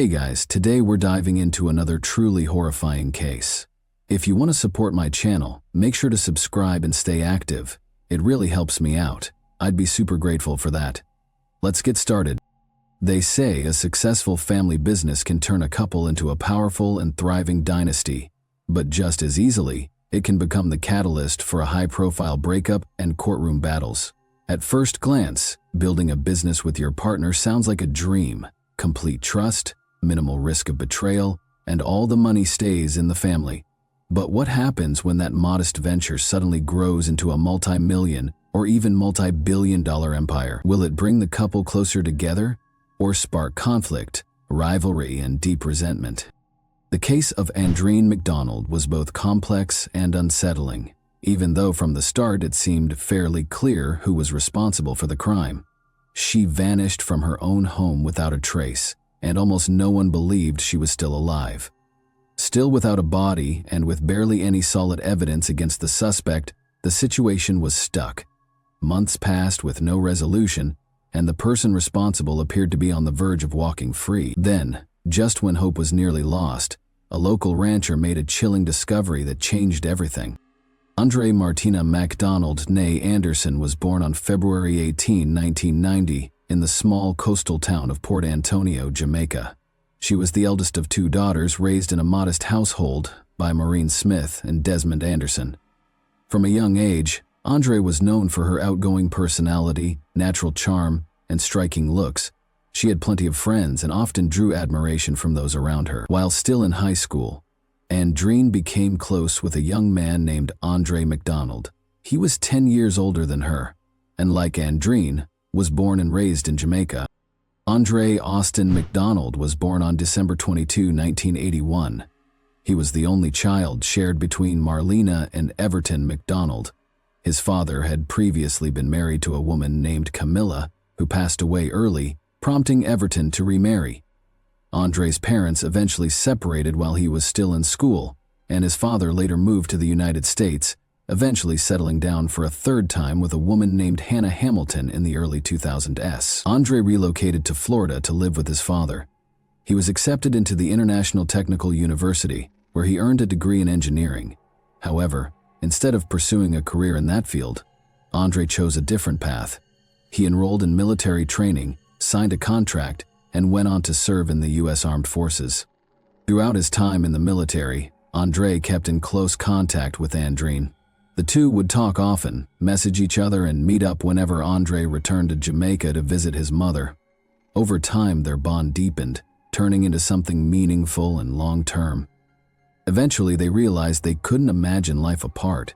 Hey guys, today we're diving into another truly horrifying case. If you want to support my channel, make sure to subscribe and stay active. It really helps me out. I'd be super grateful for that. Let's get started. They say a successful family business can turn a couple into a powerful and thriving dynasty, but just as easily, it can become the catalyst for a high-profile breakup and courtroom battles. At first glance, building a business with your partner sounds like a dream. Complete trust, minimal risk of betrayal, and all the money stays in the family. But what happens when that modest venture suddenly grows into a multi-million or even multi-billion-dollar empire? Will it bring the couple closer together or spark conflict, rivalry, and deep resentment? The case of Andreen McDonald was both complex and unsettling, even though from the start it seemed fairly clear who was responsible for the crime. She vanished from her own home without a trace, and almost no one believed she was still alive. Still without a body and with barely any solid evidence against the suspect, the situation was stuck. Months passed with no resolution, and the person responsible appeared to be on the verge of walking free. Then, just when hope was nearly lost, a local rancher made a chilling discovery that changed everything. Andre Martina MacDonald née Anderson was born on February 18, 1990, in the small coastal town of Port Antonio, Jamaica. She was the eldest of two daughters raised in a modest household by Maureen Smith and Desmond Anderson. From a young age, Andre was known for her outgoing personality, natural charm, and striking looks. She had plenty of friends and often drew admiration from those around her. While still in high school, Andreen became close with a young man named Andre McDonald. He was 10 years older than her, and like Andreen, was born and raised in Jamaica. Andre Austin McDonald was born on December 22, 1981. He was the only child shared between Marlena and Everton McDonald. His father had previously been married to a woman named Camilla, who passed away early, prompting Everton to remarry. Andre's parents eventually separated while he was still in school, and his father later moved to the United States, eventually settling down for a third time with a woman named Hannah Hamilton in the early 2000s. Andre relocated to Florida to live with his father. He was accepted into the International Technical University, where he earned a degree in engineering. However, instead of pursuing a career in that field, Andre chose a different path. He enrolled in military training, signed a contract, and went on to serve in the U.S. Armed Forces. Throughout his time in the military, Andre kept in close contact with Andreen. The two would talk often, message each other, and meet up whenever Andre returned to Jamaica to visit his mother. Over time, their bond deepened, turning into something meaningful and long-term. Eventually, they realized they couldn't imagine life apart.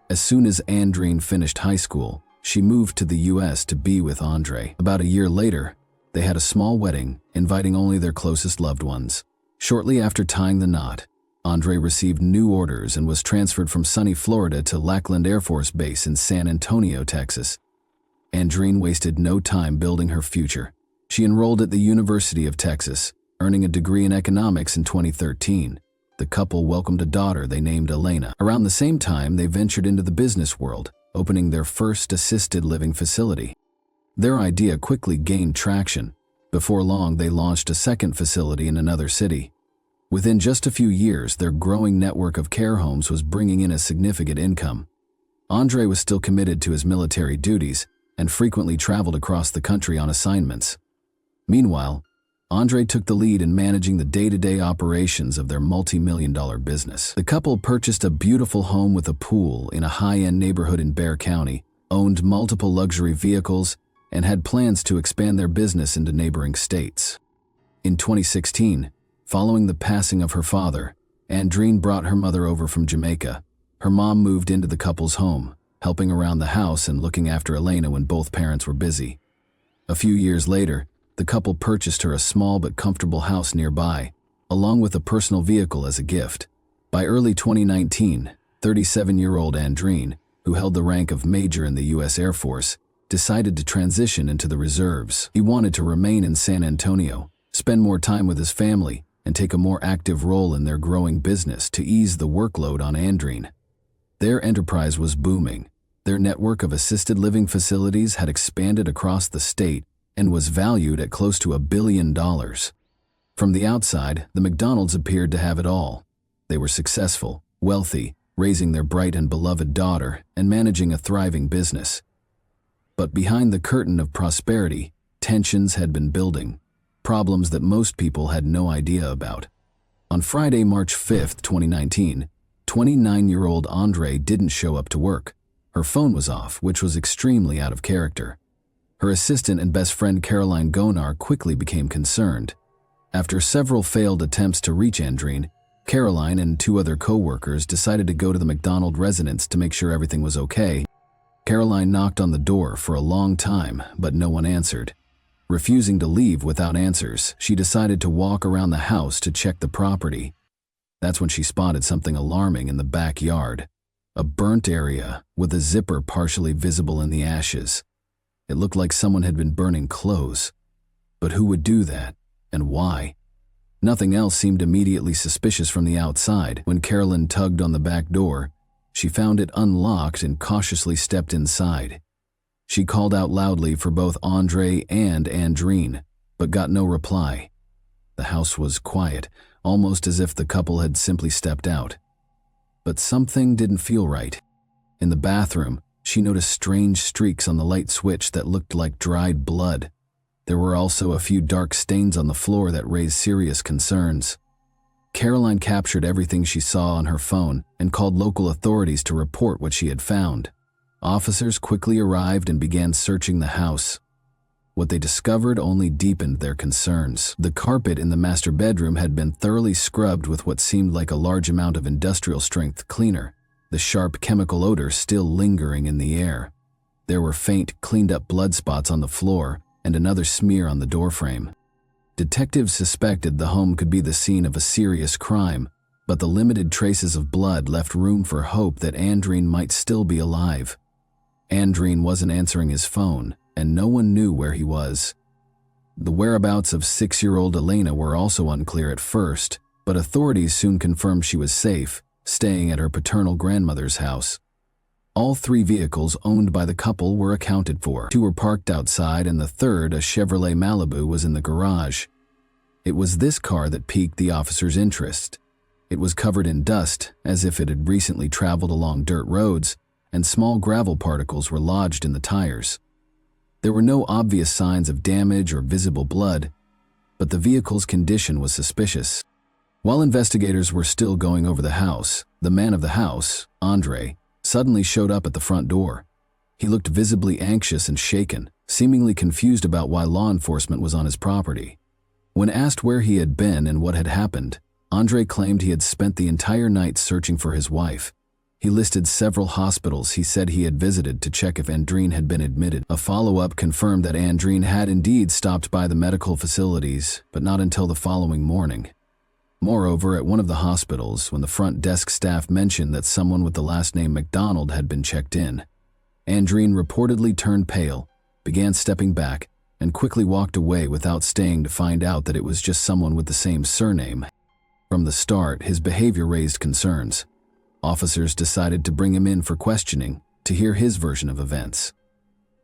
As soon as Andreen finished high school, she moved to the U.S. to be with Andre. About a year later, they had a small wedding, inviting only their closest loved ones. Shortly after tying the knot, Andre received new orders and was transferred from sunny Florida to Lackland Air Force Base in San Antonio, Texas. Andreen wasted no time building her future. She enrolled at the University of Texas, earning a degree in economics in 2013. The couple welcomed a daughter they named Elena. Around the same time, they ventured into the business world, opening their first assisted living facility. Their idea quickly gained traction. Before long, they launched a second facility in another city. Within just a few years, their growing network of care homes was bringing in a significant income. Andre was still committed to his military duties and frequently traveled across the country on assignments. Meanwhile, Andre took the lead in managing the day-to-day operations of their multi-million-dollar business. The couple purchased a beautiful home with a pool in a high-end neighborhood in Bexar County, owned multiple luxury vehicles, and had plans to expand their business into neighboring states. In 2016, following the passing of her father, Andreen brought her mother over from Jamaica. Her mom moved into the couple's home, helping around the house and looking after Elena when both parents were busy. A few years later, the couple purchased her a small but comfortable house nearby, along with a personal vehicle as a gift. By early 2019, 37-year-old Andreen, who held the rank of major in the U.S. Air Force, decided to transition into the reserves. He wanted to remain in San Antonio, spend more time with his family, and take a more active role in their growing business to ease the workload on Andreen. Their enterprise was booming. Their network of assisted living facilities had expanded across the state and was valued at close to $1 billion. From the outside, the McDonalds appeared to have it all. They were successful, wealthy, raising their bright and beloved daughter, and managing a thriving business. But behind the curtain of prosperity, tensions had been building, problems that most people had no idea about. On Friday, March 5, 2019, 29-year-old Andre didn't show up to work. Her phone was off, which was extremely out of character. Her assistant and best friend Caroline Gonar quickly became concerned. After several failed attempts to reach Andreen, Caroline and 2 other co-workers decided to go to the McDonald residence to make sure everything was okay. Caroline knocked on the door for a long time, but no one answered. Refusing to leave without answers, she decided to walk around the house to check the property. That's when she spotted something alarming in the backyard. A burnt area with a zipper partially visible in the ashes. It looked like someone had been burning clothes. But who would do that, and why? Nothing else seemed immediately suspicious from the outside. When Caroline tugged on the back door, she found it unlocked and cautiously stepped inside. She called out loudly for both Andre and Andreen, but got no reply. The house was quiet, almost as if the couple had simply stepped out. But something didn't feel right. In the bathroom, she noticed strange streaks on the light switch that looked like dried blood. There were also a few dark stains on the floor that raised serious concerns. Caroline captured everything she saw on her phone and called local authorities to report what she had found. Officers quickly arrived and began searching the house. What they discovered only deepened their concerns. The carpet in the master bedroom had been thoroughly scrubbed with what seemed like a large amount of industrial-strength cleaner, the sharp chemical odor still lingering in the air. There were faint, cleaned-up blood spots on the floor and another smear on the doorframe. Detectives suspected the home could be the scene of a serious crime, but the limited traces of blood left room for hope that Andreen might still be alive. Andreen wasn't answering his phone, and no one knew where he was. The whereabouts of 6-year-old Elena were also unclear at first, but authorities soon confirmed she was safe, staying at her paternal grandmother's house. All 3 vehicles owned by the couple were accounted for. 2 were parked outside, and the third, a Chevrolet Malibu, was in the garage. It was this car that piqued the officers' interest. It was covered in dust, as if it had recently traveled along dirt roads, and small gravel particles were lodged in the tires. There were no obvious signs of damage or visible blood, but the vehicle's condition was suspicious. While investigators were still going over the house, the man of the house, Andre, suddenly showed up at the front door. He looked visibly anxious and shaken, seemingly confused about why law enforcement was on his property. When asked where he had been and what had happened, Andre claimed he had spent the entire night searching for his wife. He listed several hospitals he said he had visited to check if Andreen had been admitted. A follow-up confirmed that Andreen had indeed stopped by the medical facilities, but not until the following morning. Moreover, at one of the hospitals, when the front desk staff mentioned that someone with the last name McDonald had been checked in, Andreen reportedly turned pale, began stepping back, and quickly walked away without staying to find out that it was just someone with the same surname. From the start, his behavior raised concerns. Officers decided to bring him in for questioning to hear his version of events.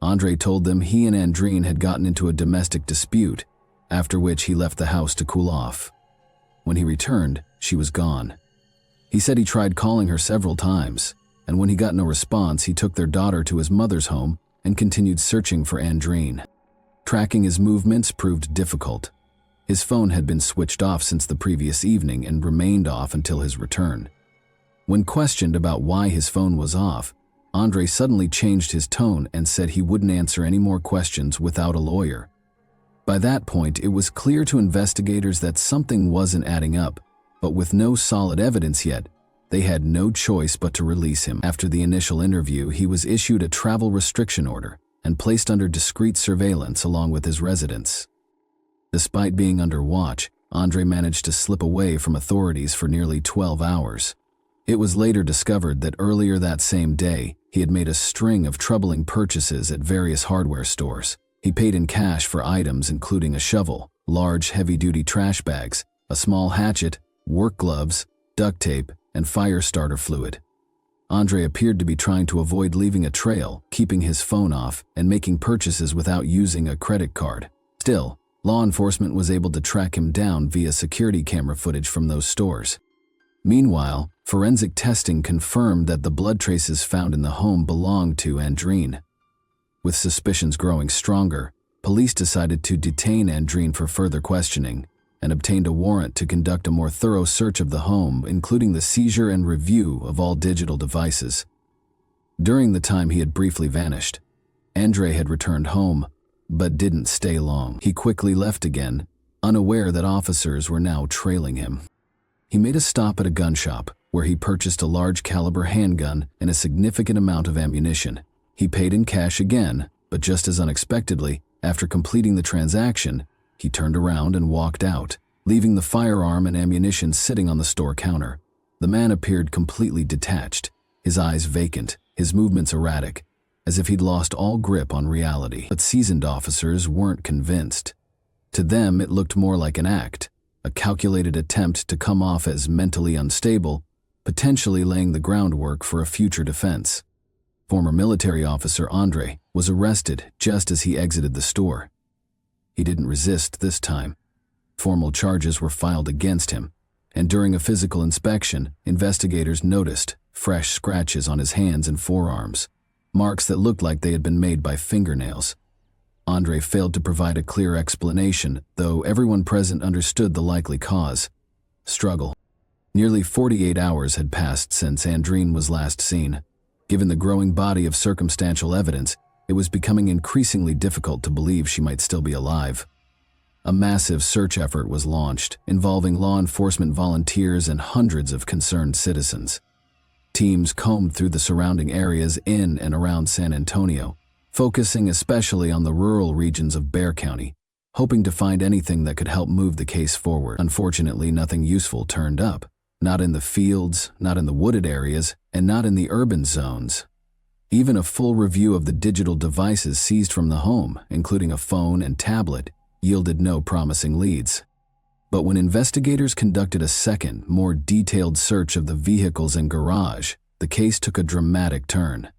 Andre told them he and Andreen had gotten into a domestic dispute, after which he left the house to cool off. When he returned, she was gone. He said he tried calling her several times, and when he got no response, he took their daughter to his mother's home and continued searching for Andreen. Tracking his movements proved difficult. His phone had been switched off since the previous evening and remained off until his return. When questioned about why his phone was off, Andre suddenly changed his tone and said he wouldn't answer any more questions without a lawyer. By that point, it was clear to investigators that something wasn't adding up, but with no solid evidence yet, they had no choice but to release him. After the initial interview, he was issued a travel restriction order and placed under discreet surveillance along with his residents. Despite being under watch, Andre managed to slip away from authorities for nearly 12 hours. It was later discovered that earlier that same day, he had made a string of troubling purchases at various hardware stores. He paid in cash for items including a shovel, large heavy-duty trash bags, a small hatchet, work gloves, duct tape, and fire starter fluid. Andre appeared to be trying to avoid leaving a trail, keeping his phone off, and making purchases without using a credit card. Still, Law enforcement was able to track him down via security camera footage from those stores. Meanwhile, forensic testing confirmed that the blood traces found in the home belonged to Andreen. With suspicions growing stronger, police decided to detain Andreen for further questioning and obtained a warrant to conduct a more thorough search of the home, including the seizure and review of all digital devices. During the time he had briefly vanished, Andre had returned home, but didn't stay long. He quickly left again, unaware that officers were now trailing him. He made a stop at a gun shop, where he purchased a large caliber handgun and a significant amount of ammunition. He paid in cash again, but just as unexpectedly, after completing the transaction, he turned around and walked out, leaving the firearm and ammunition sitting on the store counter. The man appeared completely detached, his eyes vacant, his movements erratic, as if he'd lost all grip on reality. But seasoned officers weren't convinced. To them, it looked more like an act, a calculated attempt to come off as mentally unstable, potentially laying the groundwork for a future defense. Former military officer Andre was arrested just as he exited the store. He didn't resist this time. Formal charges were filed against him, and during a physical inspection, investigators noticed fresh scratches on his hands and forearms, marks that looked like they had been made by fingernails. Andre failed to provide a clear explanation, though everyone present understood the likely cause: struggle. Nearly 48 hours had passed since Andreen was last seen. Given the growing body of circumstantial evidence, it was becoming increasingly difficult to believe she might still be alive. A massive search effort was launched, involving law enforcement volunteers and hundreds of concerned citizens. Teams combed through the surrounding areas in and around San Antonio, focusing especially on the rural regions of Bexar County, hoping to find anything that could help move the case forward. Unfortunately, nothing useful turned up. Not in the fields, not in the wooded areas, and not in the urban zones. Even a full review of the digital devices seized from the home, including a phone and tablet, yielded no promising leads. But when investigators conducted a second, more detailed search of the vehicles and garage, the case took a dramatic turn.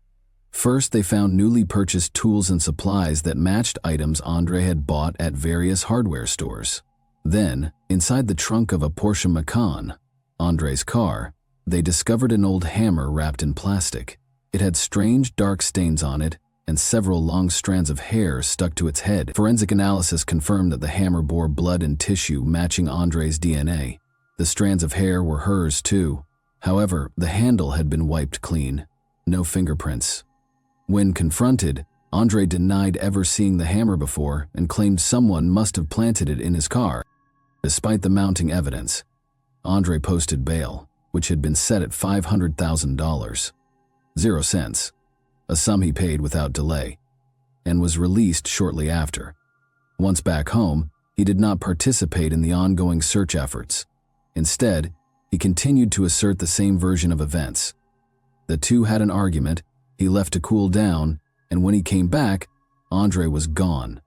First, they found newly purchased tools and supplies that matched items Andre had bought at various hardware stores. Then, inside the trunk of a Porsche Macan, Andre's car, they discovered an old hammer wrapped in plastic. It had strange dark stains on it, and several long strands of hair stuck to its head. Forensic analysis confirmed that the hammer bore blood and tissue matching Andre's DNA. The strands of hair were hers too. However, the handle had been wiped clean. No fingerprints. When confronted, Andre denied ever seeing the hammer before and claimed someone must have planted it in his car. Despite the mounting evidence, Andre posted bail, which had been set at $500,000. 0 cents. A sum he paid without delay, and was released shortly after. Once back home, he did not participate in the ongoing search efforts. Instead, he continued to assert the same version of events. The two had an argument, he left to cool down, and when he came back, Andre was gone.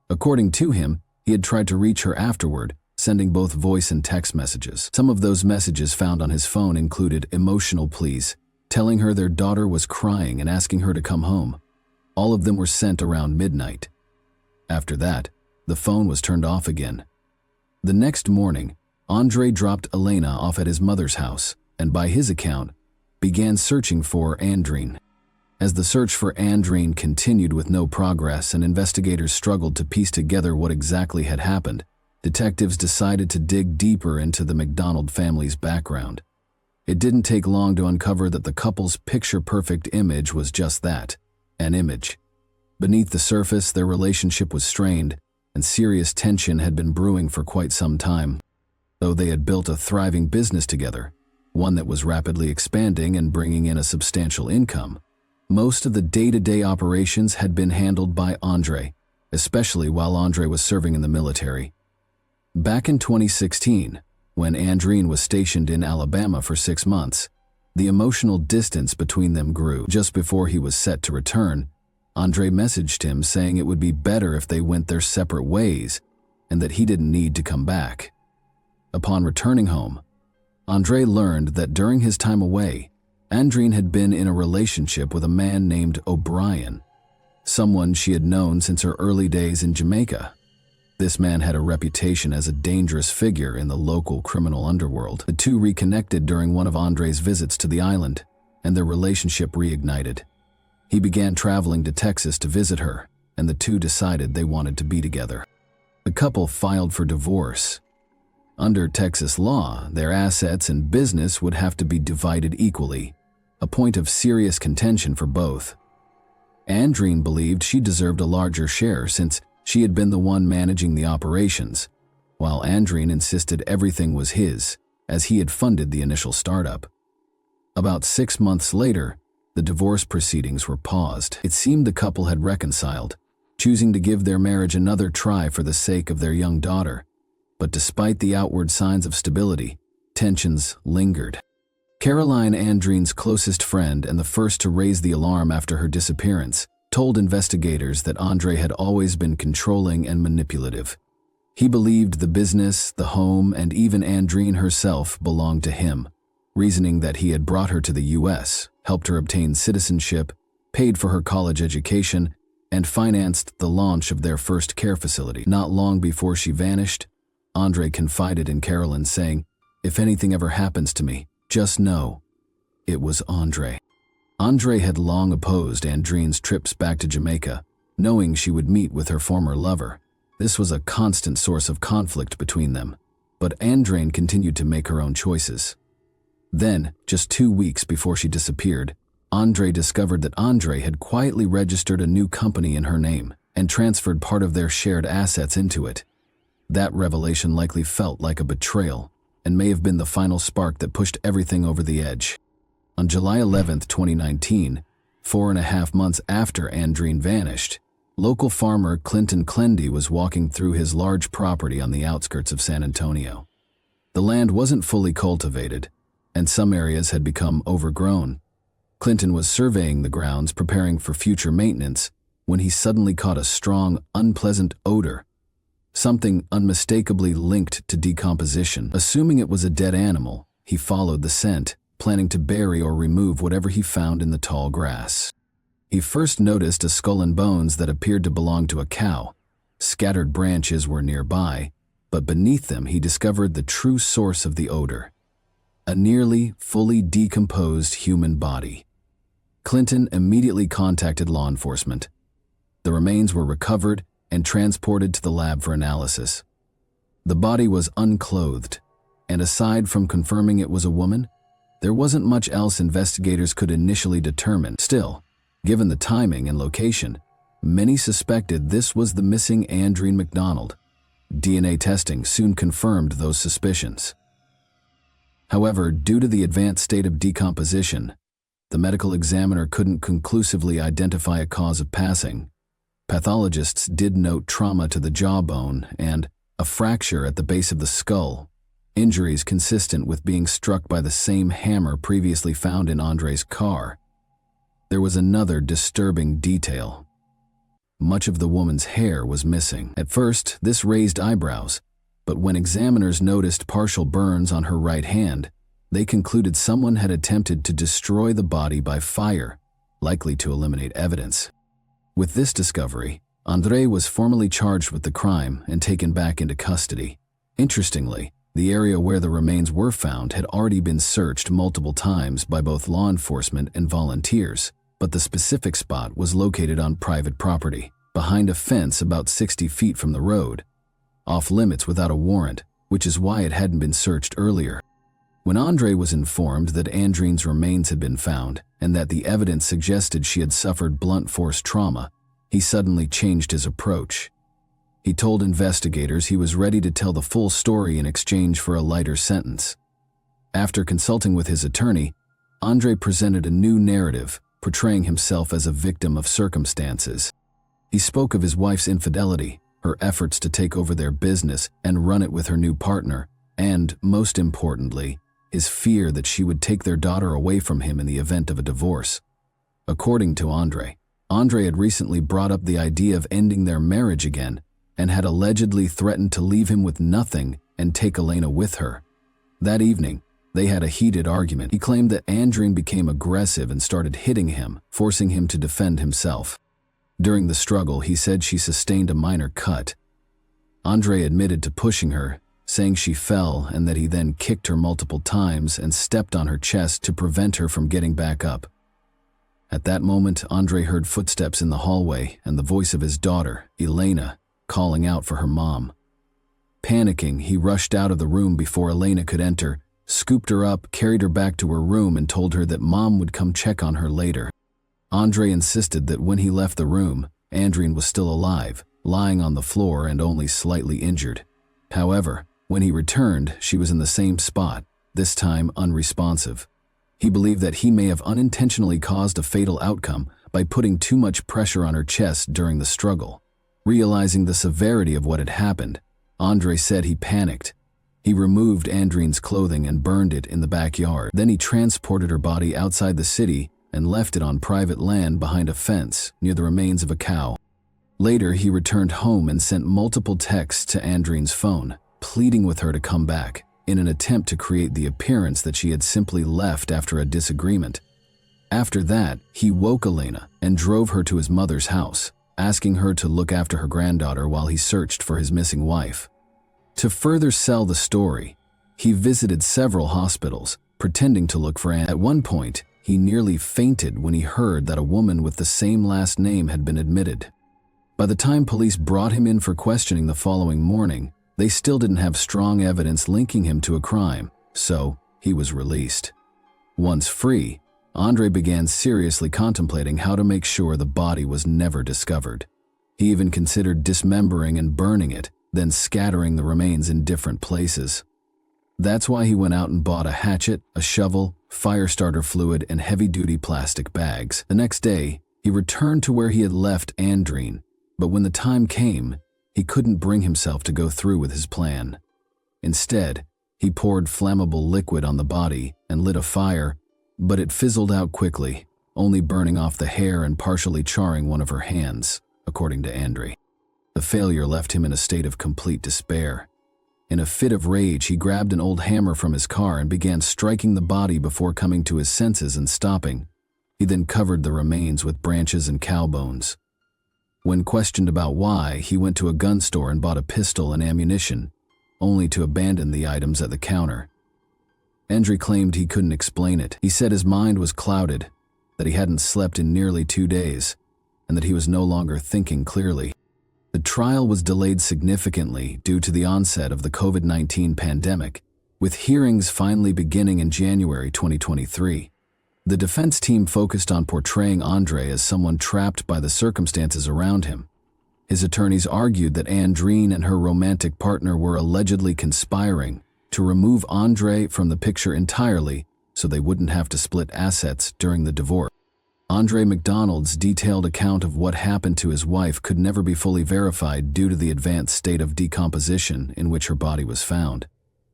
According to him, he had tried to reach her afterward, sending both voice and text messages. Some of those messages found on his phone included emotional pleas, telling her their daughter was crying and asking her to come home. All of them were sent around midnight. After that, the phone was turned off again. The next morning, Andre dropped Elena off at his mother's house and, by his account, began searching for Andreen. As the search for Andreen continued with no progress and investigators struggled to piece together what exactly had happened, detectives decided to dig deeper into the McDonald family's background. It didn't take long to uncover that the couple's picture-perfect image was just that, an image. Beneath the surface, their relationship was strained, and serious tension had been brewing for quite some time. Though they had built a thriving business together, one that was rapidly expanding and bringing in a substantial income, most of the day-to-day operations had been handled by Andre, especially while Andre was serving in the military. Back in 2016, when Andreen was stationed in Alabama for 6 months, the emotional distance between them grew. Just before he was set to return, Andre messaged him saying it would be better if they went their separate ways and that he didn't need to come back. Upon returning home, Andre learned that during his time away, Andreen had been in a relationship with a man named O'Brien, someone she had known since her early days in Jamaica. This man had a reputation as a dangerous figure in the local criminal underworld. The two reconnected during one of Andre's visits to the island, and their relationship reignited. He began traveling to Texas to visit her, and the two decided they wanted to be together. The couple filed for divorce. Under Texas law, their assets and business would have to be divided equally, a point of serious contention for both. Andreen believed she deserved a larger share since she had been the one managing the operations, while Andreen insisted everything was his, as he had funded the initial startup. About 6 months later, the divorce proceedings were paused. It seemed the couple had reconciled, choosing to give their marriage another try for the sake of their young daughter. But despite the outward signs of stability, tensions lingered. Caroline, Andreen's closest friend and the first to raise the alarm after her disappearance, told investigators that Andre had always been controlling and manipulative. He believed the business, the home, and even Andreen herself belonged to him, reasoning that he had brought her to the U.S., helped her obtain citizenship, paid for her college education, and financed the launch of their first care facility. Not long before she vanished, Andre confided in Caroline, saying, "If anything ever happens to me, just know it was Andre." Andre had long opposed Andreen's trips back to Jamaica, knowing she would meet with her former lover. This was a constant source of conflict between them, but Andreen continued to make her own choices. Then, just 2 weeks before she disappeared, Andre discovered that Andre had quietly registered a new company in her name and transferred part of their shared assets into it. That revelation likely felt like a betrayal and may have been the final spark that pushed everything over the edge. On July 11, 2019, 4.5 months after Andreen vanished, local farmer Clinton Clendy was walking through his large property on the outskirts of San Antonio. The land wasn't fully cultivated, and some areas had become overgrown. Clinton was surveying the grounds, preparing for future maintenance, when he suddenly caught a strong, unpleasant odor, something unmistakably linked to decomposition. Assuming it was a dead animal, he followed the scent, planning to bury or remove whatever he found in the tall grass. He first noticed a skull and bones that appeared to belong to a cow. Scattered branches were nearby, but beneath them he discovered the true source of the odor: a nearly fully decomposed human body. Clinton immediately contacted law enforcement. The remains were recovered and transported to the lab for analysis. The body was unclothed, and aside from confirming it was a woman, there wasn't much else investigators could initially determine. Still, given the timing and location, many suspected this was the missing Andreen McDonald. DNA testing soon confirmed those suspicions. However, due to the advanced state of decomposition, the medical examiner couldn't conclusively identify a cause of passing. Pathologists did note trauma to the jawbone and a fracture at the base of the skull, injuries consistent with being struck by the same hammer previously found in Andre's car. There was another disturbing detail. Much of the woman's hair was missing. At first, this raised eyebrows, but when examiners noticed partial burns on her right hand, they concluded someone had attempted to destroy the body by fire, likely to eliminate evidence. With this discovery, Andre was formally charged with the crime and taken back into custody. Interestingly, the area where the remains were found had already been searched multiple times by both law enforcement and volunteers, but the specific spot was located on private property, behind a fence about 60 feet from the road, off limits without a warrant, which is why it hadn't been searched earlier. When Andre was informed that Andreen's remains had been found and that the evidence suggested she had suffered blunt force trauma, he suddenly changed his approach. He told investigators he was ready to tell the full story in exchange for a lighter sentence. After consulting with his attorney, Andre presented a new narrative, portraying himself as a victim of circumstances. He spoke of his wife's infidelity, her efforts to take over their business and run it with her new partner, and, most importantly, his fear that she would take their daughter away from him in the event of a divorce. According to Andre had recently brought up the idea of ending their marriage again and had allegedly threatened to leave him with nothing and take Elena with her. That evening, they had a heated argument. He claimed that Andreen became aggressive and started hitting him, forcing him to defend himself. During the struggle, he said she sustained a minor cut. Andre admitted to pushing her, saying she fell and that he then kicked her multiple times and stepped on her chest to prevent her from getting back up. At that moment, Andre heard footsteps in the hallway and the voice of his daughter, Elena, calling out for her mom. Panicking, he rushed out of the room before Elena could enter, scooped her up, carried her back to her room, and told her that mom would come check on her later. Andre insisted that when he left the room, Andreen was still alive, lying on the floor and only slightly injured. However, when he returned, she was in the same spot, this time unresponsive. He believed that he may have unintentionally caused a fatal outcome by putting too much pressure on her chest during the struggle. Realizing the severity of what had happened, Andre said he panicked. He removed Andreen's clothing and burned it in the backyard. Then he transported her body outside the city and left it on private land behind a fence near the remains of a cow. Later, he returned home and sent multiple texts to Andreen's phone, pleading with her to come back, in an attempt to create the appearance that she had simply left after a disagreement. After that, he woke Elena and drove her to his mother's house, asking her to look after her granddaughter while he searched for his missing wife. To further sell the story, he visited several hospitals, pretending to look for Anne. At one point, he nearly fainted when he heard that a woman with the same last name had been admitted. By the time police brought him in for questioning the following morning, they still didn't have strong evidence linking him to a crime, so he was released. Once free, Andre began seriously contemplating how to make sure the body was never discovered. He even considered dismembering and burning it, then scattering the remains in different places. That's why he went out and bought a hatchet, a shovel, fire starter fluid, and heavy-duty plastic bags. The next day, he returned to where he had left Andreen, but when the time came, he couldn't bring himself to go through with his plan. Instead, he poured flammable liquid on the body and lit a fire, but it fizzled out quickly, only burning off the hair and partially charring one of her hands, according to Andre. The failure left him in a state of complete despair. In a fit of rage, he grabbed an old hammer from his car and began striking the body before coming to his senses and stopping. He then covered the remains with branches and cow bones. When questioned about why, he went to a gun store and bought a pistol and ammunition, only to abandon the items at the counter. Andre claimed he couldn't explain it. He said his mind was clouded, that he hadn't slept in nearly 2 days, and that he was no longer thinking clearly. The trial was delayed significantly due to the onset of the COVID-19 pandemic, with hearings finally beginning in January 2023. The defense team focused on portraying Andre as someone trapped by the circumstances around him. His attorneys argued that Andreen and her romantic partner were allegedly conspiring to remove Andre from the picture entirely so they wouldn't have to split assets during the divorce. Andre McDonald's detailed account of what happened to his wife could never be fully verified due to the advanced state of decomposition in which her body was found.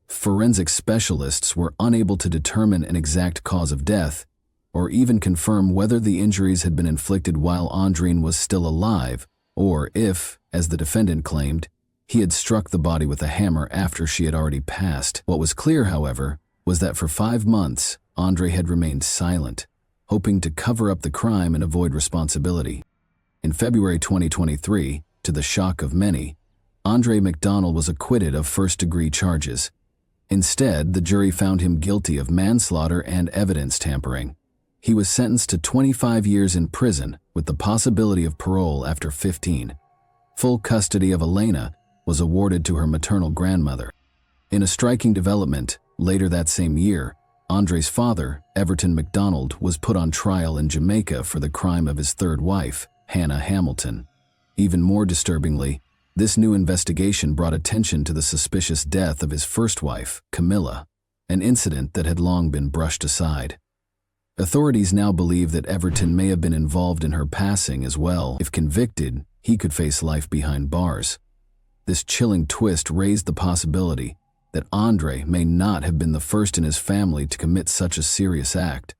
Forensic specialists were unable to determine an exact cause of death, or even confirm whether the injuries had been inflicted while Andreen was still alive, or if, as the defendant claimed, he had struck the body with a hammer after she had already passed. What was clear, however, was that for 5 months, Andre had remained silent, hoping to cover up the crime and avoid responsibility. In February 2023, to the shock of many, Andre McDonald was acquitted of first-degree charges. Instead, the jury found him guilty of manslaughter and evidence tampering. He was sentenced to 25 years in prison with the possibility of parole after 15. Full custody of Elena was awarded to her maternal grandmother. In a striking development, later that same year, Andre's father, Everton McDonald, was put on trial in Jamaica for the crime of his third wife, Hannah Hamilton. Even more disturbingly, this new investigation brought attention to the suspicious death of his first wife, Camilla, an incident that had long been brushed aside. Authorities now believe that Everton may have been involved in her passing as well. If convicted, he could face life behind bars. This chilling twist raised the possibility that Andre may not have been the first in his family to commit such a serious act,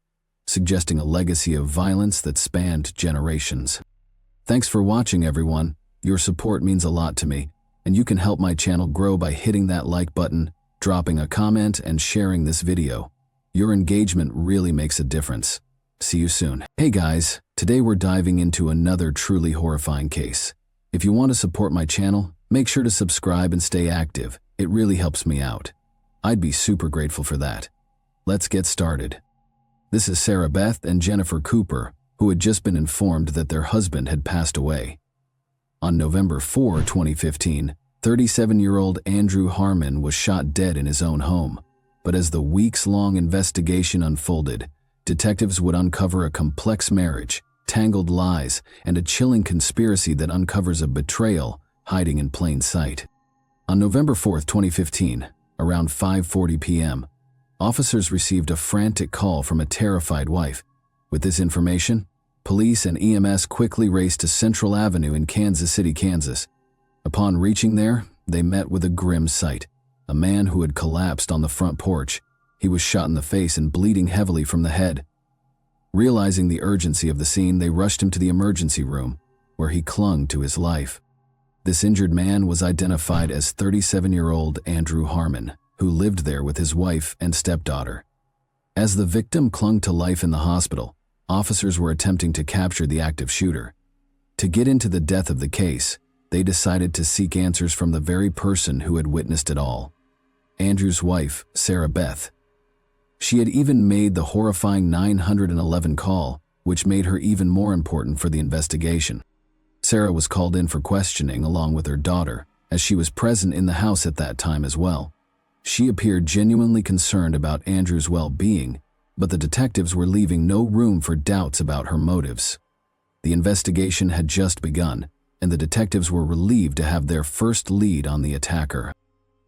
suggesting a legacy of violence that spanned generations. Thanks for watching, everyone. Your support means a lot to me, and you can help my channel grow by hitting that like button, dropping a comment, and sharing this video. Your engagement really makes a difference. See you soon. Hey guys, today we're diving into another truly horrifying case. If you want to support my channel, Make sure to subscribe and stay active. It really helps me out. I'd be super grateful for that. Let's get started. This is Sarah Beth and Jennifer Cooper, who had just been informed that their husband had passed away. On November 4, 2015, 37-year-old Andrew Harmon was shot dead in his own home. But as the weeks-long investigation unfolded, detectives would uncover a complex marriage, tangled lies, and a chilling conspiracy that uncovers a betrayal hiding in plain sight. On November 4, 2015, around 5:40 p.m., officers received a frantic call from a terrified wife. With this information, police and EMS quickly raced to Central Avenue in Kansas City, Kansas. Upon reaching there, they met with a grim sight: a man who had collapsed on the front porch. He was shot in the face and bleeding heavily from the head. Realizing the urgency of the scene, they rushed him to the emergency room, where he clung to his life. This injured man was identified as 37-year-old Andrew Harmon, who lived there with his wife and stepdaughter. As the victim clung to life in the hospital, officers were attempting to capture the active shooter. To get into the depth of the case, they decided to seek answers from the very person who had witnessed it all: Andrew's wife, Sarah Beth. She had even made the horrifying 911 call, which made her even more important for the investigation. Sarah was called in for questioning along with her daughter, as she was present in the house at that time as well. She appeared genuinely concerned about Andrew's well-being, but the detectives were leaving no room for doubts about her motives. The investigation had just begun, and the detectives were relieved to have their first lead on the attacker.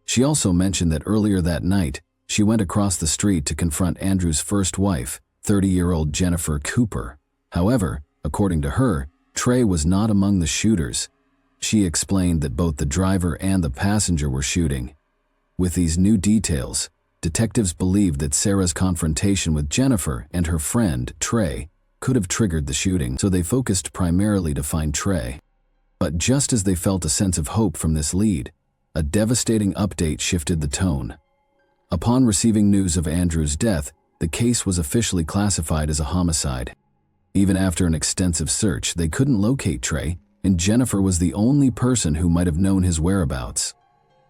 She also mentioned that earlier that night, she went across the street to confront Andrew's first wife, 30-year-old Jennifer Cooper. However, according to her, Trey was not among the shooters. She explained that both the driver and the passenger were shooting. With these new details, detectives believed that Sarah's confrontation with Jennifer and her friend, Trey, could have triggered the shooting, so they focused primarily to find Trey. But just as they felt a sense of hope from this lead, a devastating update shifted the tone. Upon receiving news of Andrew's death, the case was officially classified as a homicide. Even after an extensive search, they couldn't locate Trey, and Jennifer was the only person who might have known his whereabouts.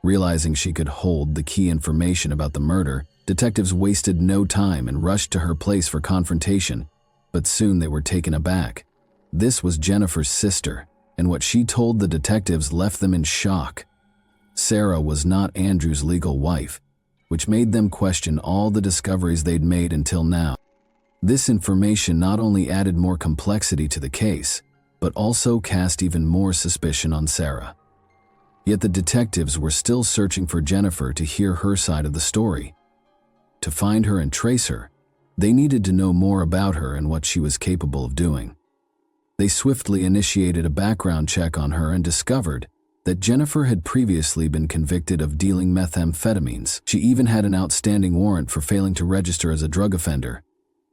Realizing she could hold the key information about the murder, detectives wasted no time and rushed to her place for confrontation, but soon they were taken aback. This was Jennifer's sister, and what she told the detectives left them in shock. Sarah was not Andrew's legal wife, which made them question all the discoveries they'd made until now. This information not only added more complexity to the case, but also cast even more suspicion on Sarah. Yet the detectives were still searching for Jennifer to hear her side of the story. To find her and trace her, they needed to know more about her and what she was capable of doing. They swiftly initiated a background check on her and discovered that Jennifer had previously been convicted of dealing methamphetamines. She even had an outstanding warrant for failing to register as a drug offender.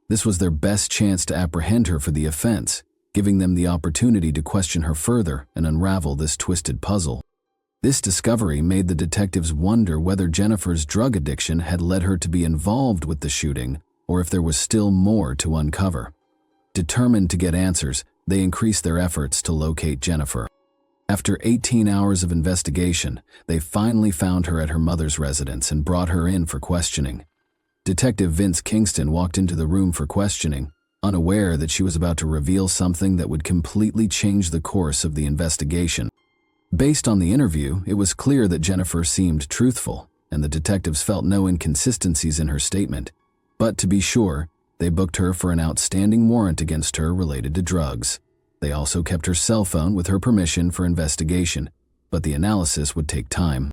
This was their best chance to apprehend her for the offense, giving them the opportunity to question her further and unravel this twisted puzzle. This discovery made the detectives wonder whether Jennifer's drug addiction had led her to be involved with the shooting, or if there was still more to uncover. Determined to get answers, they increased their efforts to locate Jennifer. After 18 hours of investigation, they finally found her at her mother's residence and brought her in for questioning. Detective Vince Kingston walked into the room for questioning, unaware that she was about to reveal something that would completely change the course of the investigation. Based on the interview, it was clear that Jennifer seemed truthful, and the detectives felt no inconsistencies in her statement. But to be sure, they booked her for an outstanding warrant against her related to drugs. They also kept her cell phone with her permission for investigation, but the analysis would take time.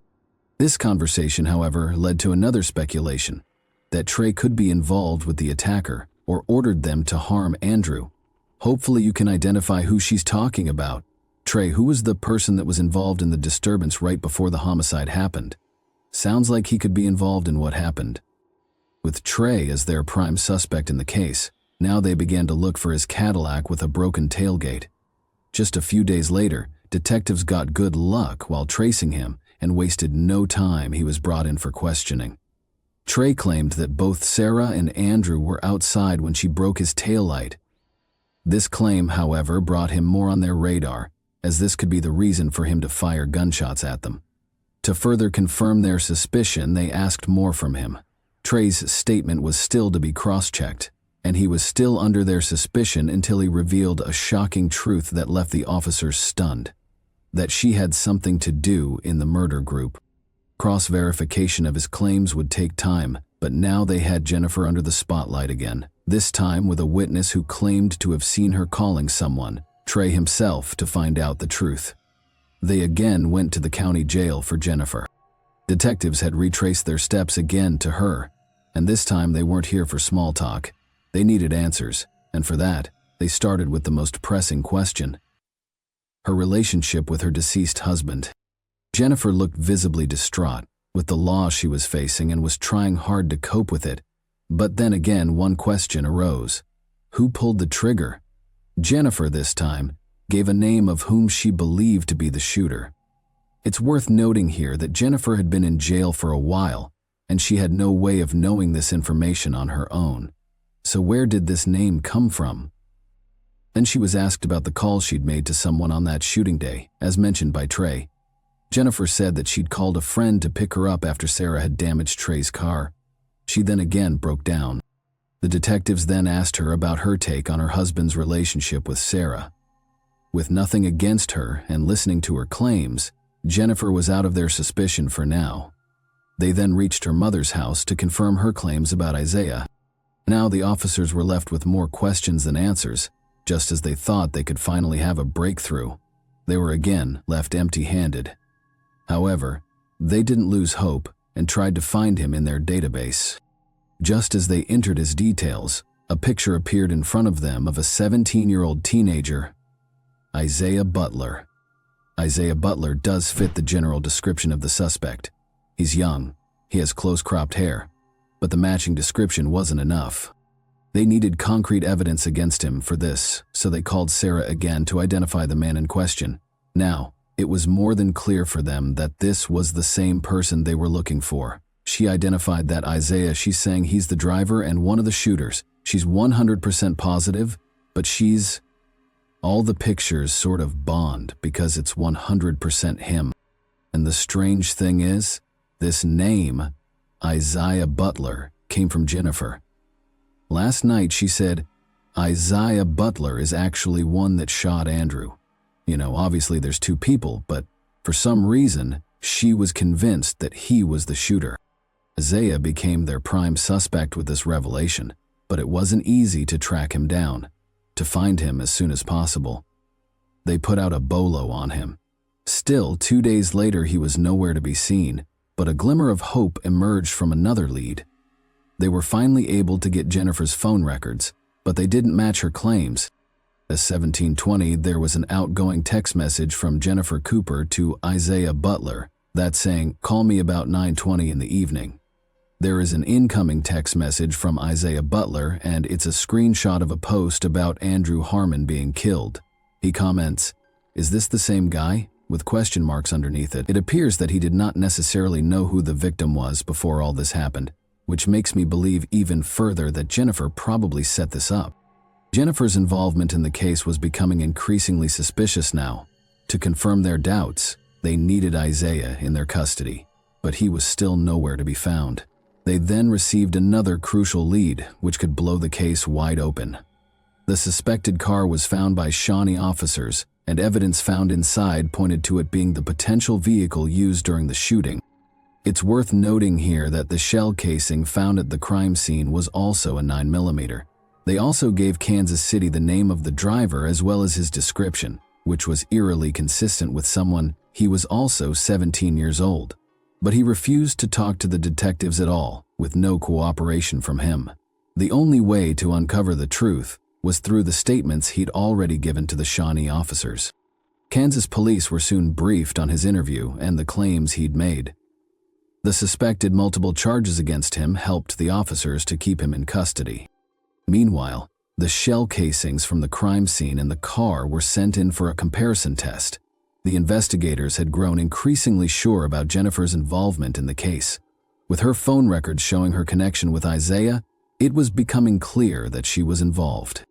This conversation, however, led to another speculation, that Trey could be involved with the attacker or ordered them to harm Andrew. Hopefully you can identify who she's talking about. Trey, who was the person that was involved in the disturbance right before the homicide happened? Sounds like he could be involved in what happened. With Trey as their prime suspect in the case, now they began to look for his Cadillac with a broken tailgate. Just a few days later, detectives got good luck while tracing him and wasted no time. He was brought in for questioning. Trey claimed that both Sarah and Andrew were outside when she broke his taillight. This claim, however, brought him more on their radar, as this could be the reason for him to fire gunshots at them. To further confirm their suspicion, they asked more from him. Trey's statement was still to be cross-checked, and he was still under their suspicion until he revealed a shocking truth that left the officers stunned: that she had something to do in the murder group. Cross-verification of his claims would take time, but now they had Jennifer under the spotlight again, this time with a witness who claimed to have seen her calling someone, Trey himself, to find out the truth. They again went to the county jail for Jennifer. Detectives had retraced their steps again to her, and this time they weren't here for small talk. They needed answers, and for that, they started with the most pressing question: her relationship with her deceased husband. Jennifer looked visibly distraught with the loss she was facing and was trying hard to cope with it. But then again, one question arose: who pulled the trigger? Jennifer, this time, gave a name of whom she believed to be the shooter. It's worth noting here that Jennifer had been in jail for a while, and she had no way of knowing this information on her own. So where did this name come from? Then she was asked about the call she'd made to someone on that shooting day, as mentioned by Trey. Jennifer said that she'd called a friend to pick her up after Sarah had damaged Trey's car. She then again broke down. The detectives then asked her about her take on her husband's relationship with Sarah. With nothing against her and listening to her claims, Jennifer was out of their suspicion for now. They then reached her mother's house to confirm her claims about Isaiah. Now the officers were left with more questions than answers. Just as they thought they could finally have a breakthrough, they were again left empty-handed. However, they didn't lose hope and tried to find him in their database. Just as they entered his details, a picture appeared in front of them of a 17-year-old teenager, Isaiah Butler. Isaiah Butler does fit the general description of the suspect. He's young, he has close-cropped hair, but the matching description wasn't enough. They needed concrete evidence against him for this, so they called Sarah again to identify the man in question. Now, it was more than clear for them that this was the same person they were looking for. She identified that Isaiah. She's saying he's the driver and one of the shooters. She's 100% positive, but all the pictures sort of bond because it's 100% him. And the strange thing is, this name, Isaiah Butler, came from Jennifer. Last night she said, Isaiah Butler is actually one that shot Andrew. Obviously there's two people, but for some reason, she was convinced that he was the shooter. Isaiah became their prime suspect with this revelation, but it wasn't easy to track him down, to find him as soon as possible. They put out a bolo on him. Still, 2 days later he was nowhere to be seen, but a glimmer of hope emerged from another lead. They were finally able to get Jennifer's phone records, but they didn't match her claims. At 17:20, there was an outgoing text message from Jennifer Cooper to Isaiah Butler, that saying, "Call me about 9:20 in the evening." There is an incoming text message from Isaiah Butler, and it's a screenshot of a post about Andrew Harmon being killed. He comments, "Is this the same guy?" with question marks underneath it. It appears that he did not necessarily know who the victim was before all this happened, which makes me believe even further that Jennifer probably set this up. Jennifer's involvement in the case was becoming increasingly suspicious now. To confirm their doubts, they needed Isaiah in their custody, but he was still nowhere to be found. They then received another crucial lead, which could blow the case wide open. The suspected car was found by Shawnee officers, and evidence found inside pointed to it being the potential vehicle used during the shooting. It's worth noting here that the shell casing found at the crime scene was also a 9mm. They also gave Kansas City the name of the driver as well as his description, which was eerily consistent with someone. He was also 17 years old. But he refused to talk to the detectives at all, with no cooperation from him. The only way to uncover the truth was through the statements he'd already given to the Shawnee officers. Kansas police were soon briefed on his interview and the claims he'd made. The suspected multiple charges against him helped the officers to keep him in custody. Meanwhile, the shell casings from the crime scene and the car were sent in for a comparison test. The investigators had grown increasingly sure about Jennifer's involvement in the case. With her phone records showing her connection with Isaiah, it was becoming clear that she was involved.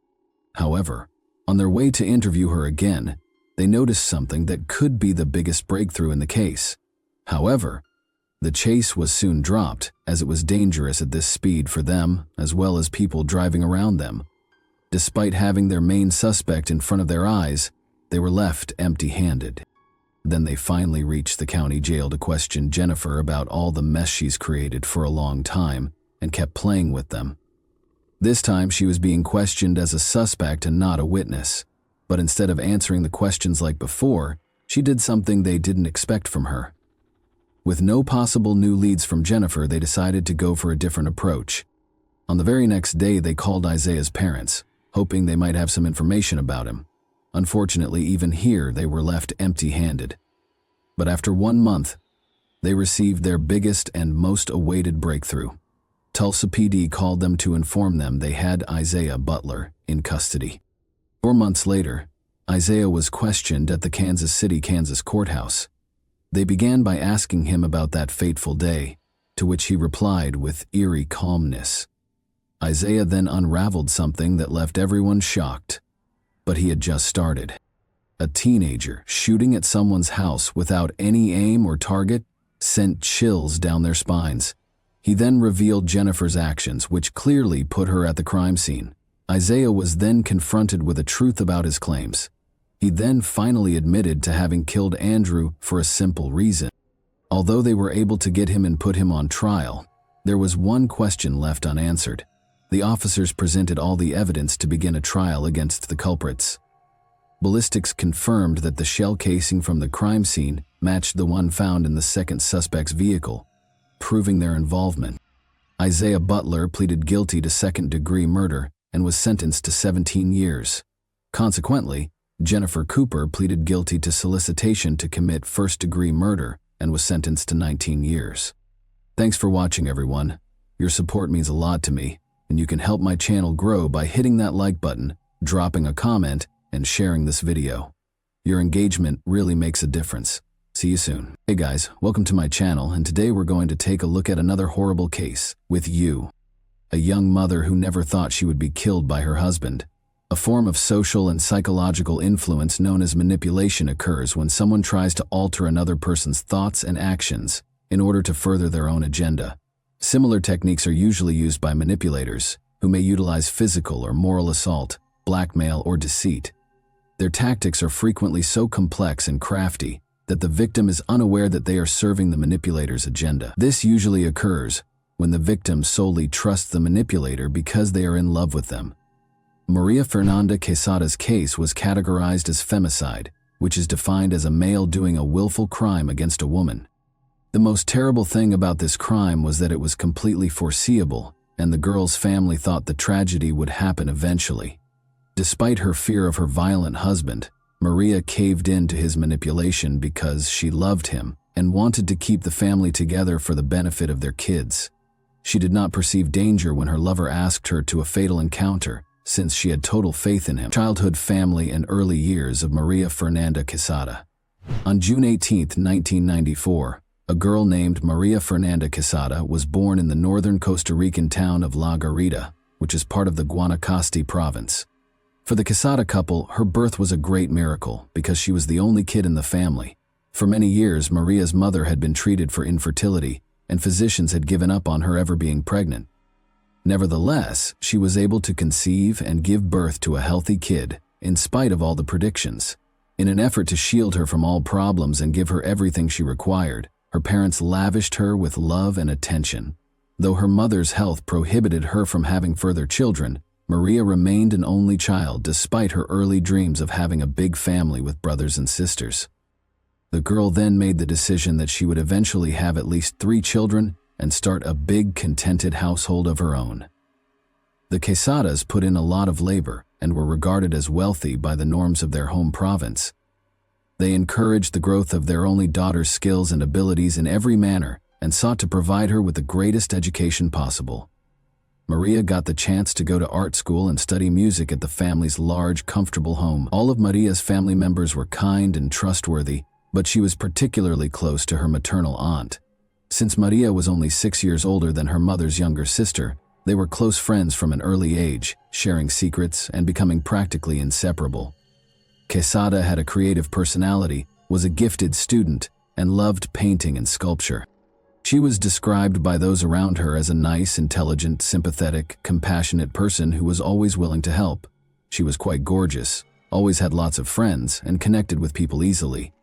However, on their way to interview her again, they noticed something that could be the biggest breakthrough in the case. However, the chase was soon dropped as it was dangerous at this speed for them as well as people driving around them. Despite having their main suspect in front of their eyes, they were left empty-handed. Then they finally reached the county jail to question Jennifer about all the mess she's created for a long time and kept playing with them. This time she was being questioned as a suspect and not a witness, but instead of answering the questions like before, she did something they didn't expect from her. With no possible new leads from Jennifer, they decided to go for a different approach. On the very next day, they called Isaiah's parents, hoping they might have some information about him. Unfortunately, even here, they were left empty-handed. But after 1 month, they received their biggest and most awaited breakthrough. Tulsa PD called them to inform them they had Isaiah Butler in custody. 4 months later, Isaiah was questioned at the Kansas City, Kansas courthouse. They began by asking him about that fateful day, to which he replied with eerie calmness. Isaiah then unraveled something that left everyone shocked. But he had just started. A teenager shooting at someone's house without any aim or target sent chills down their spines. He then revealed Jennifer's actions, which clearly put her at the crime scene. Isaiah was then confronted with a truth about his claims. He then finally admitted to having killed Andrew for a simple reason. Although they were able to get him and put him on trial, there was one question left unanswered. The officers presented all the evidence to begin a trial against the culprits. Ballistics confirmed that the shell casing from the crime scene matched the one found in the second suspect's vehicle, proving their involvement. Isaiah Butler pleaded guilty to second-degree murder and was sentenced to 17 years. Consequently, Jennifer Cooper pleaded guilty to solicitation to commit first-degree murder and was sentenced to 19 years. Thanks for watching, everyone. Your support means a lot to me, and you can help my channel grow by hitting that like button, dropping a comment, and sharing this video. Your engagement really makes a difference. See you soon. Hey guys, welcome to my channel, and today we're going to take a look at another horrible case with you. A young mother who never thought she would be killed by her husband. A form of social and psychological influence known as manipulation occurs when someone tries to alter another person's thoughts and actions in order to further their own agenda. Similar techniques are usually used by manipulators, who may utilize physical or moral assault, blackmail, or deceit. Their tactics are frequently so complex and crafty that the victim is unaware that they are serving the manipulator's agenda. This usually occurs when the victim solely trusts the manipulator because they are in love with them. Maria Fernanda Quesada's case was categorized as femicide, which is defined as a male doing a willful crime against a woman. The most terrible thing about this crime was that it was completely foreseeable, and the girl's family thought the tragedy would happen eventually. Despite her fear of her violent husband, Maria caved in to his manipulation because she loved him and wanted to keep the family together for the benefit of their kids. She did not perceive danger when her lover asked her to a fatal encounter, since she had total faith in him. Childhood, family, and early years of Maria Fernanda Quesada. On June 18, 1994, a girl named Maria Fernanda Quesada was born in the northern Costa Rican town of La Garita, which is part of the Guanacaste province. For the Quesada couple, her birth was a great miracle because she was the only kid in the family. For many years, Maria's mother had been treated for infertility, and physicians had given up on her ever being pregnant. Nevertheless, she was able to conceive and give birth to a healthy kid, in spite of all the predictions. In an effort to shield her from all problems and give her everything she required, her parents lavished her with love and attention. Though her mother's health prohibited her from having further children, Maria remained an only child despite her early dreams of having a big family with brothers and sisters. The girl then made the decision that she would eventually have at least 3 children and start a big, contented household of her own. The Quesadas put in a lot of labor and were regarded as wealthy by the norms of their home province. They encouraged the growth of their only daughter's skills and abilities in every manner and sought to provide her with the greatest education possible. Maria got the chance to go to art school and study music at the family's large, comfortable home. All of Maria's family members were kind and trustworthy, but she was particularly close to her maternal aunt. Since Maria was only 6 years older than her mother's younger sister, they were close friends from an early age, sharing secrets and becoming practically inseparable. Quesada had a creative personality, was a gifted student, and loved painting and sculpture. She was described by those around her as a nice, intelligent, sympathetic, compassionate person who was always willing to help. She was quite gorgeous, always had lots of friends, and connected with people easily.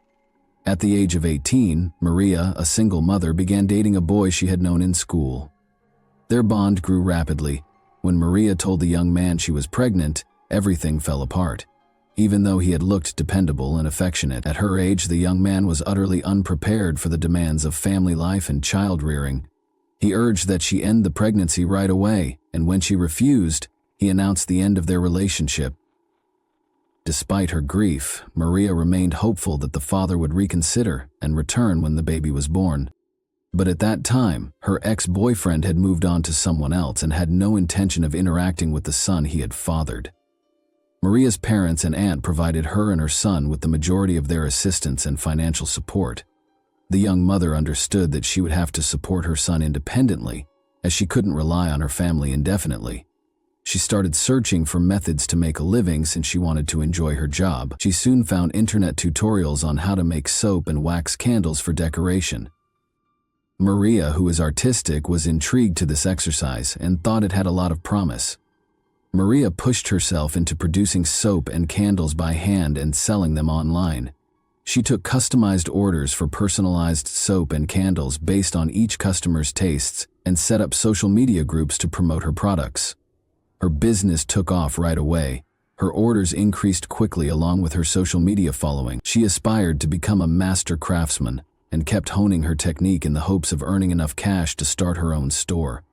At the age of 18, Maria, a single mother, began dating a boy she had known in school. Their bond grew rapidly. When Maria told the young man she was pregnant, everything fell apart. Even though he had looked dependable and affectionate, at her age the young man was utterly unprepared for the demands of family life and child-rearing. He urged that she end the pregnancy right away, and when she refused, he announced the end of their relationship. Despite her grief, Maria remained hopeful that the father would reconsider and return when the baby was born. But at that time, her ex-boyfriend had moved on to someone else and had no intention of interacting with the son he had fathered. Maria's parents and aunt provided her and her son with the majority of their assistance and financial support. The young mother understood that she would have to support her son independently, as she couldn't rely on her family indefinitely. She started searching for methods to make a living since she wanted to enjoy her job. She soon found internet tutorials on how to make soap and wax candles for decoration. Maria, who is artistic, was intrigued to this exercise and thought it had a lot of promise. Maria pushed herself into producing soap and candles by hand and selling them online. She took customized orders for personalized soap and candles based on each customer's tastes and set up social media groups to promote her products. Her business took off right away. Her orders increased quickly along with her social media following. She aspired to become a master craftsman and kept honing her technique in the hopes of earning enough cash to start her own store.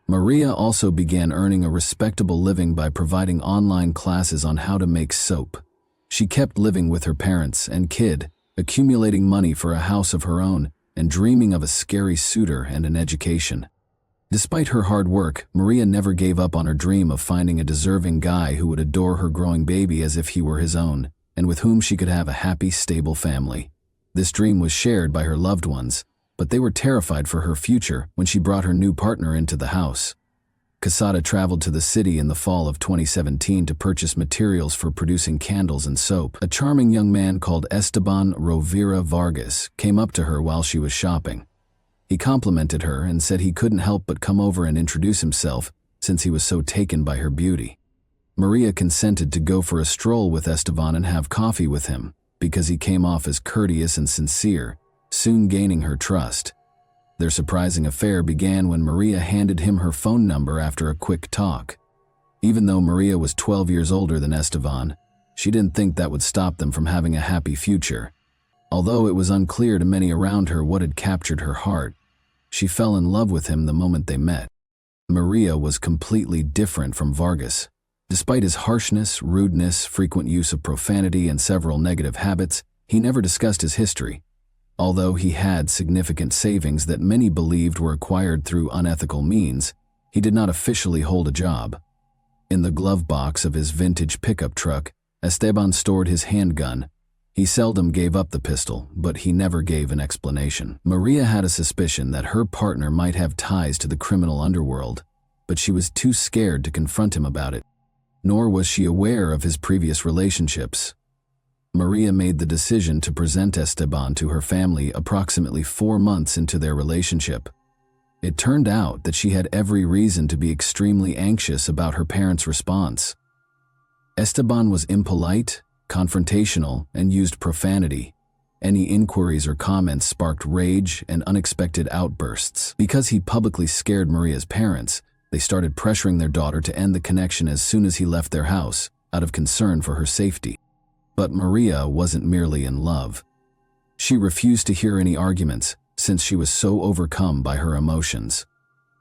Maria also began earning a respectable living by providing online classes on how to make soap. She kept living with her parents and kid, accumulating money for a house of her own and dreaming of a scary suitor and an education. Despite her hard work, Maria never gave up on her dream of finding a deserving guy who would adore her growing baby as if he were his own, and with whom she could have a happy, stable family. This dream was shared by her loved ones, but they were terrified for her future when she brought her new partner into the house. Quesada traveled to the city in the fall of 2017 to purchase materials for producing candles and soap. A charming young man called Esteban Rovira Vargas came up to her while she was shopping. He complimented her and said he couldn't help but come over and introduce himself since he was so taken by her beauty. Maria consented to go for a stroll with Esteban and have coffee with him because he came off as courteous and sincere, soon gaining her trust. Their surprising affair began when Maria handed him her phone number after a quick talk. Even though Maria was 12 years older than Esteban, she didn't think that would stop them from having a happy future. Although it was unclear to many around her what had captured her heart, she fell in love with him the moment they met. Maria was completely different from Vargas. Despite his harshness, rudeness, frequent use of profanity, and several negative habits, he never discussed his history. Although he had significant savings that many believed were acquired through unethical means, he did not officially hold a job. In the glove box of his vintage pickup truck, Esteban stored his handgun. He seldom gave up the pistol, but he never gave an explanation. Maria had a suspicion that her partner might have ties to the criminal underworld, but she was too scared to confront him about it. Nor was she aware of his previous relationships. Maria made the decision to present Esteban to her family approximately 4 months into their relationship. It turned out that she had every reason to be extremely anxious about her parents' response. Esteban was impolite, confrontational, and used profanity. Any inquiries or comments sparked rage and unexpected outbursts. Because he publicly scared Maria's parents, they started pressuring their daughter to end the connection as soon as he left their house, out of concern for her safety. But Maria wasn't merely in love. She refused to hear any arguments, since she was so overcome by her emotions.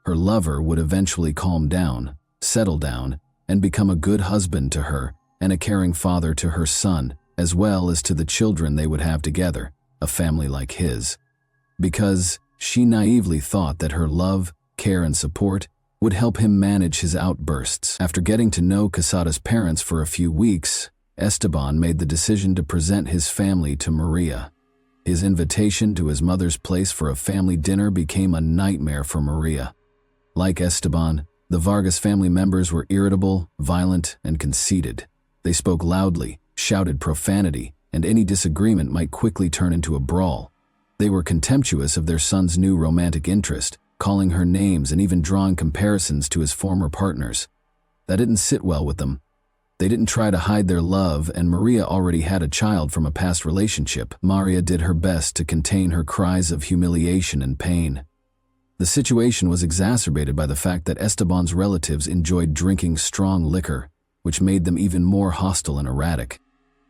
Her lover would eventually calm down, settle down, and become a good husband to her and a caring father to her son, as well as to the children they would have together, a family like his. Because she naively thought that her love, care, and support would help him manage his outbursts. After getting to know Quesada's parents for a few weeks, Esteban made the decision to present his family to Maria. His invitation to his mother's place for a family dinner became a nightmare for Maria. Like Esteban, the Vargas family members were irritable, violent, and conceited. They spoke loudly, shouted profanity, and any disagreement might quickly turn into a brawl. They were contemptuous of their son's new romantic interest, calling her names and even drawing comparisons to his former partners. That didn't sit well with them. They didn't try to hide their love, and Maria already had a child from a past relationship. Maria did her best to contain her cries of humiliation and pain. The situation was exacerbated by the fact that Esteban's relatives enjoyed drinking strong liquor, which made them even more hostile and erratic.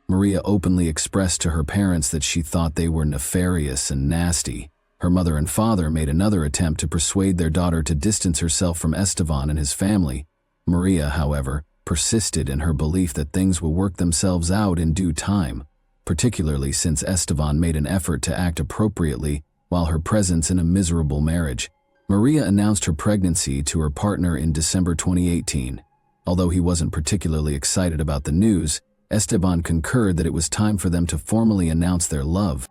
Maria openly expressed to her parents that she thought they were nefarious and nasty. Her mother and father made another attempt to persuade their daughter to distance herself from Esteban and his family. Maria, however, persisted in her belief that things will work themselves out in due time, particularly since Esteban made an effort to act appropriately while her presence in a miserable marriage. Maria announced her pregnancy to her partner in December 2018. Although he wasn't particularly excited about the news, Esteban concurred that it was time for them to formally announce their love.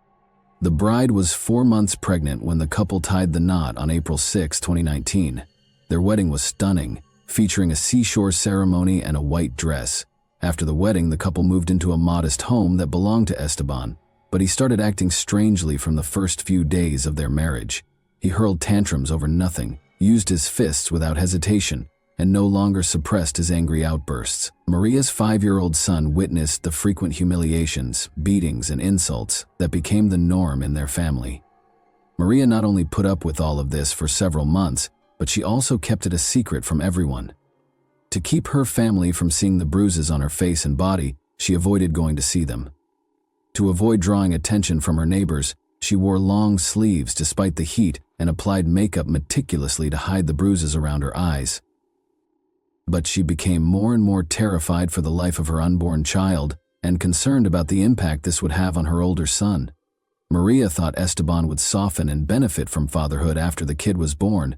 The bride was 4 months pregnant when the couple tied the knot on April 6, 2019. Their wedding was stunning, featuring a seashore ceremony and a white dress. After the wedding, the couple moved into a modest home that belonged to Esteban, but he started acting strangely from the first few days of their marriage. He hurled tantrums over nothing, used his fists without hesitation, and no longer suppressed his angry outbursts. Maria's 5-year-old son witnessed the frequent humiliations, beatings, and insults that became the norm in their family. Maria not only put up with all of this for several months, but she also kept it a secret from everyone. To keep her family from seeing the bruises on her face and body, she avoided going to see them. To avoid drawing attention from her neighbors, she wore long sleeves despite the heat and applied makeup meticulously to hide the bruises around her eyes. But she became more and more terrified for the life of her unborn child and concerned about the impact this would have on her older son. Maria thought Esteban would soften and benefit from fatherhood after the kid was born.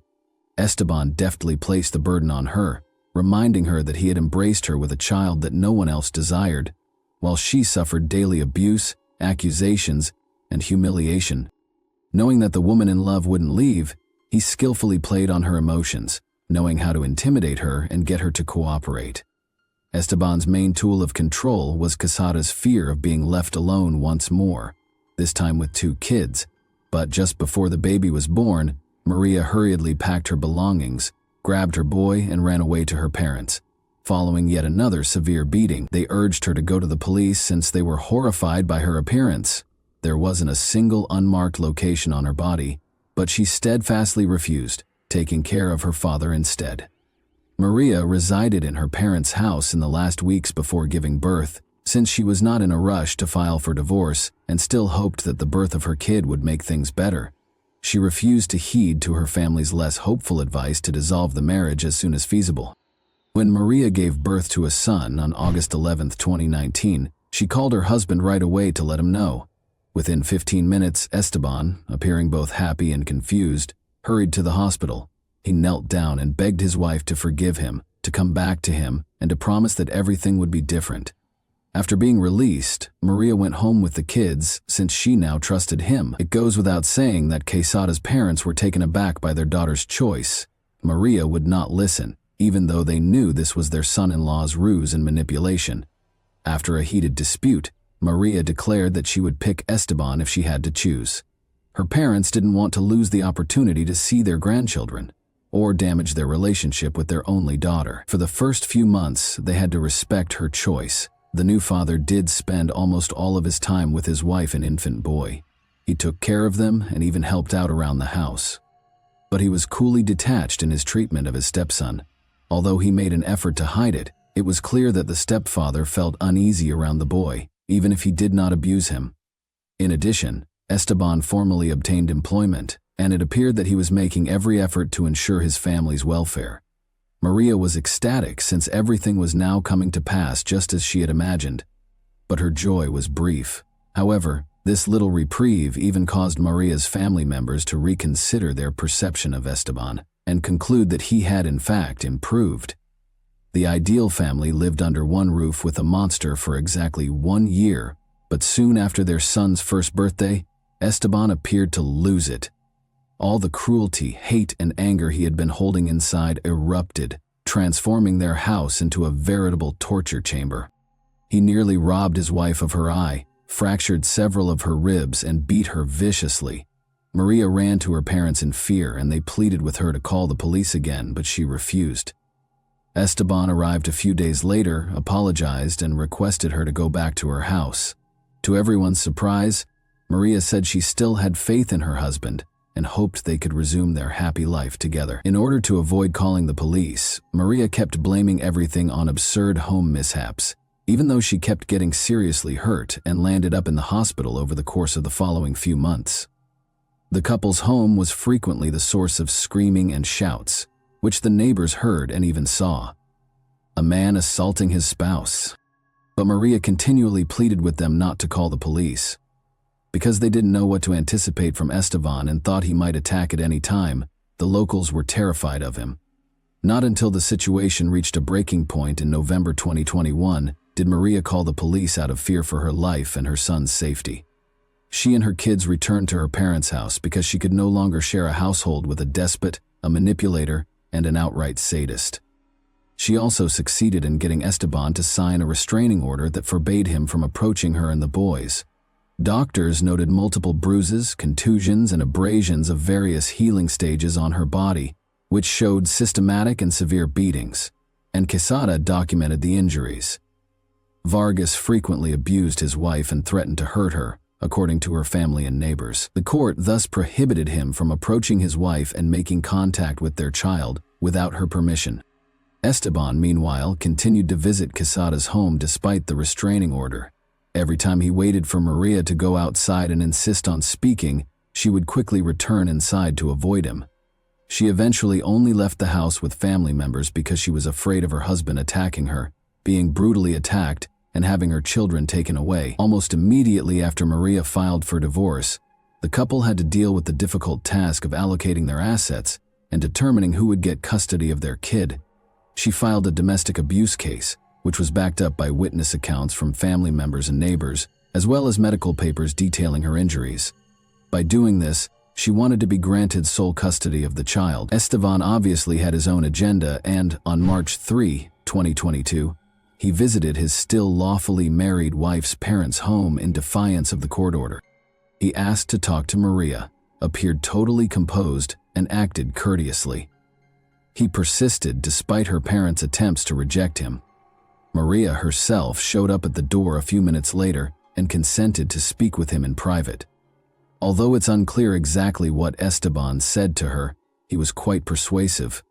Esteban deftly placed the burden on her, reminding her that he had embraced her with a child that no one else desired, while she suffered daily abuse, accusations, and humiliation. Knowing that the woman in love wouldn't leave, he skillfully played on her emotions, knowing how to intimidate her and get her to cooperate. Esteban's main tool of control was Quesada's fear of being left alone once more, this time with 2 kids. But just before the baby was born, Maria hurriedly packed her belongings, grabbed her boy, and ran away to her parents. Following yet another severe beating, they urged her to go to the police since they were horrified by her appearance. There wasn't a single unmarked location on her body, but she steadfastly refused, taking care of her father instead. Maria resided in her parents' house in the last weeks before giving birth, since she was not in a rush to file for divorce and still hoped that the birth of her kid would make things better. She refused to heed to her family's less hopeful advice to dissolve the marriage as soon as feasible. When Maria gave birth to a son on August 11, 2019, she called her husband right away to let him know. Within 15 minutes, Esteban, appearing both happy and confused, hurried to the hospital. He knelt down and begged his wife to forgive him, to come back to him, and to promise that everything would be different. After being released, Maria went home with the kids since she now trusted him. It goes without saying that Quesada's parents were taken aback by their daughter's choice. Maria would not listen, even though they knew this was their son-in-law's ruse and manipulation. After a heated dispute, Maria declared that she would pick Esteban if she had to choose. Her parents didn't want to lose the opportunity to see their grandchildren, or damage their relationship with their only daughter. For the first few months, they had to respect her choice. The new father did spend almost all of his time with his wife and infant boy. He took care of them and even helped out around the house. But he was coolly detached in his treatment of his stepson. Although he made an effort to hide it, it was clear that the stepfather felt uneasy around the boy, even if he did not abuse him. In addition, Esteban formally obtained employment, and it appeared that he was making every effort to ensure his family's welfare. Maria was ecstatic since everything was now coming to pass just as she had imagined. But her joy was brief. However, this little reprieve even caused Maria's family members to reconsider their perception of Esteban and conclude that he had in fact improved. The ideal family lived under one roof with a monster for exactly 1 year, but soon after their son's first birthday, Esteban appeared to lose it. All the cruelty, hate, and anger he had been holding inside erupted, transforming their house into a veritable torture chamber. He nearly robbed his wife of her eye, fractured several of her ribs, and beat her viciously. Maria ran to her parents in fear, and they pleaded with her to call the police again, but she refused. Esteban arrived a few days later, apologized, and requested her to go back to her house. To everyone's surprise, Maria said she still had faith in her husband and hoped they could resume their happy life together. In order to avoid calling the police, Maria kept blaming everything on absurd home mishaps, even though she kept getting seriously hurt and landed up in the hospital over the course of the following few months. The couple's home was frequently the source of screaming and shouts, which the neighbors heard and even saw. A man assaulting his spouse. But Maria continually pleaded with them not to call the police. Because they didn't know what to anticipate from Esteban and thought he might attack at any time, the locals were terrified of him. Not until the situation reached a breaking point in November 2021 did Maria call the police out of fear for her life and her son's safety. She and her kids returned to her parents' house because she could no longer share a household with a despot, a manipulator, and an outright sadist. She also succeeded in getting Esteban to sign a restraining order that forbade him from approaching her and the boys. Doctors noted multiple bruises, contusions, and abrasions of various healing stages on her body, which showed systematic and severe beatings, and Quesada documented the injuries. Vargas frequently abused his wife and threatened to hurt her, according to her family and neighbors. The court thus prohibited him from approaching his wife and making contact with their child without her permission. Esteban, meanwhile, continued to visit Quesada's home despite the restraining order. Every time he waited for Maria to go outside and insist on speaking, she would quickly return inside to avoid him. She eventually only left the house with family members because she was afraid of her husband attacking her, being brutally attacked, and having her children taken away. Almost immediately after Maria filed for divorce, the couple had to deal with the difficult task of allocating their assets and determining who would get custody of their kid. She filed a domestic abuse case, which was backed up by witness accounts from family members and neighbors, as well as medical papers detailing her injuries. By doing this, she wanted to be granted sole custody of the child. Esteban obviously had his own agenda, and on March 3, 2022, he visited his still lawfully married wife's parents' home in defiance of the court order. He asked to talk to Maria, appeared totally composed, and acted courteously. He persisted despite her parents' attempts to reject him. Maria herself showed up at the door a few minutes later and consented to speak with him in private. Although it's unclear exactly what Esteban said to her, he was quite persuasive,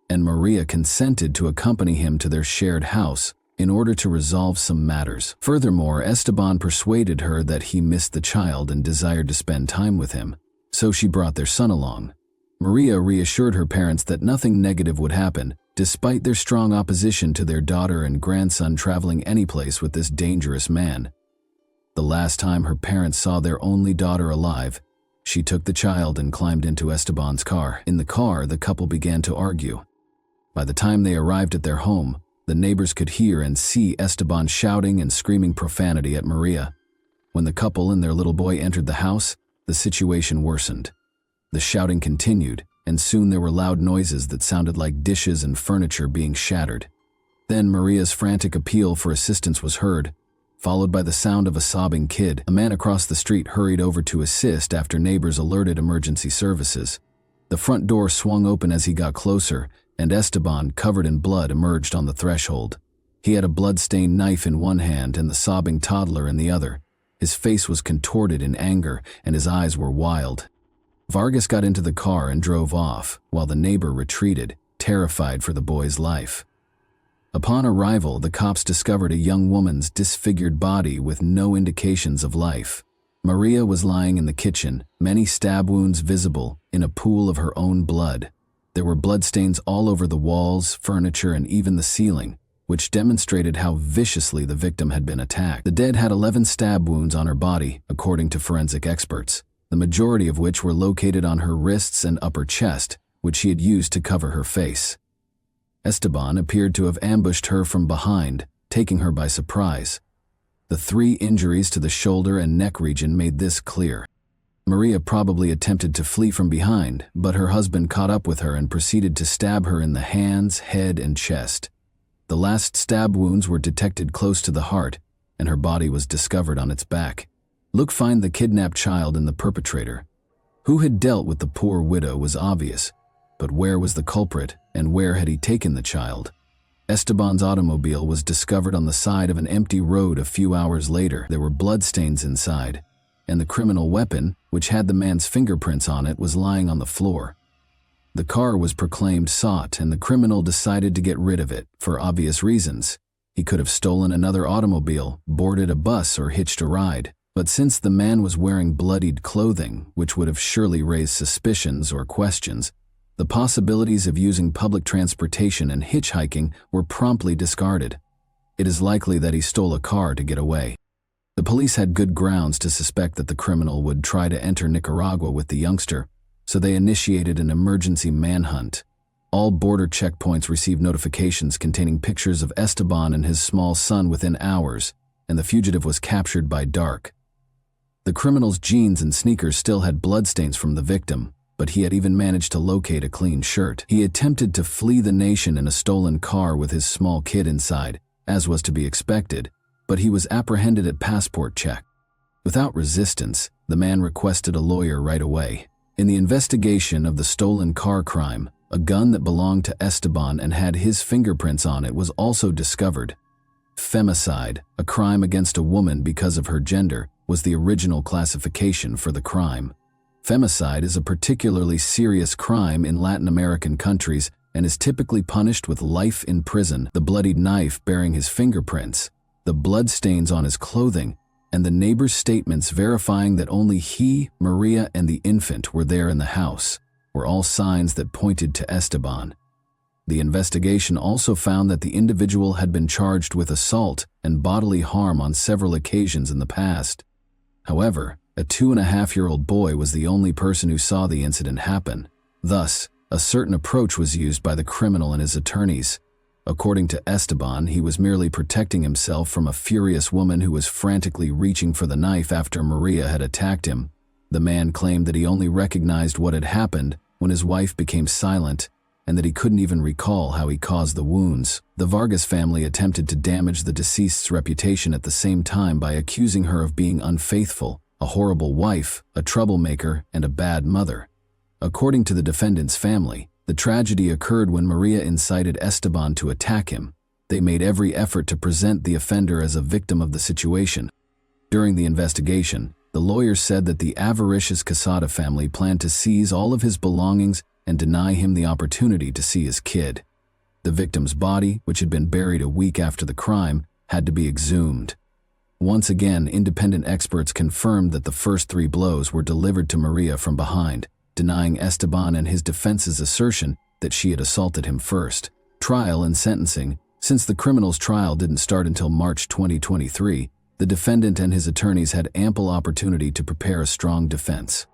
and Maria consented to accompany him to their shared house in order to resolve some matters. Furthermore, Esteban persuaded her that he missed the child and desired to spend time with him, so she brought their son along. Maria reassured her parents that nothing negative would happen, despite their strong opposition to their daughter and grandson traveling anyplace with this dangerous man. The last time her parents saw their only daughter alive, she took the child and climbed into Esteban's car. In the car, the couple began to argue. By the time they arrived at their home, the neighbors could hear and see Esteban shouting and screaming profanity at Maria. When the couple and their little boy entered the house, the situation worsened. The shouting continued, and soon there were loud noises that sounded like dishes and furniture being shattered. Then Maria's frantic appeal for assistance was heard, followed by the sound of a sobbing kid. A man across the street hurried over to assist after neighbors alerted emergency services. The front door swung open as he got closer, and Esteban, covered in blood, emerged on the threshold. He had a blood-stained knife in one hand and the sobbing toddler in the other. His face was contorted in anger, and his eyes were wild. Vargas got into the car and drove off, while the neighbor retreated, terrified for the boy's life. Upon arrival, the cops discovered a young woman's disfigured body with no indications of life. Maria was lying in the kitchen, many stab wounds visible, in a pool of her own blood. There were bloodstains all over the walls, furniture, and even the ceiling, which demonstrated how viciously the victim had been attacked. The dead had 11 stab wounds on her body, according to forensic experts, the majority of which were located on her wrists and upper chest, which she had used to cover her face. Esteban appeared to have ambushed her from behind, taking her by surprise. The 3 injuries to the shoulder and neck region made this clear. Maria probably attempted to flee from behind, but her husband caught up with her and proceeded to stab her in the hands, head, and chest. The last stab wounds were detected close to the heart, and her body was discovered on its back. Look, find the kidnapped child and the perpetrator. Who had dealt with the poor widow was obvious, but where was the culprit, and where had he taken the child? Esteban's automobile was discovered on the side of an empty road a few hours later. There were bloodstains inside, and the criminal weapon, which had the man's fingerprints on it, was lying on the floor. The car was proclaimed sought, and the criminal decided to get rid of it, for obvious reasons. He could have stolen another automobile, boarded a bus, or hitched a ride. But since the man was wearing bloodied clothing, which would have surely raised suspicions or questions, the possibilities of using public transportation and hitchhiking were promptly discarded. It is likely that he stole a car to get away. The police had good grounds to suspect that the criminal would try to enter Nicaragua with the youngster, so they initiated an emergency manhunt. All border checkpoints received notifications containing pictures of Esteban and his small son within hours, and the fugitive was captured by dark. The criminal's jeans and sneakers still had bloodstains from the victim, but he had even managed to locate a clean shirt. He attempted to flee the nation in a stolen car with his small kid inside, as was to be expected, but he was apprehended at passport check. Without resistance, the man requested a lawyer right away. In the investigation of the stolen car crime, a gun that belonged to Esteban and had his fingerprints on it was also discovered. Femicide, a crime against a woman because of her gender, was the original classification for the crime. Femicide is a particularly serious crime in Latin American countries and is typically punished with life in prison. The bloodied knife bearing his fingerprints, the bloodstains on his clothing, and the neighbor's statements verifying that only he, Maria, and the infant were there in the house were all signs that pointed to Esteban. The investigation also found that the individual had been charged with assault and bodily harm on several occasions in the past. However, a 2.5-year-old boy was the only person who saw the incident happen. Thus, a certain approach was used by the criminal and his attorneys. According to Esteban, he was merely protecting himself from a furious woman who was frantically reaching for the knife after Maria had attacked him. The man claimed that he only recognized what had happened when his wife became silent, and that he couldn't even recall how he caused the wounds. The Vargas family attempted to damage the deceased's reputation at the same time by accusing her of being unfaithful, a horrible wife, a troublemaker, and a bad mother. According to the defendant's family, the tragedy occurred when Maria incited Esteban to attack him. They made every effort to present the offender as a victim of the situation. During the investigation, the lawyers said that the avaricious Quesada family planned to seize all of his belongings and deny him the opportunity to see his kid. The victim's body, which had been buried a week after the crime, had to be exhumed. Once again, independent experts confirmed that the first 3 blows were delivered to Maria from behind, denying Esteban and his defense's assertion that she had assaulted him first. Trial and sentencing. Since the criminal's trial didn't start until March 2023, the defendant and his attorneys had ample opportunity to prepare a strong defense.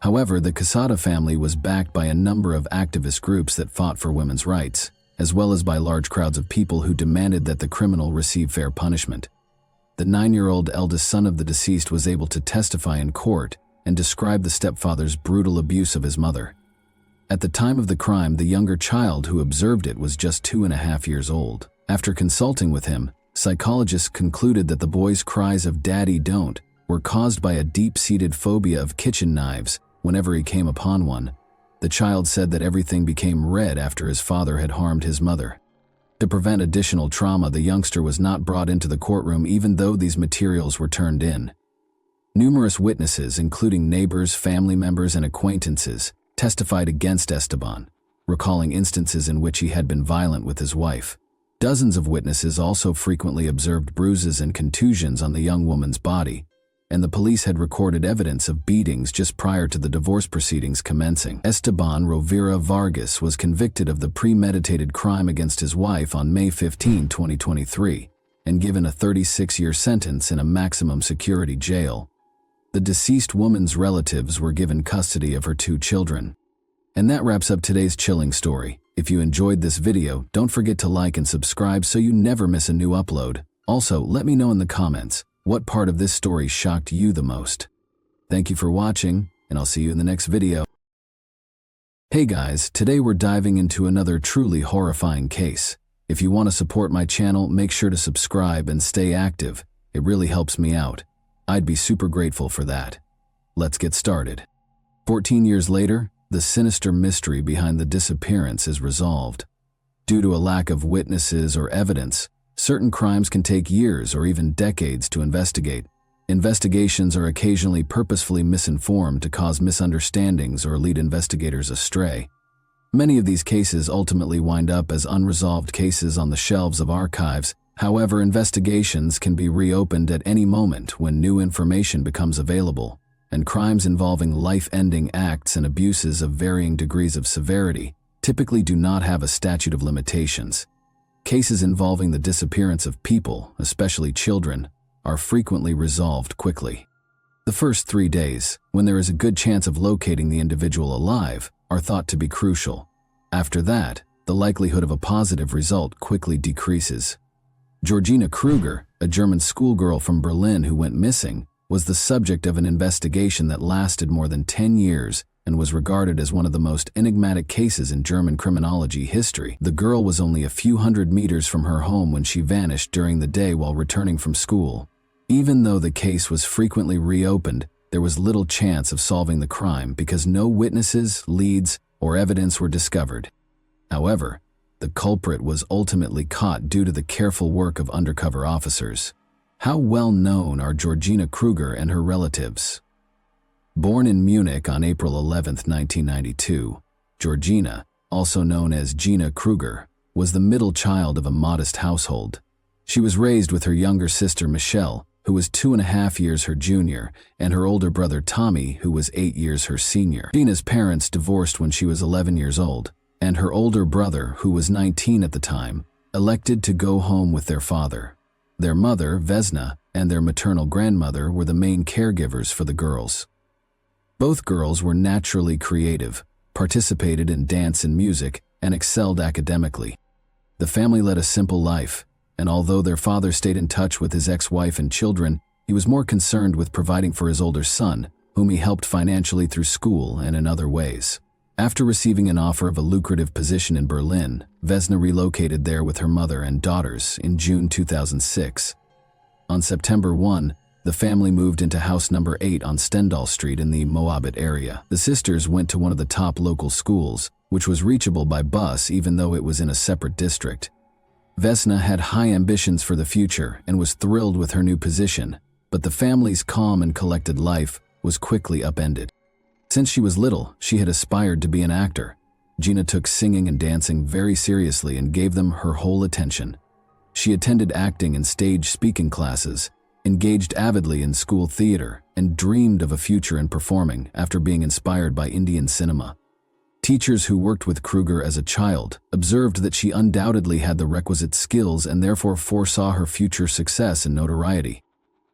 However, the Quesada family was backed by a number of activist groups that fought for women's rights, as well as by large crowds of people who demanded that the criminal receive fair punishment. The 9-year-old eldest son of the deceased was able to testify in court and describe the stepfather's brutal abuse of his mother. At the time of the crime, the younger child who observed it was just 2.5 years old. After consulting with him, psychologists concluded that the boy's cries of "Daddy, don't" were caused by a deep-seated phobia of kitchen knives whenever he came upon one. The child said that everything became red after his father had harmed his mother. To prevent additional trauma, the youngster was not brought into the courtroom even though these materials were turned in. Numerous witnesses, including neighbors, family members, and acquaintances, testified against Esteban, recalling instances in which he had been violent with his wife. Dozens of witnesses also frequently observed bruises and contusions on the young woman's body, and the police had recorded evidence of beatings just prior to the divorce proceedings commencing. Esteban Rovira Vargas was convicted of the premeditated crime against his wife on May 15, 2023, and given a 36-year sentence in a maximum security jail. The deceased woman's relatives were given custody of her 2 children. And that wraps up today's chilling story. If you enjoyed this video, don't forget to like and subscribe so you never miss a new upload. Also, let me know in the comments, what part of this story shocked you the most? Thank you for watching, and I'll see you in the next video. Hey guys, today we're diving into another truly horrifying case. If you want to support my channel, make sure to subscribe and stay active. It really helps me out. I'd be super grateful for that. Let's get started. 14 years later, the sinister mystery behind the disappearance is resolved. Due to a lack of witnesses or evidence, certain crimes can take years or even decades to investigate. Investigations are occasionally purposefully misinformed to cause misunderstandings or lead investigators astray. Many of these cases ultimately wind up as unresolved cases on the shelves of archives. However, investigations can be reopened at any moment when new information becomes available, and crimes involving life-ending acts and abuses of varying degrees of severity typically do not have a statute of limitations. Cases involving the disappearance of people, especially children, are frequently resolved quickly. The first 3 days, when there is a good chance of locating the individual alive, are thought to be crucial. After that, the likelihood of a positive result quickly decreases. Georgina Kruger, a German schoolgirl from Berlin who went missing, was the subject of an investigation that lasted more than 10 years and was regarded as one of the most enigmatic cases in German criminology history. The girl was only a few hundred meters from her home when she vanished during the day while returning from school. Even though the case was frequently reopened, there was little chance of solving the crime because no witnesses, leads, or evidence were discovered. However, the culprit was ultimately caught due to the careful work of undercover officers. How well known are Georgina Kruger and her relatives? Born in Munich on April 11, 1992, Georgina, also known as Gina Kruger, was the middle child of a modest household. She was raised with her younger sister Michelle, who was 2.5 years her junior, and her older brother Tommy, who was 8 years her senior. Gina's parents divorced when she was 11 years old, and her older brother, who was 19 at the time, elected to go home with their father. Their mother, Vesna, and their maternal grandmother were the main caregivers for the girls. Both girls were naturally creative, participated in dance and music, and excelled academically. The family led a simple life, and although their father stayed in touch with his ex-wife and children, he was more concerned with providing for his older son, whom he helped financially through school and in other ways. After receiving an offer of a lucrative position in Berlin, Vesna relocated there with her mother and daughters in June 2006. On September 1, the family moved into house number 8 on Stendal Street in the Moabit area. The sisters went to one of the top local schools, which was reachable by bus even though it was in a separate district. Vesna had high ambitions for the future and was thrilled with her new position, but the family's calm and collected life was quickly upended. Since she was little, she had aspired to be an actor. Gina took singing and dancing very seriously and gave them her whole attention. She attended acting and stage speaking classes, engaged avidly in school theater, and dreamed of a future in performing after being inspired by Indian cinema. Teachers who worked with Kruger as a child observed that she undoubtedly had the requisite skills and therefore foresaw her future success and notoriety.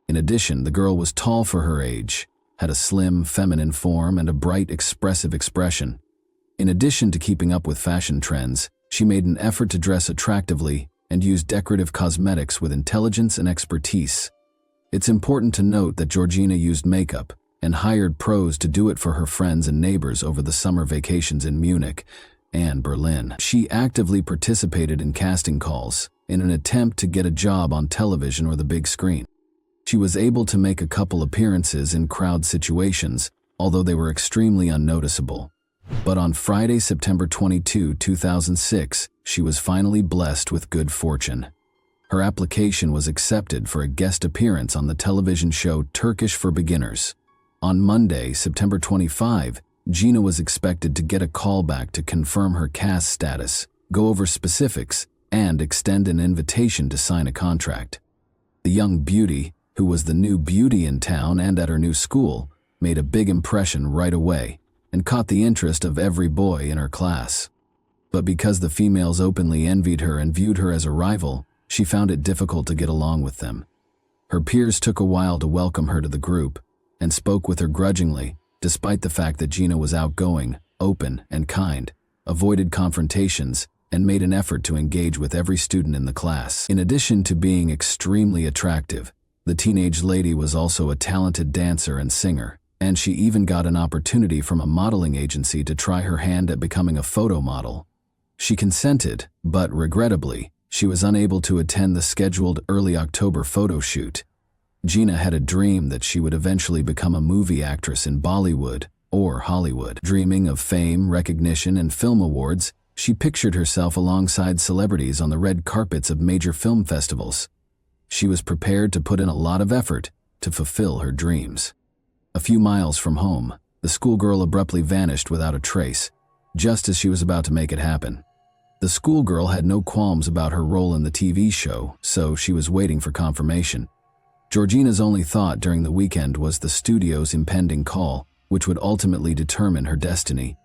In addition, the girl was tall for her age, had a slim, feminine form, and a bright, expressive expression. In addition to keeping up with fashion trends, she made an effort to dress attractively and used decorative cosmetics with intelligence and expertise. It's important to note that Georgina used makeup and hired pros to do it for her friends and neighbors over the summer vacations in Munich and Berlin. She actively participated in casting calls in an attempt to get a job on television or the big screen. She was able to make a couple appearances in crowd situations, although they were extremely unnoticeable. But on Friday, September 22, 2006, she was finally blessed with good fortune. Her application was accepted for a guest appearance on the television show Turkish for Beginners. On Monday, September 25, Gina was expected to get a call back to confirm her cast status, go over specifics, and extend an invitation to sign a contract. The young beauty, who was the new beauty in town and at her new school, made a big impression right away and caught the interest of every boy in her class. But because the females openly envied her and viewed her as a rival, she found it difficult to get along with them. Her peers took a while to welcome her to the group and spoke with her grudgingly, despite the fact that Gina was outgoing, open, and kind, avoided confrontations, and made an effort to engage with every student in the class. In addition to being extremely attractive, the teenage lady was also a talented dancer and singer, and she even got an opportunity from a modeling agency to try her hand at becoming a photo model. She consented, but regrettably, she was unable to attend the scheduled early October photo shoot. Gina had a dream that she would eventually become a movie actress in Bollywood or Hollywood. Dreaming of fame, recognition, and film awards, she pictured herself alongside celebrities on the red carpets of major film festivals. She was prepared to put in a lot of effort to fulfill her dreams. A few miles from home, the schoolgirl abruptly vanished without a trace, just as she was about to make it happen. The schoolgirl had no qualms about her role in the TV show, so she was waiting for confirmation. Georgina's only thought during the weekend was the studio's impending call, which would ultimately determine her destiny.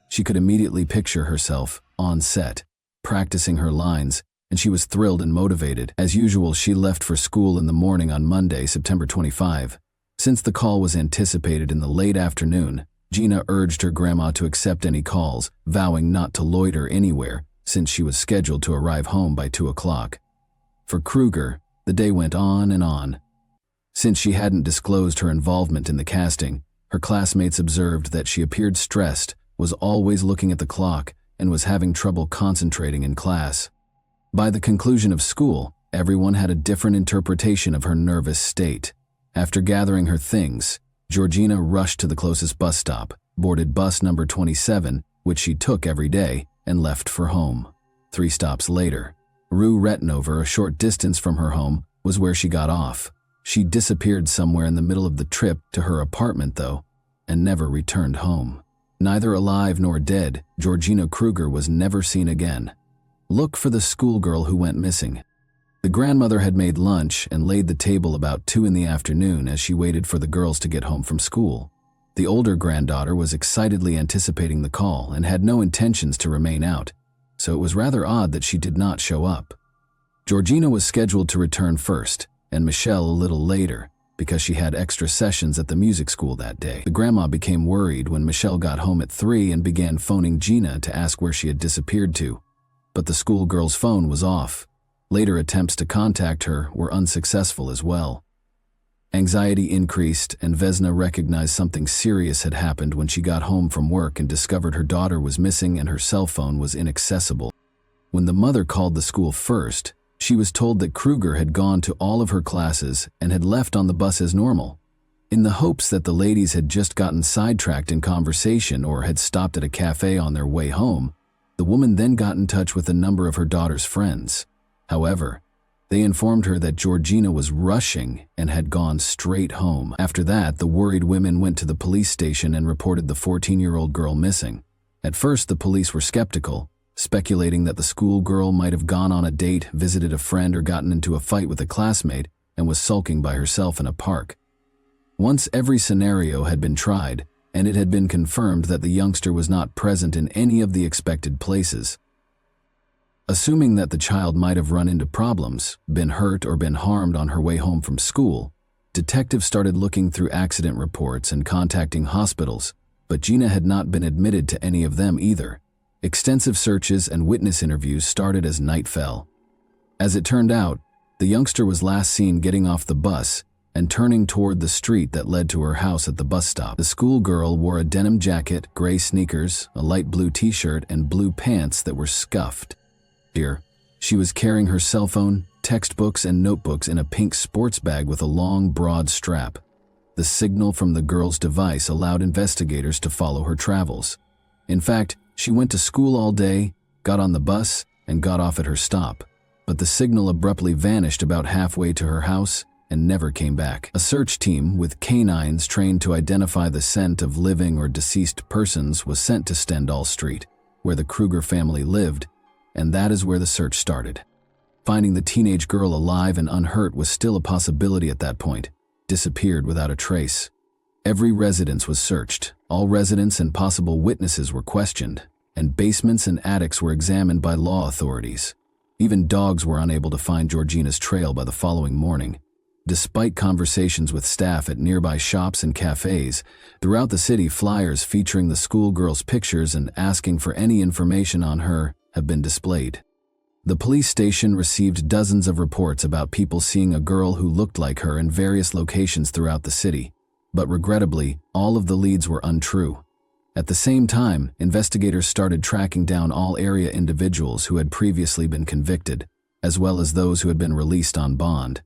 She could immediately picture herself on set, practicing her lines, and she was thrilled and motivated. As usual, she left for school in the morning on Monday, September 25. Since the call was anticipated in the late afternoon, Gina urged her grandma to accept any calls, vowing not to loiter anywhere since she was scheduled to arrive home by 2 o'clock. For Kruger, the day went on and on. Since she hadn't disclosed her involvement in the casting, her classmates observed that she appeared stressed, was always looking at the clock, and was having trouble concentrating in class. By the conclusion of school, everyone had a different interpretation of her nervous state. After gathering her things, Georgina rushed to the closest bus stop, boarded bus number 27, which she took every day, and left for home. 3 stops later, Rue Retinover, a short distance from her home, was where she got off. She disappeared somewhere in the middle of the trip to her apartment, though, and never returned home. Neither alive nor dead, Georgina Kruger was never seen again. Look for the schoolgirl who went missing. The grandmother had made lunch and laid the table about 2 in the afternoon as she waited for the girls to get home from school. The older granddaughter was excitedly anticipating the call and had no intentions to remain out, so it was rather odd that she did not show up. Georgina was scheduled to return first, and Michelle a little later, because she had extra sessions at the music school that day. The grandma became worried when Michelle got home at 3 and began phoning Gina to ask where she had disappeared to. But the schoolgirl's phone was off. Later attempts to contact her were unsuccessful as well. Anxiety increased, and Vesna recognized something serious had happened when she got home from work and discovered her daughter was missing and her cell phone was inaccessible. When the mother called the school first, she was told that Kruger had gone to all of her classes and had left on the bus as normal. In the hopes that the ladies had just gotten sidetracked in conversation or had stopped at a cafe on their way home, the woman then got in touch with a number of her daughter's friends. However, they informed her that Georgina was rushing and had gone straight home. After that, the worried women went to the police station and reported the 14-year-old girl missing. At first, the police were skeptical, speculating that the schoolgirl might have gone on a date, visited a friend, or gotten into a fight with a classmate and was sulking by herself in a park. Once every scenario had been tried, and it had been confirmed that the youngster was not present in any of the expected places. Assuming that the child might have run into problems, been hurt, or been harmed on her way home from school, detectives started looking through accident reports and contacting hospitals, but Gina had not been admitted to any of them either. Extensive searches and witness interviews started as night fell. As it turned out, the youngster was last seen getting off the bus and turning toward the street that led to her house at the bus stop. The schoolgirl wore a denim jacket, gray sneakers, a light blue t-shirt, and blue pants that were scuffed. Here, she was carrying her cell phone, textbooks, and notebooks in a pink sports bag with a long, broad strap. The signal from the girl's device allowed investigators to follow her travels. In fact, she went to school all day, got on the bus, and got off at her stop, but the signal abruptly vanished about halfway to her house and never came back. A search team with canines trained to identify the scent of living or deceased persons was sent to Stendhal Street, where the Kruger family lived, and that is where the search started. Finding the teenage girl alive and unhurt was still a possibility at that point. Disappeared without a trace. Every residence was searched. All residents and possible witnesses were questioned, and basements and attics were examined by law authorities. Even dogs were unable to find Georgina's trail by the following morning. Despite conversations with staff at nearby shops and cafes, throughout the city, flyers featuring the schoolgirl's pictures and asking for any information on her have been displayed. The police station received dozens of reports about people seeing a girl who looked like her in various locations throughout the city, but regrettably, all of the leads were untrue. At the same time, investigators started tracking down all area individuals who had previously been convicted, as well as those who had been released on bond.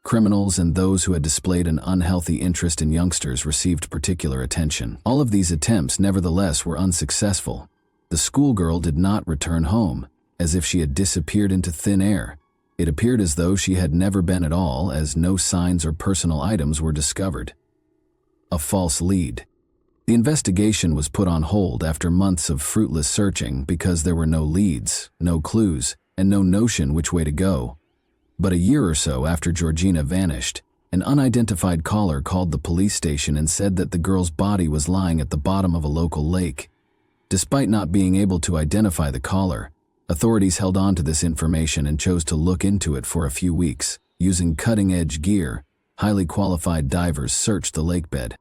Criminals and those who had displayed an unhealthy interest in youngsters received particular attention. All of these attempts, nevertheless, were unsuccessful. The schoolgirl did not return home, as if she had disappeared into thin air. It appeared as though she had never been at all, as no signs or personal items were discovered. A false lead. The investigation was put on hold after months of fruitless searching because there were no leads, no clues, and no notion which way to go. But a year or so after Georgina vanished, an unidentified caller called the police station and said that the girl's body was lying at the bottom of a local lake. Despite not being able to identify the caller, authorities held on to this information and chose to look into it for a few weeks. Using cutting-edge gear, highly qualified divers searched the lakebed.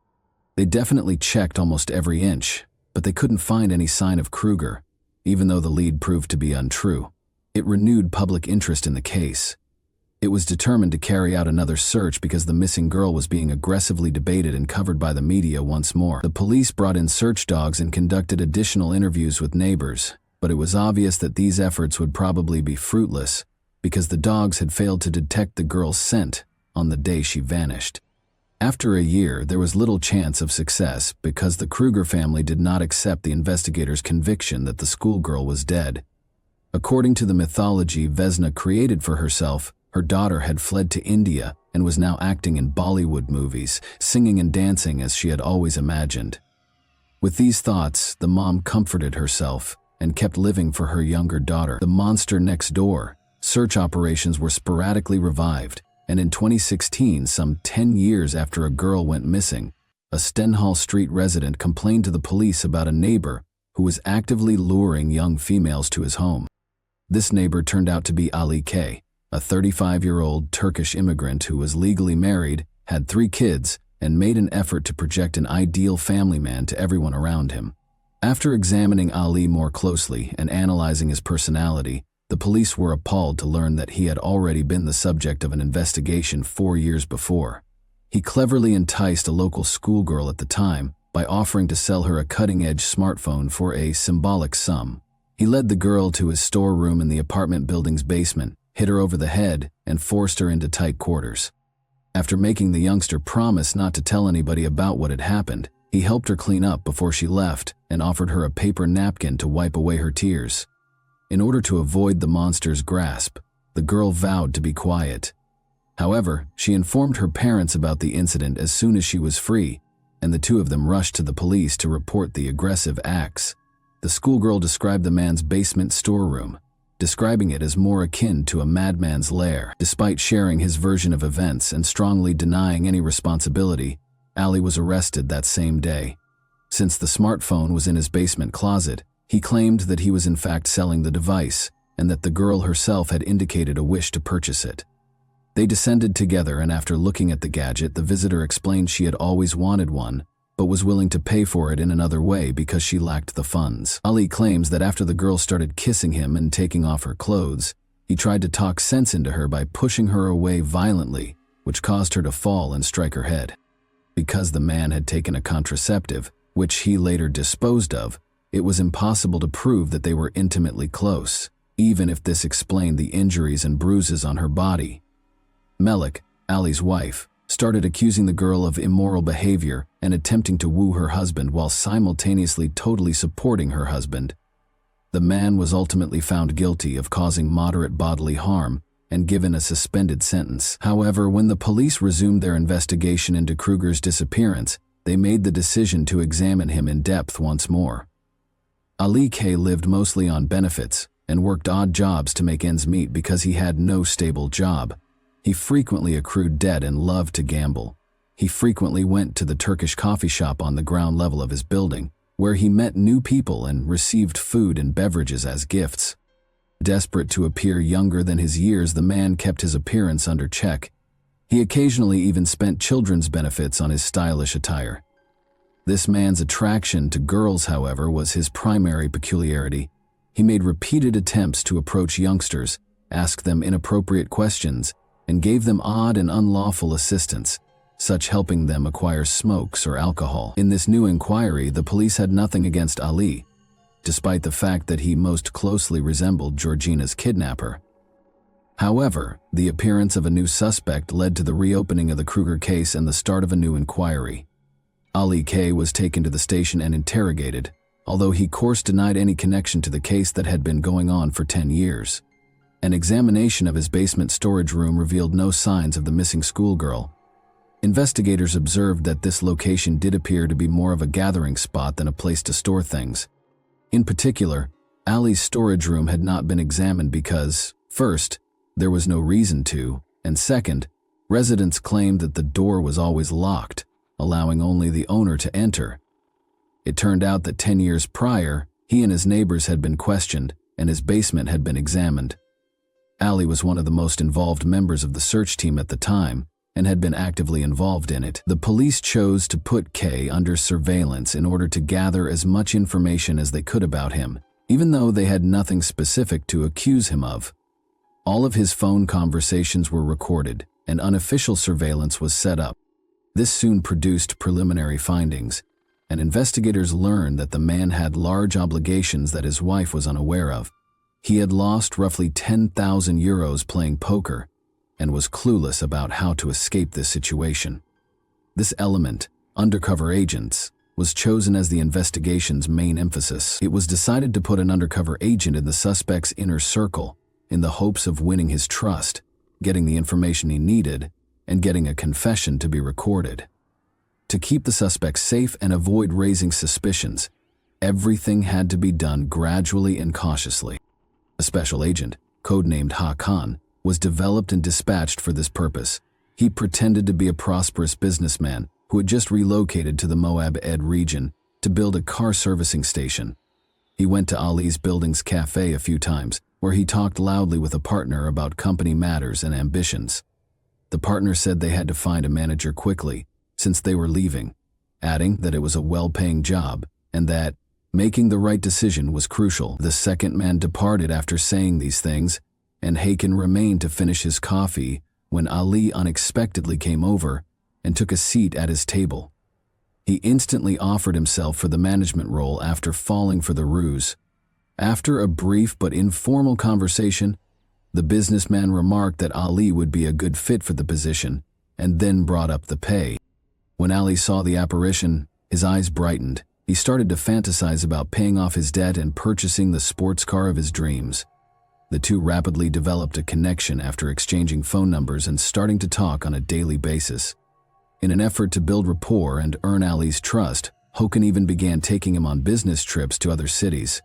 They definitely checked almost every inch, but they couldn't find any sign of Kruger, even though the lead proved to be untrue. It renewed public interest in the case. It was determined to carry out another search because the missing girl was being aggressively debated and covered by the media once more. The police brought in search dogs and conducted additional interviews with neighbors, but it was obvious that these efforts would probably be fruitless because the dogs had failed to detect the girl's scent on the day she vanished. After a year, there was little chance of success because the Kruger family did not accept the investigators' conviction that the schoolgirl was dead. According to the mythology Vesna created for herself, her daughter had fled to India and was now acting in Bollywood movies, singing and dancing as she had always imagined. With these thoughts, the mom comforted herself and kept living for her younger daughter. The monster next door. Search operations were sporadically revived, and in 2016, some 10 years after a girl went missing, a Stenhall Street resident complained to the police about a neighbor who was actively luring young females to his home. This neighbor turned out to be Ali K., a 35-year-old Turkish immigrant who was legally married, had 3 kids, and made an effort to project an ideal family man to everyone around him. After examining Ali more closely and analyzing his personality, the police were appalled to learn that he had already been the subject of an investigation 4 years before. He cleverly enticed a local schoolgirl at the time by offering to sell her a cutting-edge smartphone for a symbolic sum. He led the girl to his storeroom in the apartment building's basement, hit her over the head, and forced her into tight quarters. After making the youngster promise not to tell anybody about what had happened, he helped her clean up before she left and offered her a paper napkin to wipe away her tears. In order to avoid the monster's grasp, the girl vowed to be quiet. However, she informed her parents about the incident as soon as she was free, and the two of them rushed to the police to report the aggressive acts. The schoolgirl described the man's basement storeroom, describing it as more akin to a madman's lair. Despite sharing his version of events and strongly denying any responsibility, Ali was arrested that same day. Since the smartphone was in his basement closet, he claimed that he was in fact selling the device and that the girl herself had indicated a wish to purchase it. They descended together, and after looking at the gadget, the visitor explained she had always wanted one, but was willing to pay for it in another way because she lacked the funds. Ali claims that after the girl started kissing him and taking off her clothes, he tried to talk sense into her by pushing her away violently, which caused her to fall and strike her head. Because the man had taken a contraceptive, which he later disposed of, it was impossible to prove that they were intimately close, even if this explained the injuries and bruises on her body. Melik, Ali's wife, started accusing the girl of immoral behavior and attempting to woo her husband while simultaneously totally supporting her husband. The man was ultimately found guilty of causing moderate bodily harm and given a suspended sentence. However, when the police resumed their investigation into Kruger's disappearance, they made the decision to examine him in depth once more. Ali K. lived mostly on benefits and worked odd jobs to make ends meet because he had no stable job. He frequently accrued debt and loved to gamble. He frequently went to the Turkish coffee shop on the ground level of his building, where he met new people and received food and beverages as gifts. Desperate to appear younger than his years, the man kept his appearance under check. He occasionally even spent children's benefits on his stylish attire. This man's attraction to girls, however, was his primary peculiarity. He made repeated attempts to approach youngsters, ask them inappropriate questions, and gave them odd and unlawful assistance, such helping them acquire smokes or alcohol. In this new inquiry, the police had nothing against Ali, despite the fact that he most closely resembled Georgina's kidnapper. However, the appearance of a new suspect led to the reopening of the Kruger case and the start of a new inquiry. Ali K. was taken to the station and interrogated, although he course denied any connection to the case that had been going on for 10 years. An examination of his basement storage room revealed no signs of the missing schoolgirl. Investigators observed that this location did appear to be more of a gathering spot than a place to store things. In particular, Ali's storage room had not been examined because, first, there was no reason to, and second, residents claimed that the door was always locked, allowing only the owner to enter. It turned out that 10 years prior, he and his neighbors had been questioned, and his basement had been examined. Ali was one of the most involved members of the search team at the time, and had been actively involved in it. The police chose to put K under surveillance in order to gather as much information as they could about him, even though they had nothing specific to accuse him of. All of his phone conversations were recorded, and unofficial surveillance was set up. This soon produced preliminary findings, and investigators learned that the man had large obligations that his wife was unaware of. He had lost roughly 10,000 euros playing poker, and was clueless about how to escape this situation. This element, undercover agents, was chosen as the investigation's main emphasis. It was decided to put an undercover agent in the suspect's inner circle in the hopes of winning his trust, getting the information he needed, and getting a confession to be recorded. To keep the suspect safe and avoid raising suspicions, everything had to be done gradually and cautiously. A special agent, codenamed Hakan, was developed and dispatched for this purpose. He pretended to be a prosperous businessman who had just relocated to the Moab Ed region to build a car servicing station. He went to Ali's building's cafe a few times, where he talked loudly with a partner about company matters and ambitions. The partner said they had to find a manager quickly, since they were leaving, adding that it was a well-paying job and that making the right decision was crucial. The second man departed after saying these things, and Hakan remained to finish his coffee when Ali unexpectedly came over and took a seat at his table. He instantly offered himself for the management role after falling for the ruse. After a brief but informal conversation, the businessman remarked that Ali would be a good fit for the position and then brought up the pay. When Ali saw the apparition, his eyes brightened. He started to fantasize about paying off his debt and purchasing the sports car of his dreams. The two rapidly developed a connection after exchanging phone numbers and starting to talk on a daily basis. In an effort to build rapport and earn Ali's trust, Hakan even began taking him on business trips to other cities.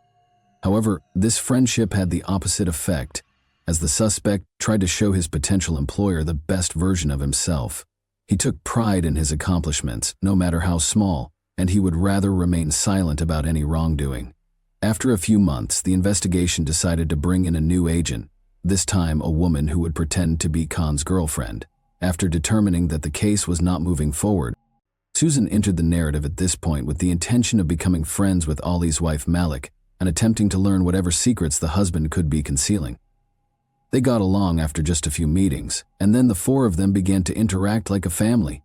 However, this friendship had the opposite effect, as the suspect tried to show his potential employer the best version of himself. He took pride in his accomplishments, no matter how small, and he would rather remain silent about any wrongdoing. After a few months, the investigation decided to bring in a new agent, this time a woman who would pretend to be Khan's girlfriend. After determining that the case was not moving forward, Susan entered the narrative at this point with the intention of becoming friends with Ali's wife Malik and attempting to learn whatever secrets the husband could be concealing. They got along after just a few meetings, and then the four of them began to interact like a family.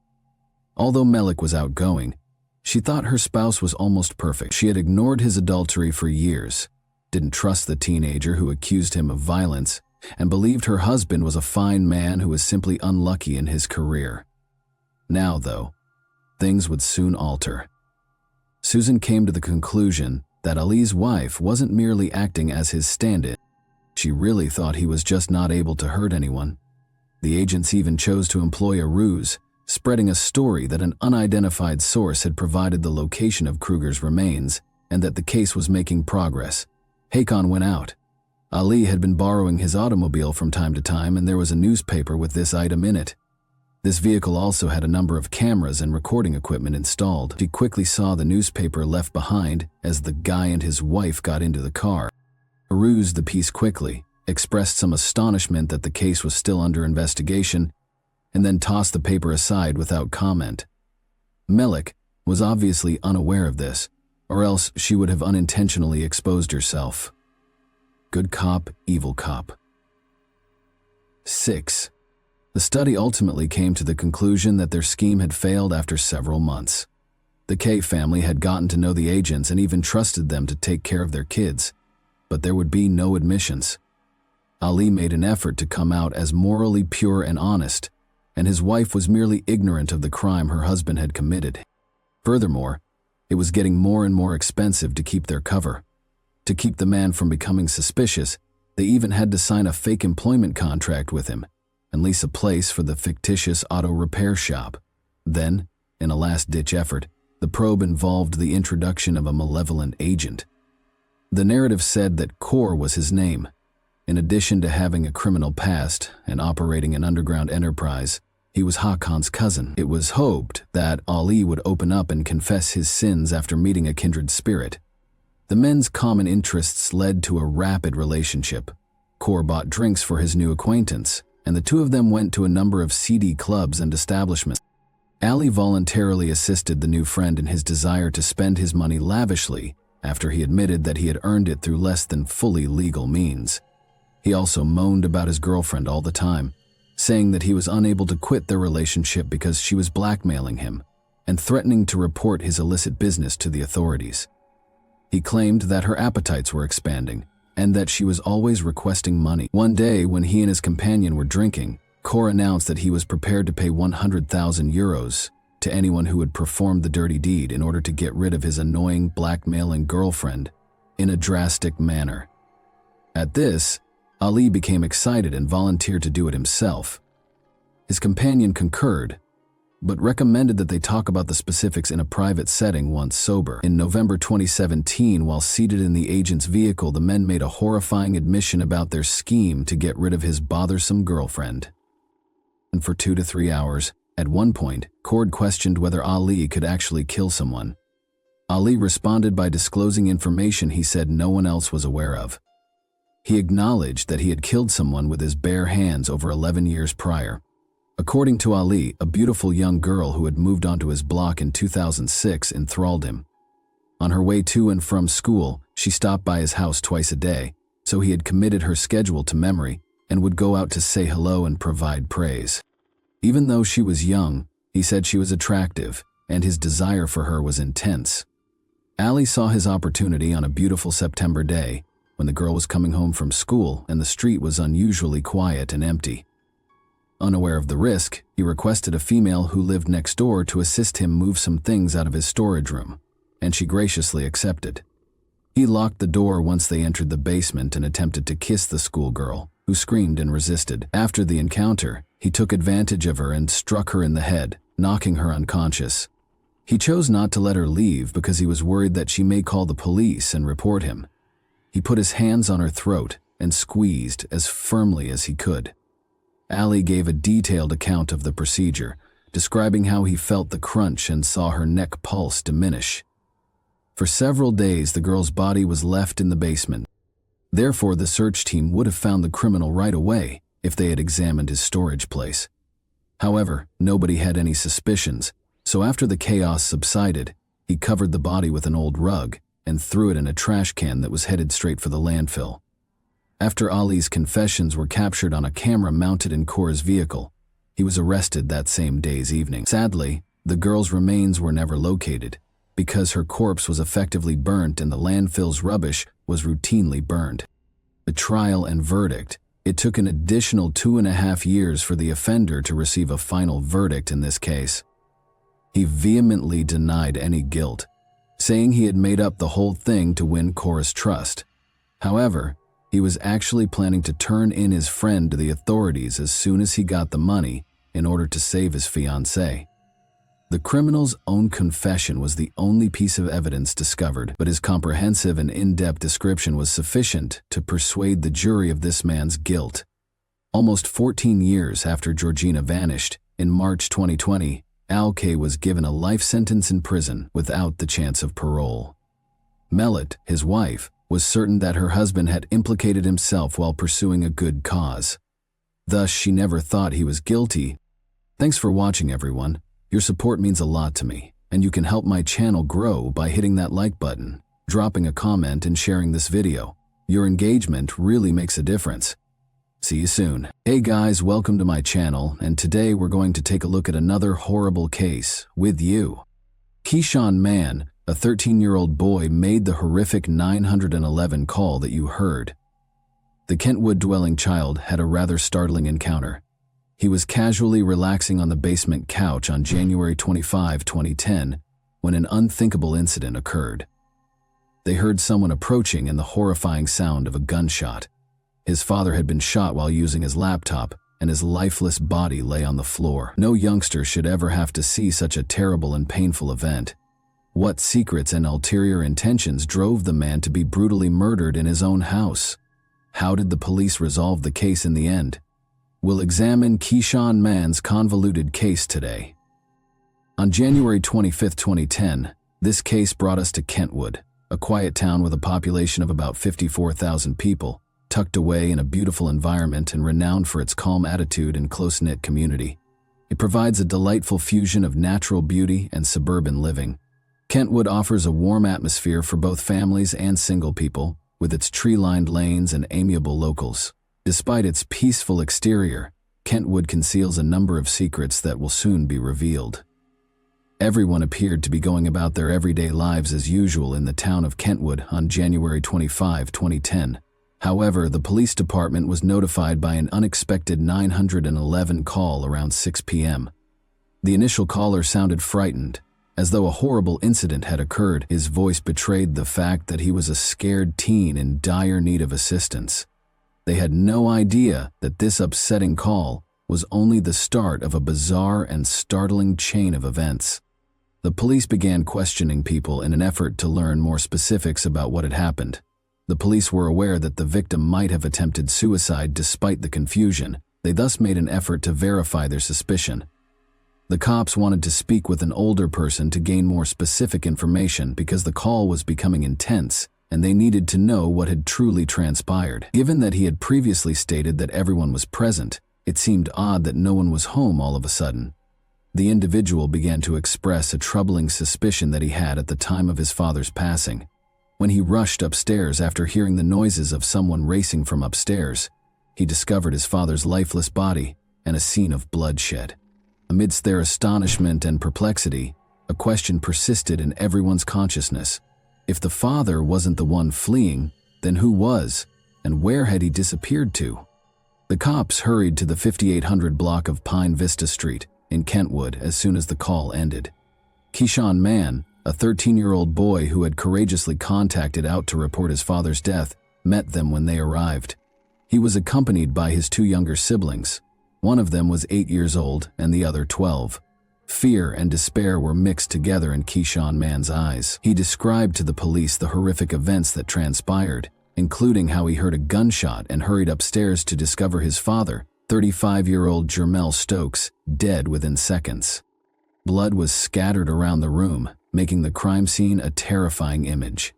Although Malik was outgoing, she thought her spouse was almost perfect. She had ignored his adultery for years, didn't trust the teenager who accused him of violence, and believed her husband was a fine man who was simply unlucky in his career. Now, though, things would soon alter. Susan came to the conclusion that Ali's wife wasn't merely acting as his stand-in. She really thought he was just not able to hurt anyone. The agents even chose to employ a ruse, spreading a story that an unidentified source had provided the location of Kruger's remains and that the case was making progress. Hakan went out. Ali had been borrowing his automobile from time to time, and there was a newspaper with this item in it. This vehicle also had a number of cameras and recording equipment installed. She quickly saw the newspaper left behind as the guy and his wife got into the car. Perused the piece quickly, expressed some astonishment that the case was still under investigation, and then tossed the paper aside without comment. Malik was obviously unaware of this, or else she would have unintentionally exposed herself. Good cop, evil cop. 6. The study ultimately came to the conclusion that their scheme had failed after several months. The K family had gotten to know the agents and even trusted them to take care of their kids, but there would be no admissions. Ali made an effort to come out as morally pure and honest, and his wife was merely ignorant of the crime her husband had committed. Furthermore, it was getting more and more expensive to keep their cover. To keep the man from becoming suspicious, they even had to sign a fake employment contract with him and lease a place for the fictitious auto repair shop. Then, in a last-ditch effort, the probe involved the introduction of a malevolent agent. The narrative said that Kaur was his name. In addition to having a criminal past and operating an underground enterprise, he was Hakan's cousin. It was hoped that Ali would open up and confess his sins after meeting a kindred spirit. The men's common interests led to a rapid relationship. Kaur bought drinks for his new acquaintance, and the two of them went to a number of seedy clubs and establishments. Ali voluntarily assisted the new friend in his desire to spend his money lavishly after he admitted that he had earned it through less than fully legal means. He also moaned about his girlfriend all the time, saying that he was unable to quit their relationship because she was blackmailing him and threatening to report his illicit business to the authorities. He claimed that her appetites were expanding and that she was always requesting money. One day, when he and his companion were drinking, Kaur announced that he was prepared to pay 100,000 euros to anyone who would perform the dirty deed in order to get rid of his annoying, blackmailing girlfriend in a drastic manner. At this, Ali became excited and volunteered to do it himself. His companion concurred, but recommended that they talk about the specifics in a private setting once sober. In November 2017, while seated in the agent's vehicle, the men made a horrifying admission about their scheme to get rid of his bothersome girlfriend. And for 2 to 3 hours, at one point, Kaur questioned whether Ali could actually kill someone. Ali responded by disclosing information he said no one else was aware of. He acknowledged that he had killed someone with his bare hands over 11 years prior. According to Ali, a beautiful young girl who had moved onto his block in 2006 enthralled him. On her way to and from school, she stopped by his house twice a day, so he had committed her schedule to memory and would go out to say hello and provide praise. Even though she was young, he said she was attractive, and his desire for her was intense. Ali saw his opportunity on a beautiful September day, when the girl was coming home from school and the street was unusually quiet and empty. Unaware of the risk, he requested a female who lived next door to assist him move some things out of his storage room, and she graciously accepted. He locked the door once they entered the basement and attempted to kiss the schoolgirl, who screamed and resisted. After the encounter, he took advantage of her and struck her in the head, knocking her unconscious. He chose not to let her leave because he was worried that she may call the police and report him. He put his hands on her throat and squeezed as firmly as he could. Ali gave a detailed account of the procedure, describing how he felt the crunch and saw her neck pulse diminish. For several days, the girl's body was left in the basement. Therefore, the search team would have found the criminal right away if they had examined his storage place. However, nobody had any suspicions, so after the chaos subsided, he covered the body with an old rug and threw it in a trash can that was headed straight for the landfill. After Ali's confessions were captured on a camera mounted in Kaur's vehicle, he was arrested that same day's evening. Sadly, the girl's remains were never located, because her corpse was effectively burnt and the landfill's rubbish was routinely burned. The trial and verdict. It took an additional 2.5 years for the offender to receive a final verdict in this case. He vehemently denied any guilt, saying he had made up the whole thing to win Kaur's trust. However, he was actually planning to turn in his friend to the authorities as soon as he got the money in order to save his fiancée. The criminal's own confession was the only piece of evidence discovered, but his comprehensive and in-depth description was sufficient to persuade the jury of this man's guilt. Almost 14 years after Georgina vanished, in March 2020, Alke was given a life sentence in prison without the chance of parole. Melit, his wife, was certain that her husband had implicated himself while pursuing a good cause. Thus, she never thought he was guilty. Thanks for watching, everyone. Your support means a lot to me, and you can help my channel grow by hitting that like button, dropping a comment, and sharing this video. Your engagement really makes a difference. See you soon. Hey guys, welcome to my channel, and today we're going to take a look at another horrible case with you. Keyshawn Mann, a 13-year-old boy, made the horrific 911 call that you heard. The Kentwood-dwelling child had a rather startling encounter. He was casually relaxing on the basement couch on January 25, 2010, when an unthinkable incident occurred. They heard someone approaching and the horrifying sound of a gunshot. His father had been shot while using his laptop, and his lifeless body lay on the floor. No youngster should ever have to see such a terrible and painful event. What secrets and ulterior intentions drove the man to be brutally murdered in his own house? How did the police resolve the case in the end? We'll examine Keyshawn Mann's convoluted case today. On January 25, 2010, this case brought us to Kentwood, a quiet town with a population of about 54,000 people, tucked away in a beautiful environment and renowned for its calm attitude and close-knit community. It provides a delightful fusion of natural beauty and suburban living. Kentwood offers a warm atmosphere for both families and single people, with its tree-lined lanes and amiable locals. Despite its peaceful exterior, Kentwood conceals a number of secrets that will soon be revealed. Everyone appeared to be going about their everyday lives as usual in the town of Kentwood on January 25, 2010. However, the police department was notified by an unexpected 911 call around 6 p.m. The initial caller sounded frightened, as though a horrible incident had occurred. His voice betrayed the fact that he was a scared teen in dire need of assistance. They had no idea that this upsetting call was only the start of a bizarre and startling chain of events. The police began questioning people in an effort to learn more specifics about what had happened. The police were aware that the victim might have attempted suicide despite the confusion. They thus made an effort to verify their suspicion. The cops wanted to speak with an older person to gain more specific information because the call was becoming intense, and they needed to know what had truly transpired. Given that he had previously stated that everyone was present, it seemed odd that no one was home all of a sudden. The individual began to express a troubling suspicion that he had at the time of his father's passing. When he rushed upstairs after hearing the noises of someone racing from upstairs, he discovered his father's lifeless body and a scene of bloodshed. Amidst their astonishment and perplexity, a question persisted in everyone's consciousness. If the father wasn't the one fleeing, then who was, and where had he disappeared to? The cops hurried to the 5800 block of Pine Vista Street in Kentwood as soon as the call ended. Keyshawn Mann, a 13-year-old boy who had courageously contacted out to report his father's death, met them when they arrived. He was accompanied by his two younger siblings. One of them was 8 years old and the other 12. Fear and despair were mixed together in Keyshawn Mann's eyes. He described to the police the horrific events that transpired, including how he heard a gunshot and hurried upstairs to discover his father, 35-year-old Jermell Stokes, dead within seconds. Blood was scattered around the room, making the crime scene a terrifying image.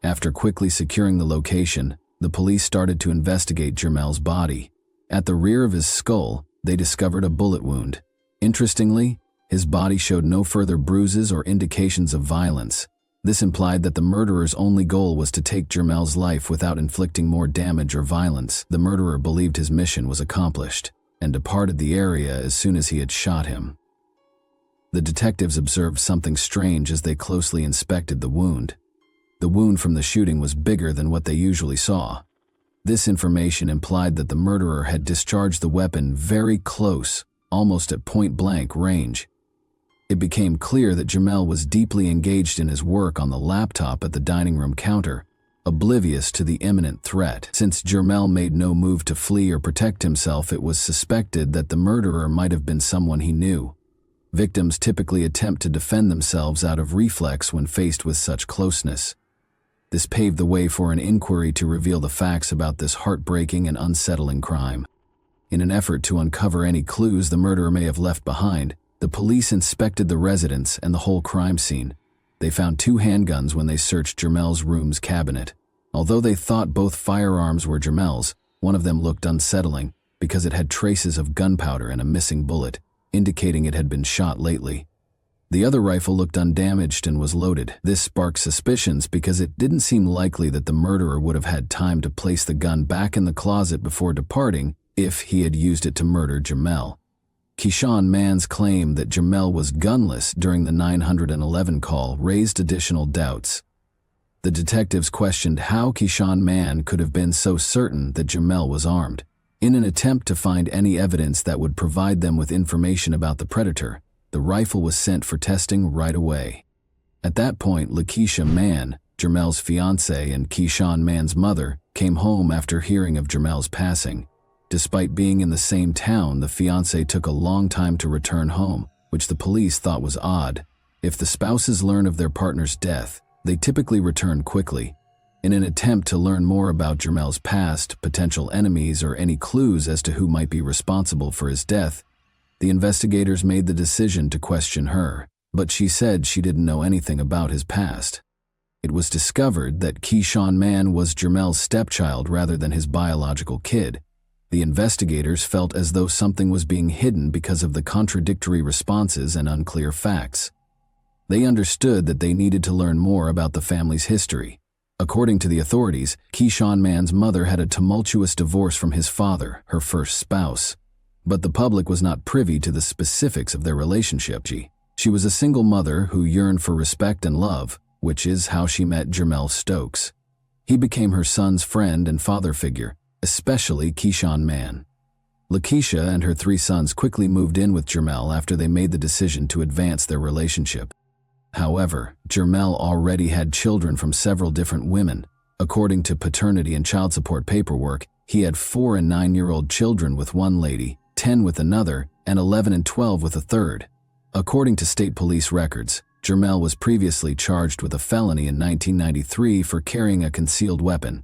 After quickly securing the location, the police started to investigate Jermell's body. At the rear of his skull, they discovered a bullet wound. Interestingly, his body showed no further bruises or indications of violence. This implied that the murderer's only goal was to take Jermell's life without inflicting more damage or violence. The murderer believed his mission was accomplished and departed the area as soon as he had shot him. The detectives observed something strange as they closely inspected the wound. The wound from the shooting was bigger than what they usually saw. This information implied that the murderer had discharged the weapon very close, almost at point-blank range. It became clear that Jermell was deeply engaged in his work on the laptop at the dining room counter, oblivious to the imminent threat. Since Jermell made no move to flee or protect himself, it was suspected that the murderer might have been someone he knew. Victims typically attempt to defend themselves out of reflex when faced with such closeness. This paved the way for an inquiry to reveal the facts about this heartbreaking and unsettling crime. In an effort to uncover any clues the murderer may have left behind, the police inspected the residence and the whole crime scene. They found 2 handguns when they searched Jermell's room's cabinet. Although they thought both firearms were Jermell's, one of them looked unsettling because it had traces of gunpowder and a missing bullet, indicating it had been shot lately. The other rifle looked undamaged and was loaded. This sparked suspicions because it didn't seem likely that the murderer would have had time to place the gun back in the closet before departing if he had used it to murder Jermell. Keyshawn Mann's claim that Jermell was gunless during the 911 call raised additional doubts. The detectives questioned how Keyshawn Mann could have been so certain that Jermel was armed. In an attempt to find any evidence that would provide them with information about the predator, the rifle was sent for testing right away. At that point, Lakeisha Mann, Jermel's fiancée and Keyshawn Mann's mother, came home after hearing of Jermel's passing. Despite being in the same town, the fiancé took a long time to return home, which the police thought was odd. If the spouses learn of their partner's death, they typically return quickly. In an attempt to learn more about Jermel's past, potential enemies, or any clues as to who might be responsible for his death, the investigators made the decision to question her, but she said she didn't know anything about his past. It was discovered that Keyshawn Mann was Jermel's stepchild rather than his biological kid. The investigators felt as though something was being hidden because of the contradictory responses and unclear facts. They understood that they needed to learn more about the family's history. According to the authorities, Keyshawn Mann's mother had a tumultuous divorce from his father, her first spouse. But the public was not privy to the specifics of their relationship. She was a single mother who yearned for respect and love, which is how she met Jermel Stokes. He became her son's friend and father figure, especially Keyshawn Mann. Lakeisha and her 3 sons quickly moved in with Jermel after they made the decision to advance their relationship. However, Jermel already had children from several different women. According to paternity and child support paperwork, he had 4 and 9-year-old children with one lady, 10 with another, and 11 and 12 with a third. According to state police records, Jermel was previously charged with a felony in 1993 for carrying a concealed weapon.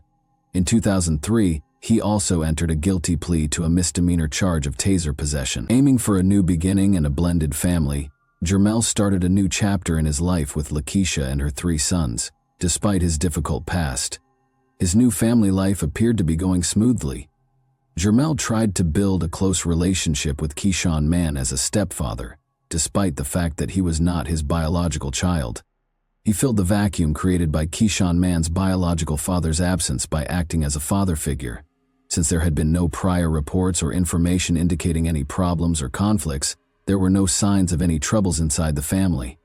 In 2003, he also entered a guilty plea to a misdemeanor charge of taser possession. Aiming for a new beginning and a blended family, Jermel started a new chapter in his life with Lakeisha and her 3 sons. Despite his difficult past, his new family life appeared to be going smoothly. Jermel tried to build a close relationship with Keyshawn Mann as a stepfather, despite the fact that he was not his biological child. He filled the vacuum created by Keyshawn Mann's biological father's absence by acting as a father figure. Since there had been no prior reports or information indicating any problems or conflicts, there were no signs of any troubles inside the family.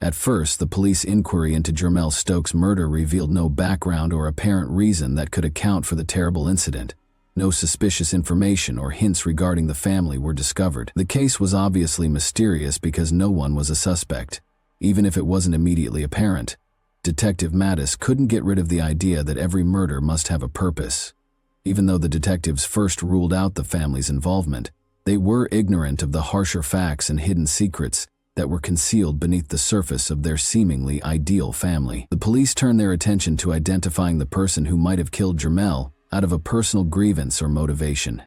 At first, the police inquiry into Jermel Stokes' murder revealed no background or apparent reason that could account for the terrible incident. No suspicious information or hints regarding the family were discovered. The case was obviously mysterious because no one was a suspect, even if it wasn't immediately apparent. Detective Mattis couldn't get rid of the idea that every murder must have a purpose. Even though the detectives first ruled out the family's involvement, they were ignorant of the harsher facts and hidden secrets that were concealed beneath the surface of their seemingly ideal family. The police turned their attention to identifying the person who might have killed Jermel out of a personal grievance or motivation.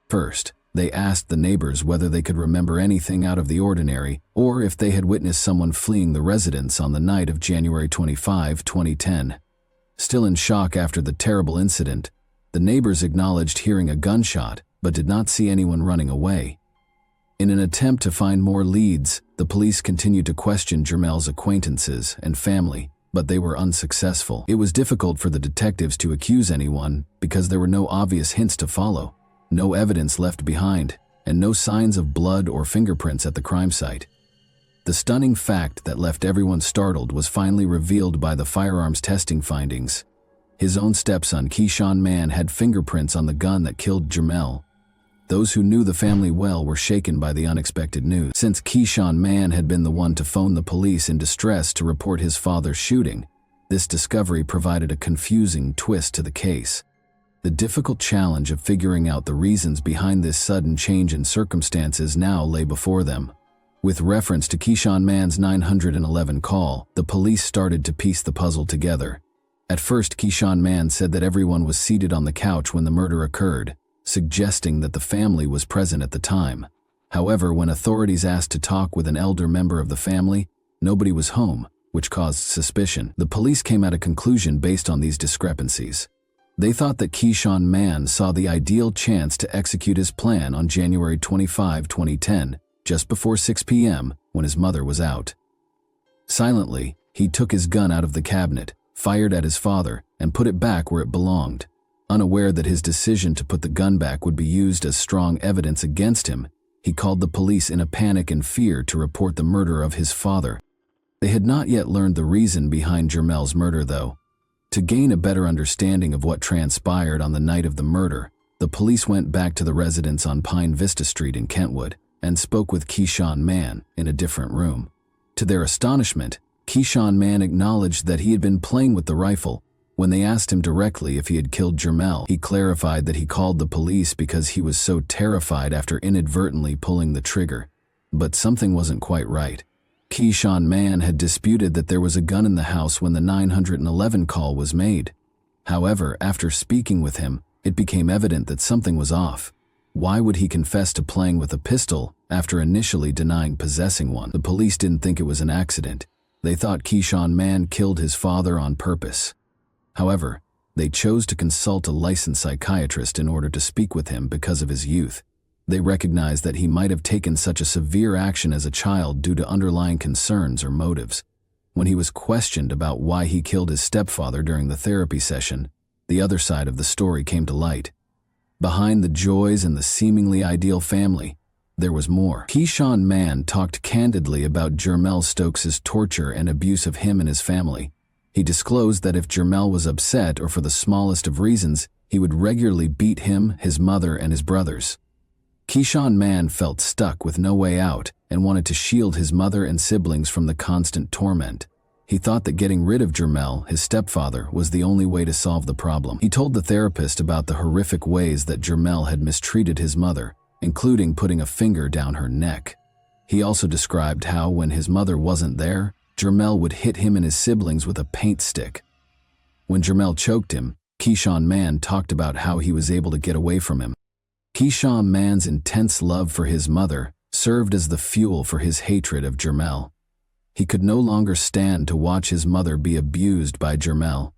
First, they asked the neighbors whether they could remember anything out of the ordinary or if they had witnessed someone fleeing the residence on the night of January 25, 2010. Still in shock after the terrible incident, the neighbors acknowledged hearing a gunshot but did not see anyone running away. In an attempt to find more leads, the police continued to question Jermel's acquaintances and family, but they were unsuccessful. It was difficult for the detectives to accuse anyone because there were no obvious hints to follow, no evidence left behind, and no signs of blood or fingerprints at the crime site. The stunning fact that left everyone startled was finally revealed by the firearms testing findings. His own stepson, Keyshawn Mann, had fingerprints on the gun that killed Jermel. Those who knew the family well were shaken by the unexpected news. Since Keyshawn Mann had been the one to phone the police in distress to report his father's shooting, this discovery provided a confusing twist to the case. The difficult challenge of figuring out the reasons behind this sudden change in circumstances now lay before them. With reference to Keyshawn Mann's 911 call, the police started to piece the puzzle together. At first, Keyshawn Mann said that everyone was seated on the couch when the murder occurred, suggesting that the family was present at the time. However, when authorities asked to talk with an elder member of the family, nobody was home, which caused suspicion. The police came at a conclusion based on these discrepancies. They thought that Keyshawn Mann saw the ideal chance to execute his plan on January 25, 2010, just before 6 p.m. when his mother was out. Silently, he took his gun out of the cabinet, fired at his father, and put it back where it belonged. Unaware that his decision to put the gun back would be used as strong evidence against him, he called the police in a panic and fear to report the murder of his father. They had not yet learned the reason behind Jermel's murder, though. To gain a better understanding of what transpired on the night of the murder, the police went back to the residence on Pine Vista Street in Kentwood and spoke with Keyshawn Mann in a different room. To their astonishment, Keyshawn Mann acknowledged that he had been playing with the rifle. When they asked him directly if he had killed Jermel, he clarified that he called the police because he was so terrified after inadvertently pulling the trigger. But something wasn't quite right. Keyshawn Mann had disputed that there was a gun in the house when the 911 call was made. However, after speaking with him, it became evident that something was off. Why would he confess to playing with a pistol after initially denying possessing one? The police didn't think it was an accident. They thought Keyshawn Mann killed his father on purpose. However, they chose to consult a licensed psychiatrist in order to speak with him because of his youth. They recognized that he might have taken such a severe action as a child due to underlying concerns or motives. When he was questioned about why he killed his stepfather during the therapy session, the other side of the story came to light. Behind the joys and the seemingly ideal family, there was more. Keyshawn Mann talked candidly about Jermel Stokes' torture and abuse of him and his family. He disclosed that if Jermel was upset or for the smallest of reasons, he would regularly beat him, his mother, and his brothers. Keyshawn Mann felt stuck with no way out and wanted to shield his mother and siblings from the constant torment. He thought that getting rid of Jermel, his stepfather, was the only way to solve the problem. He told the therapist about the horrific ways that Jermel had mistreated his mother, including putting a finger down her neck. He also described how, when his mother wasn't there, Jermel would hit him and his siblings with a paint stick. When Jermel choked him, Keyshawn Mann talked about how he was able to get away from him. Keyshawn Mann's intense love for his mother served as the fuel for his hatred of Jermel. He could no longer stand to watch his mother be abused by Jermel.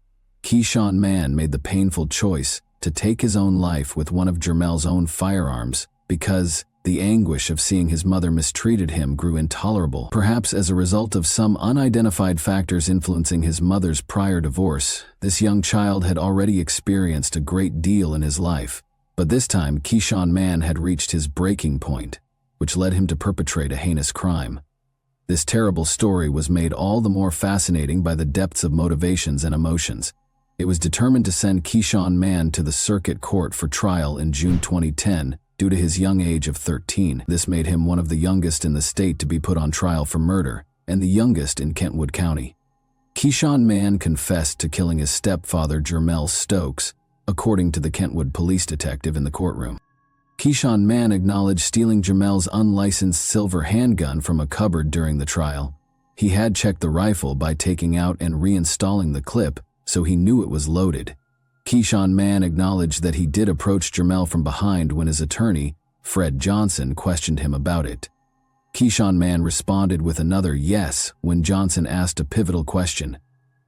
Keyshawn Mann made the painful choice to take his own life with one of Jermel's own firearms because the anguish of seeing his mother mistreated him grew intolerable. Perhaps as a result of some unidentified factors influencing his mother's prior divorce, this young child had already experienced a great deal in his life. But this time, Keyshawn Mann had reached his breaking point, which led him to perpetrate a heinous crime. This terrible story was made all the more fascinating by the depths of motivations and emotions. It was determined to send Keyshawn Mann to the circuit court for trial in June 2010 due to his young age of 13. This made him one of the youngest in the state to be put on trial for murder, and the youngest in Kentwood County. Keyshawn Mann confessed to killing his stepfather, Jermel Stokes, according to the Kentwood police detective in the courtroom. Keyshawn Mann acknowledged stealing Jermel's unlicensed silver handgun from a cupboard during the trial. He had checked the rifle by taking out and reinstalling the clip, so he knew it was loaded. Keyshawn Mann acknowledged that he did approach Jermel from behind when his attorney, Fred Johnson, questioned him about it. Keyshawn Mann responded with another yes when Johnson asked a pivotal question.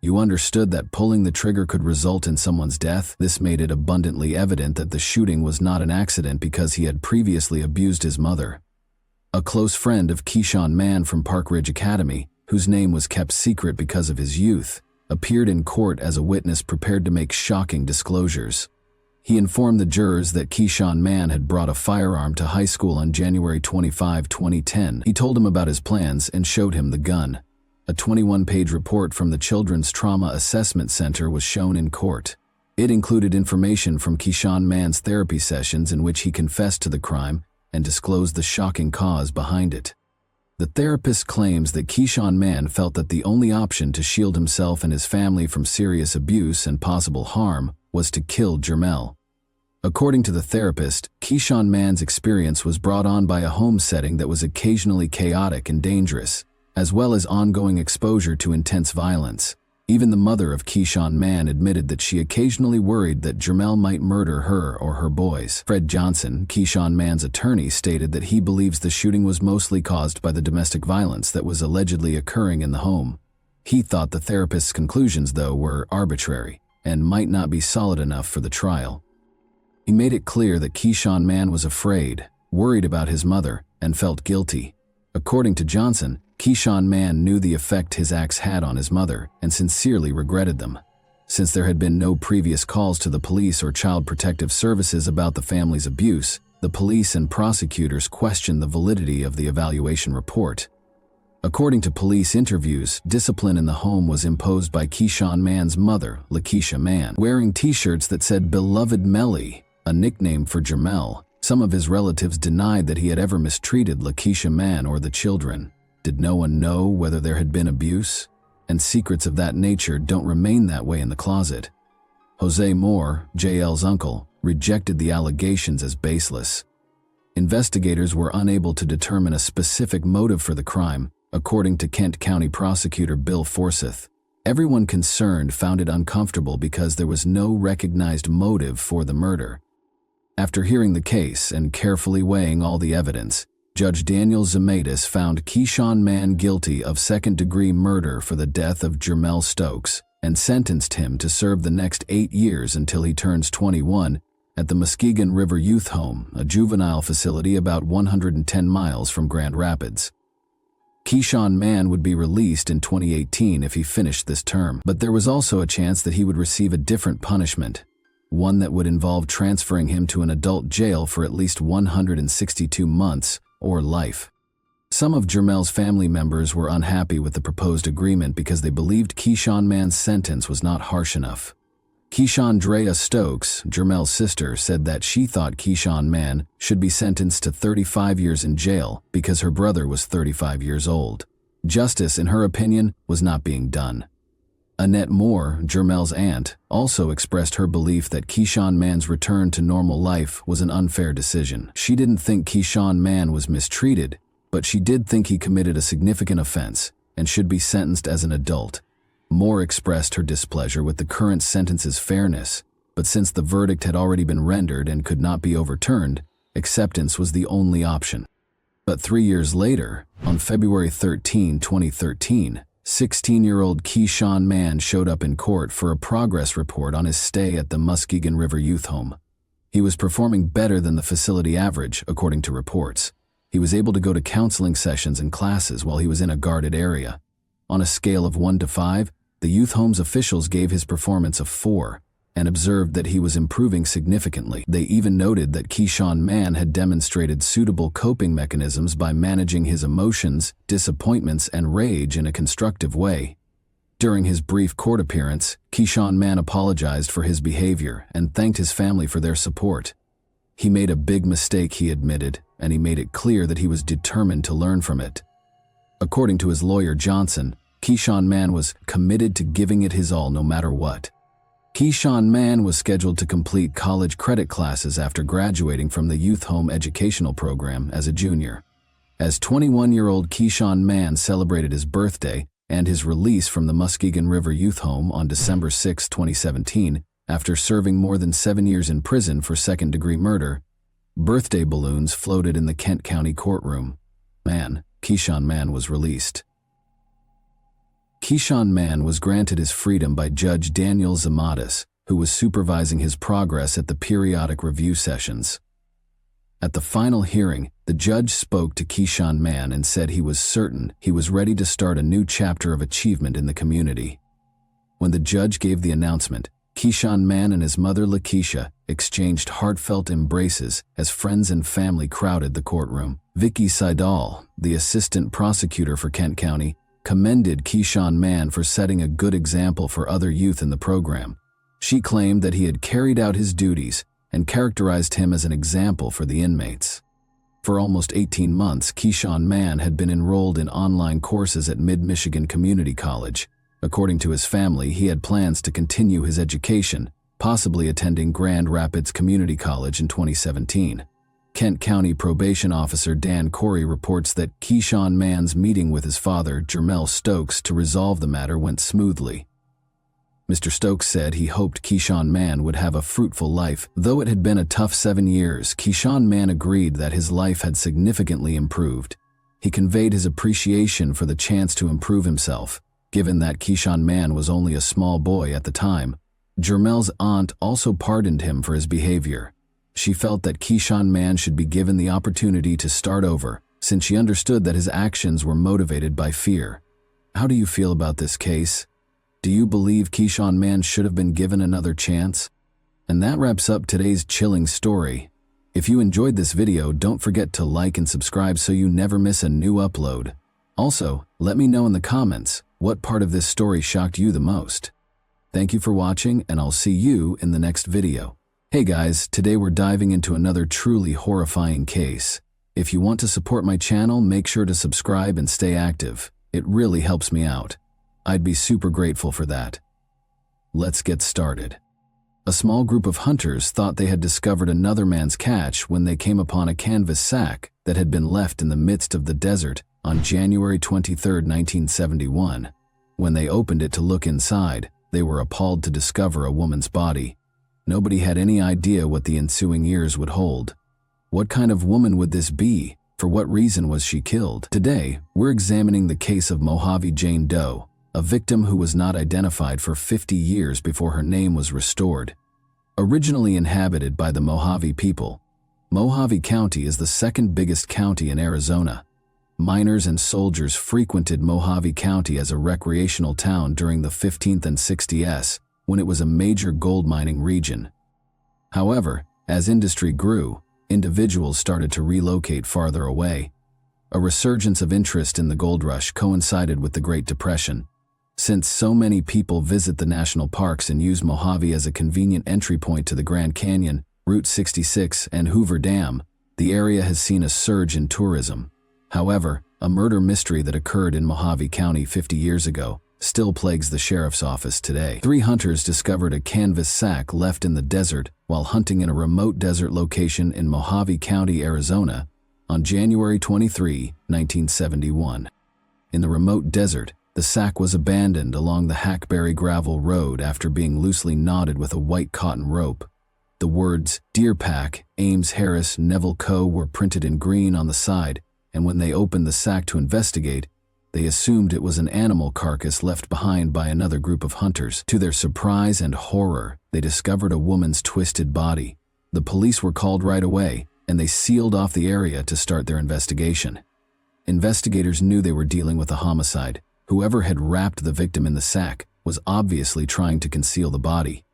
You understood that pulling the trigger could result in someone's death? This made it abundantly evident that the shooting was not an accident because he had previously abused his mother. A close friend of Keyshawn Mann from Park Ridge Academy, whose name was kept secret because of his youth, appeared in court as a witness prepared to make shocking disclosures. He informed the jurors that Keyshawn Mann had brought a firearm to high school on January 25, 2010. He told him about his plans and showed him the gun. A 21-page report from the Children's Trauma Assessment Center was shown in court. It included information from Keyshawn Mann's therapy sessions in which he confessed to the crime and disclosed the shocking cause behind it. The therapist claims that Keyshawn Mann felt that the only option to shield himself and his family from serious abuse and possible harm was to kill Jermel. According to the therapist, Keyshawn Mann's experience was brought on by a home setting that was occasionally chaotic and dangerous, as well as ongoing exposure to intense violence. Even the mother of Keyshawn Mann admitted that she occasionally worried that Jermel might murder her or her boys. Fred Johnson, Keyshawn Mann's attorney, stated that he believes the shooting was mostly caused by the domestic violence that was allegedly occurring in the home. He thought the therapist's conclusions, though, were arbitrary and might not be solid enough for the trial. He made it clear that Keyshawn Mann was afraid, worried about his mother, and felt guilty. According to Johnson, Keyshawn Mann knew the effect his acts had on his mother and sincerely regretted them. Since there had been no previous calls to the police or Child Protective Services about the family's abuse, the police and prosecutors questioned the validity of the evaluation report. According to police interviews, discipline in the home was imposed by Keyshawn Mann's mother, Lakeisha Mann, wearing t-shirts that said "Beloved Melly," a nickname for Jermel. Some of his relatives denied that he had ever mistreated Lakeisha Mann or the children. Did no one know whether there had been abuse? And secrets of that nature don't remain that way in the closet. Jose Moore, JL's uncle, rejected the allegations as baseless. Investigators were unable to determine a specific motive for the crime, according to Kent County Prosecutor Bill Forsyth. Everyone concerned found it uncomfortable because there was no recognized motive for the murder. After hearing the case and carefully weighing all the evidence, Judge Daniel Zemaitis found Keyshawn Mann guilty of second-degree murder for the death of Jermel Stokes and sentenced him to serve the next 8 years until he turns 21 at the Muskegon River Youth Home, a juvenile facility about 110 miles from Grand Rapids. Keyshawn Mann would be released in 2018 if he finished this term, but there was also a chance that he would receive a different punishment, one that would involve transferring him to an adult jail for at least 162 months or life. Some of Jermel's family members were unhappy with the proposed agreement because they believed Keyshawn Mann's sentence was not harsh enough. Keyshawn Stokes, Jermel's sister, said that she thought Keyshawn Mann should be sentenced to 35 years in jail because her brother was 35 years old. Justice, in her opinion, was not being done. Annette Moore, Jermel's aunt, also expressed her belief that Keyshawn Mann's return to normal life was an unfair decision. She didn't think Keyshawn Mann was mistreated, but she did think he committed a significant offense and should be sentenced as an adult. Moore expressed her displeasure with the current sentence's fairness, but since the verdict had already been rendered and could not be overturned, acceptance was the only option. But 3 years later, on February 13, 2013, 16-year-old Keyshawn Mann showed up in court for a progress report on his stay at the Muskegon River Youth Home. He was performing better than the facility average, according to reports. He was able to go to counseling sessions and classes while he was in a guarded area. On a scale of 1 to 5, the youth home's officials gave his performance a 4 and observed that he was improving significantly. They even noted that Keyshawn Mann had demonstrated suitable coping mechanisms by managing his emotions, disappointments, and rage in a constructive way. During his brief court appearance, Keyshawn Mann apologized for his behavior and thanked his family for their support. He made a big mistake, he admitted, and he made it clear that he was determined to learn from it. According to his lawyer Johnson, Keyshawn Mann was committed to giving it his all no matter what. Keyshawn Mann was scheduled to complete college credit classes after graduating from the youth home educational program as a junior. As 21-year-old Keyshawn Mann celebrated his birthday and his release from the Muskegon River Youth Home on December 6, 2017, after serving more than 7 years in prison for second-degree murder, birthday balloons floated in the Kent County courtroom. Keyshawn Mann was released. Keyshawn Mann was granted his freedom by Judge Daniel Zemaitis, who was supervising his progress at the periodic review sessions. At the final hearing, the judge spoke to Keyshawn Mann and said he was certain he was ready to start a new chapter of achievement in the community. When the judge gave the announcement, Keyshawn Mann and his mother Lakeisha exchanged heartfelt embraces as friends and family crowded the courtroom. Vicky Seidel, the assistant prosecutor for Kent County, commended Keyshawn Mann for setting a good example for other youth in the program. She claimed that he had carried out his duties and characterized him as an example for the inmates. For almost 18 months, Keyshawn Mann had been enrolled in online courses at Mid-Michigan Community College. According to his family, he had plans to continue his education, possibly attending Grand Rapids Community College in 2017. Kent County Probation Officer Dan Corey reports that Keyshawn Mann's meeting with his father, Jermel Stokes, to resolve the matter went smoothly. Mr. Stokes said he hoped Keyshawn Mann would have a fruitful life. Though it had been a tough 7 years, Keyshawn Mann agreed that his life had significantly improved. He conveyed his appreciation for the chance to improve himself, given that Keyshawn Mann was only a small boy at the time. Jermel's aunt also pardoned him for his behavior. She felt that Keyshawn Mann should be given the opportunity to start over, since she understood that his actions were motivated by fear. How do you feel about this case? Do you believe Keyshawn Mann should have been given another chance? And that wraps up today's chilling story. If you enjoyed this video, don't forget to like and subscribe so you never miss a new upload. Also, let me know in the comments what part of this story shocked you the most. Thank you for watching, and I'll see you in the next video. Hey guys, today we're diving into another truly horrifying case. If you want to support my channel, make sure to subscribe and stay active. It really helps me out. I'd be super grateful for that. Let's get started. A small group of hunters thought they had discovered another man's catch when they came upon a canvas sack that had been left in the midst of the desert on January 23, 1971. When they opened it to look inside, they were appalled to discover a woman's body. Nobody had any idea what the ensuing years would hold. What kind of woman would this be? For what reason was she killed? Today, we're examining the case of Mojave Jane Doe, a victim who was not identified for 50 years before her name was restored. Originally inhabited by the Mojave people, Mojave County is the second biggest county in Arizona. Miners and soldiers frequented Mojave County as a recreational town during the 15th and 60s, when it was a major gold mining region. However, as industry grew, individuals started to relocate farther away. A resurgence of interest in the gold rush coincided with the Great Depression. Since so many people visit the national parks and use Mojave as a convenient entry point to the Grand Canyon, Route 66, and Hoover Dam, the area has seen a surge in tourism. However, a murder mystery that occurred in Mojave County 50 years ago still plagues the sheriff's office today. 3 hunters discovered a canvas sack left in the desert while hunting in a remote desert location in Mojave County, Arizona, on January 23, 1971. In the remote desert, the sack was abandoned along the Hackberry gravel road after being loosely knotted with a white cotton rope. The words "Deer Pack, Ames Harris, Neville Co." were printed in green on the side, and when they opened the sack to investigate, they assumed it was an animal carcass left behind by another group of hunters. To their surprise and horror, they discovered a woman's twisted body. The police were called right away, and they sealed off the area to start their investigation. Investigators knew they were dealing with a homicide. Whoever had wrapped the victim in the sack was obviously trying to conceal the body.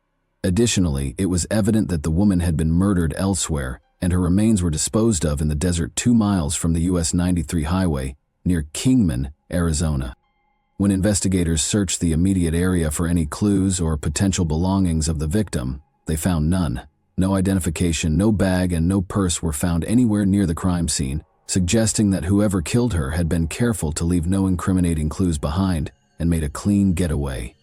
Additionally, it was evident that the woman had been murdered elsewhere, and her remains were disposed of in the desert 2 miles from the US 93 highway near Kingman, Arizona. When investigators searched the immediate area for any clues or potential belongings of the victim, they found none. No identification, no bag, and no purse were found anywhere near the crime scene, suggesting that whoever killed her had been careful to leave no incriminating clues behind and made a clean getaway.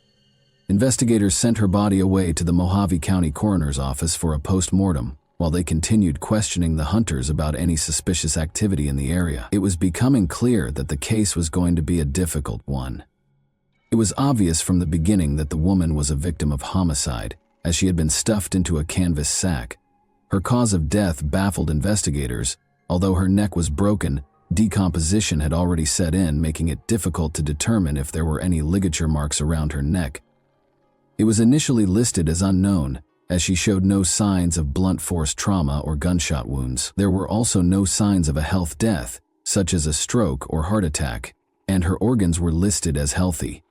Investigators sent her body away to the Mojave County Coroner's Office for a post-mortem, while they continued questioning the hunters about any suspicious activity in the area. It was becoming clear that the case was going to be a difficult one. It was obvious from the beginning that the woman was a victim of homicide, as she had been stuffed into a canvas sack. Her cause of death baffled investigators. Although her neck was broken, decomposition had already set in, making it difficult to determine if there were any ligature marks around her neck. It was initially listed as unknown, as she showed no signs of blunt force trauma or gunshot wounds. There were also no signs of a health death, such as a stroke or heart attack, and her organs were listed as healthy.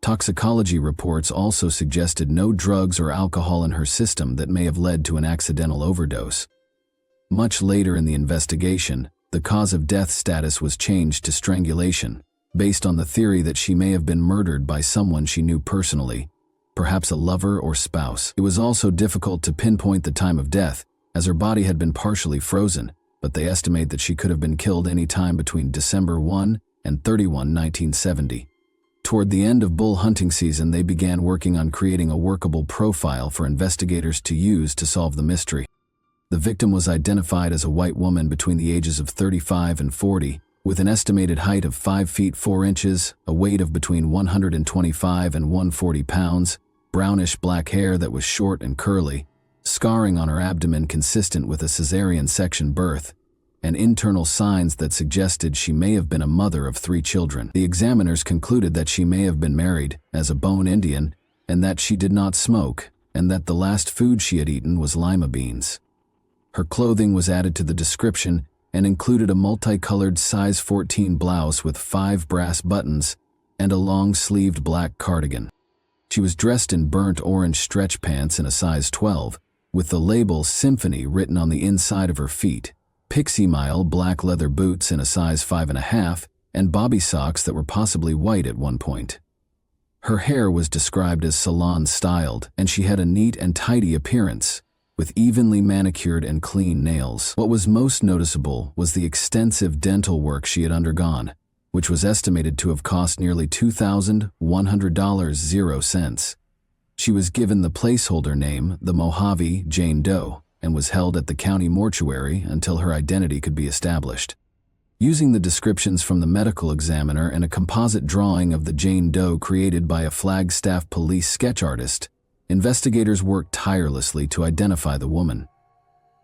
Toxicology reports also suggested no drugs or alcohol in her system that may have led to an accidental overdose. Much later in the investigation, the cause of death status was changed to strangulation, based on the theory that she may have been murdered by someone she knew personally, perhaps a lover or spouse. It was also difficult to pinpoint the time of death, as her body had been partially frozen, but they estimate that she could have been killed any time between December 1 and 31, 1970. Toward the end of bull hunting season, they began working on creating a workable profile for investigators to use to solve the mystery. The victim was identified as a white woman between the ages of 35 and 40, with an estimated height of 5 feet 4 inches, a weight of between 125 and 140 pounds, brownish black hair that was short and curly, scarring on her abdomen consistent with a cesarean section birth, and internal signs that suggested she may have been a mother of 3 children. The examiners concluded that she may have been married, as a Bone Indian, and that she did not smoke, and that the last food she had eaten was lima beans. Her clothing was added to the description and included a multicolored size 14 blouse with 5 brass buttons and a long-sleeved black cardigan. She was dressed in burnt orange stretch pants in a size 12, with the label Symphony written on the inside of her feet, Pixie Mile black leather boots in a size 5.5, and bobby socks that were possibly white at one point. Her hair was described as salon-styled, and she had a neat and tidy appearance, with evenly manicured and clean nails. What was most noticeable was the extensive dental work she had undergone, which was estimated to have cost nearly $2,100.00. She was given the placeholder name, the Mojave Jane Doe, and was held at the county mortuary until her identity could be established. Using the descriptions from the medical examiner and a composite drawing of the Jane Doe created by a Flagstaff police sketch artist, investigators worked tirelessly to identify the woman.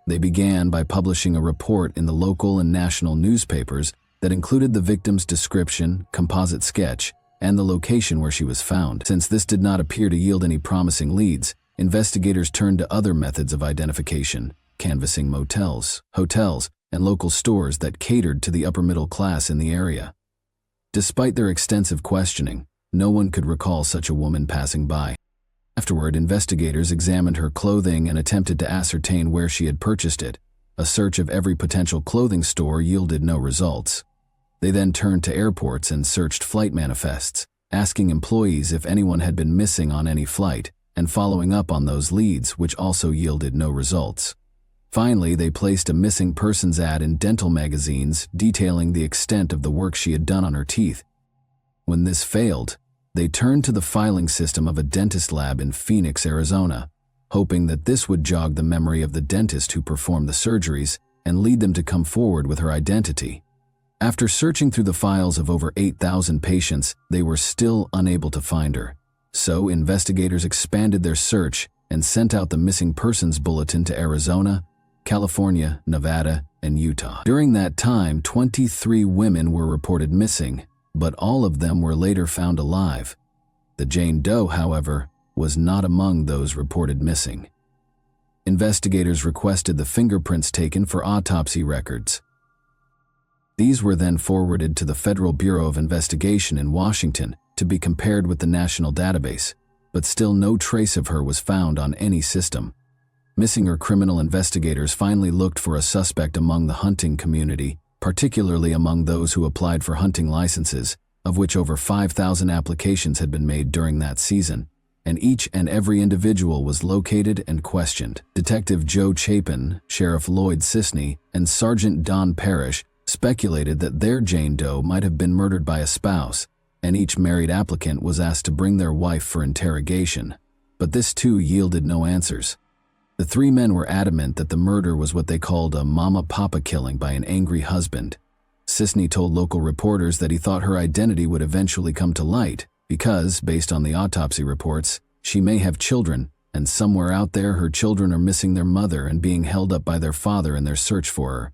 They began by publishing a report in the local and national newspapers that included the victim's description, composite sketch, and the location where she was found. Since this did not appear to yield any promising leads, investigators turned to other methods of identification, canvassing motels, hotels, and local stores that catered to the upper middle class in the area. Despite their extensive questioning, no one could recall such a woman passing by. Afterward, investigators examined her clothing and attempted to ascertain where she had purchased it. A search of every potential clothing store yielded no results. They then turned to airports and searched flight manifests, asking employees if anyone had been missing on any flight, and following up on those leads, which also yielded no results. Finally, they placed a missing persons ad in dental magazines detailing the extent of the work she had done on her teeth. When this failed, they turned to the filing system of a dentist lab in Phoenix, Arizona, hoping that this would jog the memory of the dentist who performed the surgeries and lead them to come forward with her identity. After searching through the files of over 8,000 patients, they were still unable to find her. So, investigators expanded their search and sent out the Missing Persons Bulletin to Arizona, California, Nevada, and Utah. During that time, 23 women were reported missing, but all of them were later found alive. The Jane Doe, however, was not among those reported missing. Investigators requested the fingerprints taken for autopsy records. These were then forwarded to the Federal Bureau of Investigation in Washington to be compared with the national database, but still no trace of her was found on any system. Missing or criminal investigators finally looked for a suspect among the hunting community, particularly among those who applied for hunting licenses, of which over 5,000 applications had been made during that season, and each and every individual was located and questioned. Detective Joe Chapin, Sheriff Lloyd Sisney, and Sergeant Don Parrish speculated that their Jane Doe might have been murdered by a spouse, and each married applicant was asked to bring their wife for interrogation. But this too yielded no answers. The three men were adamant that the murder was what they called a mama-papa killing by an angry husband. Sisney told local reporters that he thought her identity would eventually come to light because, based on the autopsy reports, she may have children, and somewhere out there her children are missing their mother and being held up by their father in their search for her.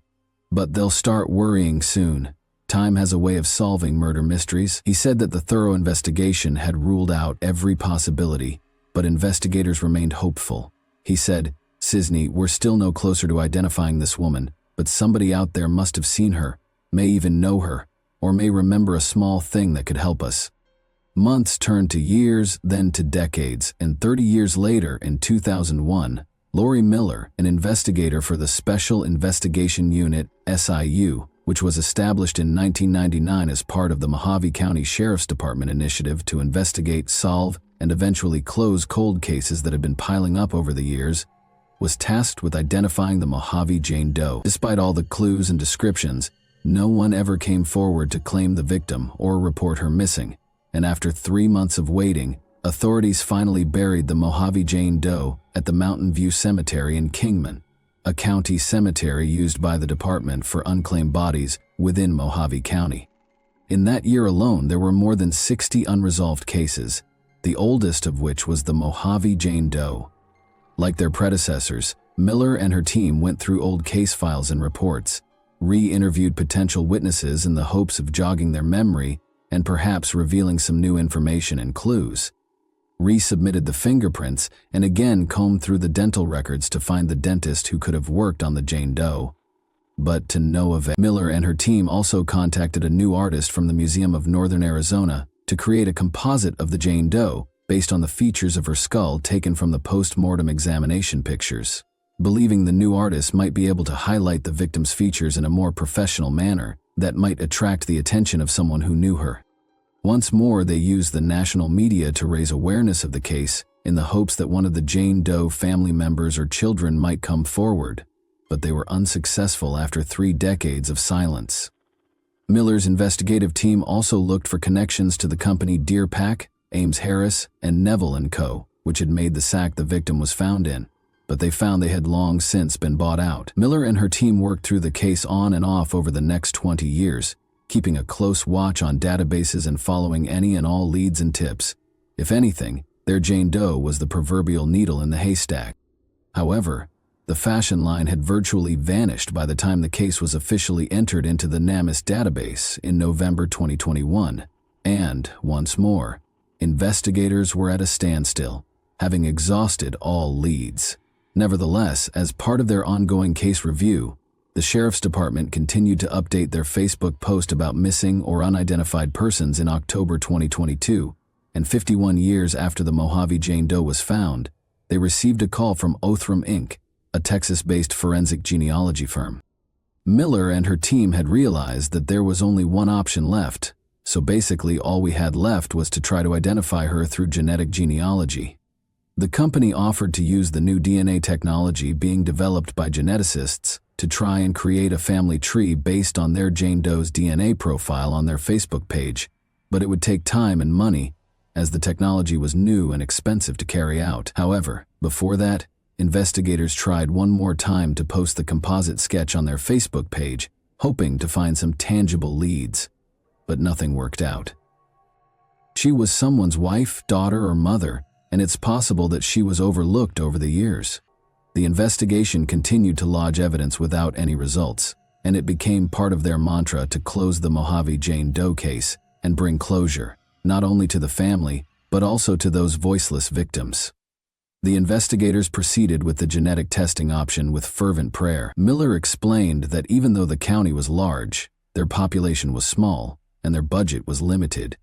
But they'll start worrying soon. Time has a way of solving murder mysteries. He said that the thorough investigation had ruled out every possibility, but investigators remained hopeful. He said, "Sisney, we're still no closer to identifying this woman, but somebody out there must have seen her, may even know her, or may remember a small thing that could help us." Months turned to years, then to decades, and 30 years later, in 2001, Lori Miller, an investigator for the Special Investigation Unit, SIU, which was established in 1999 as part of the Mojave County Sheriff's Department initiative to investigate, solve, and eventually close cold cases that had been piling up over the years, was tasked with identifying the Mojave Jane Doe. Despite all the clues and descriptions, no one ever came forward to claim the victim or report her missing, and after 3 months of waiting, authorities finally buried the Mojave Jane Doe at the Mountain View Cemetery in Kingman, a county cemetery used by the department for unclaimed bodies within Mojave County. In that year alone, there were more than 60 unresolved cases, the oldest of which was the Mojave Jane Doe. Like their predecessors, Miller and her team went through old case files and reports, re-interviewed potential witnesses in the hopes of jogging their memory and perhaps revealing some new information and clues, resubmitted the fingerprints, and again combed through the dental records to find the dentist who could have worked on the Jane Doe. But to no avail. Miller and her team also contacted a new artist from the Museum of Northern Arizona to create a composite of the Jane Doe based on the features of her skull taken from the post-mortem examination pictures. Believing the new artist might be able to highlight the victim's features in a more professional manner, that might attract the attention of someone who knew her. Once more, they used the national media to raise awareness of the case in the hopes that one of the Jane Doe family members or children might come forward, but they were unsuccessful after 3 decades of silence. Miller's investigative team also looked for connections to the company Deer Pack, Ames Harris, and Neville & Co., which had made the sack the victim was found in, but they found they had long since been bought out. Miller and her team worked through the case on and off over the next 20 years, keeping a close watch on databases and following any and all leads and tips. If anything, their Jane Doe was the proverbial needle in the haystack. However, the fashion line had virtually vanished by the time the case was officially entered into the NamUs database in November 2021, and, once more, investigators were at a standstill, having exhausted all leads. Nevertheless, as part of their ongoing case review, the Sheriff's Department continued to update their Facebook post about missing or unidentified persons in October 2022, and 51 years after the Mojave Jane Doe was found, they received a call from Othram Inc., a Texas-based forensic genealogy firm. Miller and her team had realized that there was only one option left, so basically all we had left was to try to identify her through genetic genealogy. The company offered to use the new DNA technology being developed by geneticists to try and create a family tree based on their Jane Doe's DNA profile on their Facebook page, but it would take time and money, as the technology was new and expensive to carry out. However, before that, investigators tried one more time to post the composite sketch on their Facebook page, hoping to find some tangible leads, but nothing worked out. She was someone's wife, daughter, or mother, and it's possible that she was overlooked over the years. The investigation continued to lodge evidence without any results, and it became part of their mantra to close the Mojave Jane Doe case and bring closure, not only to the family, but also to those voiceless victims. The investigators proceeded with the genetic testing option with fervent prayer. Miller explained that even though the county was large, their population was small, and their budget was limited.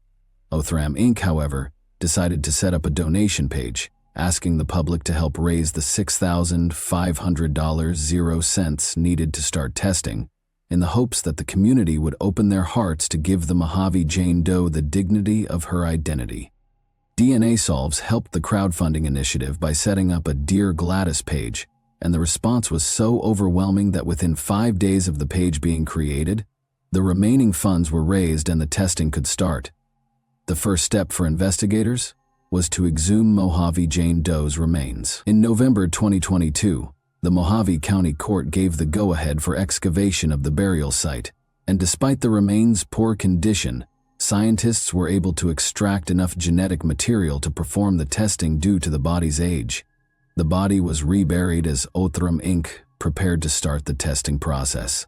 Othram Inc., however, decided to set up a donation page, asking the public to help raise the $6,500.00 needed to start testing, in the hopes that the community would open their hearts to give the Mojave Jane Doe the dignity of her identity. DNA Solves helped the crowdfunding initiative by setting up a Dear Gladys page, and the response was so overwhelming that within 5 days of the page being created, the remaining funds were raised and the testing could start. The first step for investigators was to exhume Mojave Jane Doe's remains. In November 2022, the Mojave County Court gave the go-ahead for excavation of the burial site, and despite the remains' poor condition, scientists were able to extract enough genetic material to perform the testing due to the body's age. The body was reburied as Othram Inc. prepared to start the testing process.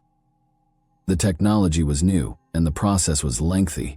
The technology was new, and the process was lengthy,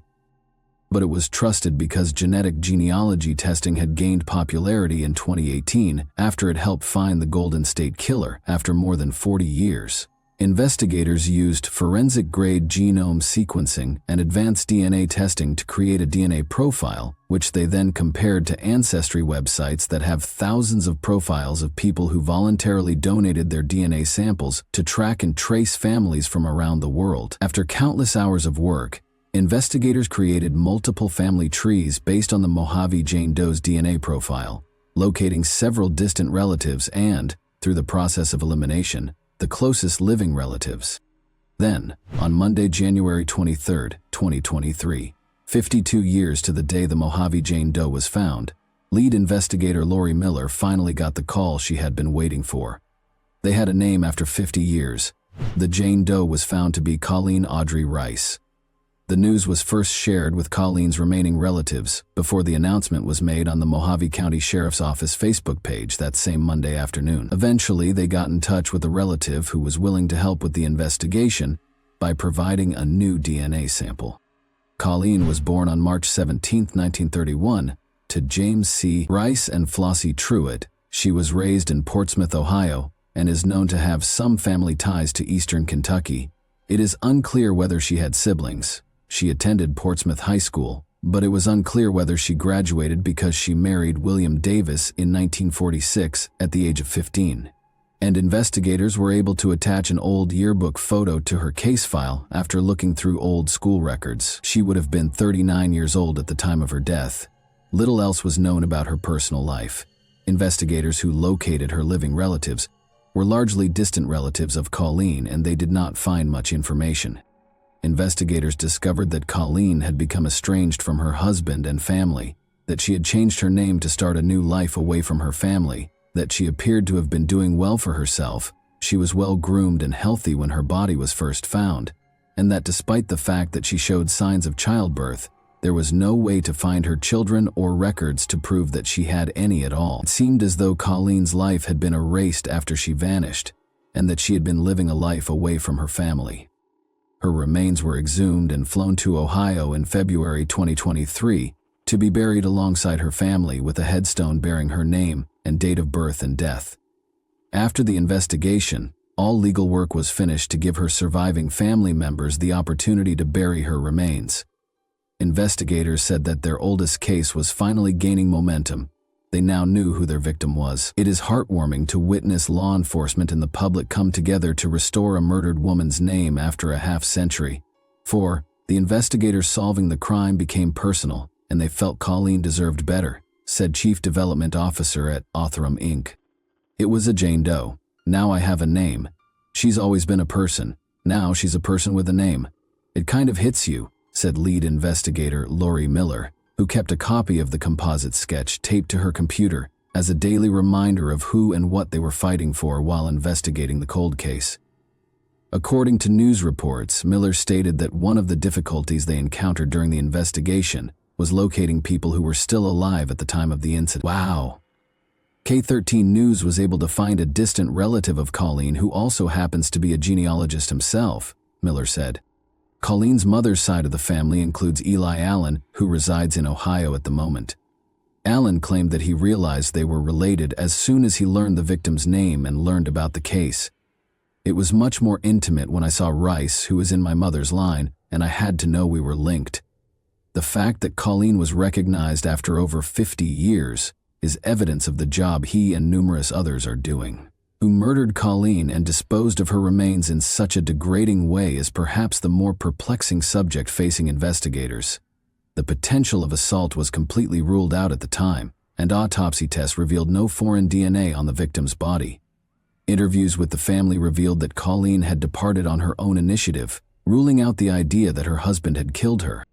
but it was trusted because genetic genealogy testing had gained popularity in 2018 after it helped find the Golden State Killer after more than 40 years. Investigators used forensic-grade genome sequencing and advanced DNA testing to create a DNA profile, which they then compared to ancestry websites that have thousands of profiles of people who voluntarily donated their DNA samples to track and trace families from around the world. After countless hours of work, investigators created multiple family trees based on the Mojave Jane Doe's DNA profile, locating several distant relatives and, through the process of elimination, the closest living relatives. Then, on Monday, January 23, 2023, 52 years to the day the Mojave Jane Doe was found, lead investigator Lori Miller finally got the call she had been waiting for. They had a name after 50 years. The Jane Doe was found to be Colleen Audrey Rice. The news was first shared with Colleen's remaining relatives before the announcement was made on the Mojave County Sheriff's Office Facebook page that same Monday afternoon. Eventually, they got in touch with a relative who was willing to help with the investigation by providing a new DNA sample. Colleen was born on March 17, 1931, to James C. Rice and Flossie Truitt. She was raised in Portsmouth, Ohio, and is known to have some family ties to eastern Kentucky. It is unclear whether she had siblings. She attended Portsmouth High School, but it was unclear whether she graduated because she married William Davis in 1946 at the age of 15. and investigators were able to attach an old yearbook photo to her case file after looking through old school records. She would have been 39 years old at the time of her death. Little else was known about her personal life. Investigators who located her living relatives were largely distant relatives of Colleen, and they did not find much information. Investigators discovered that Colleen had become estranged from her husband and family, that she had changed her name to start a new life away from her family, that she appeared to have been doing well for herself, she was well groomed and healthy when her body was first found, and that despite the fact that she showed signs of childbirth, there was no way to find her children or records to prove that she had any at all. It seemed as though Colleen's life had been erased after she vanished, and that she had been living a life away from her family. Her remains were exhumed and flown to Ohio in February 2023 to be buried alongside her family with a headstone bearing her name and date of birth and death. After the investigation, all legal work was finished to give her surviving family members the opportunity to bury her remains. Investigators said that their oldest case was finally gaining momentum. They now knew who their victim was. It is heartwarming to witness law enforcement and the public come together to restore a murdered woman's name after a half-century. For the investigators solving the crime became personal, and they felt Colleen deserved better, said Chief Development Officer at Othram Inc. It was a Jane Doe. Now I have a name. She's always been a person. Now she's a person with a name. It kind of hits you, said lead investigator Lori Miller, who kept a copy of the composite sketch taped to her computer as a daily reminder of who and what they were fighting for while investigating the cold case. According to news reports, Miller stated that one of the difficulties they encountered during the investigation was locating people who were still alive at the time of the incident. Wow. K13 News was able to find a distant relative of Colleen who also happens to be a genealogist himself, Miller said. Colleen's mother's side of the family includes Eli Allen, who resides in Ohio at the moment. Allen claimed that he realized they were related as soon as he learned the victim's name and learned about the case. It was much more intimate when I saw Rice, who was in my mother's line, and I had to know we were linked. The fact that Colleen was recognized after over 50 years is evidence of the job he and numerous others are doing. Who murdered Colleen and disposed of her remains in such a degrading way is perhaps the more perplexing subject facing investigators. The potential of assault was completely ruled out at the time, and autopsy tests revealed no foreign DNA on the victim's body. Interviews with the family revealed that Colleen had departed on her own initiative, ruling out the idea that her husband had killed her.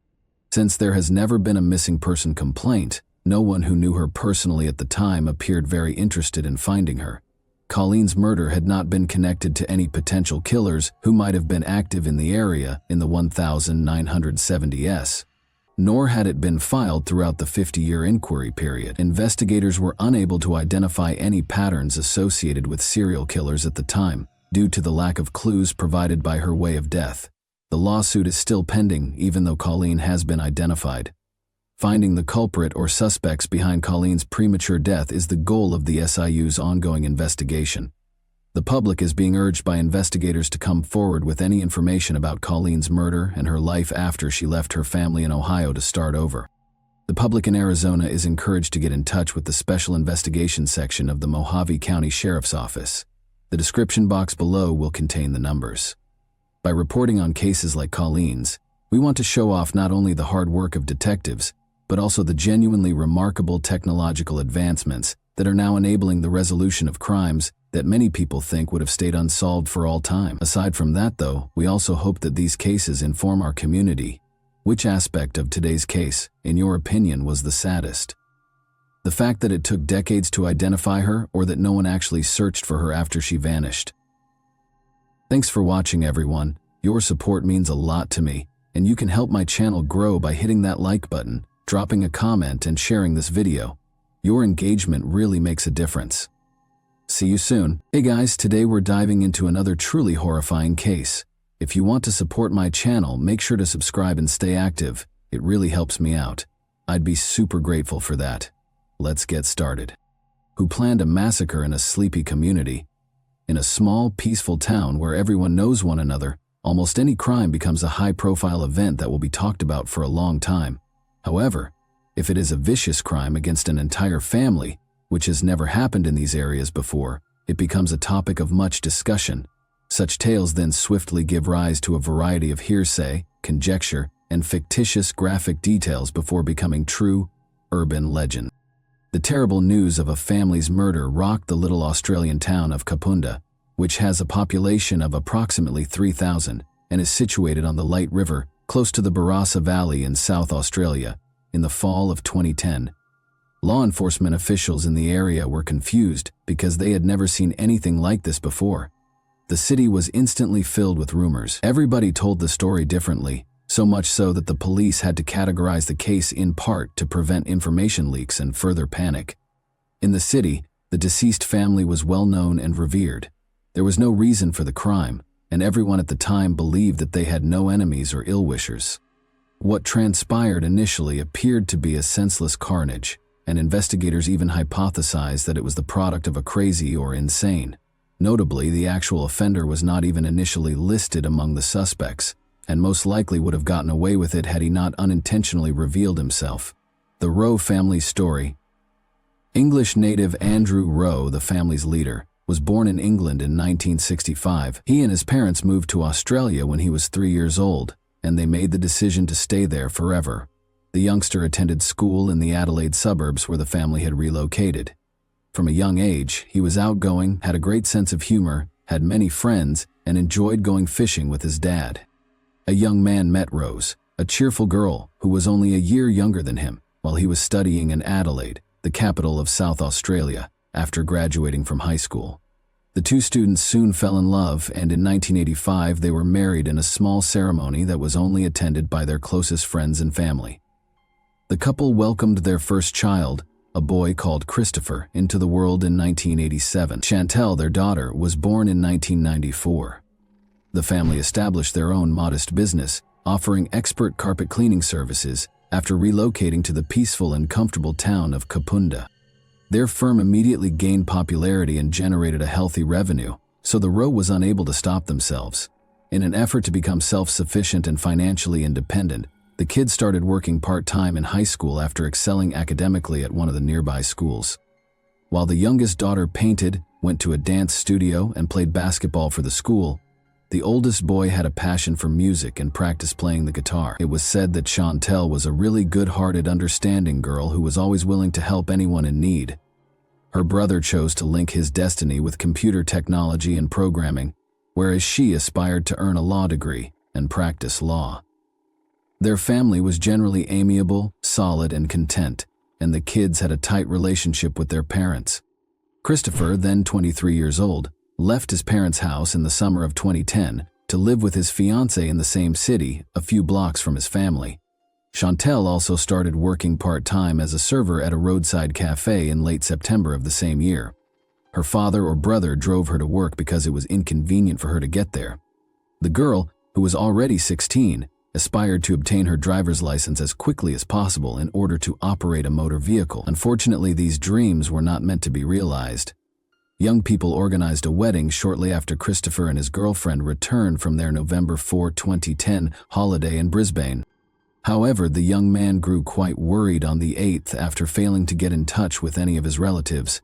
Since there has never been a missing person complaint, no one who knew her personally at the time appeared very interested in finding her. Colleen's murder had not been connected to any potential killers who might have been active in the area in the 1970s, nor had it been filed throughout the 50-year inquiry period. Investigators were unable to identify any patterns associated with serial killers at the time, due to the lack of clues provided by her way of death. The lawsuit is still pending, even though Colleen has been identified. Finding the culprit or suspects behind Colleen's premature death is the goal of the SIU's ongoing investigation. The public is being urged by investigators to come forward with any information about Colleen's murder and her life after she left her family in Ohio to start over. The public in Arizona is encouraged to get in touch with the Special Investigations section of the Mojave County Sheriff's Office. The description box below will contain the numbers. By reporting on cases like Colleen's, we want to show off not only the hard work of detectives, but also the genuinely remarkable technological advancements that are now enabling the resolution of crimes that many people think would have stayed unsolved for all time. Aside from that, though, we also hope that these cases inform our community. Which aspect of today's case, in your opinion, was the saddest? The fact that it took decades to identify her, or that no one actually searched for her after she vanished? Thanks for watching, everyone. Your support means a lot to me, and you can help my channel grow by hitting that like button, dropping a comment, and sharing this video. Your engagement really makes a difference. See you soon. Hey guys, today we're diving into another truly horrifying case. If you want to support my channel, make sure to subscribe and stay active. It really helps me out. I'd be super grateful for that. Let's get started. Who planned a massacre in a sleepy community? In a small, peaceful town where everyone knows one another, almost any crime becomes a high-profile event that will be talked about for a long time. However, if it is a vicious crime against an entire family, which has never happened in these areas before, it becomes a topic of much discussion. Such tales then swiftly give rise to a variety of hearsay, conjecture, and fictitious graphic details before becoming true urban legend. The terrible news of a family's murder rocked the little Australian town of Kapunda, which has a population of approximately 3,000 and is situated on the Light River, close to the Barossa Valley in South Australia, in the fall of 2010. Law enforcement officials in the area were confused because they had never seen anything like this before. The city was instantly filled with rumors. Everybody told the story differently, so much so that the police had to categorize the case in part to prevent information leaks and further panic. In the city, the deceased family was well known and revered. There was no reason for the crime, and everyone at the time believed that they had no enemies or ill-wishers. What transpired initially appeared to be a senseless carnage, and investigators even hypothesized that it was the product of a crazy or insane. Notably, the actual offender was not even initially listed among the suspects, and most likely would have gotten away with it had he not unintentionally revealed himself. The Rowe family's story. English native Andrew Rowe, the family's leader, was born in England in 1965. He and his parents moved to Australia when he was 3 years old, and they made the decision to stay there forever. The youngster attended school in the Adelaide suburbs where the family had relocated. From a young age, he was outgoing, had a great sense of humor, had many friends, and enjoyed going fishing with his dad. A young man met Rose, a cheerful girl who was only a year younger than him, while he was studying in Adelaide, the capital of South Australia, after graduating from high school. The two students soon fell in love, and in 1985 they were married in a small ceremony that was only attended by their closest friends and family. The couple welcomed their first child, a boy called Christopher, into the world in 1987. Chantel, their daughter, was born in 1994. The family established their own modest business, offering expert carpet cleaning services after relocating to the peaceful and comfortable town of Kapunda. Their firm immediately gained popularity and generated a healthy revenue, so the Rowe was unable to stop themselves. In an effort to become self-sufficient and financially independent, the kids started working part-time in high school after excelling academically at one of the nearby schools. While the youngest daughter painted, went to a dance studio, and played basketball for the school, the oldest boy had a passion for music and practiced playing the guitar. It was said that Chantel was a really good-hearted, understanding girl who was always willing to help anyone in need. Her brother chose to link his destiny with computer technology and programming, whereas she aspired to earn a law degree and practice law. Their family was generally amiable, solid, and content, and the kids had a tight relationship with their parents. Christopher, then 23 years old, left his parents' house in the summer of 2010 to live with his fiancée in the same city, a few blocks from his family. Chantel also started working part-time as a server at a roadside cafe in late September of the same year. Her father or brother drove her to work because it was inconvenient for her to get there. The girl, who was already 16, aspired to obtain her driver's license as quickly as possible in order to operate a motor vehicle. Unfortunately, these dreams were not meant to be realized. Young people organized a wedding shortly after Christopher and his girlfriend returned from their November 4, 2010 holiday in Brisbane. However, the young man grew quite worried on the 8th after failing to get in touch with any of his relatives.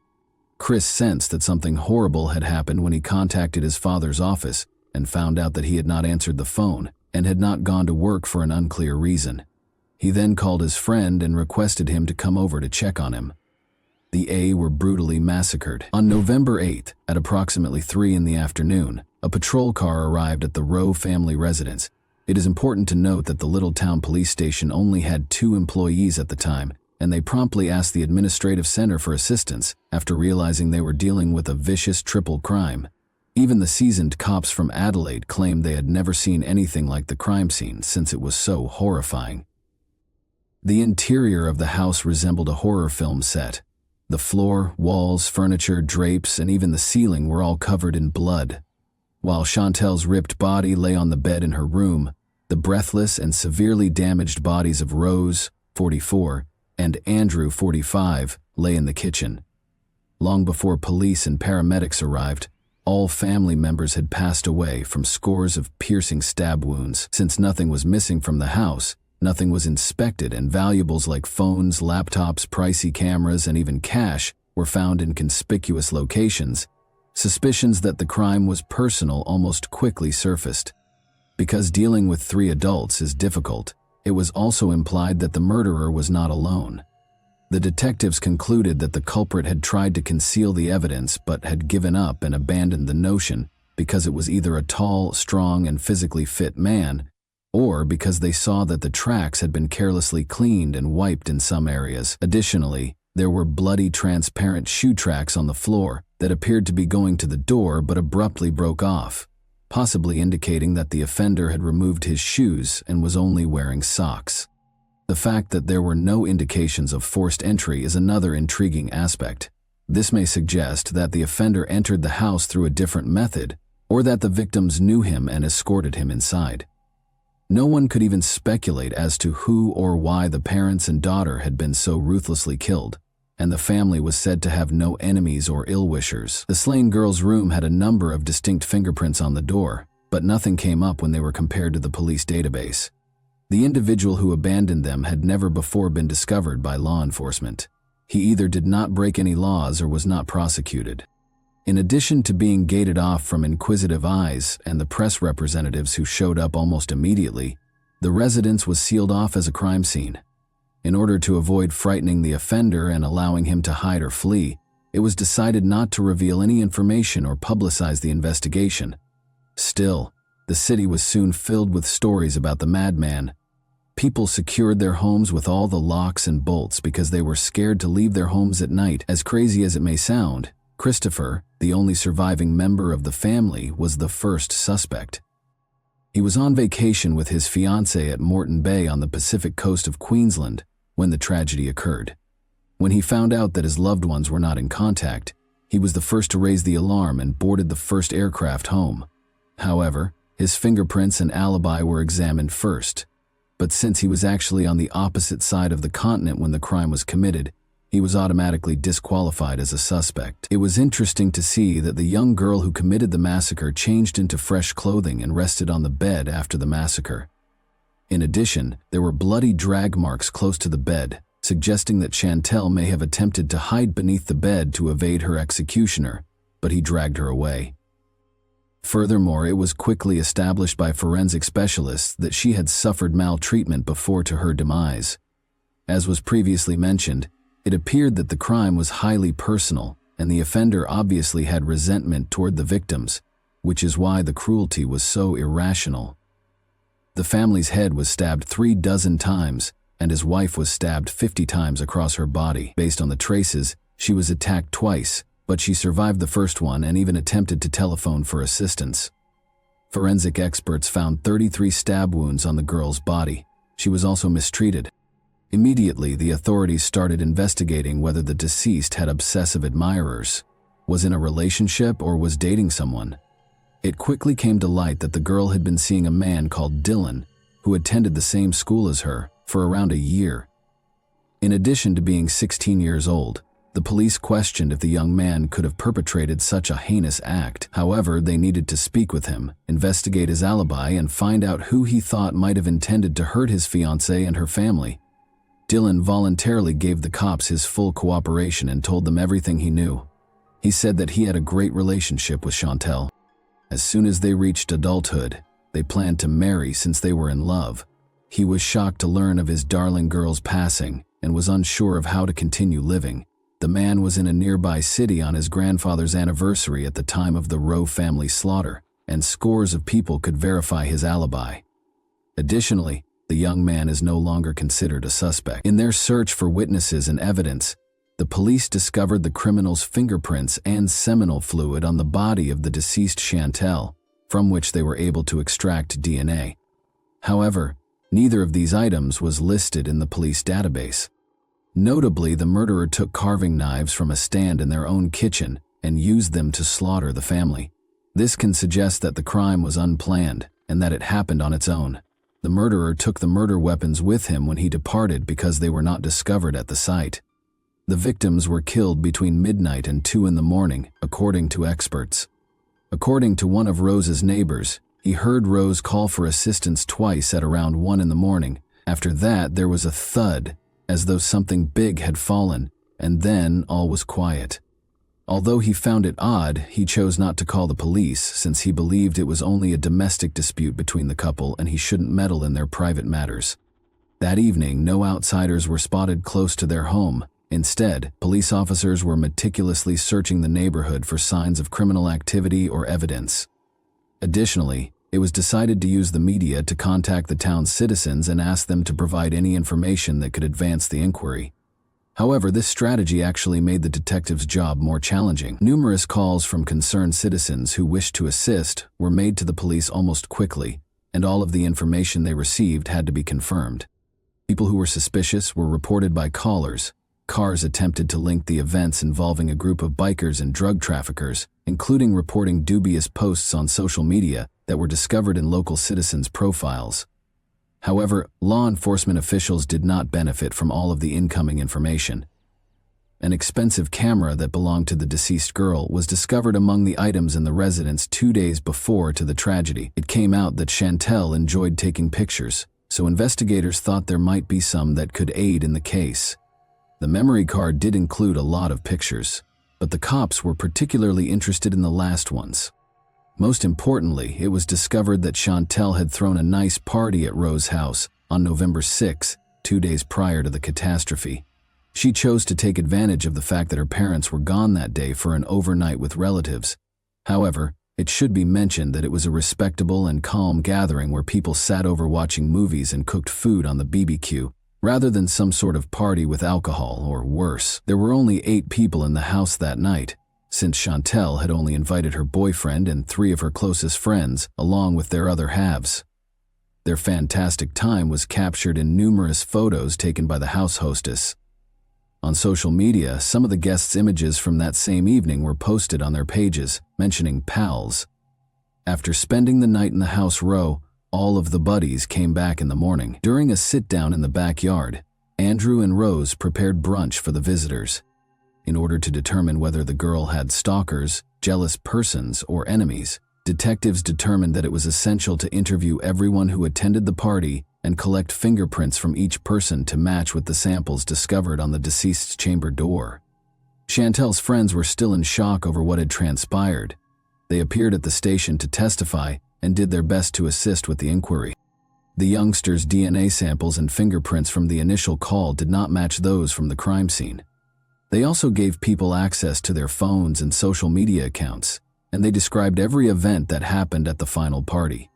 Chris sensed that something horrible had happened when he contacted his father's office and found out that he had not answered the phone and had not gone to work for an unclear reason. He then called his friend and requested him to come over to check on him. The A were brutally massacred. On November 8th, at approximately 3 in the afternoon, a patrol car arrived at the Rowe family residence. It is important to note that the little town police station only had 2 employees at the time, and they promptly asked the administrative center for assistance after realizing they were dealing with a vicious triple crime. Even the seasoned cops from Adelaide claimed they had never seen anything like the crime scene since it was so horrifying. The interior of the house resembled a horror film set. The floor, walls, furniture, drapes, and even the ceiling were all covered in blood. While Chantel's ripped body lay on the bed in her room, the breathless and severely damaged bodies of Rose, 44, and Andrew, 45, lay in the kitchen. Long before police and paramedics arrived, all family members had passed away from scores of piercing stab wounds. Since nothing was missing from the house, nothing was inspected, and valuables like phones, laptops, pricey cameras, and even cash were found in conspicuous locations, Suspicions that the crime was personal almost quickly surfaced. Because dealing with 3 adults is difficult, it was also implied that the murderer was not alone. The detectives concluded that the culprit had tried to conceal the evidence but had given up and abandoned the notion because it was either a tall, strong, and physically fit man, or because they saw that the tracks had been carelessly cleaned and wiped in some areas. Additionally, there were bloody, transparent shoe tracks on the floor that appeared to be going to the door but abruptly broke off, possibly indicating that the offender had removed his shoes and was only wearing socks. The fact that there were no indications of forced entry is another intriguing aspect. This may suggest that the offender entered the house through a different method, or that the victims knew him and escorted him inside. No one could even speculate as to who or why the parents and daughter had been so ruthlessly killed, and the family was said to have no enemies or ill-wishers. The slain girl's room had a number of distinct fingerprints on the door, but nothing came up when they were compared to the police database. The individual who abandoned them had never before been discovered by law enforcement. He either did not break any laws or was not prosecuted. In addition to being gated off from inquisitive eyes and the press representatives who showed up almost immediately, the residence was sealed off as a crime scene. In order to avoid frightening the offender and allowing him to hide or flee, it was decided not to reveal any information or publicize the investigation. Still, the city was soon filled with stories about the madman. People secured their homes with all the locks and bolts because they were scared to leave their homes at night. As crazy as it may sound, Christopher, the only surviving member of the family, was the first suspect. He was on vacation with his fiancée at Moreton Bay on the Pacific coast of Queensland when the tragedy occurred. When he found out that his loved ones were not in contact, he was the first to raise the alarm and boarded the first aircraft home. However, his fingerprints and alibi were examined first. But since he was actually on the opposite side of the continent when the crime was committed, he was automatically disqualified as a suspect. It was interesting to see that the young girl who committed the massacre changed into fresh clothing and rested on the bed after the massacre. In addition, there were bloody drag marks close to the bed, suggesting that Chantel may have attempted to hide beneath the bed to evade her executioner, but he dragged her away. Furthermore, it was quickly established by forensic specialists that she had suffered maltreatment before to her demise. As was previously mentioned, it appeared that the crime was highly personal, and the offender obviously had resentment toward the victims, which is why the cruelty was so irrational. The family's head was stabbed 36 times, and his wife was stabbed 50 times across her body. Based on the traces, she was attacked twice, but she survived the first one and even attempted to telephone for assistance. Forensic experts found 33 stab wounds on the girl's body. She was also mistreated. Immediately, the authorities started investigating whether the deceased had obsessive admirers, was in a relationship, or was dating someone. It quickly came to light that the girl had been seeing a man called Dylan, who attended the same school as her, for around a year. In addition to being 16 years old, the police questioned if the young man could have perpetrated such a heinous act. However, they needed to speak with him, investigate his alibi, and find out who he thought might have intended to hurt his fiancée and her family. Dylan voluntarily gave the cops his full cooperation and told them everything he knew. He said that he had a great relationship with Chantel. As soon as they reached adulthood, they planned to marry since they were in love. He was shocked to learn of his darling girl's passing and was unsure of how to continue living. The man was in a nearby city on his grandfather's anniversary at the time of the Rowe family slaughter, and scores of people could verify his alibi. Additionally, the young man is no longer considered a suspect. In their search for witnesses and evidence, the police discovered the criminal's fingerprints and seminal fluid on the body of the deceased Chantel, from which they were able to extract DNA. However, neither of these items was listed in the police database. Notably, the murderer took carving knives from a stand in their own kitchen and used them to slaughter the family. This can suggest that the crime was unplanned and that it happened on its own. The murderer took the murder weapons with him when he departed because they were not discovered at the site. The victims were killed between midnight and 2 in the morning, according to experts. According to one of Rose's neighbors, he heard Rose call for assistance twice at around 1 in the morning. After that, there was a thud, as though something big had fallen, and then all was quiet. Although he found it odd, he chose not to call the police since he believed it was only a domestic dispute between the couple and he shouldn't meddle in their private matters. That evening, no outsiders were spotted close to their home. Instead, police officers were meticulously searching the neighborhood for signs of criminal activity or evidence. Additionally, it was decided to use the media to contact the town's citizens and ask them to provide any information that could advance the inquiry. However, this strategy actually made the detectives' job more challenging. Numerous calls from concerned citizens who wished to assist were made to the police almost quickly, and all of the information they received had to be confirmed. People who were suspicious were reported by callers. Cars attempted to link the events involving a group of bikers and drug traffickers, including reporting dubious posts on social media that were discovered in local citizens' profiles. However, law enforcement officials did not benefit from all of the incoming information. An expensive camera that belonged to the deceased girl was discovered among the items in the residence 2 days before to the tragedy. It came out that Chantel enjoyed taking pictures, so investigators thought there might be some that could aid in the case. The memory card did include a lot of pictures, but the cops were particularly interested in the last ones. Most importantly, it was discovered that Chantel had thrown a nice party at Rose's house on November 6, 2 days prior to the catastrophe. She chose to take advantage of the fact that her parents were gone that day for an overnight with relatives. However, it should be mentioned that it was a respectable and calm gathering where people sat over watching movies and cooked food on the BBQ, rather than some sort of party with alcohol or worse. There were only 8 people in the house that night, since Chantel had only invited her boyfriend and 3 of her closest friends, along with their other halves. Their fantastic time was captured in numerous photos taken by the house hostess. On social media, some of the guests' images from that same evening were posted on their pages, mentioning pals. After spending the night in the house row, all of the buddies came back in the morning. During a sit-down in the backyard, Andrew and Rose prepared brunch for the visitors. In order to determine whether the girl had stalkers, jealous persons, or enemies, detectives determined that it was essential to interview everyone who attended the party and collect fingerprints from each person to match with the samples discovered on the deceased's chamber door. Chantel's friends were still in shock over what had transpired. They appeared at the station to testify and did their best to assist with the inquiry. The youngster's DNA samples and fingerprints from the initial call did not match those from the crime scene. They also gave people access to their phones and social media accounts, and they described every event that happened at the final party.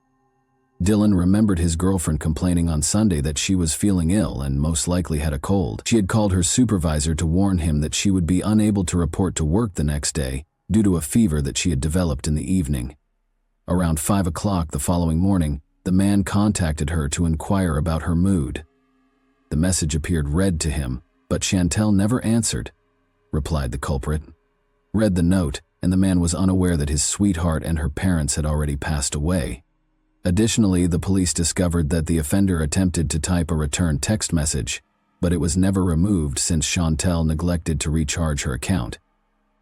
Dylan remembered his girlfriend complaining on Sunday that she was feeling ill and most likely had a cold. She had called her supervisor to warn him that she would be unable to report to work the next day due to a fever that she had developed in the evening. Around 5 o'clock the following morning, the man contacted her to inquire about her mood. The message appeared read to him, but Chantel never answered, replied the culprit. Read the note, and the man was unaware that his sweetheart and her parents had already passed away. Additionally, the police discovered that the offender attempted to type a return text message, but it was never removed since Chantel neglected to recharge her account.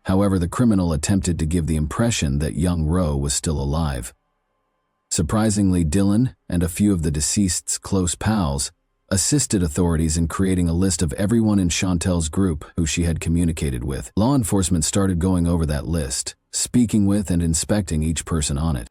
However, the criminal attempted to give the impression that young Roe was still alive. Surprisingly, Dylan and a few of the deceased's close pals assisted authorities in creating a list of everyone in Chantel's group who she had communicated with. Law enforcement started going over that list, speaking with and inspecting each person on it.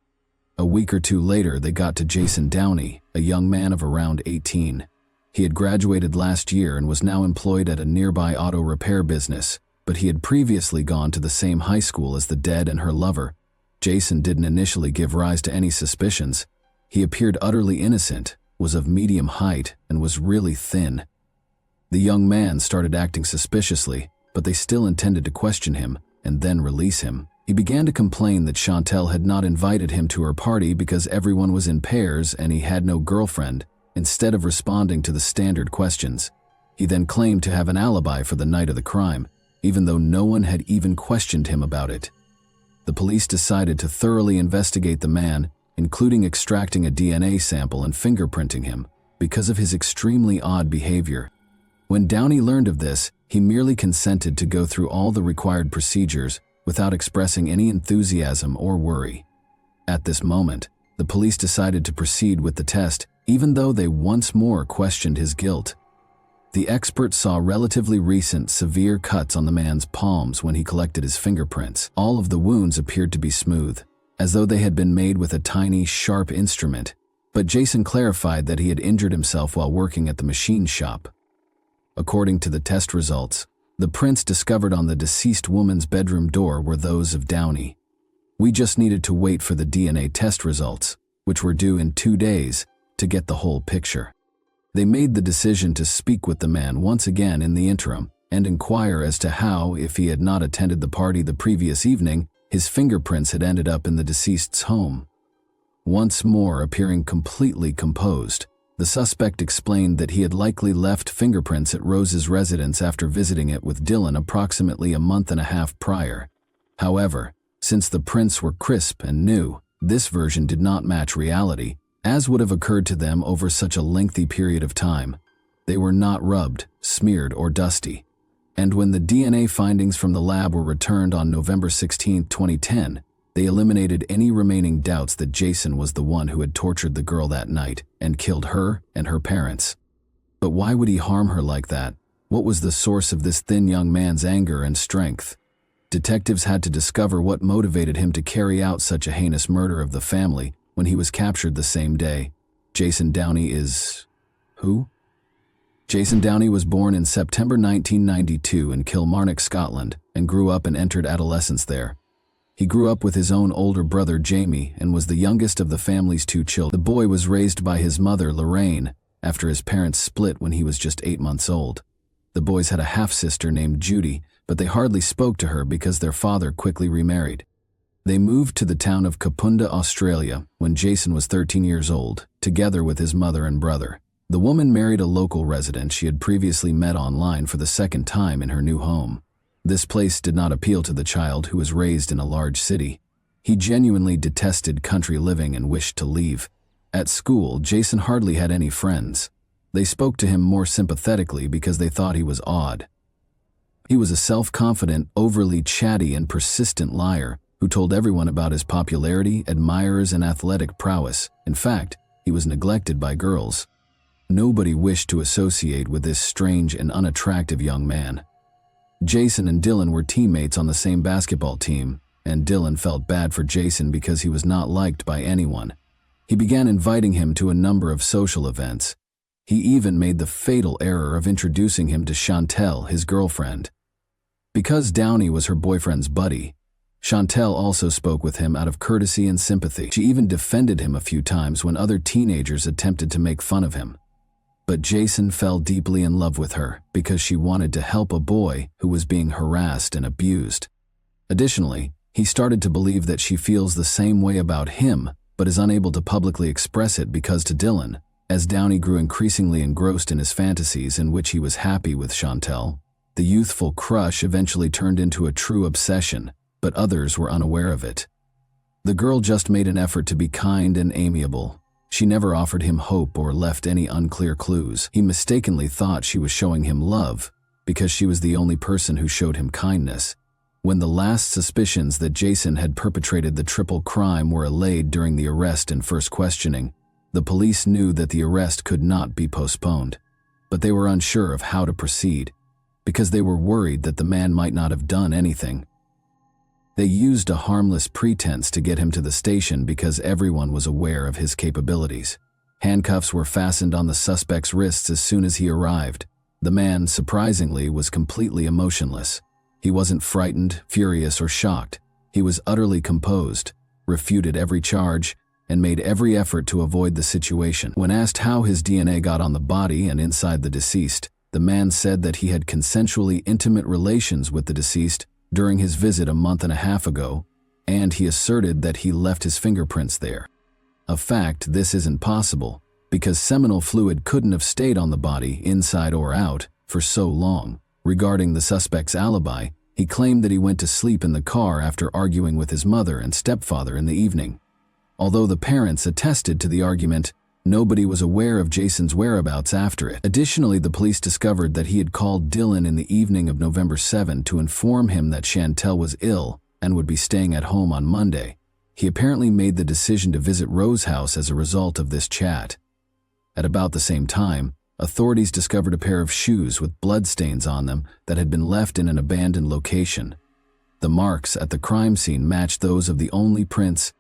A week or 2 later, they got to Jason Downey, a young man of around 18. He had graduated last year and was now employed at a nearby auto repair business, but he had previously gone to the same high school as the dead and her lover. Jason didn't initially give rise to any suspicions. He appeared utterly innocent, was of medium height, and was really thin. The young man started acting suspiciously, but they still intended to question him and then release him. He began to complain that Chantel had not invited him to her party because everyone was in pairs and he had no girlfriend, instead of responding to the standard questions. He then claimed to have an alibi for the night of the crime, even though no one had even questioned him about it. The police decided to thoroughly investigate the man, including extracting a DNA sample and fingerprinting him, because of his extremely odd behavior. When Downey learned of this, he merely consented to go through all the required procedures without expressing any enthusiasm or worry. At this moment, the police decided to proceed with the test, even though they once more questioned his guilt. The expert saw relatively recent severe cuts on the man's palms when he collected his fingerprints. All of the wounds appeared to be smooth, as though they had been made with a tiny, sharp instrument, but Jason clarified that he had injured himself while working at the machine shop. According to the test results, the prints discovered on the deceased woman's bedroom door were those of Downey. We just needed to wait for the DNA test results, which were due in 2 days, to get the whole picture. They made the decision to speak with the man once again in the interim and inquire as to how, if he had not attended the party the previous evening, his fingerprints had ended up in the deceased's home. Once more appearing completely composed, the suspect explained that he had likely left fingerprints at Rose's residence after visiting it with Dylan approximately a month and a half prior. However, since the prints were crisp and new, this version did not match reality, as would have occurred to them over such a lengthy period of time. They were not rubbed, smeared, or dusty. And when the DNA findings from the lab were returned on November 16, 2010, they eliminated any remaining doubts that Jason was the one who had tortured the girl that night and killed her and her parents. But why would he harm her like that? What was the source of this thin young man's anger and strength? Detectives had to discover what motivated him to carry out such a heinous murder of the family when he was captured the same day. Jason Downey is... who? Jason Downey was born in September 1992 in Kilmarnock, Scotland, and grew up and entered adolescence there. He grew up with his own older brother Jamie and was the youngest of the family's 2 children. The boy was raised by his mother Lorraine after his parents split when he was just 8 months old. The boys had a half-sister named Judy, but they hardly spoke to her because their father quickly remarried. They moved to the town of Kapunda, Australia, when Jason was 13 years old, together with his mother and brother. The woman married a local resident she had previously met online for the second time in her new home. This place did not appeal to the child who was raised in a large city. He genuinely detested country living and wished to leave. At school, Jason hardly had any friends. They spoke to him more sympathetically because they thought he was odd. He was a self-confident, overly chatty, and persistent liar who told everyone about his popularity, admirers, and athletic prowess. In fact, he was neglected by girls. Nobody wished to associate with this strange and unattractive young man. Jason and Dylan were teammates on the same basketball team, and Dylan felt bad for Jason because he was not liked by anyone. He began inviting him to a number of social events. He even made the fatal error of introducing him to Chantel, his girlfriend. Because Downey was her boyfriend's buddy, Chantel also spoke with him out of courtesy and sympathy. She even defended him a few times when other teenagers attempted to make fun of him. But Jason fell deeply in love with her because she wanted to help a boy who was being harassed and abused. Additionally, he started to believe that she feels the same way about him, but is unable to publicly express it because to Dylan, as Downey grew increasingly engrossed in his fantasies in which he was happy with Chantel, the youthful crush eventually turned into a true obsession, but others were unaware of it. The girl just made an effort to be kind and amiable. She never offered him hope or left any unclear clues. He mistakenly thought she was showing him love because she was the only person who showed him kindness. When the last suspicions that Jason had perpetrated the triple crime were allayed during the arrest and first questioning, the police knew that the arrest could not be postponed. But they were unsure of how to proceed because they were worried that the man might not have done anything. They used a harmless pretense to get him to the station because everyone was aware of his capabilities. Handcuffs were fastened on the suspect's wrists as soon as he arrived. The man, surprisingly, was completely emotionless. He wasn't frightened, furious, or shocked. He was utterly composed, refuted every charge, and made every effort to avoid the situation. When asked how his DNA got on the body and inside the deceased, the man said that he had consensually intimate relations with the deceased during his visit a month and a half ago, and he asserted that he left his fingerprints there. A fact this isn't possible, because seminal fluid couldn't have stayed on the body, inside or out, for so long. Regarding the suspect's alibi, he claimed that he went to sleep in the car after arguing with his mother and stepfather in the evening. Although the parents attested to the argument, nobody was aware of Jason's whereabouts after it. Additionally, the police discovered that he had called Dylan in the evening of November 7 to inform him that Chantel was ill and would be staying at home on Monday. He apparently made the decision to visit Rose's house as a result of this chat. At about the same time, authorities discovered a pair of shoes with bloodstains on them that had been left in an abandoned location. The marks at the crime scene matched those of the only prints.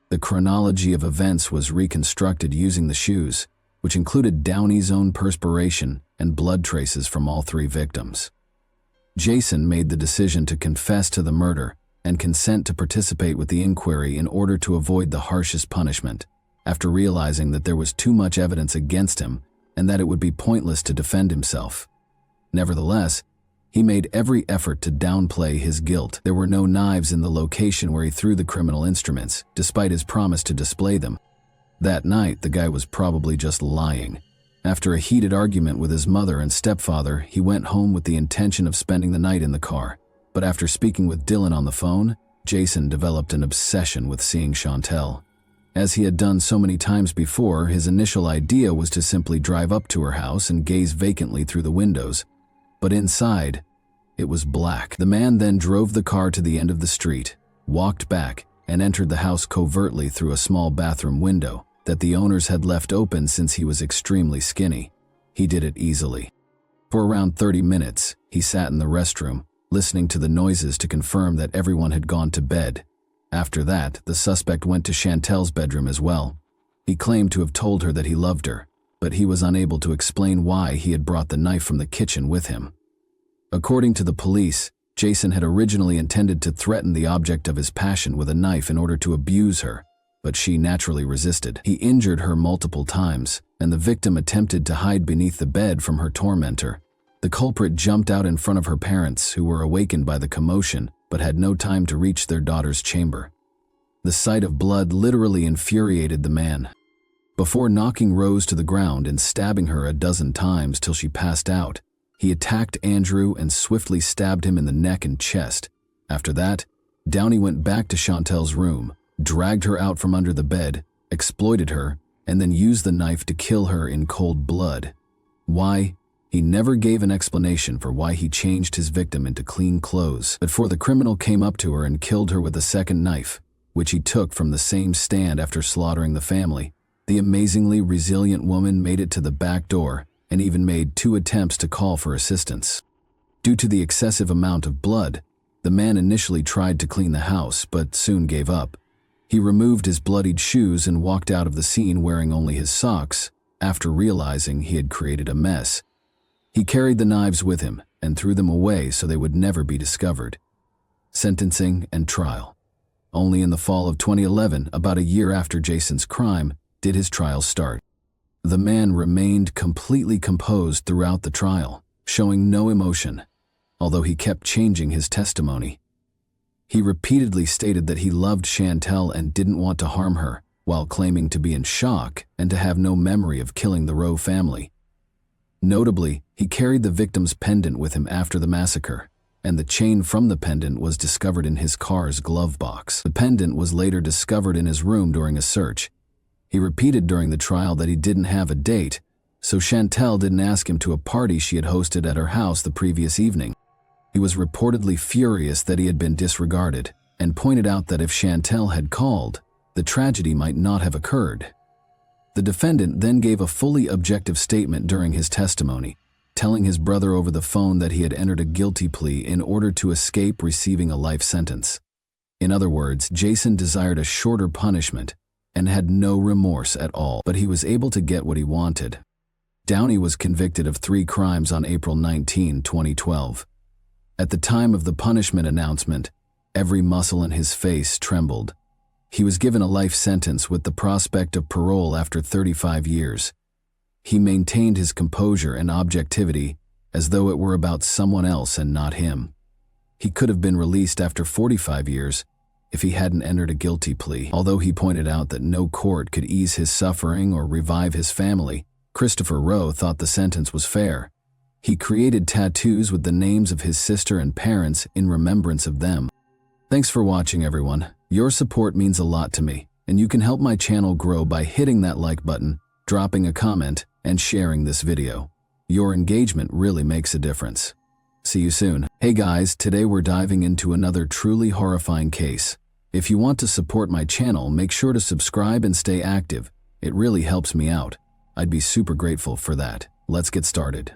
The chronology of events was reconstructed using the shoes, which included Downey's own perspiration and blood traces from all three victims. Jason made the decision to confess to the murder and consent to participate with the inquiry in order to avoid the harshest punishment, after realizing that there was too much evidence against him and that it would be pointless to defend himself. Nevertheless, he made every effort to downplay his guilt. There were no knives in the location where he threw the criminal instruments, despite his promise to display them. That night, the guy was probably just lying. After a heated argument with his mother and stepfather, he went home with the intention of spending the night in the car. But after speaking with Dylan on the phone, Jason developed an obsession with seeing Chantel. As he had done so many times before, his initial idea was to simply drive up to her house and gaze vacantly through the windows. But inside, it was black. The man then drove the car to the end of the street, walked back, and entered the house covertly through a small bathroom window that the owners had left open since he was extremely skinny. He did it easily. For around 30 minutes, he sat in the restroom, listening to the noises to confirm that everyone had gone to bed. After that, the suspect went to Chantel's bedroom as well. He claimed to have told her that he loved her, but he was unable to explain why he had brought the knife from the kitchen with him. According to the police, Jason had originally intended to threaten the object of his passion with a knife in order to abuse her, but she naturally resisted. He injured her multiple times, and the victim attempted to hide beneath the bed from her tormentor. The culprit jumped out in front of her parents, who were awakened by the commotion, but had no time to reach their daughter's chamber. The sight of blood literally infuriated the man. Before knocking Rose to the ground and stabbing her a dozen times till she passed out, he attacked Andrew and swiftly stabbed him in the neck and chest. After that, Downey went back to Chantel's room, dragged her out from under the bed, exploited her, and then used the knife to kill her in cold blood. Why? He never gave an explanation for why he changed his victim into clean clothes, but before the criminal came up to her and killed her with a second knife, which he took from the same stand after slaughtering the family, the amazingly resilient woman made it to the back door and even made 2 attempts to call for assistance. Due to the excessive amount of blood, the man initially tried to clean the house but soon gave up. He removed his bloodied shoes and walked out of the scene wearing only his socks after realizing he had created a mess. He carried the knives with him and threw them away so they would never be discovered. Sentencing and trial. Only in the fall of 2011, about a year after Jason's crime, did his trial start. The man remained completely composed throughout the trial, showing no emotion, although he kept changing his testimony. He repeatedly stated that he loved Chantel and didn't want to harm her, while claiming to be in shock and to have no memory of killing the Rowe family. Notably, he carried the victim's pendant with him after the massacre, and the chain from the pendant was discovered in his car's glove box. The pendant was later discovered in his room during a search. He repeated during the trial that he didn't have a date, so Chantel didn't ask him to a party she had hosted at her house the previous evening. He was reportedly furious that he had been disregarded, and pointed out that if Chantel had called, the tragedy might not have occurred. The defendant then gave a fully objective statement during his testimony, telling his brother over the phone that he had entered a guilty plea in order to escape receiving a life sentence. In other words, Jason desired a shorter punishment and had no remorse at all, but he was able to get what he wanted. Downey was convicted of 3 crimes on April 19, 2012. At the time of the punishment announcement, every muscle in his face trembled. He was given a life sentence with the prospect of parole after 35 years. He maintained his composure and objectivity as though it were about someone else and not him. He could have been released after 45 years if he hadn't entered a guilty plea. Although he pointed out that no court could ease his suffering or revive his family, Christopher Rowe thought the sentence was fair. He created tattoos with the names of his sister and parents in remembrance of them. Thanks for watching, everyone. Your support means a lot to me, and you can help my channel grow by hitting that like button, dropping a comment, and sharing this video. Your engagement really makes a difference. See you soon. Hey guys, today we're diving into another truly horrifying case. If you want to support my channel, make sure to subscribe and stay active. It really helps me out. I'd be super grateful for that. Let's get started.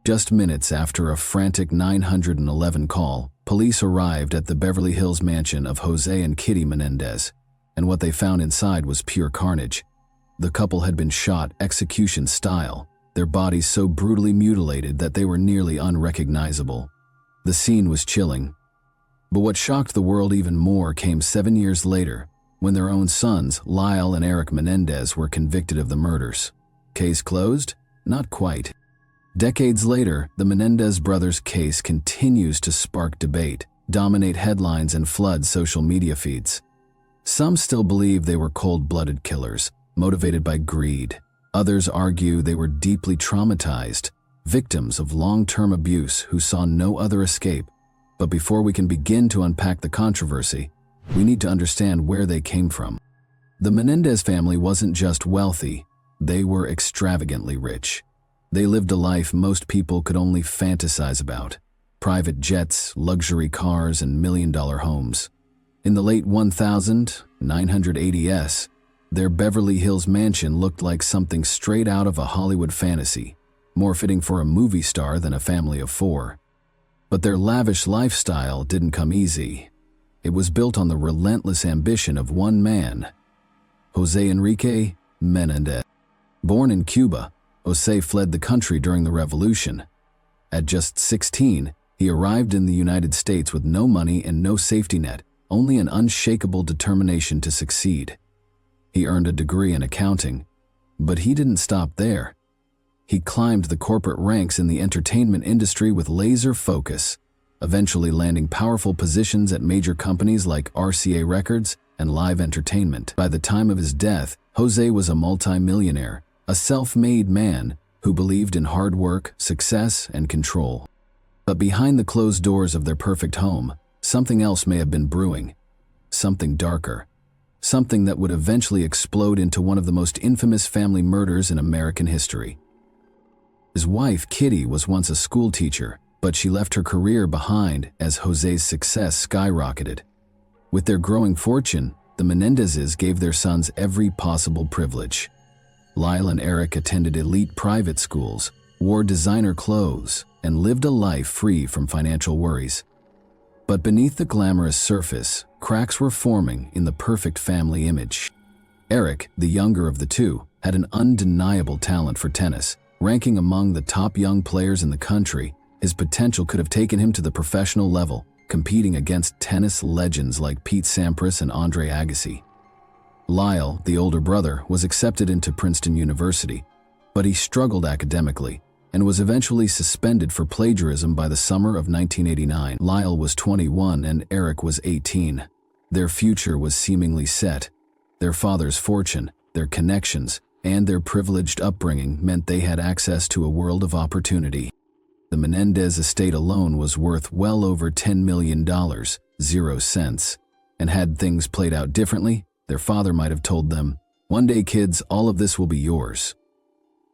Just minutes after a frantic 911 call, police arrived at the Beverly Hills mansion of Jose and Kitty Menendez, and what they found inside was pure carnage. The couple had been shot execution style, their bodies so brutally mutilated that they were nearly unrecognizable. The scene was chilling. But what shocked the world even more came 7 years later, when their own sons, Lyle and Eric Menendez, were convicted of the murders. Case closed? Not quite. Decades later, the Menendez brothers' case continues to spark debate, dominate headlines, and flood social media feeds. Some still believe they were cold-blooded killers, motivated by greed. Others argue they were deeply traumatized, victims of long-term abuse who saw no other escape. But before we can begin to unpack the controversy, we need to understand where they came from. The Menendez family wasn't just wealthy, they were extravagantly rich. They lived a life most people could only fantasize about: private jets, luxury cars, and million-dollar homes. In the late 1980s, their Beverly Hills mansion looked like something straight out of a Hollywood fantasy, more fitting for a movie star than a family of four. But their lavish lifestyle didn't come easy. It was built on the relentless ambition of one man, Jose Enrique Menendez. Born in Cuba, Jose fled the country during the revolution. At just 16, he arrived in the United States with no money and no safety net, only an unshakable determination to succeed. He earned a degree in accounting, but he didn't stop there. He climbed the corporate ranks in the entertainment industry with laser focus, eventually landing powerful positions at major companies like RCA Records and Live Entertainment. By the time of his death, Jose was a multi-millionaire, a self-made man who believed in hard work, success, and control. But behind the closed doors of their perfect home, something else may have been brewing. Something darker. Something that would eventually explode into one of the most infamous family murders in American history. His wife, Kitty, was once a school teacher, but she left her career behind as Jose's success skyrocketed. With their growing fortune, the Menendezes gave their sons every possible privilege. Lyle and Eric attended elite private schools, wore designer clothes, and lived a life free from financial worries. But beneath the glamorous surface, cracks were forming in the perfect family image. Eric, the younger of the two, had an undeniable talent for tennis. Ranking among the top young players in the country, his potential could have taken him to the professional level, competing against tennis legends like Pete Sampras and Andre Agassi. Lyle, the older brother, was accepted into Princeton University, but he struggled academically and was eventually suspended for plagiarism by the summer of 1989. Lyle was 21 and Eric was 18. Their future was seemingly set. Their father's fortune, their connections, and their privileged upbringing meant they had access to a world of opportunity. The Menendez estate alone was worth well over $10 million, 0 cents. And had things played out differently, their father might have told them, "One day, kids, all of this will be yours."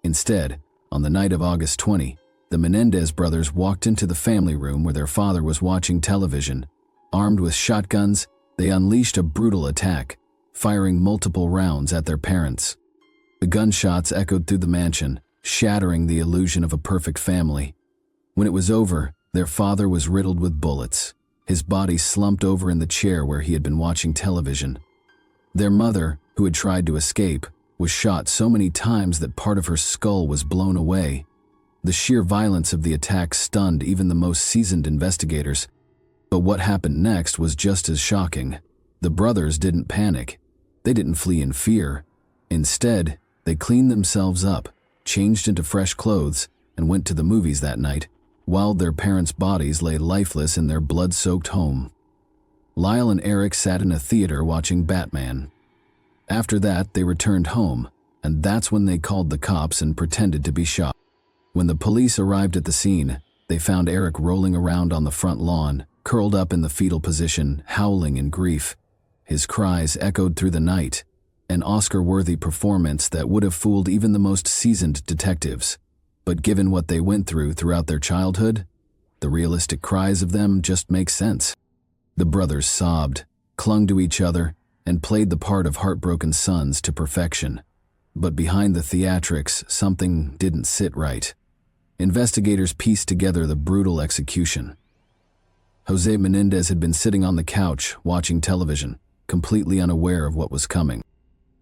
Instead, on the night of August 20, the Menendez brothers walked into the family room where their father was watching television. Armed with shotguns, they unleashed a brutal attack, firing multiple rounds at their parents. The gunshots echoed through the mansion, shattering the illusion of a perfect family. When it was over, their father was riddled with bullets, his body slumped over in the chair where he had been watching television. Their mother, who had tried to escape, was shot so many times that part of her skull was blown away. The sheer violence of the attack stunned even the most seasoned investigators. But what happened next was just as shocking. The brothers didn't panic. They didn't flee in fear. Instead, they cleaned themselves up, changed into fresh clothes, and went to the movies that night, while their parents' bodies lay lifeless in their blood-soaked home. Lyle and Eric sat in a theater watching Batman. After that, they returned home, and that's when they called the cops and pretended to be shot. When the police arrived at the scene, they found Eric rolling around on the front lawn, curled up in the fetal position, howling in grief. His cries echoed through the night, an Oscar-worthy performance that would have fooled even the most seasoned detectives. But given what they went through throughout their childhood, the realistic cries of them just make sense. The brothers sobbed, clung to each other, and played the part of heartbroken sons to perfection. But behind the theatrics, something didn't sit right. Investigators pieced together the brutal execution. Jose Menendez had been sitting on the couch, watching television, completely unaware of what was coming.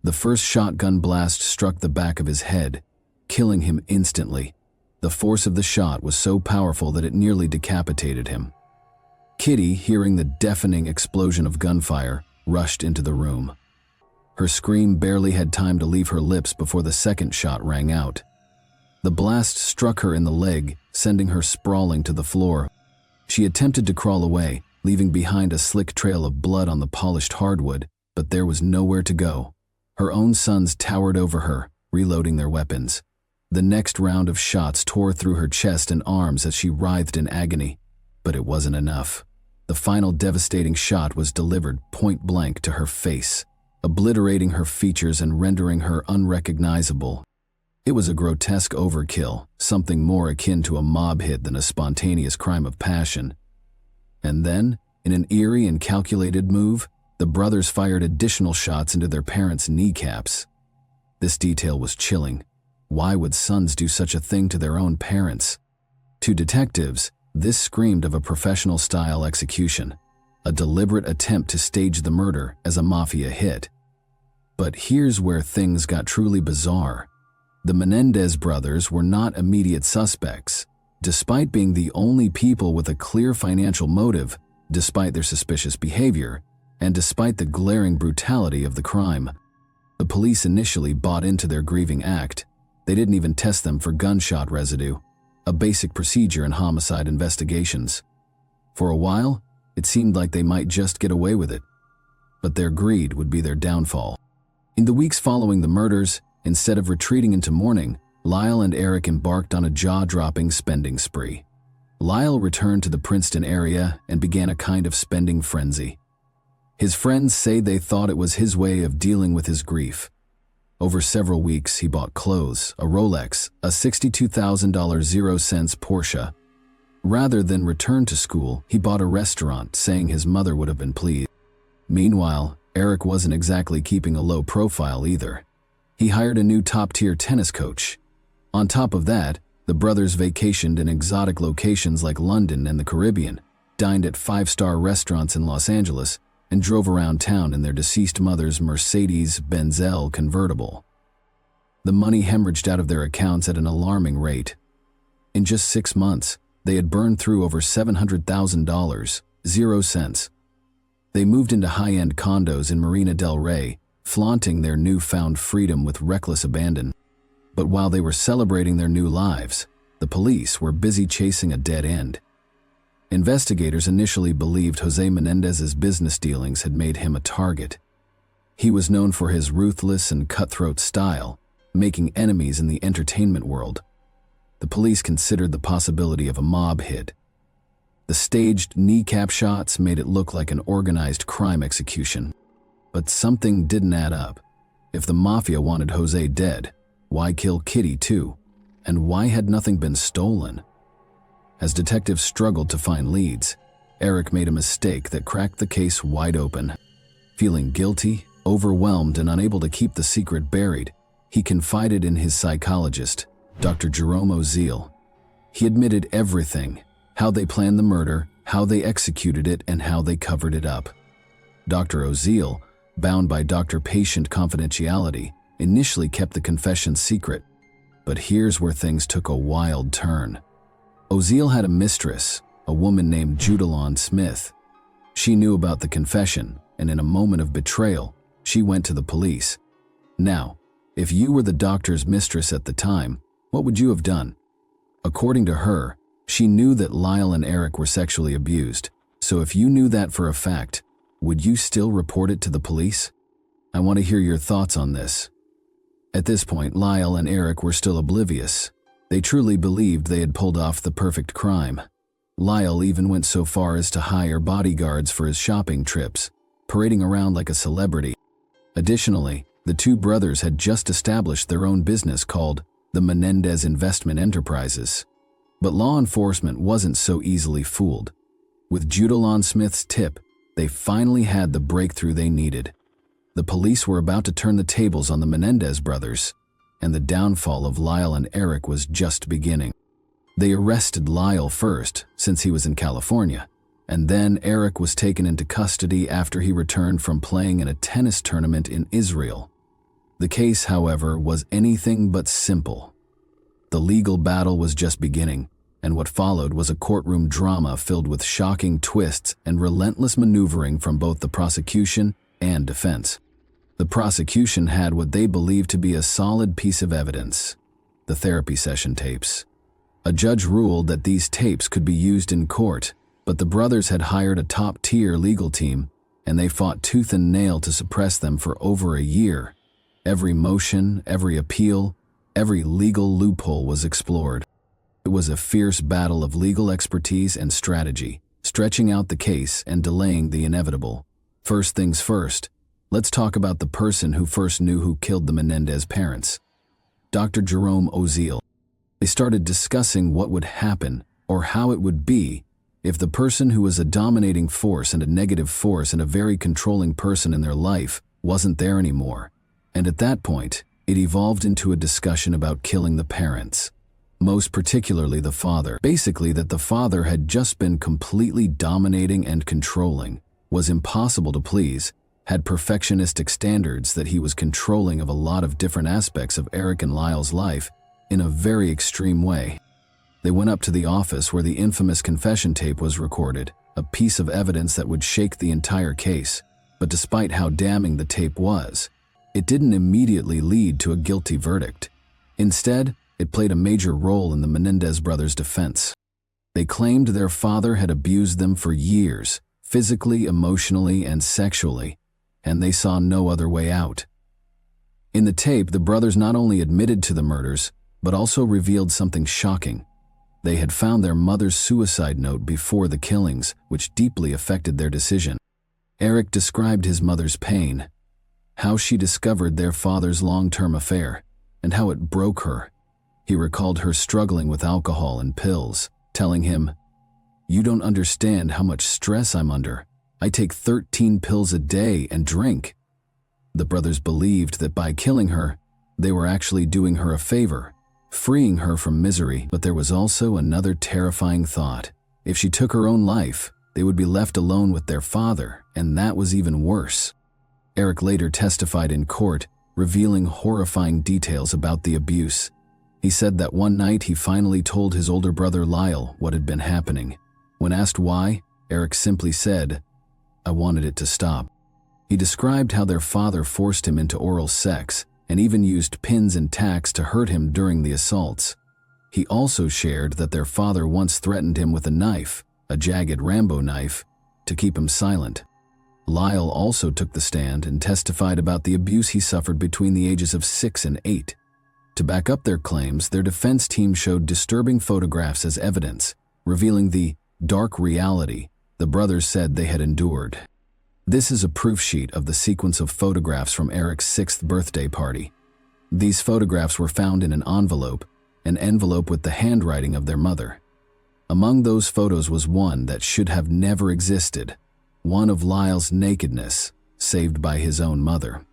The first shotgun blast struck the back of his head, killing him instantly. The force of the shot was so powerful that it nearly decapitated him. Kitty, hearing the deafening explosion of gunfire, rushed into the room. Her scream barely had time to leave her lips before the second shot rang out. The blast struck her in the leg, sending her sprawling to the floor. She attempted to crawl away, leaving behind a slick trail of blood on the polished hardwood, but there was nowhere to go. Her own sons towered over her, reloading their weapons. The next round of shots tore through her chest and arms as she writhed in agony, but it wasn't enough. The final devastating shot was delivered point blank to her face, obliterating her features and rendering her unrecognizable. It was a grotesque overkill, something more akin to a mob hit than a spontaneous crime of passion. And then, in an eerie and calculated move, the brothers fired additional shots into their parents' kneecaps. This detail was chilling. Why would sons do such a thing to their own parents? To detectives, this screamed of a professional-style execution, a deliberate attempt to stage the murder as a mafia hit. But here's where things got truly bizarre. The Menendez brothers were not immediate suspects. Despite being the only people with a clear financial motive, despite their suspicious behavior, and despite the glaring brutality of the crime, the police initially bought into their grieving act. They didn't even test them for gunshot residue, a basic procedure in homicide investigations. For a while, it seemed like they might just get away with it. But their greed would be their downfall. In the weeks following the murders, instead of retreating into mourning, Lyle and Eric embarked on a jaw-dropping spending spree. Lyle returned to the Princeton area and began a kind of spending frenzy. His friends say they thought it was his way of dealing with his grief. Over several weeks, he bought clothes, a Rolex, a $62,000 0-cents Porsche. Rather than return to school, he bought a restaurant, saying his mother would have been pleased. Meanwhile, Eric wasn't exactly keeping a low profile either. He hired a new top-tier tennis coach. On top of that, the brothers vacationed in exotic locations like London and the Caribbean, dined at 5-star restaurants in Los Angeles, and drove around town in their deceased mother's Mercedes-Benz convertible. The money hemorrhaged out of their accounts at an alarming rate. In just 6 months, they had burned through over $700,000, 0 cents. They moved into high-end condos in Marina del Rey, flaunting their newfound freedom with reckless abandon. But while they were celebrating their new lives, the police were busy chasing a dead end. Investigators initially believed Jose Menendez's business dealings had made him a target. He was known for his ruthless and cutthroat style, making enemies in the entertainment world. The police considered the possibility of a mob hit. The staged kneecap shots made it look like an organized crime execution. But something didn't add up. If the mafia wanted Jose dead, why kill Kitty too? And why had nothing been stolen? As detectives struggled to find leads, Eric made a mistake that cracked the case wide open. Feeling guilty, overwhelmed, and unable to keep the secret buried, he confided in his psychologist, Dr. Jerome Oziel. He admitted everything: how they planned the murder, how they executed it, and how they covered it up. Dr. Oziel, bound by doctor-patient confidentiality, initially kept the confession secret. But here's where things took a wild turn. Oziel had a mistress, a woman named Judalon Smith. She knew about the confession, and in a moment of betrayal, she went to the police. Now, if you were the doctor's mistress at the time, what would you have done? According to her, she knew that Lyle and Eric were sexually abused, so if you knew that for a fact, would you still report it to the police? I want to hear your thoughts on this. At this point, Lyle and Eric were still oblivious. They truly believed they had pulled off the perfect crime. Lyle even went so far as to hire bodyguards for his shopping trips, parading around like a celebrity. Additionally, the two brothers had just established their own business called the Menendez Investment Enterprises. But law enforcement wasn't so easily fooled. With Judalon Smith's tip, they finally had the breakthrough they needed. The police were about to turn the tables on the Menendez brothers, and the downfall of Lyle and Eric was just beginning. They arrested Lyle first, since he was in California, and then Eric was taken into custody after he returned from playing in a tennis tournament in Israel. The case, however, was anything but simple. The legal battle was just beginning, and what followed was a courtroom drama filled with shocking twists and relentless maneuvering from both the prosecution and defense. The prosecution had what they believed to be a solid piece of evidence: the therapy session tapes. A judge ruled that these tapes could be used in court, but the brothers had hired a top-tier legal team, and they fought tooth and nail to suppress them for over a year. Every motion, every appeal, every legal loophole was explored. It was a fierce battle of legal expertise and strategy, stretching out the case and delaying the inevitable. First things first, let's talk about the person who first knew who killed the Menendez parents: Dr. Jerome Oziel. They started discussing what would happen, or how it would be, if the person who was a dominating force and a negative force and a very controlling person in their life wasn't there anymore. And at that point, it evolved into a discussion about killing the parents, most particularly the father. Basically, that the father had just been completely dominating and controlling, was impossible to please, had perfectionistic standards, that he was controlling of a lot of different aspects of Eric and Lyle's life in a very extreme way. They went up to the office where the infamous confession tape was recorded, a piece of evidence that would shake the entire case. But despite how damning the tape was, it didn't immediately lead to a guilty verdict. Instead, it played a major role in the Menendez brothers' defense. They claimed their father had abused them for years, physically, emotionally, and sexually, and they saw no other way out. In the tape, the brothers not only admitted to the murders, but also revealed something shocking. They had found their mother's suicide note before the killings, which deeply affected their decision. Eric described his mother's pain, how she discovered their father's long-term affair, and how it broke her. He recalled her struggling with alcohol and pills, telling him, "You don't understand how much stress I'm under. I take 13 pills a day and drink." The brothers believed that by killing her, they were actually doing her a favor, freeing her from misery. But there was also another terrifying thought. If she took her own life, they would be left alone with their father, and that was even worse. Eric later testified in court, revealing horrifying details about the abuse. He said that one night he finally told his older brother Lyle what had been happening. When asked why, Eric simply said, "I wanted it to stop." He described how their father forced him into oral sex and even used pins and tacks to hurt him during the assaults. He also shared that their father once threatened him with a knife, a jagged Rambo knife, to keep him silent. Lyle also took the stand and testified about the abuse he suffered between the ages of 6 and 8. To back up their claims, their defense team showed disturbing photographs as evidence, revealing the dark reality the brothers said they had endured. This is a proof sheet of the sequence of photographs from Eric's 6th birthday party. These photographs were found in an envelope with the handwriting of their mother. Among those photos was one that should have never existed, one of Lyle's nakedness, saved by his own mother.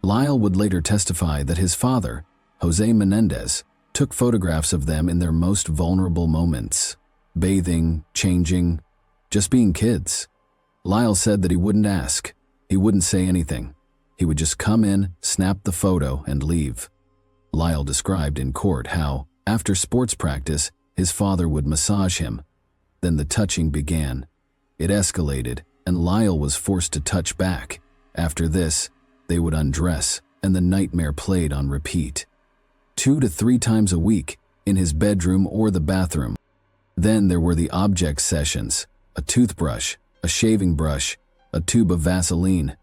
Lyle would later testify that his father, Jose Menendez, took photographs of them in their most vulnerable moments, bathing, changing, just being kids. Lyle said that he wouldn't ask, he wouldn't say anything. He would just come in, snap the photo, and leave. Lyle described in court how, after sports practice, his father would massage him. Then the touching began. It escalated, and Lyle was forced to touch back. After this, they would undress, and the nightmare played on repeat. 2 to 3 times a week, in his bedroom or the bathroom. Then there were the object sessions, a toothbrush, a shaving brush, a tube of Vaseline.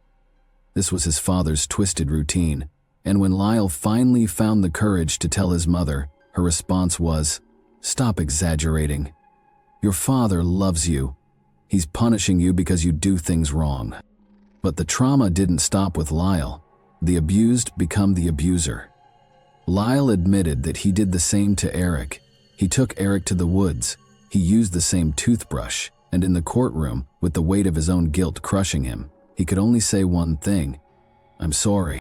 This was his father's twisted routine, and when Lyle finally found the courage to tell his mother, her response was, "Stop exaggerating. Your father loves you. He's punishing you because you do things wrong." But the trauma didn't stop with Lyle. The abused become the abuser. Lyle admitted that he did the same to Eric. He took Eric to the woods. He used the same toothbrush. And in the courtroom, with the weight of his own guilt crushing him, he could only say one thing: "I'm sorry."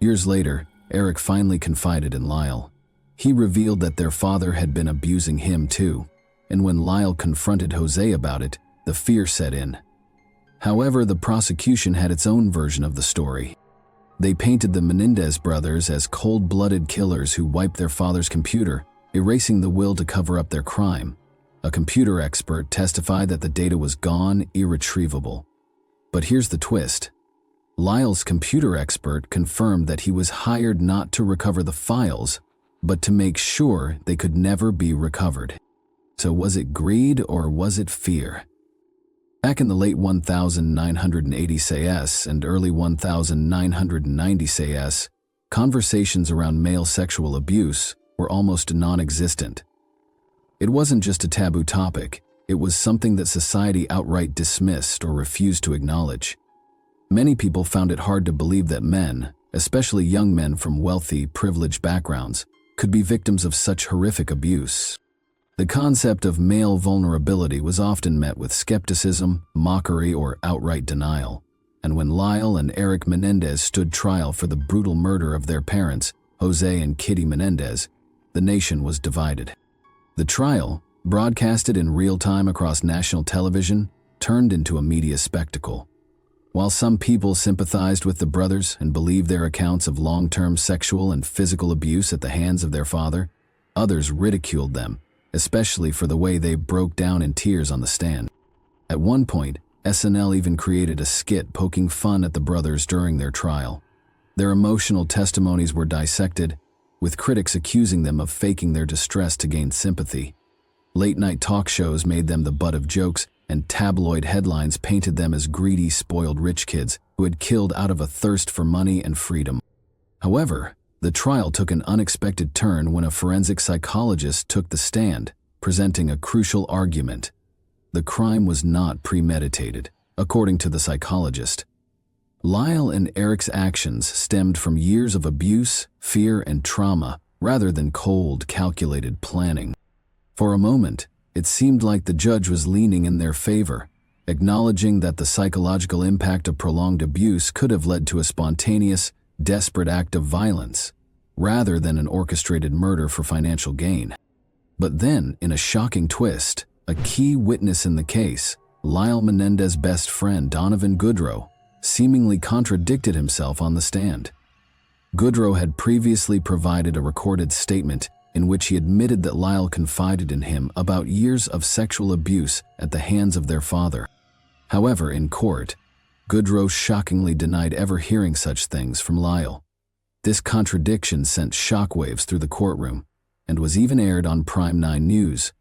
Years later, Eric finally confided in Lyle. He revealed that their father had been abusing him too, and when Lyle confronted Jose about it, the fear set in. However, the prosecution had its own version of the story. They painted the Menendez brothers as cold-blooded killers who wiped their father's computer, erasing the will to cover up their crime. A computer expert testified that the data was gone, irretrievable. But here's the twist. Lyle's computer expert confirmed that he was hired not to recover the files, but to make sure they could never be recovered. So was it greed or was it fear? Back in the late 1980 CS and early 1990 CS, conversations around male sexual abuse were almost non-existent. It wasn't just a taboo topic, it was something that society outright dismissed or refused to acknowledge. Many people found it hard to believe that men, especially young men from wealthy, privileged backgrounds, could be victims of such horrific abuse. The concept of male vulnerability was often met with skepticism, mockery, or outright denial. And when Lyle and Eric Menendez stood trial for the brutal murder of their parents, Jose and Kitty Menendez, the nation was divided. The trial, broadcasted in real time across national television, turned into a media spectacle. While some people sympathized with the brothers and believed their accounts of long-term sexual and physical abuse at the hands of their father, others ridiculed them, especially for the way they broke down in tears on the stand. At one point, SNL even created a skit poking fun at the brothers during their trial. Their emotional testimonies were dissected, with critics accusing them of faking their distress to gain sympathy. Late-night talk shows made them the butt of jokes, and tabloid headlines painted them as greedy, spoiled rich kids who had killed out of a thirst for money and freedom. However, the trial took an unexpected turn when a forensic psychologist took the stand, presenting a crucial argument. The crime was not premeditated, according to the psychologist. Lyle and Eric's actions stemmed from years of abuse, fear, and trauma, rather than cold, calculated planning. For a moment, it seemed like the judge was leaning in their favor, acknowledging that the psychological impact of prolonged abuse could have led to a spontaneous, desperate act of violence, rather than an orchestrated murder for financial gain. But then, in a shocking twist, a key witness in the case, Lyle Menendez's best friend Donovan Goodrow, seemingly contradicted himself on the stand. Goodrow had previously provided a recorded statement in which he admitted that Lyle confided in him about years of sexual abuse at the hands of their father. However, in court, Goodrow shockingly denied ever hearing such things from Lyle. This contradiction sent shockwaves through the courtroom and was even aired on Prime 9 News.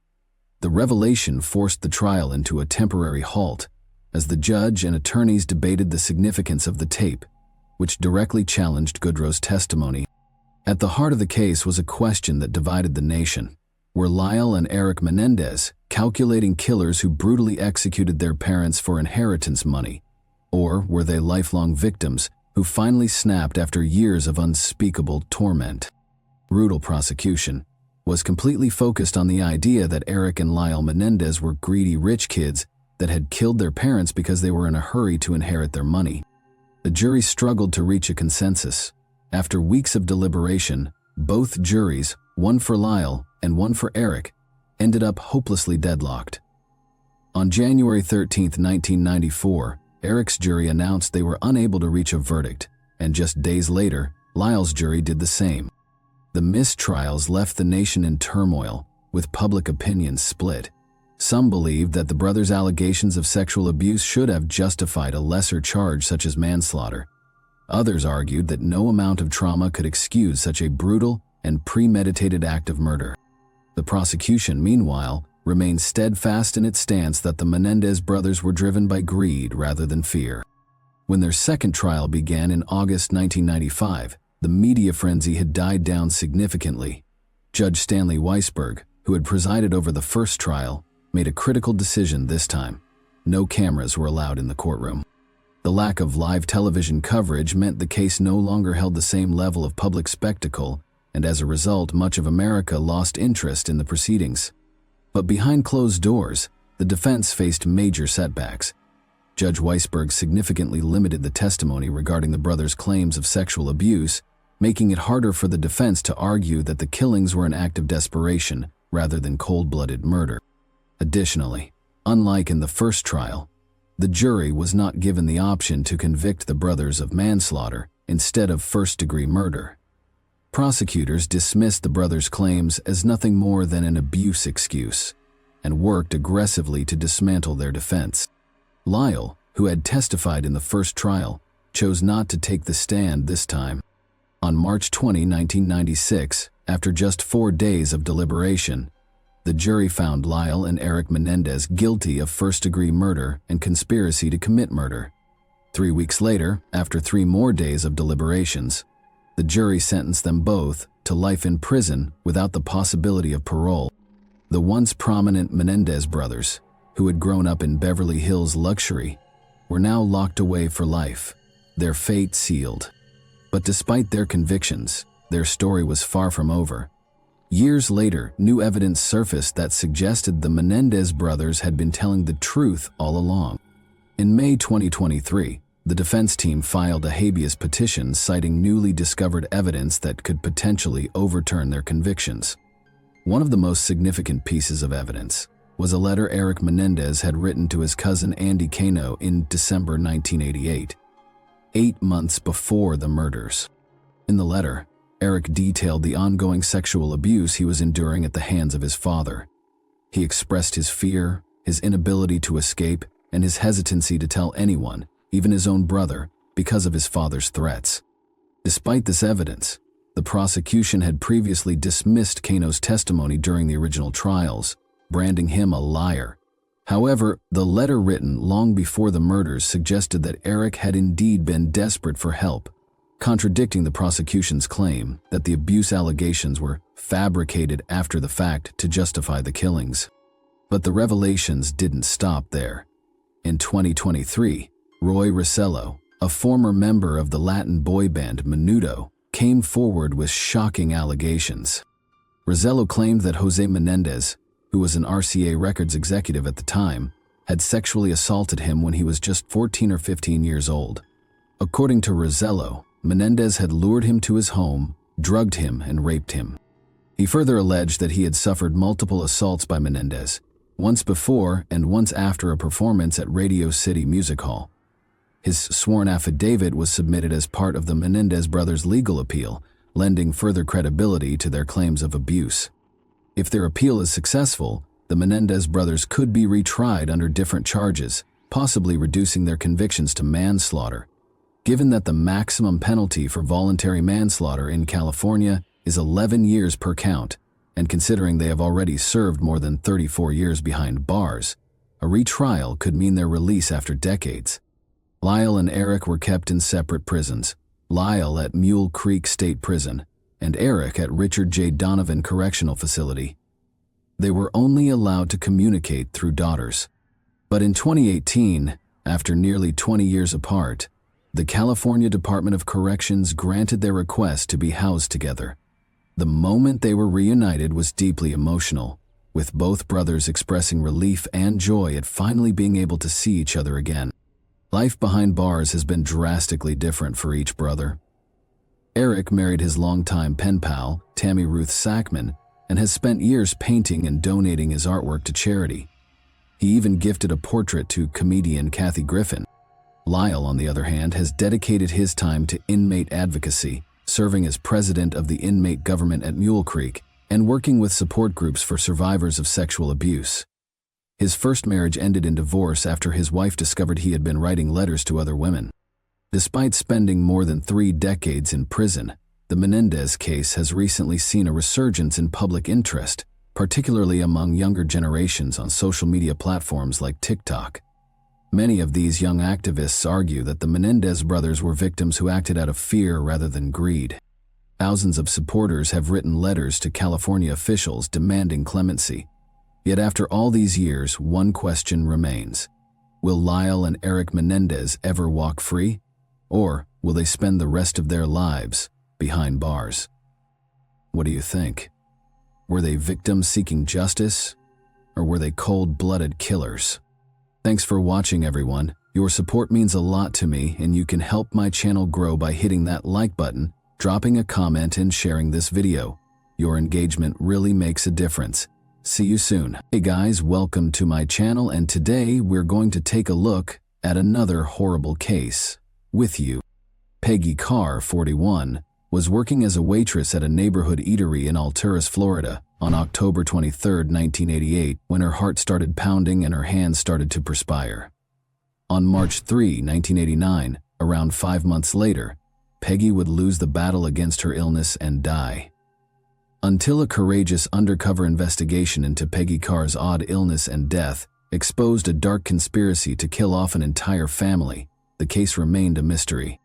The revelation forced the trial into a temporary halt as the judge and attorneys debated the significance of the tape, which directly challenged Goodrow's testimony. At the heart of the case was a question that divided the nation. Were Lyle and Eric Menendez calculating killers who brutally executed their parents for inheritance money? Or were they lifelong victims who finally snapped after years of unspeakable torment? Brutal prosecution was completely focused on the idea that Eric and Lyle Menendez were greedy rich kids that had killed their parents because they were in a hurry to inherit their money. The jury struggled to reach a consensus. After weeks of deliberation, both juries, one for Lyle and one for Eric, ended up hopelessly deadlocked. On January 13, 1994, Eric's jury announced they were unable to reach a verdict, and just days later, Lyle's jury did the same. The mistrials left the nation in turmoil, with public opinion split. Some believed that the brothers' allegations of sexual abuse should have justified a lesser charge such as manslaughter. Others argued that no amount of trauma could excuse such a brutal and premeditated act of murder. The prosecution, meanwhile, remained steadfast in its stance that the Menendez brothers were driven by greed rather than fear. When their second trial began in August 1995, the media frenzy had died down significantly. Judge Stanley Weisberg, who had presided over the first trial, made a critical decision this time. No cameras were allowed in the courtroom. The lack of live television coverage meant the case no longer held the same level of public spectacle, and as a result, much of America lost interest in the proceedings. But behind closed doors, the defense faced major setbacks. Judge Weisberg significantly limited the testimony regarding the brothers' claims of sexual abuse, making it harder for the defense to argue that the killings were an act of desperation rather than cold-blooded murder. Additionally, unlike in the first trial, the jury was not given the option to convict the brothers of manslaughter instead of first-degree murder. Prosecutors dismissed the brothers' claims as nothing more than an abuse excuse and worked aggressively to dismantle their defense. Lyle, who had testified in the first trial, chose not to take the stand this time. On March 20, 1996, after just 4 days of deliberation, the jury found Lyle and Eric Menendez guilty of first-degree murder and conspiracy to commit murder. 3 weeks later, after 3 more days of deliberations, the jury sentenced them both to life in prison without the possibility of parole. The once prominent Menendez brothers, who had grown up in Beverly Hills luxury, were now locked away for life, their fate sealed. But despite their convictions, their story was far from over. Years later, new evidence surfaced that suggested the Menendez brothers had been telling the truth all along. In May 2023, the defense team filed a habeas petition citing newly discovered evidence that could potentially overturn their convictions. One of the most significant pieces of evidence was a letter Eric Menendez had written to his cousin Andy Cano in December 1988, 8 months before the murders. In the letter, Eric detailed the ongoing sexual abuse he was enduring at the hands of his father. He expressed his fear, his inability to escape, and his hesitancy to tell anyone, even his own brother, because of his father's threats. Despite this evidence, the prosecution had previously dismissed Cano's testimony during the original trials, branding him a liar. However, the letter written long before the murders suggested that Eric had indeed been desperate for help, contradicting the prosecution's claim that the abuse allegations were fabricated after the fact to justify the killings. But the revelations didn't stop there. In 2023, Roy Rosello, a former member of the Latin boy band Menudo, came forward with shocking allegations. Rosello claimed that Jose Menendez, who was an RCA Records executive at the time, had sexually assaulted him when he was just 14 or 15 years old. According to Rosello, Menendez had lured him to his home, drugged him, and raped him. He further alleged that he had suffered multiple assaults by Menendez, once before and once after a performance at Radio City Music Hall. His sworn affidavit was submitted as part of the Menendez brothers' legal appeal, lending further credibility to their claims of abuse. If their appeal is successful, the Menendez brothers could be retried under different charges, possibly reducing their convictions to manslaughter. Given that the maximum penalty for voluntary manslaughter in California is 11 years per count, and considering they have already served more than 34 years behind bars, a retrial could mean their release after decades. Lyle and Eric were kept in separate prisons, Lyle at Mule Creek State Prison, and Eric at Richard J. Donovan Correctional Facility. They were only allowed to communicate through daughters. But in 2018, after nearly 20 years apart, the California Department of Corrections granted their request to be housed together. The moment they were reunited was deeply emotional, with both brothers expressing relief and joy at finally being able to see each other again. Life behind bars has been drastically different for each brother. Eric married his longtime pen pal, Tammy Ruth Sackman, and has spent years painting and donating his artwork to charity. He even gifted a portrait to comedian Kathy Griffin. Lyle, on the other hand, has dedicated his time to inmate advocacy, serving as president of the inmate government at Mule Creek and working with support groups for survivors of sexual abuse. His first marriage ended in divorce after his wife discovered he had been writing letters to other women. Despite spending more than 3 decades in prison, the Menendez case has recently seen a resurgence in public interest, particularly among younger generations on social media platforms like TikTok. Many of these young activists argue that the Menendez brothers were victims who acted out of fear rather than greed. Thousands of supporters have written letters to California officials demanding clemency. Yet after all these years, one question remains. Will Lyle and Eric Menendez ever walk free? Or will they spend the rest of their lives behind bars? What do you think? Were they victims seeking justice? Or were they cold-blooded killers? Thanks for watching, everyone. Your support means a lot to me, and you can help my channel grow by hitting that like button dropping a comment and sharing this video. Your engagement really makes a difference. See you soon. Hey guys, welcome to my channel, and today we're going to take a look at another horrible case with you. Peggy Carr, 41, was working as a waitress at a neighborhood eatery in Alturas, Florida, on October 23, 1988, when her heart started pounding and her hands started to perspire. On March 3, 1989, around 5 months later, Peggy would lose the battle against her illness and die. Until a courageous undercover investigation into Peggy Carr's odd illness and death exposed a dark conspiracy to kill off an entire family, the case remained a mystery.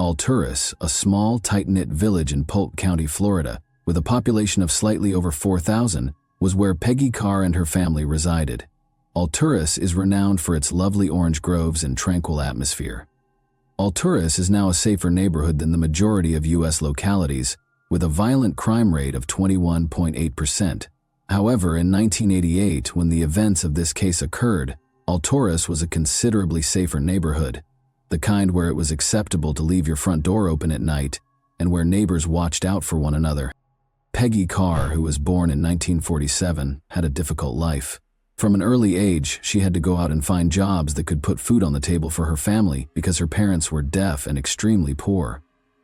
Alturas, a small, tight-knit village in Polk County, Florida, with a population of slightly over 4,000, was where Peggy Carr and her family resided. Alturas is renowned for its lovely orange groves and tranquil atmosphere. Alturas is now a safer neighborhood than the majority of U.S. localities, with a violent crime rate of 21.8%. However, in 1988, when the events of this case occurred, Alturas was a considerably safer neighborhood, the kind where it was acceptable to leave your front door open at night and where neighbors watched out for one another. Peggy Carr, who was born in 1947, had a difficult life. From an early age, she had to go out and find jobs that could put food on the table for her family because her parents were deaf and extremely poor.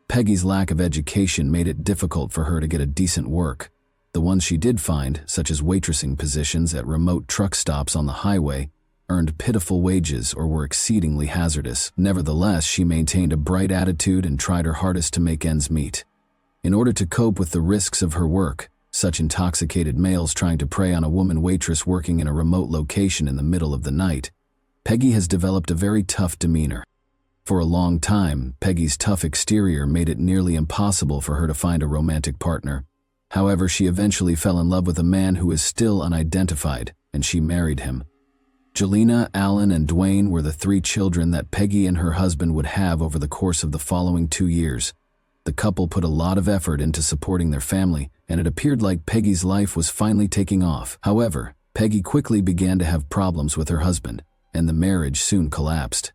Peggy's lack of education made it difficult for her to get a decent work. The ones she did find, such as waitressing positions at remote truck stops on the highway, earned pitiful wages or were exceedingly hazardous. Nevertheless, she maintained a bright attitude and tried her hardest to make ends meet. In order to cope with the risks of her work, such intoxicated males trying to prey on a woman waitress working in a remote location in the middle of the night, Peggy has developed a very tough demeanor. For a long time, Peggy's tough exterior made it nearly impossible for her to find a romantic partner. However, she eventually fell in love with a man who is still unidentified, and she married him. Jelena, Alan, and Dwayne were the 3 children that Peggy and her husband would have over the course of the following 2 years. The couple put a lot of effort into supporting their family, and it appeared like Peggy's life was finally taking off. However, Peggy quickly began to have problems with her husband, and the marriage soon collapsed.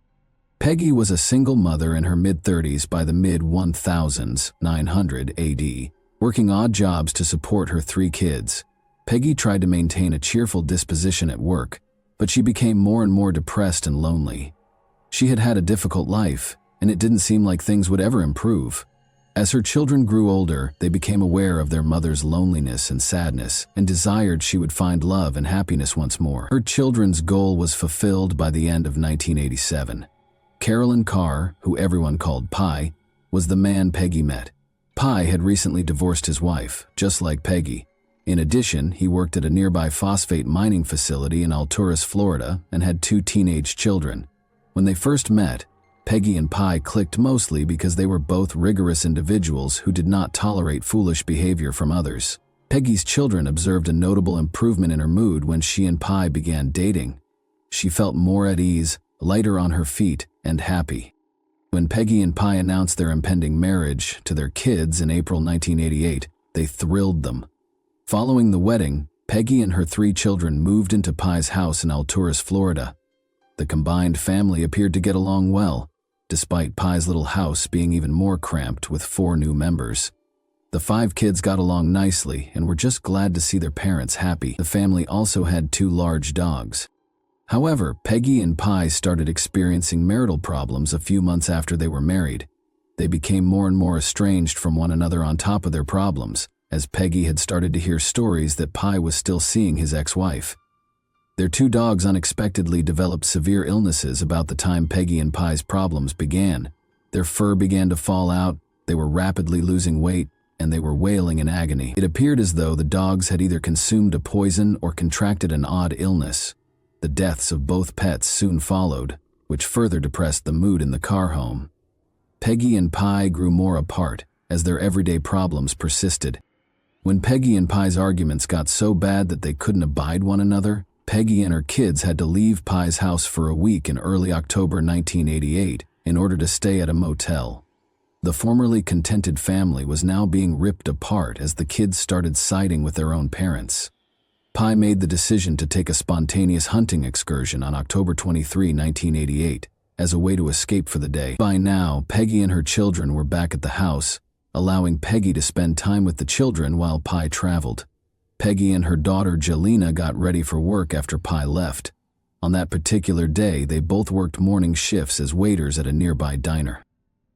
Peggy was a single mother in her mid-30s by the mid-1000s, 900 AD, working odd jobs to support her 3 kids. Peggy tried to maintain a cheerful disposition at work, but she became more and more depressed and lonely. She had had a difficult life, and it didn't seem like things would ever improve. As her children grew older, they became aware of their mother's loneliness and sadness and desired she would find love and happiness once more. Her children's goal was fulfilled by the end of 1987. Carolyn Carr, who everyone called Pi, was the man Peggy met. Pi had recently divorced his wife, just like Peggy. In addition, he worked at a nearby phosphate mining facility in Alturas, Florida, and had 2 teenage children. When they first met, Peggy and Pi clicked mostly because they were both rigorous individuals who did not tolerate foolish behavior from others. Peggy's children observed a notable improvement in her mood when she and Pi began dating. She felt more at ease, lighter on her feet, and happy. When Peggy and Pi announced their impending marriage to their kids in April 1988, they thrilled them. Following the wedding, Peggy and her 3 children moved into Pi's house in Alturas, Florida. The combined family appeared to get along well, despite Pi's little house being even more cramped with 4 new members. The 5 kids got along nicely and were just glad to see their parents happy. The family also had 2 large dogs. However, Peggy and Pi started experiencing marital problems a few months after they were married. They became more and more estranged from one another on top of their problems, as Peggy had started to hear stories that Pi was still seeing his ex-wife. Their 2 dogs unexpectedly developed severe illnesses about the time Peggy and Pi's problems began. Their fur began to fall out, they were rapidly losing weight, and they were wailing in agony. It appeared as though the dogs had either consumed a poison or contracted an odd illness. The deaths of both pets soon followed, which further depressed the mood in the Carr home. Peggy and Pi grew more apart as their everyday problems persisted. When Peggy and Pi's arguments got so bad that they couldn't abide one another, Peggy and her kids had to leave Pi's house for a week in early October 1988 in order to stay at a motel. The formerly contented family was now being ripped apart as the kids started siding with their own parents. Pi made the decision to take a spontaneous hunting excursion on October 23, 1988, as a way to escape for the day. By now, Peggy and her children were back at the house, allowing Peggy to spend time with the children while Pi traveled. Peggy and her daughter Jelena got ready for work after Pi left. On that particular day, they both worked morning shifts as waiters at a nearby diner.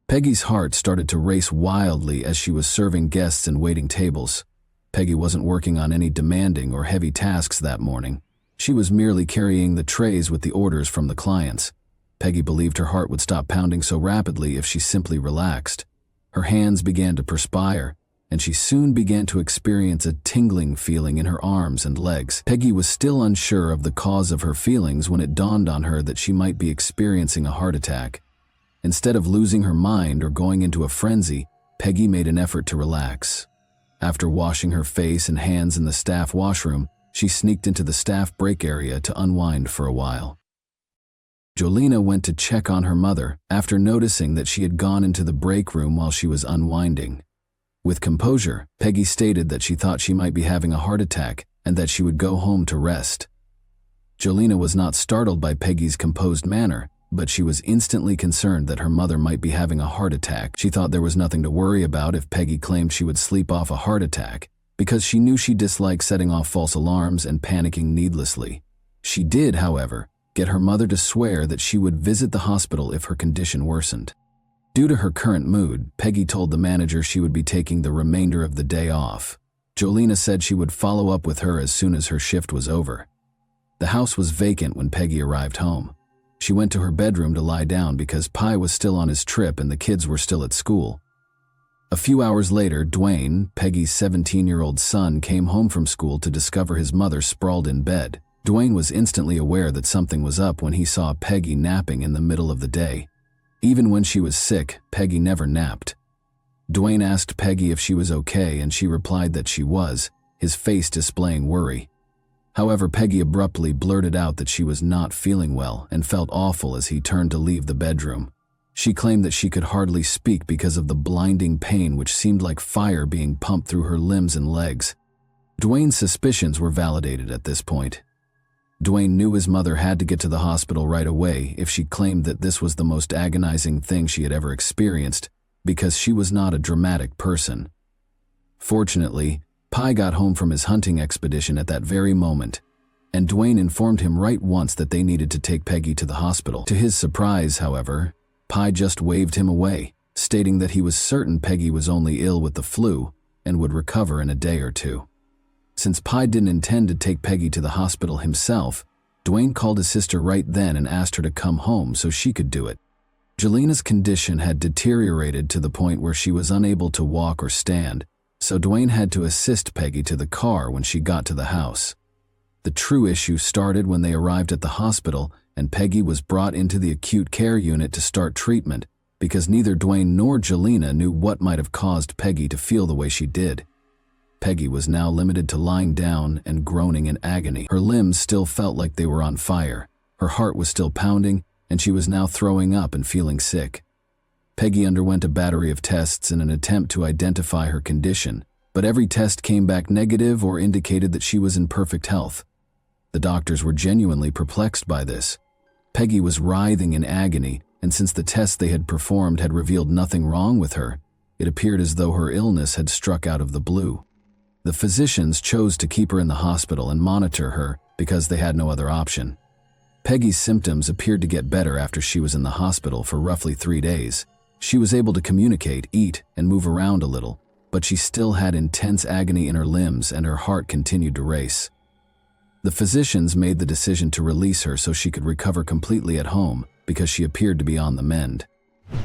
Peggy's heart started to race wildly as she was serving guests and waiting tables. Peggy wasn't working on any demanding or heavy tasks that morning. She was merely carrying the trays with the orders from the clients. Peggy believed her heart would stop pounding so rapidly if she simply relaxed. Her hands began to perspire, and she soon began to experience a tingling feeling in her arms and legs. Peggy was still unsure of the cause of her feelings when it dawned on her that she might be experiencing a heart attack. Instead of losing her mind or going into a frenzy, Peggy made an effort to relax. After washing her face and hands in the staff washroom, she sneaked into the staff break area to unwind for a while. Jelena went to check on her mother after noticing that she had gone into the break room while she was unwinding. With composure, Peggy stated that she thought she might be having a heart attack and that she would go home to rest. Jelena was not startled by Peggy's composed manner, but she was instantly concerned that her mother might be having a heart attack. She thought there was nothing to worry about if Peggy claimed she would sleep off a heart attack, because she knew she disliked setting off false alarms and panicking needlessly. She did, however, get her mother to swear that she would visit the hospital if her condition worsened. Due to her current mood, Peggy told the manager she would be taking the remainder of the day off. Jelena said she would follow up with her as soon as her shift was over. The house was vacant when Peggy arrived home. She went to her bedroom to lie down because Pi was still on his trip and the kids were still at school. A few hours later, Dwayne, Peggy's 17-year-old son, came home from school to discover his mother sprawled in bed. Dwayne was instantly aware that something was up when he saw Peggy napping in the middle of the day. Even when she was sick, Peggy never napped. Dwayne asked Peggy if she was okay, and she replied that she was, his face displaying worry. However, Peggy abruptly blurted out that she was not feeling well and felt awful as he turned to leave the bedroom. She claimed that she could hardly speak because of the blinding pain which seemed like fire being pumped through her limbs and legs. Dwayne's suspicions were validated at this point. Dwayne knew his mother had to get to the hospital right away if she claimed that this was the most agonizing thing she had ever experienced, because she was not a dramatic person. Fortunately, Pi got home from his hunting expedition at that very moment, and Dwayne informed him right once that they needed to take Peggy to the hospital. To his surprise, however, Pi just waved him away, stating that he was certain Peggy was only ill with the flu and would recover in a day or two. Since Pi didn't intend to take Peggy to the hospital himself, Dwayne called his sister right then and asked her to come home so she could do it. Jelena's condition had deteriorated to the point where she was unable to walk or stand, so Dwayne had to assist Peggy to the car when she got to the house. The true issue started when they arrived at the hospital and Peggy was brought into the acute care unit to start treatment, because neither Dwayne nor Jelena knew what might have caused Peggy to feel the way she did. Peggy was now limited to lying down and groaning in agony. Her limbs still felt like they were on fire. Her heart was still pounding, and she was now throwing up and feeling sick. Peggy underwent a battery of tests in an attempt to identify her condition, but every test came back negative or indicated that she was in perfect health. The doctors were genuinely perplexed by this. Peggy was writhing in agony, and since the tests they had performed had revealed nothing wrong with her, it appeared as though her illness had struck out of the blue. The physicians chose to keep her in the hospital and monitor her because they had no other option. Peggy's symptoms appeared to get better after she was in the hospital for roughly 3 days. She was able to communicate, eat, and move around a little, but she still had intense agony in her limbs and her heart continued to race. The physicians made the decision to release her so she could recover completely at home because she appeared to be on the mend.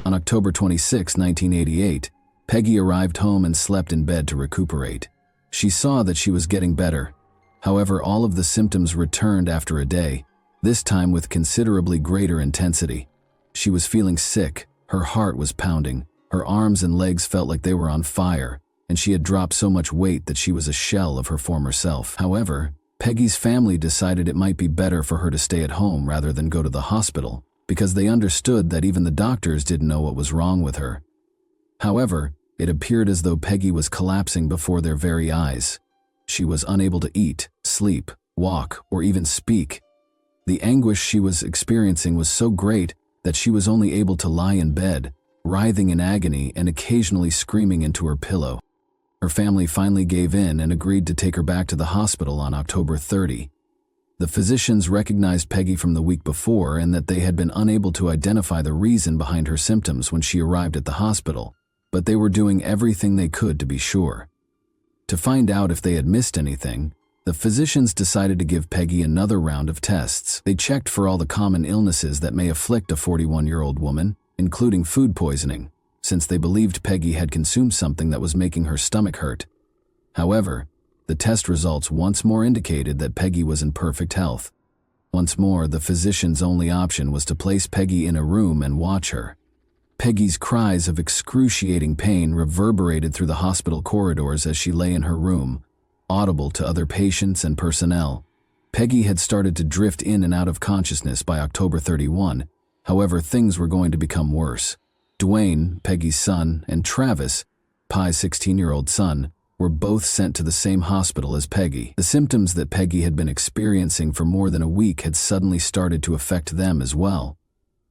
On October 26, 1988, Peggy arrived home and slept in bed to recuperate. She saw that she was getting better. However, all of the symptoms returned after a day, this time with considerably greater intensity. She was feeling sick, her heart was pounding, her arms and legs felt like they were on fire, and she had dropped so much weight that she was a shell of her former self. However, Peggy's family decided it might be better for her to stay at home rather than go to the hospital, because they understood that even the doctors didn't know what was wrong with her. However, it appeared as though Peggy was collapsing before their very eyes. She was unable to eat, sleep, walk, or even speak. The anguish she was experiencing was so great that she was only able to lie in bed, writhing in agony and occasionally screaming into her pillow. Her family finally gave in and agreed to take her back to the hospital on October 30. The physicians recognized Peggy from the week before and that they had been unable to identify the reason behind her symptoms when she arrived at the hospital, but they were doing everything they could to be sure. To find out if they had missed anything, the physicians decided to give Peggy another round of tests. They checked for all the common illnesses that may afflict a 41-year-old woman, including food poisoning, since they believed Peggy had consumed something that was making her stomach hurt. However, the test results once more indicated that Peggy was in perfect health. Once more, the physician's only option was to place Peggy in a room and watch her. Peggy's cries of excruciating pain reverberated through the hospital corridors as she lay in her room, audible to other patients and personnel. Peggy had started to drift in and out of consciousness by October 31. However, things were going to become worse. Dwayne, Peggy's son, and Travis, Pi's 16-year-old son, were both sent to the same hospital as Peggy. The symptoms that Peggy had been experiencing for more than a week had suddenly started to affect them as well.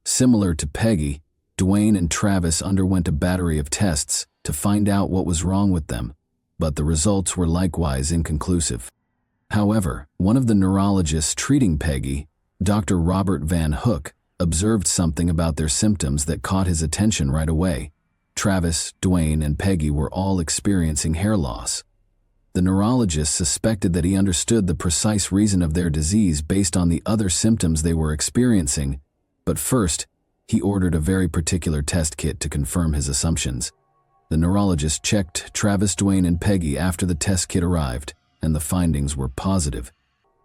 Similar to Peggy, Dwayne and Travis underwent a battery of tests to find out what was wrong with them, but the results were likewise inconclusive. However, one of the neurologists treating Peggy, Dr. Robert Van Hook, observed something about their symptoms that caught his attention right away. Travis, Dwayne, and Peggy were all experiencing hair loss. The neurologist suspected that he understood the precise reason of their disease based on the other symptoms they were experiencing, but first, he ordered a very particular test kit to confirm his assumptions. The neurologist checked Travis, Dwayne, and Peggy after the test kit arrived, and the findings were positive.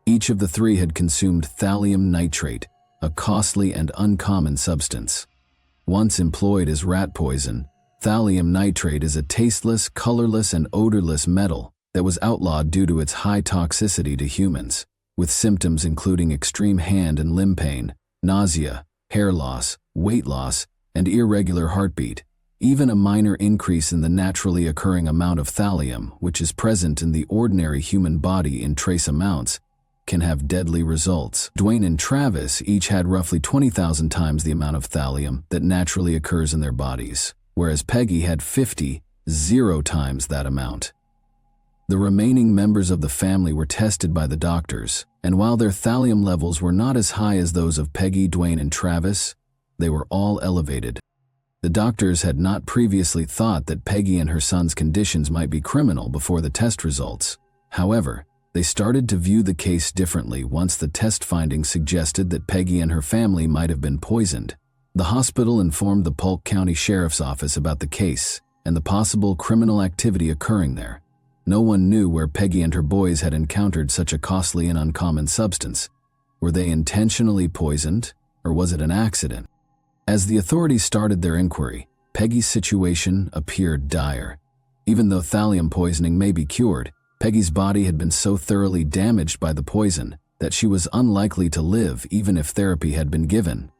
Each of the three had consumed thallium nitrate, a costly and uncommon substance. Once employed as rat poison, thallium nitrate is a tasteless, colorless, and odorless metal that was outlawed due to its high toxicity to humans, with symptoms including extreme hand and limb pain, nausea, hair loss, weight loss, and irregular heartbeat. Even a minor increase in the naturally occurring amount of thallium, which is present in the ordinary human body in trace amounts, can have deadly results. Dwayne and Travis each had roughly 20,000 times the amount of thallium that naturally occurs in their bodies, whereas Peggy had 50 times that amount. The remaining members of the family were tested by the doctors, and while their thallium levels were not as high as those of Peggy, Dwayne, and Travis, they were all elevated. The doctors had not previously thought that Peggy and her son's conditions might be criminal before the test results. However, they started to view the case differently once the test findings suggested that Peggy and her family might have been poisoned. The hospital informed the Polk County Sheriff's Office about the case and the possible criminal activity occurring there. No one knew where Peggy and her boys had encountered such a costly and uncommon substance. Were they intentionally poisoned, or was it an accident? As the authorities started their inquiry, Peggy's situation appeared dire. Even though thallium poisoning may be cured, Peggy's body had been so thoroughly damaged by the poison that she was unlikely to live even if therapy had been given.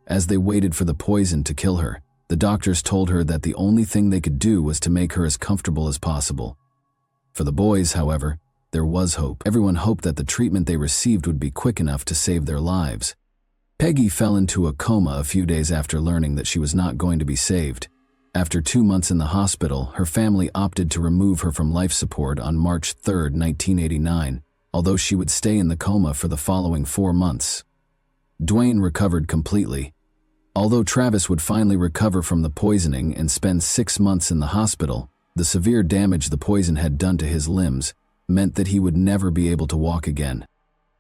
As they waited for the poison to kill her, the doctors told her that the only thing they could do was to make her as comfortable as possible. For the boys, however, there was hope. Everyone hoped that the treatment they received would be quick enough to save their lives. Peggy fell into a coma a few days after learning that she was not going to be saved. After 2 months in the hospital, her family opted to remove her from life support on March 3, 1989, although she would stay in the coma for the following 4 months. Dwayne recovered completely. Although Travis would finally recover from the poisoning and spend 6 months in the hospital, the severe damage the poison had done to his limbs meant that he would never be able to walk again.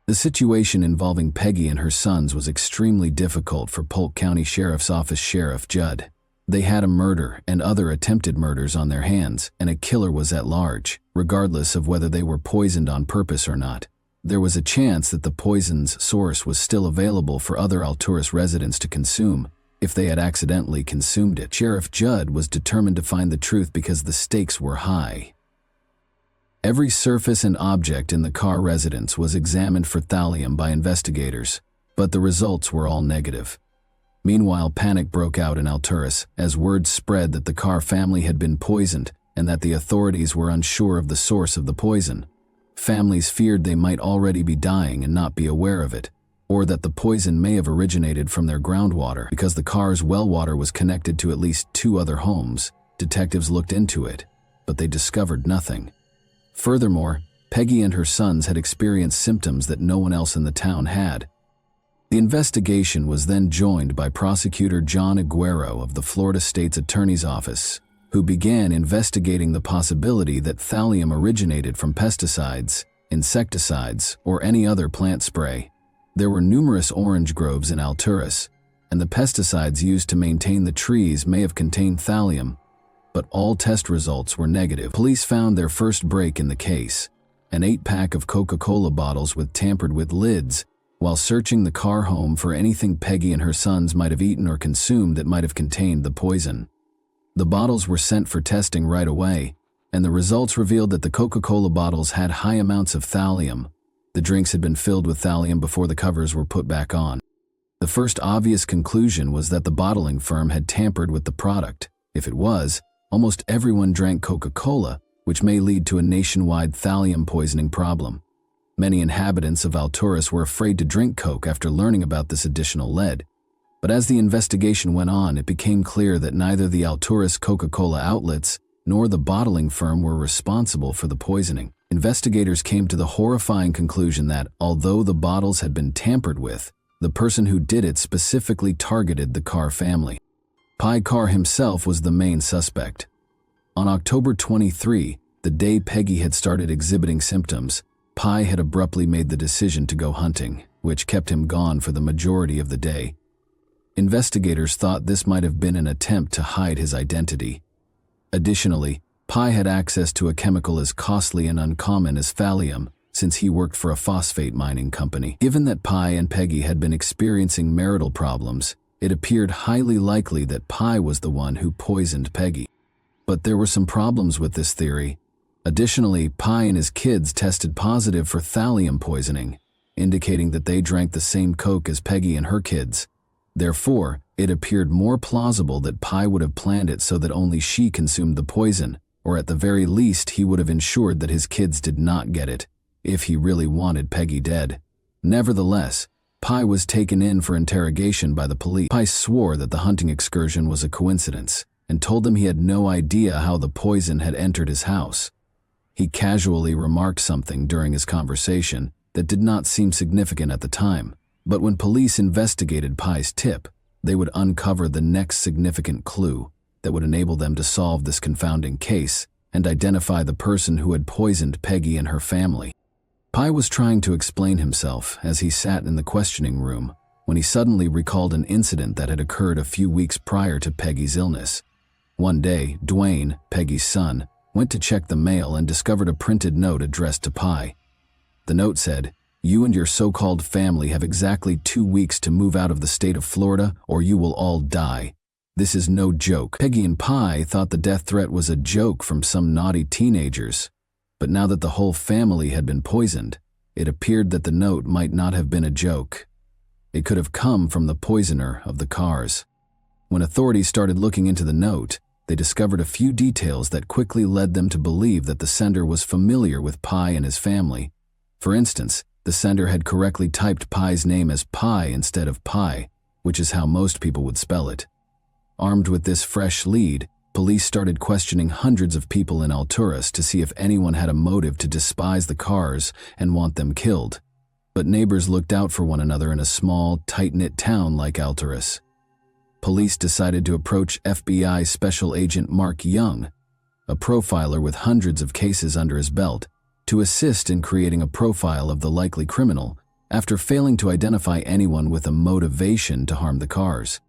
The situation involving Peggy and her sons was extremely difficult for Polk County Sheriff's Office Sheriff Judd. They had a murder and other attempted murders on their hands, and a killer was at large, regardless of whether they were poisoned on purpose or not. There was a chance that the poison's source was still available for other Alturas residents to consume if they had accidentally consumed it. Sheriff Judd was determined to find the truth because the stakes were high. Every surface and object in the Carr residence was examined for thallium by investigators, but the results were all negative. Meanwhile, panic broke out in Alturas as word spread that the Carr family had been poisoned and that the authorities were unsure of the source of the poison. Families feared they might already be dying and not be aware of it, or that the poison may have originated from their groundwater. Because the car's well water was connected to at least 2 other homes, detectives looked into it, but they discovered nothing. Furthermore, Peggy and her sons had experienced symptoms that no one else in the town had. The investigation was then joined by prosecutor John Aguero of the Florida State's Attorney's Office, who began investigating the possibility that thallium originated from pesticides, insecticides, or any other plant spray. There were numerous orange groves in Alturas, and the pesticides used to maintain the trees may have contained thallium, but all test results were negative. Police found their first break in the case, an 8-pack of Coca-Cola bottles with tampered-with lids, while searching the car home for anything Peggy and her sons might have eaten or consumed that might have contained the poison. The bottles were sent for testing right away, and the results revealed that the Coca-Cola bottles had high amounts of thallium. The drinks had been filled with thallium before the covers were put back on. The first obvious conclusion was that the bottling firm had tampered with the product. If it was, almost everyone drank Coca-Cola, which may lead to a nationwide thallium poisoning problem. Many inhabitants of Alturas were afraid to drink Coke after learning about this additional lead. But as the investigation went on, it became clear that neither the Alturas Coca-Cola outlets nor the bottling firm were responsible for the poisoning. Investigators came to the horrifying conclusion that, although the bottles had been tampered with, the person who did it specifically targeted the Carr family. Pi Carr himself was the main suspect. On October 23, the day Peggy had started exhibiting symptoms, Pi had abruptly made the decision to go hunting, which kept him gone for the majority of the day. Investigators thought this might have been an attempt to hide his identity. Additionally, Pi had access to a chemical as costly and uncommon as thallium, since he worked for a phosphate mining company. Given that Pi and Peggy had been experiencing marital problems, it appeared highly likely that Pi was the one who poisoned Peggy. But there were some problems with this theory. Additionally, Pi and his kids tested positive for thallium poisoning, indicating that they drank the same Coke as Peggy and her kids. Therefore, it appeared more plausible that Pi would have planned it so that only she consumed the poison, or at the very least he would have ensured that his kids did not get it, if he really wanted Peggy dead. Nevertheless, Pi was taken in for interrogation by the police. Pi swore that the hunting excursion was a coincidence, and told them he had no idea how the poison had entered his house. He casually remarked something during his conversation that did not seem significant at the time, but when police investigated Pi's tip, they would uncover the next significant clue that would enable them to solve this confounding case and identify the person who had poisoned Peggy and her family. Pi was trying to explain himself as he sat in the questioning room when he suddenly recalled an incident that had occurred a few weeks prior to Peggy's illness. One day, Dwayne, Peggy's son, went to check the mail and discovered a printed note addressed to Pi. The note said, "You and your so-called family have exactly 2 weeks to move out of the state of Florida or you will all die. This is no joke." Peggy and Pi thought the death threat was a joke from some naughty teenagers, but now that the whole family had been poisoned, it appeared that the note might not have been a joke. It could have come from the poisoner of the Carrs. When authorities started looking into the note, they discovered a few details that quickly led them to believe that the sender was familiar with Pi and his family. For instance, the sender had correctly typed Pi's name as Pi instead of Pi, which is how most people would spell it. Armed with this fresh lead, police started questioning hundreds of people in Alturas to see if anyone had a motive to despise the Carrs and want them killed. But neighbors looked out for one another in a small, tight-knit town like Alturas. Police decided to approach FBI Special Agent Mark Young, a profiler with hundreds of cases under his belt, to assist in creating a profile of the likely criminal after failing to identify anyone with a motivation to harm the Carrs.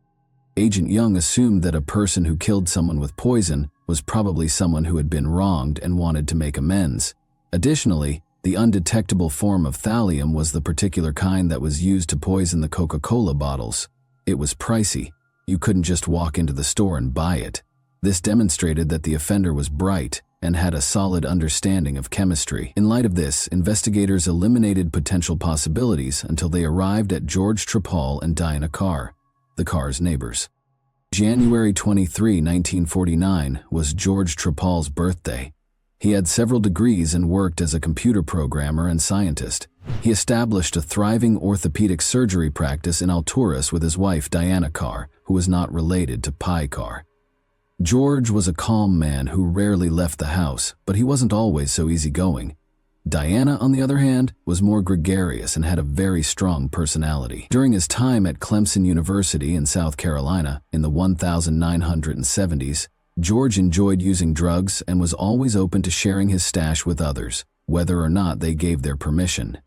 Agent Young assumed that a person who killed someone with poison was probably someone who had been wronged and wanted to make amends. Additionally, the undetectable form of thallium was the particular kind that was used to poison the Coca-Cola bottles. It was pricey. You couldn't just walk into the store and buy it. This demonstrated that the offender was bright and had a solid understanding of chemistry. In light of this, investigators eliminated potential possibilities until they arrived at George Trapal and Diana Carr, the Carrs' neighbors. January 23, 1949 was George Trapal's birthday. He had several degrees and worked as a computer programmer and scientist. He established a thriving orthopedic surgery practice in Alturas with his wife Diana Carr, who was not related to Pi Carr. George was a calm man who rarely left the house, but he wasn't always so easygoing. Diana, on the other hand, was more gregarious and had a very strong personality. During his time at Clemson University in South Carolina in the 1970s, George enjoyed using drugs and was always open to sharing his stash with others, whether or not they gave their permission.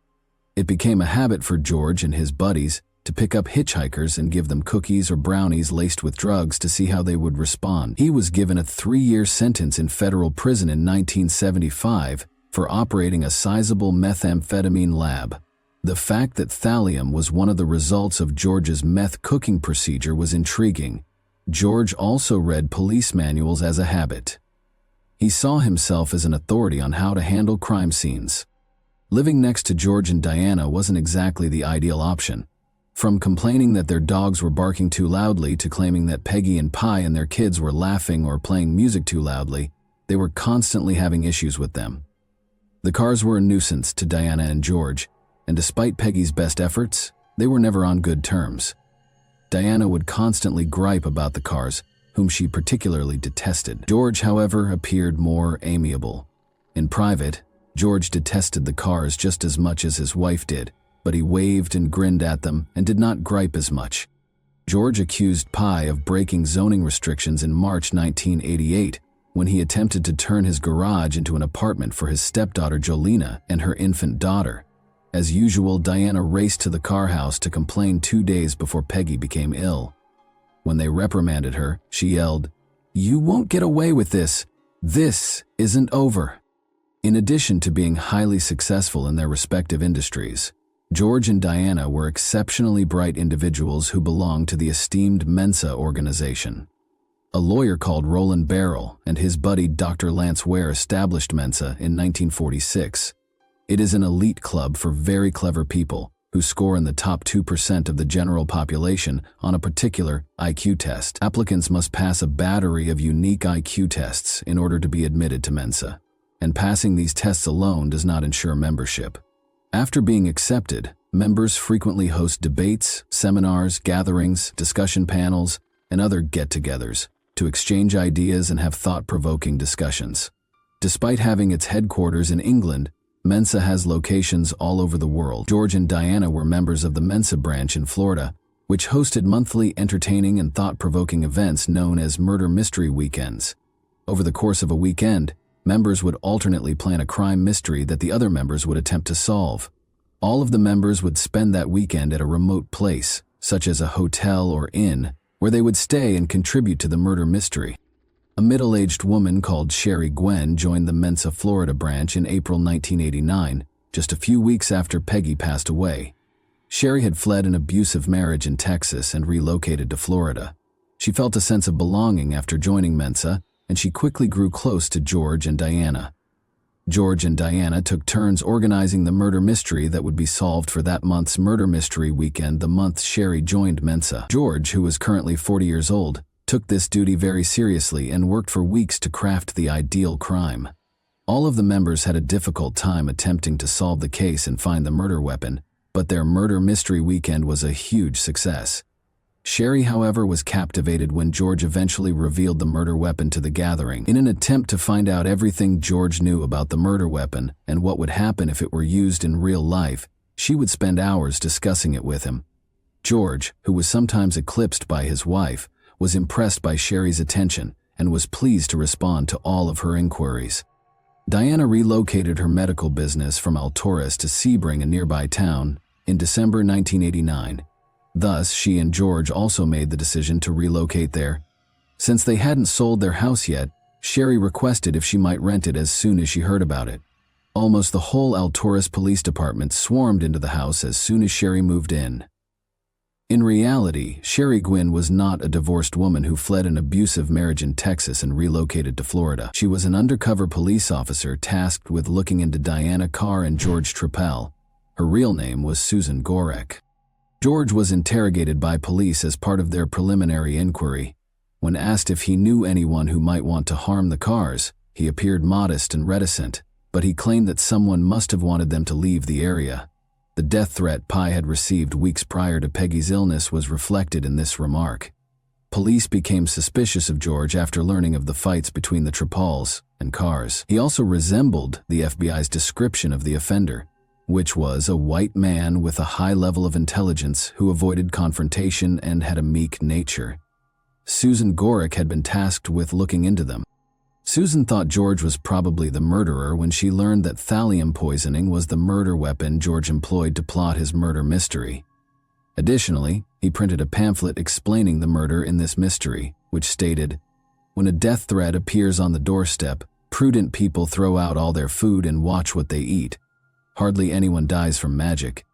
It became a habit for George and his buddies to pick up hitchhikers and give them cookies or brownies laced with drugs to see how they would respond. He was given a 3-year sentence in federal prison in 1975 for operating a sizable methamphetamine lab. The fact that thallium was one of the results of George's meth cooking procedure was intriguing. George also read police manuals as a habit. He saw himself as an authority on how to handle crime scenes. Living next to George and Diana wasn't exactly the ideal option. From complaining that their dogs were barking too loudly to claiming that Peggy and Pi and their kids were laughing or playing music too loudly, they were constantly having issues with them. The cars were a nuisance to Diana and George, and despite Peggy's best efforts, they were never on good terms. Diana would constantly gripe about the cars, whom she particularly detested. George, however, appeared more amiable. In private, George detested the cars just as much as his wife did, but he waved and grinned at them and did not gripe as much. George accused Pi of breaking zoning restrictions in March 1988 when he attempted to turn his garage into an apartment for his stepdaughter Jolena and her infant daughter. As usual, Diana raced to the car house to complain 2 days before Peggy became ill. When they reprimanded her, she yelled, "You won't get away with this. This isn't over." In addition to being highly successful in their respective industries, George and Diana were exceptionally bright individuals who belonged to the esteemed Mensa organization. A lawyer called Roland Barrel and his buddy Dr. Lance Ware established Mensa in 1946. It is an elite club for very clever people who score in the top 2% of the general population on a particular IQ test. Applicants must pass a battery of unique IQ tests in order to be admitted to Mensa, and passing these tests alone does not ensure membership. After being accepted, members frequently host debates, seminars, gatherings, discussion panels, and other get-togethers to exchange ideas and have thought-provoking discussions. Despite having its headquarters in England, Mensa has locations all over the world. George and Diana were members of the Mensa branch in Florida, which hosted monthly entertaining and thought-provoking events known as murder mystery weekends. Over the course of a weekend, members would alternately plan a crime mystery that the other members would attempt to solve. All of the members would spend that weekend at a remote place, such as a hotel or inn, where they would stay and contribute to the murder mystery. A middle-aged woman called Sherry Gwen joined the Mensa Florida branch in April 1989, just a few weeks after Peggy passed away. Sherry had fled an abusive marriage in Texas and relocated to Florida. She felt a sense of belonging after joining Mensa, and she quickly grew close to George and Diana. George and Diana took turns organizing the murder mystery that would be solved for that month's murder mystery weekend the month Sherry joined Mensa. George, who was currently 40 years old, took this duty very seriously and worked for weeks to craft the ideal crime. All of the members had a difficult time attempting to solve the case and find the murder weapon, but their murder mystery weekend was a huge success. Sherry, however, was captivated when George eventually revealed the murder weapon to the gathering. In an attempt to find out everything George knew about the murder weapon and what would happen if it were used in real life, she would spend hours discussing it with him. George, who was sometimes eclipsed by his wife, was impressed by Sherry's attention and was pleased to respond to all of her inquiries. Diana relocated her medical business from Alturas to Sebring, a nearby town, in December 1989. Thus, she and George also made the decision to relocate there. Since they hadn't sold their house yet, Sherry requested if she might rent it as soon as she heard about it. Almost the whole Alturas Police Department swarmed into the house as soon as Sherry moved in. In reality, Sherry Gwynn was not a divorced woman who fled an abusive marriage in Texas and relocated to Florida. She was an undercover police officer tasked with looking into Diana Carr and George Trappell. Her real name was Susan Gorek. George was interrogated by police as part of their preliminary inquiry. When asked if he knew anyone who might want to harm the Carrs, he appeared modest and reticent, but he claimed that someone must have wanted them to leave the area. The death threat Pi had received weeks prior to Peggy's illness was reflected in this remark. Police became suspicious of George after learning of the fights between the Tripals and Carrs. He also resembled the FBI's description of the offender, which was a white man with a high level of intelligence who avoided confrontation and had a meek nature. Susan Gorick had been tasked with looking into them. Susan thought George was probably the murderer when she learned that thallium poisoning was the murder weapon George employed to plot his murder mystery. Additionally, he printed a pamphlet explaining the murder in this mystery, which stated, "When a death threat appears on the doorstep, prudent people throw out all their food and watch what they eat. Hardly anyone dies from magic.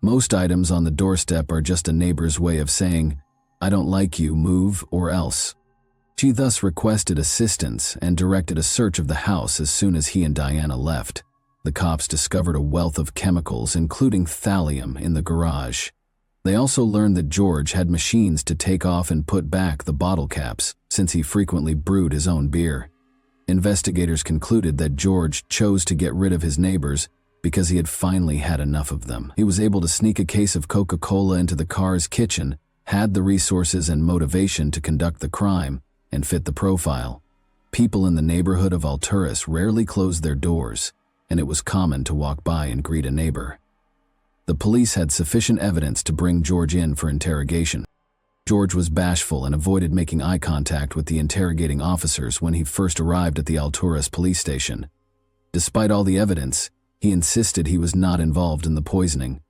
Most items on the doorstep are just a neighbor's way of saying, 'I don't like you, move or else.'" She thus requested assistance and directed a search of the house as soon as he and Diana left. The cops discovered a wealth of chemicals, including thallium, in the garage. They also learned that George had machines to take off and put back the bottle caps, since he frequently brewed his own beer. Investigators concluded that George chose to get rid of his neighbors because he had finally had enough of them. He was able to sneak a case of Coca-Cola into the Carrs' kitchen, had the resources and motivation to conduct the crime, and fit the profile. People in the neighborhood of Alturas rarely closed their doors, and it was common to walk by and greet a neighbor. The police had sufficient evidence to bring George in for interrogation. George was bashful and avoided making eye contact with the interrogating officers when he first arrived at the Alturas police station. Despite all the evidence, he insisted he was not involved in the poisoning.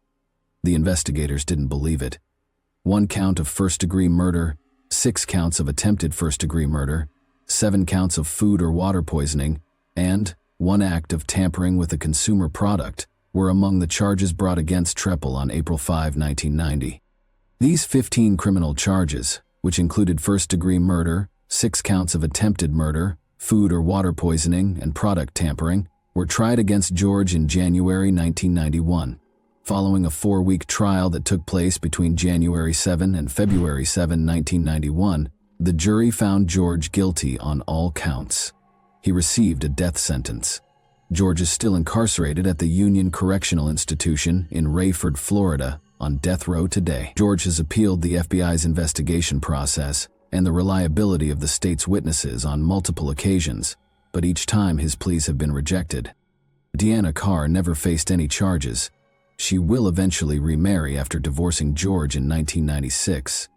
The investigators didn't believe it. 1 count of first-degree murder, 6 counts of attempted first-degree murder, 7 counts of food or water poisoning, and 1 act of tampering with a consumer product were among the charges brought against Treppel on April 5, 1990. These 15 criminal charges, which included first-degree murder, 6 counts of attempted murder, food or water poisoning, and product tampering, were tried against George in January 1991. Following a 4-week trial that took place between January 7 and February 7, 1991, the jury found George guilty on all counts. He received a death sentence. George is still incarcerated at the Union Correctional Institution in Rayford, Florida, on death row today. George has appealed the FBI's investigation process and the reliability of the state's witnesses on multiple occasions, but each time his pleas have been rejected. Deanna Carr never faced any charges. She will eventually remarry after divorcing George in 1996.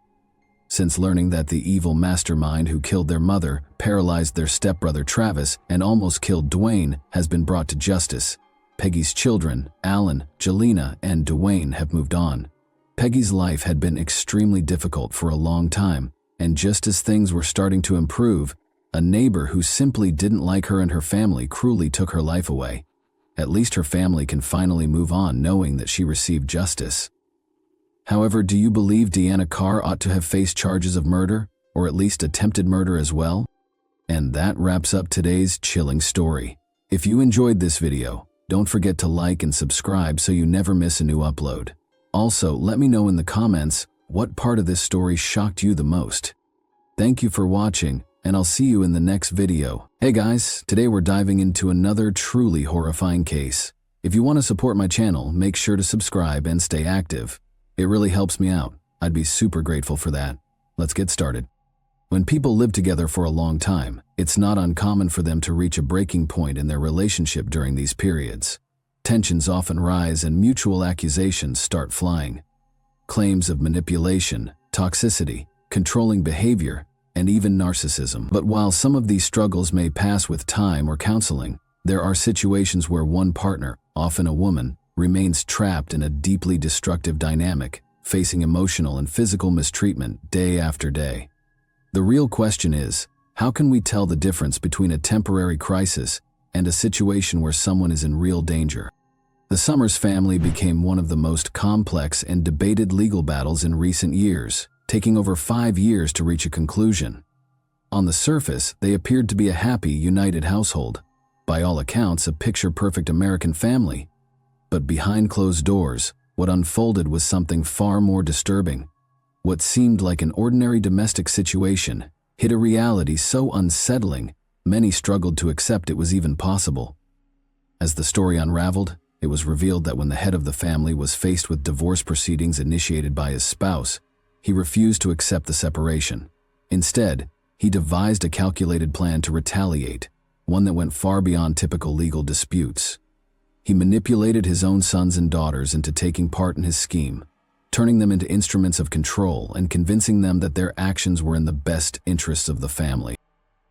Since learning that the evil mastermind who killed their mother, paralyzed their stepbrother Travis, and almost killed Dwayne has been brought to justice, Peggy's children, Alan, Jelena, and Dwayne, have moved on. Peggy's life had been extremely difficult for a long time, and just as things were starting to improve, a neighbor who simply didn't like her and her family cruelly took her life away. At least her family can finally move on knowing that she received justice. However, do you believe Deanna Carr ought to have faced charges of murder, or at least attempted murder as well? And that wraps up today's chilling story. If you enjoyed this video, don't forget to like and subscribe so you never miss a new upload. Also, let me know in the comments what part of this story shocked you the most. Thank you for watching, and I'll see you in the next video. Hey guys, today we're diving into another truly horrifying case. If you want to support my channel, make sure to subscribe and stay active. It really helps me out. I'd be super grateful for that. Let's get started. When people live together for a long time, it's not uncommon for them to reach a breaking point in their relationship during these periods. Tensions often rise and mutual accusations start flying. Claims of manipulation, toxicity, controlling behavior, and even narcissism. But while some of these struggles may pass with time or counseling, there are situations where one partner, often a woman, remains trapped in a deeply destructive dynamic, facing emotional and physical mistreatment day after day. The real question is, how can we tell the difference between a temporary crisis and a situation where someone is in real danger? The Summers family became one of the most complex and debated legal battles in recent years, taking over 5 years to reach a conclusion. On the surface, they appeared to be a happy, united household, by all accounts a picture-perfect American family. But behind closed doors, what unfolded was something far more disturbing. What seemed like an ordinary domestic situation hid a reality so unsettling, many struggled to accept it was even possible. As the story unraveled, It was revealed that when the head of the family was faced with divorce proceedings initiated by his spouse, he refused to accept the separation. Instead, he devised a calculated plan to retaliate, one that went far beyond typical legal disputes. He manipulated his own sons and daughters into taking part in his scheme, turning them into instruments of control and convincing them that their actions were in the best interests of the family.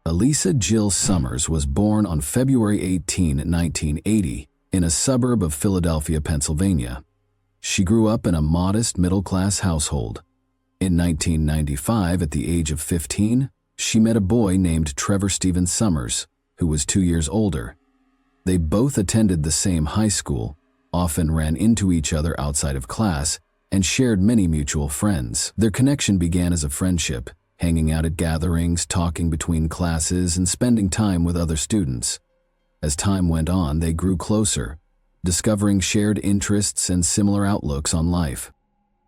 Elisa Jill Summers was born on February 18, 1980, in a suburb of Philadelphia, Pennsylvania. She grew up in a modest middle-class household. In 1995, at the age of 15, she met a boy named Trevor Stephen Summers, who was 2 years older. They both attended the same high school, often ran into each other outside of class, and shared many mutual friends. Their connection began as a friendship, hanging out at gatherings, talking between classes, and spending time with other students. As time went on, they grew closer, discovering shared interests and similar outlooks on life.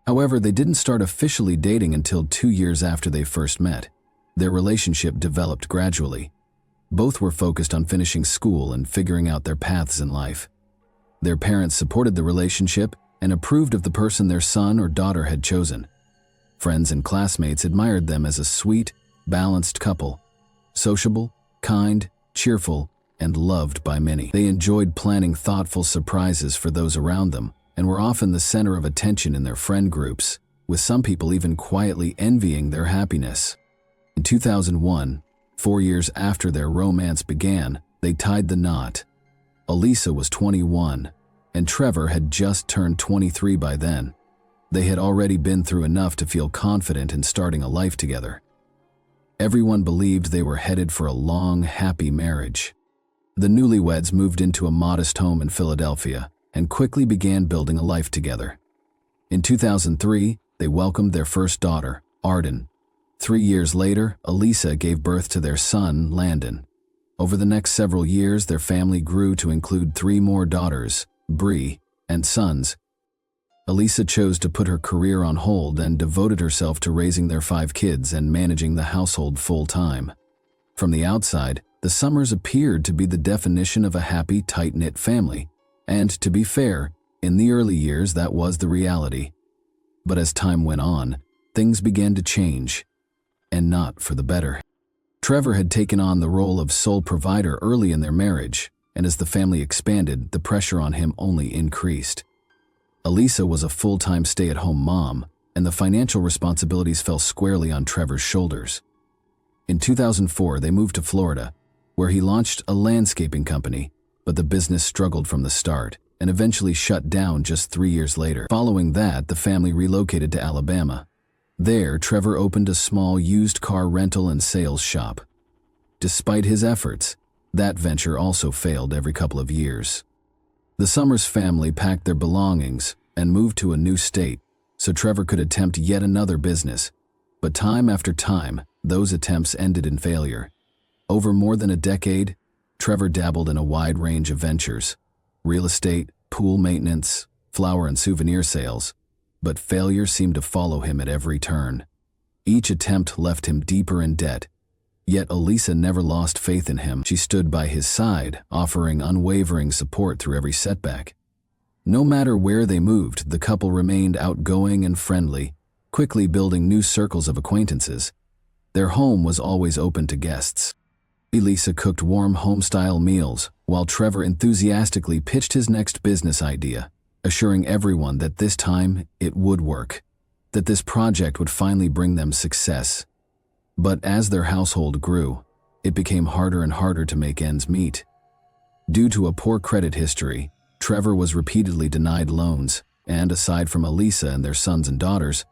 However, they didn't start officially dating until 2 years after they first met. Their relationship developed gradually. Both were focused on finishing school and figuring out their paths in life. Their parents supported the relationship and approved of the person their son or daughter had chosen. Friends and classmates admired them as a sweet, balanced couple, sociable, kind, cheerful, and loved by many. They enjoyed planning thoughtful surprises for those around them and were often the center of attention in their friend groups, with some people even quietly envying their happiness. In 2001, 4 years after their romance began, they tied the knot. Elisa was 21, and Trevor had just turned 23 by then. They had already been through enough to feel confident in starting a life together. Everyone believed they were headed for a long, happy marriage. The newlyweds moved into a modest home in Philadelphia and quickly began building a life together. In 2003, they welcomed their first daughter, Arden. 3 years later, Elisa gave birth to their son, Landon. Over the next several years, their family grew to include 3 more daughters, Bree, and sons. Elisa chose to put her career on hold and devoted herself to raising their 5 kids and managing the household full-time. From the outside, the Summers appeared to be the definition of a happy, tight-knit family. And to be fair, in the early years that was the reality. But as time went on, things began to change, and not for the better. Trevor had taken on the role of sole provider early in their marriage, and as the family expanded, the pressure on him only increased. Elisa was a full-time stay-at-home mom, and the financial responsibilities fell squarely on Trevor's shoulders. In 2004, they moved to Florida, where he launched a landscaping company, but the business struggled from the start and eventually shut down just 3 years later. Following that, the family relocated to Alabama. There, Trevor opened a small used car rental and sales shop. Despite his efforts, that venture also failed every couple of years. The Summers family packed their belongings and moved to a new state so Trevor could attempt yet another business. But time after time, those attempts ended in failure. Over more than a decade, Trevor dabbled in a wide range of ventures: real estate, pool maintenance, flower and souvenir sales, but failure seemed to follow him at every turn. Each attempt left him deeper in debt, yet Elisa never lost faith in him. She stood by his side, offering unwavering support through every setback. No matter where they moved, the couple remained outgoing and friendly, quickly building new circles of acquaintances. Their home was always open to guests. Elisa cooked warm home-style meals, while Trevor enthusiastically pitched his next business idea, assuring everyone that this time it would work, that this project would finally bring them success. But as their household grew, it became harder and harder to make ends meet. Due to a poor credit history, Trevor was repeatedly denied loans, and aside from Elisa and their sons and daughters,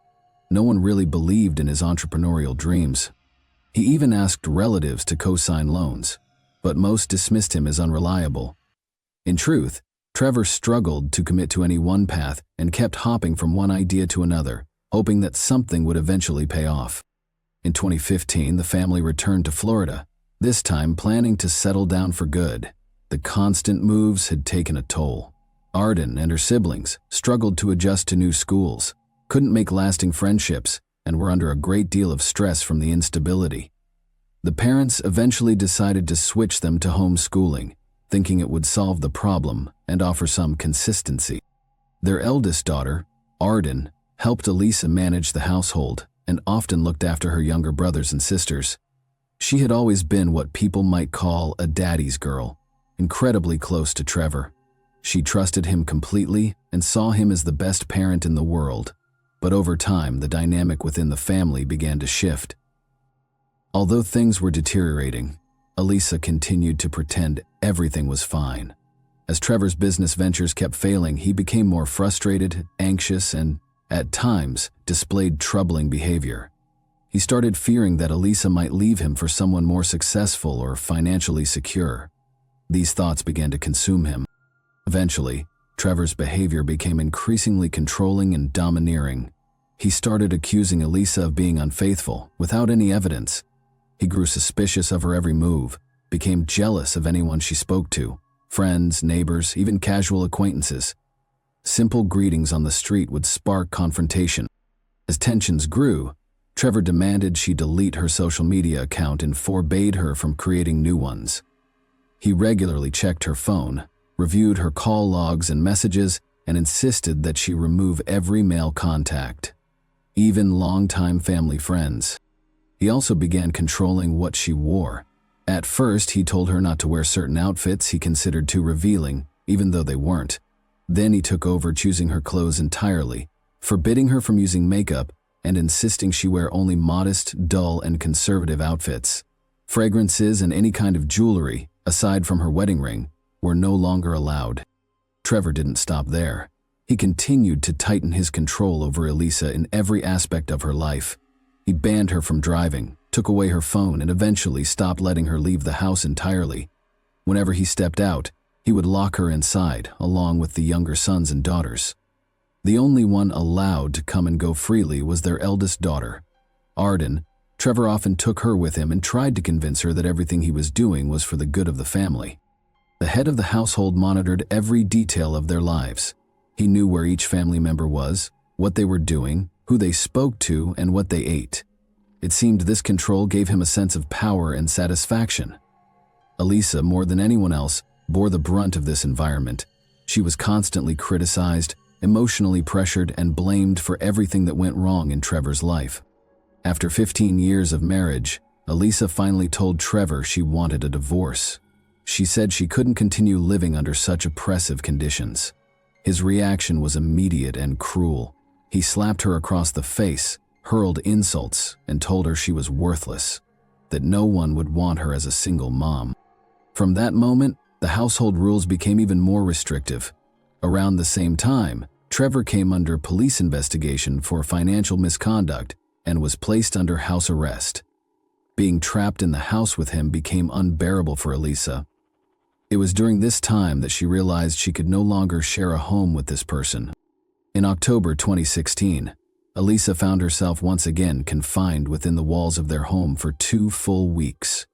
no one really believed in his entrepreneurial dreams. He even asked relatives to co-sign loans, but most dismissed him as unreliable. In truth, Trevor struggled to commit to any one path and kept hopping from one idea to another, hoping that something would eventually pay off. In 2015, the family returned to Florida, this time planning to settle down for good. The constant moves had taken a toll. Arden and her siblings struggled to adjust to new schools, couldn't make lasting friendships, and were under a great deal of stress from the instability. The parents eventually decided to switch them to homeschooling, thinking it would solve the problem and offer some consistency. Their eldest daughter, Arden, helped Elisa manage the household and often looked after her younger brothers and sisters. She had always been what people might call a daddy's girl, incredibly close to Trevor. She trusted him completely and saw him as the best parent in the world, but over time the dynamic within the family began to shift. Although things were deteriorating, Elisa continued to pretend everything was fine. As Trevor's business ventures kept failing, he became more frustrated, anxious, and, at times, displayed troubling behavior. He started fearing that Elisa might leave him for someone more successful or financially secure. These thoughts began to consume him. Eventually, Trevor's behavior became increasingly controlling and domineering. He started accusing Elisa of being unfaithful, without any evidence. He grew suspicious of her every move, became jealous of anyone she spoke to, friends, neighbors, even casual acquaintances. Simple greetings on the street would spark confrontation. As tensions grew, Trevor demanded she delete her social media account and forbade her from creating new ones. He regularly checked her phone, reviewed her call logs and messages, and insisted that she remove every male contact, even longtime family friends. He also began controlling what she wore. At first, he told her not to wear certain outfits he considered too revealing, even though they weren't. Then he took over choosing her clothes entirely, forbidding her from using makeup and insisting she wear only modest, dull, and conservative outfits. Fragrances and any kind of jewelry, aside from her wedding ring, were no longer allowed. Trevor didn't stop there. He continued to tighten his control over Elisa in every aspect of her life. He banned her from driving, took away her phone, and eventually stopped letting her leave the house entirely. Whenever he stepped out, he would lock her inside, along with the younger sons and daughters. The only one allowed to come and go freely was their eldest daughter, Arden. Trevor often took her with him and tried to convince her that everything he was doing was for the good of the family. The head of the household monitored every detail of their lives. He knew where each family member was, what they were doing, who they spoke to, and what they ate. It seemed this control gave him a sense of power and satisfaction. Elisa, more than anyone else, bore the brunt of this environment. She was constantly criticized, emotionally pressured, and blamed for everything that went wrong in Trevor's life. After 15 years of marriage, Elisa finally told Trevor she wanted a divorce. She said she couldn't continue living under such oppressive conditions. His reaction was immediate and cruel. He slapped her across the face, hurled insults, and told her she was worthless, that no one would want her as a single mom. From that moment, the household rules became even more restrictive. Around the same time, Trevor came under police investigation for financial misconduct and was placed under house arrest. Being trapped in the house with him became unbearable for Elisa. It was during this time that she realized she could no longer share a home with this person. In October 2016, Elisa found herself once again confined within the walls of their home for 2 full weeks.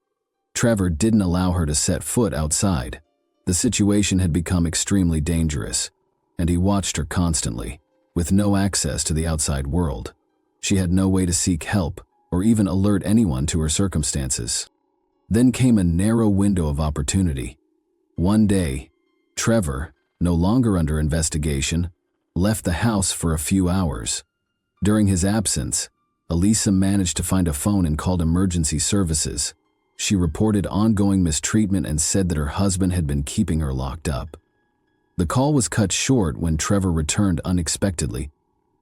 Trevor didn't allow her to set foot outside. The situation had become extremely dangerous, and he watched her constantly, with no access to the outside world. She had no way to seek help or even alert anyone to her circumstances. Then came a narrow window of opportunity. One day, Trevor, no longer under investigation, left the house for a few hours. During his absence, Elisa managed to find a phone and called emergency services. She reported ongoing mistreatment and said that her husband had been keeping her locked up. The call was cut short when Trevor returned unexpectedly,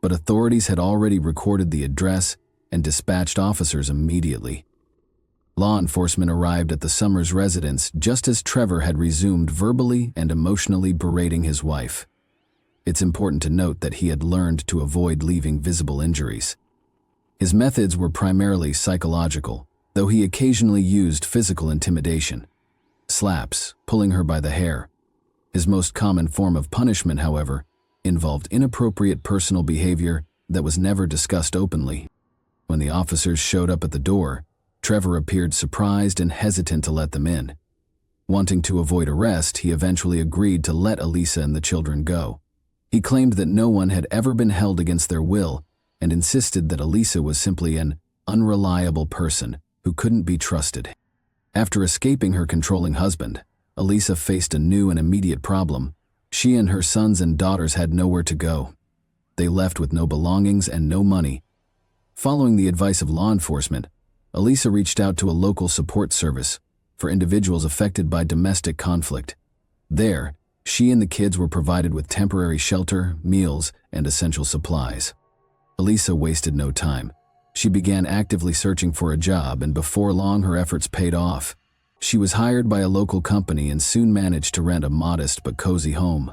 but authorities had already recorded the address and dispatched officers immediately. Law enforcement arrived at the Summers residence just as Trevor had resumed verbally and emotionally berating his wife. It's important to note that he had learned to avoid leaving visible injuries. His methods were primarily psychological, though he occasionally used physical intimidation. Slaps, pulling her by the hair. His most common form of punishment, however, involved inappropriate personal behavior that was never discussed openly. When the officers showed up at the door, Trevor appeared surprised and hesitant to let them in. Wanting to avoid arrest, he eventually agreed to let Elisa and the children go. He claimed that no one had ever been held against their will and insisted that Elisa was simply an unreliable person who couldn't be trusted. After escaping her controlling husband, Elisa faced a new and immediate problem. She and her sons and daughters had nowhere to go. They left with no belongings and no money. Following the advice of law enforcement, Elisa reached out to a local support service for individuals affected by domestic conflict. There, she and the kids were provided with temporary shelter, meals, and essential supplies. Elisa wasted no time. She began actively searching for a job, and before long her efforts paid off. She was hired by a local company and soon managed to rent a modest but cozy home.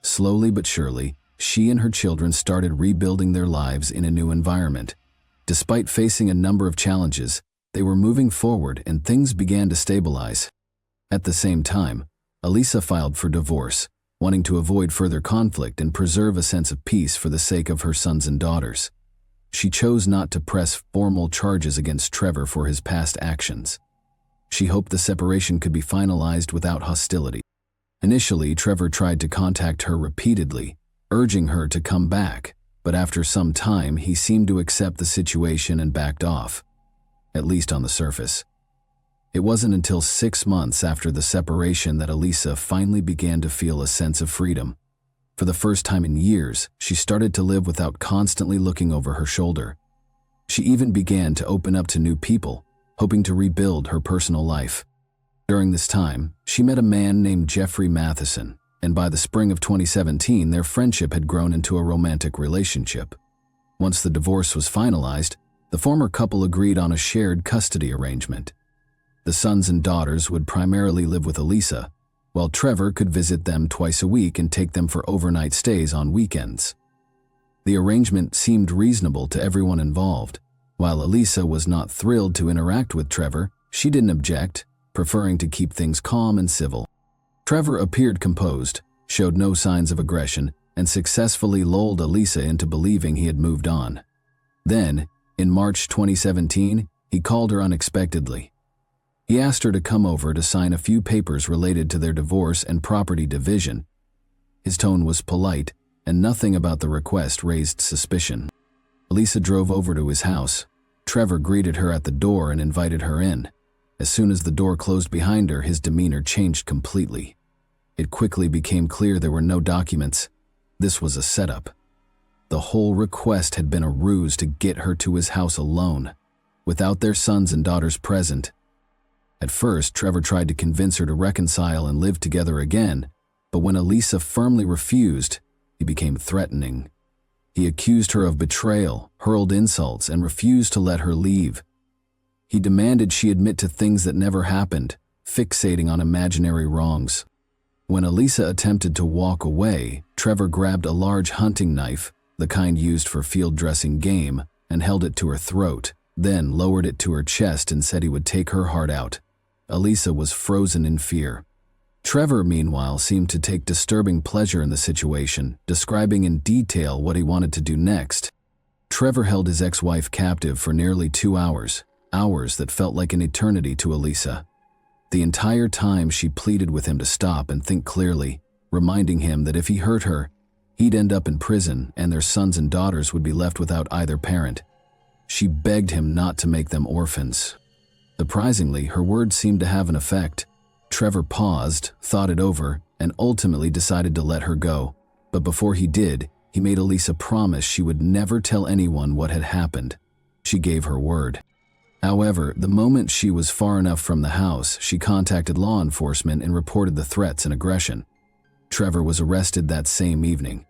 Slowly but surely, she and her children started rebuilding their lives in a new environment. Despite facing a number of challenges, they were moving forward and things began to stabilize. At the same time, Elisa filed for divorce, wanting to avoid further conflict and preserve a sense of peace for the sake of her sons and daughters. She chose not to press formal charges against Trevor for his past actions. She hoped the separation could be finalized without hostility. Initially, Trevor tried to contact her repeatedly, urging her to come back, but after some time he seemed to accept the situation and backed off, at least on the surface. It wasn't until 6 months after the separation that Elisa finally began to feel a sense of freedom. For the first time in years, she started to live without constantly looking over her shoulder. She even began to open up to new people, hoping to rebuild her personal life. During this time, she met a man named Jeffrey Matheson, and by the spring of 2017, their friendship had grown into a romantic relationship. Once the divorce was finalized, the former couple agreed on a shared custody arrangement. The sons and daughters would primarily live with Elisa, while Trevor could visit them twice a week and take them for overnight stays on weekends. The arrangement seemed reasonable to everyone involved. While Elisa was not thrilled to interact with Trevor, she didn't object, preferring to keep things calm and civil. Trevor appeared composed, showed no signs of aggression, and successfully lulled Elisa into believing he had moved on. Then, in March 2017, he called her unexpectedly. He asked her to come over to sign a few papers related to their divorce and property division. His tone was polite, and nothing about the request raised suspicion. Elisa drove over to his house. Trevor greeted her at the door and invited her in. As soon as the door closed behind her, his demeanor changed completely. It quickly became clear there were no documents. This was a setup. The whole request had been a ruse to get her to his house alone, without their sons and daughters present. At first, Trevor tried to convince her to reconcile and live together again, but when Elisa firmly refused, he became threatening. He accused her of betrayal, hurled insults, and refused to let her leave. He demanded she admit to things that never happened, fixating on imaginary wrongs. When Elisa attempted to walk away, Trevor grabbed a large hunting knife, the kind used for field dressing game, and held it to her throat, then lowered it to her chest and said he would take her heart out. Elisa was frozen in fear. Trevor, meanwhile, seemed to take disturbing pleasure in the situation, describing in detail what he wanted to do next. Trevor held his ex-wife captive for nearly 2 hours, hours that felt like an eternity to Elisa. The entire time she pleaded with him to stop and think clearly, reminding him that if he hurt her, he'd end up in prison and their sons and daughters would be left without either parent. She begged him not to make them orphans. Surprisingly, her words seemed to have an effect. Trevor paused, thought it over, and ultimately decided to let her go. But before he did, he made Elisa promise she would never tell anyone what had happened. She gave her word. However, the moment she was far enough from the house, she contacted law enforcement and reported the threats and aggression. Trevor was arrested that same evening.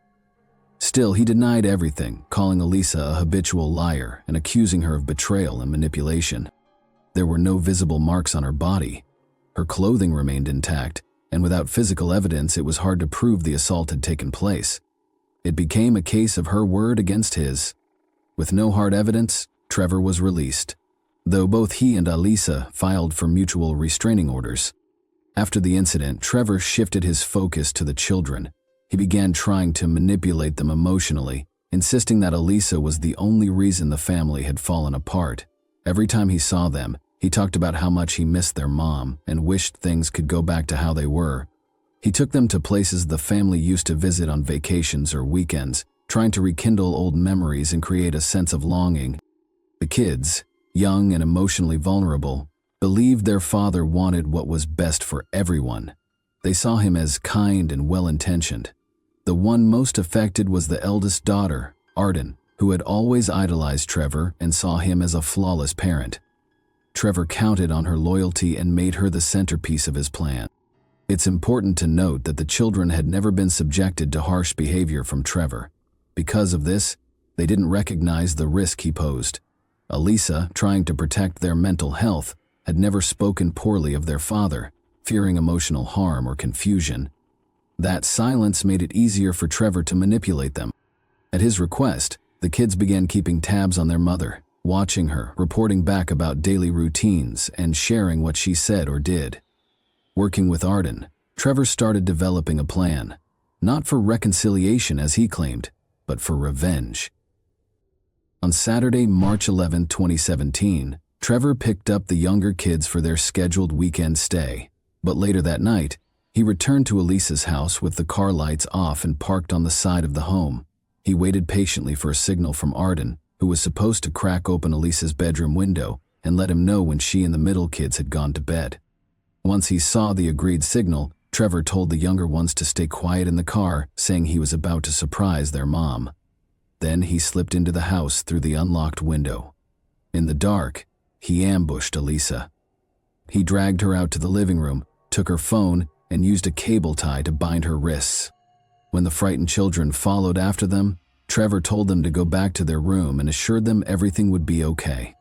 Still, he denied everything, calling Elisa a habitual liar and accusing her of betrayal and manipulation. There were no visible marks on her body. Her clothing remained intact, and without physical evidence, it was hard to prove the assault had taken place. It became a case of her word against his. With no hard evidence, Trevor was released, though both he and Elisa filed for mutual restraining orders. After the incident, Trevor shifted his focus to the children. He began trying to manipulate them emotionally, insisting that Elisa was the only reason the family had fallen apart. Every time he saw them, he talked about how much he missed their mom and wished things could go back to how they were. He took them to places the family used to visit on vacations or weekends, trying to rekindle old memories and create a sense of longing. The kids, young and emotionally vulnerable, believed their father wanted what was best for everyone, They saw him as kind and well-intentioned. The one most affected was the eldest daughter, Arden, who had always idolized Trevor and saw him as a flawless parent. Trevor counted on her loyalty and made her the centerpiece of his plan. It's important to note that the children had never been subjected to harsh behavior from Trevor. Because of this, they didn't recognize the risk he posed. Elisa, trying to protect their mental health, had never spoken poorly of their father, fearing emotional harm or confusion. That silence made it easier for Trevor to manipulate them. At his request, the kids began keeping tabs on their mother, watching her, reporting back about daily routines, and sharing what she said or did. Working with Arden, Trevor started developing a plan, not for reconciliation as he claimed, but for revenge. On Saturday, March 11, 2017, Trevor picked up the younger kids for their scheduled weekend stay, but later that night, he returned to Elisa's house with the car lights off and parked on the side of the home. He waited patiently for a signal from Arden, who was supposed to crack open Elisa's bedroom window and let him know when she and the middle kids had gone to bed. Once he saw the agreed signal, Trevor told the younger ones to stay quiet in the car, saying he was about to surprise their mom. Then he slipped into the house through the unlocked window. In the dark, he ambushed Elisa. He dragged her out to the living room, took her phone, and used a cable tie to bind her wrists. When the frightened children followed after them, Trevor told them to go back to their room and assured them everything would be okay.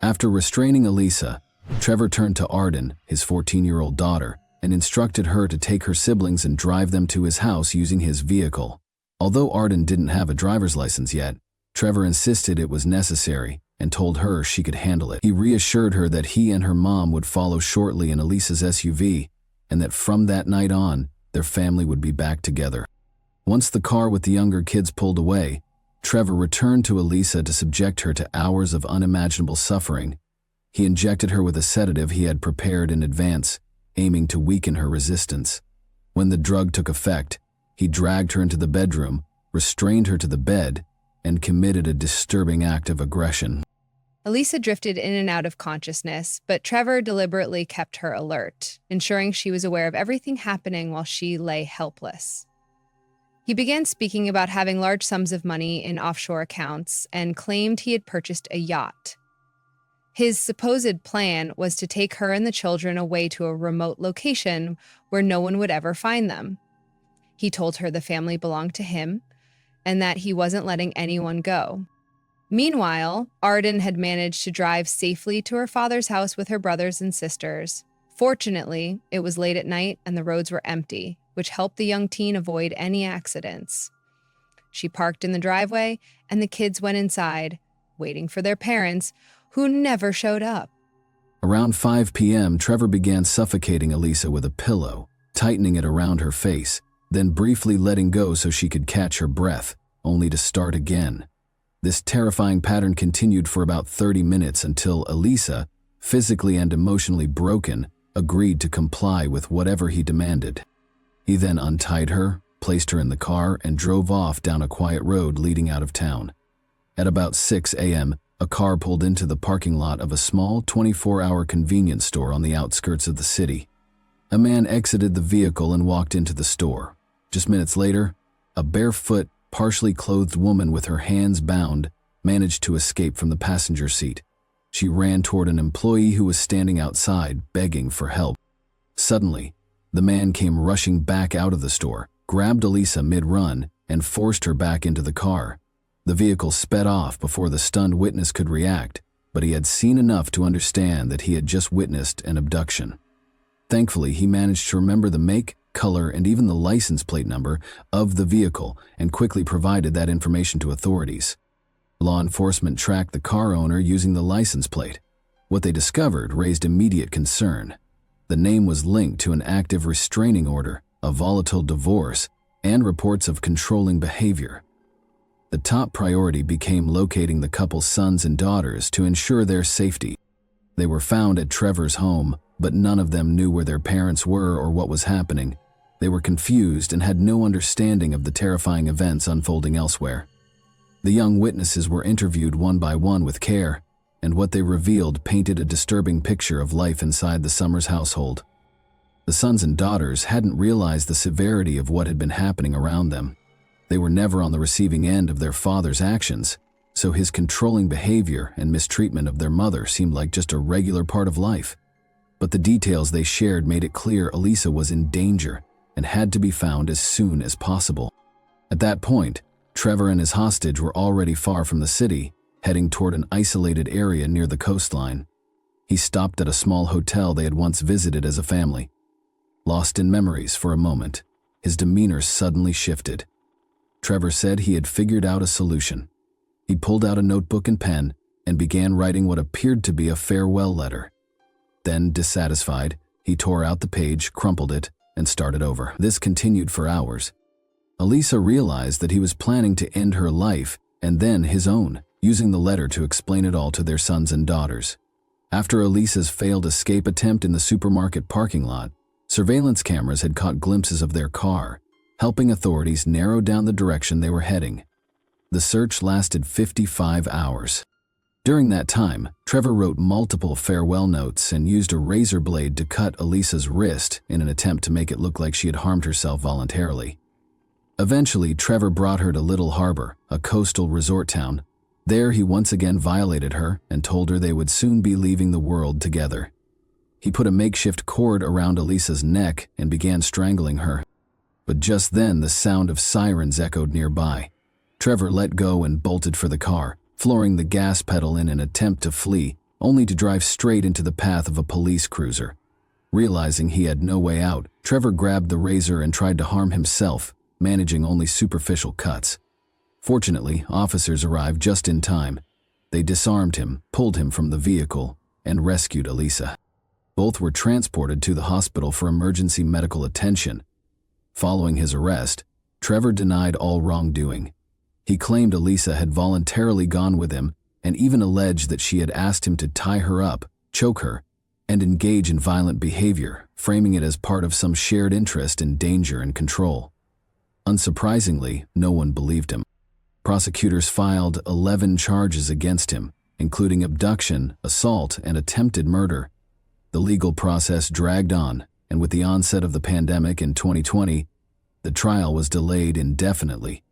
After restraining Elisa, Trevor turned to Arden, his 14-year-old daughter, and instructed her to take her siblings and drive them to his house using his vehicle. Although Arden didn't have a driver's license yet, Trevor insisted it was necessary and told her she could handle it. He reassured her that he and her mom would follow shortly in Elisa's SUV, and that from that night on, their family would be back together. Once the car with the younger kids pulled away, Trevor returned to Elisa to subject her to hours of unimaginable suffering. He injected her with a sedative he had prepared in advance, aiming to weaken her resistance. When the drug took effect, he dragged her into the bedroom, restrained her to the bed, and committed a disturbing act of aggression. Elisa drifted in and out of consciousness, but Trevor deliberately kept her alert, ensuring she was aware of everything happening while she lay helpless. He began speaking about having large sums of money in offshore accounts and claimed he had purchased a yacht. His supposed plan was to take her and the children away to a remote location where no one would ever find them. He told her the family belonged to him and that he wasn't letting anyone go. Meanwhile, Arden had managed to drive safely to her father's house with her brothers and sisters. Fortunately, it was late at night and the roads were empty, which helped the young teen avoid any accidents. She parked in the driveway and the kids went inside, waiting for their parents, who never showed up. Around 5 p.m., Trevor began suffocating Elisa with a pillow, tightening it around her face, then briefly letting go so she could catch her breath, only to start again. This terrifying pattern continued for about 30 minutes until Elisa, physically and emotionally broken, agreed to comply with whatever he demanded. He then untied her, placed her in the car, and drove off down a quiet road leading out of town. At about 6 a.m., a car pulled into the parking lot of a small 24-hour convenience store on the outskirts of the city. A man exited the vehicle and walked into the store. Just minutes later, a barefoot, partially clothed woman with her hands bound managed to escape from the passenger seat. She ran toward an employee who was standing outside, begging for help. Suddenly, the man came rushing back out of the store, grabbed Elisa mid-run, and forced her back into the car. The vehicle sped off before the stunned witness could react, but he had seen enough to understand that he had just witnessed an abduction. Thankfully, he managed to remember the make, color, and even the license plate number of the vehicle and quickly provided that information to authorities. Law enforcement tracked the car owner using the license plate. What they discovered raised immediate concern. The name was linked to an active restraining order, a volatile divorce, and reports of controlling behavior. The top priority became locating the couple's sons and daughters to ensure their safety. They were found at Trevor's home, but none of them knew where their parents were or what was happening. They were confused and had no understanding of the terrifying events unfolding elsewhere. The young witnesses were interviewed one by one with care, and what they revealed painted a disturbing picture of life inside the Summers household. The sons and daughters hadn't realized the severity of what had been happening around them. They were never on the receiving end of their father's actions, so his controlling behavior and mistreatment of their mother seemed like just a regular part of life. But the details they shared made it clear Elisa was in danger and had to be found as soon as possible. At that point, Trevor and his hostage were already far from the city, heading toward an isolated area near the coastline. He stopped at a small hotel they had once visited as a family. Lost in memories for a moment, his demeanor suddenly shifted. Trevor said he had figured out a solution. He pulled out a notebook and pen and began writing what appeared to be a farewell letter. Then, dissatisfied, he tore out the page, crumpled it, and started over. This continued for hours. Elisa realized that he was planning to end her life and then his own, using the letter to explain it all to their sons and daughters. After Elisa's failed escape attempt in the supermarket parking lot, surveillance cameras had caught glimpses of their car, helping authorities narrow down the direction they were heading. The search lasted 55 hours. During that time, Trevor wrote multiple farewell notes and used a razor blade to cut Elisa's wrist in an attempt to make it look like she had harmed herself voluntarily. Eventually, Trevor brought her to Little Harbor, a coastal resort town. There, he once again violated her and told her they would soon be leaving the world together. He put a makeshift cord around Elisa's neck and began strangling her. But just then, the sound of sirens echoed nearby. Trevor let go and bolted for the car, flooring the gas pedal in an attempt to flee, only to drive straight into the path of a police cruiser. Realizing he had no way out, Trevor grabbed the razor and tried to harm himself, managing only superficial cuts. Fortunately, officers arrived just in time. They disarmed him, pulled him from the vehicle, and rescued Elisa. Both were transported to the hospital for emergency medical attention. Following his arrest, Trevor denied all wrongdoing. He claimed Elisa had voluntarily gone with him and even alleged that she had asked him to tie her up, choke her, and engage in violent behavior, framing it as part of some shared interest in danger and control. Unsurprisingly, no one believed him. Prosecutors filed 11 charges against him, including abduction, assault, and attempted murder. The legal process dragged on, and with the onset of the pandemic in 2020, the trial was delayed indefinitely.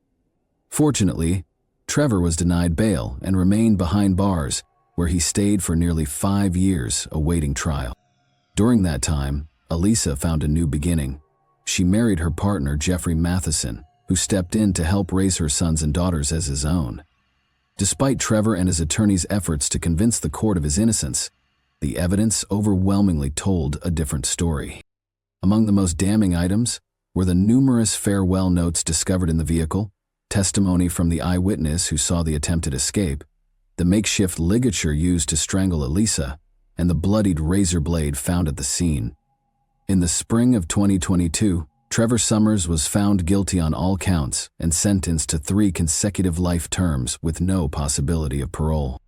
Fortunately, Trevor was denied bail and remained behind bars, where he stayed for nearly 5 years awaiting trial. During that time, Elisa found a new beginning. She married her partner, Jeffrey Matheson, who stepped in to help raise her sons and daughters as his own. Despite Trevor and his attorney's efforts to convince the court of his innocence, the evidence overwhelmingly told a different story. Among the most damning items were the numerous farewell notes discovered in the vehicle, testimony from the eyewitness who saw the attempted escape, the makeshift ligature used to strangle Elisa, and the bloodied razor blade found at the scene. In the spring of 2022, Trevor Summers was found guilty on all counts and sentenced to 3 consecutive life terms with no possibility of parole.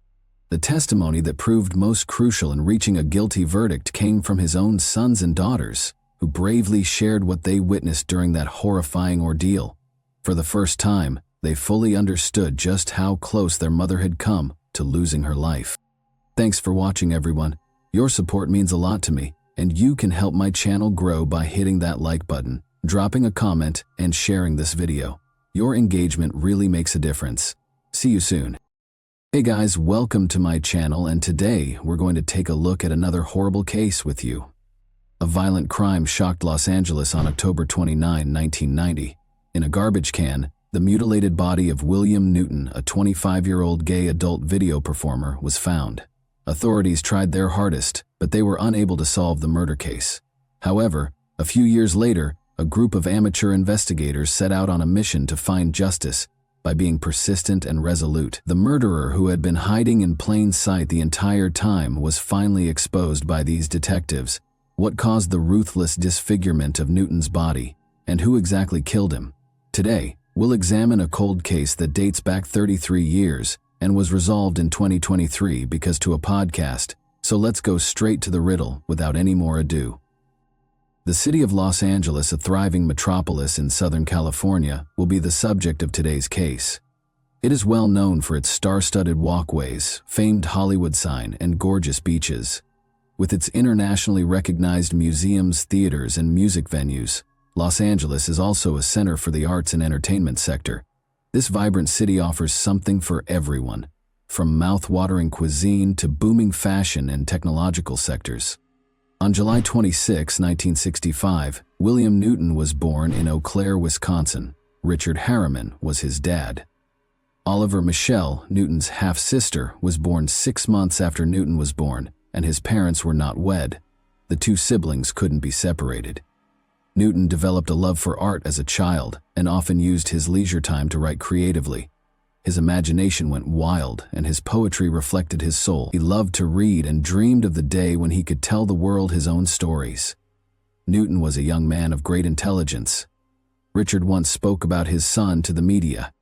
The testimony that proved most crucial in reaching a guilty verdict came from his own sons and daughters, who bravely shared what they witnessed during that horrifying ordeal. For the first time, they fully understood just how close their mother had come to losing her life. Thanks for watching, everyone. Your support means a lot to me, and you can help my channel grow by hitting that like button, dropping a comment, and sharing this video. Your engagement really makes a difference. See you soon. Hey guys, welcome to my channel, and today we're going to take a look at another horrible case with you. A violent crime shocked Los Angeles on October 29, 1990. In a garbage can, the mutilated body of William Newton, a 25-year-old gay adult video performer, was found. Authorities tried their hardest, but they were unable to solve the murder case. However, a few years later, a group of amateur investigators set out on a mission to find justice by being persistent and resolute. The murderer, who had been hiding in plain sight the entire time, was finally exposed by these detectives. What caused the ruthless disfigurement of Newton's body, and who exactly killed him? Today, we'll examine a cold case that dates back 33 years and was resolved in 2023 because to a podcast, so let's go straight to the riddle without any more ado. The city of Los Angeles, a thriving metropolis in Southern California, will be the subject of today's case. It is well known for its star-studded walkways, famed Hollywood sign, and gorgeous beaches. With its internationally recognized museums, theaters, and music venues, Los Angeles is also a center for the arts and entertainment sector. This vibrant city offers something for everyone, from mouth-watering cuisine to booming fashion and technological sectors. On July 26, 1965, William Newton was born in Eau Claire, Wisconsin. Richard Harriman was his dad. Oliver Michelle, Newton's half-sister, was born 6 months after Newton was born, and his parents were not wed. The two siblings couldn't be separated. Newton developed a love for art as a child and often used his leisure time to write creatively. His imagination went wild, and his poetry reflected his soul. He loved to read and dreamed of the day when he could tell the world his own stories. Newton was a young man of great intelligence. Richard once spoke about his son to the media.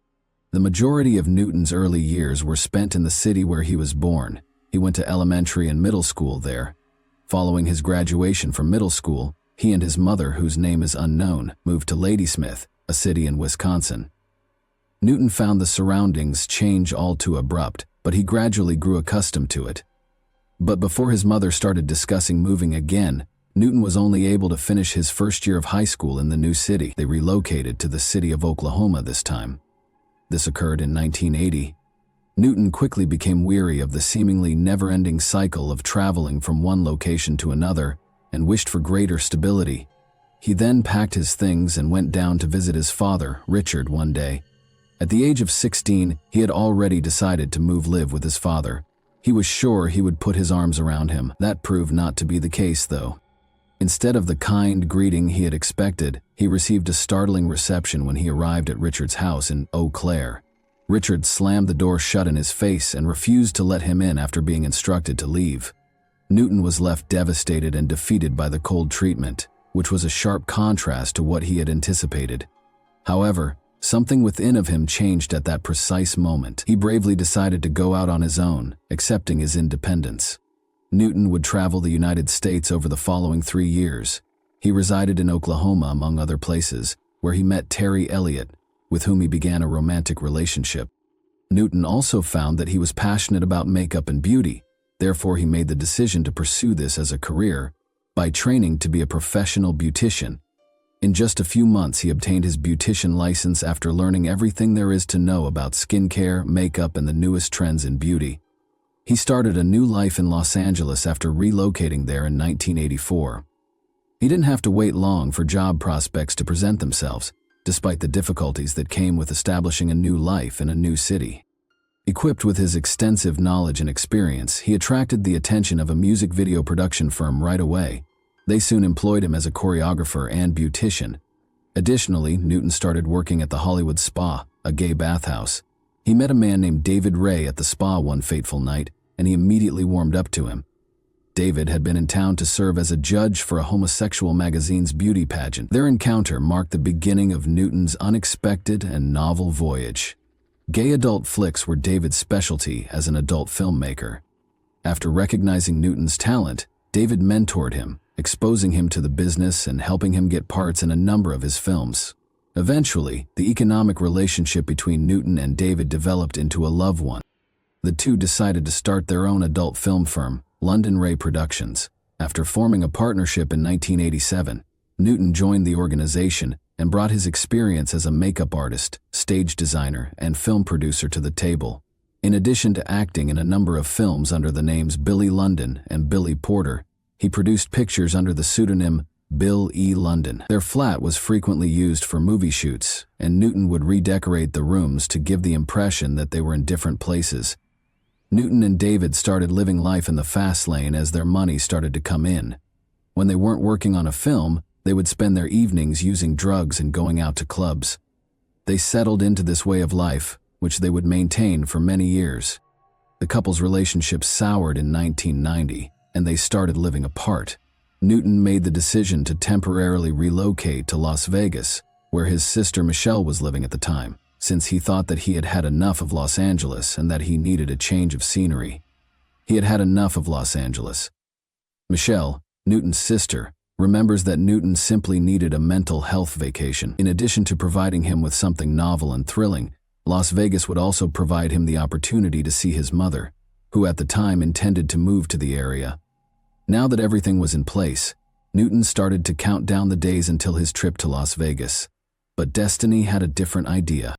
The majority of Newton's early years were spent in the city where he was born. He went to elementary and middle school there. Following his graduation from middle school, he and his mother, whose name is unknown, moved to Ladysmith, a city in Wisconsin. Newton found the surroundings change all too abrupt, but he gradually grew accustomed to it. But before his mother started discussing moving again, Newton was only able to finish his first year of high school in the new city. They relocated to the city of Oklahoma this time. This occurred in 1980. Newton quickly became weary of the seemingly never-ending cycle of traveling from one location to another and wished for greater stability. He then packed his things and went down to visit his father, Richard, one day. At the age of 16, he had already decided to live with his father. He was sure he would put his arms around him. That proved not to be the case, though. Instead of the kind greeting he had expected, he received a startling reception when he arrived at Richard's house in Eau Claire. Richard slammed the door shut in his face and refused to let him in after being instructed to leave. Newton was left devastated and defeated by the cold treatment, which was a sharp contrast to what he had anticipated. However, something within of him changed at that precise moment. He bravely decided to go out on his own, accepting his independence. Newton would travel the United States over the following 3 years. He resided in Oklahoma, among other places, where he met Terry Elliott, with whom he began a romantic relationship. Newton also found that he was passionate about makeup and beauty. Therefore, he made the decision to pursue this as a career by training to be a professional beautician. In just a few months, he obtained his beautician license after learning everything there is to know about skincare, makeup, and the newest trends in beauty. He started a new life in Los Angeles after relocating there in 1984. He didn't have to wait long for job prospects to present themselves, despite the difficulties that came with establishing a new life in a new city. Equipped with his extensive knowledge and experience, he attracted the attention of a music video production firm right away. They soon employed him as a choreographer and beautician. Additionally, Newton started working at the Hollywood Spa, a gay bathhouse. He met a man named David Ray at the spa one fateful night, and he immediately warmed up to him. David had been in town to serve as a judge for a homosexual magazine's beauty pageant. Their encounter marked the beginning of Newton's unexpected and novel voyage. Gay adult flicks were David's specialty as an adult filmmaker. After recognizing Newton's talent, David mentored him, exposing him to the business and helping him get parts in a number of his films. Eventually, the economic relationship between Newton and David developed into a love one. The two decided to start their own adult film firm, London Ray Productions. After forming a partnership in 1987, Newton joined the organization and brought his experience as a makeup artist, stage designer, and film producer to the table. In addition to acting in a number of films under the names Billy London and Billy Porter, he produced pictures under the pseudonym Bill E. London. Their flat was frequently used for movie shoots, and Newton would redecorate the rooms to give the impression that they were in different places. Newton and David started living life in the fast lane as their money started to come in. When they weren't working on a film, they would spend their evenings using drugs and going out to clubs. They settled into this way of life, which they would maintain for many years. The couple's relationship soured in 1990, and they started living apart. Newton made the decision to temporarily relocate to Las Vegas, where his sister Michelle was living at the time, since he thought that he had had enough of Los Angeles and that he needed a change of scenery. He had had enough of Los Angeles. Michelle, Newton's sister, remembers that Newton simply needed a mental health vacation. In addition to providing him with something novel and thrilling, Las Vegas would also provide him the opportunity to see his mother, who at the time intended to move to the area. Now that everything was in place, Newton started to count down the days until his trip to Las Vegas. But destiny had a different idea.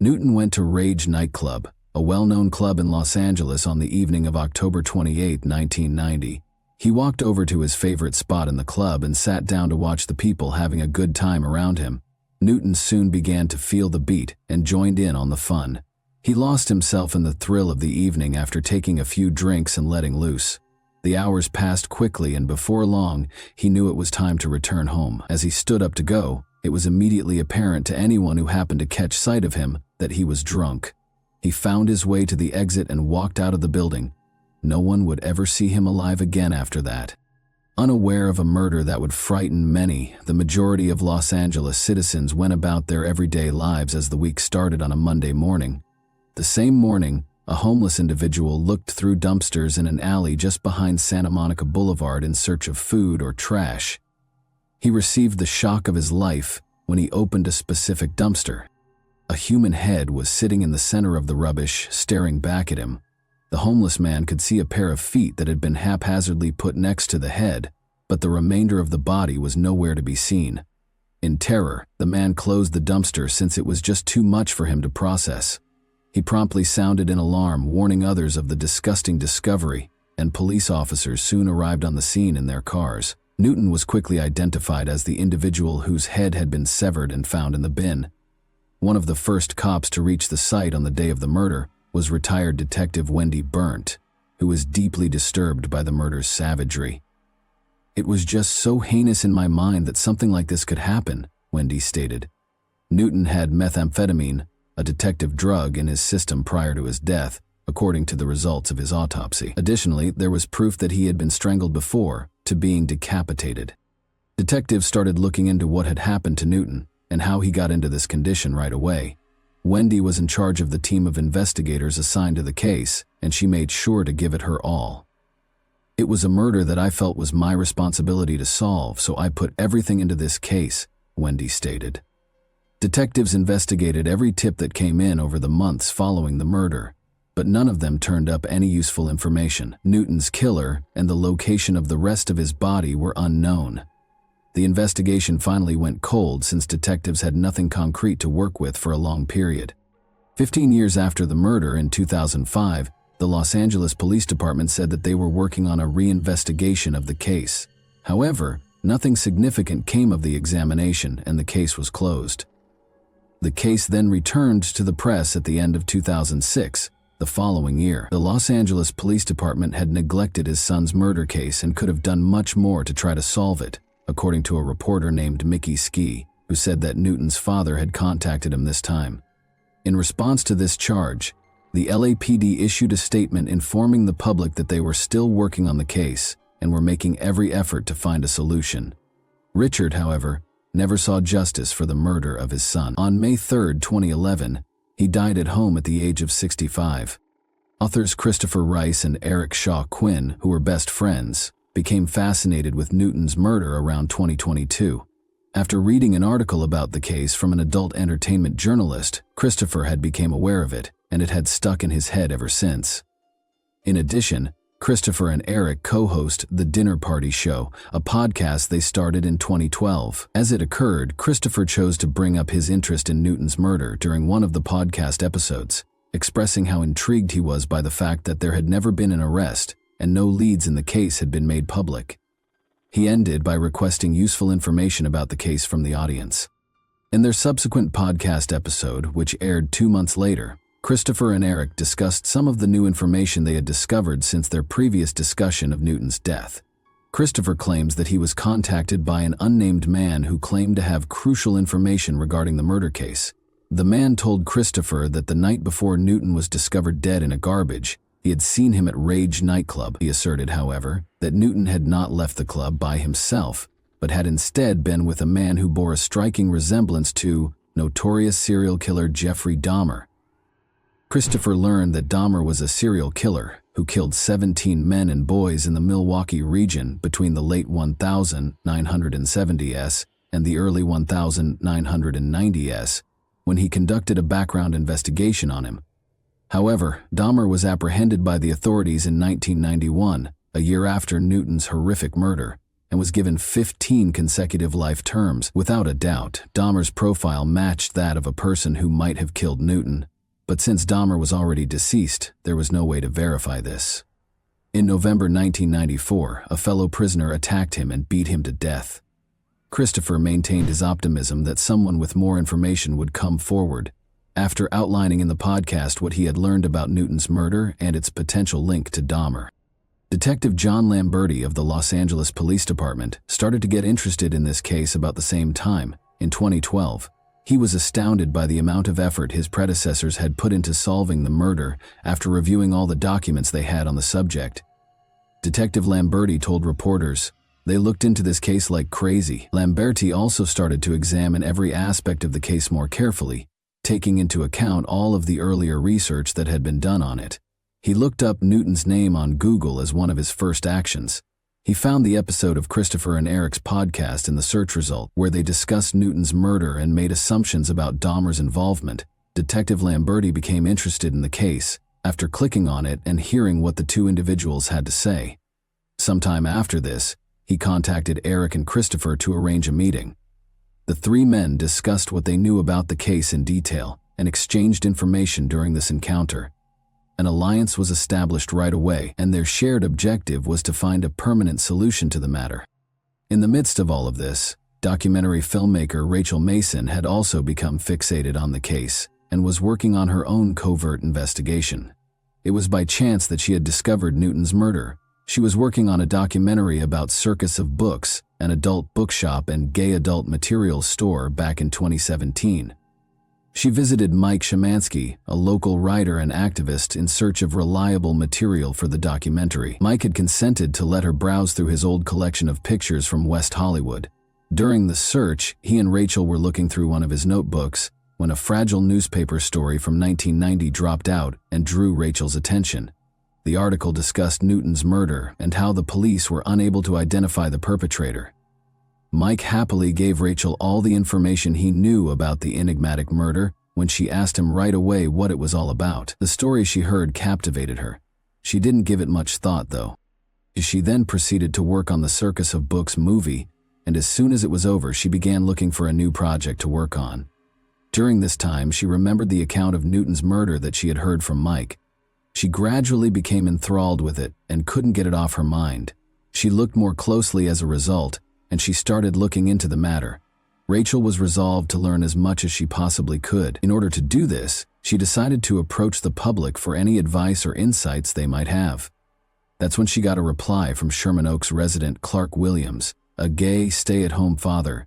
Newton went to Rage nightclub, a well-known club in Los Angeles, on the evening of October 28, 1990. He walked over to his favorite spot in the club and sat down to watch the people having a good time around him. Newton soon began to feel the beat and joined in on the fun. He lost himself in the thrill of the evening after taking a few drinks and letting loose. The hours passed quickly, and before long, he knew it was time to return home. As he stood up to go, it was immediately apparent to anyone who happened to catch sight of him that he was drunk. He found his way to the exit and walked out of the building. No one would ever see him alive again after that. Unaware of a murder that would frighten many, the majority of Los Angeles citizens went about their everyday lives as the week started on a Monday morning. The same morning, a homeless individual looked through dumpsters in an alley just behind Santa Monica Boulevard in search of food or trash. He received the shock of his life when he opened a specific dumpster. A human head was sitting in the center of the rubbish, staring back at him. The homeless man could see a pair of feet that had been haphazardly put next to the head, but the remainder of the body was nowhere to be seen. In terror, the man closed the dumpster since it was just too much for him to process. He promptly sounded an alarm, warning others of the disgusting discovery, and police officers soon arrived on the scene in their cars. Newton was quickly identified as the individual whose head had been severed and found in the bin. One of the first cops to reach the site on the day of the murder was retired Detective Wendy Burnt, who was deeply disturbed by the murder's savagery. "It was just so heinous in my mind that something like this could happen," Wendy stated. Newton had methamphetamine, a detective drug, in his system prior to his death, according to the results of his autopsy. Additionally, there was proof that he had been strangled before, to being decapitated. Detectives started looking into what had happened to Newton and how he got into this condition right away. Wendy was in charge of the team of investigators assigned to the case, and she made sure to give it her all. "It was a murder that I felt was my responsibility to solve, so I put everything into this case," Wendy stated. Detectives investigated every tip that came in over the months following the murder, but none of them turned up any useful information. Newton's killer and the location of the rest of his body were unknown. The investigation finally went cold since detectives had nothing concrete to work with for a long period. 15 years after the murder in 2005, the Los Angeles Police Department said that they were working on a reinvestigation of the case. However, nothing significant came of the examination and the case was closed. The case then returned to the press at the end of 2006. The following year, the Los Angeles Police Department had neglected his son's murder case and could have done much more to try to solve it, according to a reporter named Mickey Ski, who said that Newton's father had contacted him this time. In response to this charge, the LAPD issued a statement informing the public that they were still working on the case and were making every effort to find a solution. Richard, however, never saw justice for the murder of his son. On May 3, 2011, he died at home at the age of 65. Authors Christopher Rice and Eric Shaw Quinn, who were best friends, became fascinated with Newton's murder around 2022. After reading an article about the case from an adult entertainment journalist, Christopher had become aware of it, and it had stuck in his head ever since. In addition, Christopher and Eric co-host The Dinner Party Show, a podcast they started in 2012. As it occurred, Christopher chose to bring up his interest in Newton's murder during one of the podcast episodes, expressing how intrigued he was by the fact that there had never been an arrest and no leads in the case had been made public. He ended by requesting useful information about the case from the audience. In their subsequent podcast episode, which aired 2 months later, Christopher and Eric discussed some of the new information they had discovered since their previous discussion of Newton's death. Christopher claims that he was contacted by an unnamed man who claimed to have crucial information regarding the murder case. The man told Christopher that the night before Newton was discovered dead in a garbage, he had seen him at Rage nightclub. He asserted, however, that Newton had not left the club by himself, but had instead been with a man who bore a striking resemblance to notorious serial killer Jeffrey Dahmer. Christopher learned that Dahmer was a serial killer who killed 17 men and boys in the Milwaukee region between the late 1970s and the early 1990s, when he conducted a background investigation on him. However, Dahmer was apprehended by the authorities in 1991, a year after Newton's horrific murder, and was given 15 consecutive life terms. Without a doubt, Dahmer's profile matched that of a person who might have killed Newton, but since Dahmer was already deceased, there was no way to verify this. In November 1994, a fellow prisoner attacked him and beat him to death. Christopher maintained his optimism that someone with more information would come forward, after outlining in the podcast what he had learned about Newton's murder and its potential link to Dahmer. Detective John Lamberti of the Los Angeles Police Department started to get interested in this case about the same time, in 2012. He was astounded by the amount of effort his predecessors had put into solving the murder after reviewing all the documents they had on the subject. Detective Lamberti told reporters, "They looked into this case like crazy." Lamberti also started to examine every aspect of the case more carefully, taking into account all of the earlier research that had been done on it. He looked up Newton's name on Google as one of his first actions. He found the episode of Christopher and Eric's podcast in the search result, where they discussed Newton's murder and made assumptions about Dahmer's involvement. Detective Lamberti became interested in the case after clicking on it and hearing what the two individuals had to say. Sometime after this, he contacted Eric and Christopher to arrange a meeting. The three men discussed what they knew about the case in detail and exchanged information during this encounter. An alliance was established right away, and their shared objective was to find a permanent solution to the matter. In the midst of all of this, documentary filmmaker Rachel Mason had also become fixated on the case and was working on her own covert investigation. It was by chance that she had discovered Newton's murder. She was working on a documentary about Circus of Books, an adult bookshop and gay adult materials store back in 2017. She visited Mike Szymanski, a local writer and activist, in search of reliable material for the documentary. Mike had consented to let her browse through his old collection of pictures from West Hollywood. During the search, he and Rachel were looking through one of his notebooks when a fragile newspaper story from 1990 dropped out and drew Rachel's attention. The article discussed Newton's murder and how the police were unable to identify the perpetrator. Mike happily gave Rachel all the information he knew about the enigmatic murder when she asked him right away what it was all about. The story she heard captivated her. She didn't give it much thought, though. She then proceeded to work on the Circus of Books movie, and as soon as it was over, she began looking for a new project to work on. During this time, she remembered the account of Newton's murder that she had heard from Mike. She gradually became enthralled with it and couldn't get it off her mind. She looked more closely as a result, and she started looking into the matter. Rachel was resolved to learn as much as she possibly could. In order to do this, she decided to approach the public for any advice or insights they might have. That's when she got a reply from Sherman Oaks resident Clark Williams, a gay, stay-at-home father.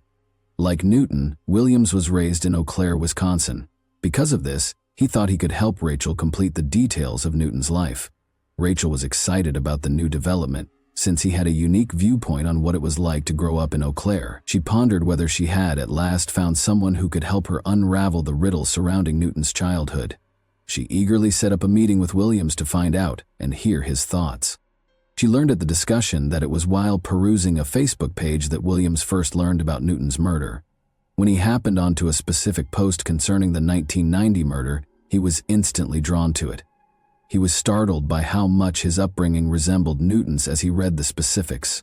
Like Newton, Williams was raised in Eau Claire, Wisconsin. Because of this, he thought he could help Rachel complete the details of Newton's life. Rachel was excited about the new development, since he had a unique viewpoint on what it was like to grow up in Eau Claire. She pondered whether she had at last found someone who could help her unravel the riddle surrounding Newton's childhood. She eagerly set up a meeting with Williams to find out and hear his thoughts. She learned at the discussion that it was while perusing a Facebook page that Williams first learned about Newton's murder. When he happened onto a specific post concerning the 1990 murder, he was instantly drawn to it. He was startled by how much his upbringing resembled Newton's as he read the specifics.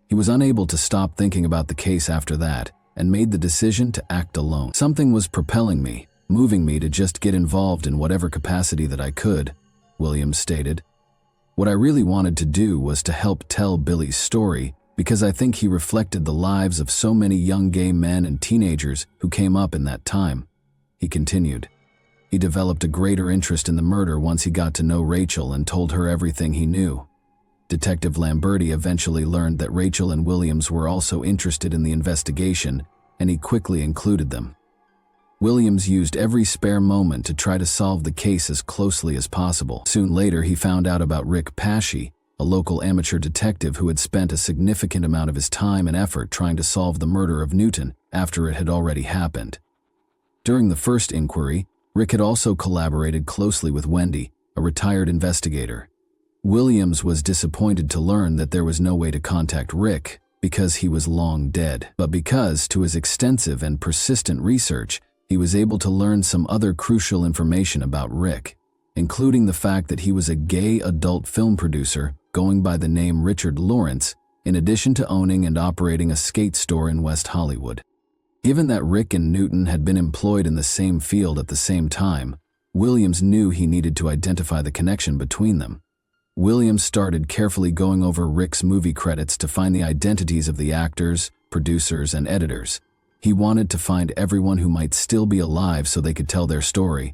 He was unable to stop thinking about the case after that and made the decision to act alone. Something was propelling me, moving me to just get involved in whatever capacity that I could, Williams stated. What I really wanted to do was to help tell Billy's story because I think he reflected the lives of so many young gay men and teenagers who came up in that time. He continued. He developed a greater interest in the murder once he got to know Rachel and told her everything he knew. Detective Lamberti eventually learned that Rachel and Williams were also interested in the investigation, and he quickly included them. Williams used every spare moment to try to solve the case as closely as possible. Soon later, he found out about Rick Pashy, a local amateur detective who had spent a significant amount of his time and effort trying to solve the murder of Newton after it had already happened. During the first inquiry, Rick had also collaborated closely with Wendy, a retired investigator. Williams was disappointed to learn that there was no way to contact Rick because he was long dead, but because, to his extensive and persistent research, he was able to learn some other crucial information about Rick, including the fact that he was a gay adult film producer going by the name Richard Lawrence, in addition to owning and operating a skate store in West Hollywood. Given that Rick and Newton had been employed in the same field at the same time, Williams knew he needed to identify the connection between them. Williams started carefully going over Rick's movie credits to find the identities of the actors, producers, and editors. He wanted to find everyone who might still be alive so they could tell their story.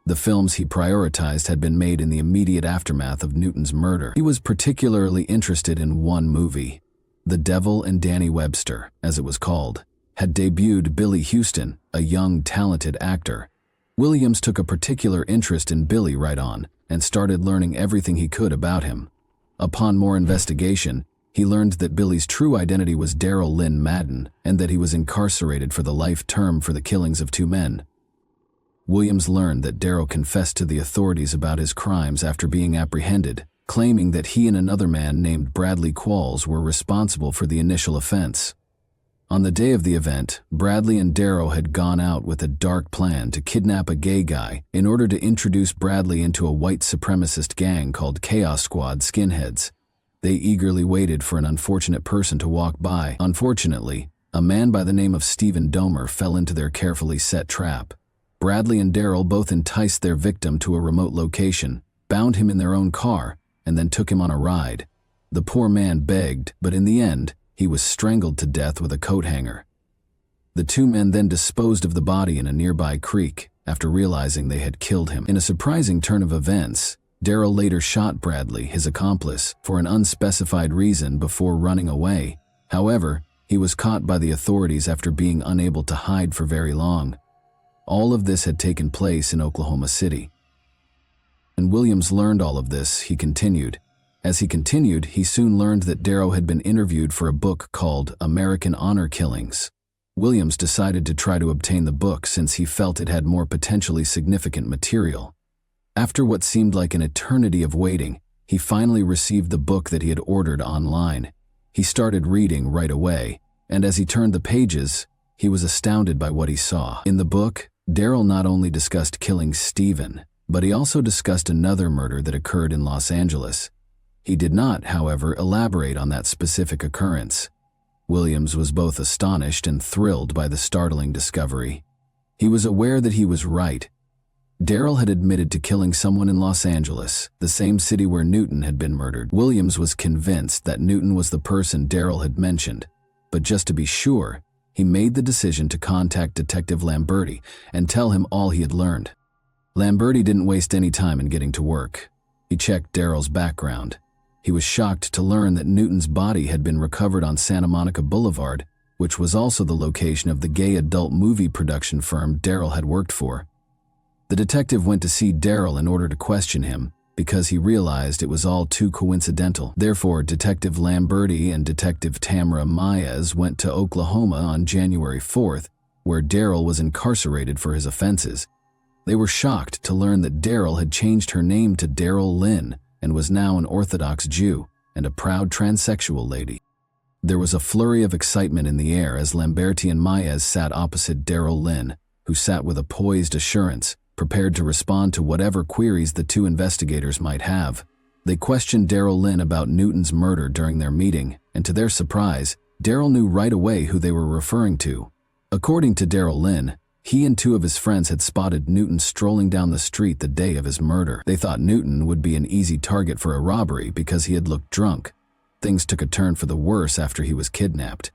The films he prioritized had been made in the immediate aftermath of Newton's murder. He was particularly interested in one movie. The Devil and Danny Webster, as it was called, had debuted Billy Houston, a young, talented actor. Williams took a particular interest in Billy right on and started learning everything he could about him. Upon more investigation, he learned that Billy's true identity was Darrell Lynn Madden and that he was incarcerated for the life term for the killings of 2 men. Williams learned that Darrell confessed to the authorities about his crimes after being apprehended, claiming that he and another man named Bradley Qualls were responsible for the initial offense. On the day of the event, Bradley and Darrow had gone out with a dark plan to kidnap a gay guy in order to introduce Bradley into a white supremacist gang called Chaos Squad Skinheads. They eagerly waited for an unfortunate person to walk by. Unfortunately, a man by the name of Stephen Domer fell into their carefully set trap. Bradley and Darrell both enticed their victim to a remote location, bound him in their own car, and then took him on a ride. The poor man begged, but in the end, he was strangled to death with a coat hanger. The 2 men then disposed of the body in a nearby creek after realizing they had killed him. In a surprising turn of events, Darrell later shot Bradley, his accomplice, for an unspecified reason before running away. However, he was caught by the authorities after being unable to hide for very long. All of this had taken place in Oklahoma City. And Williams learned all of this, he continued. As he continued, he soon learned that Darrow had been interviewed for a book called American Honor Killings. Williams decided to try to obtain the book since he felt it had more potentially significant material. After what seemed like an eternity of waiting, he finally received the book that he had ordered online. He started reading right away, and as he turned the pages, he was astounded by what he saw. In the book, Darrell not only discussed killing Stephen, but he also discussed another murder that occurred in Los Angeles. He did not, however, elaborate on that specific occurrence. Williams was both astonished and thrilled by the startling discovery. He was aware that he was right. Darrell had admitted to killing someone in Los Angeles, the same city where Newton had been murdered. Williams was convinced that Newton was the person Darrell had mentioned, but just to be sure, he made the decision to contact Detective Lamberti and tell him all he had learned. Lamberti didn't waste any time in getting to work. He checked Darrell's background. He was shocked to learn that Newton's body had been recovered on Santa Monica Boulevard, which was also the location of the gay adult movie production firm Darrell had worked for. The detective went to see Darrell in order to question him, because he realized it was all too coincidental. Therefore, Detective Lamberti and Detective Tamara Maez went to Oklahoma on January 4th, where Darrell was incarcerated for his offenses. They were shocked to learn that Darrell had changed her name to Darrell Lynn and was now an Orthodox Jew and a proud transsexual lady. There was a flurry of excitement in the air as Lamberti and Maez sat opposite Darrell Lynn, who sat with a poised assurance, prepared to respond to whatever queries the 2 investigators might have. They questioned Darrell Lynn about Newton's murder during their meeting, and to their surprise, Darrell knew right away who they were referring to. According to Darrell Lynn, he and 2 of his friends had spotted Newton strolling down the street the day of his murder. They thought Newton would be an easy target for a robbery because he had looked drunk. Things took a turn for the worse after he was kidnapped.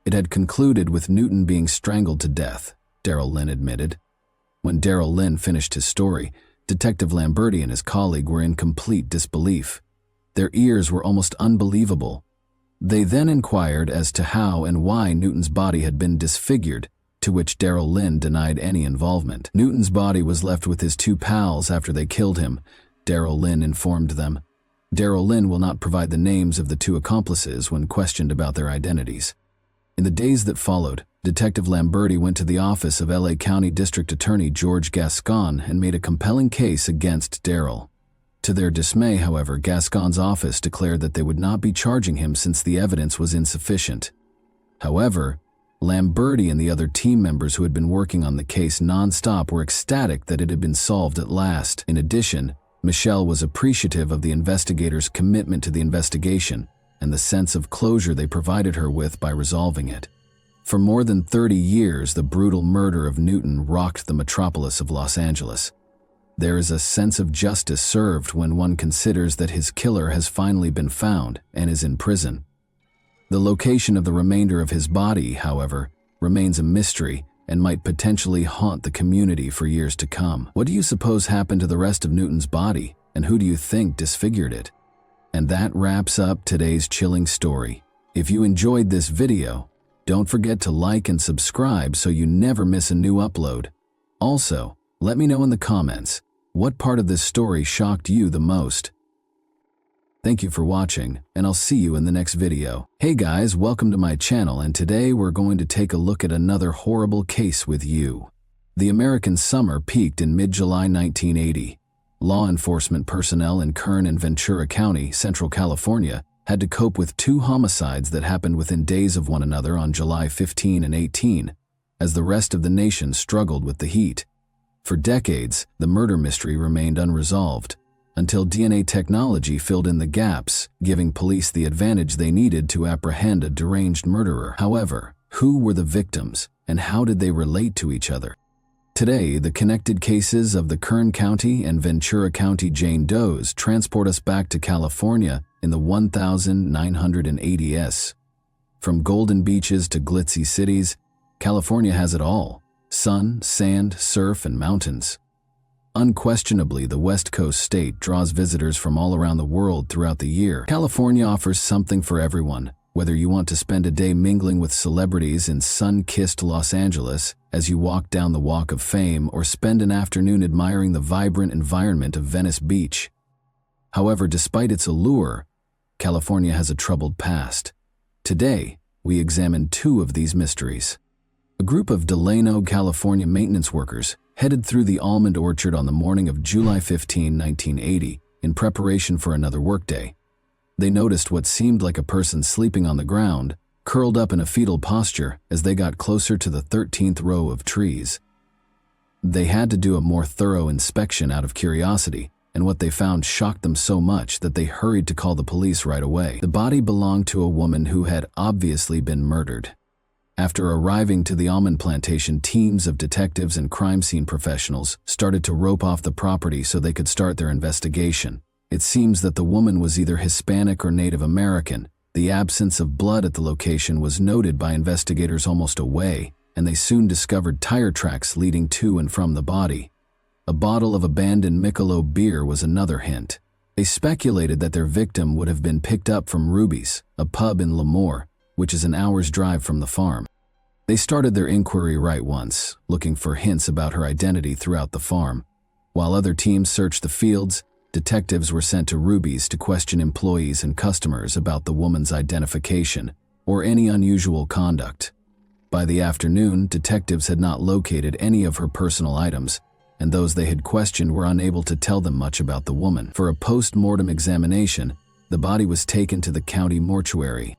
It had concluded with Newton being strangled to death, Darrell Lynn admitted. When Darrell Lynn finished his story, Detective Lamberti and his colleague were in complete disbelief. Their ears were almost unbelievable. They then inquired as to how and why Newton's body had been disfigured, to which Darrell Lynn denied any involvement. Newton's body was left with his 2 pals after they killed him, Darrell Lynn informed them. Darrell Lynn will not provide the names of the 2 accomplices when questioned about their identities. In the days that followed, Detective Lamberti went to the office of LA County District Attorney George Gascon and made a compelling case against Darrell. To their dismay, however, Gascon's office declared that they would not be charging him since the evidence was insufficient. However, Lamberti and the other team members who had been working on the case non-stop were ecstatic that it had been solved at last. In addition, Michelle was appreciative of the investigators' commitment to the investigation and the sense of closure they provided her with by resolving it. For more than 30 years, the brutal murder of Newton rocked the metropolis of Los Angeles. There is a sense of justice served when one considers that his killer has finally been found and is in prison. The location of the remainder of his body, however, remains a mystery and might potentially haunt the community for years to come. What do you suppose happened to the rest of Newton's body, and who do you think disfigured it? And that wraps up today's chilling story. If you enjoyed this video, don't forget to like and subscribe so you never miss a new upload. Also, let me know in the comments, what part of this story shocked you the most? Thank you for watching, and I'll see you in the next video. Hey guys, welcome to my channel, and today we're going to take a look at another horrible case with you. The American summer peaked in mid-July 1980. Law enforcement personnel in Kern and Ventura County, Central California, had to cope with two homicides that happened within days of one another on July 15 and 18, as the rest of the nation struggled with the heat. For decades, the murder mystery remained unresolved, until DNA technology filled in the gaps, giving police the advantage they needed to apprehend a deranged murderer. However, who were the victims, and how did they relate to each other? Today, the connected cases of the Kern County and Ventura County Jane Does transport us back to California in the 1980s. From golden beaches to glitzy cities, California has it all: sun, sand, surf, and mountains. Unquestionably, the West Coast state draws visitors from all around the world throughout the year. California offers something for everyone, whether you want to spend a day mingling with celebrities in sun-kissed Los Angeles as you walk down the Walk of Fame, or spend an afternoon admiring the vibrant environment of Venice Beach. However, despite its allure, California has a troubled past. Today, we examine two of these mysteries. A group of Delano, California maintenance workers headed through the almond orchard on the morning of July 15, 1980, in preparation for another workday. They noticed what seemed like a person sleeping on the ground, curled up in a fetal posture as they got closer to the 13th row of trees. They had to do a more thorough inspection out of curiosity, and what they found shocked them so much that they hurried to call the police right away. The body belonged to a woman who had obviously been murdered. After arriving to the almond plantation, teams of detectives and crime scene professionals started to rope off the property so they could start their investigation. It seems that the woman was either Hispanic or Native American. The absence of blood at the location was noted by investigators almost away, and they soon discovered tire tracks leading to and from the body. A bottle of abandoned Michelob beer was another hint. They speculated that their victim would have been picked up from Ruby's, a pub in Lemoore, which is an hour's drive from the farm. They started their inquiry right once, looking for hints about her identity throughout the farm. While other teams searched the fields, detectives were sent to Ruby's to question employees and customers about the woman's identification or any unusual conduct. By the afternoon, detectives had not located any of her personal items, and those they had questioned were unable to tell them much about the woman. For a post-mortem examination, the body was taken to the county mortuary.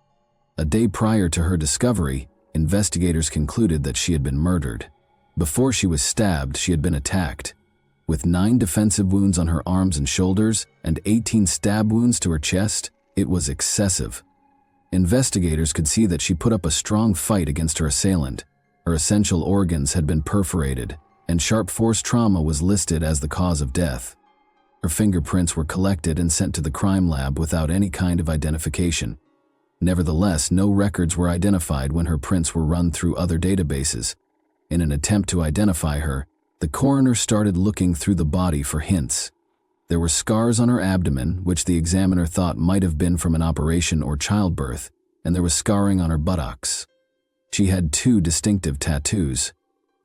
A day prior to her discovery, investigators concluded that she had been murdered. Before she was stabbed, she had been attacked. With 9 defensive wounds on her arms and shoulders and 18 stab wounds to her chest, it was excessive. Investigators could see that she put up a strong fight against her assailant. Her essential organs had been perforated, and sharp force trauma was listed as the cause of death. Her fingerprints were collected and sent to the crime lab without any kind of identification. Nevertheless, no records were identified when her prints were run through other databases. In an attempt to identify her, the coroner started looking through the body for hints. There were scars on her abdomen, which the examiner thought might have been from an operation or childbirth, and there was scarring on her buttocks. She had 2 distinctive tattoos.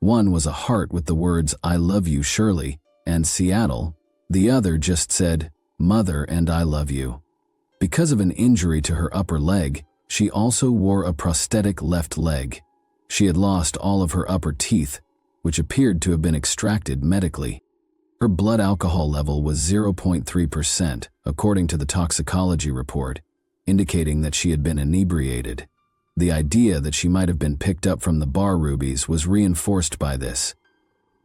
One was a heart with the words, "I love you, Shirley," and Seattle. The other just said, "Mother and I love you." Because of an injury to her upper leg, she also wore a prosthetic left leg. She had lost all of her upper teeth, which appeared to have been extracted medically. Her blood alcohol level was 0.3%, according to the toxicology report, indicating that she had been inebriated. The idea that she might have been picked up from the bar Ruby's was reinforced by this.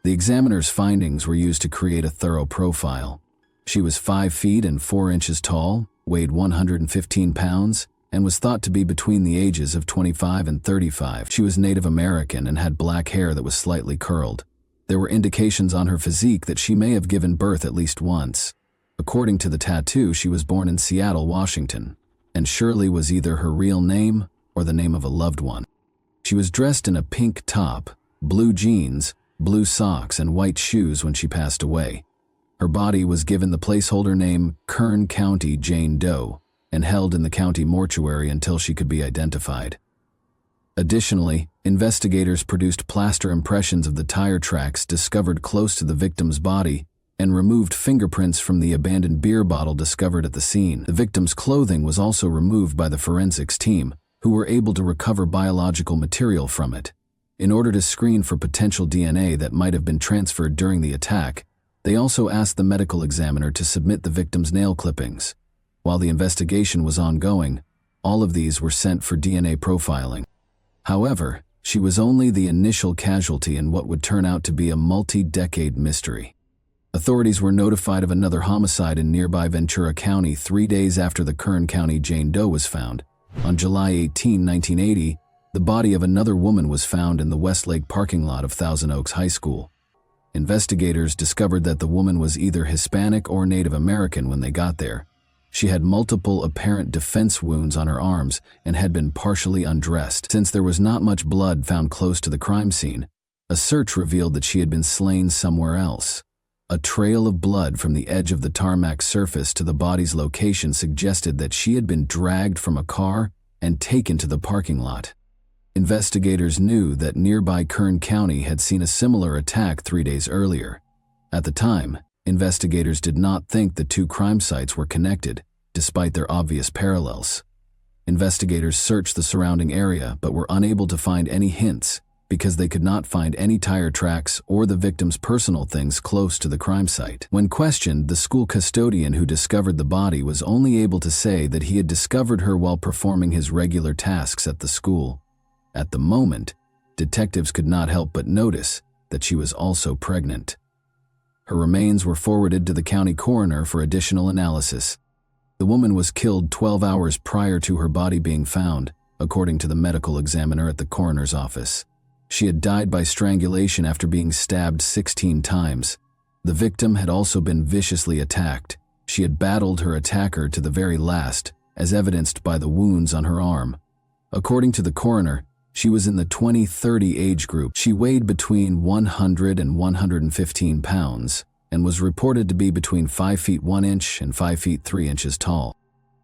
The examiner's findings were used to create a thorough profile. She was 5 feet and 4 inches tall, weighed 115 pounds, and was thought to be between the ages of 25 and 35. She was Native American and had black hair that was slightly curled. There were indications on her physique that she may have given birth at least once. According to the tattoo, she was born in Seattle, Washington, and Shirley was either her real name or the name of a loved one. She was dressed in a pink top, blue jeans, blue socks, and white shoes when she passed away. Her body was given the placeholder name Kern County Jane Doe and held in the county mortuary until she could be identified. Additionally, investigators produced plaster impressions of the tire tracks discovered close to the victim's body and removed fingerprints from the abandoned beer bottle discovered at the scene. The victim's clothing was also removed by the forensics team, who were able to recover biological material from it. In order to screen for potential DNA that might have been transferred during the attack, they also asked the medical examiner to submit the victim's nail clippings. While the investigation was ongoing, all of these were sent for DNA profiling. However, she was only the initial casualty in what would turn out to be a multi-decade mystery. Authorities were notified of another homicide in nearby Ventura County 3 days after the Kern County Jane Doe was found. On July 18, 1980, the body of another woman was found in the Westlake parking lot of Thousand Oaks High School. Investigators discovered that the woman was either Hispanic or Native American when they got there. She had multiple apparent defense wounds on her arms and had been partially undressed. Since there was not much blood found close to the crime scene, a search revealed that she had been slain somewhere else. A trail of blood from the edge of the tarmac surface to the body's location suggested that she had been dragged from a car and taken to the parking lot. Investigators knew that nearby Kern County had seen a similar attack 3 days earlier. At the time, investigators did not think the two crime sites were connected, despite their obvious parallels. Investigators searched the surrounding area but were unable to find any hints because they could not find any tire tracks or the victim's personal things close to the crime site. When questioned, the school custodian who discovered the body was only able to say that he had discovered her while performing his regular tasks at the school. At the moment, detectives could not help but notice that she was also pregnant. Her remains were forwarded to the county coroner for additional analysis. The woman was killed 12 hours prior to her body being found, according to the medical examiner at the coroner's office. She had died by strangulation after being stabbed 16 times. The victim had also been viciously attacked. She had battled her attacker to the very last, as evidenced by the wounds on her arm. According to the coroner, she was in the 20-30 age group. She weighed between 100 and 115 pounds and was reported to be between 5 feet 1 inch and 5 feet 3 inches tall.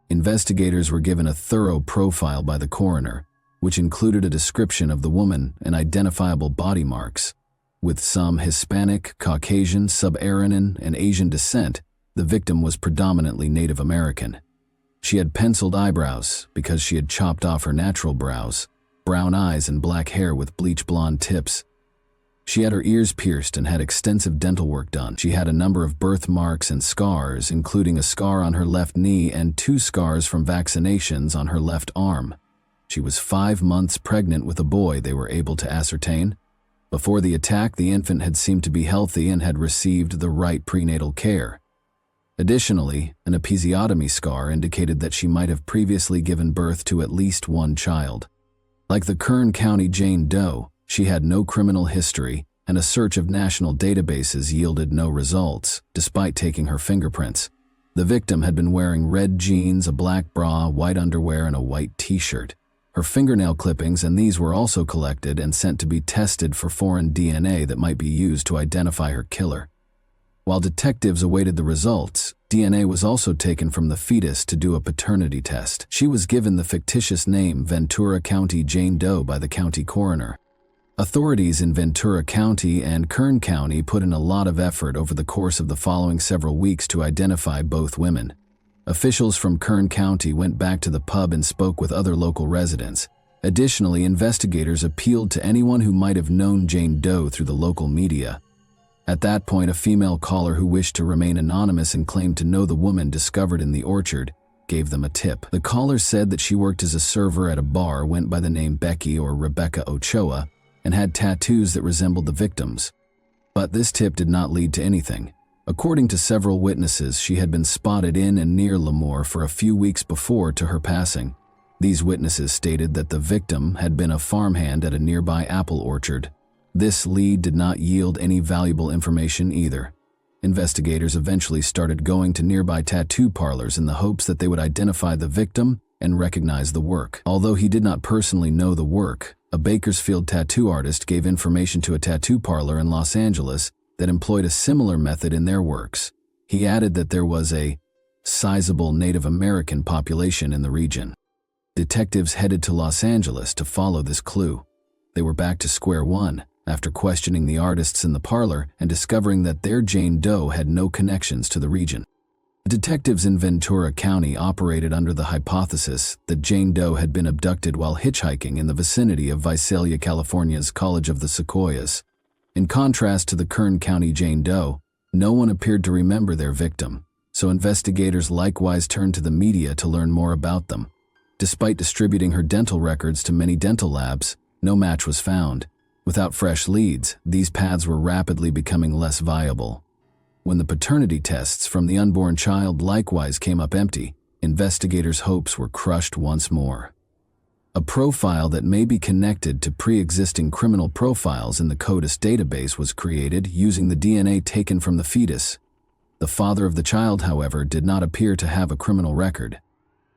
Investigators were given a thorough profile by the coroner, which included a description of the woman and identifiable body marks. With some Hispanic, Caucasian, Sub-Saharan, and Asian descent, the victim was predominantly Native American. She had penciled eyebrows because she had chopped off her natural brows, brown eyes and black hair with bleach blonde tips. She had her ears pierced and had extensive dental work done. She had a number of birthmarks and scars, including a scar on her left knee and 2 scars from vaccinations on her left arm. She was 5 months pregnant with a boy, they were able to ascertain. Before the attack, the infant had seemed to be healthy and had received the right prenatal care. Additionally, an episiotomy scar indicated that she might have previously given birth to at least 1 child. Like the Kern County Jane Doe, she had no criminal history, and a search of national databases yielded no results, despite taking her fingerprints. The victim had been wearing red jeans, a black bra, white underwear, and a white t-shirt. Her fingernail clippings and these were also collected and sent to be tested for foreign DNA that might be used to identify her killer. While detectives awaited the results, DNA was also taken from the fetus to do a paternity test. She was given the fictitious name Ventura County Jane Doe by the county coroner. Authorities in Ventura County and Kern County put in a lot of effort over the course of the following several weeks to identify both women. Officials from Kern County went back to the pub and spoke with other local residents. Additionally, investigators appealed to anyone who might have known Jane Doe through the local media. At that point, a female caller who wished to remain anonymous and claimed to know the woman discovered in the orchard gave them a tip. The caller said that she worked as a server at a bar, went by the name Becky or Rebecca Ochoa, and had tattoos that resembled the victim's. But this tip did not lead to anything. According to several witnesses, she had been spotted in and near Lemoore for a few weeks before to her passing. These witnesses stated that the victim had been a farmhand at a nearby apple orchard. This lead did not yield any valuable information either. Investigators eventually started going to nearby tattoo parlors in the hopes that they would identify the victim and recognize the work. Although he did not personally know the work, a Bakersfield tattoo artist gave information to a tattoo parlor in Los Angeles that employed a similar method in their works. He added that there was a sizable Native American population in the region. Detectives headed to Los Angeles to follow this clue. They were back to square one after questioning the artists in the parlor and discovering that their Jane Doe had no connections to the region. Detectives in Ventura County operated under the hypothesis that Jane Doe had been abducted while hitchhiking in the vicinity of Visalia, California's College of the Sequoias. In contrast to the Kern County Jane Doe, no one appeared to remember their victim, so investigators likewise turned to the media to learn more about them. Despite distributing her dental records to many dental labs, no match was found. Without fresh leads, these paths were rapidly becoming less viable. When the paternity tests from the unborn child likewise came up empty, investigators' hopes were crushed once more. A profile that may be connected to pre-existing criminal profiles in the CODIS database was created using the DNA taken from the fetus. The father of the child, however, did not appear to have a criminal record.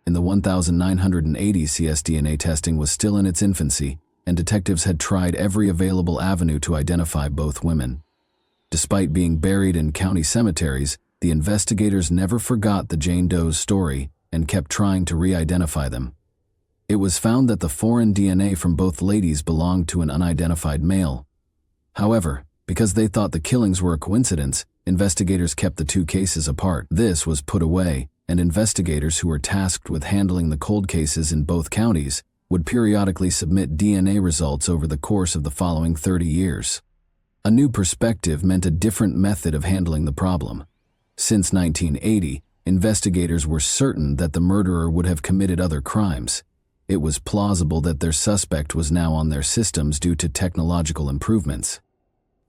In the 1980s, cSDNA testing was still in its infancy, and detectives had tried every available avenue to identify both women. Despite being buried in county cemeteries, the investigators never forgot the Jane Doe's story and kept trying to re-identify them. It was found that the foreign DNA from both ladies belonged to an unidentified male. However, because they thought the killings were a coincidence, investigators kept the two cases apart. This was put away, and investigators who were tasked with handling the cold cases in both counties would periodically submit DNA results over the course of the following 30 years. A new perspective meant a different method of handling the problem. Since 1980, investigators were certain that the murderer would have committed other crimes. It was plausible that their suspect was now on their systems due to technological improvements.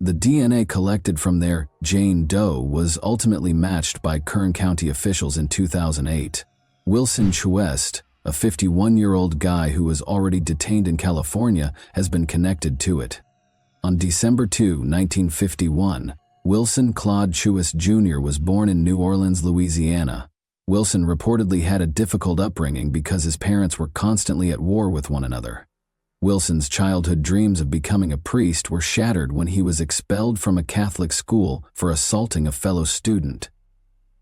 The DNA collected from their Jane Doe was ultimately matched by Kern County officials in 2008. Wilson Chuest, a 51-year-old guy who was already detained in California, has been connected to it. On December 2, 1951, Wilson Claude Chuest Jr. was born in New Orleans, Louisiana. Wilson reportedly had a difficult upbringing because his parents were constantly at war with one another. Wilson's childhood dreams of becoming a priest were shattered when he was expelled from a Catholic school for assaulting a fellow student.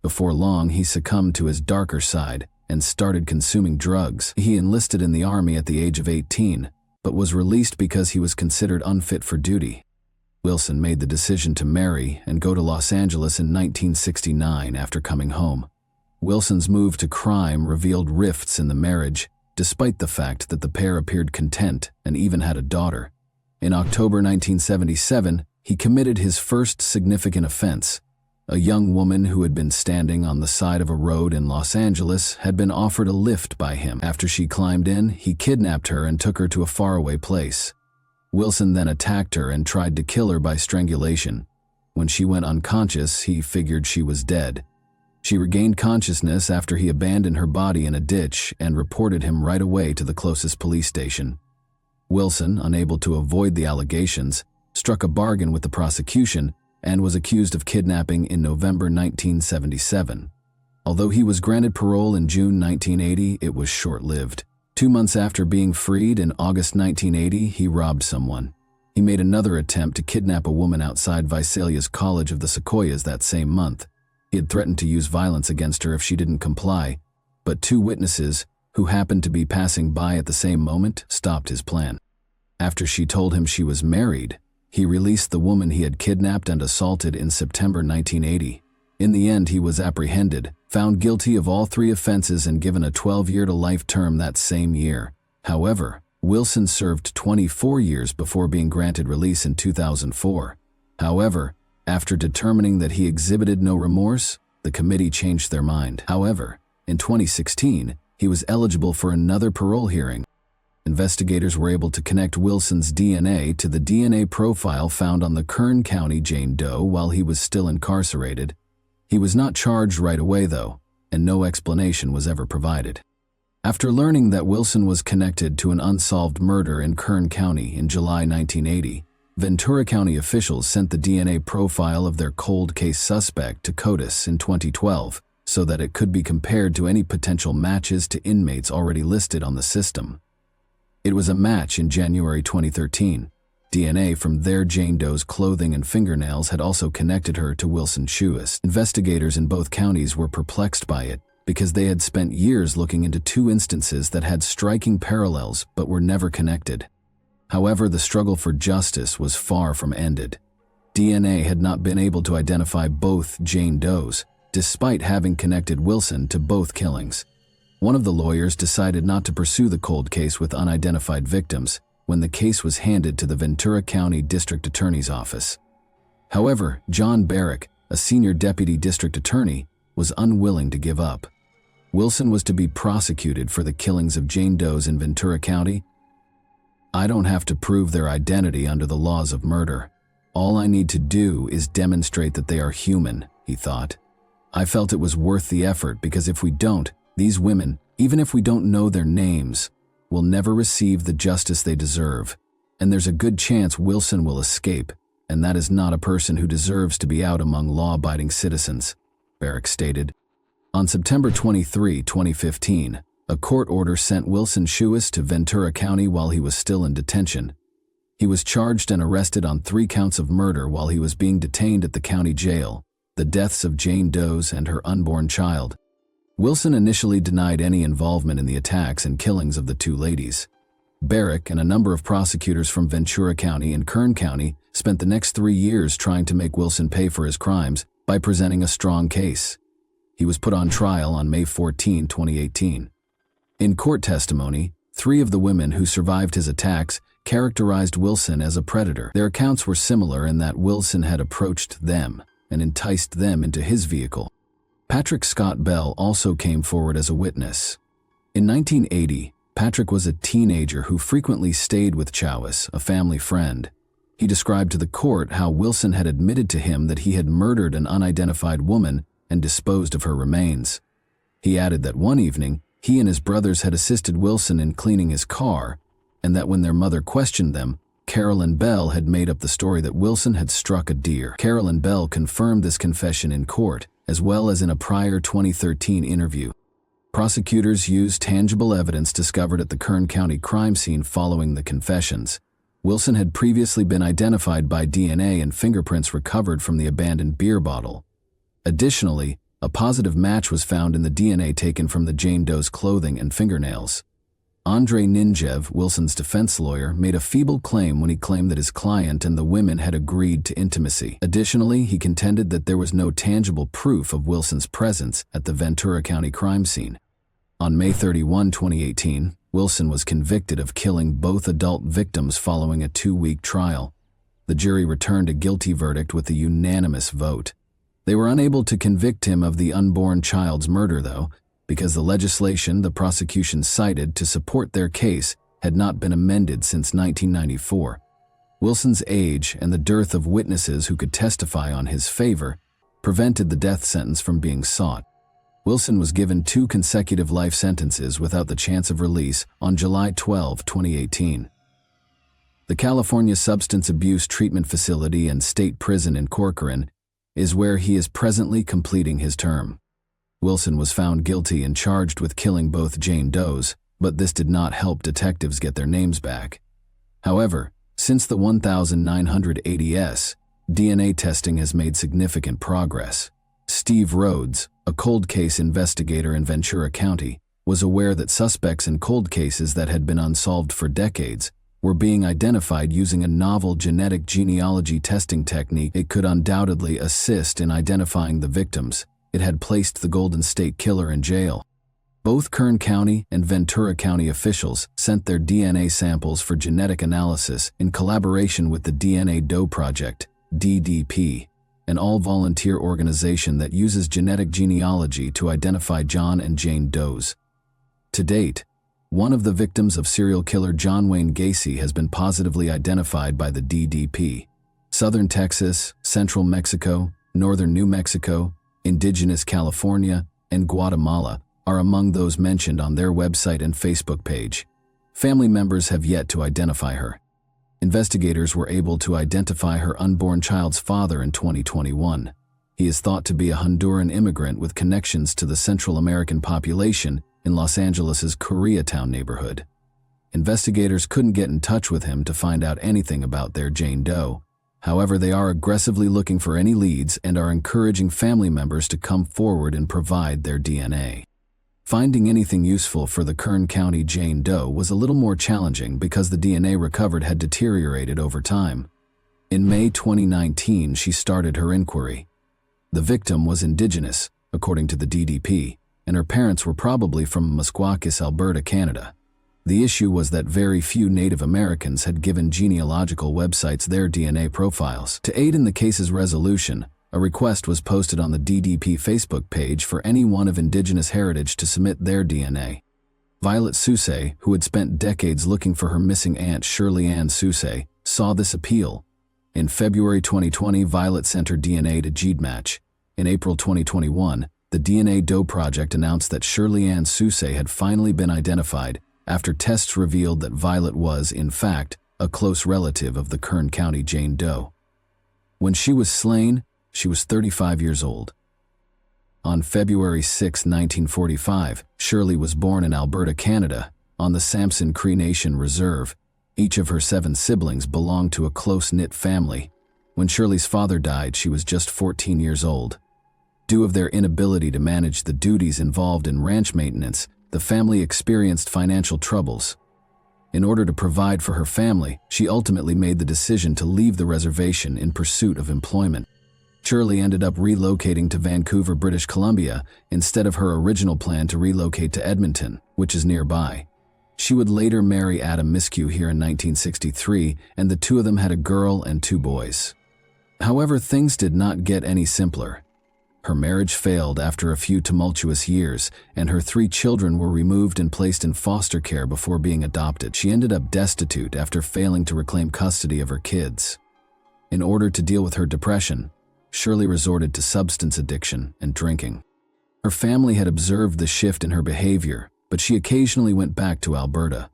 Before long, he succumbed to his darker side and started consuming drugs. He enlisted in the Army at the age of 18, but was released because he was considered unfit for duty. Wilson made the decision to marry and go to Los Angeles in 1969 after coming home. Wilson's move to crime revealed rifts in the marriage, despite the fact that the pair appeared content and even had a daughter. In October 1977, he committed his first significant offense. A young woman who had been standing on the side of a road in Los Angeles had been offered a lift by him. After she climbed in, he kidnapped her and took her to a faraway place. Wilson then attacked her and tried to kill her by strangulation. When she went unconscious, he figured she was dead. She regained consciousness after he abandoned her body in a ditch and reported him right away to the closest police station. Wilson, unable to avoid the allegations, struck a bargain with the prosecution and was accused of kidnapping in November 1977. Although he was granted parole in June 1980, it was short-lived. 2 months after being freed in August 1980, he robbed someone. He made another attempt to kidnap a woman outside Visalia's College of the Sequoias that same month. He had threatened to use violence against her if she didn't comply, but 2 witnesses, who happened to be passing by at the same moment, stopped his plan. After she told him she was married, he released the woman he had kidnapped and assaulted in September 1980. In the end, he was apprehended, found guilty of all 3 offenses and given a 12-year-to-life term that same year. However, Wilson served 24 years before being granted release in 2004. However, after determining that he exhibited no remorse, the committee changed their mind. However, in 2016, he was eligible for another parole hearing. Investigators were able to connect Wilson's DNA to the DNA profile found on the Kern County Jane Doe while he was still incarcerated, He was not charged right away, though, and no explanation was ever provided. After learning that Wilson was connected to an unsolved murder in Kern County in July 1980, Ventura County officials sent the DNA profile of their cold case suspect to CODIS in 2012 so that it could be compared to any potential matches to inmates already listed on the system. It was a match in January 2013. DNA from their Jane Doe's clothing and fingernails had also connected her to Wilson Shuis. Investigators in both counties were perplexed by it because they had spent years looking into two instances that had striking parallels but were never connected. However, the struggle for justice was far from ended. DNA had not been able to identify both Jane Does, despite having connected Wilson to both killings. One of the lawyers decided not to pursue the cold case with unidentified victims when the case was handed to the Ventura County District Attorney's Office. However, John Barrick, a senior deputy district attorney, was unwilling to give up. Wilson was to be prosecuted for the killings of Jane Does in Ventura County. "I don't have to prove their identity under the laws of murder. All I need to do is demonstrate that they are human," he thought. "I felt it was worth the effort because if we don't, these women, even if we don't know their names, will never receive the justice they deserve, and there's a good chance Wilson will escape, and that is not a person who deserves to be out among law-abiding citizens," Barrick stated. On September 23, 2015, a court order sent Wilson Shuis to Ventura County while he was still in detention. He was charged and arrested on 3 counts of murder while he was being detained at the county jail, the deaths of Jane Does and her unborn child. Wilson initially denied any involvement in the attacks and killings of the 2 ladies. Barrick and a number of prosecutors from Ventura County and Kern County spent the next 3 years trying to make Wilson pay for his crimes by presenting a strong case. He was put on trial on May 14, 2018. In court testimony, 3 of the women who survived his attacks characterized Wilson as a predator. Their accounts were similar in that Wilson had approached them and enticed them into his vehicle. Patrick Scott Bell also came forward as a witness. In 1980, Patrick was a teenager who frequently stayed with Chowis, a family friend. He described to the court how Wilson had admitted to him that he had murdered an unidentified woman and disposed of her remains. He added that one evening, he and his brothers had assisted Wilson in cleaning his car, and that when their mother questioned them, Carolyn Bell had made up the story that Wilson had struck a deer. Carolyn Bell confirmed this confession in court, as well as in a prior 2013 interview. Prosecutors used tangible evidence discovered at the Kern County crime scene following the confessions. Wilson had previously been identified by DNA and fingerprints recovered from the abandoned beer bottle. Additionally, a positive match was found in the DNA taken from the Jane Doe's clothing and fingernails. Andrei Ninjev, Wilson's defense lawyer, made a feeble claim when he claimed that his client and the women had agreed to intimacy. Additionally, he contended that there was no tangible proof of Wilson's presence at the Ventura County crime scene. On May 31, 2018, Wilson was convicted of killing both adult victims following a 2-week trial. The jury returned a guilty verdict with a unanimous vote. They were unable to convict him of the unborn child's murder, though, because the legislation the prosecution cited to support their case had not been amended since 1994. Wilson's age and the dearth of witnesses who could testify on his favor prevented the death sentence from being sought. Wilson was given 2 consecutive life sentences without the chance of release on July 12, 2018. The California Substance Abuse Treatment Facility and State Prison in Corcoran is where he is presently completing his term. Wilson was found guilty and charged with killing both Jane Does, but this did not help detectives get their names back. However, since the 1980s, DNA testing has made significant progress. Steve Rhodes, a cold case investigator in Ventura County, was aware that suspects in cold cases that had been unsolved for decades were being identified using a novel genetic genealogy testing technique. It could undoubtedly assist in identifying the victims. It had placed the Golden State Killer in jail. Both Kern County and Ventura County officials sent their DNA samples for genetic analysis in collaboration with the DNA Doe Project, DDP, an all-volunteer organization that uses genetic genealogy to identify John and Jane Does. To date, one of the victims of serial killer John Wayne Gacy has been positively identified by the DDP. Southern Texas, Central Mexico, Northern New Mexico, Indigenous California, and Guatemala are among those mentioned on their website and Facebook page. Family members have yet to identify her. Investigators were able to identify her unborn child's father in 2021. He is thought to be a Honduran immigrant with connections to the Central American population in Los Angeles' Koreatown neighborhood. Investigators couldn't get in touch with him to find out anything about their Jane Doe. However, they are aggressively looking for any leads and are encouraging family members to come forward and provide their DNA. Finding anything useful for the Kern County Jane Doe was a little more challenging because the DNA recovered had deteriorated over time. In May 2019, she started her inquiry. The victim was Indigenous, according to the DDP, and her parents were probably from Mesquakis, Alberta, Canada. The issue was that very few Native Americans had given genealogical websites their DNA profiles. To aid in the case's resolution, a request was posted on the DDP Facebook page for anyone of Indigenous heritage to submit their DNA. Violet Sousa, who had spent decades looking for her missing aunt Shirley Ann Sousa, saw this appeal. In February 2020, Violet sent her DNA to GeneMatch. In April 2021, the DNA Doe Project announced that Shirley Ann Sousa had finally been identified after tests revealed that Violet was, in fact, a close relative of the Kern County Jane Doe. When she was slain, she was 35 years old. On February 6, 1945, Shirley was born in Alberta, Canada, on the Sampson Cree Nation Reserve. Each of her 7 siblings belonged to a close-knit family. When Shirley's father died, she was just 14 years old. Due to their inability to manage the duties involved in ranch maintenance, the family experienced financial troubles. In order to provide for her family, she ultimately made the decision to leave the reservation in pursuit of employment. Shirley ended up relocating to Vancouver, British Columbia, instead of her original plan to relocate to Edmonton, which is nearby. She would later marry Adam Miskew here in 1963, and the two of them had a girl and 2 boys. However, things did not get any simpler. Her marriage failed after a few tumultuous years, and her 3 children were removed and placed in foster care before being adopted. She ended up destitute after failing to reclaim custody of her kids. In order to deal with her depression, Shirley resorted to substance addiction and drinking. Her family had observed the shift in her behavior, but she occasionally went back to Alberta.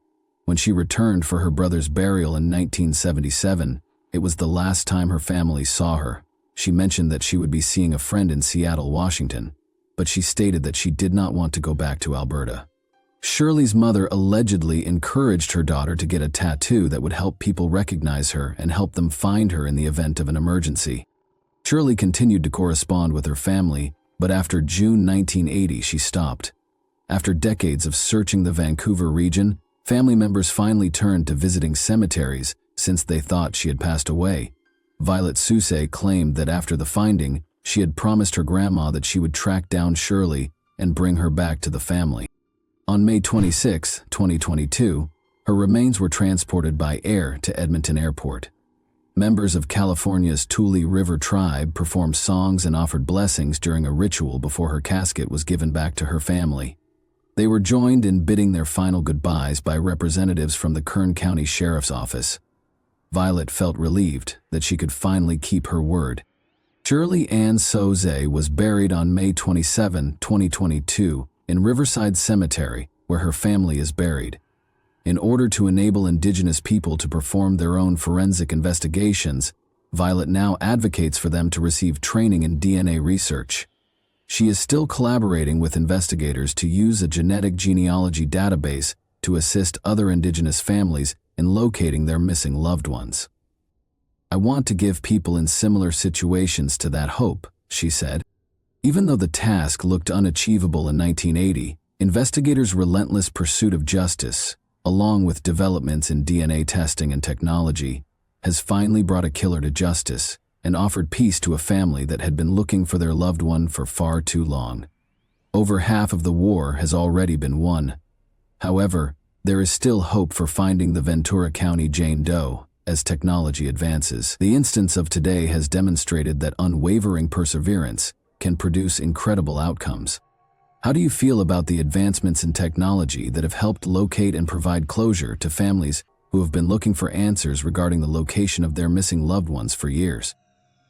When she returned for her brother's burial in 1977, it was the last time her family saw her. She mentioned that she would be seeing a friend in Seattle, Washington, but she stated that she did not want to go back to Alberta. Shirley's mother allegedly encouraged her daughter to get a tattoo that would help people recognize her and help them find her in the event of an emergency. Shirley continued to correspond with her family, but after June 1980 she stopped. After decades of searching the Vancouver region, family members finally turned to visiting cemeteries since they thought she had passed away. Violet Sousa claimed that after the finding, she had promised her grandma that she would track down Shirley and bring her back to the family. On May 26, 2022, her remains were transported by air to Edmonton Airport. Members of California's Tule River tribe performed songs and offered blessings during a ritual before her casket was given back to her family. They were joined in bidding their final goodbyes by representatives from the Kern County Sheriff's Office. Violet felt relieved that she could finally keep her word. Shirley Ann Sousa was buried on May 27, 2022, in Riverside Cemetery, where her family is buried. In order to enable Indigenous people to perform their own forensic investigations, Violet now advocates for them to receive training in DNA research. She is still collaborating with investigators to use a genetic genealogy database to assist other Indigenous families in locating their missing loved ones. "I want to give people in similar situations to that hope," she said. Even though the task looked unachievable in 1980, investigators' relentless pursuit of justice, along with developments in DNA testing and technology, has finally brought a killer to justice and offered peace to a family that had been looking for their loved one for far too long. Over half of the war has already been won. However, there is still hope for finding the Ventura County Jane Doe as technology advances. The instance of today has demonstrated that unwavering perseverance can produce incredible outcomes. How do you feel about the advancements in technology that have helped locate and provide closure to families who have been looking for answers regarding the location of their missing loved ones for years?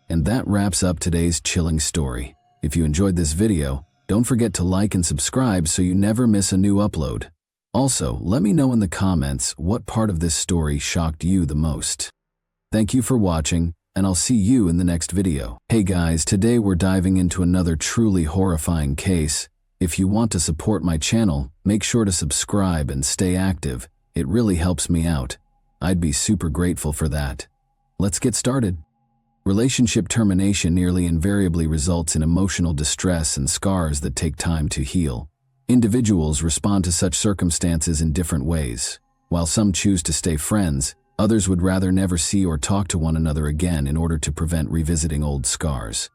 And that wraps up today's chilling story. If you enjoyed this video, don't forget to like and subscribe so you never miss a new upload. Also, let me know in the comments what part of this story shocked you the most. Thank you for watching, and I'll see you in the next video. Hey guys, today we're diving into another truly horrifying case. If you want to support my channel, make sure to subscribe and stay active. It really helps me out. I'd be super grateful for that. Let's get started. Relationship termination nearly invariably results in emotional distress and scars that take time to heal. Individuals respond to such circumstances in different ways. While some choose to stay friends, others would rather never see or talk to one another again in order to prevent revisiting old scars.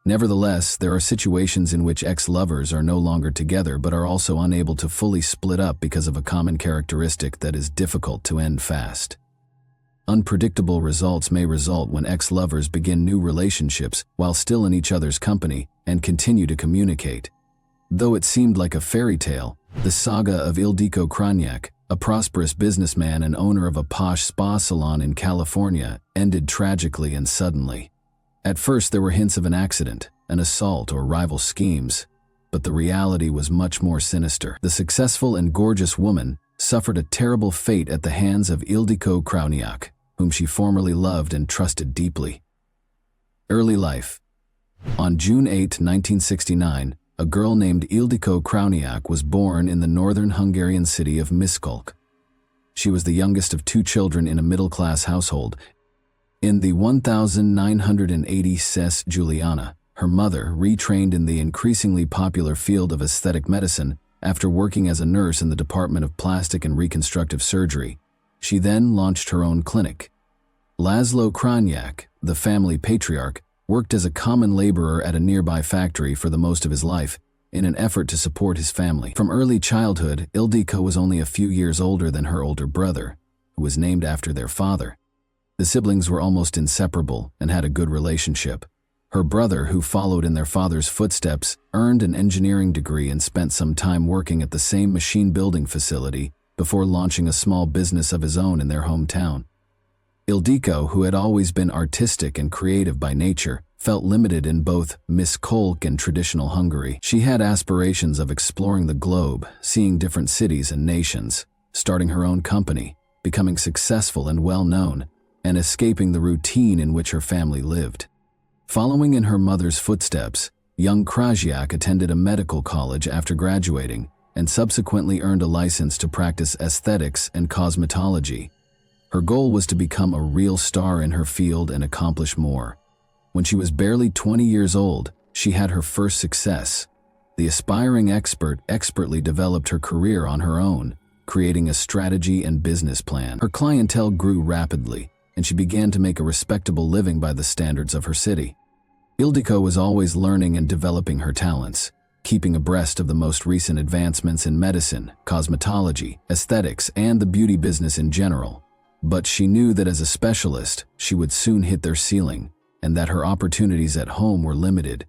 Nevertheless, there are situations in which ex-lovers are no longer together but are also unable to fully split up because of a common characteristic that is difficult to end fast. Unpredictable results may result when ex-lovers begin new relationships while still in each other's company and continue to communicate. Though it seemed like a fairy tale, the saga of Ildiko Krajniak, a prosperous businessman and owner of a posh spa salon in California, ended tragically and suddenly. At first there were hints of an accident, an assault, or rival schemes, but the reality was much more sinister. The successful and gorgeous woman suffered a terrible fate at the hands of Ildiko Krajniak, whom she formerly loved and trusted deeply. Early life. On June 8, 1969, a girl named Ildiko Krajniak was born in the northern Hungarian city of Miskolc. She was the youngest of two children in a middle-class household. In the 1980 Ses Juliana, her mother, retrained in the increasingly popular field of aesthetic medicine after working as a nurse in the Department of Plastic and Reconstructive Surgery. She then launched her own clinic. Laszlo Krajniak, the family patriarch, worked as a common laborer at a nearby factory for the most of his life in an effort to support his family. From early childhood, Ildiko was only a few years older than her older brother, who was named after their father. The siblings were almost inseparable and had a good relationship. Her brother, who followed in their father's footsteps, earned an engineering degree and spent some time working at the same machine-building facility before launching a small business of his own in their hometown. Ildiko, who had always been artistic and creative by nature, felt limited in both Miskolc and traditional Hungary. She had aspirations of exploring the globe, seeing different cities and nations, starting her own company, becoming successful and well-known, and escaping the routine in which her family lived. Following in her mother's footsteps, young Krajniak attended a medical college after graduating and subsequently earned a license to practice aesthetics and cosmetology. Her goal was to become a real star in her field and accomplish more. When she was barely 20 years old, she had her first success. The aspiring expert expertly developed her career on her own, creating a strategy and business plan. Her clientele grew rapidly, and she began to make a respectable living by the standards of her city. Ildiko was always learning and developing her talents, keeping abreast of the most recent advancements in medicine, cosmetology, aesthetics, and the beauty business in general. But she knew that as a specialist, she would soon hit their ceiling, and that her opportunities at home were limited.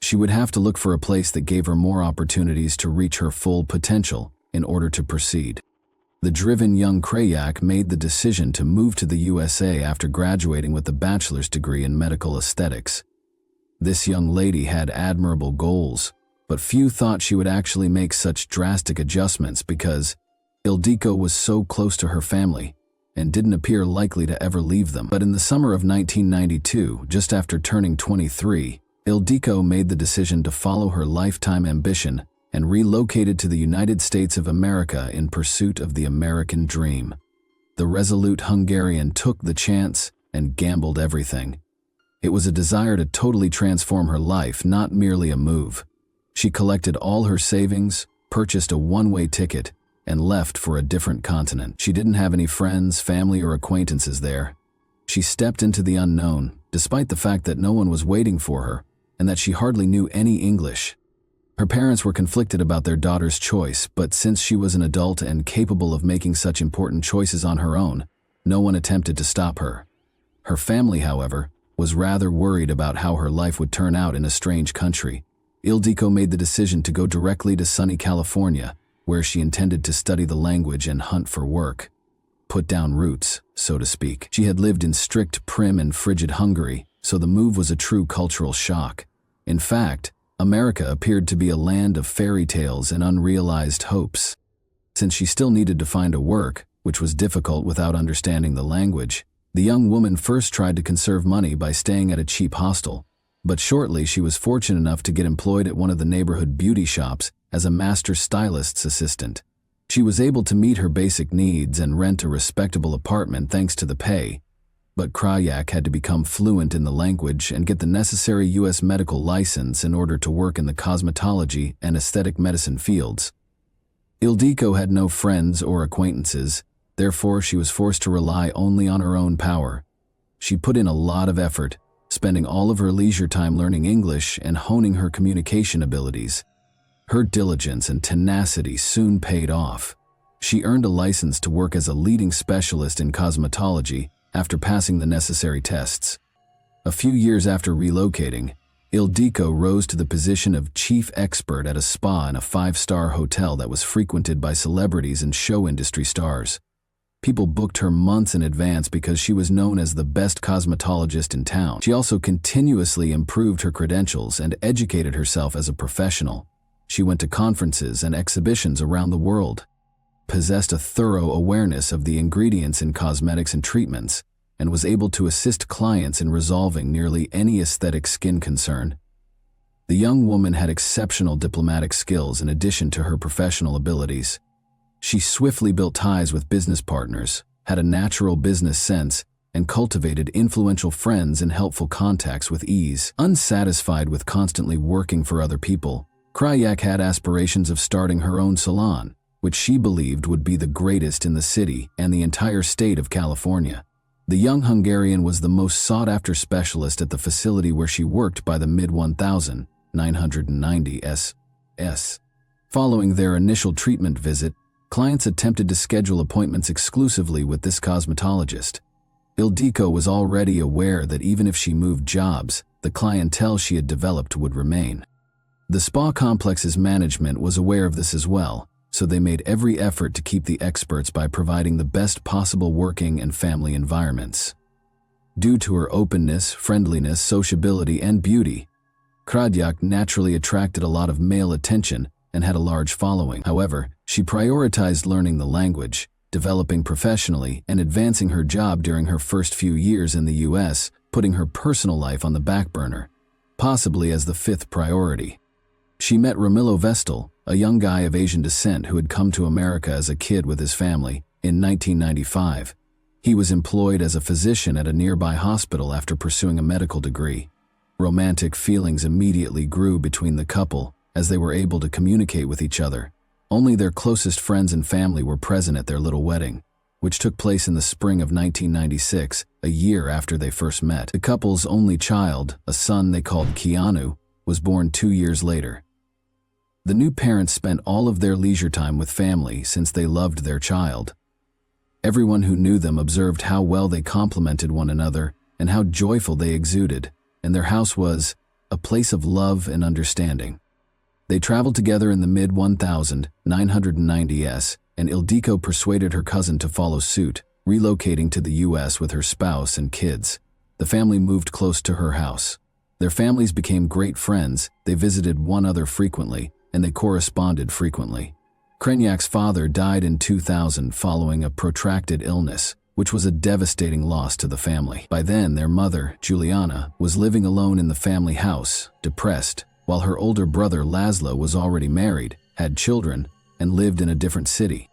She would have to look for a place that gave her more opportunities to reach her full potential in order to proceed. The driven young Krajniak made the decision to move to the USA after graduating with a bachelor's degree in medical aesthetics. This young lady had admirable goals, but few thought she would actually make such drastic adjustments because Ildiko was so close to her family and didn't appear likely to ever leave them. But in the summer of 1992, just after turning 23, Ildiko made the decision to follow her lifetime ambition and relocated to the United States of America in pursuit of the American dream. The resolute Hungarian took the chance and gambled everything. It was a desire to totally transform her life, not merely a move. She collected all her savings, purchased a one-way ticket, and left for a different continent. She didn't have any friends, family, or acquaintances there. She stepped into the unknown, despite the fact that no one was waiting for her and that she hardly knew any English. Her parents were conflicted about their daughter's choice, but since she was an adult and capable of making such important choices on her own, no one attempted to stop her. Her family, however, was rather worried about how her life would turn out in a strange country. Ildiko made the decision to go directly to sunny California, where she intended to study the language and hunt for work. Put down roots, so to speak. She had lived in strict, prim, and frigid Hungary, so the move was a true cultural shock. In fact, America appeared to be a land of fairy tales and unrealized hopes. Since she still needed to find a work, which was difficult without understanding the language, the young woman first tried to conserve money by staying at a cheap hostel. But shortly she was fortunate enough to get employed at one of the neighborhood beauty shops as a master stylist's assistant. She was able to meet her basic needs and rent a respectable apartment thanks to the pay. But Krajak had to become fluent in the language and get the necessary U.S. medical license in order to work in the cosmetology and aesthetic medicine fields. Ildiko had no friends or acquaintances, therefore she was forced to rely only on her own power. She put in a lot of effort, spending all of her leisure time learning English and honing her communication abilities. Her diligence and tenacity soon paid off. She earned a license to work as a leading specialist in cosmetology after passing the necessary tests. A few years after relocating, Ildiko rose to the position of chief expert at a spa in a 5-star hotel that was frequented by celebrities and show industry stars. People booked her months in advance because she was known as the best cosmetologist in town. She also continuously improved her credentials and educated herself as a professional. She went to conferences and exhibitions around the world, possessed a thorough awareness of the ingredients in cosmetics and treatments, and was able to assist clients in resolving nearly any aesthetic skin concern. The young woman had exceptional diplomatic skills in addition to her professional abilities. She swiftly built ties with business partners, had a natural business sense, and cultivated influential friends and helpful contacts with ease. Unsatisfied with constantly working for other people, Krajak had aspirations of starting her own salon, which she believed would be the greatest in the city and the entire state of California. The young Hungarian was the most sought-after specialist at the facility where she worked by the mid-1990s. Following their initial treatment visit, clients attempted to schedule appointments exclusively with this cosmetologist. Ildiko was already aware that even if she moved jobs, the clientele she had developed would remain. The spa complex's management was aware of this as well, so they made every effort to keep the experts by providing the best possible working and family environments. Due to her openness, friendliness, sociability, and beauty, Krajak naturally attracted a lot of male attention and had a large following. However, she prioritized learning the language, developing professionally, and advancing her job during her first few years in the U.S., putting her personal life on the back burner, possibly as the 5th priority. She met Ramilo Vestal, a young guy of Asian descent who had come to America as a kid with his family, in 1995. He was employed as a physician at a nearby hospital after pursuing a medical degree. Romantic feelings immediately grew between the couple as they were able to communicate with each other. Only their closest friends and family were present at their little wedding, which took place in the spring of 1996, a year after they first met. The couple's only child, a son they called Keanu, was born 2 years later. The new parents spent all of their leisure time with family since they loved their child. Everyone who knew them observed how well they complemented one another and how joyful they exuded, and their house was a place of love and understanding. They traveled together in the mid-1990s, and Ildiko persuaded her cousin to follow suit, relocating to the U.S. with her spouse and kids. The family moved close to her house. Their families became great friends, they visited one another frequently, and they corresponded frequently. Krajnak's father died in 2000 following a protracted illness, which was a devastating loss to the family. By then, their mother, Juliana, was living alone in the family house, depressed, while her older brother Laszlo was already married, had children, and lived in a different city.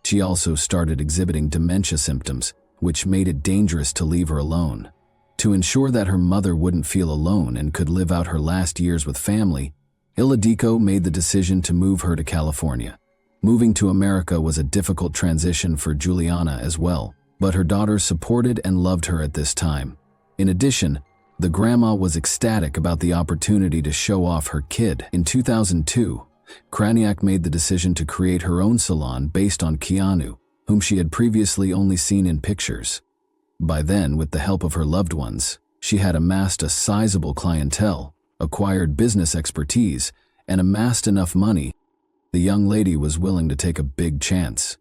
She also started exhibiting dementia symptoms, which made it dangerous to leave her alone. To ensure that her mother wouldn't feel alone and could live out her last years with family, Ildiko made the decision to move her to California. Moving to America was a difficult transition for Juliana as well, but her daughter supported and loved her at this time. In addition, the grandma was ecstatic about the opportunity to show off her kid. In 2002, Krajnak made the decision to create her own salon based on Keanu, whom she had previously only seen in pictures. By then, with the help of her loved ones, she had amassed a sizable clientele, acquired business expertise, and amassed enough money. The young lady was willing to take a big chance.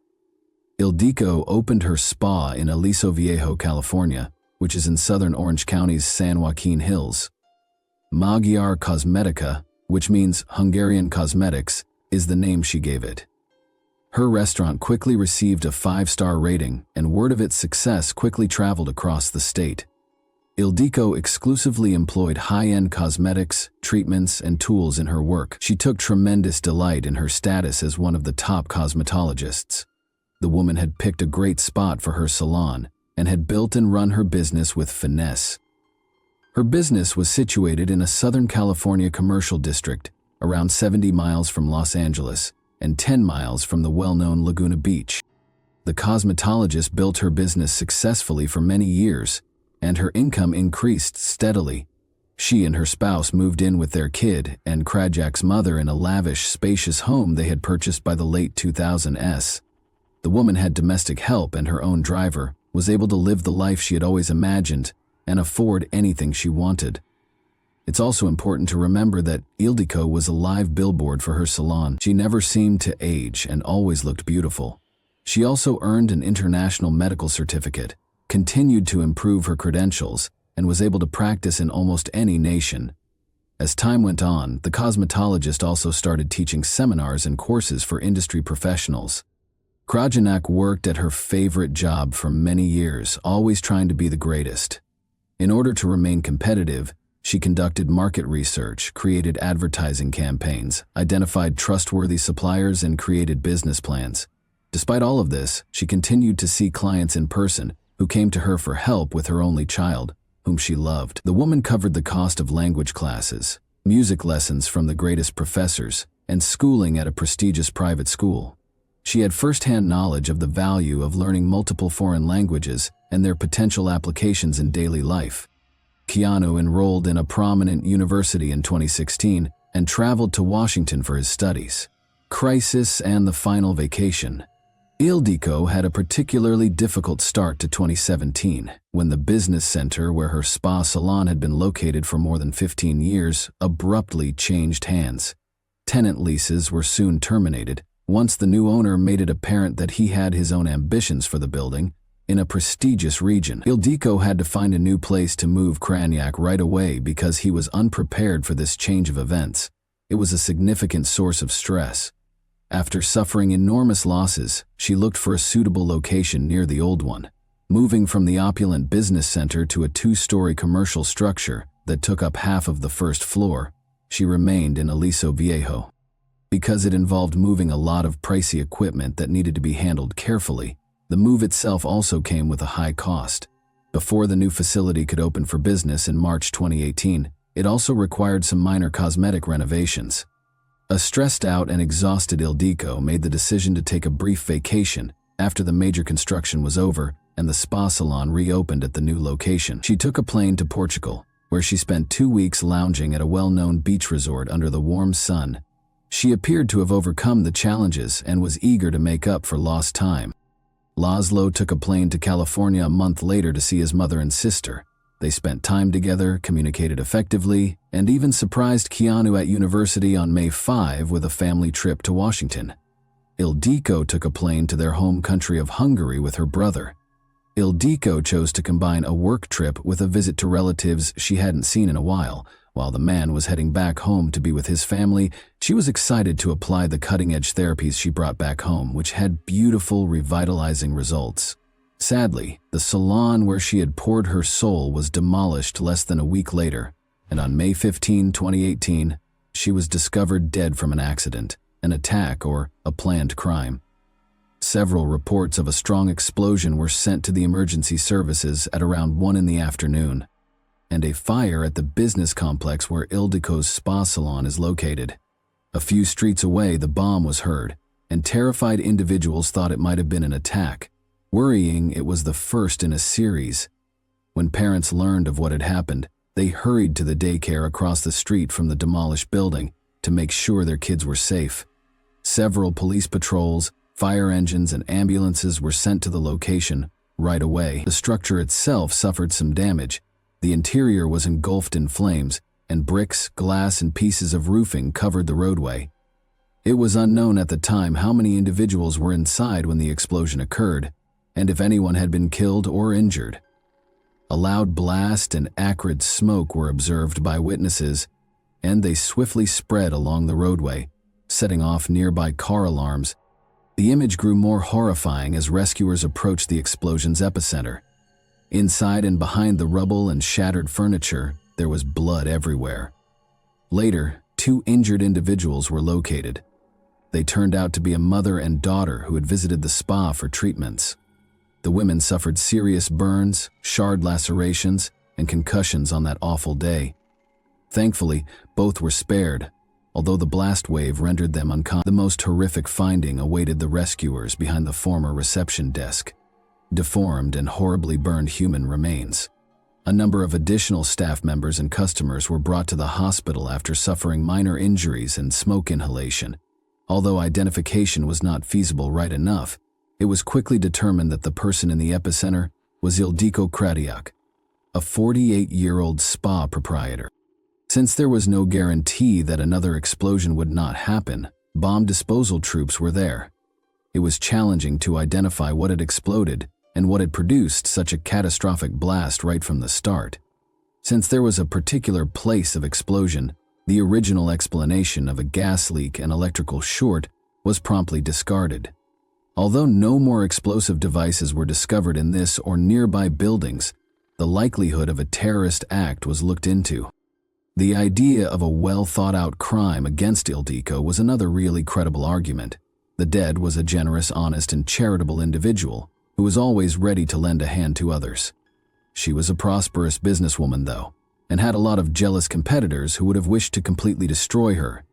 Ildiko opened her spa in Aliso Viejo, California, which is in southern Orange County's San Joaquin Hills. Magyar Cosmetica, which means Hungarian cosmetics, is the name she gave it. Her restaurant quickly received a 5-star rating, and word of its success quickly traveled across the state. Ildiko exclusively employed high-end cosmetics, treatments, and tools in her work. She took tremendous delight in her status as one of the top cosmetologists. The woman had picked a great spot for her salon and had built and run her business with finesse. Her business was situated in a Southern California commercial district, around 70 miles from Los Angeles and 10 miles from the well-known Laguna Beach. The cosmetologist built her business successfully for many years, and her income increased steadily. She and her spouse moved in with their kid and Krajak's mother in a lavish, spacious home they had purchased by the late 2000s. The woman had domestic help and her own driver, was able to live the life she had always imagined and afford anything she wanted. It's also important to remember that Ildiko was a live billboard for her salon. She never seemed to age and always looked beautiful. She also earned an international medical certificate, continued to improve her credentials, and was able to practice in almost any nation. As time went on, the cosmetologist also started teaching seminars and courses for industry professionals. Krajanak worked at her favorite job for many years, always trying to be the greatest. In order to remain competitive, she conducted market research, created advertising campaigns, identified trustworthy suppliers, and created business plans. Despite all of this, she continued to see clients in person who came to her for help with her only child, whom she loved. The woman covered the cost of language classes, music lessons from the greatest professors, and schooling at a prestigious private school. She had first-hand knowledge of the value of learning multiple foreign languages and their potential applications in daily life. Keanu enrolled in a prominent university in 2016 and traveled to Washington for his studies. Crisis and the final vacation. Ildiko had a particularly difficult start to 2017, when the business center where her spa salon had been located for more than 15 years abruptly changed hands. Tenant leases were soon terminated, once the new owner made it apparent that he had his own ambitions for the building. In a prestigious region, Ildiko had to find a new place to move Krajnak right away because he was unprepared for this change of events. It was a significant source of stress. After suffering enormous losses, she looked for a suitable location near the old one. Moving from the opulent business center to a 2-story commercial structure that took up half of the first floor, she remained in Aliso Viejo. Because it involved moving a lot of pricey equipment that needed to be handled carefully, the move itself also came with a high cost. Before the new facility could open for business in March 2018, it also required some minor cosmetic renovations. A stressed out and exhausted Ildiko made the decision to take a brief vacation after the major construction was over and the spa salon reopened at the new location. She took a plane to Portugal, where she spent 2 weeks lounging at a well-known beach resort under the warm sun. She appeared to have overcome the challenges and was eager to make up for lost time. Laszlo took a plane to California a month later to see his mother and sister. They spent time together, communicated effectively, and even surprised Keanu at university on May 5 with a family trip to Washington. Ildiko took a plane to their home country of Hungary with her brother. Ildiko chose to combine a work trip with a visit to relatives she hadn't seen in a while. While the man was heading back home to be with his family, she was excited to apply the cutting-edge therapies she brought back home, which had beautiful, revitalizing results. Sadly, the salon where she had poured her soul was demolished less than a week later, and on May 15, 2018, she was discovered dead from an accident, an attack, or a planned crime. Several reports of a strong explosion were sent to the emergency services at around 1 in the afternoon, and a fire at the business complex where Ildiko's spa salon is located. A few streets away, the bomb was heard, and terrified individuals thought it might have been an attack, worrying it was the first in a series. When parents learned of what had happened, they hurried to the daycare across the street from the demolished building to make sure their kids were safe. Several police patrols, fire engines, and ambulances were sent to the location right away. The structure itself suffered some damage. The interior was engulfed in flames, and bricks, glass, and pieces of roofing covered the roadway. It was unknown at the time how many individuals were inside when the explosion occurred, and if anyone had been killed or injured. A loud blast and acrid smoke were observed by witnesses, and they swiftly spread along the roadway, setting off nearby car alarms. The image grew more horrifying as rescuers approached the explosion's epicenter. Inside and behind the rubble and shattered furniture, there was blood everywhere. Later, 2 injured individuals were located. They turned out to be a mother and daughter who had visited the spa for treatments. The women suffered serious burns, shard lacerations, and concussions on that awful day. Thankfully, both were spared, although the blast wave rendered them unconscious. The most horrific finding awaited the rescuers behind the former reception desk: deformed and horribly burned human remains. A number of additional staff members and customers were brought to the hospital after suffering minor injuries and smoke inhalation. Although identification was not feasible right enough, it was quickly determined that the person in the epicenter was Ildiko Kradiak, a 48-year-old spa proprietor. Since there was no guarantee that another explosion would not happen, bomb disposal troops were there. It was challenging to identify what had exploded and what had produced such a catastrophic blast right from the start. Since there was a particular place of explosion, the original explanation of a gas leak and electrical short was promptly discarded. Although no more explosive devices were discovered in this or nearby buildings, the likelihood of a terrorist act was looked into. The idea of a well-thought-out crime against Ildiko was another really credible argument. The dead was a generous, honest, and charitable individual who was always ready to lend a hand to others. She was a prosperous businesswoman, though, and had a lot of jealous competitors who would have wished to completely destroy her.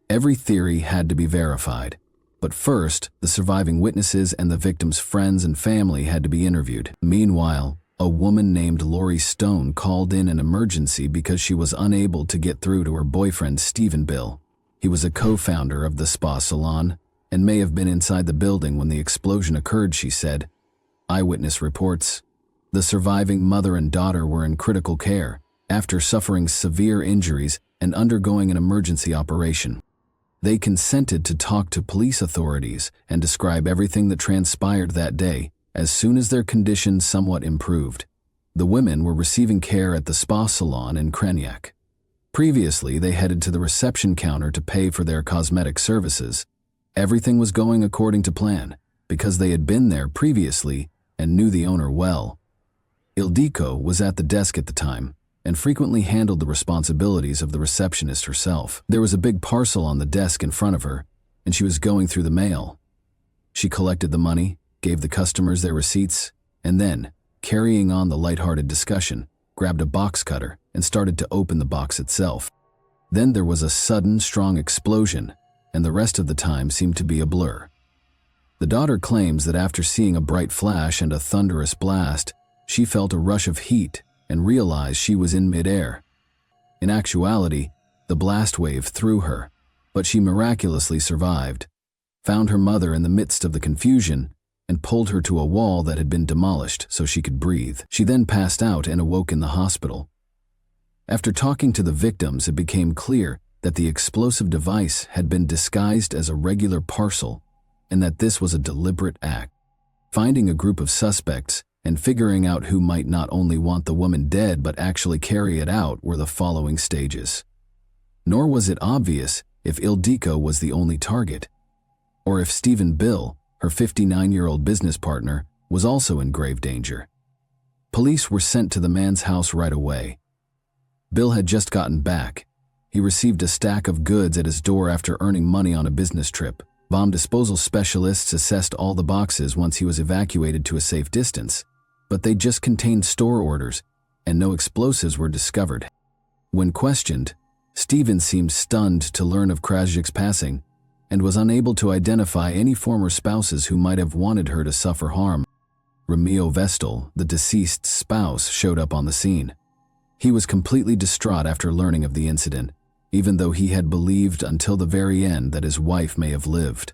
Every theory had to be verified, but first, the surviving witnesses and the victim's friends and family had to be interviewed. Meanwhile, a woman named Lori Stone called in an emergency because she was unable to get through to her boyfriend Stephen Bill. He was a co-founder of the spa salon and may have been inside the building when the explosion occurred, she said. Eyewitness reports. The surviving mother and daughter were in critical care after suffering severe injuries and undergoing an emergency operation. They consented to talk to police authorities and describe everything that transpired that day as soon as their condition somewhat improved. The women were receiving care at the spa salon in Kraniak. Previously, they headed to the reception counter to pay for their cosmetic services. Everything was going according to plan because they had been there previously and knew the owner well. Ildiko was at the desk at the time and frequently handled the responsibilities of the receptionist herself. There was a big parcel on the desk in front of her, and she was going through the mail. She collected the money, gave the customers their receipts, and then, carrying on the lighthearted discussion, grabbed a box cutter and started to open the box itself. Then there was a sudden, strong explosion, and the rest of the time seemed to be a blur. The daughter claims that after seeing a bright flash and a thunderous blast, she felt a rush of heat and realized she was in midair. In actuality, the blast wave threw her, but she miraculously survived, found her mother in the midst of the confusion, and pulled her to a wall that had been demolished so she could breathe. She then passed out and awoke in the hospital. After talking to the victims, it became clear that the explosive device had been disguised as a regular parcel and that this was a deliberate act. Finding a group of suspects and figuring out who might not only want the woman dead but actually carry it out were the following stages. Nor was it obvious if Ildiko was the only target, or if Stephen Bill, her 59-year-old business partner, was also in grave danger. Police were sent to the man's house right away. Bill had just gotten back. He received a stack of goods at his door after earning money on a business trip. Bomb disposal specialists assessed all the boxes once he was evacuated to a safe distance, but they just contained store orders, and no explosives were discovered. When questioned, Stephen seemed stunned to learn of Krasic's passing and was unable to identify any former spouses who might have wanted her to suffer harm. Romeo Vestal, the deceased's spouse, showed up on the scene. He was completely distraught after learning of the incident, even though he had believed until the very end that his wife may have lived.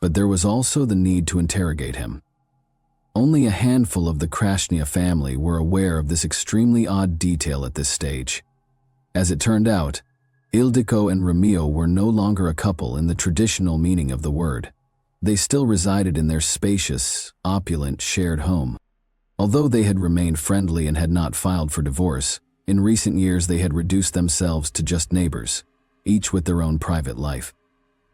But there was also the need to interrogate him. Only a handful of the Krasnia family were aware of this extremely odd detail at this stage. As it turned out, Ildiko and Romeo were no longer a couple in the traditional meaning of the word. They still resided in their spacious, opulent, shared home. Although they had remained friendly and had not filed for divorce, In recent years, they had reduced themselves to just neighbors, each with their own private life.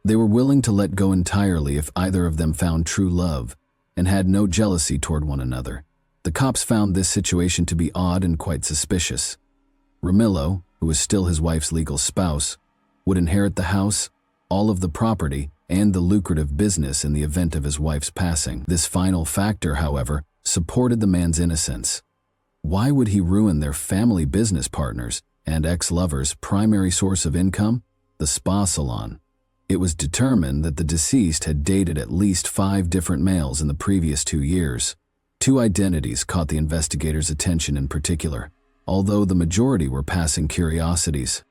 They were willing to let go entirely if either of them found true love and had no jealousy toward one another. The cops found this situation to be odd and quite suspicious. Ramillo, who was still his wife's legal spouse, would inherit the house, all of the property, and the lucrative business in the event of his wife's passing. This final factor, however, supported the man's innocence. Why would he ruin their family business partners and ex-lover's primary source of income, the spa salon? It was determined that the deceased had dated at least 5 different males in the previous 2 years. 2 identities caught the investigators' attention in particular, although the majority were passing curiosities.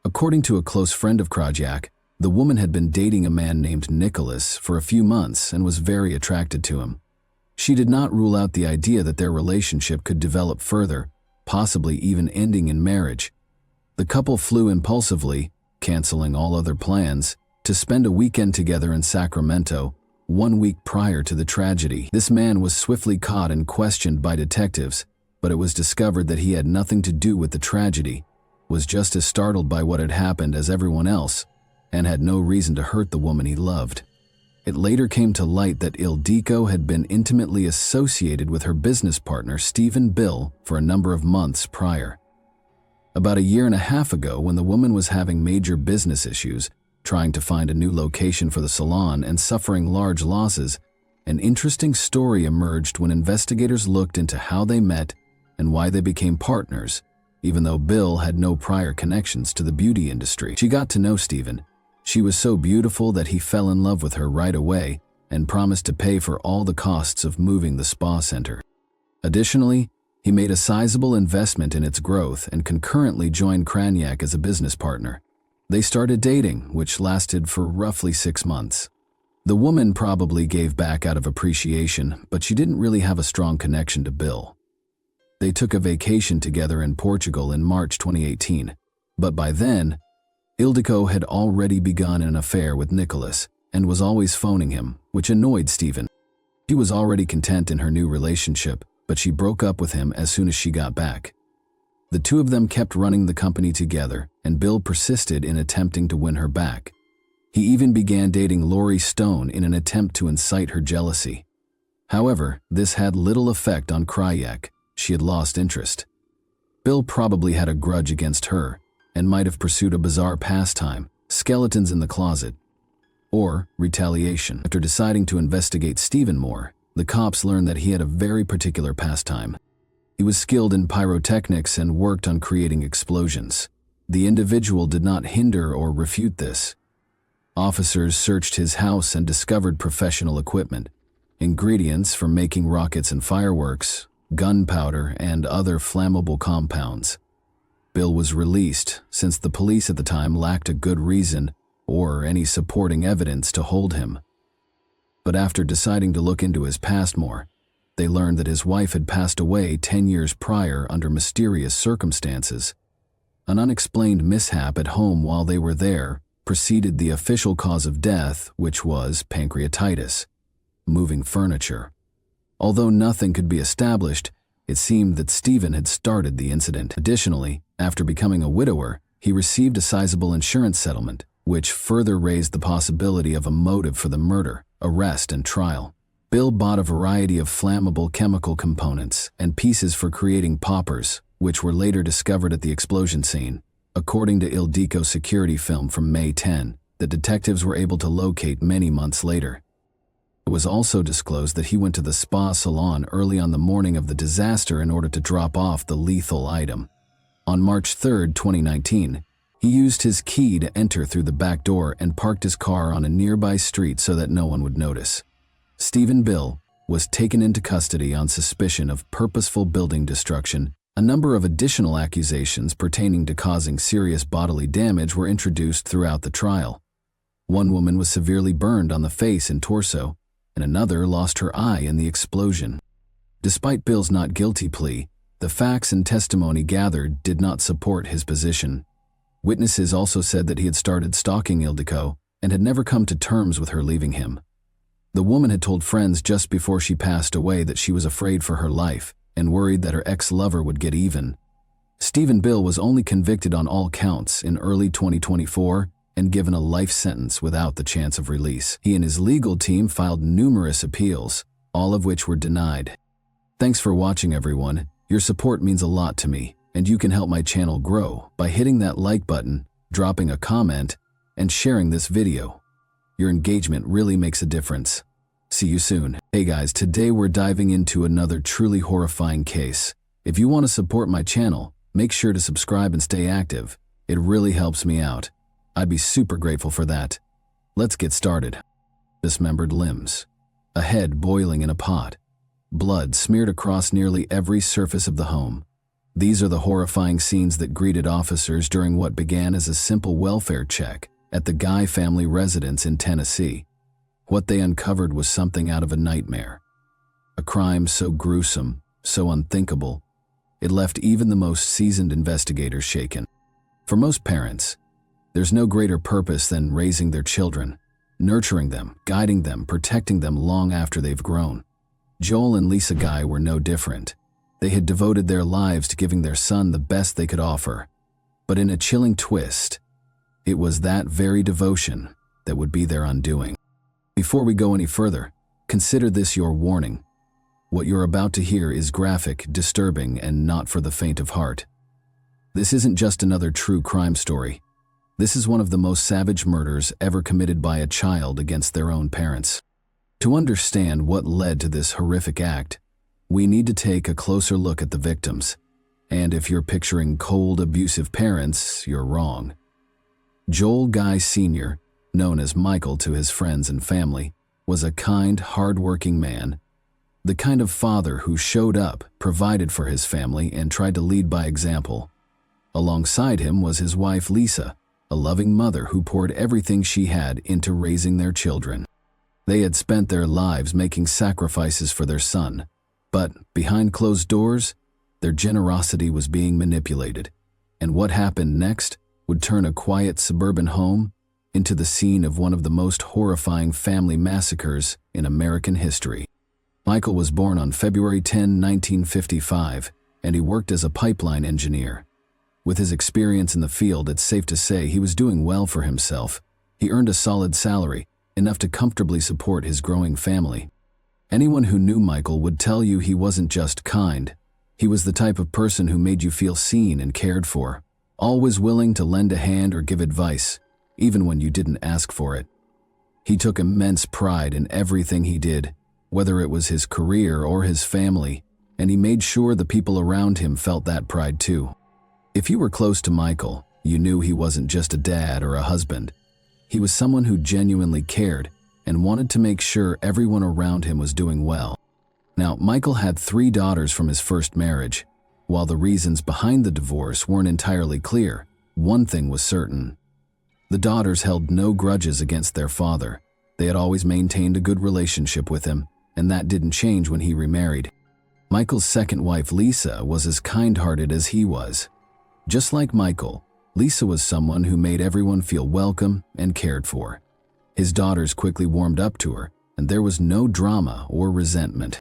According to a close friend of Krajak, the woman had been dating a man named Nicholas for a few months and was very attracted to him. She did not rule out the idea that their relationship could develop further, possibly even ending in marriage. The couple flew impulsively, canceling all other plans, to spend a weekend together in Sacramento, 1 week prior to the tragedy. This man was swiftly caught and questioned by detectives, but it was discovered that he had nothing to do with the tragedy, was just as startled by what had happened as everyone else, and had no reason to hurt the woman he loved. It later came to light that Ildiko had been intimately associated with her business partner, Stephen Bill, for a number of months prior. About a year and a half ago, when the woman was having major business issues, trying to find a new location for the salon and suffering large losses, an interesting story emerged when investigators looked into how they met and why they became partners, even though Bill had no prior connections to the beauty industry. She got to know Stephen. She was so beautiful that he fell in love with her right away and promised to pay for all the costs of moving the spa center. Additionally, he made a sizable investment in its growth and concurrently joined Krajak as a business partner. They started dating, which lasted for roughly 6 months. The woman probably gave back out of appreciation, but she didn't really have a strong connection to Bill. They took a vacation together in Portugal in March 2018, but by then, Ildiko had already begun an affair with Nicholas and was always phoning him, which annoyed Stephen. She was already content in her new relationship, but she broke up with him as soon as she got back. The 2 of them kept running the company together, and Bill persisted in attempting to win her back. He even began dating Lori Stone in an attempt to incite her jealousy. However, this had little effect on Krajak. She had lost interest. Bill probably had a grudge against her and might have pursued a bizarre pastime, skeletons in the closet, or retaliation. After deciding to investigate Stephen more, the cops learned that he had a very particular pastime. He was skilled in pyrotechnics and worked on creating explosions. The individual did not hinder or refute this. Officers searched his house and discovered professional equipment, ingredients for making rockets and fireworks, gunpowder, and other flammable compounds. Bill was released since the police at the time lacked a good reason or any supporting evidence to hold him. But after deciding to look into his past more, they learned that his wife had passed away 10 years prior under mysterious circumstances. An unexplained mishap at home while they were there preceded the official cause of death, which was pancreatitis, moving furniture. Although nothing could be established, it seemed that Stephen had started the incident. Additionally, after becoming a widower, he received a sizable insurance settlement, which further raised the possibility of a motive for the murder, arrest, and trial. Bill bought a variety of flammable chemical components and pieces for creating poppers, which were later discovered at the explosion scene. According to Ildiko security film from May 10, the detectives were able to locate many months later. It was also disclosed that he went to the spa salon early on the morning of the disaster in order to drop off the lethal item. On March 3, 2019, he used his key to enter through the back door and parked his car on a nearby street so that no one would notice. Stephen Bill was taken into custody on suspicion of purposeful building destruction. A number of additional accusations pertaining to causing serious bodily damage were introduced throughout the trial. One woman was severely burned on the face and torso, and another lost her eye in the explosion. Despite Bill's not guilty plea, the facts and testimony gathered did not support his position. Witnesses also said that he had started stalking Ildiko and had never come to terms with her leaving him. The woman had told friends just before she passed away that she was afraid for her life and worried that her ex-lover would get even. Stephen Bill was only convicted on all counts in early 2024 and given a life sentence without the chance of release. He and his legal team filed numerous appeals, all of which were denied. Thanks for watching, everyone. Your support means a lot to me, and you can help my channel grow by hitting that like button, dropping a comment, and sharing this video. Your engagement really makes a difference. See you soon. Hey guys, today we're diving into another truly horrifying case. If you want to support my channel, make sure to subscribe and stay active. It really helps me out. I'd be super grateful for that. Let's get started. Dismembered limbs. A head boiling in a pot. Blood smeared across nearly every surface of the home. These are the horrifying scenes that greeted officers during what began as a simple welfare check at the Guy family residence in Tennessee. What they uncovered was something out of a nightmare. A crime so gruesome, so unthinkable, it left even the most seasoned investigators shaken. For most parents, there's no greater purpose than raising their children, nurturing them, guiding them, protecting them long after they've grown. Joel and Lisa Guy were no different. They had devoted their lives to giving their son the best they could offer. But in a chilling twist, it was that very devotion that would be their undoing. Before we go any further, consider this your warning. What you're about to hear is graphic, disturbing, and not for the faint of heart. This isn't just another true crime story. This is one of the most savage murders ever committed by a child against their own parents. To understand what led to this horrific act, we need to take a closer look at the victims. And if you're picturing cold, abusive parents, you're wrong. Joel Guy Sr., known as Michael to his friends and family, was a kind, hard-working man. The kind of father who showed up, provided for his family, and tried to lead by example. Alongside him was his wife Lisa, a loving mother who poured everything she had into raising their children. They had spent their lives making sacrifices for their son, but behind closed doors, their generosity was being manipulated, and what happened next would turn a quiet suburban home into the scene of one of the most horrifying family massacres in American history. Michael was born on February 10, 1955, and he worked as a pipeline engineer. With his experience in the field, it's safe to say he was doing well for himself. He earned a solid salary, enough to comfortably support his growing family. Anyone who knew Michael would tell you he wasn't just kind. He was the type of person who made you feel seen and cared for, always willing to lend a hand or give advice, even when you didn't ask for it. He took immense pride in everything he did, whether it was his career or his family, and he made sure the people around him felt that pride too. If you were close to Michael, you knew he wasn't just a dad or a husband. He was someone who genuinely cared and wanted to make sure everyone around him was doing well. Now, Michael had 3 daughters from his first marriage. While the reasons behind the divorce weren't entirely clear, one thing was certain. The daughters held no grudges against their father. They had always maintained a good relationship with him, and that didn't change when he remarried. Michael's second wife, Lisa, was as kind-hearted as he was. Just like Michael, Lisa was someone who made everyone feel welcome and cared for. His daughters quickly warmed up to her, and there was no drama or resentment.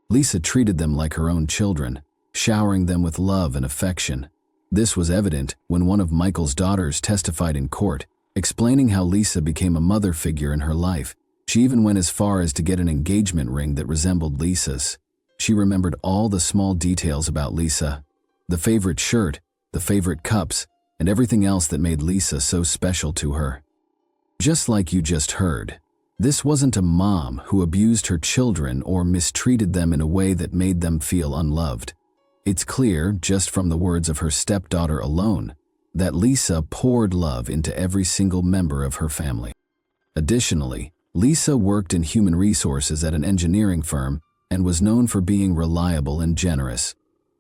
Lisa treated them like her own children, showering them with love and affection. This was evident when one of Michael's daughters testified in court, explaining how Lisa became a mother figure in her life. She even went as far as to get an engagement ring that resembled Lisa's. She remembered all the small details about Lisa, the favorite shirt, the favorite cups, and everything else that made Lisa so special to her. Just like you just heard, this wasn't a mom who abused her children or mistreated them in a way that made them feel unloved. It's clear, just from the words of her stepdaughter alone, that Lisa poured love into every single member of her family. Additionally, Lisa worked in human resources at an engineering firm and was known for being reliable and generous.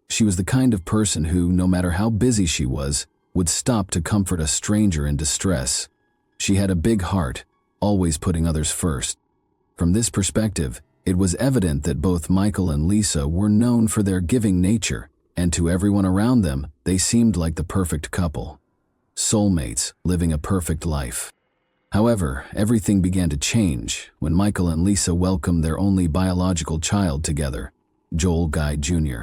She was the kind of person who, no matter how busy she was, would stop to comfort a stranger in distress. She had a big heart, always putting others first. From this perspective, it was evident that both Michael and Lisa were known for their giving nature, and to everyone around them, they seemed like the perfect couple. Soulmates living a perfect life. However, everything began to change when Michael and Lisa welcomed their only biological child together, Joel Guy Jr.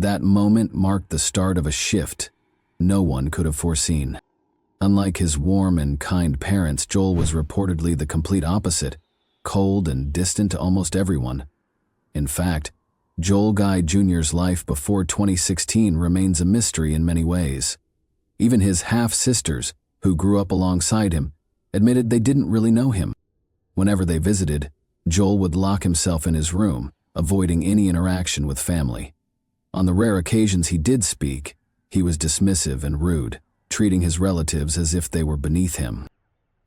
That moment marked the start of a shift no one could have foreseen. Unlike his warm and kind parents, Joel was reportedly the complete opposite, cold and distant to almost everyone. In fact, Joel Guy Jr.'s life before 2016 remains a mystery in many ways. Even his half-sisters, who grew up alongside him, admitted they didn't really know him. Whenever they visited, Joel would lock himself in his room, avoiding any interaction with family. On the rare occasions he did speak, he was dismissive and rude, treating his relatives as if they were beneath him.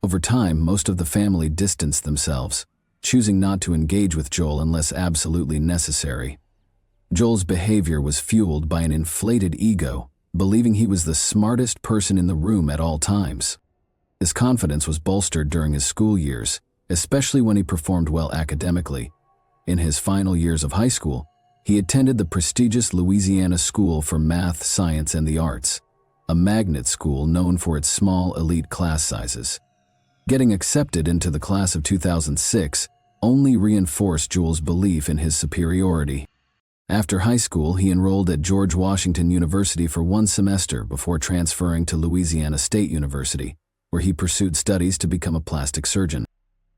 Over time, most of the family distanced themselves, choosing not to engage with Joel unless absolutely necessary. Joel's behavior was fueled by an inflated ego, believing he was the smartest person in the room at all times. His confidence was bolstered during his school years, especially when he performed well academically. In his final years of high school, he attended the prestigious Louisiana School for Math, Science, and the Arts, a magnet school known for its small elite class sizes. Getting accepted into the class of 2006 only reinforced Joel's belief in his superiority. After high school, he enrolled at George Washington University for 1 semester before transferring to Louisiana State University, where he pursued studies to become a plastic surgeon.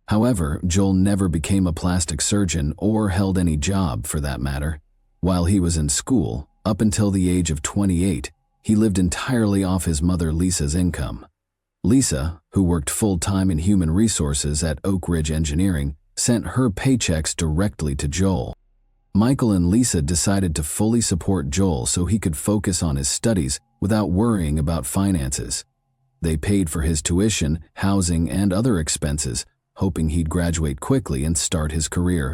However, Joel never became a plastic surgeon or held any job for that matter. While he was in school, up until the age of 28, he lived entirely off his mother Lisa's income. Lisa, who worked full-time in human resources at Oak Ridge Engineering, sent her paychecks directly to Joel. Michael and Lisa decided to fully support Joel so he could focus on his studies without worrying about finances. They paid for his tuition, housing, and other expenses, hoping he'd graduate quickly and start his career.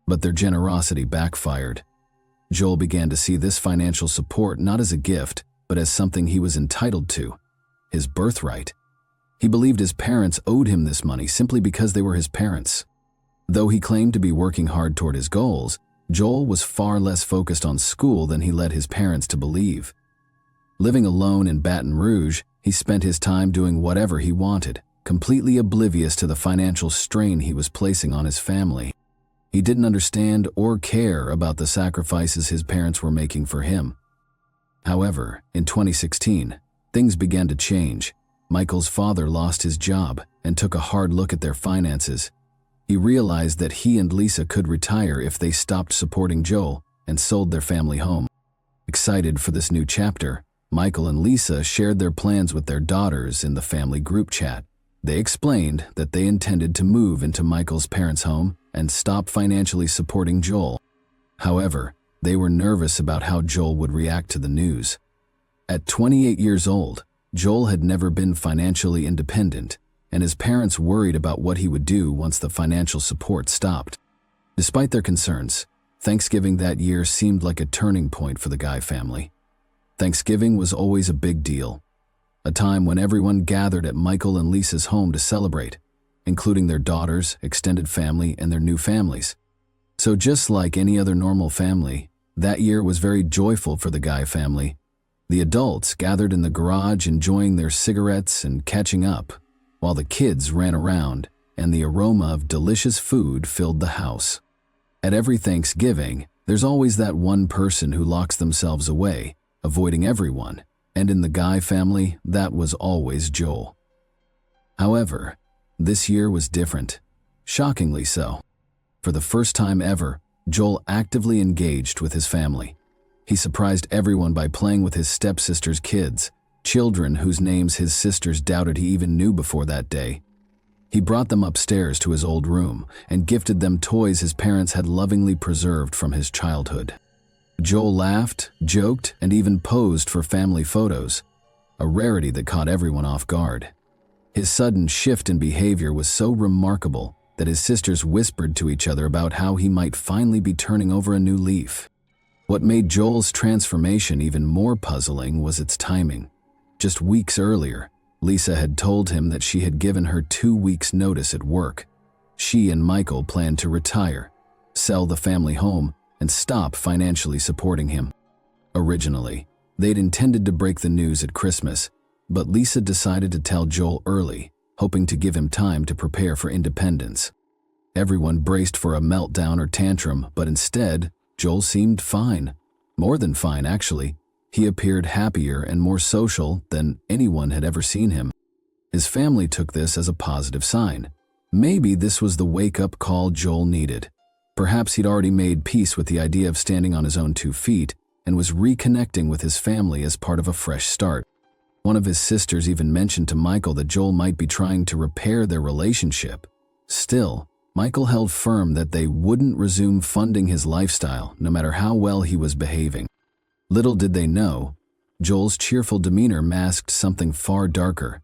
But their generosity backfired. Joel began to see this financial support not as a gift, but as something he was entitled to, his birthright. He believed his parents owed him this money simply because they were his parents. Though he claimed to be working hard toward his goals, Joel was far less focused on school than he led his parents to believe. Living alone in Baton Rouge, he spent his time doing whatever he wanted, completely oblivious to the financial strain he was placing on his family. He didn't understand or care about the sacrifices his parents were making for him. However, in 2016, things began to change. Michael's father lost his job and took a hard look at their finances. He realized that he and Lisa could retire if they stopped supporting Joel and sold their family home. Excited for this new chapter, Michael and Lisa shared their plans with their daughters in the family group chat. They explained that they intended to move into Michael's parents' home and stop financially supporting Joel. However, they were nervous about how Joel would react to the news. At 28 years old, Joel had never been financially independent, and his parents worried about what he would do once the financial support stopped. Despite their concerns, Thanksgiving that year seemed like a turning point for the Guy family. Thanksgiving was always a big deal, a time when everyone gathered at Michael and Lisa's home to celebrate, including their daughters, extended family, and their new families. So just like any other normal family, that year was very joyful for the Guy family. The adults gathered in the garage enjoying their cigarettes and catching up, while the kids ran around and the aroma of delicious food filled the house. At every Thanksgiving, there's always that one person who locks themselves away, avoiding everyone, and in the Guy family, that was always Joel. However, this year was different, shockingly so. For the first time ever, Joel actively engaged with his family. He surprised everyone by playing with his stepsister's kids, children whose names his sisters doubted he even knew before that day. He brought them upstairs to his old room and gifted them toys his parents had lovingly preserved from his childhood. Joel laughed, joked, and even posed for family photos, a rarity that caught everyone off guard. His sudden shift in behavior was so remarkable that his sisters whispered to each other about how he might finally be turning over a new leaf. What made Joel's transformation even more puzzling was its timing. Just weeks earlier, Lisa had told him that she had given her 2 weeks' notice at work. She and Michael planned to retire, sell the family home, and stop financially supporting him. Originally, they'd intended to break the news at Christmas, but Lisa decided to tell Joel early, hoping to give him time to prepare for independence. Everyone braced for a meltdown or tantrum, but instead, Joel seemed fine. More than fine, actually. He appeared happier and more social than anyone had ever seen him. His family took this as a positive sign. Maybe this was the wake-up call Joel needed. Perhaps he'd already made peace with the idea of standing on his own 2 feet and was reconnecting with his family as part of a fresh start. One of his sisters even mentioned to Michael that Joel might be trying to repair their relationship. Still, Michael held firm that they wouldn't resume funding his lifestyle, no matter how well he was behaving. Little did they know, Joel's cheerful demeanor masked something far darker.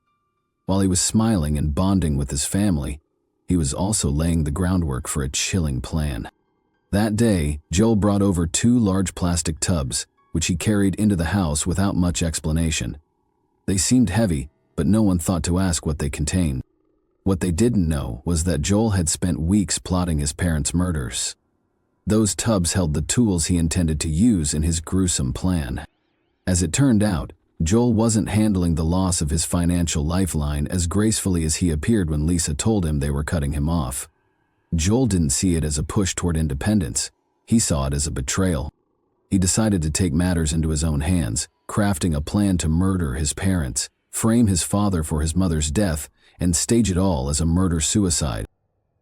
While he was smiling and bonding with his family, he was also laying the groundwork for a chilling plan. That day, Joel brought over 2 large plastic tubs, which he carried into the house without much explanation. They seemed heavy, but no one thought to ask what they contained. What they didn't know was that Joel had spent weeks plotting his parents' murders. Those tubs held the tools he intended to use in his gruesome plan. As it turned out, Joel wasn't handling the loss of his financial lifeline as gracefully as he appeared when Lisa told him they were cutting him off. Joel didn't see it as a push toward independence. He saw it as a betrayal. He decided to take matters into his own hands, crafting a plan to murder his parents, frame his father for his mother's death, and stage it all as a murder-suicide.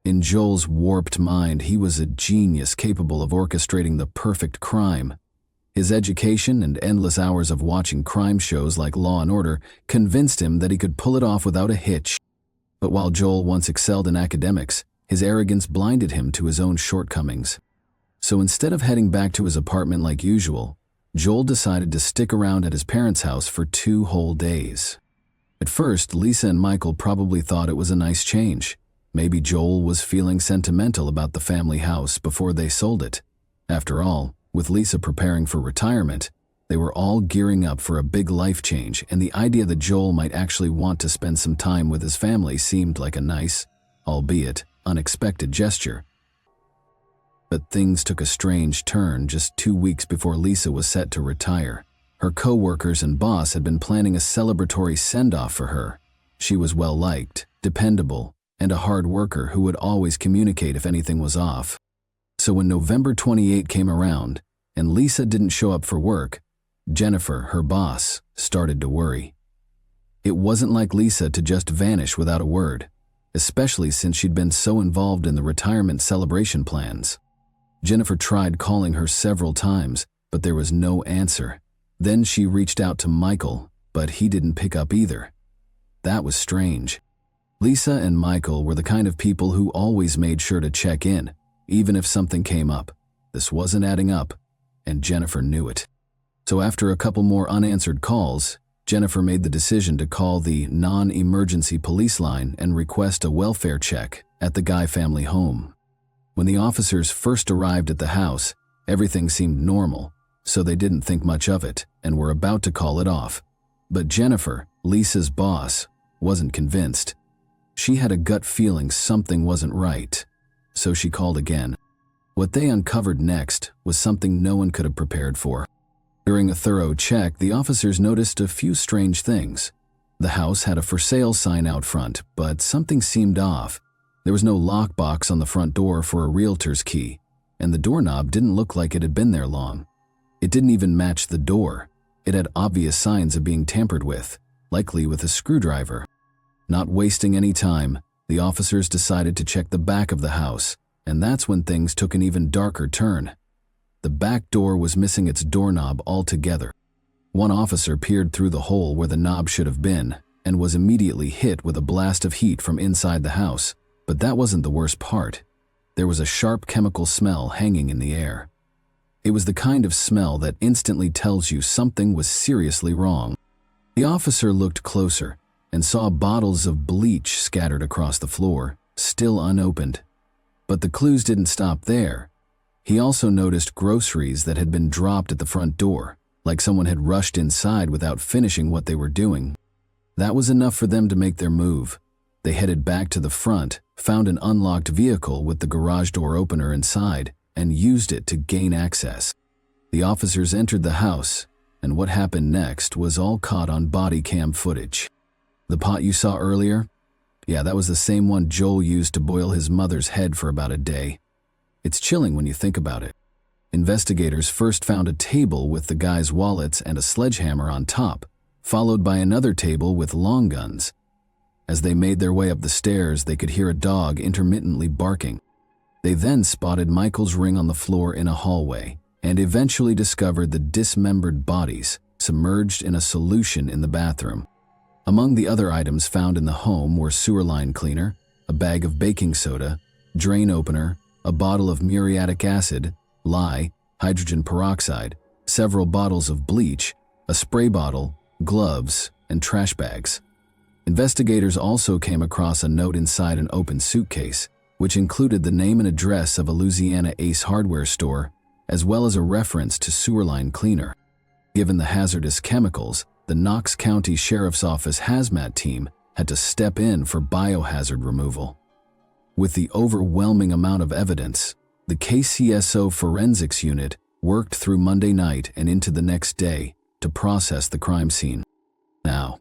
In Joel's warped mind, he was a genius capable of orchestrating the perfect crime. His education and endless hours of watching crime shows like Law & Order convinced him that he could pull it off without a hitch. But while Joel once excelled in academics, his arrogance blinded him to his own shortcomings. So instead of heading back to his apartment like usual, Joel decided to stick around at his parents' house for 2 whole days. At first, Lisa and Michael probably thought it was a nice change. Maybe Joel was feeling sentimental about the family house before they sold it. After all, with Lisa preparing for retirement, they were all gearing up for a big life change, and the idea that Joel might actually want to spend some time with his family seemed like a nice, albeit unexpected gesture. But things took a strange turn just 2 weeks before Lisa was set to retire. Her co-workers and boss had been planning a celebratory send-off for her. She was well-liked, dependable, and a hard worker who would always communicate if anything was off. So when November 28 came around, and Lisa didn't show up for work, Jennifer, her boss, started to worry. It wasn't like Lisa to just vanish without a word, especially since she'd been so involved in the retirement celebration plans. Jennifer tried calling her several times, but there was no answer. Then she reached out to Michael, but he didn't pick up either. That was strange. Lisa and Michael were the kind of people who always made sure to check in, even if something came up. This wasn't adding up, and Jennifer knew it. So after a couple more unanswered calls, Jennifer made the decision to call the non-emergency police line and request a welfare check at the Guy family home. When the officers first arrived at the house, everything seemed normal, so they didn't think much of it and were about to call it off. But Jennifer, Lisa's boss, wasn't convinced. She had a gut feeling something wasn't right, so she called again. What they uncovered next was something no one could have prepared for. During a thorough check, the officers noticed a few strange things. The house had a for sale sign out front, but something seemed off. There was no lockbox on the front door for a realtor's key, and the doorknob didn't look like it had been there long. It didn't even match the door. It had obvious signs of being tampered with, likely with a screwdriver. Not wasting any time, the officers decided to check the back of the house, and that's when things took an even darker turn. The back door was missing its doorknob altogether. One officer peered through the hole where the knob should have been and was immediately hit with a blast of heat from inside the house. But that wasn't the worst part. There was a sharp chemical smell hanging in the air. It was the kind of smell that instantly tells you something was seriously wrong. The officer looked closer and saw bottles of bleach scattered across the floor, still unopened. But the clues didn't stop there. He also noticed groceries that had been dropped at the front door, like someone had rushed inside without finishing what they were doing. That was enough for them to make their move. They headed back to the front, found an unlocked vehicle with the garage door opener inside, and used it to gain access. The officers entered the house, and what happened next was all caught on body cam footage. The pot you saw earlier? Yeah, that was the same one Joel used to boil his mother's head for about a day. It's chilling when you think about it. Investigators first found a table with the guy's wallets and a sledgehammer on top, followed by another table with long guns. As they made their way up the stairs, they could hear a dog intermittently barking. They then spotted Michael's ring on the floor in a hallway and eventually discovered the dismembered bodies submerged in a solution in the bathroom. Among the other items found in the home were sewer line cleaner, a bag of baking soda, drain opener, a bottle of muriatic acid, lye, hydrogen peroxide, several bottles of bleach, a spray bottle, gloves, and trash bags. Investigators also came across a note inside an open suitcase, which included the name and address of a Louisiana Ace hardware store, as well as a reference to sewer line cleaner. Given the hazardous chemicals, the Knox County Sheriff's Office hazmat team had to step in for biohazard removal. With the overwhelming amount of evidence, the KCSO Forensics Unit worked through Monday night and into the next day to process the crime scene. Now,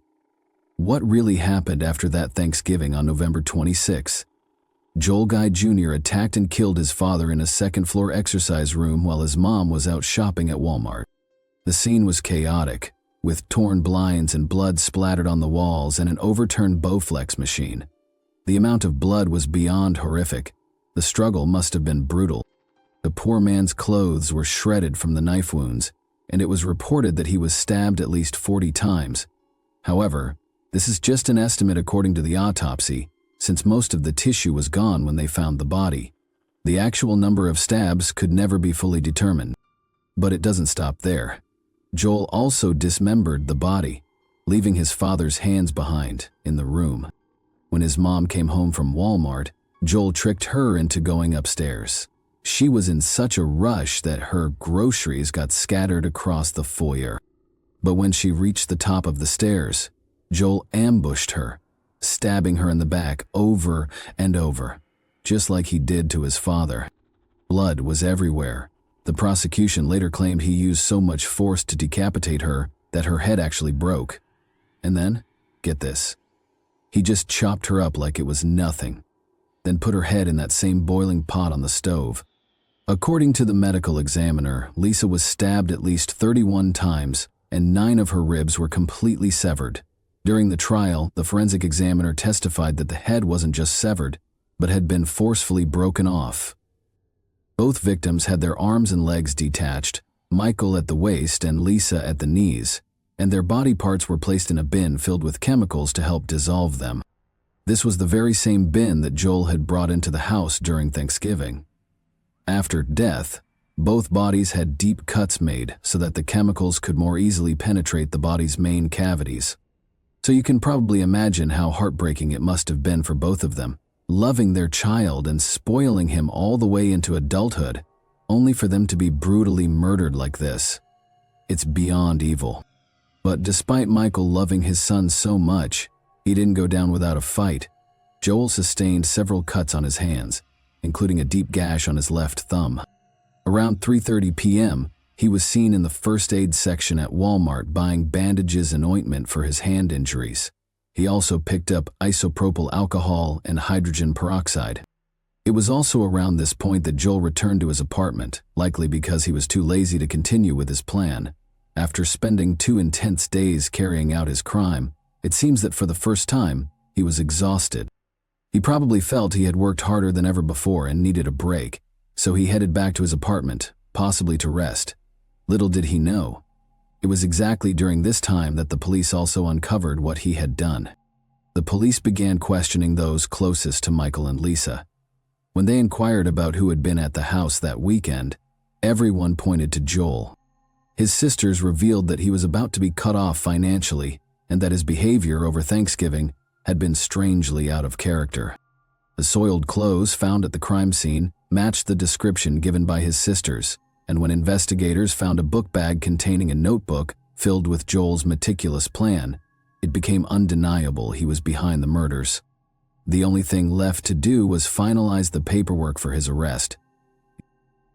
what really happened after that Thanksgiving on November 26? Joel Guy Jr. attacked and killed his father in a second-floor exercise room while his mom was out shopping at Walmart. The scene was chaotic, with torn blinds and blood splattered on the walls and an overturned Bowflex machine. The amount of blood was beyond horrific. The struggle must have been brutal. The poor man's clothes were shredded from the knife wounds, and it was reported that he was stabbed at least 40 times. However, this is just an estimate according to the autopsy, since most of the tissue was gone when they found the body. The actual number of stabs could never be fully determined. But it doesn't stop there. Joel also dismembered the body, leaving his father's hands behind in the room. When his mom came home from Walmart, Joel tricked her into going upstairs. She was in such a rush that her groceries got scattered across the foyer. But when she reached the top of the stairs, Joel ambushed her, stabbing her in the back over and over, just like he did to his father. Blood was everywhere. The prosecution later claimed he used so much force to decapitate her that her head actually broke. And then, get this, he just chopped her up like it was nothing, then put her head in that same boiling pot on the stove. According to the medical examiner, Lisa was stabbed at least 31 times, and 9 of her ribs were completely severed. During the trial, the forensic examiner testified that the head wasn't just severed, but had been forcefully broken off. Both victims had their arms and legs detached, Michael at the waist and Lisa at the knees, and their body parts were placed in a bin filled with chemicals to help dissolve them. This was the very same bin that Joel had brought into the house during Thanksgiving. After death, both bodies had deep cuts made so that the chemicals could more easily penetrate the body's main cavities. So you can probably imagine how heartbreaking it must have been for both of them, loving their child and spoiling him all the way into adulthood, only for them to be brutally murdered like this. It's beyond evil. But despite Michael loving his son so much, he didn't go down without a fight. Joel sustained several cuts on his hands, including a deep gash on his left thumb. Around 3:30 p.m., he was seen in the first aid section at Walmart buying bandages and ointment for his hand injuries. He also picked up isopropyl alcohol and hydrogen peroxide. It was also around this point that Joel returned to his apartment, likely because he was too lazy to continue with his plan. After spending 2 intense days carrying out his crime, it seems that for the first time, he was exhausted. He probably felt he had worked harder than ever before and needed a break, so he headed back to his apartment, possibly to rest. Little did he know, it was exactly during this time that the police also uncovered what he had done. The police began questioning those closest to Michael and Lisa. When they inquired about who had been at the house that weekend, everyone pointed to Joel. His sisters revealed that he was about to be cut off financially and that his behavior over Thanksgiving had been strangely out of character. The soiled clothes found at the crime scene matched the description given by his sisters, and when investigators found a book bag containing a notebook filled with Joel's meticulous plan, it became undeniable he was behind the murders. The only thing left to do was finalize the paperwork for his arrest.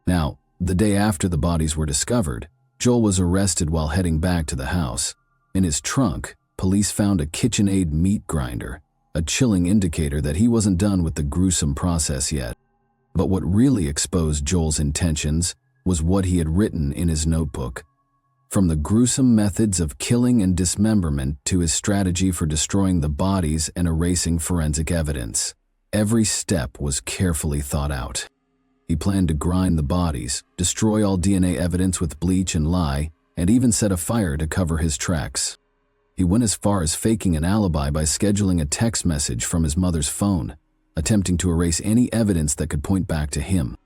Now, the day after the bodies were discovered, Joel was arrested while heading back to the house. In his trunk, police found a KitchenAid meat grinder, a chilling indicator that he wasn't done with the gruesome process yet. But what really exposed Joel's intentions was what he had written in his notebook. From the gruesome methods of killing and dismemberment to his strategy for destroying the bodies and erasing forensic evidence, every step was carefully thought out. He planned to grind the bodies, destroy all DNA evidence with bleach and lye, and even set a fire to cover his tracks. He went as far as faking an alibi by scheduling a text message from his mother's phone, attempting to erase any evidence that could point back to him.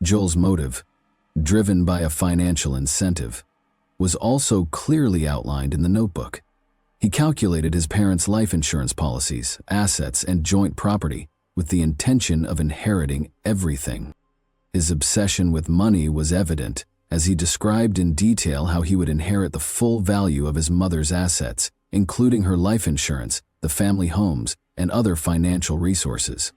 Joel's motive, driven by a financial incentive, was also clearly outlined in the notebook. He calculated his parents' life insurance policies, assets, and joint property with the intention of inheriting everything. His obsession with money was evident, as he described in detail how he would inherit the full value of his mother's assets, including her life insurance, the family homes, and other financial resources.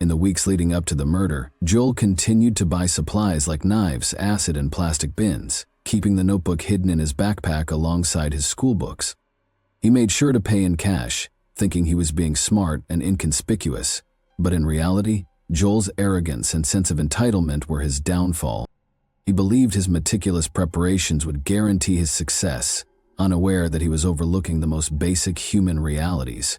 In the weeks leading up to the murder, Joel continued to buy supplies like knives, acid, and plastic bins, keeping the notebook hidden in his backpack alongside his school books. He made sure to pay in cash, thinking he was being smart and inconspicuous, but in reality, Joel's arrogance and sense of entitlement were his downfall. He believed his meticulous preparations would guarantee his success, unaware that he was overlooking the most basic human realities.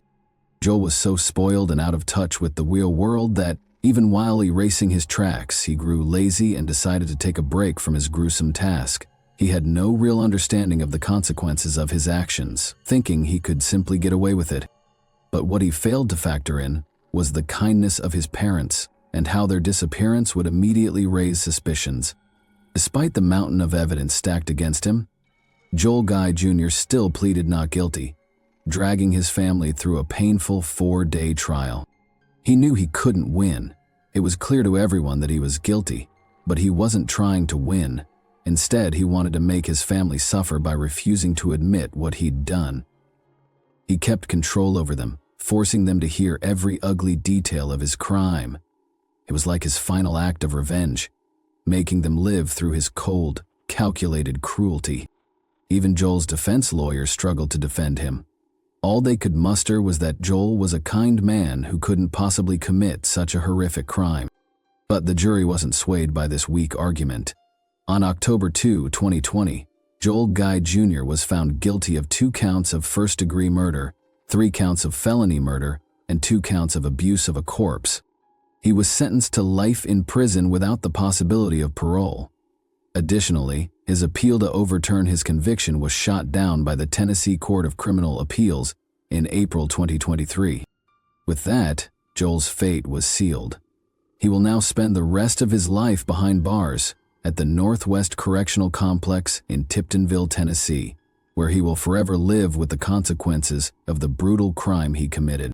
Joel was so spoiled and out of touch with the real world that, even while erasing his tracks, he grew lazy and decided to take a break from his gruesome task. He had no real understanding of the consequences of his actions, thinking he could simply get away with it. But what he failed to factor in was the kindness of his parents and how their disappearance would immediately raise suspicions. Despite the mountain of evidence stacked against him, Joel Guy Jr. still pleaded not guilty, dragging his family through a painful 4-day trial. He knew he couldn't win. It was clear to everyone that he was guilty, but he wasn't trying to win. Instead, he wanted to make his family suffer by refusing to admit what he'd done. He kept control over them, forcing them to hear every ugly detail of his crime. It was like his final act of revenge, making them live through his cold, calculated cruelty. Even Joel's defense lawyers struggled to defend him. All they could muster was that Joel was a kind man who couldn't possibly commit such a horrific crime. But the jury wasn't swayed by this weak argument. On October 2, 2020, Joel Guy Jr. was found guilty of 2 counts of first-degree murder, 3 counts of felony murder, and 2 counts of abuse of a corpse. He was sentenced to life in prison without the possibility of parole. Additionally, his appeal to overturn his conviction was shot down by the Tennessee Court of Criminal Appeals in April 2023. With that, Joel's fate was sealed. He will now spend the rest of his life behind bars at the Northwest Correctional Complex in Tiptonville, Tennessee, where he will forever live with the consequences of the brutal crime he committed.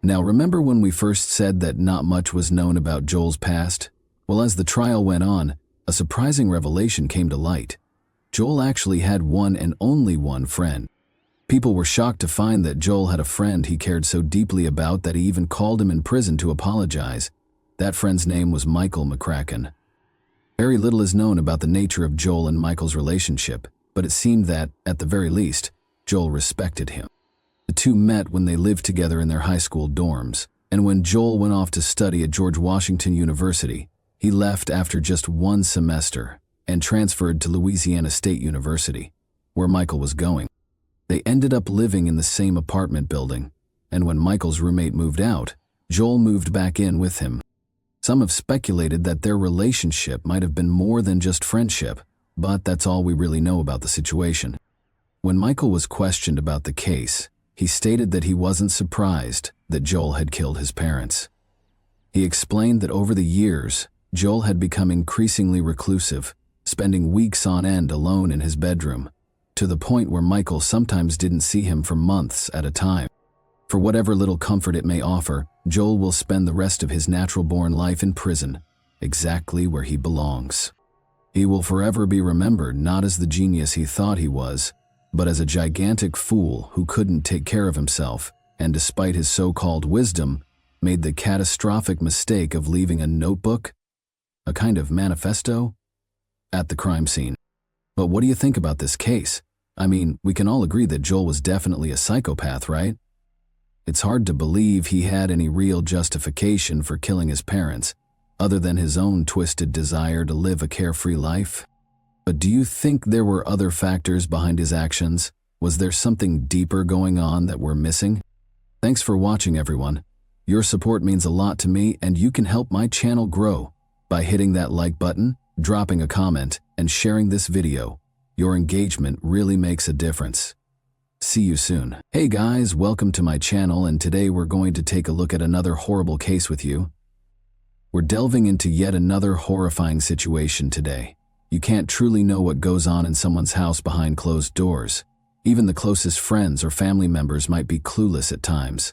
Now, remember when we first said that not much was known about Joel's past? Well, as the trial went on, a surprising revelation came to light. Joel actually had one and only one friend. People were shocked to find that Joel had a friend he cared so deeply about that he even called him in prison to apologize. That friend's name was Michael McCracken. Very little is known about the nature of Joel and Michael's relationship, but it seemed that, at the very least, Joel respected him. The two met when they lived together in their high school dorms, and when Joel went off to study at George Washington University, he left after just 1 semester and transferred to Louisiana State University, where Michael was going. They ended up living in the same apartment building, and when Michael's roommate moved out, Joel moved back in with him. Some have speculated that their relationship might have been more than just friendship, but that's all we really know about the situation. When Michael was questioned about the case, he stated that he wasn't surprised that Joel had killed his parents. He explained that over the years, Joel had become increasingly reclusive, spending weeks on end alone in his bedroom, to the point where Michael sometimes didn't see him for months at a time. For whatever little comfort it may offer, Joel will spend the rest of his natural-born life in prison, exactly where he belongs. He will forever be remembered not as the genius he thought he was, but as a gigantic fool who couldn't take care of himself, and despite his so-called wisdom, made the catastrophic mistake of leaving a notebook, a kind of manifesto, at the crime scene. But what do you think about this case? I mean, we can all agree that Joel was definitely a psychopath, right? It's hard to believe he had any real justification for killing his parents, other than his own twisted desire to live a carefree life? But do you think there were other factors behind his actions? Was there something deeper going on that we're missing? Thanks for watching, everyone. Your support means a lot to me, and you can help my channel grow by hitting that like button, dropping a comment, and sharing this video. Your engagement really makes a difference. See you soon. Hey guys, welcome to my channel, and today we're going to take a look at another horrible case with you. We're delving into yet another horrifying situation today. You can't truly know what goes on in someone's house behind closed doors. Even the closest friends or family members might be clueless at times.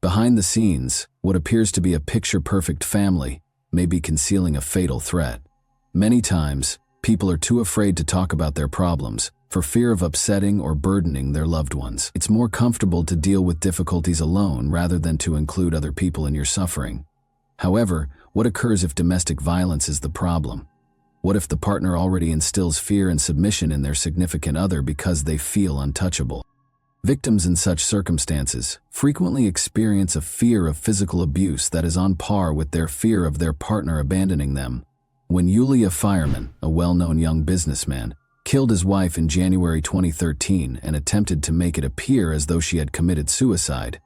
Behind the scenes, what appears to be a picture-perfect family may be concealing a fatal threat. Many times, people are too afraid to talk about their problems for fear of upsetting or burdening their loved ones. It's more comfortable to deal with difficulties alone rather than to include other people in your suffering. However, what occurs if domestic violence is the problem? What if the partner already instills fear and submission in their significant other because they feel untouchable? Victims in such circumstances frequently experience a fear of physical abuse that is on par with their fear of their partner abandoning them. When Yulia Fireman, a well-known young businessman, killed his wife in January 2013 and attempted to make it appear as though she had committed suicide,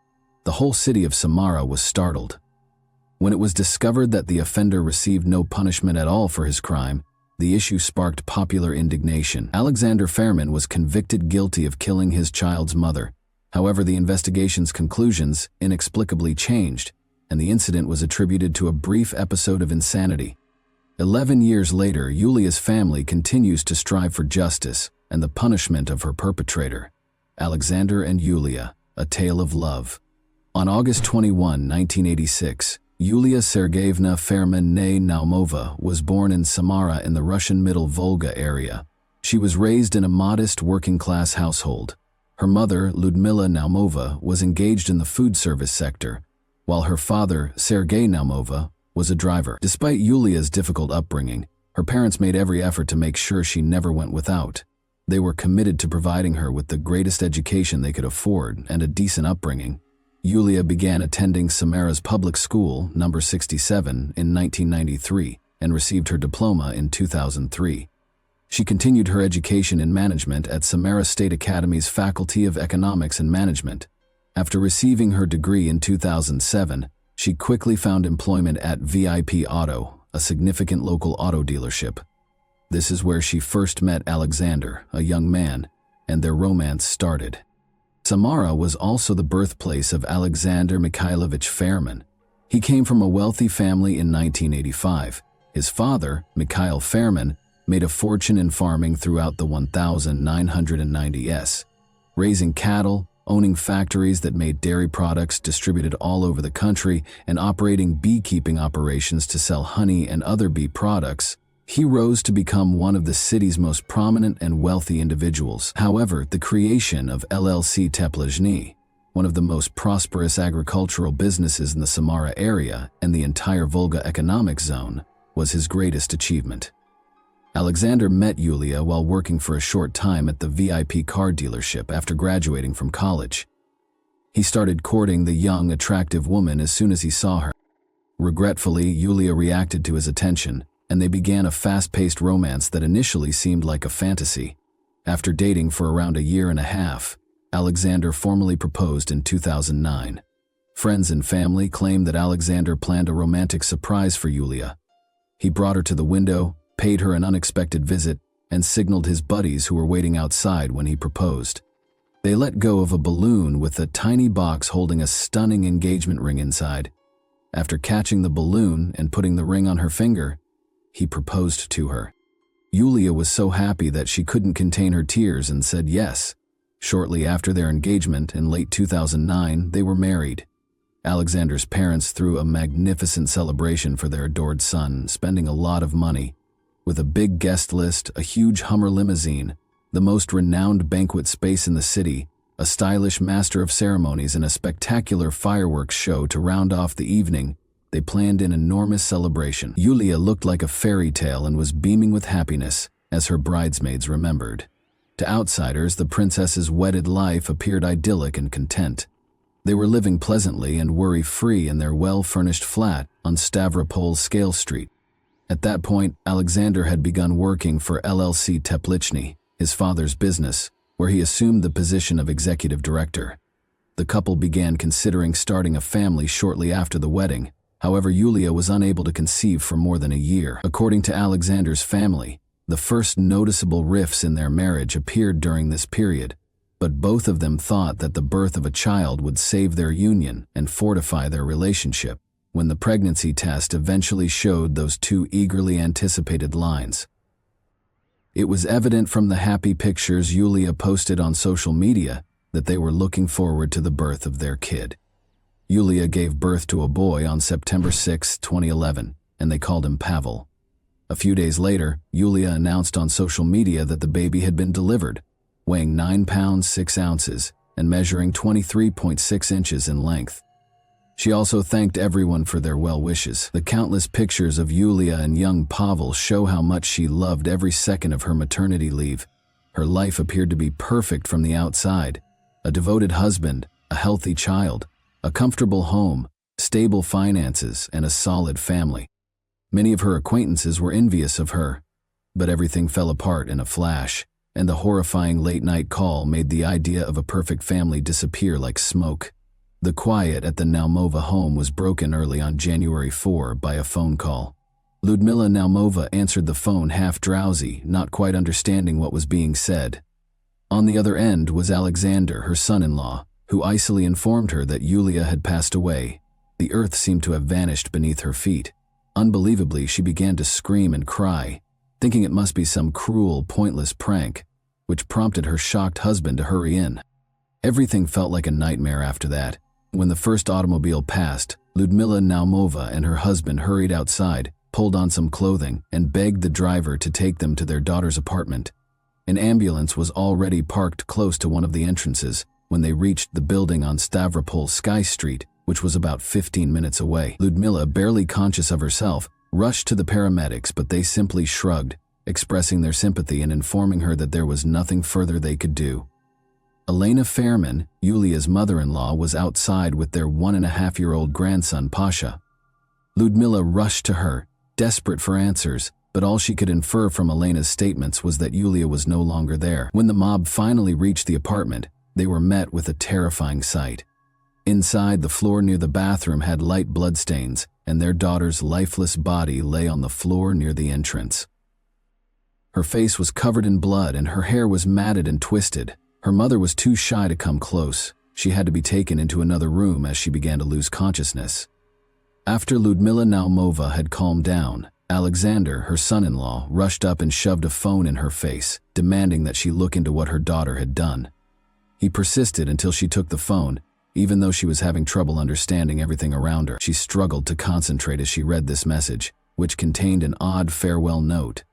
the whole city of Samara was startled. When it was discovered that the offender received no punishment at all for his crime, the issue sparked popular indignation. Alexander Fairman was convicted guilty of killing his child's mother. However, the investigation's conclusions inexplicably changed, and the incident was attributed to a brief episode of insanity. 11 years later, Yulia's family continues to strive for justice and the punishment of her perpetrator. Alexander and Yulia, a tale of love. On August 21, 1986, Yulia Sergeyevna Fairman née Naumova was born in Samara in the Russian Middle Volga area. She was raised in a modest working-class household. Her mother, Ludmila Naumova, was engaged in the food service sector, while her father, Sergey Naumova, was a driver. Despite Yulia's difficult upbringing, her parents made every effort to make sure she never went without. They were committed to providing her with the greatest education they could afford and a decent upbringing. Yulia began attending Samara's public school, number 67, in 1993 and received her diploma in 2003. She continued her education in management at Samara State Academy's Faculty of Economics and Management. After receiving her degree in 2007, she quickly found employment at VIP Auto, a significant local auto dealership. This is where she first met Alexander, a young man, and their romance started. Samara was also the birthplace of Alexander Mikhailovich Fairman. He came from a wealthy family in 1985. His father, Mikhail Fairman, made a fortune in farming throughout the 1990s, raising cattle, owning factories that made dairy products distributed all over the country, and operating beekeeping operations to sell honey and other bee products. He rose to become one of the city's most prominent and wealthy individuals. However, the creation of LLC Teplizhny, one of the most prosperous agricultural businesses in the Samara area and the entire Volga economic zone, was his greatest achievement. Alexander met Yulia while working for a short time at the VIP car dealership after graduating from college. He started courting the young, attractive woman as soon as he saw her. Regretfully, Yulia reacted to his attention, and they began a fast-paced romance that initially seemed like a fantasy. After dating for around a year and a half, Alexander formally proposed in 2009. Friends and family claimed that Alexander planned a romantic surprise for Yulia. He brought her to the window, paid her an unexpected visit, and signaled his buddies who were waiting outside when he proposed. They let go of a balloon with a tiny box holding a stunning engagement ring inside. After catching the balloon and putting the ring on her finger, he proposed to her. Yulia was so happy that she couldn't contain her tears and said yes. Shortly after their engagement in late 2009, they were married. Alexander's parents threw a magnificent celebration for their adored son, spending a lot of money. With a big guest list, a huge Hummer limousine, the most renowned banquet space in the city, a stylish master of ceremonies, and a spectacular fireworks show to round off the evening, they planned an enormous celebration. Yulia looked like a fairy tale and was beaming with happiness, as her bridesmaids remembered. To outsiders, the princess's wedded life appeared idyllic and content. They were living pleasantly and worry-free in their well-furnished flat on Stavropol Scale Street. At that point, Alexander had begun working for LLC Teplichny, his father's business, where he assumed the position of executive director. The couple began considering starting a family shortly after the wedding. However, Yulia was unable to conceive for more than a year. According to Alexander's family, the first noticeable rifts in their marriage appeared during this period, but both of them thought that the birth of a child would save their union and fortify their relationship, when the pregnancy test eventually showed those two eagerly anticipated lines. It was evident from the happy pictures Yulia posted on social media that they were looking forward to the birth of their kid. Yulia gave birth to a boy on September 6, 2011, and they called him Pavel. A few days later, Yulia announced on social media that the baby had been delivered, weighing 9 pounds 6 ounces and measuring 23.6 inches in length. She also thanked everyone for their well wishes. The countless pictures of Yulia and young Pavel show how much she loved every second of her maternity leave. Her life appeared to be perfect from the outside. A devoted husband, a healthy child, a comfortable home, stable finances, and a solid family. Many of her acquaintances were envious of her, but everything fell apart in a flash, and the horrifying late-night call made the idea of a perfect family disappear like smoke. The quiet at the Naumova home was broken early on January 4 by a phone call. Ludmila Naumova answered the phone half drowsy, not quite understanding what was being said. On the other end was Alexander, her son-in-law, who icily informed her that Yulia had passed away. The earth seemed to have vanished beneath her feet. Unbelievably, she began to scream and cry, thinking it must be some cruel, pointless prank, which prompted her shocked husband to hurry in. Everything felt like a nightmare after that. When the first automobile passed, Ludmila Naumova and her husband hurried outside, pulled on some clothing, and begged the driver to take them to their daughter's apartment. An ambulance was already parked close to one of the entrances when they reached the building on Stavropol Sky Street, which was about 15 minutes away. Ludmila, barely conscious of herself, rushed to the paramedics, but they simply shrugged, expressing their sympathy and informing her that there was nothing further they could do. Elena Fairman, Yulia's mother-in-law, was outside with their 1.5-year-old grandson, Pasha. Ludmila rushed to her, desperate for answers, but all she could infer from Elena's statements was that Yulia was no longer there. When the mob finally reached the apartment, they were met with a terrifying sight. Inside, the floor near the bathroom had light bloodstains, and their daughter's lifeless body lay on the floor near the entrance. Her face was covered in blood and her hair was matted and twisted. Her mother was too shy to come close. She had to be taken into another room as she began to lose consciousness. After Ludmila Naumova had calmed down, Alexander, her son-in-law, rushed up and shoved a phone in her face, demanding that she look into what her daughter had done. He persisted until she took the phone, even though she was having trouble understanding everything around her. She struggled to concentrate as she read this message, which contained an odd farewell note.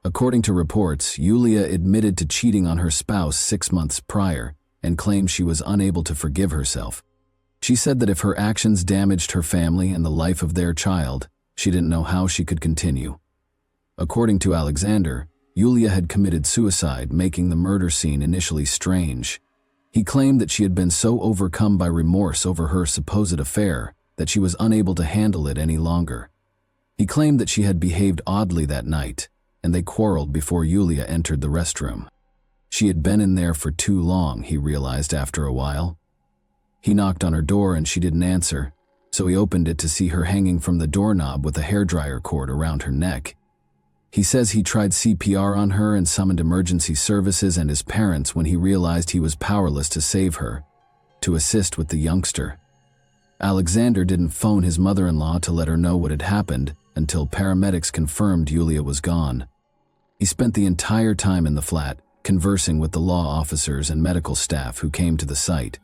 According to reports, Yulia admitted to cheating on her spouse 6 months prior and claimed she was unable to forgive herself. She said that if her actions damaged her family and the life of their child, she didn't know how she could continue. According to Alexander, Yulia had committed suicide, making the murder scene initially strange. He claimed that she had been so overcome by remorse over her supposed affair that she was unable to handle it any longer. He claimed that she had behaved oddly that night, and they quarreled before Yulia entered the restroom. She had been in there for too long, he realized after a while. He knocked on her door and she didn't answer, so he opened it to see her hanging from the doorknob with a hairdryer cord around her neck. He says he tried CPR on her and summoned emergency services and his parents when he realized he was powerless to save her, to assist with the youngster. Alexander didn't phone his mother-in-law to let her know what had happened until paramedics confirmed Yulia was gone. He spent the entire time in the flat, conversing with the law officers and medical staff who came to the site.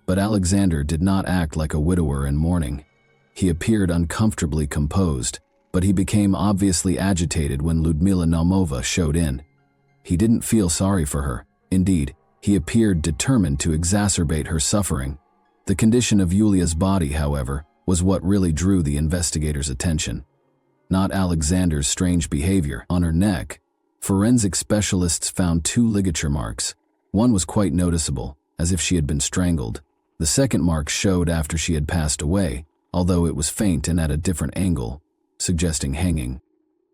But Alexander did not act like a widower in mourning. He appeared uncomfortably composed, but he became obviously agitated when Ludmila Naumova showed in. He didn't feel sorry for her. Indeed, he appeared determined to exacerbate her suffering. The condition of Yulia's body, however, was what really drew the investigators' attention. Not Alexander's strange behavior. On her neck, forensic specialists found 2 ligature marks. One was quite noticeable, as if she had been strangled. The second mark showed after she had passed away, although it was faint and at a different angle, suggesting hanging.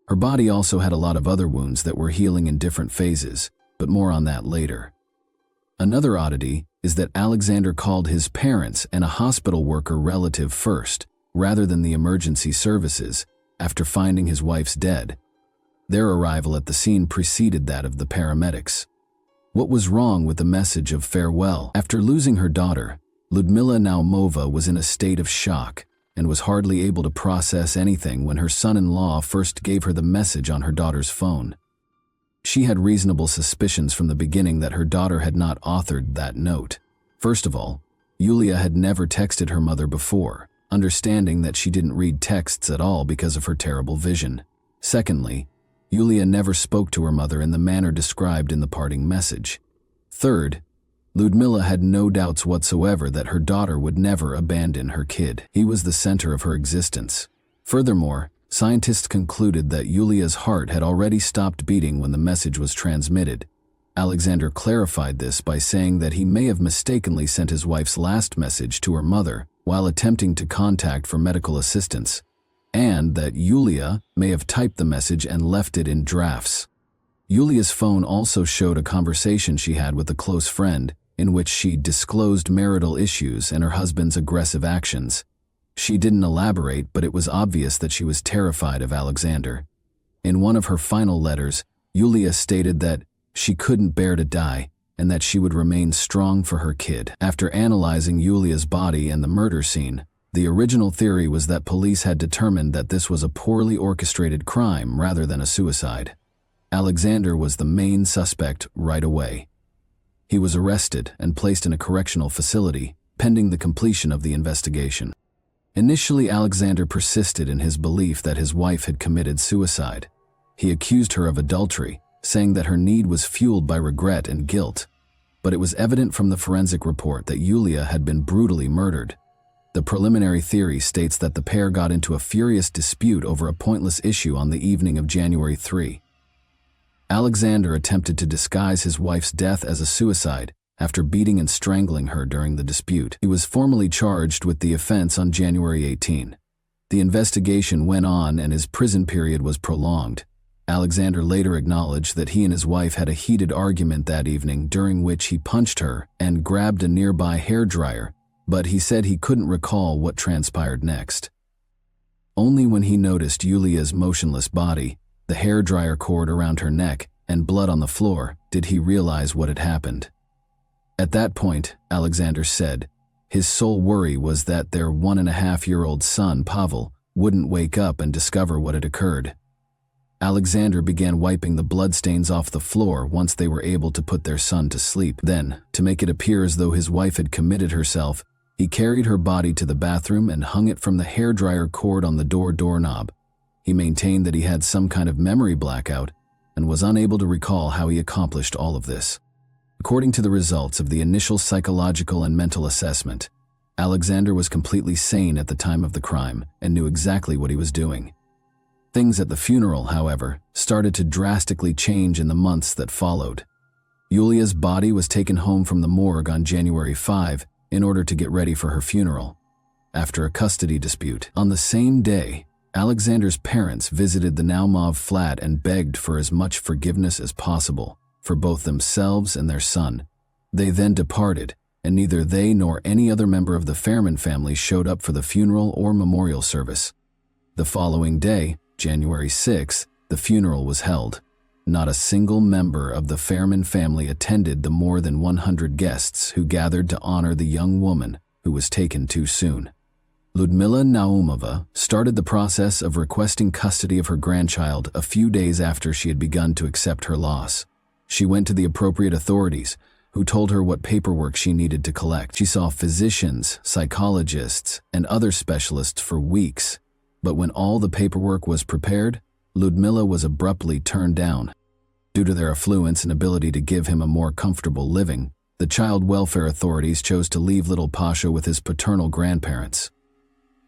Her body also had a lot of other wounds that were healing in different phases, but more on that later. Another oddity is that Alexander called his parents and a hospital worker relative first, rather than the emergency services, after finding his wife's dead. Their arrival at the scene preceded that of the paramedics. What was wrong with the message of farewell? After losing her daughter, Ludmila Naumova was in a state of shock and was hardly able to process anything when her son-in-law first gave her the message on her daughter's phone. She had reasonable suspicions from the beginning that her daughter had not authored that note. First of all, Yulia had never texted her mother before, understanding that she didn't read texts at all because of her terrible vision. Secondly, Yulia never spoke to her mother in the manner described in the parting message. Third, Ludmila had no doubts whatsoever that her daughter would never abandon her kid. He was the center of her existence. Furthermore, scientists concluded that Yulia's heart had already stopped beating when the message was transmitted. Alexander clarified this by saying that he may have mistakenly sent his wife's last message to her mother while attempting to contact for medical assistance, and that Yulia may have typed the message and left it in drafts. Yulia's phone also showed a conversation she had with a close friend in which she disclosed marital issues and her husband's aggressive actions. She didn't elaborate, but it was obvious that she was terrified of Alexander. In one of her final letters, Yulia stated that she couldn't bear to die and that she would remain strong for her kid. After analyzing Yulia's body and the murder scene, the original theory was that police had determined that this was a poorly orchestrated crime rather than a suicide. Alexander was the main suspect right away. He was arrested and placed in a correctional facility, pending the completion of the investigation. Initially, Alexander persisted in his belief that his wife had committed suicide. He accused her of adultery, saying that her need was fueled by regret and guilt. But it was evident from the forensic report that Yulia had been brutally murdered. The preliminary theory states that the pair got into a furious dispute over a pointless issue on the evening of January 3. Alexander attempted to disguise his wife's death as a suicide after beating and strangling her during the dispute. He was formally charged with the offense on January 18. The investigation went on and his prison period was prolonged. Alexander later acknowledged that he and his wife had a heated argument that evening during which he punched her and grabbed a nearby hairdryer, but he said he couldn't recall what transpired next. Only when he noticed Yulia's motionless body, the hairdryer cord around her neck, and blood on the floor, did he realize what had happened. At that point, Alexander said, his sole worry was that their 1.5-year-old son, Pavel, wouldn't wake up and discover what had occurred. Alexander began wiping the bloodstains off the floor once they were able to put their son to sleep. Then, to make it appear as though his wife had committed herself, he carried her body to the bathroom and hung it from the hairdryer cord on the doorknob. He maintained that he had some kind of memory blackout and was unable to recall how he accomplished all of this. According to the results of the initial psychological and mental assessment, Alexander was completely sane at the time of the crime and knew exactly what he was doing. Things at the funeral, however, started to drastically change in the months that followed. Yulia's body was taken home from the morgue on January 5 in order to get ready for her funeral, after a custody dispute. On the same day, Alexander's parents visited the Naumov flat and begged for as much forgiveness as possible for both themselves and their son. They then departed, and neither they nor any other member of the Fairman family showed up for the funeral or memorial service. The following day, January 6, the funeral was held. Not a single member of the Fairman family attended the more than 100 guests who gathered to honor the young woman who was taken too soon. Ludmila Naumova started the process of requesting custody of her grandchild a few days after she had begun to accept her loss. She went to the appropriate authorities, who told her what paperwork she needed to collect. She saw physicians, psychologists, and other specialists for weeks, but when all the paperwork was prepared, Ludmila was abruptly turned down. Due to their affluence and ability to give him a more comfortable living, the child welfare authorities chose to leave little Pasha with his paternal grandparents.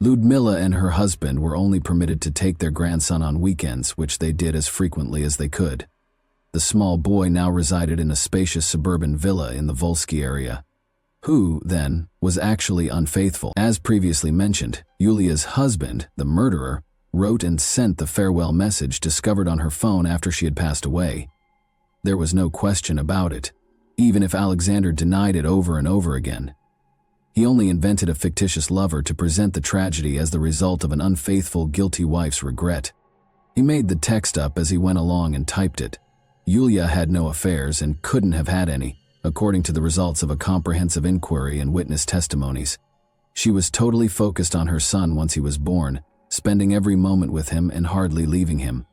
Ludmila and her husband were only permitted to take their grandson on weekends, which they did as frequently as they could. The small boy now resided in a spacious suburban villa in the Volsky area. Who, then, was actually unfaithful? As previously mentioned, Yulia's husband, the murderer, wrote and sent the farewell message discovered on her phone after she had passed away. There was no question about it, even if Alexander denied it over and over again. He only invented a fictitious lover to present the tragedy as the result of an unfaithful, guilty wife's regret. He made the text up as he went along and typed it. Yulia had no affairs and couldn't have had any, according to the results of a comprehensive inquiry and witness testimonies. She was totally focused on her son once he was born, spending every moment with him and hardly leaving him.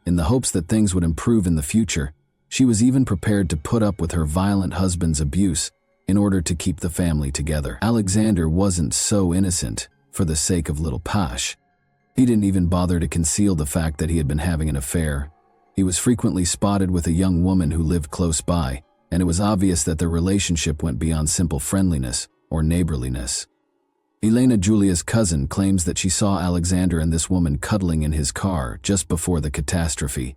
In the hopes that things would improve in the future, she was even prepared to put up with her violent husband's abuse in order to keep the family together. Alexander wasn't so innocent for the sake of little Pash. He didn't even bother to conceal the fact that he had been having an affair. He was frequently spotted with a young woman who lived close by, and it was obvious that their relationship went beyond simple friendliness or neighborliness. Elena, Julia's cousin, claims that she saw Alexander and this woman cuddling in his car just before the catastrophe,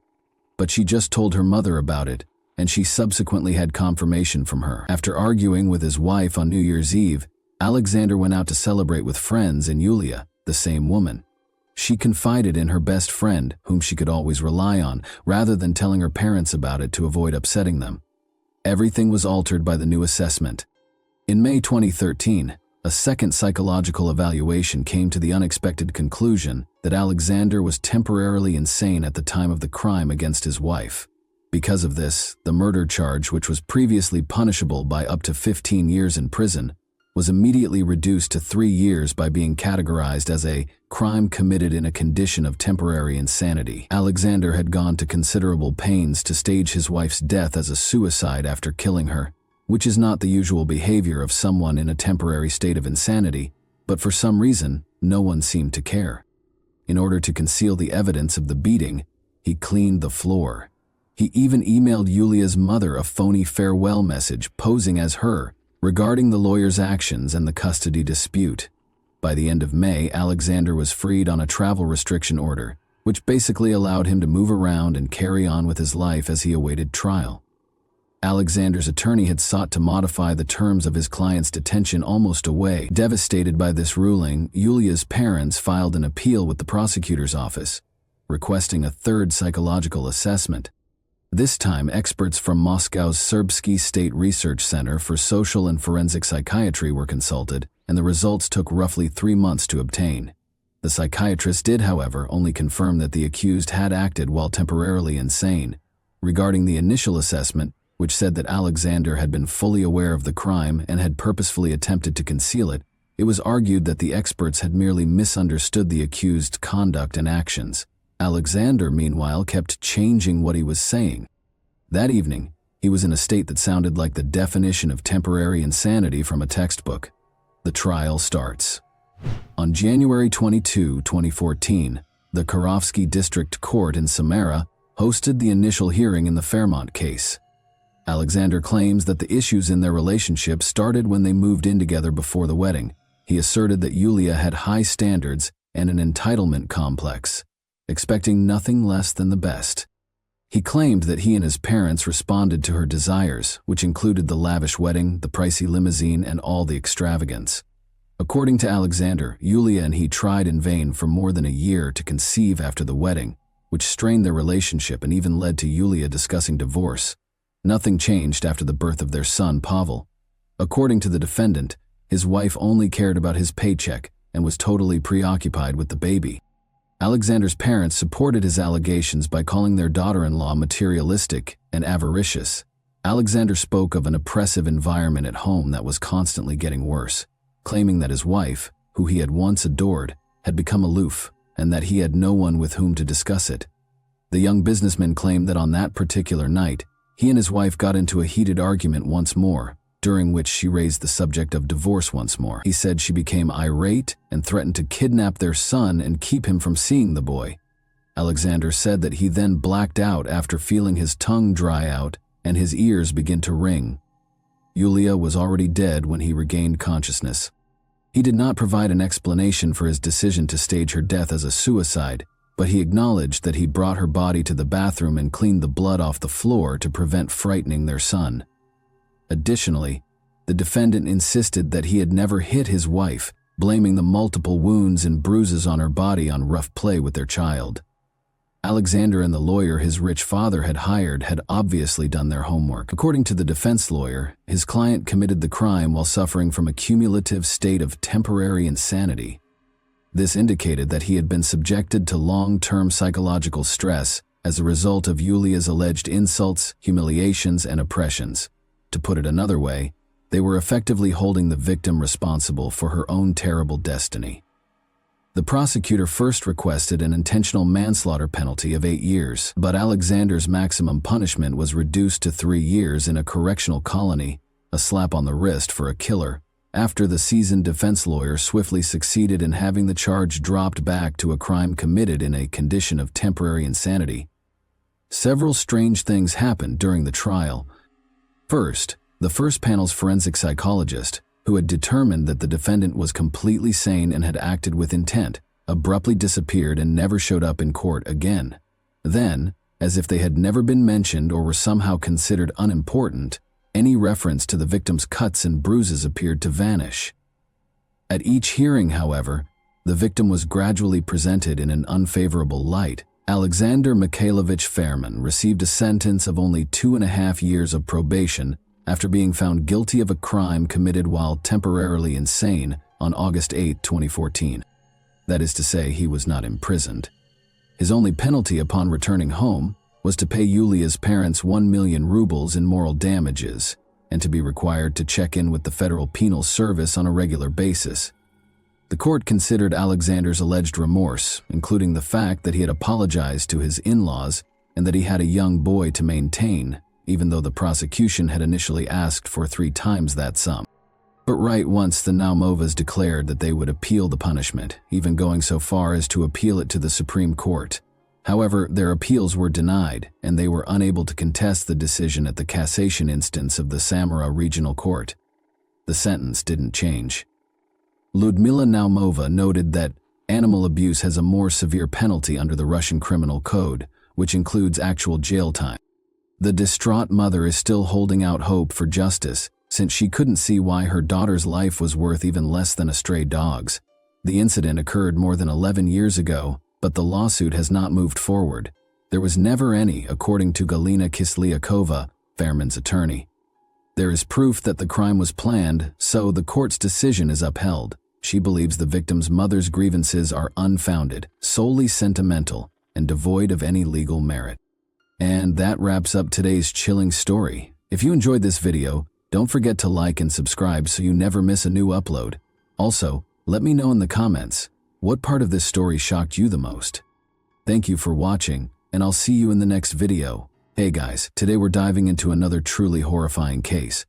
but she just told her mother about it, and she subsequently had confirmation from her. After arguing with his wife on New Year's Eve, Alexander went out to celebrate with friends and Yulia, the same woman. She confided in her best friend, whom she could always rely on, rather than telling her parents about it to avoid upsetting them. Everything was altered by the new assessment. In May 2013, a second psychological evaluation came to the unexpected conclusion that Alexander was temporarily insane at the time of the crime against his wife. Because of this, the murder charge, which was previously punishable by up to 15 years in prison, was immediately reduced to 3 years by being categorized as a crime committed in a condition of temporary insanity. Alexander had gone to considerable pains to stage his wife's death as a suicide after killing her, which is not the usual behavior of someone in a temporary state of insanity, but for some reason, no one seemed to care. In order to conceal the evidence of the beating, he cleaned the floor. He even emailed Yulia's mother a phony farewell message posing as her, regarding the lawyer's actions and the custody dispute. By the end of May, Alexander was freed on a travel restriction order, which basically allowed him to move around and carry on with his life as he awaited trial. Alexander's attorney had sought to modify the terms of his client's detention almost away. Devastated by this ruling, Yulia's parents filed an appeal with the prosecutor's office, requesting a third psychological assessment. This time, experts from Moscow's Serbsky State Research Center for Social and Forensic Psychiatry were consulted, and the results took roughly 3 months to obtain. The psychiatrist did, however, only confirm that the accused had acted while temporarily insane. Regarding the initial assessment, which said that Alexander had been fully aware of the crime and had purposefully attempted to conceal it, it was argued that the experts had merely misunderstood the accused's conduct and actions. Alexander, meanwhile, kept changing what he was saying. That evening, he was in a state that sounded like the definition of temporary insanity from a textbook. The trial starts. On January 22, 2014, the Kirovsky District Court in Samara hosted the initial hearing in the Fairmont case. Alexander claims that the issues in their relationship started when they moved in together before the wedding. He asserted that Yulia had high standards and an entitlement complex, expecting nothing less than the best. He claimed that he and his parents responded to her desires, which included the lavish wedding, the pricey limousine, and all the extravagance. According to Alexander, Yulia and he tried in vain for more than a year to conceive after the wedding, which strained their relationship and even led to Yulia discussing divorce. Nothing changed after the birth of their son, Pavel. According to the defendant, his wife only cared about his paycheck and was totally preoccupied with the baby. Alexander's parents supported his allegations by calling their daughter-in-law materialistic and avaricious. Alexander spoke of an oppressive environment at home that was constantly getting worse, claiming that his wife, who he had once adored, had become aloof and that he had no one with whom to discuss it. The young businessman claimed that on that particular night, he and his wife got into a heated argument once more, during which she raised the subject of divorce once more. He said she became irate and threatened to kidnap their son and keep him from seeing the boy. Alexander said that he then blacked out after feeling his tongue dry out and his ears begin to ring. Yulia was already dead when he regained consciousness. He did not provide an explanation for his decision to stage her death as a suicide, but he acknowledged that he brought her body to the bathroom and cleaned the blood off the floor to prevent frightening their son. Additionally, The defendant insisted that he had never hit his wife, blaming the multiple wounds and bruises on her body on rough play with their child. Alexander and the lawyer his rich father had hired had obviously done their homework. According to the defense lawyer, his client committed the crime while suffering from a cumulative state of temporary insanity. This indicated that he had been subjected to long-term psychological stress as a result of Yulia's alleged insults, humiliations, and oppressions. To put it another way, they were effectively holding the victim responsible for her own terrible destiny. The prosecutor first requested an intentional manslaughter penalty of 8 years, but Alexander's maximum punishment was reduced to 3 years in a correctional colony, a slap on the wrist for a killer, after the seasoned defense lawyer swiftly succeeded in having the charge dropped back to a crime committed in a condition of temporary insanity. Several strange things happened during the trial. First, the first panel's forensic psychologist, who had determined that the defendant was completely sane and had acted with intent, abruptly disappeared and never showed up in court again. Then, as if they had never been mentioned or were somehow considered unimportant, any reference to the victim's cuts and bruises appeared to vanish. At each hearing, however, the victim was gradually presented in an unfavorable light. Alexander Mikhailovich Fairman received a sentence of only 2.5 years of probation after being found guilty of a crime committed while temporarily insane on August 8, 2014. That is to say, he was not imprisoned. His only penalty upon returning home was to pay Yulia's parents 1 million rubles in moral damages and to be required to check in with the Federal Penal Service on a regular basis. The court considered Alexander's alleged remorse, including the fact that he had apologized to his in-laws and that he had a young boy to maintain, even though the prosecution had initially asked for 3 times that sum. But right once the Naumovas declared that they would appeal the punishment, even going so far as to appeal it to the Supreme Court. However, their appeals were denied, and they were unable to contest the decision at the cassation instance of the Samara Regional Court. The sentence didn't change. Ludmila Naumova noted that animal abuse has a more severe penalty under the Russian Criminal Code, which includes actual jail time. The distraught mother is still holding out hope for justice, since she couldn't see why her daughter's life was worth even less than a stray dog's. The incident occurred more than 11 years ago, but the lawsuit has not moved forward. There was never any, according to Galina Kislyakova, Fairman's attorney. There is proof that the crime was planned, so the court's decision is upheld. She believes the victim's mother's grievances are unfounded, solely sentimental, and devoid of any legal merit. And that wraps up today's chilling story. If you enjoyed this video, don't forget to like and subscribe so you never miss a new upload. Also, let me know in the comments, what part of this story shocked you the most? Thank you for watching, and I'll see you in the next video. Hey guys, today we're diving into another truly horrifying case.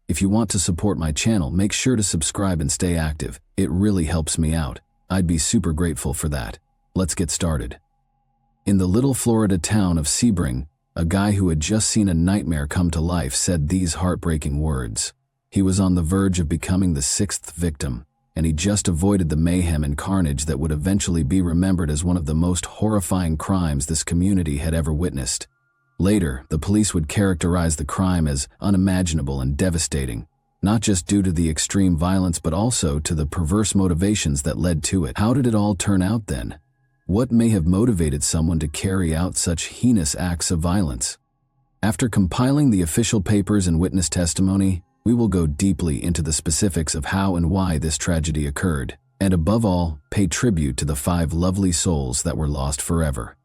If you want to support my channel, make sure to subscribe and stay active. It really helps me out. I'd be super grateful for that. Let's get started. In the little Florida town of Sebring, a guy who had just seen a nightmare come to life said these heartbreaking words. He was on the verge of becoming the 6th victim, and he just avoided the mayhem and carnage that would eventually be remembered as one of the most horrifying crimes this community had ever witnessed. Later, the police would characterize the crime as unimaginable and devastating, not just due to the extreme violence but also to the perverse motivations that led to it. How did it all turn out then? What may have motivated someone to carry out such heinous acts of violence? After compiling the official papers and witness testimony, we will go deeply into the specifics of how and why this tragedy occurred, and above all, pay tribute to the 5 lovely souls that were lost forever.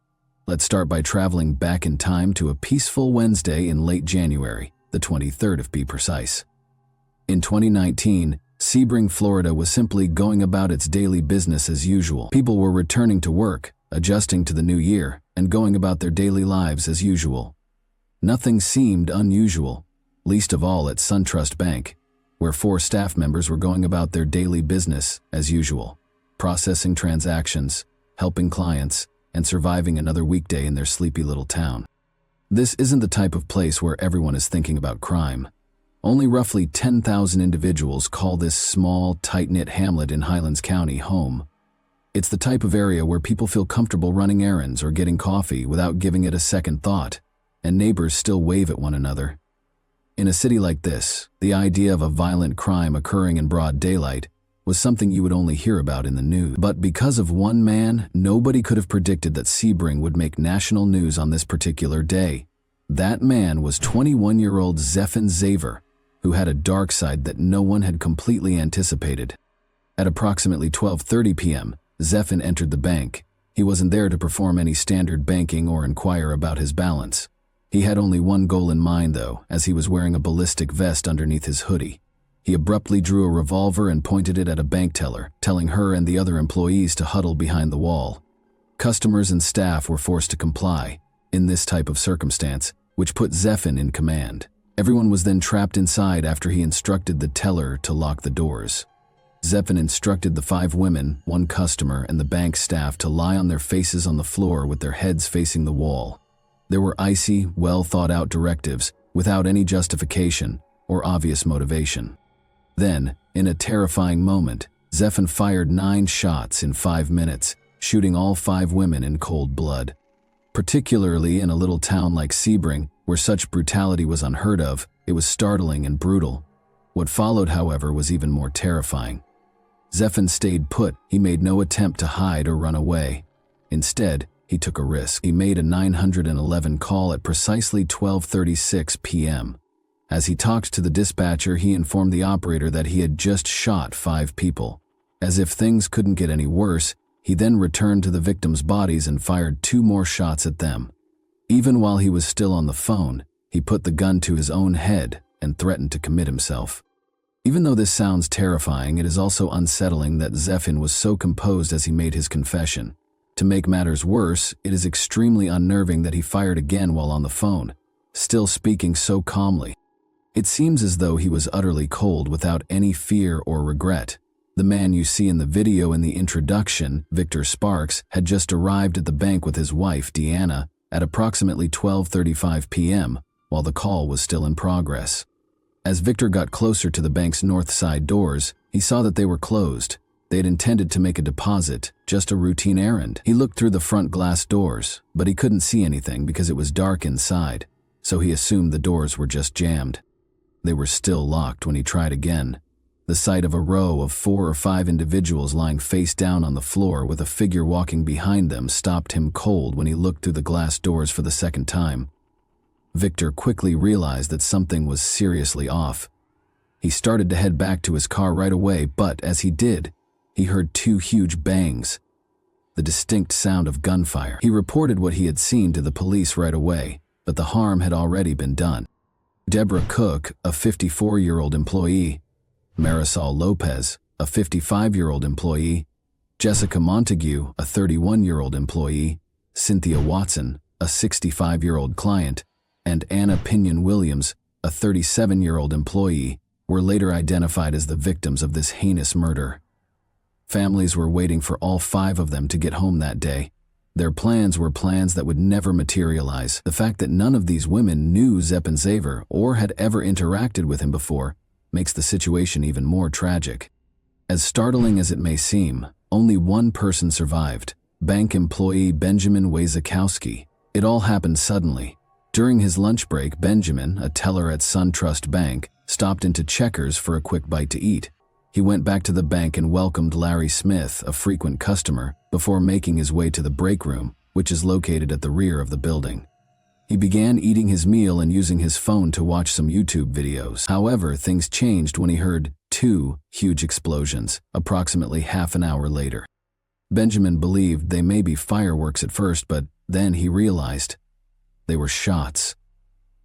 Let's start by traveling back in time to a peaceful Wednesday in late January, the 23rd to be precise. In 2019, Sebring, Florida was simply going about its daily business as usual. People were returning to work, adjusting to the new year, and going about their daily lives as usual. Nothing seemed unusual, least of all at SunTrust Bank, where 4 staff members were going about their daily business as usual, processing transactions, helping clients, and surviving another weekday in their sleepy little town. This isn't the type of place where everyone is thinking about crime. Only roughly 10,000 individuals call this small, tight-knit hamlet in Highlands County home. It's the type of area where people feel comfortable running errands or getting coffee without giving it a second thought, and neighbors still wave at one another. In a city like this, the idea of a violent crime occurring in broad daylight was something you would only hear about in the news. But because of one man, nobody could have predicted that Sebring would make national news on this particular day. That man was 21-year-old Zephan Zaver, who had a dark side that no one had completely anticipated. At approximately 12:30 p.m., Zephan entered the bank. He wasn't there to perform any standard banking or inquire about his balance. He had only one goal in mind, though, as he was wearing a ballistic vest underneath his hoodie. He abruptly drew a revolver and pointed it at a bank teller, telling her and the other employees to huddle behind the wall. Customers and staff were forced to comply in this type of circumstance, which put Zephan in command. Everyone was then trapped inside after he instructed the teller to lock the doors. Zephan instructed the 5 women, 1 customer, and the bank staff to lie on their faces on the floor with their heads facing the wall. There were icy, well-thought-out directives without any justification or obvious motivation. Then, in a terrifying moment, Zephan fired 9 shots in 5 minutes, shooting all 5 women in cold blood. Particularly in a little town like Sebring, where such brutality was unheard of, it was startling and brutal. What followed, however, was even more terrifying. Zephan stayed put. He made no attempt to hide or run away. Instead, he took a risk. He made a 911 call at precisely 12:36 p.m. As he talked to the dispatcher, he informed the operator that he had just shot 5 people. As if things couldn't get any worse, he then returned to the victims' bodies and fired 2 more shots at them. Even while he was still on the phone, he put the gun to his own head and threatened to commit himself. Even though this sounds terrifying, it is also unsettling that Zephan was so composed as he made his confession. To make matters worse, it is extremely unnerving that he fired again while on the phone, still speaking so calmly. It seems as though he was utterly cold without any fear or regret. The man you see in the video in the introduction, Victor Sparks, had just arrived at the bank with his wife, Deanna, at approximately 12:35 p.m., while the call was still in progress. As Victor got closer to the bank's north side doors, he saw that they were closed. They had intended to make a deposit, just a routine errand. He looked through the front glass doors, but he couldn't see anything because it was dark inside, so he assumed the doors were just jammed. They were still locked when he tried again. The sight of a row of 4 or 5 individuals lying face down on the floor with a figure walking behind them stopped him cold when he looked through the glass doors for the second time. Victor quickly realized that something was seriously off. He started to head back to his car right away, but as he did, he heard 2 huge bangs, the distinct sound of gunfire. He reported what he had seen to the police right away, but the harm had already been done. Deborah Cook, a 54-year-old employee, Marisol Lopez, a 55-year-old employee, Jessica Montague, a 31-year-old employee, Cynthia Watson, a 65-year-old client, and Anna Pinion Williams, a 37-year-old employee, were later identified as the victims of this heinous murder. Families were waiting for all 5 of them to get home that day. Their plans were plans that would never materialize. The fact that none of these women knew Zephan Zaver or had ever interacted with him before makes the situation even more tragic. As startling as it may seem, only one person survived, bank employee Benjamin Wazakowski. It all happened suddenly. During his lunch break, Benjamin, a teller at SunTrust Bank, stopped into Checkers for a quick bite to eat. He went back to the bank and welcomed Larry Smith, a frequent customer, before making his way to the break room, which is located at the rear of the building. He began eating his meal and using his phone to watch some YouTube videos. However, things changed when he heard 2 huge explosions, approximately half an hour later. Benjamin believed they may be fireworks at first, but then he realized they were shots.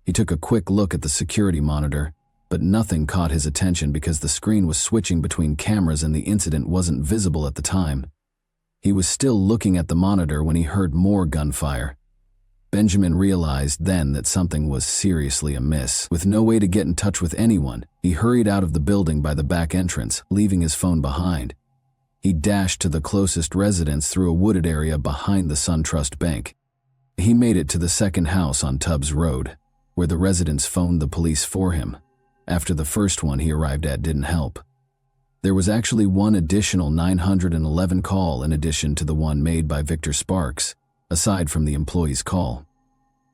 He took a quick look at the security monitor, but nothing caught his attention because the screen was switching between cameras and the incident wasn't visible at the time. He was still looking at the monitor when he heard more gunfire. Benjamin realized then that something was seriously amiss. With no way to get in touch with anyone, he hurried out of the building by the back entrance, leaving his phone behind. He dashed to the closest residence through a wooded area behind the SunTrust Bank. He made it to the second house on Tubbs Road, where the residents phoned the police for him. After the first one he arrived at didn't help. There was actually one additional 911 call in addition to the one made by Victor Sparks, aside from the employee's call.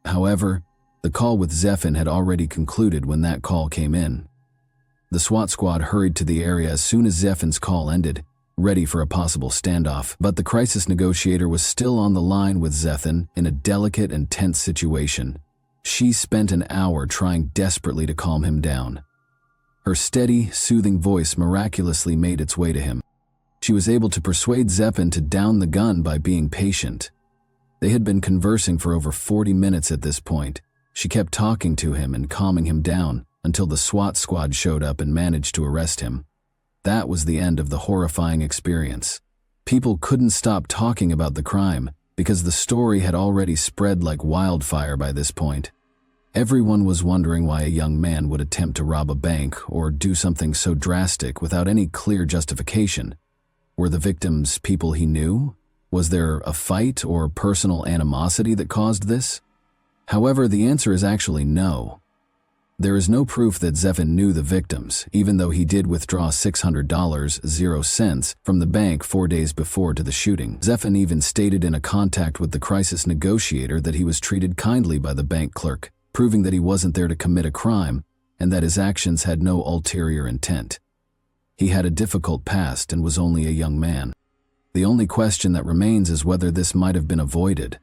However, The call with Zeffin had already concluded when that call came in. The SWAT squad hurried to the area as soon as Zeffin's call ended, ready for a possible standoff, but the crisis negotiator was still on the line with Zeffin in a delicate and tense situation. She spent an hour trying desperately to calm him down. Her steady, soothing voice miraculously made its way to him. She was able to persuade Zeffin to down the gun by being patient. They had been conversing for over 40 minutes at this point. She kept talking to him and calming him down until the SWAT squad showed up and managed to arrest him. That was the end of the horrifying experience. People couldn't stop talking about the crime because the story had already spread like wildfire by this point. Everyone was wondering why a young man would attempt to rob a bank or do something so drastic without any clear justification. Were the victims people he knew? Was there a fight or personal animosity that caused this? However, the answer is actually no. There is no proof that Zeffin knew the victims, even though he did withdraw $600.00 from the bank 4 days before to the shooting. Zeffin even stated in a contact with the crisis negotiator that he was treated kindly by the bank clerk, proving that he wasn't there to commit a crime and that his actions had no ulterior intent. He had a difficult past and was only a young man. The only question that remains is whether this might have been avoided.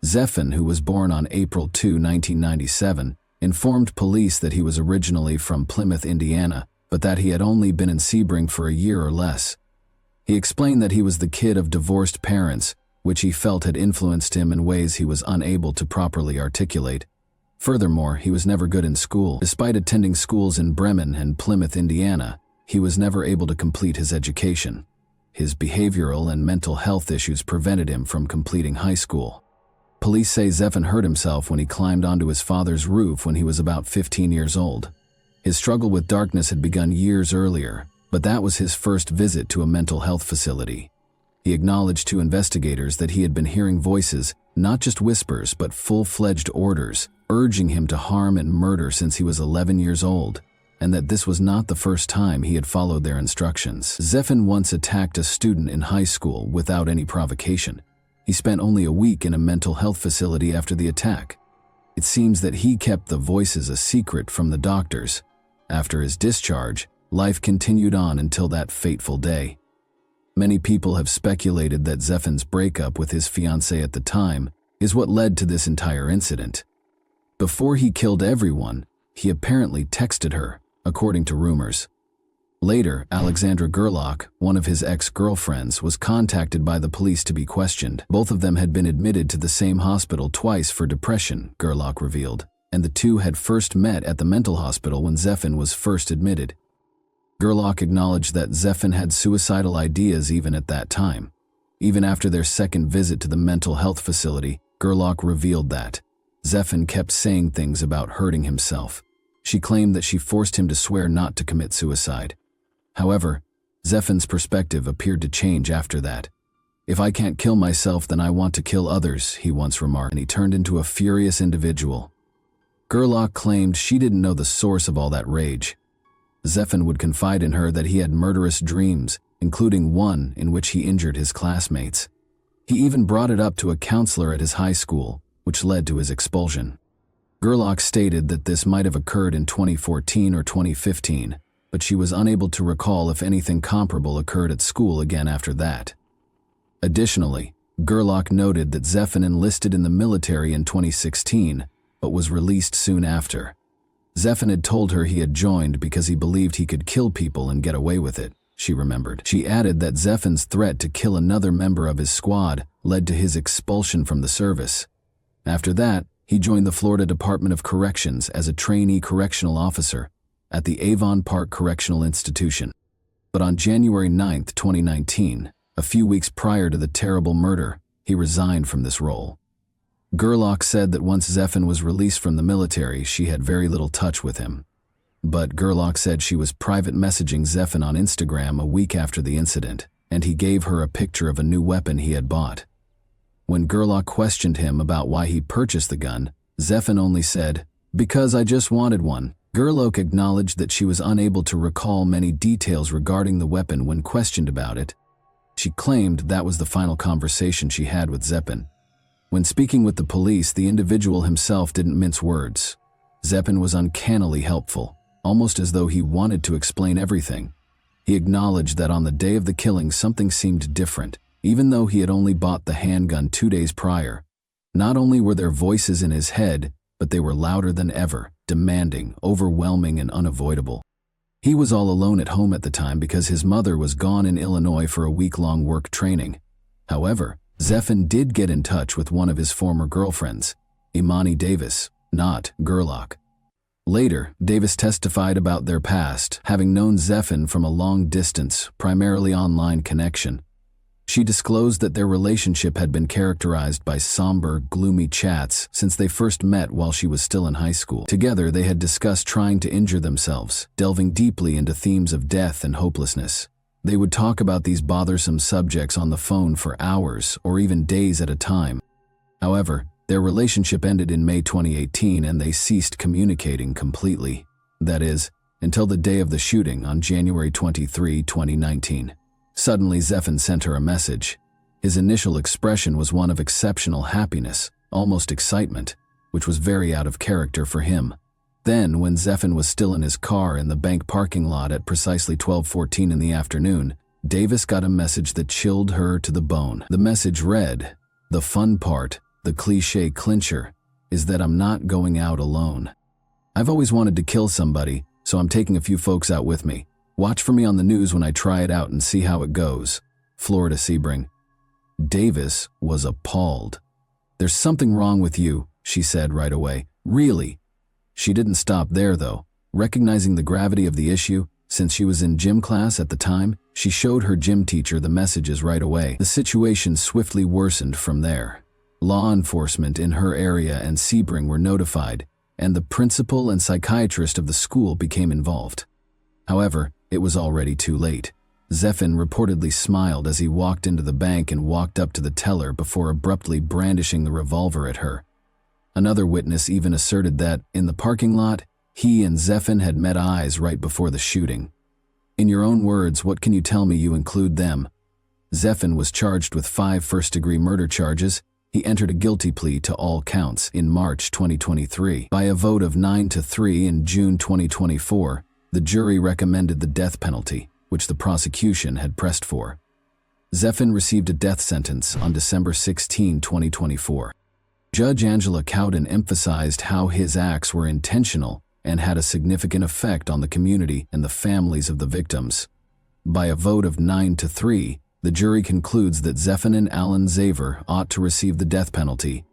Zeffin, who was born on April 2, 1997, informed police that he was originally from Plymouth, Indiana, but that he had only been in Sebring for a year or less. He explained that he was the kid of divorced parents, which he felt had influenced him in ways he was unable to properly articulate. Furthermore, he was never good in school. Despite attending schools in Bremen and Plymouth, Indiana, he was never able to complete his education. His behavioral and mental health issues prevented him from completing high school. Police say Zeffin hurt himself when he climbed onto his father's roof when he was about 15 years old. His struggle with darkness had begun years earlier, but that was his first visit to a mental health facility. He acknowledged to investigators that he had been hearing voices, not just whispers but full-fledged orders, urging him to harm and murder since he was 11 years old, and that this was not the first time he had followed their instructions. Zeffin once attacked a student in high school without any provocation. He spent only a week in a mental health facility after the attack. It seems that he kept the voices a secret from the doctors. After his discharge, life continued on until that fateful day. Many people have speculated that Zeffin's breakup with his fiancée at the time is what led to this entire incident. Before he killed everyone, he apparently texted her, according to rumors. Later, Alexandra Gerlach, one of his ex-girlfriends, was contacted by the police to be questioned. Both of them had been admitted to the same hospital twice for depression, Gerlach revealed, and the two had first met at the mental hospital when Zeffin was first admitted. Gerlach acknowledged that Zeffin had suicidal ideas even at that time. Even after their second visit to the mental health facility, Gerlach revealed that Zeffin kept saying things about hurting himself. She claimed that she forced him to swear not to commit suicide. However, Zeffin's perspective appeared to change after that. "If I can't kill myself, then I want to kill others," he once remarked, and he turned into a furious individual. Gerlach claimed she didn't know the source of all that rage. Zeffin would confide in her that he had murderous dreams, including one in which he injured his classmates. He even brought it up to a counselor at his high school, which led to his expulsion. Gerlach stated that this might have occurred in 2014 or 2015, but she was unable to recall if anything comparable occurred at school again after that. Additionally, Gerlach noted that Zeffin enlisted in the military in 2016, but was released soon after. Zeffin had told her he had joined because he believed he could kill people and get away with it, she remembered. She added that Zeffin's threat to kill another member of his squad led to his expulsion from the service. After that, he joined the Florida Department of Corrections as a trainee correctional officer at the Avon Park Correctional Institution. But on January 9, 2019, a few weeks prior to the terrible murder, he resigned from this role. Gerlach said that once Zeffin was released from the military, she had very little touch with him. But Gerlach said she was private messaging Zeffin on Instagram a week after the incident, and he gave her a picture of a new weapon he had bought. When Gerlach questioned him about why he purchased the gun, Zeffin only said, "Because I just wanted one." Gerlach acknowledged that she was unable to recall many details regarding the weapon when questioned about it. She claimed that was the final conversation she had with Zeffin. When speaking with the police, the individual himself didn't mince words. Zepin was uncannily helpful, almost as though he wanted to explain everything. He acknowledged that on the day of the killing something seemed different, even though he had only bought the handgun 2 days prior. Not only were there voices in his head, but they were louder than ever, demanding, overwhelming, and unavoidable. He was all alone at home at the time because his mother was gone in Illinois for a week-long work training. However, Zepin did get in touch with one of his former girlfriends, Imani Davis, not Gerlach. Later, Davis testified about their past, having known Zepin from a long-distance, primarily online connection. She disclosed that their relationship had been characterized by somber, gloomy chats since they first met while she was still in high school. Together, they had discussed trying to injure themselves, delving deeply into themes of death and hopelessness. They would talk about these bothersome subjects on the phone for hours or even days at a time. However, their relationship ended in May 2018 and they ceased communicating completely. That is, until the day of the shooting on January 23, 2019. Suddenly, Zepin sent her a message. His initial expression was one of exceptional happiness, almost excitement, which was very out of character for him. Then, when Zepin was still in his car in the bank parking lot at precisely 12:14 in the afternoon, Davis got a message that chilled her to the bone. The message read, "The fun part, the cliché clincher, is that I'm not going out alone. I've always wanted to kill somebody, so I'm taking a few folks out with me. Watch for me on the news when I try it out and see how it goes. Florida Sebring." Davis was appalled. "There's something wrong with you," she said right away. "Really?" She didn't stop there, though. Recognizing the gravity of the issue, since she was in gym class at the time, she showed her gym teacher the messages right away. The situation swiftly worsened from there. Law enforcement in her area and Sebring were notified, and the principal and psychiatrist of the school became involved. However, it was already too late. Zepin reportedly smiled as he walked into the bank and walked up to the teller before abruptly brandishing the revolver at her. Another witness even asserted that, in the parking lot, he and Zepin had met eyes right before the shooting. "In your own words, what can you tell me you include them?" Zepin was charged with 5 first-degree murder charges. He entered a guilty plea to all counts in March 2023. By a vote of 9-3 in June 2024, the jury recommended the death penalty, which the prosecution had pressed for. Zepin received a death sentence on December 16, 2024. Judge Angela Cowden emphasized how his acts were intentional and had a significant effect on the community and the families of the victims. By a vote of 9-3, the jury concludes that Zepin and Alan Zaver ought to receive the death penalty.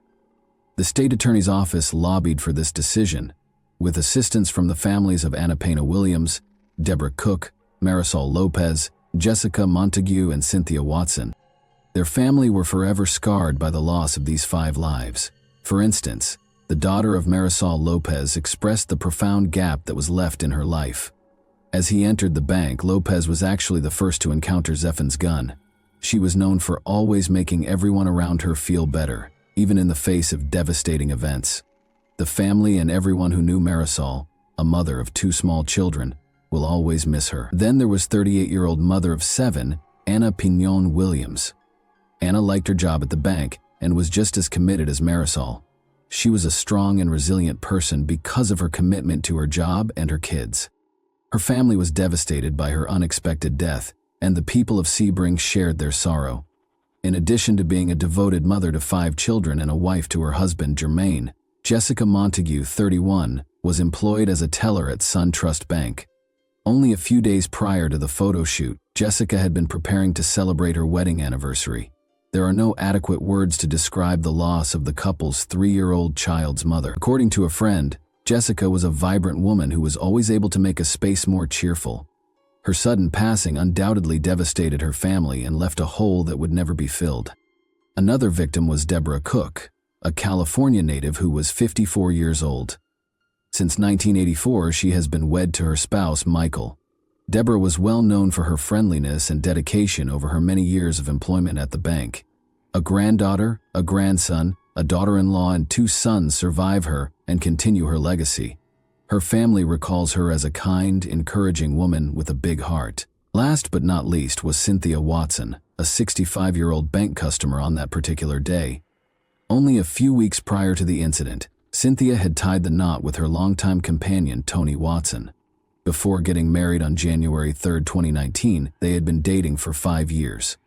The state attorney's office lobbied for this decision, with assistance from the families of Anna Pena Williams, Deborah Cook, Marisol Lopez, Jessica Montague, and Cynthia Watson. Their family were forever scarred by the loss of these 5 lives. For instance, the daughter of Marisol Lopez expressed the profound gap that was left in her life. As he entered the bank, Lopez was actually the first to encounter Zepin's gun. She was known for always making everyone around her feel better, even in the face of devastating events. The family and everyone who knew Marisol, a mother of 2 small children, will always miss her. Then there was 38-year-old mother of 7, Anna Pignon Williams. Anna liked her job at the bank and was just as committed as Marisol. She was a strong and resilient person because of her commitment to her job and her kids. Her family was devastated by her unexpected death, and the people of Sebring shared their sorrow. In addition to being a devoted mother to 5 children and a wife to her husband, Jermaine, Jessica Montague, 31, was employed as a teller at SunTrust Bank. Only a few days prior to the photo shoot, Jessica had been preparing to celebrate her wedding anniversary. There are no adequate words to describe the loss of the couple's 3-year-old child's mother. According to a friend, Jessica was a vibrant woman who was always able to make a space more cheerful. Her sudden passing undoubtedly devastated her family and left a hole that would never be filled. Another victim was Deborah Cook, a California native who was 54 years old. Since 1984, she has been wed to her spouse, Michael. Deborah was well known for her friendliness and dedication over her many years of employment at the bank. A granddaughter, a grandson, a daughter-in-law, and 2 sons survive her and continue her legacy. Her family recalls her as a kind, encouraging woman with a big heart. Last but not least was Cynthia Watson, a 65-year-old bank customer on that particular day. Only a few weeks prior to the incident, Cynthia had tied the knot with her longtime companion, Tony Watson. Before getting married on January 3, 2019, they had been dating for 5 years.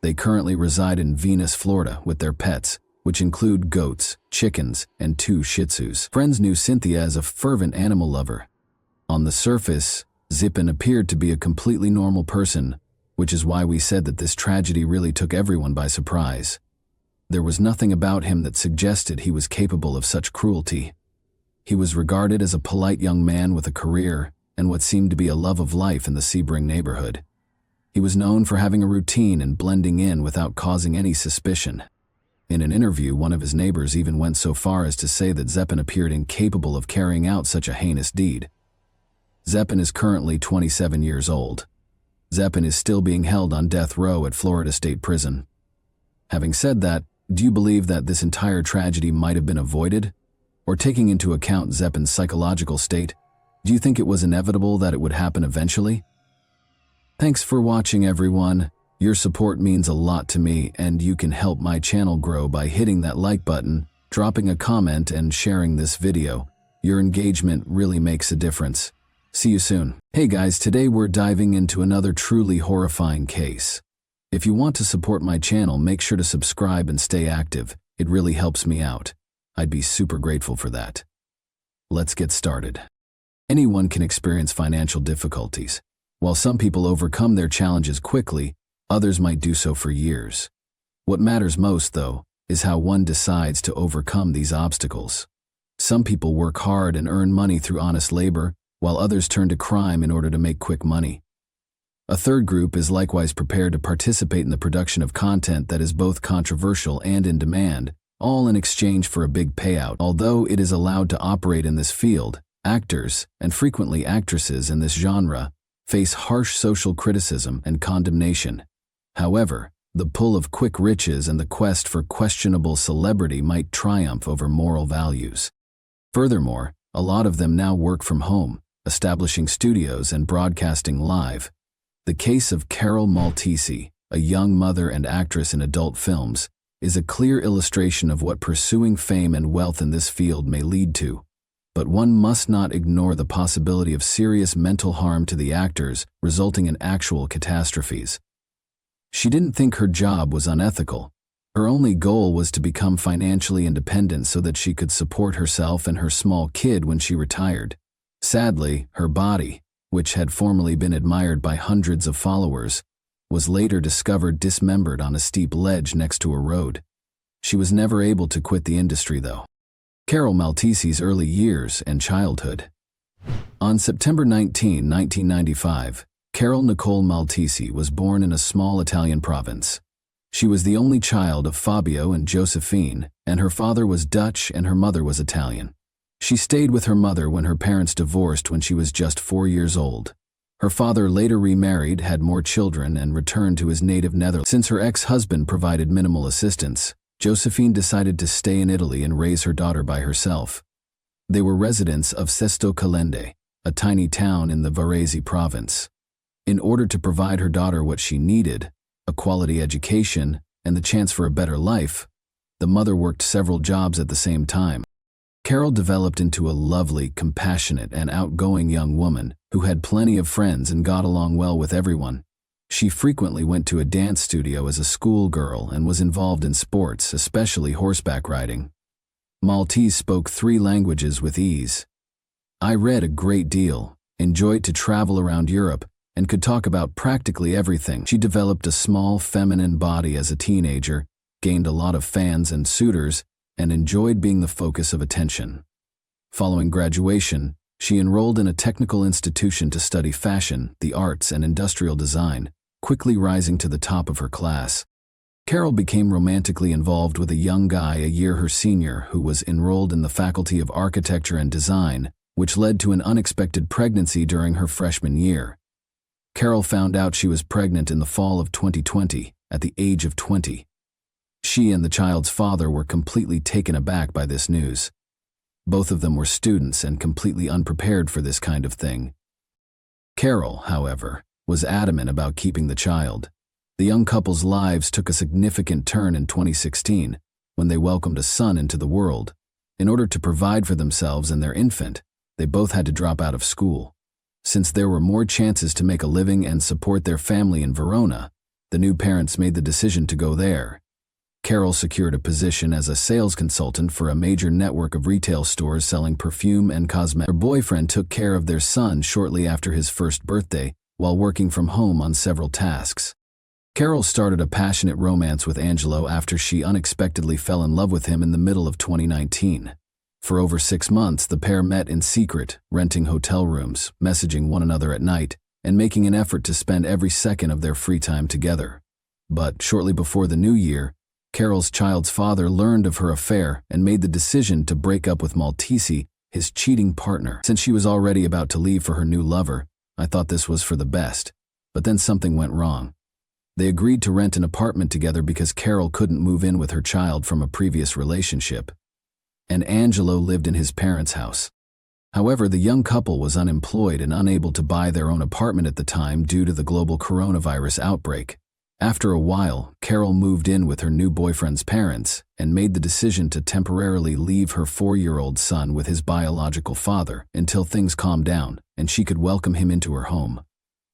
They currently reside in Venus, Florida, with their pets, which include goats, chickens, and 2 Shih Tzus. Friends knew Cynthia as a fervent animal lover. On the surface, Zippin appeared to be a completely normal person, which is why we said that this tragedy really took everyone by surprise. There was nothing about him that suggested he was capable of such cruelty. He was regarded as a polite young man with a career and what seemed to be a love of life in the Sebring neighborhood. He was known for having a routine and blending in without causing any suspicion. In an interview, one of his neighbors even went so far as to say that Zippin appeared incapable of carrying out such a heinous deed. Zippin is currently 27 years old. Zippin is still being held on death row at Florida State Prison. Having said that, do you believe that this entire tragedy might have been avoided? Or taking into account Zippin's psychological state, do you think it was inevitable that it would happen eventually? Thanks for watching, everyone. Your support means a lot to me, and you can help my channel grow by hitting that like button, dropping a comment, and sharing this video. Your engagement really makes a difference. See you soon. Hey guys, today we're diving into another truly horrifying case. If you want to support my channel, make sure to subscribe and stay active. It really helps me out. I'd be super grateful for that. Let's get started. Anyone can experience financial difficulties. While some people overcome their challenges quickly, others might do so for years. What matters most, though, is how one decides to overcome these obstacles. Some people work hard and earn money through honest labor, while others turn to crime in order to make quick money. A third group is likewise prepared to participate in the production of content that is both controversial and in demand, all in exchange for a big payout. Although it is allowed to operate in this field, actors, and frequently actresses in this genre, face harsh social criticism and condemnation. However, the pull of quick riches and the quest for questionable celebrity might triumph over moral values. Furthermore, a lot of them now work from home, establishing studios and broadcasting live. The case of Carol Maltese, a young mother and actress in adult films, is a clear illustration of what pursuing fame and wealth in this field may lead to. But one must not ignore the possibility of serious mental harm to the actors, resulting in actual catastrophes. She didn't think her job was unethical. Her only goal was to become financially independent so that she could support herself and her small kid when she retired. Sadly, her body, which had formerly been admired by hundreds of followers, was later discovered dismembered on a steep ledge next to a road. She was never able to quit the industry, though. Carol Maltese's early years and childhood. On September 19, 1995, Carol Nicole Maltese was born in a small Italian province. She was the only child of Fabio and Josephine, and her father was Dutch and her mother was Italian. She stayed with her mother when her parents divorced when she was just 4 years old. Her father later remarried, had more children, and returned to his native Netherlands. Since her ex-husband provided minimal assistance, Josephine decided to stay in Italy and raise her daughter by herself. They were residents of Sesto Calende, a tiny town in the Varese province. In order to provide her daughter what she needed, a quality education, and the chance for a better life, the mother worked several jobs at the same time. Carol developed into a lovely, compassionate, and outgoing young woman who had plenty of friends and got along well with everyone. She frequently went to a dance studio as a schoolgirl and was involved in sports, especially horseback riding. Maltese spoke 3 languages with ease. I read a great deal, enjoyed to travel around Europe, and could talk about practically everything. She developed a small feminine body as a teenager, gained a lot of fans and suitors, and enjoyed being the focus of attention. Following graduation, she enrolled in a technical institution to study fashion, the arts, and industrial design, quickly rising to the top of her class. Carol became romantically involved with a young guy a year her senior who was enrolled in the Faculty of Architecture and Design, which led to an unexpected pregnancy during her freshman year. Carol found out she was pregnant in the fall of 2020, at the age of 20. She and the child's father were completely taken aback by this news. Both of them were students and completely unprepared for this kind of thing. Carol, however, was adamant about keeping the child. The young couple's lives took a significant turn in 2016, when they welcomed a son into the world. In order to provide for themselves and their infant, they both had to drop out of school. Since there were more chances to make a living and support their family in Verona, the new parents made the decision to go there. Carol secured a position as a sales consultant for a major network of retail stores selling perfume and cosmetics. Her boyfriend took care of their son shortly after his first birthday, while working from home on several tasks. Carol started a passionate romance with Angelo after she unexpectedly fell in love with him in the middle of 2019. For over 6 months, the pair met in secret, renting hotel rooms, messaging one another at night, and making an effort to spend every second of their free time together. But shortly before the new year, Carol's child's father learned of her affair and made the decision to break up with Maltese, his cheating partner. Since she was already about to leave for her new lover, I thought this was for the best. But then something went wrong. They agreed to rent an apartment together because Carol couldn't move in with her child from a previous relationship, and Angelo lived in his parents' house. However, the young couple was unemployed and unable to buy their own apartment at the time due to the global coronavirus outbreak. After a while, Carol moved in with her new boyfriend's parents and made the decision to temporarily leave her 4-year-old son with his biological father until things calmed down and she could welcome him into her home.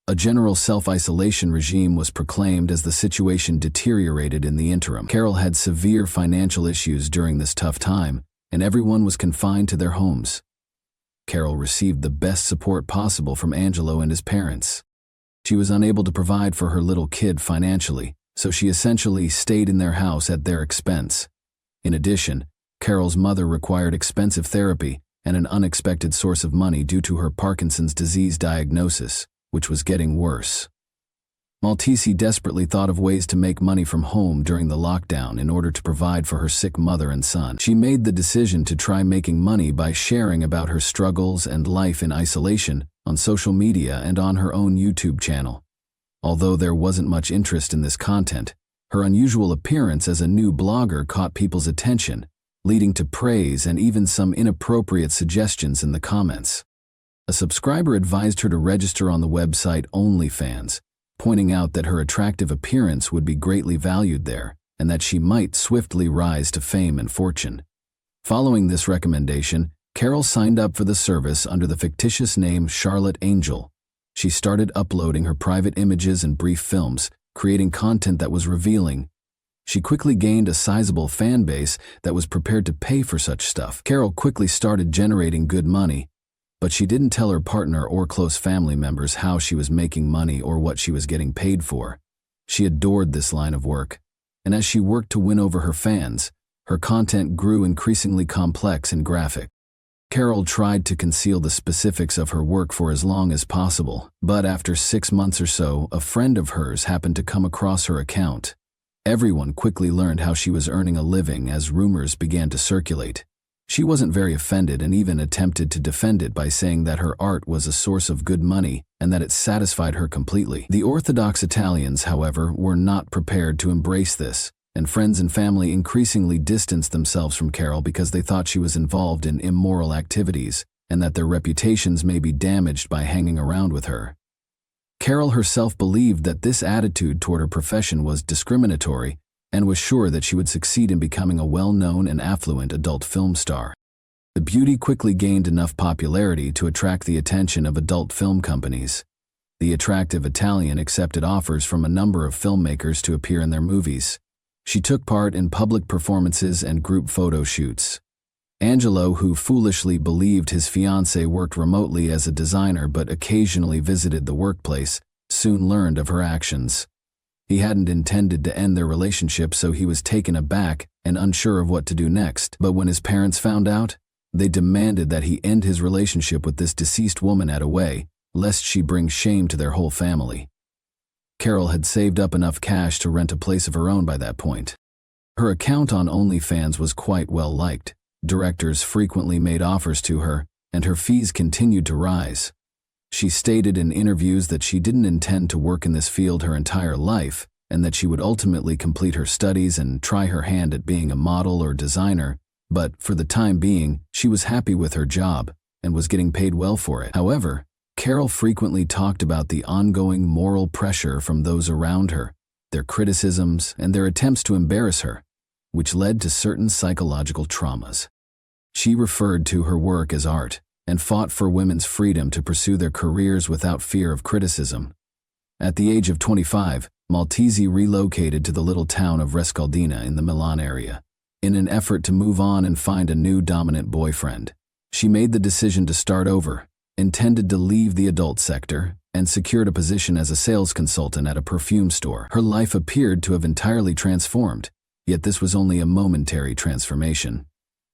A general self-isolation regime was proclaimed as the situation deteriorated in the interim. Carol had severe financial issues during this tough time, and everyone was confined to their homes. Carol received the best support possible from Angelo and his parents. She was unable to provide for her little kid financially, so she essentially stayed in their house at their expense. In addition, Carol's mother required expensive therapy and an unexpected source of money due to her Parkinson's disease diagnosis, which was getting worse. Maltese desperately thought of ways to make money from home during the lockdown in order to provide for her sick mother and son. She made the decision to try making money by sharing about her struggles and life in isolation on social media and on her own YouTube channel. Although there wasn't much interest in this content, her unusual appearance as a new blogger caught people's attention, leading to praise and even some inappropriate suggestions in the comments. A subscriber advised her to register on the website OnlyFans, pointing out that her attractive appearance would be greatly valued there and that she might swiftly rise to fame and fortune. Following this recommendation, Carol signed up for the service under the fictitious name Charlotte Angel. She started uploading her private images and brief films, creating content that was revealing. She quickly gained a sizable fan base that was prepared to pay for such stuff. Carol quickly started generating good money, but she didn't tell her partner or close family members how she was making money or what she was getting paid for. She adored this line of work, and as she worked to win over her fans, her content grew increasingly complex and graphic. Carol tried to conceal the specifics of her work for as long as possible, but after 6 months or so, a friend of hers happened to come across her account. Everyone quickly learned how she was earning a living as rumors began to circulate. She wasn't very offended and even attempted to defend it by saying that her art was a source of good money and that it satisfied her completely. The Orthodox Italians, however, were not prepared to embrace this, and friends and family increasingly distanced themselves from Carol because they thought she was involved in immoral activities and that their reputations may be damaged by hanging around with her. Carol herself believed that this attitude toward her profession was discriminatory and was sure that she would succeed in becoming a well-known and affluent adult film star. The beauty quickly gained enough popularity to attract the attention of adult film companies. The attractive Italian accepted offers from a number of filmmakers to appear in their movies. She took part in public performances and group photo shoots. Angelo, who foolishly believed his fiancée worked remotely as a designer but occasionally visited the workplace, soon learned of her actions. He hadn't intended to end their relationship, so he was taken aback and unsure of what to do next. But when his parents found out, they demanded that he end his relationship with this deceased woman at away, lest she bring shame to their whole family. Carol had saved up enough cash to rent a place of her own by that point. Her account on OnlyFans was quite well liked. Directors frequently made offers to her, and her fees continued to rise. She stated in interviews that she didn't intend to work in this field her entire life, and that she would ultimately complete her studies and try her hand at being a model or designer, but for the time being, she was happy with her job and was getting paid well for it. However, Carol frequently talked about the ongoing moral pressure from those around her, their criticisms, and their attempts to embarrass her. which led to certain psychological traumas. She referred to her work as art and fought for women's freedom to pursue their careers without fear of criticism. At the age of 25, Maltese relocated to the little town of Rescaldina in the Milan area. In an effort to move on and find a new dominant boyfriend, she made the decision to start over, intended to leave the adult sector, and secured a position as a sales consultant at a perfume store. Her life appeared to have entirely transformed, yet this was only a momentary transformation.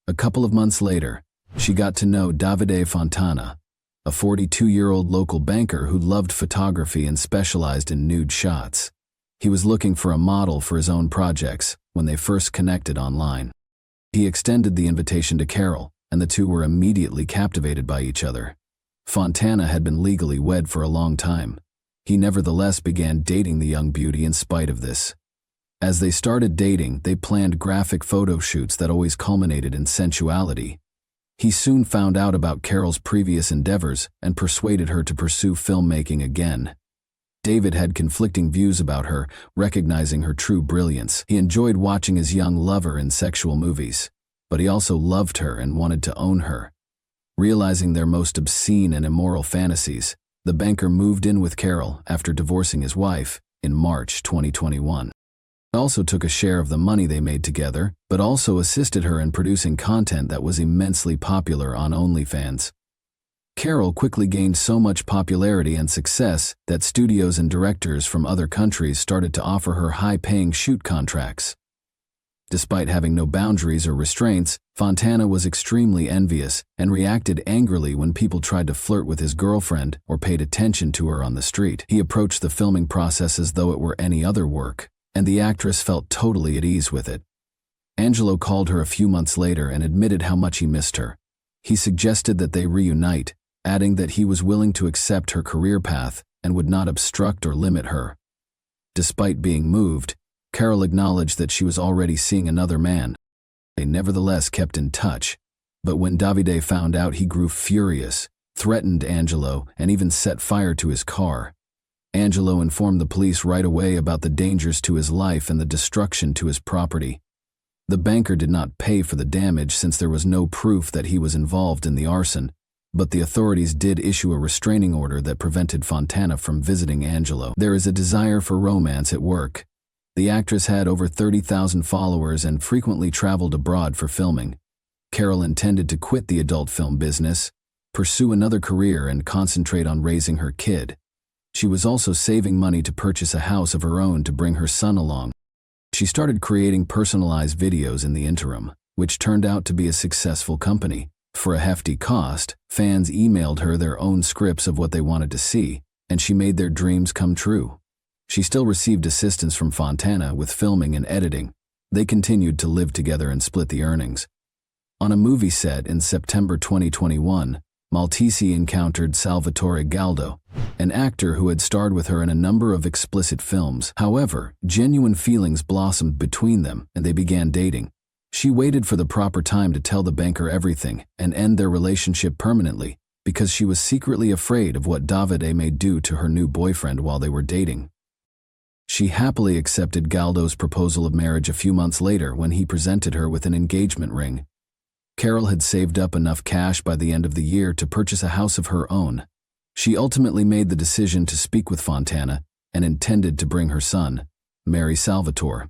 A couple of months later, she got to know Davide Fontana, a 42-year-old local banker who loved photography and specialized in nude shots. He was looking for a model for his own projects when they first connected online. He extended the invitation to Carol, and the two were immediately captivated by each other. Fontana had been legally wed for a long time. He nevertheless began dating the young beauty in spite of this. As they started dating, they planned graphic photo shoots that always culminated in sensuality. He soon found out about Carol's previous endeavors and persuaded her to pursue filmmaking again. David had conflicting views about her, recognizing her true brilliance. He enjoyed watching his young lover in sexual movies, but he also loved her and wanted to own her. Realizing their most obscene and immoral fantasies, the banker moved in with Carol after divorcing his wife in March 2021. He also took a share of the money they made together, but also assisted her in producing content that was immensely popular on OnlyFans. Carol quickly gained so much popularity and success that studios and directors from other countries started to offer her high-paying shoot contracts. Despite having no boundaries or restraints, Fontana was extremely envious and reacted angrily when people tried to flirt with his girlfriend or paid attention to her on the street. He approached the filming process as though it were any other work, and the actress felt totally at ease with it. Angelo called her a few months later and admitted how much he missed her. He suggested that they reunite, adding that he was willing to accept her career path and would not obstruct or limit her. Despite being moved, Carol acknowledged that she was already seeing another man. They nevertheless kept in touch, but when Davide found out, he grew furious, threatened Angelo, and even set fire to his car. Angelo informed the police right away about the dangers to his life and the destruction to his property. The banker did not pay for the damage since there was no proof that he was involved in the arson, but the authorities did issue a restraining order that prevented Fontana from visiting Angelo. There is a desire for romance at work. The actress had over 30,000 followers and frequently traveled abroad for filming. Carol intended to quit the adult film business, pursue another career, and concentrate on raising her kid. She was also saving money to purchase a house of her own to bring her son along. She started creating personalized videos in the interim, which turned out to be a successful company. For a hefty cost, fans emailed her their own scripts of what they wanted to see, and she made their dreams come true. She still received assistance from Fontana with filming and editing. They continued to live together and split the earnings. On a movie set in September 2021, Maltese encountered Salvatore Galdo, an actor who had starred with her in a number of explicit films. However, genuine feelings blossomed between them and they began dating. She waited for the proper time to tell the banker everything and end their relationship permanently because she was secretly afraid of what Davide may do to her new boyfriend while they were dating. She happily accepted Galdo's proposal of marriage a few months later when he presented her with an engagement ring. Carol had saved up enough cash by the end of the year to purchase a house of her own. She ultimately made the decision to speak with Fontana and intended to bring her son, marry Salvatore.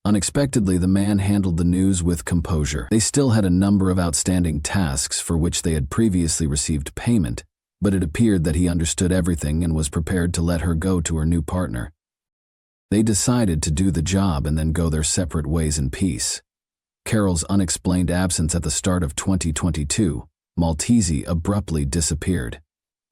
Unexpectedly, the man handled the news with composure. They still had a number of outstanding tasks for which they had previously received payment, but it appeared that he understood everything and was prepared to let her go to her new partner. They decided to do the job and then go their separate ways in peace. Carol's unexplained absence at the start of 2022, Maltese abruptly disappeared.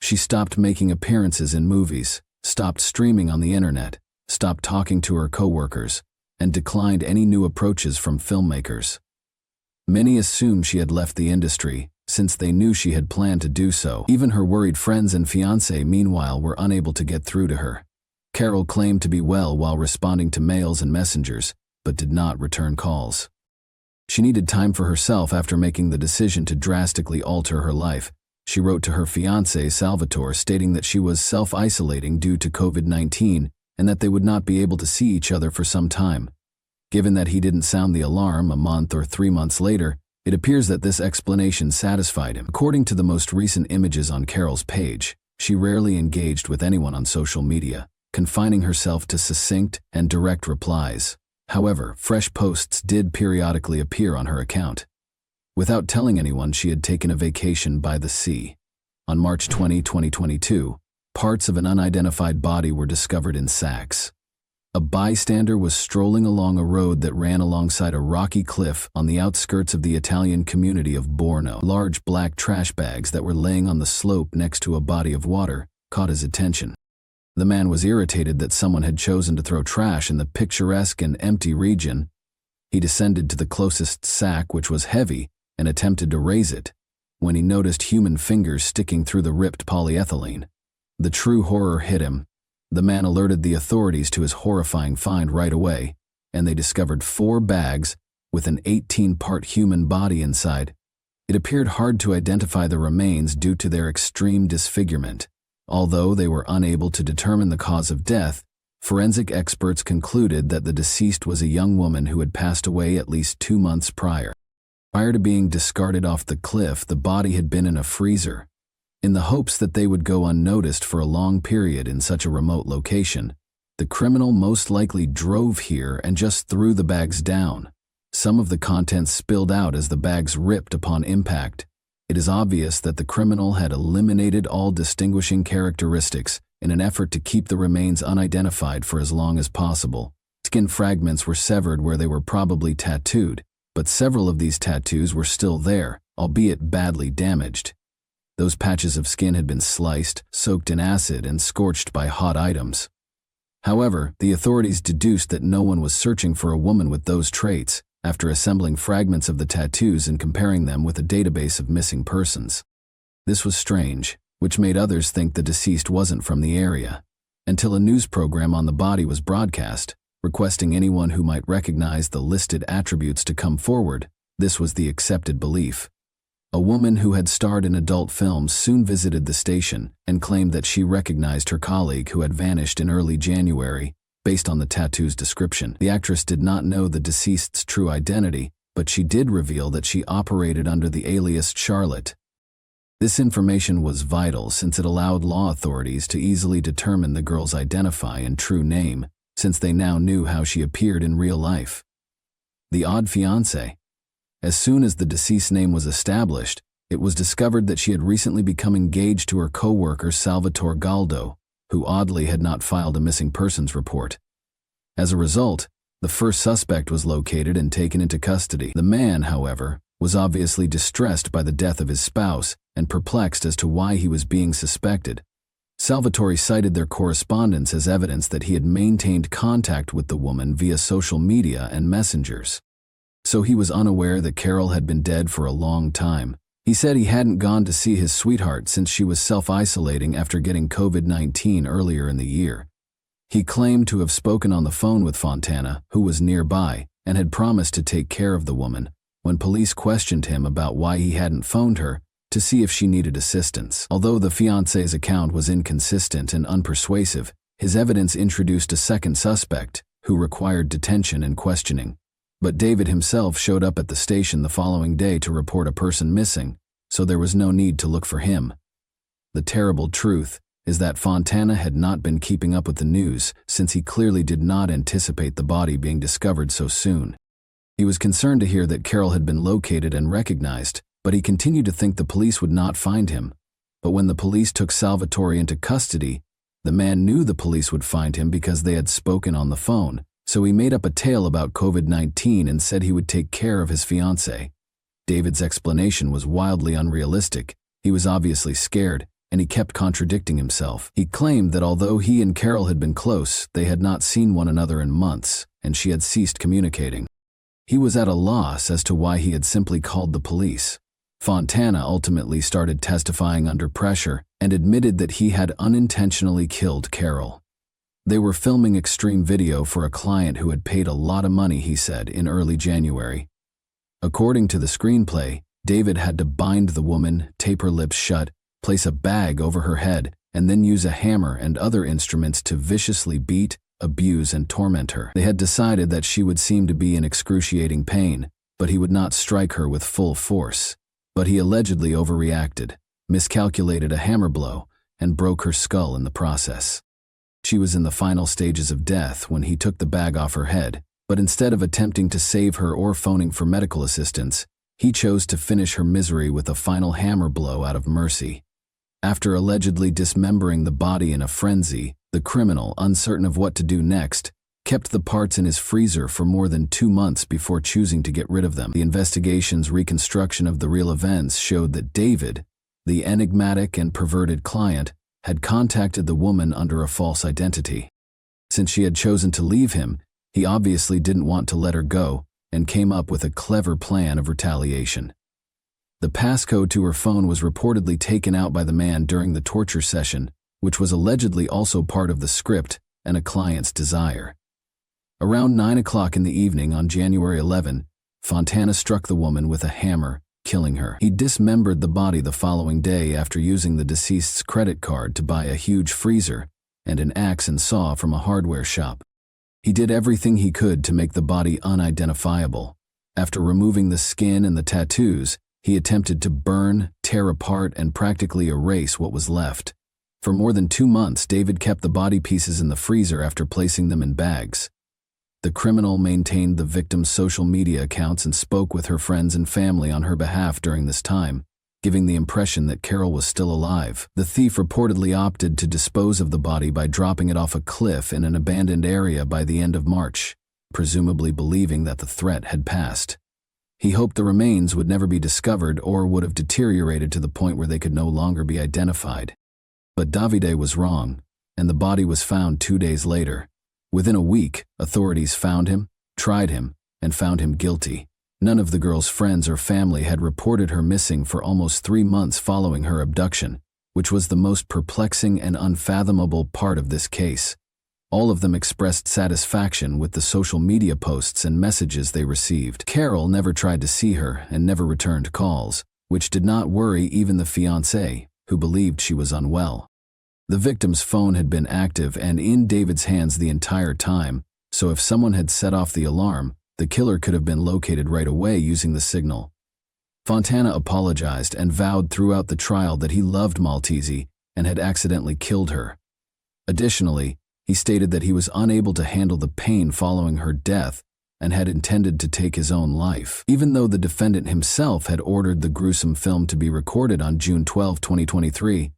She stopped making appearances in movies, stopped streaming on the internet, stopped talking to her coworkers, and declined any new approaches from filmmakers. Many assumed she had left the industry, since they knew she had planned to do so. Even her worried friends and fiancé, meanwhile, were unable to get through to her. Carol claimed to be well while responding to mails and messengers, but did not return calls. She needed time for herself after making the decision to drastically alter her life. She wrote to her fiancé, Salvatore, stating that she was self-isolating due to COVID-19 and that they would not be able to see each other for some time. Given that he didn't sound the alarm a month or 3 months later, it appears that this explanation satisfied him. According to the most recent images on Carol's page, she rarely engaged with anyone on social media, confining herself to succinct and direct replies. However, fresh posts did periodically appear on her account. Without telling anyone, she had taken a vacation by the sea. On March 20, 2022, parts of an unidentified body were discovered in sacks. A bystander was strolling along a road that ran alongside a rocky cliff on the outskirts of the Italian community of Borno. Large black trash bags that were laying on the slope next to a body of water caught his attention. The man was irritated that someone had chosen to throw trash in the picturesque and empty region. He descended to the closest sack, which was heavy, and attempted to raise it, when he noticed human fingers sticking through the ripped polyethylene. The true horror hit him. The man alerted the authorities to his horrifying find right away, and they discovered 4 bags with an 18-part human body inside. It appeared hard to identify the remains due to their extreme disfigurement. Although they were unable to determine the cause of death, forensic experts concluded that the deceased was a young woman who had passed away at least 2 months prior. Prior to being discarded off the cliff, the body had been in a freezer. In the hopes that they would go unnoticed for a long period in such a remote location, the criminal most likely drove here and just threw the bags down. Some of the contents spilled out as the bags ripped upon impact. It is obvious that the criminal had eliminated all distinguishing characteristics in an effort to keep the remains unidentified for as long as possible. Skin fragments were severed where they were probably tattooed, but several of these tattoos were still there, albeit badly damaged. Those patches of skin had been sliced, soaked in acid, and scorched by hot items. However, the authorities deduced that no one was searching for a woman with those traits after assembling fragments of the tattoos and comparing them with a database of missing persons. This was strange, which made others think the deceased wasn't from the area, until a news program on the body was broadcast, requesting anyone who might recognize the listed attributes to come forward. This was the accepted belief. A woman who had starred in adult films soon visited the station and claimed that she recognized her colleague who had vanished in early January, based on the tattoo's description. The actress did not know the deceased's true identity, but she did reveal that she operated under the alias Charlotte. This information was vital since it allowed law authorities to easily determine the girl's identity and true name, since they now knew how she appeared in real life. The odd fiancé. As soon as the deceased's name was established, it was discovered that she had recently become engaged to her co-worker Salvatore Galdo, who oddly had not filed a missing persons report. As a result, the first suspect was located and taken into custody. The man, however, was obviously distressed by the death of his spouse and perplexed as to why he was being suspected. Salvatore cited their correspondence as evidence that he had maintained contact with the woman via social media and messengers. So he was unaware that Carol had been dead for a long time. He said he hadn't gone to see his sweetheart since she was self-isolating after getting COVID-19 earlier in the year. He claimed to have spoken on the phone with Fontana, who was nearby, and had promised to take care of the woman, when police questioned him about why he hadn't phoned her to see if she needed assistance. Although the fiancé's account was inconsistent and unpersuasive, his evidence introduced a second suspect, who required detention and questioning. But David himself showed up at the station the following day to report a person missing, so there was no need to look for him. The terrible truth is that Fontana had not been keeping up with the news since he clearly did not anticipate the body being discovered so soon. He was concerned to hear that Carol had been located and recognized, but he continued to think the police would not find him. But when the police took Salvatore into custody, the man knew the police would find him because they had spoken on the phone. So he made up a tale about COVID-19 and said he would take care of his fiancée. David's explanation was wildly unrealistic. He was obviously scared, and he kept contradicting himself. He claimed that although he and Carol had been close, they had not seen one another in months, and she had ceased communicating. He was at a loss as to why he had simply called the police. Fontana ultimately started testifying under pressure and admitted that he had unintentionally killed Carol. They were filming extreme video for a client who had paid a lot of money, he said, in early January. According to the screenplay, David had to bind the woman, tape her lips shut, place a bag over her head, and then use a hammer and other instruments to viciously beat abuse, and torment her. They had decided that she would seem to be in excruciating pain, but he would not strike her with full force. But he allegedly overreacted, miscalculated a hammer blow, and broke her skull in the process. She was in the final stages of death when he took the bag off her head, but instead of attempting to save her or phoning for medical assistance, he chose to finish her misery with a final hammer blow out of mercy. After allegedly dismembering the body in a frenzy, the criminal, uncertain of what to do next, kept the parts in his freezer for more than 2 months before choosing to get rid of them. The investigation's reconstruction of the real events showed that David, the enigmatic and perverted client, had contacted the woman under a false identity. Since she had chosen to leave him, he obviously didn't want to let her go and came up with a clever plan of retaliation. The passcode to her phone was reportedly taken out by the man during the torture session, which was allegedly also part of the script and a client's desire. Around 9 o'clock in the evening on January 11, Fontana struck the woman with a hammer, killing her. He dismembered the body the following day after using the deceased's credit card to buy a huge freezer and an axe and saw from a hardware shop. He did everything he could to make the body unidentifiable. After removing the skin and the tattoos, he attempted to burn, tear apart, and practically erase what was left. For more than 2 months, David kept the body pieces in the freezer after placing them in bags. The criminal maintained the victim's social media accounts and spoke with her friends and family on her behalf during this time, giving the impression that Carol was still alive. The thief reportedly opted to dispose of the body by dropping it off a cliff in an abandoned area by the end of March, presumably believing that the threat had passed. He hoped the remains would never be discovered or would have deteriorated to the point where they could no longer be identified. But Davide was wrong, and the body was found 2 days later. Within a week, authorities found him, tried him, and found him guilty. None of the girl's friends or family had reported her missing for almost 3 months following her abduction, which was the most perplexing and unfathomable part of this case. All of them expressed satisfaction with the social media posts and messages they received. Carol never tried to see her and never returned calls, which did not worry even the fiancé, who believed she was unwell. The victim's phone had been active and in David's hands the entire time, so if someone had set off the alarm, the killer could have been located right away using the signal. Fontana apologized and vowed throughout the trial that he loved Maltese and had accidentally killed her. Additionally, he stated that he was unable to handle the pain following her death and had intended to take his own life. Even though the defendant himself had ordered the gruesome film to be recorded on June 12, 2023,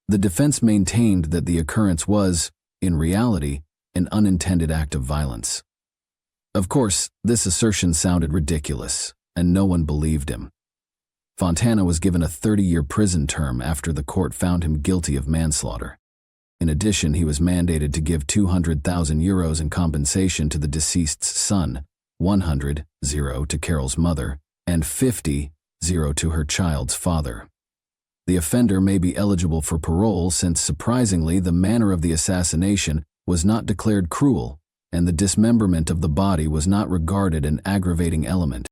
the defense maintained that the occurrence was, in reality, an unintended act of violence. Of course, this assertion sounded ridiculous, and no one believed him. Fontana was given a 30-year prison term after the court found him guilty of manslaughter. In addition, he was mandated to give €200,000 in compensation to the deceased's son, 100 to Carol's mother, and 50 to her child's father. The offender may be eligible for parole since, surprisingly, the manner of the assassination was not declared cruel, and the dismemberment of the body was not regarded an aggravating element.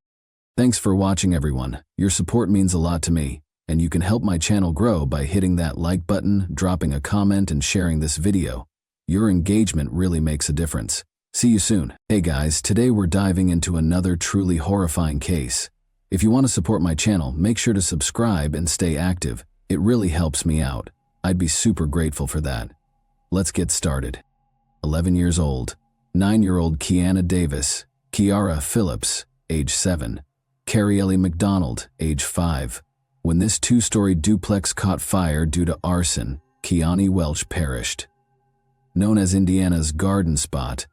Thanks for watching, everyone. Your support means a lot to me, and you can help my channel grow by hitting that like button, dropping a comment, and sharing this video. Your engagement really makes a difference. See you soon. Hey guys, today we're diving into another truly horrifying case. If you want to support my channel, make sure to subscribe and stay active. It really helps me out. I'd be super grateful for that. Let's get started. 11 years old, 9-year-old Kiana Davis, Kiara Phillips, age 7, Carrie McDonald, age 5. When this 2-story duplex caught fire due to arson, Kiani Welch perished. Known as Indiana's Garden Spot,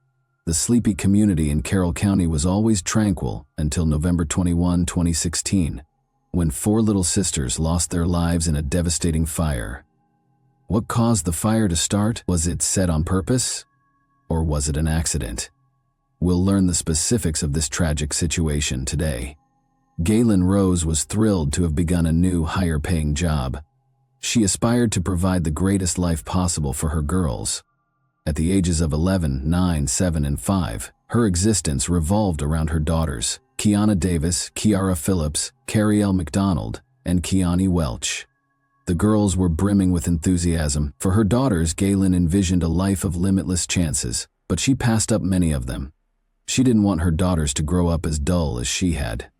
the sleepy community in Carroll County was always tranquil until November 21, 2016, when 4 little sisters lost their lives in a devastating fire. What caused the fire to start? Was it set on purpose? Or was it an accident? We'll learn the specifics of this tragic situation today. Galen Rose was thrilled to have begun a new, higher-paying job. She aspired to provide the greatest life possible for her girls. At the ages of 11, 9, 7, and 5, her existence revolved around her daughters, Kiana Davis, Kiara Phillips, Carrie McDonald, and Kiani Welch. The girls were brimming with enthusiasm. For her daughters, Galen envisioned a life of limitless chances, but she passed up many of them. She didn't want her daughters to grow up as dull as she had.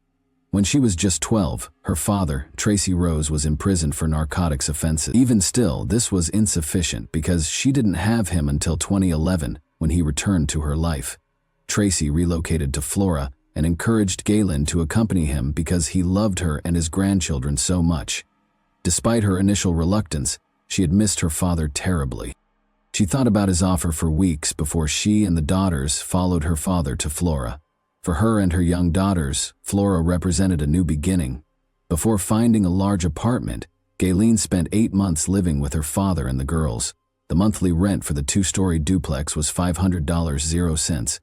When she was just 12, her father, Tracy Rose, was imprisoned for narcotics offenses. Even still, this was insufficient because she didn't have him until 2011 when he returned to her life. Tracy relocated to Florida and encouraged Galen to accompany him because he loved her and his grandchildren so much. Despite her initial reluctance, she had missed her father terribly. She thought about his offer for weeks before she and the daughters followed her father to Florida. For her and her young daughters, Florida represented a new beginning. Before finding a large apartment, Galen spent 8 months living with her father and the girls. The monthly rent for the 2-story duplex was $500.00.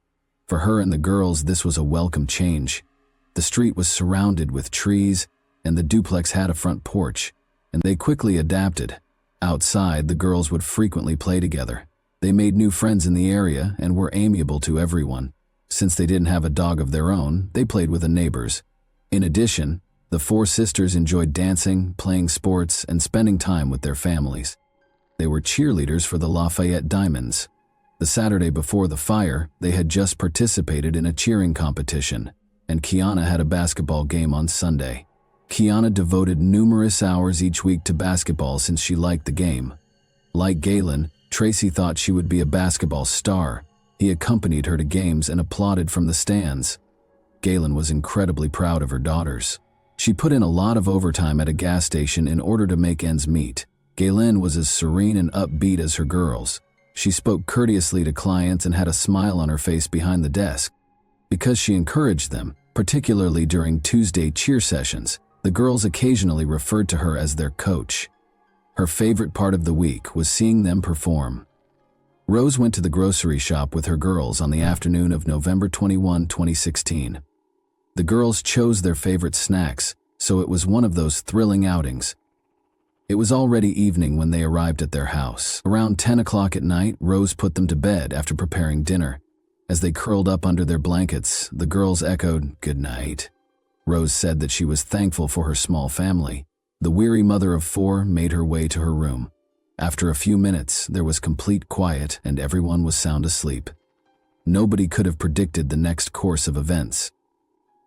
For her and the girls, this was a welcome change. The street was surrounded with trees, and the duplex had a front porch, and they quickly adapted. Outside, the girls would frequently play together. They made new friends in the area and were amiable to everyone. Since they didn't have a dog of their own, they played with the neighbors. In addition, the 4 sisters enjoyed dancing, playing sports, and spending time with their families. They were cheerleaders for the Lafayette Diamonds. The Saturday before the fire, they had just participated in a cheering competition, and Kiana had a basketball game on Sunday. Kiana devoted numerous hours each week to basketball since she liked the game. Like Galen, Tracy thought she would be a basketball star. He accompanied her to games and applauded from the stands. Galen was incredibly proud of her daughters. She put in a lot of overtime at a gas station in order to make ends meet. Galen was as serene and upbeat as her girls. She spoke courteously to clients and had a smile on her face behind the desk. Because she encouraged them, particularly during Tuesday cheer sessions, the girls occasionally referred to her as their coach. Her favorite part of the week was seeing them perform. Rose went to the grocery shop with her girls on the afternoon of November 21, 2016. The girls chose their favorite snacks, so it was one of those thrilling outings. It was already evening when they arrived at their house. Around 10 o'clock at night, Rose put them to bed after preparing dinner. As they curled up under their blankets, the girls echoed, "Good night." Rose said that she was thankful for her small family. The weary mother of 4 made her way to her room. After a few minutes, there was complete quiet and everyone was sound asleep. Nobody could have predicted the next course of events.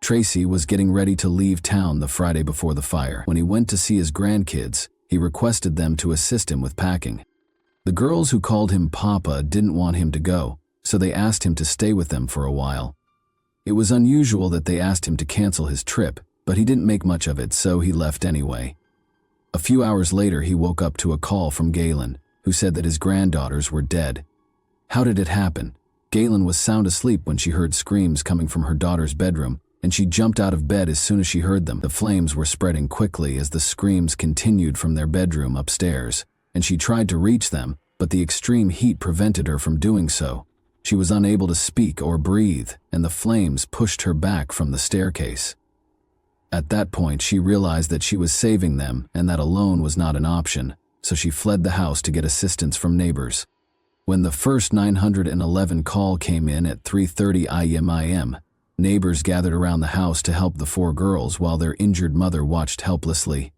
Tracy was getting ready to leave town the Friday before the fire. When he went to see his grandkids, he requested them to assist him with packing. The girls who called him Papa didn't want him to go, so they asked him to stay with them for a while. It was unusual that they asked him to cancel his trip, but he didn't make much of it, so he left anyway. A few hours later, he woke up to a call from Galen, who said that his granddaughters were dead. How did it happen? Galen was sound asleep when she heard screams coming from her daughter's bedroom, and she jumped out of bed as soon as she heard them. The flames were spreading quickly as the screams continued from their bedroom upstairs, and she tried to reach them, but the extreme heat prevented her from doing so. She was unable to speak or breathe, and the flames pushed her back from the staircase. At that point, she realized that she was saving them and that alone was not an option, so she fled the house to get assistance from neighbors. When the first 911 call came in at 3:30 a.m., neighbors gathered around the house to help the 4 girls while their injured mother watched helplessly.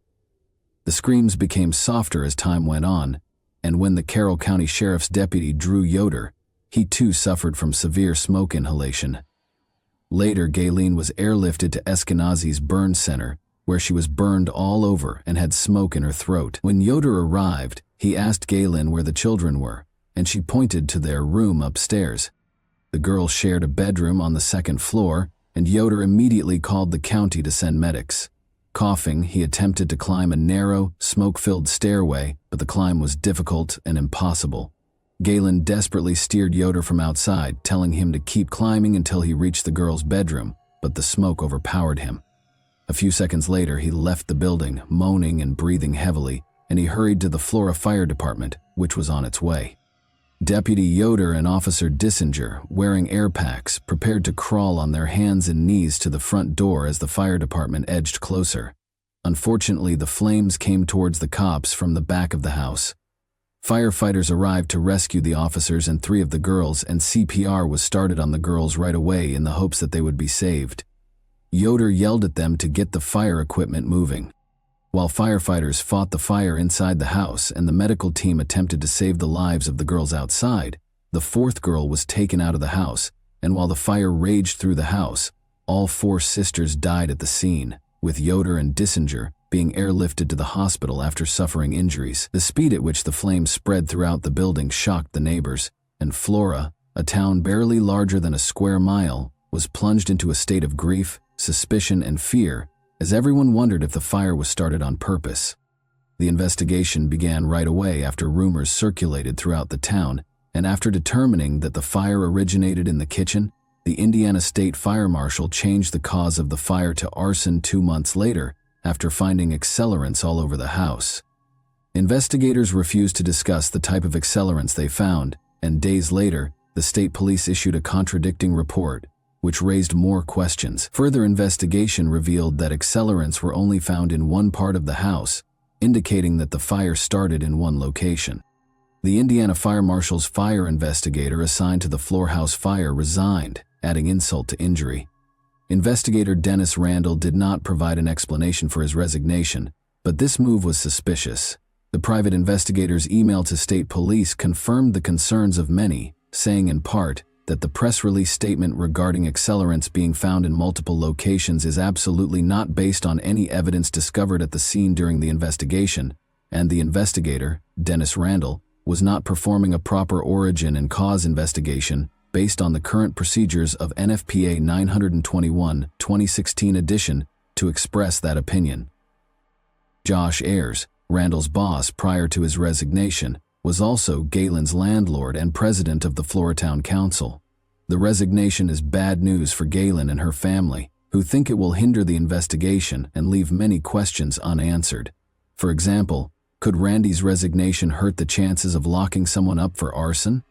The screams became softer as time went on, and when the Carroll County Sheriff's deputy Drew Yoder, he too suffered from severe smoke inhalation. Later, Galen was airlifted to Eskenazi's burn center, where she was burned all over and had smoke in her throat. When Yoder arrived, he asked Galen where the children were, and she pointed to their room upstairs. The girls shared a bedroom on the 2nd floor, and Yoder immediately called the county to send medics. Coughing, he attempted to climb a narrow, smoke-filled stairway, but the climb was difficult and impossible. Galen desperately steered Yoder from outside, telling him to keep climbing until he reached the girl's bedroom, but the smoke overpowered him. A few seconds later, he left the building, moaning and breathing heavily, and he hurried to the Florida Fire Department, which was on its way. Deputy Yoder and Officer Dissinger, wearing air packs, prepared to crawl on their hands and knees to the front door as the fire department edged closer. Unfortunately, the flames came towards the cops from the back of the house. Firefighters arrived to rescue the officers and 3 of the girls, and CPR was started on the girls right away in the hopes that they would be saved. Yoder yelled at them to get the fire equipment moving. While firefighters fought the fire inside the house and the medical team attempted to save the lives of the girls outside, The fourth girl was taken out of the house, and while the fire raged through the house, all 4 sisters died at the scene, with Yoder and Dissinger being airlifted to the hospital after suffering injuries. The speed at which the flames spread throughout the building shocked the neighbors, and Flora, a town barely larger than a square mile, was plunged into a state of grief, suspicion, and fear, as everyone wondered if the fire was started on purpose. The investigation began right away after rumors circulated throughout the town, and after determining that the fire originated in the kitchen, the Indiana State Fire Marshal changed the cause of the fire to arson 2 months later after finding accelerants all over the house. Investigators refused to discuss the type of accelerants they found, and days later, the state police issued a contradicting report, which raised more questions. Further investigation revealed that accelerants were only found in one part of the house, indicating that the fire started in one location. The Indiana Fire Marshal's fire investigator assigned to the Floor House fire resigned, adding insult to injury. Investigator Dennis Randall did not provide an explanation for his resignation, but this move was suspicious. The private investigator's email to state police confirmed the concerns of many, saying in part that the press release statement regarding accelerants being found in multiple locations is absolutely not based on any evidence discovered at the scene during the investigation, and the investigator, Dennis Randall, was not performing a proper origin and cause investigation based on the current procedures of NFPA 921, 2016 edition to express that opinion. Josh Ayers, Randall's boss prior to his resignation, was also Galen's landlord and president of the Flora Town Council. The resignation is bad news for Galen and her family, who think it will hinder the investigation and leave many questions unanswered. For example, could Randy's resignation hurt the chances of locking someone up for arson?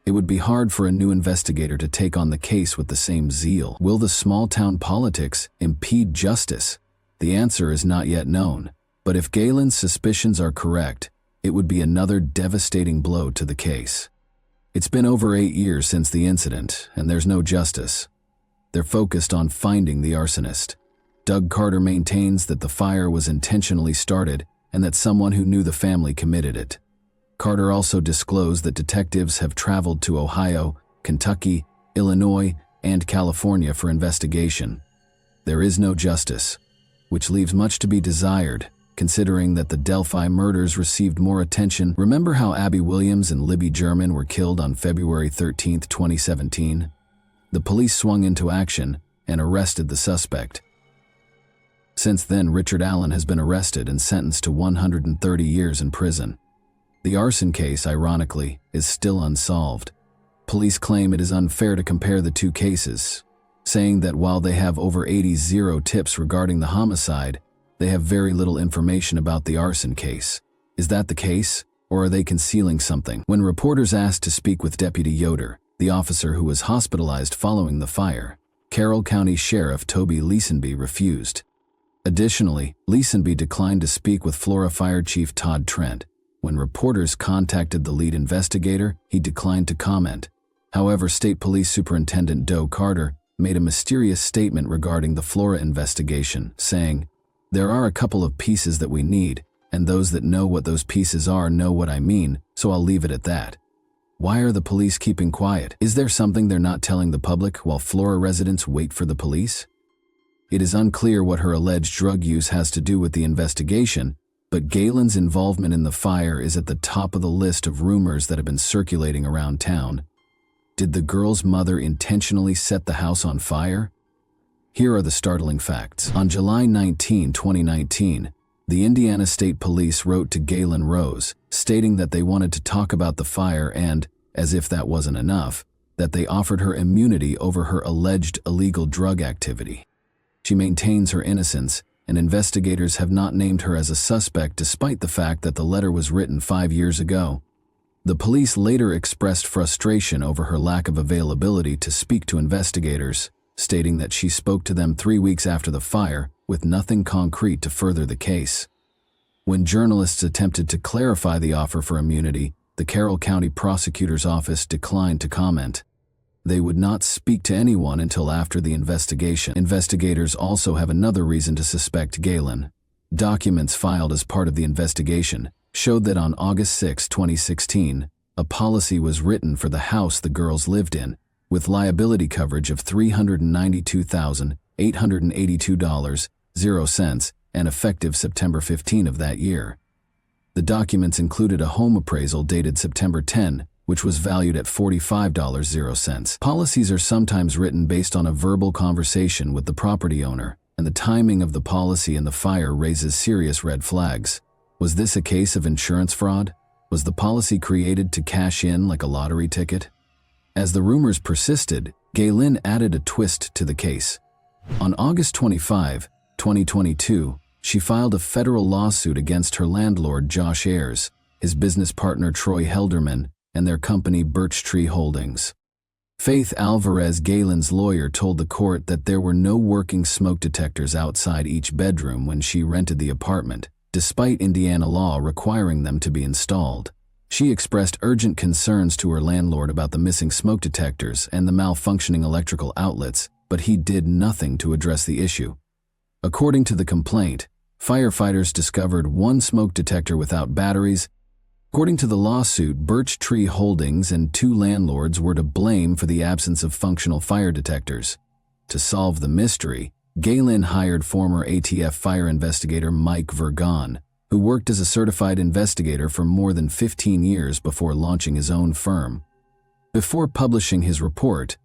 It would be hard for a new investigator to take on the case with the same zeal. Will the small-town politics impede justice? The answer is not yet known, but if Galen's suspicions are correct, it would be another devastating blow to the case. It's been over 8 years since the incident, and there's no justice. They're focused on finding the arsonist. Doug Carter maintains that the fire was intentionally started and that someone who knew the family committed it. Carter also disclosed that detectives have traveled to Ohio, Kentucky, Illinois, and California for investigation. There is no justice, which leaves much to be desired, considering that the Delphi murders received more attention. Remember how Abby Williams and Libby German were killed on February 13, 2017? The police swung into action and arrested the suspect. Since then, Richard Allen has been arrested and sentenced to 130 years in prison. The arson case, ironically, is still unsolved. Police claim it is unfair to compare the two cases, saying that while they have over 80 zero tips regarding the homicide, they have very little information about the arson case. Is that the case, or are they concealing something? When reporters asked to speak with Deputy Yoder, the officer who was hospitalized following the fire, Carroll County Sheriff Toby Leesenby refused. Additionally, Leesenby declined to speak with Flora Fire Chief Todd Trent. When reporters contacted the lead investigator, he declined to comment. However, State Police Superintendent Doe Carter made a mysterious statement regarding the Flora investigation, saying, "There are a couple of pieces that we need, and those that know what those pieces are know what I mean, so I'll leave it at that." Why are the police keeping quiet? Is there something they're not telling the public while Flora residents wait for the police? It is unclear what her alleged drug use has to do with the investigation, but Galen's involvement in the fire is at the top of the list of rumors that have been circulating around town. Did the girl's mother intentionally set the house on fire? Here are the startling facts. On July 19, 2019, the Indiana State Police wrote to Galen Rose, stating that they wanted to talk about the fire and, as if that wasn't enough, that they offered her immunity over her alleged illegal drug activity. She maintains her innocence, and investigators have not named her as a suspect despite the fact that the letter was written 5 years ago. The police later expressed frustration over her lack of availability to speak to investigators, stating that she spoke to them 3 weeks after the fire with nothing concrete to further the case. When journalists attempted to clarify the offer for immunity, the Carroll County Prosecutor's Office declined to comment. They would not speak to anyone until after the investigation. Investigators also have another reason to suspect Galen. Documents filed as part of the investigation showed that on August 6, 2016, a policy was written for the house the girls lived in, with liability coverage of $392,882.00 and effective September 15 of that year. The documents included a home appraisal dated September 10, which was valued at $45.00. Policies are sometimes written based on a verbal conversation with the property owner, and the timing of the policy and the fire raises serious red flags. Was this a case of insurance fraud? Was the policy created to cash in like a lottery ticket? As the rumors persisted, Gaylin added a twist to the case. On August 25, 2022, she filed a federal lawsuit against her landlord Josh Ayers, his business partner Troy Helderman, and their company Birch Tree Holdings. Faith Alvarez, Gaylin's lawyer, told the court that there were no working smoke detectors outside each bedroom when she rented the apartment, despite Indiana law requiring them to be installed. She expressed urgent concerns to her landlord about the missing smoke detectors and the malfunctioning electrical outlets, but he did nothing to address the issue. According to the complaint, firefighters discovered one smoke detector without batteries. According to the lawsuit, Birch Tree Holdings and two landlords were to blame for the absence of functional fire detectors. To solve the mystery, Gaylin hired former ATF fire investigator Mike Vergon, who worked as a certified investigator for more than 15 years before launching his own firm. Before publishing his report,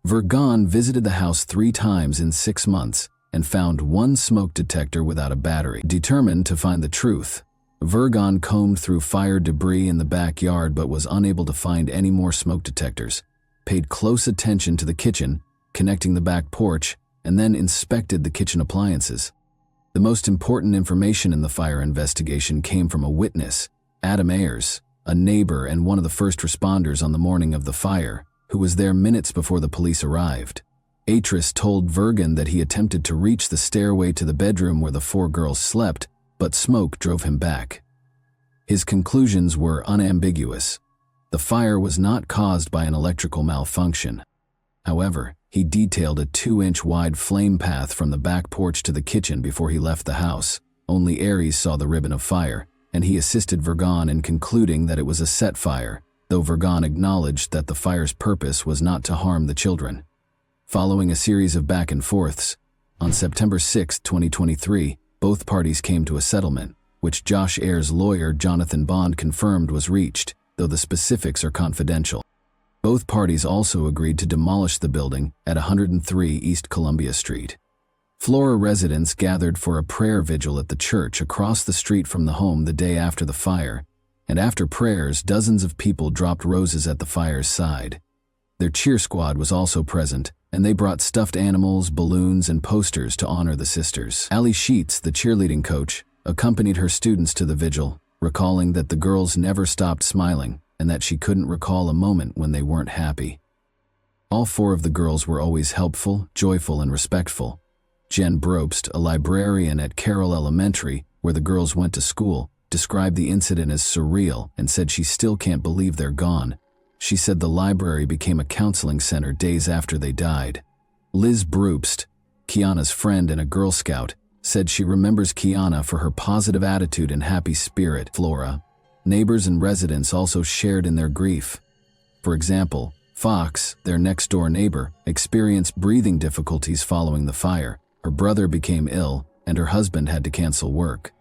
Vergon visited the house 3 times in 6 months and found one smoke detector without a battery. Determined to find the truth, Vergon combed through fire debris in the backyard but was unable to find any more smoke detectors, paid close attention to the kitchen, connecting the back porch, and then inspected the kitchen appliances. The most important information in the fire investigation came from a witness, Adam Ayers, a neighbor and one of the first responders on the morning of the fire, who was there minutes before the police arrived. Ayers told Vergon that he attempted to reach the stairway to the bedroom where the 4 girls slept, but smoke drove him back. His conclusions were unambiguous. The fire was not caused by an electrical malfunction. However, he detailed a 2-inch wide flame path from the back porch to the kitchen before he left the house. Only Ayers saw the ribbon of fire, and he assisted Vergon in concluding that it was a set fire, though Vergon acknowledged that the fire's purpose was not to harm the children. Following a series of back and forths, on September 6, 2023, both parties came to a settlement, which Josh Ayers' lawyer Jonathan Bond confirmed was reached, though the specifics are confidential. Both parties also agreed to demolish the building at 103 East Columbia Street. Flora residents gathered for a prayer vigil at the church across the street from the home the day after the fire, and after prayers, dozens of people dropped roses at the fire's side. Their cheer squad was also present, and they brought stuffed animals, balloons, and posters to honor the sisters. Allie Sheets, the cheerleading coach, accompanied her students to the vigil, recalling that the girls never stopped smiling and that she couldn't recall a moment when they weren't happy. All 4 of the girls were always helpful, joyful, and respectful. Jen Brobst, a librarian at Carroll Elementary, where the girls went to school, described the incident as surreal and said she still can't believe they're gone. She said the library became a counseling center days after they died. Liz Brobst, Kiana's friend and a Girl Scout, said she remembers Kiana for her positive attitude and happy spirit. Flora. Neighbors and residents also shared in their grief. For example, Fox, their next-door neighbor, experienced breathing difficulties following the fire. Her brother became ill, and her husband had to cancel work.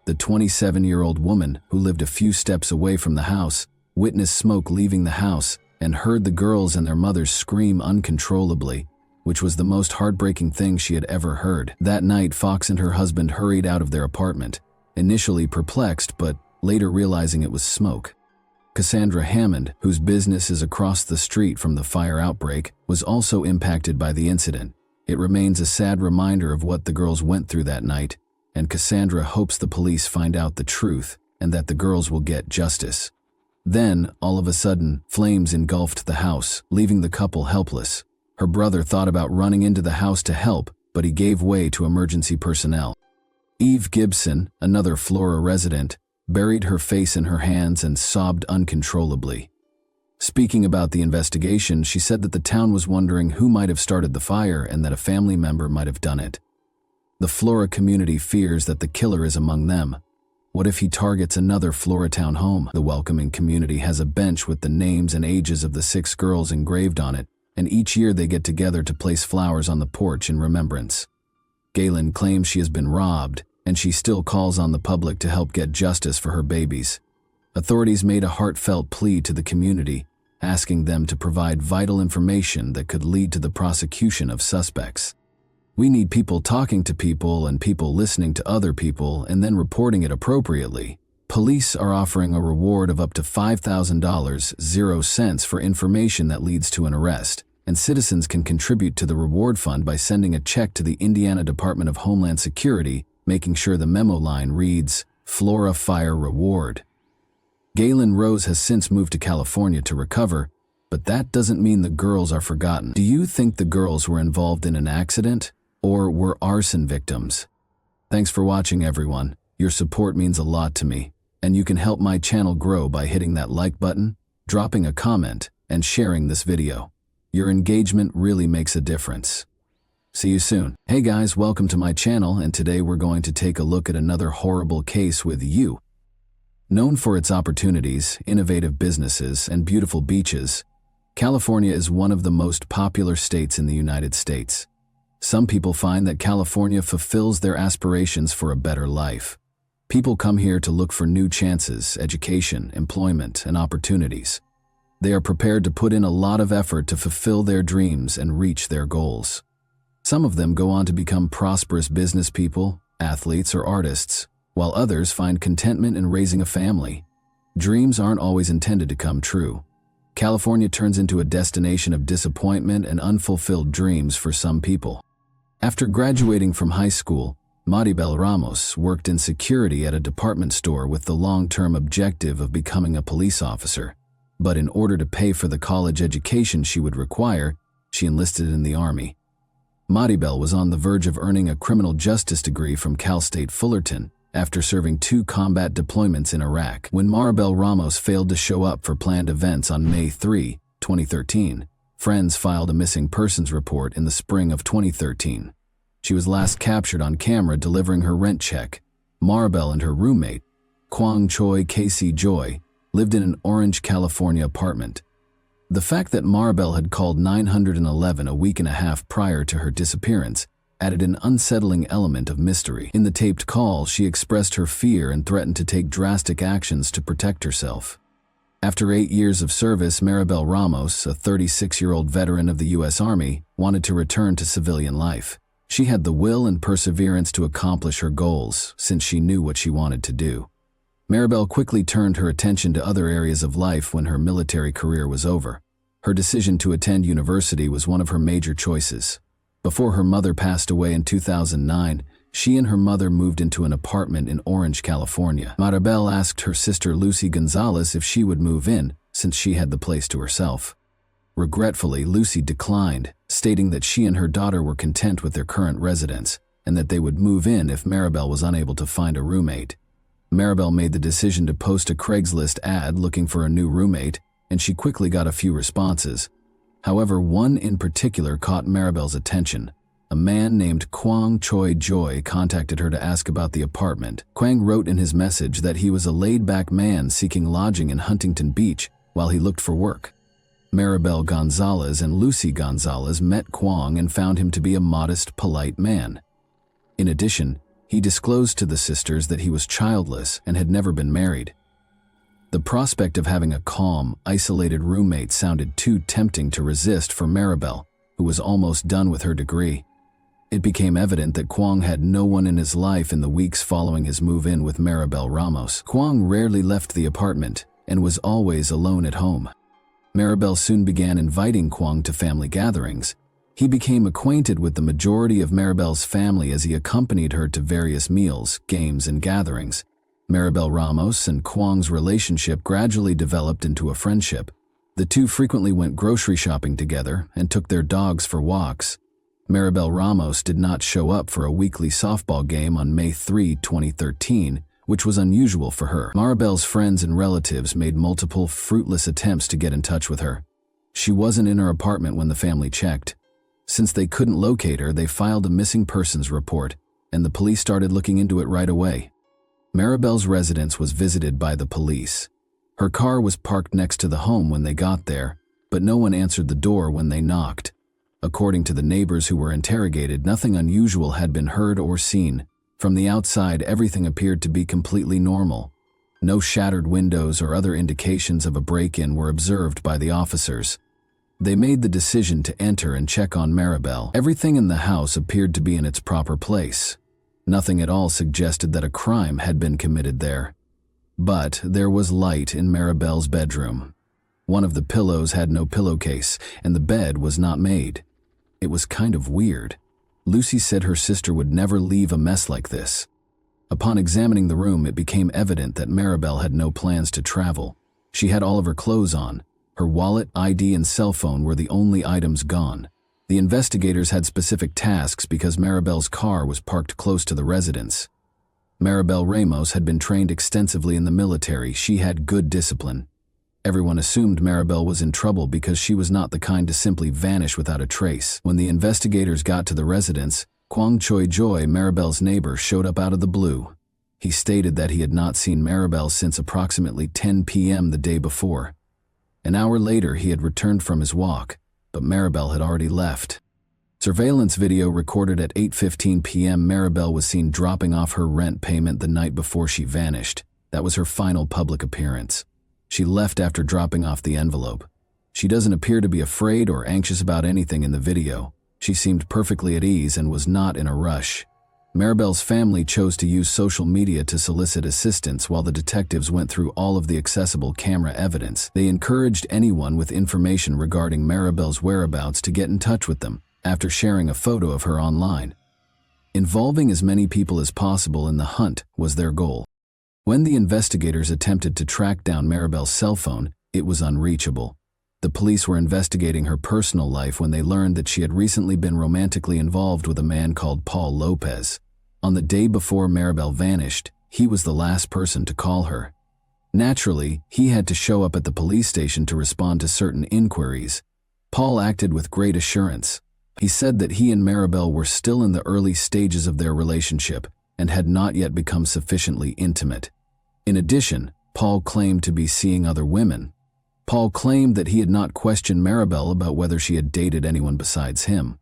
The 27-year-old woman, who lived a few steps away from the house, witnessed smoke leaving the house and heard the girls and their mothers scream uncontrollably, which was the most heartbreaking thing she had ever heard. That night, Fox and her husband hurried out of their apartment, initially perplexed but later realizing it was smoke. Cassandra Hammond, whose business is across the street from the fire outbreak, was also impacted by the incident. It remains a sad reminder of what the girls went through that night, and Cassandra hopes the police find out the truth and that the girls will get justice. Then, all of a sudden, flames engulfed the house, leaving the couple helpless. Her brother thought about running into the house to help, but he gave way to emergency personnel. Eve Gibson, another Flora resident, buried her face in her hands and sobbed uncontrollably. Speaking about the investigation, she said that the town was wondering who might have started the fire and that a family member might have done it. The Flora community fears that the killer is among them. What if he targets another Floritown home? The welcoming community has a bench with the names and ages of the 6 girls engraved on it, and each year they get together to place flowers on the porch in remembrance. Galen claims she has been robbed, and she still calls on the public to help get justice for her babies. Authorities made a heartfelt plea to the community, asking them to provide vital information that could lead to the prosecution of suspects. We need people talking to people and people listening to other people and then reporting it appropriately. Police are offering a reward of up to $5,000, 0 cents for information that leads to an arrest, and citizens can contribute to the reward fund by sending a check to the Indiana Department of Homeland Security, making sure the memo line reads, Flora Fire Reward. Galen Rose has since moved to California to recover, but that doesn't mean the girls are forgotten. Do you think the girls were involved in an accident? Or were arson victims? Thanks for watching, everyone. Your support means a lot to me, and you can help my channel grow by hitting that like button, dropping a comment, and sharing this video. Your engagement really makes a difference. See you soon. Hey guys, welcome to my channel, and today we're going to take a look at another horrible case with you. Known for its opportunities, innovative businesses, and beautiful beaches, California is one of the most popular states in the United States. Some people find that California fulfills their aspirations for a better life. People come here to look for new chances, education, employment, and opportunities. They are prepared to put in a lot of effort to fulfill their dreams and reach their goals. Some of them go on to become prosperous business people, athletes, or artists, while others find contentment in raising a family. Dreams aren't always intended to come true. California turns into a destination of disappointment and unfulfilled dreams for some people. After graduating from high school, Maribel Ramos worked in security at a department store with the long-term objective of becoming a police officer. But in order to pay for the college education she would require, she enlisted in the Army. Maribel was on the verge of earning a criminal justice degree from Cal State Fullerton after serving 2 combat deployments in Iraq. When Maribel Ramos failed to show up for planned events on May 3, 2013, friends filed a missing persons report in the spring of 2013. She was last captured on camera delivering her rent check. Maribel and her roommate, Kwang Choi Casey Joy, lived in an Orange, California apartment. The fact that Maribel had called 911 a week and a half prior to her disappearance added an unsettling element of mystery. In the taped call, she expressed her fear and threatened to take drastic actions to protect herself. After 8 years of service, Maribel Ramos, a 36-year-old veteran of the U.S. Army, wanted to return to civilian life. She had the will and perseverance to accomplish her goals, since she knew what she wanted to do. Maribel quickly turned her attention to other areas of life when her military career was over. Her decision to attend university was one of her major choices. Before her mother passed away in 2009, she and her mother moved into an apartment in Orange, California. Maribel asked her sister Lucy Gonzalez if she would move in, since she had the place to herself. Regretfully, Lucy declined, stating that she and her daughter were content with their current residence, and that they would move in if Maribel was unable to find a roommate. Maribel made the decision to post a Craigslist ad looking for a new roommate, and she quickly got a few responses. However, one in particular caught Maribel's attention. A man named Kwang Choi Joy contacted her to ask about the apartment. Kwang wrote in his message that he was a laid-back man seeking lodging in Huntington Beach while he looked for work. Maribel Gonzalez and Lucy Gonzalez met Kwang and found him to be a modest, polite man. In addition, he disclosed to the sisters that he was childless and had never been married. The prospect of having a calm, isolated roommate sounded too tempting to resist for Maribel, who was almost done with her degree. It became evident that Kwang had no one in his life in the weeks following his move-in with Maribel Ramos. Kwang rarely left the apartment and was always alone at home. Maribel soon began inviting Kwang to family gatherings. He became acquainted with the majority of Maribel's family as he accompanied her to various meals, games, and gatherings. Maribel Ramos and Kwang's relationship gradually developed into a friendship. The two frequently went grocery shopping together and took their dogs for walks. Maribel Ramos did not show up for a weekly softball game on May 3, 2013, which was unusual for her. Maribel's friends and relatives made multiple fruitless attempts to get in touch with her. She wasn't in her apartment when the family checked. Since they couldn't locate her, they filed a missing persons report, and the police started looking into it right away. Maribel's residence was visited by the police. Her car was parked next to the home when they got there, but no one answered the door when they knocked. According to the neighbors who were interrogated, nothing unusual had been heard or seen. From the outside, everything appeared to be completely normal. No shattered windows or other indications of a break-in were observed by the officers. They made the decision to enter and check on Maribel. Everything in the house appeared to be in its proper place. Nothing at all suggested that a crime had been committed there. But there was light in Maribel's bedroom. One of the pillows had no pillowcase, and the bed was not made. It was kind of weird. Lucy said her sister would never leave a mess like this. Upon examining the room, it became evident that Maribel had no plans to travel. She had all of her clothes on. Her wallet, ID, and cell phone were the only items gone. The investigators had specific tasks because Maribel's car was parked close to the residence. Maribel Ramos had been trained extensively in the military. She had good discipline. Everyone assumed Maribel was in trouble because she was not the kind to simply vanish without a trace. When the investigators got to the residence, Kwang Choi Joy, Maribel's neighbor, showed up out of the blue. He stated that he had not seen Maribel since approximately 10 p.m. the day before. An hour later, he had returned from his walk, but Maribel had already left. Surveillance video recorded at 8:15 p.m. Maribel was seen dropping off her rent payment the night before she vanished. That was her final public appearance. She left after dropping off the envelope. She doesn't appear to be afraid or anxious about anything in the video. She seemed perfectly at ease and was not in a rush. Maribel's family chose to use social media to solicit assistance while the detectives went through all of the accessible camera evidence. They encouraged anyone with information regarding Maribel's whereabouts to get in touch with them after sharing a photo of her online. Involving as many people as possible in the hunt was their goal. When the investigators attempted to track down Maribel's cell phone, it was unreachable. The police were investigating her personal life when they learned that she had recently been romantically involved with a man called Paul Lopez. On the day before Maribel vanished, he was the last person to call her. Naturally, he had to show up at the police station to respond to certain inquiries. Paul acted with great assurance. He said that he and Maribel were still in the early stages of their relationship and had not yet become sufficiently intimate. In addition, Paul claimed to be seeing other women. Paul claimed that he had not questioned Maribel about whether she had dated anyone besides him.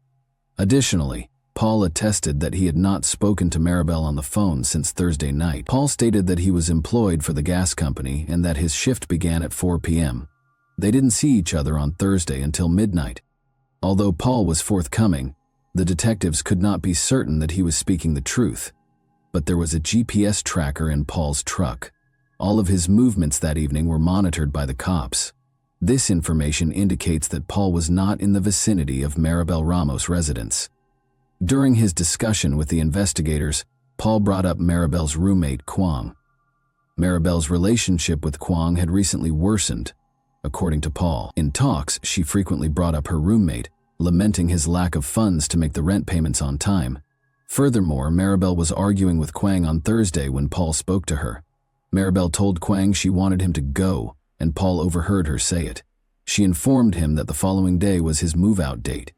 Additionally, Paul attested that he had not spoken to Maribel on the phone since Thursday night. Paul stated that he was employed for the gas company and that his shift began at 4 p.m. They didn't see each other on Thursday until midnight. Although Paul was forthcoming, the detectives could not be certain that he was speaking the truth. But there was a GPS tracker in Paul's truck. All of his movements that evening were monitored by the cops. This information indicates that Paul was not in the vicinity of Maribel Ramos' residence. During his discussion with the investigators, Paul brought up Maribel's roommate, Kwang. Maribel's relationship with Kwang had recently worsened, according to Paul. In talks, she frequently brought up her roommate, lamenting his lack of funds to make the rent payments on time. Furthermore, Maribel was arguing with Kwang on Thursday when Paul spoke to her. Maribel told Kwang she wanted him to go, and Paul overheard her say it. She informed him that the following day was his move-out date.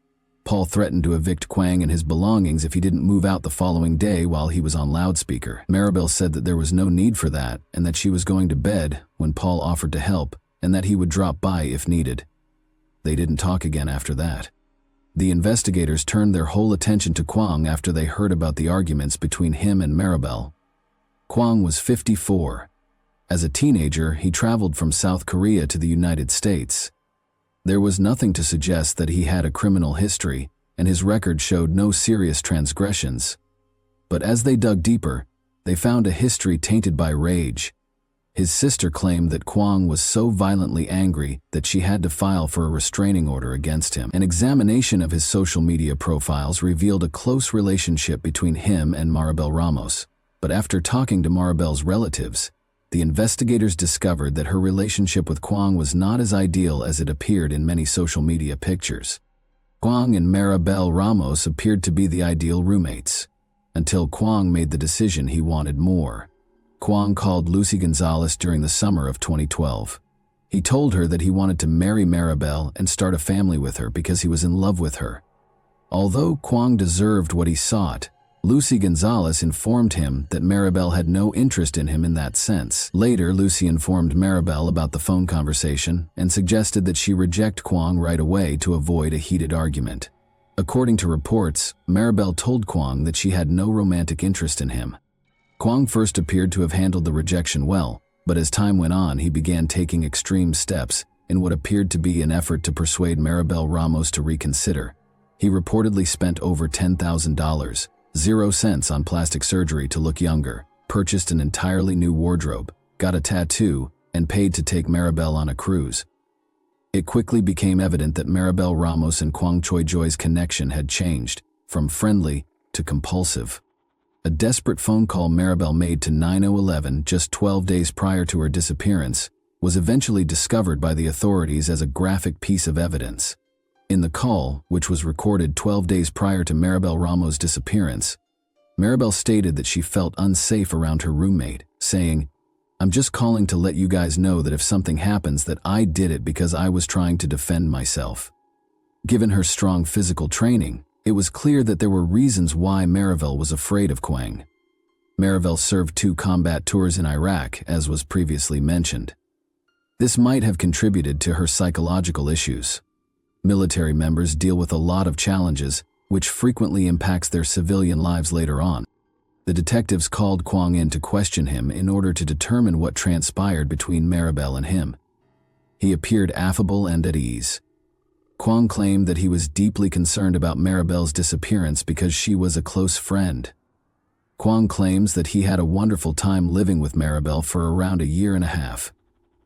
Paul threatened to evict Kwang and his belongings if he didn't move out the following day while he was on loudspeaker. Maribel said that there was no need for that and that she was going to bed when Paul offered to help and that he would drop by if needed. They didn't talk again after that. The investigators turned their whole attention to Kwang after they heard about the arguments between him and Maribel. Kwang was 54. As a teenager, he traveled from South Korea to the United States. There was nothing to suggest that he had a criminal history, and his record showed no serious transgressions. But as they dug deeper, they found a history tainted by rage. His sister claimed that Kwang was so violently angry that she had to file for a restraining order against him. An examination of his social media profiles revealed a close relationship between him and Maribel Ramos. But after talking to Maribel's relatives, the investigators discovered that her relationship with Kwang was not as ideal as it appeared in many social media pictures. Kwang and Maribel Ramos appeared to be the ideal roommates, until Kwang made the decision he wanted more. Kwang called Lucy Gonzalez during the summer of 2012. He told her that he wanted to marry Maribel and start a family with her because he was in love with her. Although Kwang deserved what he sought, Lucy Gonzalez informed him that Maribel had no interest in him in that sense. Later, Lucy informed Maribel about the phone conversation and suggested that she reject Kwong right away to avoid a heated argument. According to reports, Maribel told Kwong that she had no romantic interest in him. Kwong first appeared to have handled the rejection well, but as time went on, he began taking extreme steps in what appeared to be an effort to persuade Maribel Ramos to reconsider. He reportedly spent over $10,000, 0 cents on plastic surgery to look younger, purchased an entirely new wardrobe, got a tattoo, and paid to take Maribel on a cruise. It quickly became evident that Maribel Ramos and Kwong Choi-joy's connection had changed from friendly to compulsive. A desperate phone call Maribel made to 9011 just 12 days prior to her disappearance was eventually discovered by the authorities as a graphic piece of evidence. In the call, which was recorded 12 days prior to Maribel Ramos' disappearance, Maribel stated that she felt unsafe around her roommate, saying, "I'm just calling to let you guys know that if something happens that I did it because I was trying to defend myself." Given her strong physical training, it was clear that there were reasons why Maribel was afraid of Kwang. Maribel served 2 combat tours in Iraq, as was previously mentioned. This might have contributed to her psychological issues. Military members deal with a lot of challenges, which frequently impacts their civilian lives later on. The detectives called Kwang in to question him in order to determine what transpired between Maribel and him. He appeared affable and at ease. Kwang claimed that he was deeply concerned about Maribel's disappearance because she was a close friend. Kwang claims that he had a wonderful time living with Maribel for around a year and a half.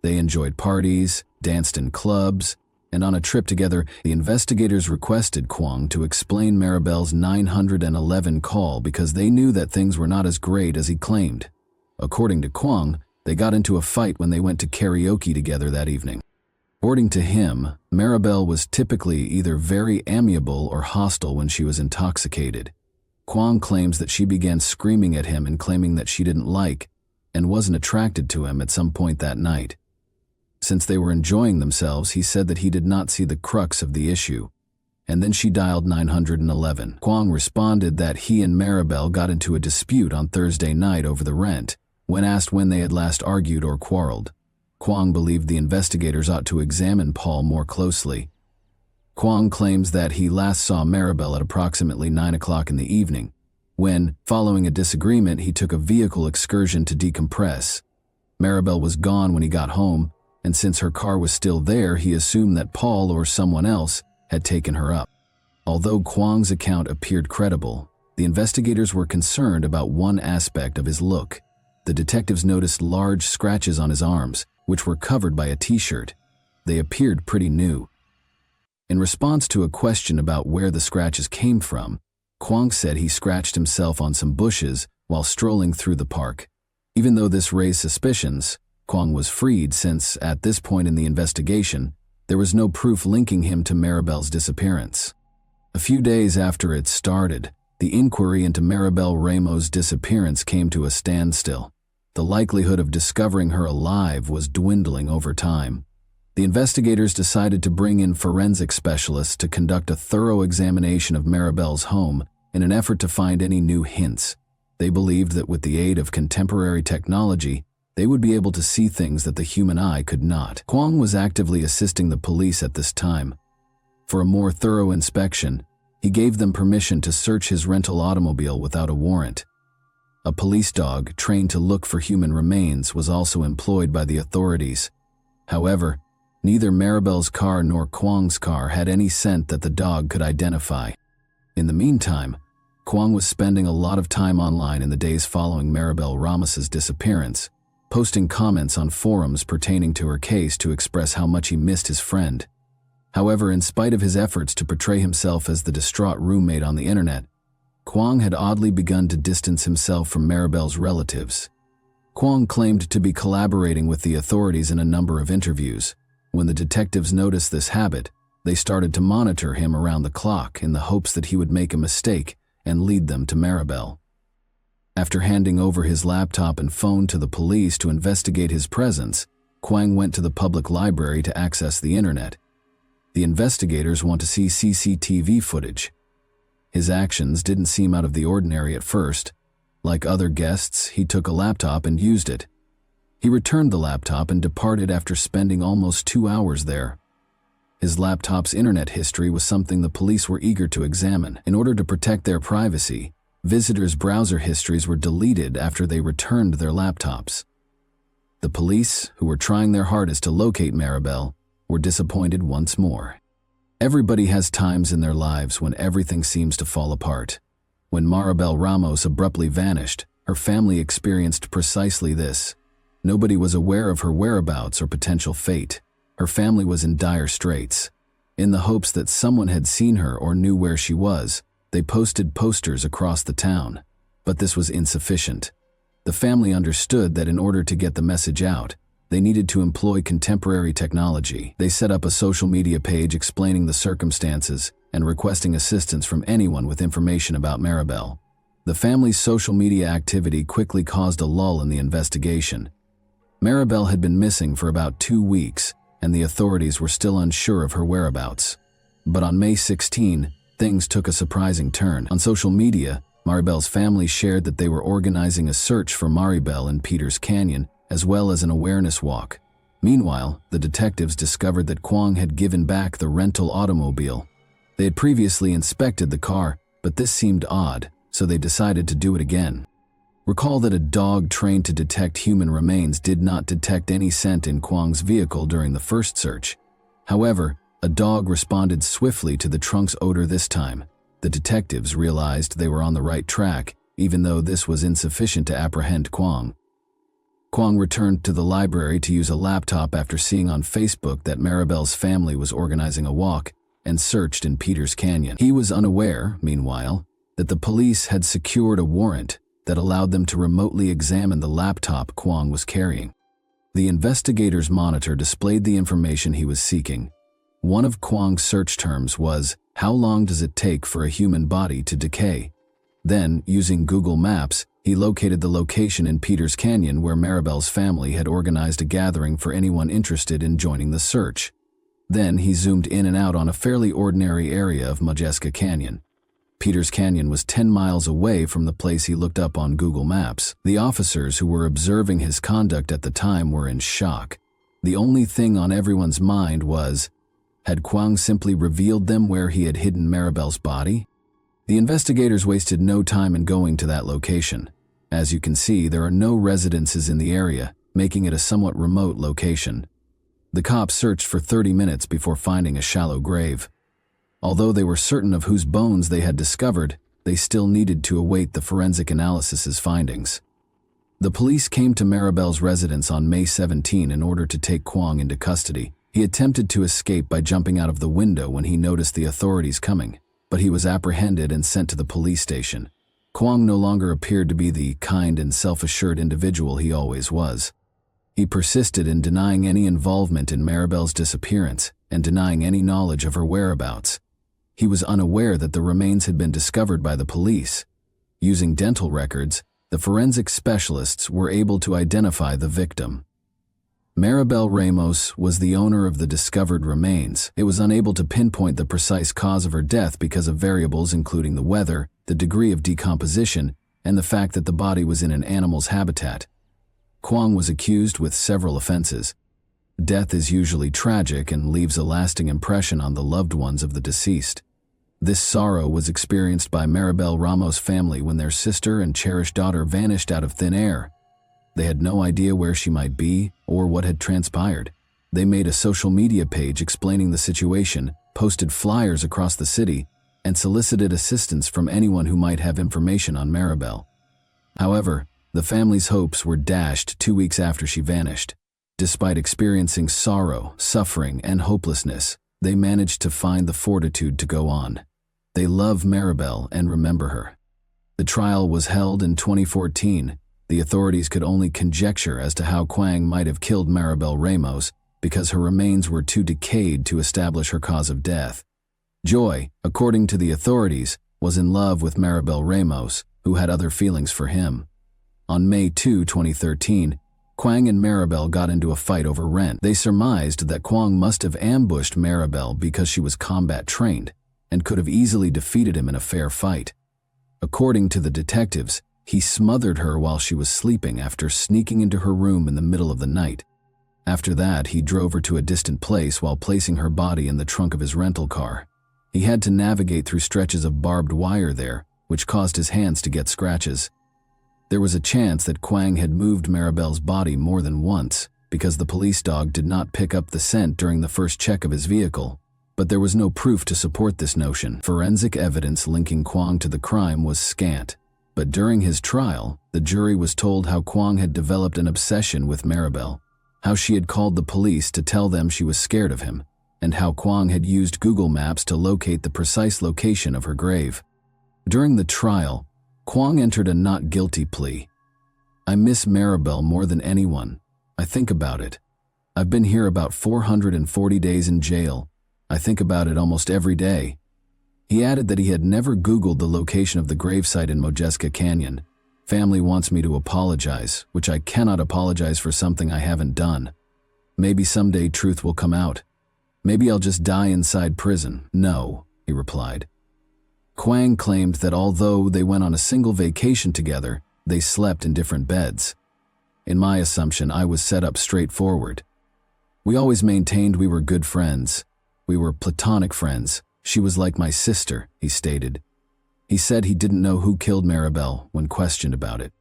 They enjoyed parties, danced in clubs, and on a trip together, the investigators requested Kwang to explain Maribel's 911 call because they knew that things were not as great as he claimed. According to Kwang, they got into a fight when they went to karaoke together that evening. According to him, Maribel was typically either very amiable or hostile when she was intoxicated. Kwang claims that she began screaming at him and claiming that she didn't like and wasn't attracted to him at some point that night. Since they were enjoying themselves, he said that he did not see the crux of the issue. And then she dialed 911. Kwang responded that he and Maribel got into a dispute on Thursday night over the rent. When asked when they had last argued or quarreled, Kwang believed the investigators ought to examine Paul more closely. Kwang claims that he last saw Maribel at approximately 9 o'clock in the evening, when, following a disagreement, he took a vehicle excursion to decompress. Maribel was gone when he got home, and since her car was still there, he assumed that Paul or someone else had taken her up. Although Kwang's account appeared credible, the investigators were concerned about one aspect of his look. The detectives noticed large scratches on his arms, which were covered by a t-shirt. They appeared pretty new. In response to a question about where the scratches came from, Kwang said he scratched himself on some bushes while strolling through the park. Even though this raised suspicions, Kwang was freed since, at this point in the investigation, there was no proof linking him to Maribel's disappearance. A few days after it started, the inquiry into Maribel Ramos' disappearance came to a standstill. The likelihood of discovering her alive was dwindling over time. The investigators decided to bring in forensic specialists to conduct a thorough examination of Maribel's home in an effort to find any new hints. They believed that with the aid of contemporary technology, they would be able to see things that the human eye could not. Kwang was actively assisting the police at this time. For a more thorough inspection, he gave them permission to search his rental automobile without a warrant. A police dog trained to look for human remains was also employed by the authorities. However, neither Maribel's car nor Kwang's car had any scent that the dog could identify. In the meantime, Kwang was spending a lot of time online in the days following Maribel Ramos' disappearance, posting comments on forums pertaining to her case to express how much he missed his friend. However, in spite of his efforts to portray himself as the distraught roommate on the internet, Kwang had oddly begun to distance himself from Maribel's relatives. Kwang claimed to be collaborating with the authorities in a number of interviews. When the detectives noticed this habit, they started to monitor him around the clock in the hopes that he would make a mistake and lead them to Maribel. After handing over his laptop and phone to the police to investigate his presence, Kwang went to the public library to access the internet. The investigators want to see CCTV footage. His actions didn't seem out of the ordinary at first. Like other guests, he took a laptop and used it. He returned the laptop and departed after spending almost 2 hours there. His laptop's internet history was something the police were eager to examine. In order to protect their privacy, visitors' browser histories were deleted after they returned their laptops. The police, who were trying their hardest to locate Maribel, were disappointed once more. Everybody has times in their lives when everything seems to fall apart. When Maribel Ramos abruptly vanished, her family experienced precisely this. Nobody was aware of her whereabouts or potential fate. Her family was in dire straits. In the hopes that someone had seen her or knew where she was, they posted posters across the town. But this was insufficient. The family understood that in order to get the message out, they needed to employ contemporary technology. They set up a social media page explaining the circumstances and requesting assistance from anyone with information about Maribel. The family's social media activity quickly caused a lull in the investigation. Maribel had been missing for about 2 weeks, and the authorities were still unsure of her whereabouts. But on May 16, things took a surprising turn. On social media, Maribel's family shared that they were organizing a search for Maribel in Peters Canyon, as well as an awareness walk. Meanwhile, the detectives discovered that Kwong had given back the rental automobile. They had previously inspected the car, but this seemed odd, so they decided to do it again. Recall that a dog trained to detect human remains did not detect any scent in Kwong's vehicle during the first search. However, a dog responded swiftly to the trunk's odor this time. The detectives realized they were on the right track, even though this was insufficient to apprehend Kwong. Kwong returned to the library to use a laptop after seeing on Facebook that Maribel's family was organizing a walk and searched in Peters Canyon. He was unaware, meanwhile, that the police had secured a warrant that allowed them to remotely examine the laptop Kwong was carrying. The investigator's monitor displayed the information he was seeking. One of Kwong's search terms was, "How long does it take for a human body to decay?" Then, using Google Maps, he located the location in Peters Canyon where Maribel's family had organized a gathering for anyone interested in joining the search. Then he zoomed in and out on a fairly ordinary area of Modjeska Canyon. Peters Canyon was 10 miles away from the place he looked up on Google Maps. The officers who were observing his conduct at the time were in shock. The only thing on everyone's mind was, had Kwong simply revealed them where he had hidden Maribel's body? The investigators wasted no time in going to that location. As you can see, there are no residences in the area, making it a somewhat remote location. The cops searched for 30 minutes before finding a shallow grave. Although they were certain of whose bones they had discovered, they still needed to await the forensic analysis's findings. The police came to Maribel's residence on May 17 in order to take Kwong into custody. He attempted to escape by jumping out of the window when he noticed the authorities coming, but he was apprehended and sent to the police station. Kwong no longer appeared to be the kind and self-assured individual he always was. He persisted in denying any involvement in Maribel's disappearance and denying any knowledge of her whereabouts. He was unaware that the remains had been discovered by the police. Using dental records, the forensic specialists were able to identify the victim. Maribel Ramos was the owner of the discovered remains. It was unable to pinpoint the precise cause of her death because of variables including the weather, the degree of decomposition, and the fact that the body was in an animal's habitat. Kwong was accused with several offenses. Death is usually tragic and leaves a lasting impression on the loved ones of the deceased. This sorrow was experienced by Maribel Ramos' family when their sister and cherished daughter vanished out of thin air. They had no idea where she might be or what had transpired. They made a social media page explaining the situation, posted flyers across the city, and solicited assistance from anyone who might have information on Maribel. However, the family's hopes were dashed 2 weeks after she vanished. Despite experiencing sorrow, suffering, and hopelessness, they managed to find the fortitude to go on. They love Maribel and remember her. The trial was held in 2014. The authorities could only conjecture as to how Kwong might have killed Maribel Ramos because her remains were too decayed to establish her cause of death. Joy, according to the authorities, was in love with Maribel Ramos, who had other feelings for him. On May 2, 2013, Kwong and Maribel got into a fight over rent. They surmised that Kwong must have ambushed Maribel because she was combat trained, and could have easily defeated him in a fair fight. According to the detectives, he smothered her while she was sleeping after sneaking into her room in the middle of the night. After that, he drove her to a distant place while placing her body in the trunk of his rental car. He had to navigate through stretches of barbed wire there, which caused his hands to get scratches. There was a chance that Kwang had moved Maribel's body more than once, because the police dog did not pick up the scent during the first check of his vehicle. But there was no proof to support this notion. Forensic evidence linking Kwang to the crime was scant. But during his trial, the jury was told how Kwang had developed an obsession with Maribel, how she had called the police to tell them she was scared of him, and how Kwang had used Google Maps to locate the precise location of her grave. During the trial, Kwang entered a not guilty plea. "I miss Maribel more than anyone. I think about it. I've been here about 440 days in jail. I think about it almost every day." He added that he had never Googled the location of the gravesite in Mojeska Canyon. "Family wants me to apologize, which I cannot apologize for something I haven't done. Maybe someday truth will come out. Maybe I'll just die inside prison." "No," he replied. Kwang claimed that although they went on a single vacation together, they slept in different beds. "In my assumption, I was set up straightforward. We always maintained we were good friends. We were platonic friends. She was like my sister," he stated. He said he didn't know who killed Maribel when questioned about it.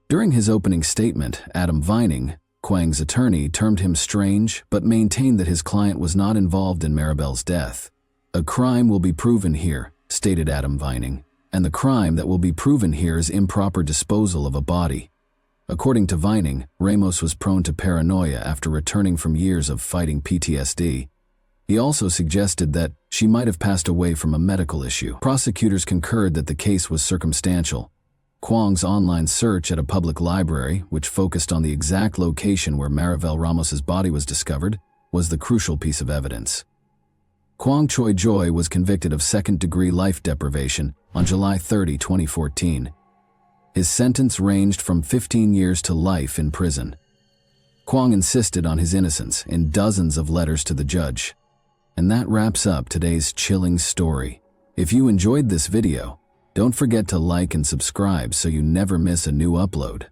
During his opening statement, Adam Vining, Kwang's attorney, termed him strange but maintained that his client was not involved in Maribel's death. "A crime will be proven here," stated Adam Vining, "and the crime that will be proven here is improper disposal of a body." According to Vining, Ramos was prone to paranoia after returning from years of fighting PTSD. He also suggested that she might have passed away from a medical issue. Prosecutors concurred that the case was circumstantial. Kwang's online search at a public library, which focused on the exact location where Maribel Ramos's body was discovered, was the crucial piece of evidence. Kwang Choi Joy was convicted of second-degree life deprivation on July 30, 2014. His sentence ranged from 15 years to life in prison. Kwang insisted on his innocence in dozens of letters to the judge. And that wraps up today's chilling story. If you enjoyed this video, don't forget to like and subscribe so you never miss a new upload.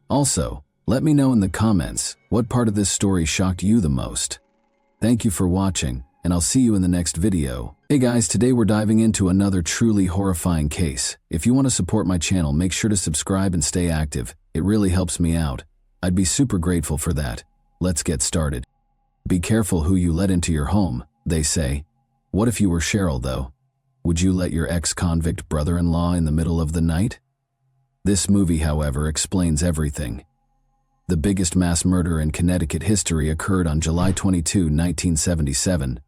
Also, let me know in the comments what part of this story shocked you the most. Thank you for watching, and I'll see you in the next video. Hey guys, today we're diving into another truly horrifying case. If you want to support my channel, make sure to subscribe and stay active. It really helps me out. I'd be super grateful for that. Let's get started. Be careful who you let into your home, they say. What if you were Cheryl, though? Would you let your ex-convict brother-in-law in the middle of the night? This movie, however, explains everything. The biggest mass murder in Connecticut history occurred on July 22, 1977.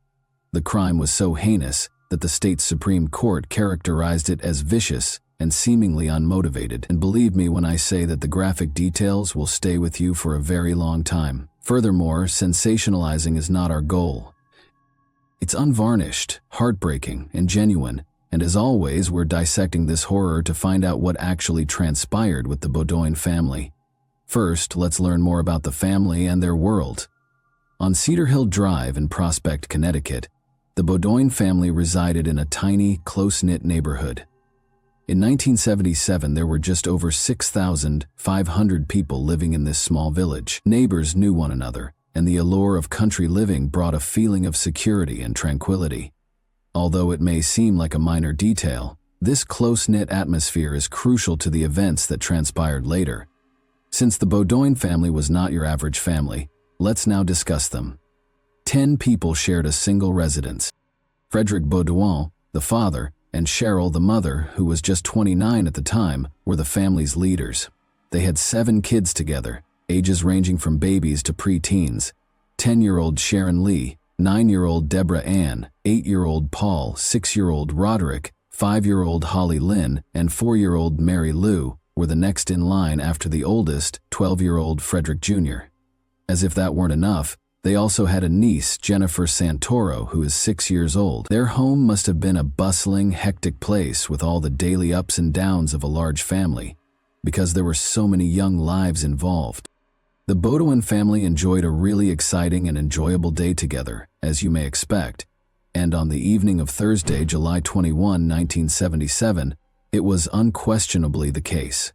The crime was so heinous that the state's Supreme Court characterized it as vicious and seemingly unmotivated. And believe me when I say that the graphic details will stay with you for a very long time. Furthermore, sensationalizing is not our goal. It's unvarnished, heartbreaking, and genuine, and as always, we're dissecting this horror to find out what actually transpired with the Beaudoin family. First, let's learn more about the family and their world. On Cedar Hill Drive in Prospect, Connecticut, the Beaudoin family resided in a tiny, close-knit neighborhood. In 1977, there were just over 6,500 people living in this small village. Neighbors knew one another, and the allure of country living brought a feeling of security and tranquility. Although it may seem like a minor detail, this close-knit atmosphere is crucial to the events that transpired later. Since the Beaudoin family was not your average family, let's now discuss them. 10 people shared a single residence. Frederick Beaudoin, the father, and Cheryl, the mother, who was just 29 at the time, were the family's leaders. They had 7 kids together, ages ranging from babies to pre-teens: 10-year-old Sharon Lee, 9-year-old Deborah Ann, 8-year-old Paul, 6-year-old Roderick, 5-year-old Holly Lynn, and 4-year-old Mary Lou were the next in line after the oldest, 12-year-old Frederick Jr. As if that weren't enough, they also had a niece, Jennifer Santoro, who is 6 years old. Their home must have been a bustling, hectic place with all the daily ups and downs of a large family, because there were so many young lives involved. The Beaudoin family enjoyed a really exciting and enjoyable day together, as you may expect. And on the evening of Thursday, July 21, 1977, it was unquestionably the case.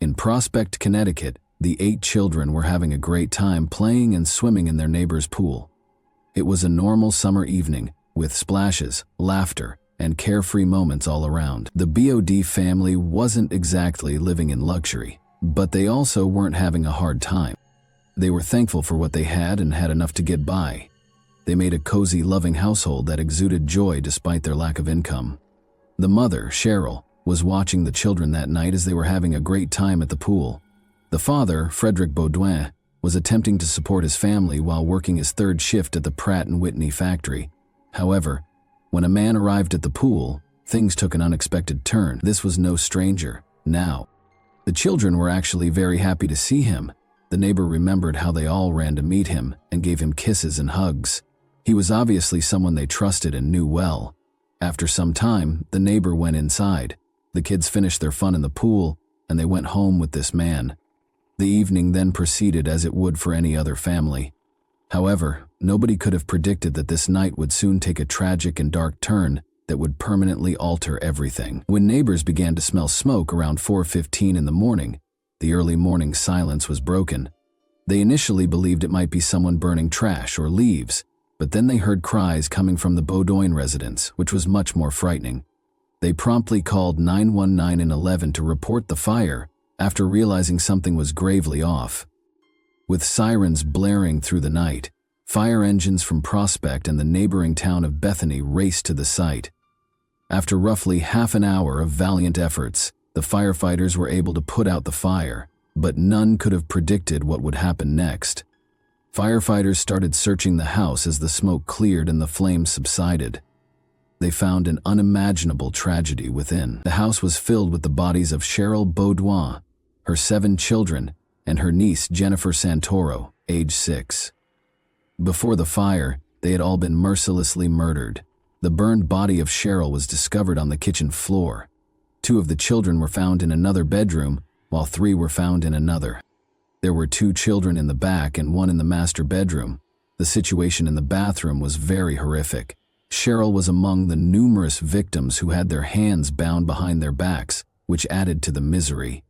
In Prospect, Connecticut, the 8 children were having a great time playing and swimming in their neighbor's pool. It was a normal summer evening, with splashes, laughter, and carefree moments all around. The BOD family wasn't exactly living in luxury, but they also weren't having a hard time. They were thankful for what they had and had enough to get by. They made a cozy, loving household that exuded joy despite their lack of income. The mother, Cheryl, was watching the children that night as they were having a great time at the pool. The father, Frederick Baudouin, was attempting to support his family while working his 3rd shift at the Pratt & Whitney factory. However, when a man arrived at the pool, things took an unexpected turn. This was no stranger. Now, the children were actually very happy to see him. The neighbor remembered how they all ran to meet him and gave him kisses and hugs. He was obviously someone they trusted and knew well. After some time, the neighbor went inside. The kids finished their fun in the pool, and they went home with this man. The evening then proceeded as it would for any other family. However, nobody could have predicted that this night would soon take a tragic and dark turn that would permanently alter everything. When neighbors began to smell smoke around 4:15 in the morning, the early morning silence was broken. They initially believed it might be someone burning trash or leaves, but then they heard cries coming from the Baudouin residence, which was much more frightening. They promptly called 911 and 11 to report the fire after realizing something was gravely off. With sirens blaring through the night, fire engines from Prospect and the neighboring town of Bethany raced to the site. After roughly half an hour of valiant efforts, the firefighters were able to put out the fire, but none could have predicted what would happen next. Firefighters started searching the house as the smoke cleared and the flames subsided. They found an unimaginable tragedy within. The house was filled with the bodies of Cheryl Baudouin, her 7 children, and her niece Jennifer Santoro, age 6. Before the fire, they had all been mercilessly murdered. The burned body of Cheryl was discovered on the kitchen floor. 2 of the children were found in another bedroom, while 3 were found in another. There were 2 children in the back and 1 in the master bedroom. The situation in the bathroom was very horrific. Cheryl was among the numerous victims who had their hands bound behind their backs, which added to the misery.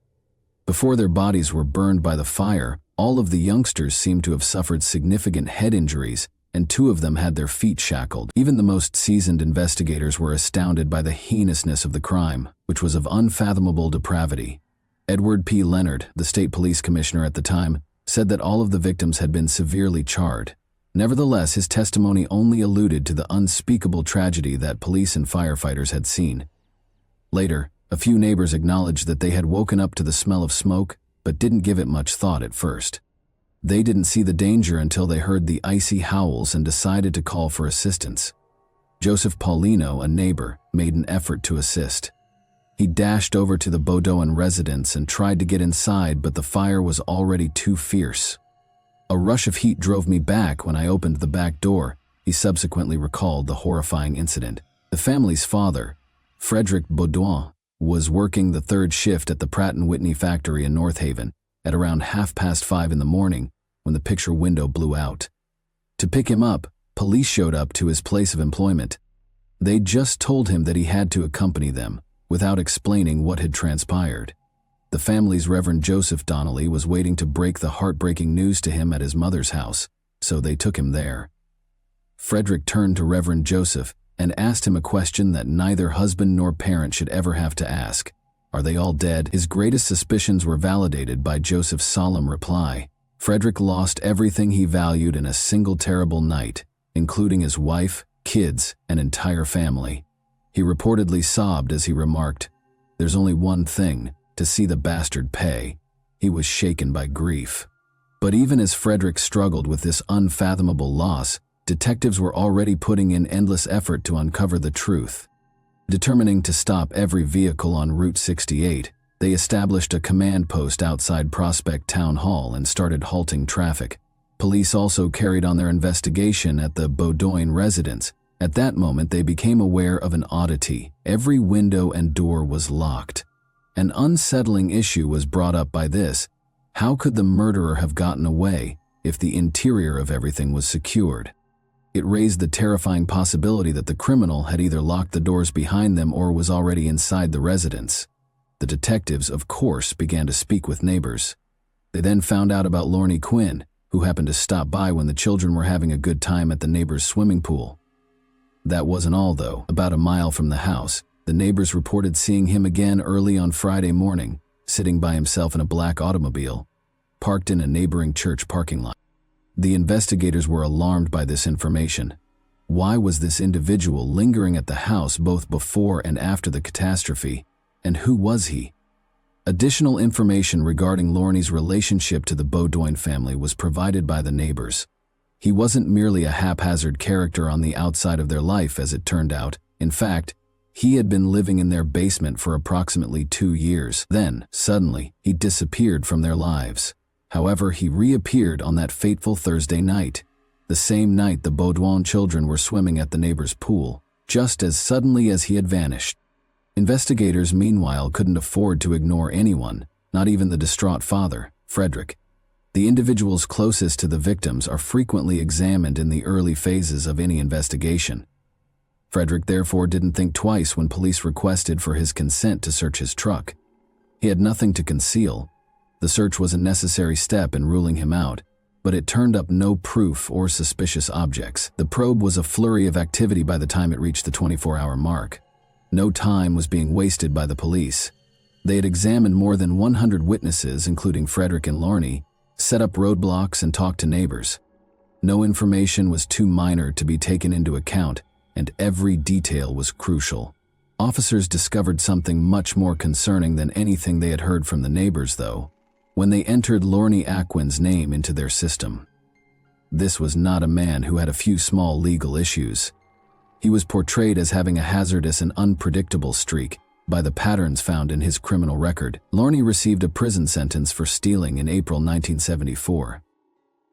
Before their bodies were burned by the fire, all of the youngsters seemed to have suffered significant head injuries, and 2 of them had their feet shackled. Even the most seasoned investigators were astounded by the heinousness of the crime, which was of unfathomable depravity. Edward P. Leonard, the state police commissioner at the time, said that all of the victims had been severely charred. Nevertheless, his testimony only alluded to the unspeakable tragedy that police and firefighters had seen. Later, a few neighbors acknowledged that they had woken up to the smell of smoke, but didn't give it much thought at first. They didn't see the danger until they heard the icy howls and decided to call for assistance. Joseph Paulino, a neighbor, made an effort to assist. He dashed over to the Baudouin residence and tried to get inside, but the fire was already too fierce. "A rush of heat drove me back when I opened the back door," he subsequently recalled the horrifying incident. The family's father, Frederick Baudouin, was working the 3rd shift at the Pratt & Whitney factory in North Haven at around 5:30 in the morning when the picture window blew out. To pick him up, police showed up to his place of employment. They just told him that he had to accompany them, without explaining what had transpired. The family's Reverend Joseph Donnelly was waiting to break the heartbreaking news to him at his mother's house, so they took him there. Frederick turned to Reverend Joseph and asked him a question that neither husband nor parent should ever have to ask. "Are they all dead?" His greatest suspicions were validated by Joseph's solemn reply. Frederick lost everything he valued in a single terrible night, including his wife, kids, and entire family. He reportedly sobbed as he remarked, "There's only one thing, to see the bastard pay." He was shaken by grief. But even as Frederick struggled with this unfathomable loss, detectives were already putting in endless effort to uncover the truth. Determining to stop every vehicle on Route 68, they established a command post outside Prospect Town Hall and started halting traffic. Police also carried on their investigation at the Baudouin residence. At that moment, they became aware of an oddity. Every window and door was locked. An unsettling issue was brought up by this. How could the murderer have gotten away if the interior of everything was secured? It raised the terrifying possibility that the criminal had either locked the doors behind them or was already inside the residence. The detectives, of course, began to speak with neighbors. They then found out about Lorne Quinn, who happened to stop by when the children were having a good time at the neighbor's swimming pool. That wasn't all, though. About a mile from the house, the neighbors reported seeing him again early on Friday morning, sitting by himself in a black automobile, parked in a neighboring church parking lot. The investigators were alarmed by this information. Why was this individual lingering at the house both before and after the catastrophe, and who was he? Additional information regarding Lorne's relationship to the Beaudoin family was provided by the neighbors. He wasn't merely a haphazard character on the outside of their life, as it turned out. In fact, he had been living in their basement for approximately 2 years. Then, suddenly, he disappeared from their lives. However, he reappeared on that fateful Thursday night, the same night the Beaudoin children were swimming at the neighbor's pool, just as suddenly as he had vanished. Investigators, meanwhile, couldn't afford to ignore anyone, not even the distraught father, Frederick. The individuals closest to the victims are frequently examined in the early phases of any investigation. Frederick therefore didn't think twice when police requested for his consent to search his truck. He had nothing to conceal. The search was a necessary step in ruling him out, but it turned up no proof or suspicious objects. The probe was a flurry of activity by the time it reached the 24-hour mark. No time was being wasted by the police. They had examined more than 100 witnesses, including Frederick and Lorne, set up roadblocks and talked to neighbors. No information was too minor to be taken into account, and every detail was crucial. Officers discovered something much more concerning than anything they had heard from the neighbors, though, when they entered Lorne Aquin's name into their system. This was not a man who had a few small legal issues. He was portrayed as having a hazardous and unpredictable streak by the patterns found in his criminal record. Lorne received a prison sentence for stealing in April 1974.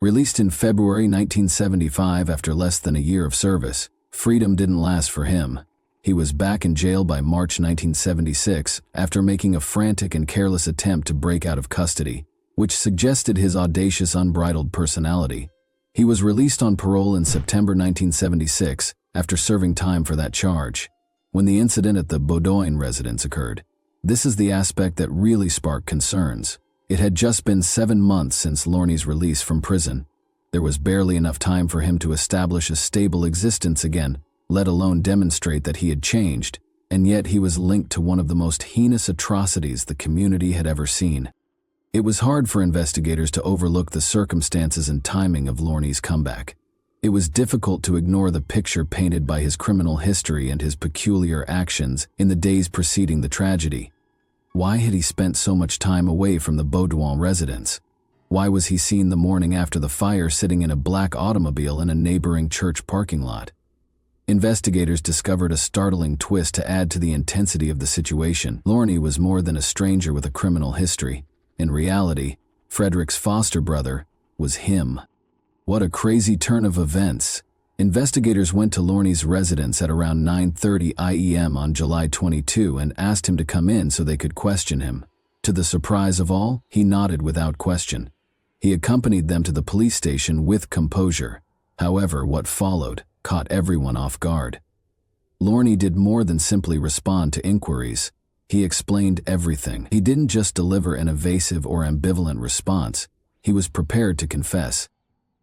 Released in February 1975 after less than a year of service, freedom didn't last for him. He was back in jail by March 1976 after making a frantic and careless attempt to break out of custody, which suggested his audacious, unbridled personality. He was released on parole in September 1976 after serving time for that charge. When the incident at the Beaudoin residence occurred, this is the aspect that really sparked concerns. It had just been 7 months since Lorne's release from prison. There was barely enough time for him to establish a stable existence again, let alone demonstrate that he had changed, and yet he was linked to one of the most heinous atrocities the community had ever seen. It was hard for investigators to overlook the circumstances and timing of Lorne's comeback. It was difficult to ignore the picture painted by his criminal history and his peculiar actions in the days preceding the tragedy. Why had he spent so much time away from the Beaudoin residence? Why was he seen the morning after the fire sitting in a black automobile in a neighboring church parking lot? Investigators discovered a startling twist to add to the intensity of the situation. Lorne was more than a stranger with a criminal history. In reality, Frederick's foster brother was him. What a crazy turn of events. Investigators went to Lorne's residence at around 9:30 a.m. on July 22 and asked him to come in so they could question him. To the surprise of all, he nodded without question. He accompanied them to the police station with composure. However, what followed caught everyone off guard. Lorne did more than simply respond to inquiries. He explained everything. He didn't just deliver an evasive or ambivalent response. He was prepared to confess.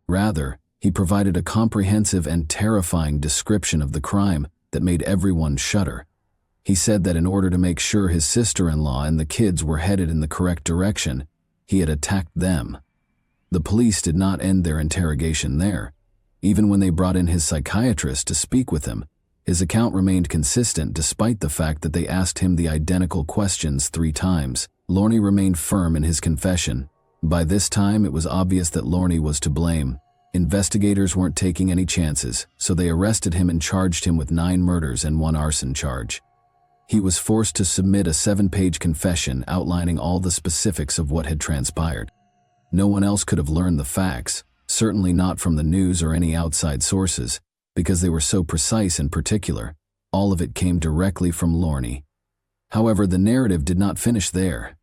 Rather, he provided a comprehensive and terrifying description of the crime that made everyone shudder. He said that in order to make sure his sister-in-law and the kids were headed in the correct direction, he had attacked them. The police did not end their interrogation there. Even when they brought in his psychiatrist to speak with him, his account remained consistent despite the fact that they asked him the identical questions 3 times. Lorne remained firm in his confession. By this time, it was obvious that Lorne was to blame. Investigators weren't taking any chances, so they arrested him and charged him with 9 murders and 1 arson charge. He was forced to submit a 7-page confession outlining all the specifics of what had transpired. No one else could have learned the facts, certainly not from the news or any outside sources, because they were so precise and particular. All of it came directly from Lorne. However, the narrative did not finish there.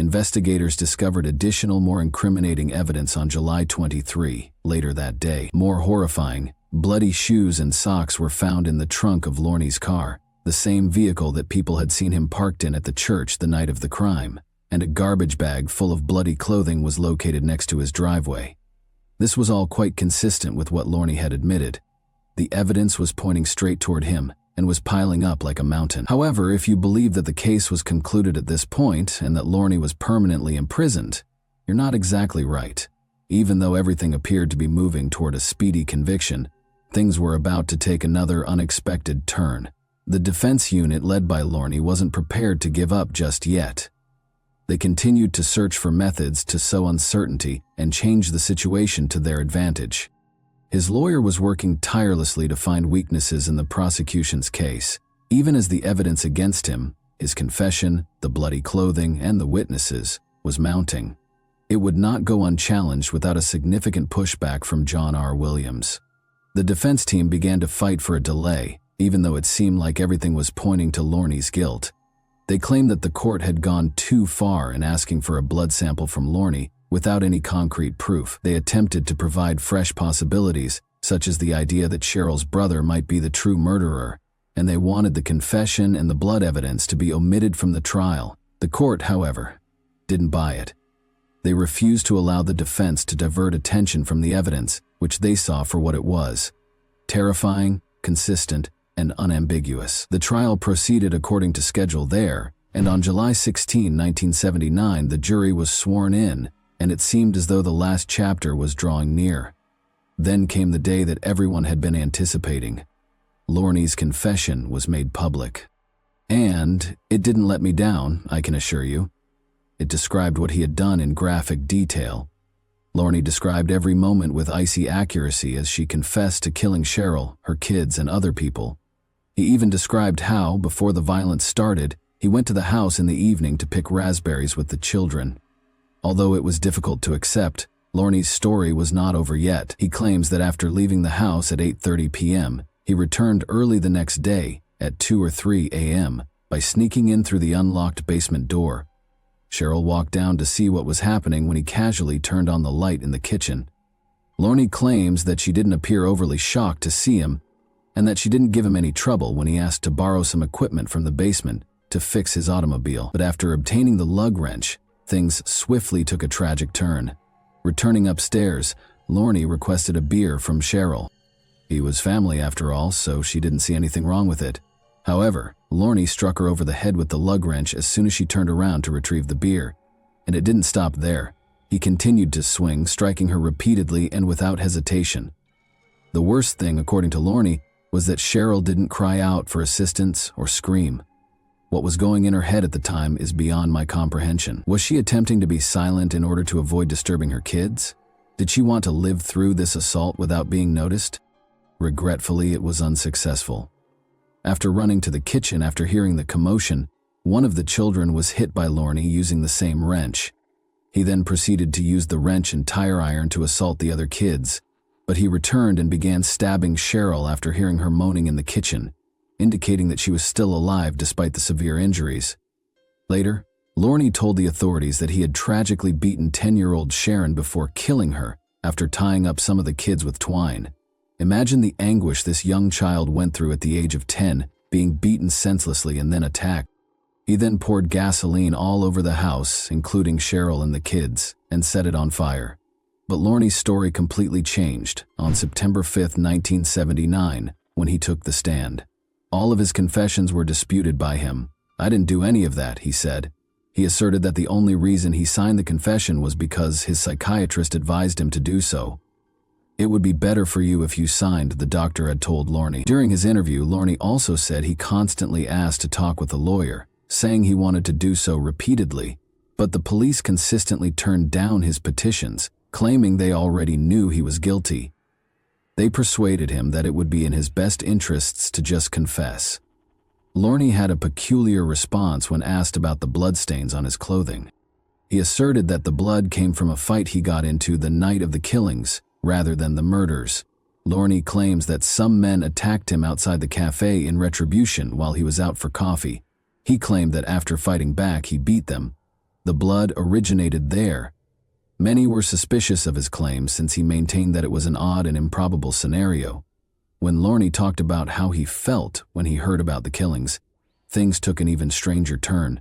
Investigators discovered additional, more incriminating evidence on July 23. Later that day, more horrifying, bloody shoes and socks were found in the trunk of Lorne's car, the same vehicle that people had seen him parked in at the church the night of the crime, and a garbage bag full of bloody clothing was located next to his driveway. This was all quite consistent with what Lorne had admitted. The evidence was pointing straight toward him and was piling up like a mountain. However, if you believe that the case was concluded at this point and that Lorne was permanently imprisoned, you're not exactly right. Even though everything appeared to be moving toward a speedy conviction, things were about to take another unexpected turn. The defense unit led by Lorne wasn't prepared to give up just yet. They continued to search for methods to sow uncertainty and change the situation to their advantage. His lawyer was working tirelessly to find weaknesses in the prosecution's case. Even as the evidence against him, his confession, the bloody clothing, and the witnesses, was mounting. It would not go unchallenged without a significant pushback from John R. Williams. The defense team began to fight for a delay, even though it seemed like everything was pointing to Lorne's guilt. They claimed that the court had gone too far in asking for a blood sample from Lorne without any concrete proof. They attempted to provide fresh possibilities, such as the idea that Cheryl's brother might be the true murderer, and they wanted the confession and the blood evidence to be omitted from the trial. The court, however, didn't buy it. They refused to allow the defense to divert attention from the evidence, which they saw for what it was: terrifying, consistent, and unambiguous. The trial proceeded according to schedule there, and on July 16, 1979, the jury was sworn in, and it seemed as though the last chapter was drawing near. Then came the day that everyone had been anticipating. Lorne's confession was made public. And it didn't let me down, I can assure you. It described what he had done in graphic detail. Lorne described every moment with icy accuracy as she confessed to killing Cheryl, her kids, and other people. He even described how, before the violence started, he went to the house in the evening to pick raspberries with the children. Although it was difficult to accept, Lorne's story was not over yet. He claims that after leaving the house at 8:30 p.m., he returned early the next day at 2 or 3 a.m. by sneaking in through the unlocked basement door. Cheryl walked down to see what was happening when he casually turned on the light in the kitchen. Lorne claims that she didn't appear overly shocked to see him, and that she didn't give him any trouble when he asked to borrow some equipment from the basement to fix his automobile. But after obtaining the lug wrench, things swiftly took a tragic turn. Returning upstairs, Lorne requested a beer from Cheryl. He was family after all, so she didn't see anything wrong with it. However, Lorne struck her over the head with the lug wrench as soon as she turned around to retrieve the beer. And it didn't stop there. He continued to swing, striking her repeatedly and without hesitation. The worst thing, according to Lorne, was that Cheryl didn't cry out for assistance or scream. What was going in her head at the time is beyond my comprehension. Was she attempting to be silent in order to avoid disturbing her kids? Did she want to live through this assault without being noticed? Regretfully, it was unsuccessful. After running to the kitchen after hearing the commotion, one of the children was hit by Lorne using the same wrench. He then proceeded to use the wrench and tire iron to assault the other kids, but he returned and began stabbing Cheryl after hearing her moaning in the kitchen, indicating that she was still alive despite the severe injuries. Later, Lorne told the authorities that he had tragically beaten 10-year-old Sharon before killing her after tying up some of the kids with twine. Imagine the anguish this young child went through at the age of 10, being beaten senselessly and then attacked. He then poured gasoline all over the house, including Cheryl and the kids, and set it on fire. But Lorne's story completely changed on September 5, 1979, when he took the stand. All of his confessions were disputed by him. "I didn't do any of that," he said. He asserted that the only reason he signed the confession was because his psychiatrist advised him to do so. "It would be better for you if you signed," the doctor had told Lorne. During his interview, Lorne also said he constantly asked to talk with a lawyer, saying he wanted to do so repeatedly, but the police consistently turned down his petitions, claiming they already knew he was guilty. They persuaded him that it would be in his best interests to just confess. Lorne had a peculiar response when asked about the bloodstains on his clothing. He asserted that the blood came from a fight he got into the night of the killings, rather than the murders. Lorne claims that some men attacked him outside the cafe in retribution while he was out for coffee. He claimed that after fighting back, he beat them. The blood originated there. Many were suspicious of his claims since he maintained that it was an odd and improbable scenario. When Lorne talked about how he felt when he heard about the killings, things took an even stranger turn.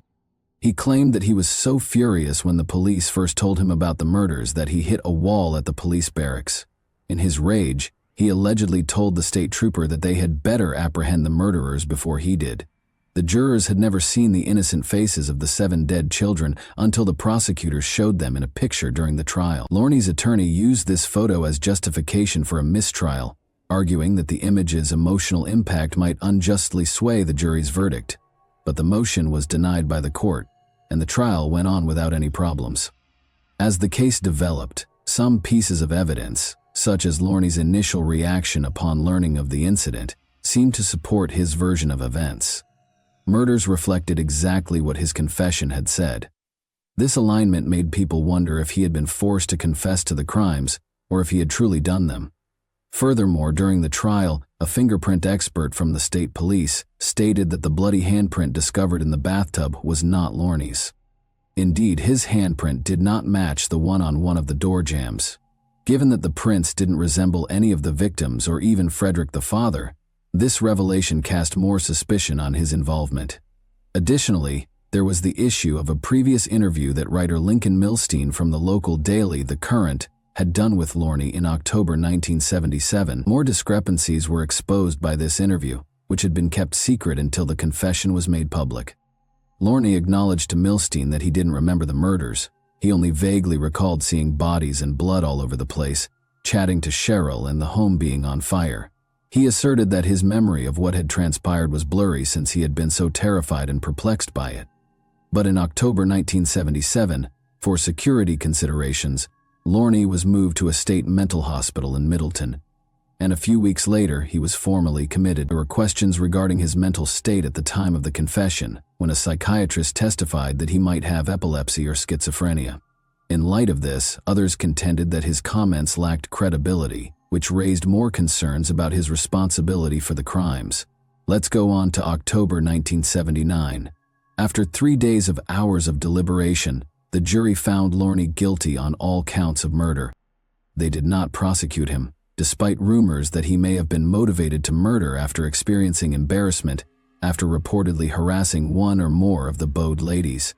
He claimed that he was so furious when the police first told him about the murders that he hit a wall at the police barracks. In his rage, he allegedly told the state trooper that they had better apprehend the murderers before he did. The jurors had never seen the innocent faces of the 7 dead children until the prosecutors showed them in a picture during the trial. Lorne's attorney used this photo as justification for a mistrial, arguing that the image's emotional impact might unjustly sway the jury's verdict. But the motion was denied by the court, and the trial went on without any problems. As the case developed, some pieces of evidence, such as Lorne's initial reaction upon learning of the incident, seemed to support his version of events. Murders reflected exactly what his confession had said. This alignment made people wonder if he had been forced to confess to the crimes or if he had truly done them. Furthermore, during the trial, a fingerprint expert from the state police stated that the bloody handprint discovered in the bathtub was not Lorne's. Indeed, his handprint did not match the one on one of the door jambs. Given that the prints didn't resemble any of the victims or even Frederick the father, this revelation cast more suspicion on his involvement. Additionally, there was the issue of a previous interview that writer Lincoln Milstein from the local daily The Current had done with Lorne in October 1977. More discrepancies were exposed by this interview, which had been kept secret until the confession was made public. Lorne acknowledged to Milstein that he didn't remember the murders. He only vaguely recalled seeing bodies and blood all over the place, chatting to Cheryl, and the home being on fire. He asserted that his memory of what had transpired was blurry since he had been so terrified and perplexed by it. But in October 1977, for security considerations, Lorne was moved to a state mental hospital in Middleton, and a few weeks later he was formally committed. There were questions regarding his mental state at the time of the confession, when a psychiatrist testified that he might have epilepsy or schizophrenia. In light of this, others contended that his comments lacked credibility, which raised more concerns about his responsibility for the crimes. Let's go on to October 1979. After 3 days of hours of deliberation, the jury found Lorne guilty on all counts of murder. They did not prosecute him, despite rumors that he may have been motivated to murder after experiencing embarrassment after reportedly harassing one or more of the Bode ladies.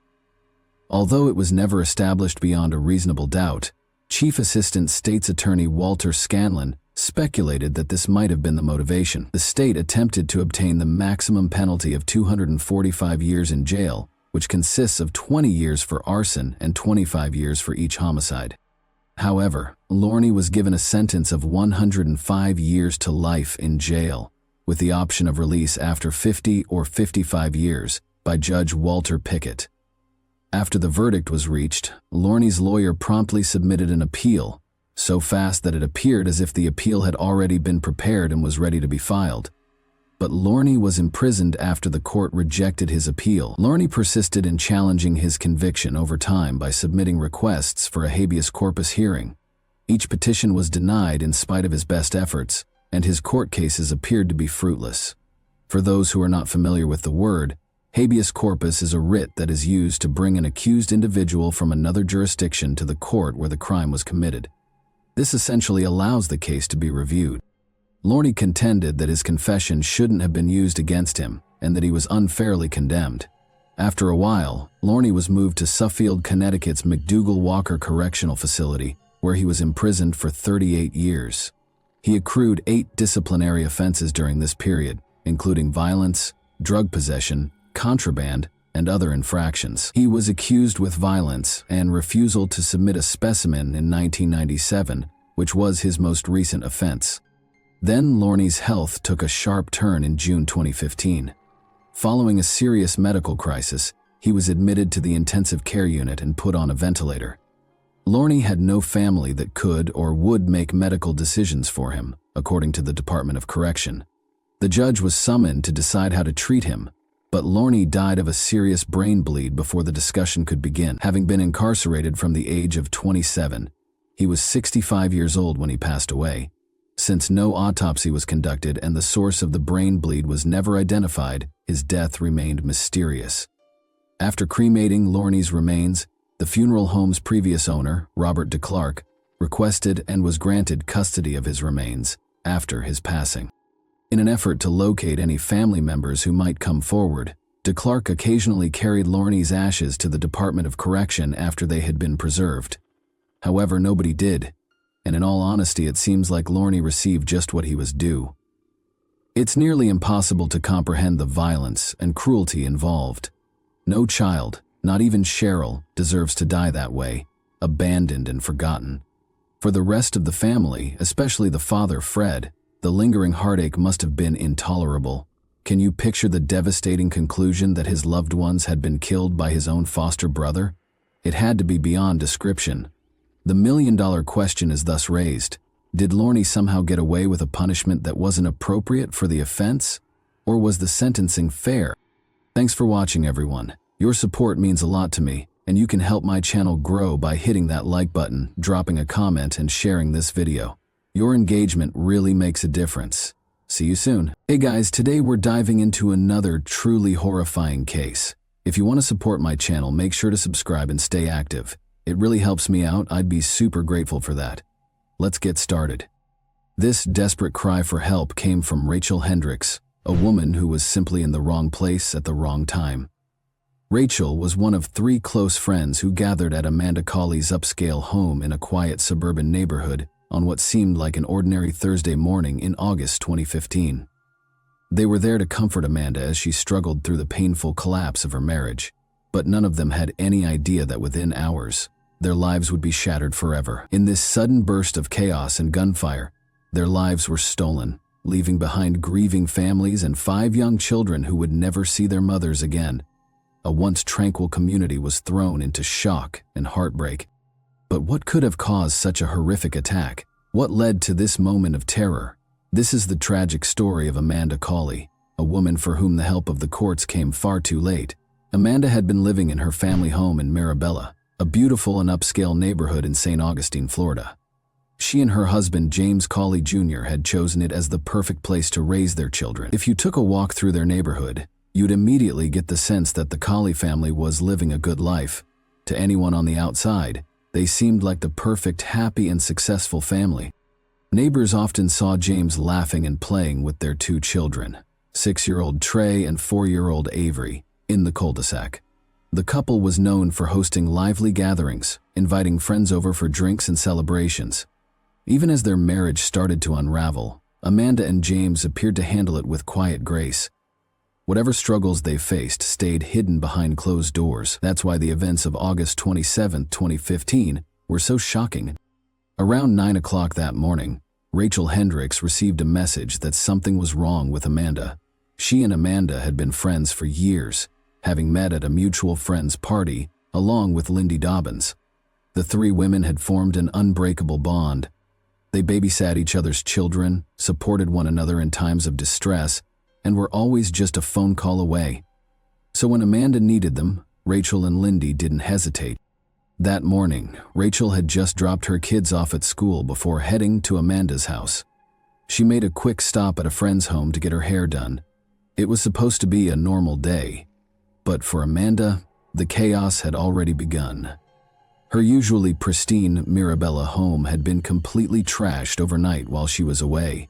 Although it was never established beyond a reasonable doubt, Chief Assistant State's Attorney Walter Scanlon speculated that this might have been the motivation. The state attempted to obtain the maximum penalty of 245 years in jail, which consists of 20 years for arson and 25 years for each homicide. However, Lorne was given a sentence of 105 years to life in jail, with the option of release after 50 or 55 years by Judge Walter Pickett. After the verdict was reached, Lorne's lawyer promptly submitted an appeal, so fast that it appeared as if the appeal had already been prepared and was ready to be filed. But Lorne was imprisoned after the court rejected his appeal. Lorne persisted in challenging his conviction over time by submitting requests for a habeas corpus hearing. Each petition was denied in spite of his best efforts, and his court cases appeared to be fruitless. For those who are not familiar with the word, habeas corpus is a writ that is used to bring an accused individual from another jurisdiction to the court where the crime was committed. This essentially allows the case to be reviewed. Lorne contended that his confession shouldn't have been used against him and that he was unfairly condemned. After a while, Lorne was moved to Suffield, Connecticut's McDougall Walker Correctional Facility, where he was imprisoned for 38 years. He accrued 8 disciplinary offenses during this period, including violence, drug possession, contraband, and other infractions. He was accused with violence and refusal to submit a specimen in 1997, which was his most recent offense. Then Lorne's health took a sharp turn in June 2015. Following a serious medical crisis, he was admitted to the intensive care unit and put on a ventilator. Lorne had no family that could or would make medical decisions for him, according to the Department of Correction. The judge was summoned to decide how to treat him, but Lorne died of a serious brain bleed before the discussion could begin. Having been incarcerated from the age of 27, he was 65 years old when he passed away. Since no autopsy was conducted and the source of the brain bleed was never identified, his death remained mysterious. After cremating Lorne's remains, The funeral home's previous owner, Robert DeClark, requested and was granted custody of his remains after his passing. In an effort to locate any family members who might come forward, DeClark occasionally carried Lorney's ashes to the Department of Correction after they had been preserved. However, nobody did, and in all honesty, it seems like Lorney received just what he was due. It's nearly impossible to comprehend the violence and cruelty involved. No child, not even Cheryl, deserves to die that way, abandoned and forgotten. For the rest of the family, especially the father, Fred, the lingering heartache must have been intolerable. Can you picture the devastating conclusion that his loved ones had been killed by his own foster brother? It had to be beyond description. The million-dollar question is thus raised. Did Lorney somehow get away with a punishment that wasn't appropriate for the offense? Or was the sentencing fair? Thanks for watching, everyone. Your support means a lot to me, and you can help my channel grow by hitting that like button, dropping a comment, and sharing this video. Your engagement really makes a difference. See you soon. Hey guys, today we're diving into another truly horrifying case. If you want to support my channel, make sure to subscribe and stay active. It really helps me out. I'd be super grateful for that. Let's get started. This desperate cry for help came from Rachel Hendricks, a woman who was simply in the wrong place at the wrong time. Rachel was one of 3 close friends who gathered at Amanda Cawley's upscale home in a quiet suburban neighborhood on what seemed like an ordinary Thursday morning in August 2015. They were there to comfort Amanda as she struggled through the painful collapse of her marriage, but none of them had any idea that within hours, their lives would be shattered forever. In this sudden burst of chaos and gunfire, their lives were stolen, leaving behind grieving families and 5 young children who would never see their mothers again. A once tranquil community was thrown into shock and heartbreak. But what could have caused such a horrific attack? What led to this moment of terror? This is the tragic story of Amanda Cawley, a woman for whom the help of the courts came far too late. Amanda had been living in her family home in Marabella, a beautiful and upscale neighborhood in St. Augustine, Florida. She and her husband, James Cawley Jr., had chosen it as the perfect place to raise their children. If you took a walk through their neighborhood, you'd immediately get the sense that the Cawley family was living a good life. To anyone on the outside, they seemed like the perfect, happy, and successful family. Neighbors often saw James laughing and playing with their 2 children, 6-year-old Trey and 4-year-old Avery, in the cul-de-sac. The couple was known for hosting lively gatherings, inviting friends over for drinks and celebrations. Even as their marriage started to unravel, Amanda and James appeared to handle it with quiet grace. Whatever struggles they faced stayed hidden behind closed doors. That's why the events of August 27, 2015 were so shocking. Around 9 o'clock that morning, Rachel Hendricks received a message that something was wrong with Amanda. She and Amanda had been friends for years, having met at a mutual friend's party along with Lindy Dobbins. The 3 women had formed an unbreakable bond. They babysat each other's children, supported one another in times of distress, and were always just a phone call away. So when Amanda needed them, Rachel and Lindy didn't hesitate. That morning, Rachel had just dropped her kids off at school before heading to Amanda's house. She made a quick stop at a friend's home to get her hair done. It was supposed to be a normal day, but for Amanda, the chaos had already begun. Her usually pristine Mirabella home had been completely trashed overnight while she was away.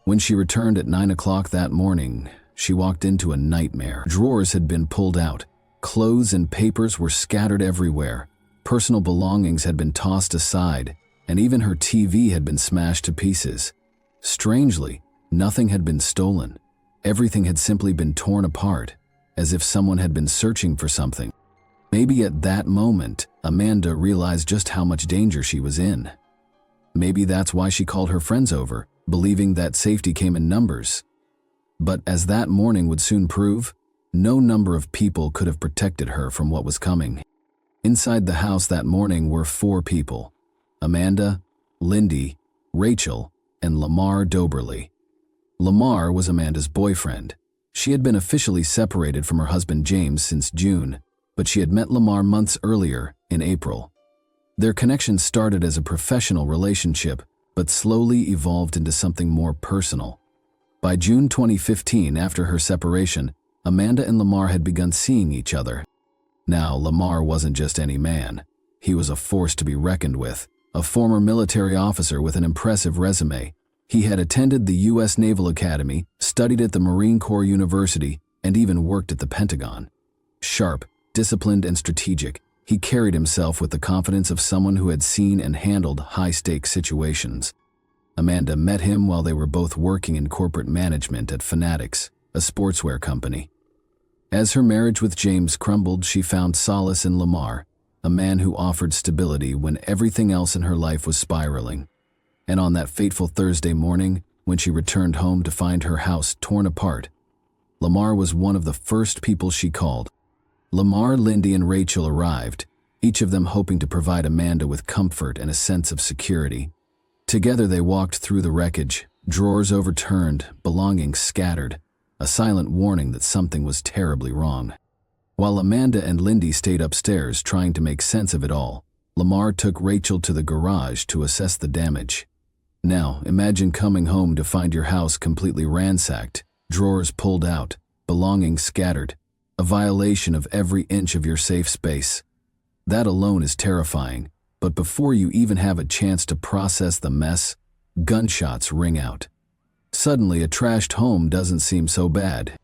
When she returned at 9 o'clock that morning, she walked into a nightmare. Drawers had been pulled out, clothes and papers were scattered everywhere, personal belongings had been tossed aside, and even her TV had been smashed to pieces. Strangely, nothing had been stolen. Everything had simply been torn apart, as if someone had been searching for something. Maybe at that moment, Amanda realized just how much danger she was in. Maybe that's why she called her friends over, believing that safety came in numbers. But as that morning would soon prove, no number of people could have protected her from what was coming. Inside the house that morning were 4 people: Amanda, Lindy, Rachel, and Lamar Doberly. Lamar was Amanda's boyfriend. She had been officially separated from her husband James since June, but she had met Lamar months earlier, in April. Their connection started as a professional relationship, but slowly evolved into something more personal. By June 2015, after her separation, Amanda and Lamar had begun seeing each other. Now, Lamar wasn't just any man. He was a force to be reckoned with, a former military officer with an impressive resume. He had attended the U.S. Naval Academy, studied at the Marine Corps University, and even worked at the Pentagon. Sharp, disciplined, and strategic, he carried himself with the confidence of someone who had seen and handled high-stakes situations. Amanda met him while they were both working in corporate management at Fanatics, a sportswear company. As her marriage with James crumbled, she found solace in Lamar, a man who offered stability when everything else in her life was spiraling. And on that fateful Thursday morning, when she returned home to find her house torn apart, Lamar was one of the first people she called. Lamar, Lindy, and Rachel arrived, each of them hoping to provide Amanda with comfort and a sense of security. Together they walked through the wreckage, drawers overturned, belongings scattered, a silent warning that something was terribly wrong. While Amanda and Lindy stayed upstairs trying to make sense of it all, Lamar took Rachel to the garage to assess the damage. Now, imagine coming home to find your house completely ransacked, drawers pulled out, belongings scattered, a violation of every inch of your safe space. That alone is terrifying, but before you even have a chance to process the mess, gunshots ring out. Suddenly, a trashed home doesn't seem so bad.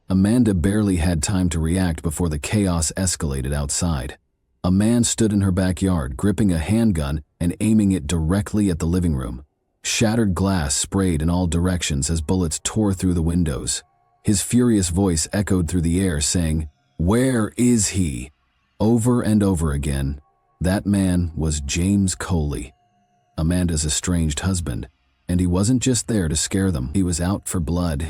Amanda barely had time to react before the chaos escalated outside. A man stood in her backyard, gripping a handgun and aiming it directly at the living room. Shattered glass sprayed in all directions as bullets tore through the windows. His furious voice echoed through the air saying, "Where is he?" Over and over again. That man was James Coley, Amanda's estranged husband, and he wasn't just there to scare them, he was out for blood.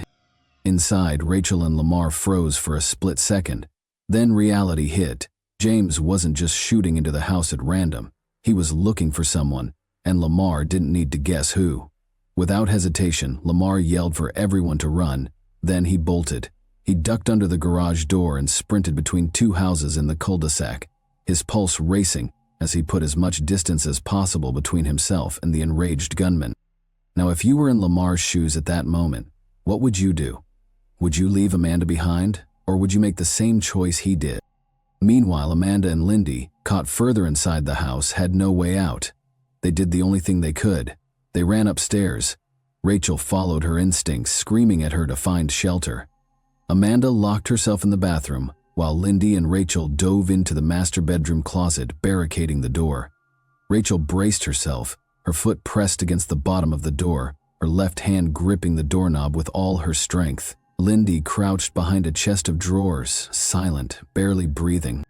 Inside, Rachel and Lamar froze for a split second. Then reality hit. James wasn't just shooting into the house at random. He was looking for someone, and Lamar didn't need to guess who. Without hesitation, Lamar yelled for everyone to run. Then he bolted. He ducked under the garage door and sprinted between two houses in the cul-de-sac, his pulse racing as he put as much distance as possible between himself and the enraged gunman. Now, if you were in Lamar's shoes at that moment, what would you do? Would you leave Amanda behind, or would you make the same choice he did? Meanwhile, Amanda and Lindy, caught further inside the house, had no way out. They did the only thing they could. They ran upstairs. Rachel followed her instincts, screaming at her to find shelter. Amanda locked herself in the bathroom, while Lindy and Rachel dove into the master bedroom closet, barricading the door. Rachel braced herself, her foot pressed against the bottom of the door, her left hand gripping the doorknob with all her strength. Lindy crouched behind a chest of drawers, silent, barely breathing.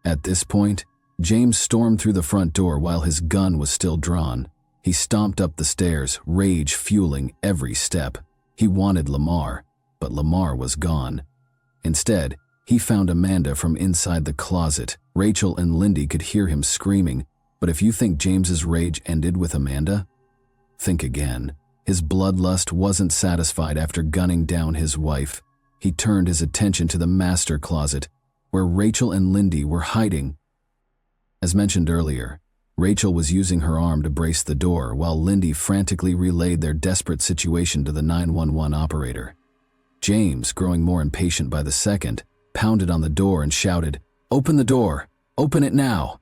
At this point, James stormed through the front door while his gun was still drawn. He stomped up the stairs, rage fueling every step. He wanted Lamar, but Lamar was gone. Instead, he found Amanda from inside the closet. Rachel and Lindy could hear him screaming, but if you think James's rage ended with Amanda, think again. His bloodlust wasn't satisfied after gunning down his wife. He turned his attention to the master closet, where Rachel and Lindy were hiding. As mentioned earlier, Rachel was using her arm to brace the door while Lindy frantically relayed their desperate situation to the 911 operator. James, growing more impatient by the second, pounded on the door and shouted, "Open the door! Open it now!"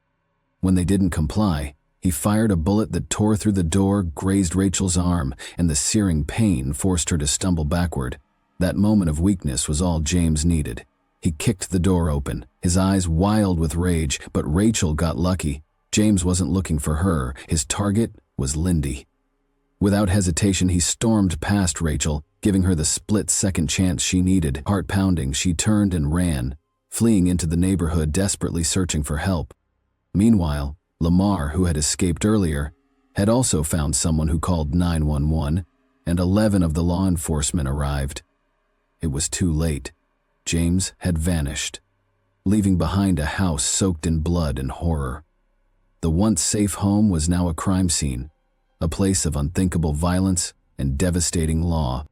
When they didn't comply, he fired a bullet that tore through the door, grazed Rachel's arm, and the searing pain forced her to stumble backward. That moment of weakness was all James needed. He kicked the door open, his eyes wild with rage, but Rachel got lucky. James wasn't looking for her. His target was Lindy. Without hesitation, he stormed past Rachel, giving her the split-second chance she needed. Heart pounding, she turned and ran, fleeing into the neighborhood, desperately searching for help. Meanwhile, Lamar, who had escaped earlier, had also found someone who called 911, and 11 of the law enforcement arrived. It was too late. James had vanished, leaving behind a house soaked in blood and horror. The once safe home was now a crime scene, a place of unthinkable violence and devastating law.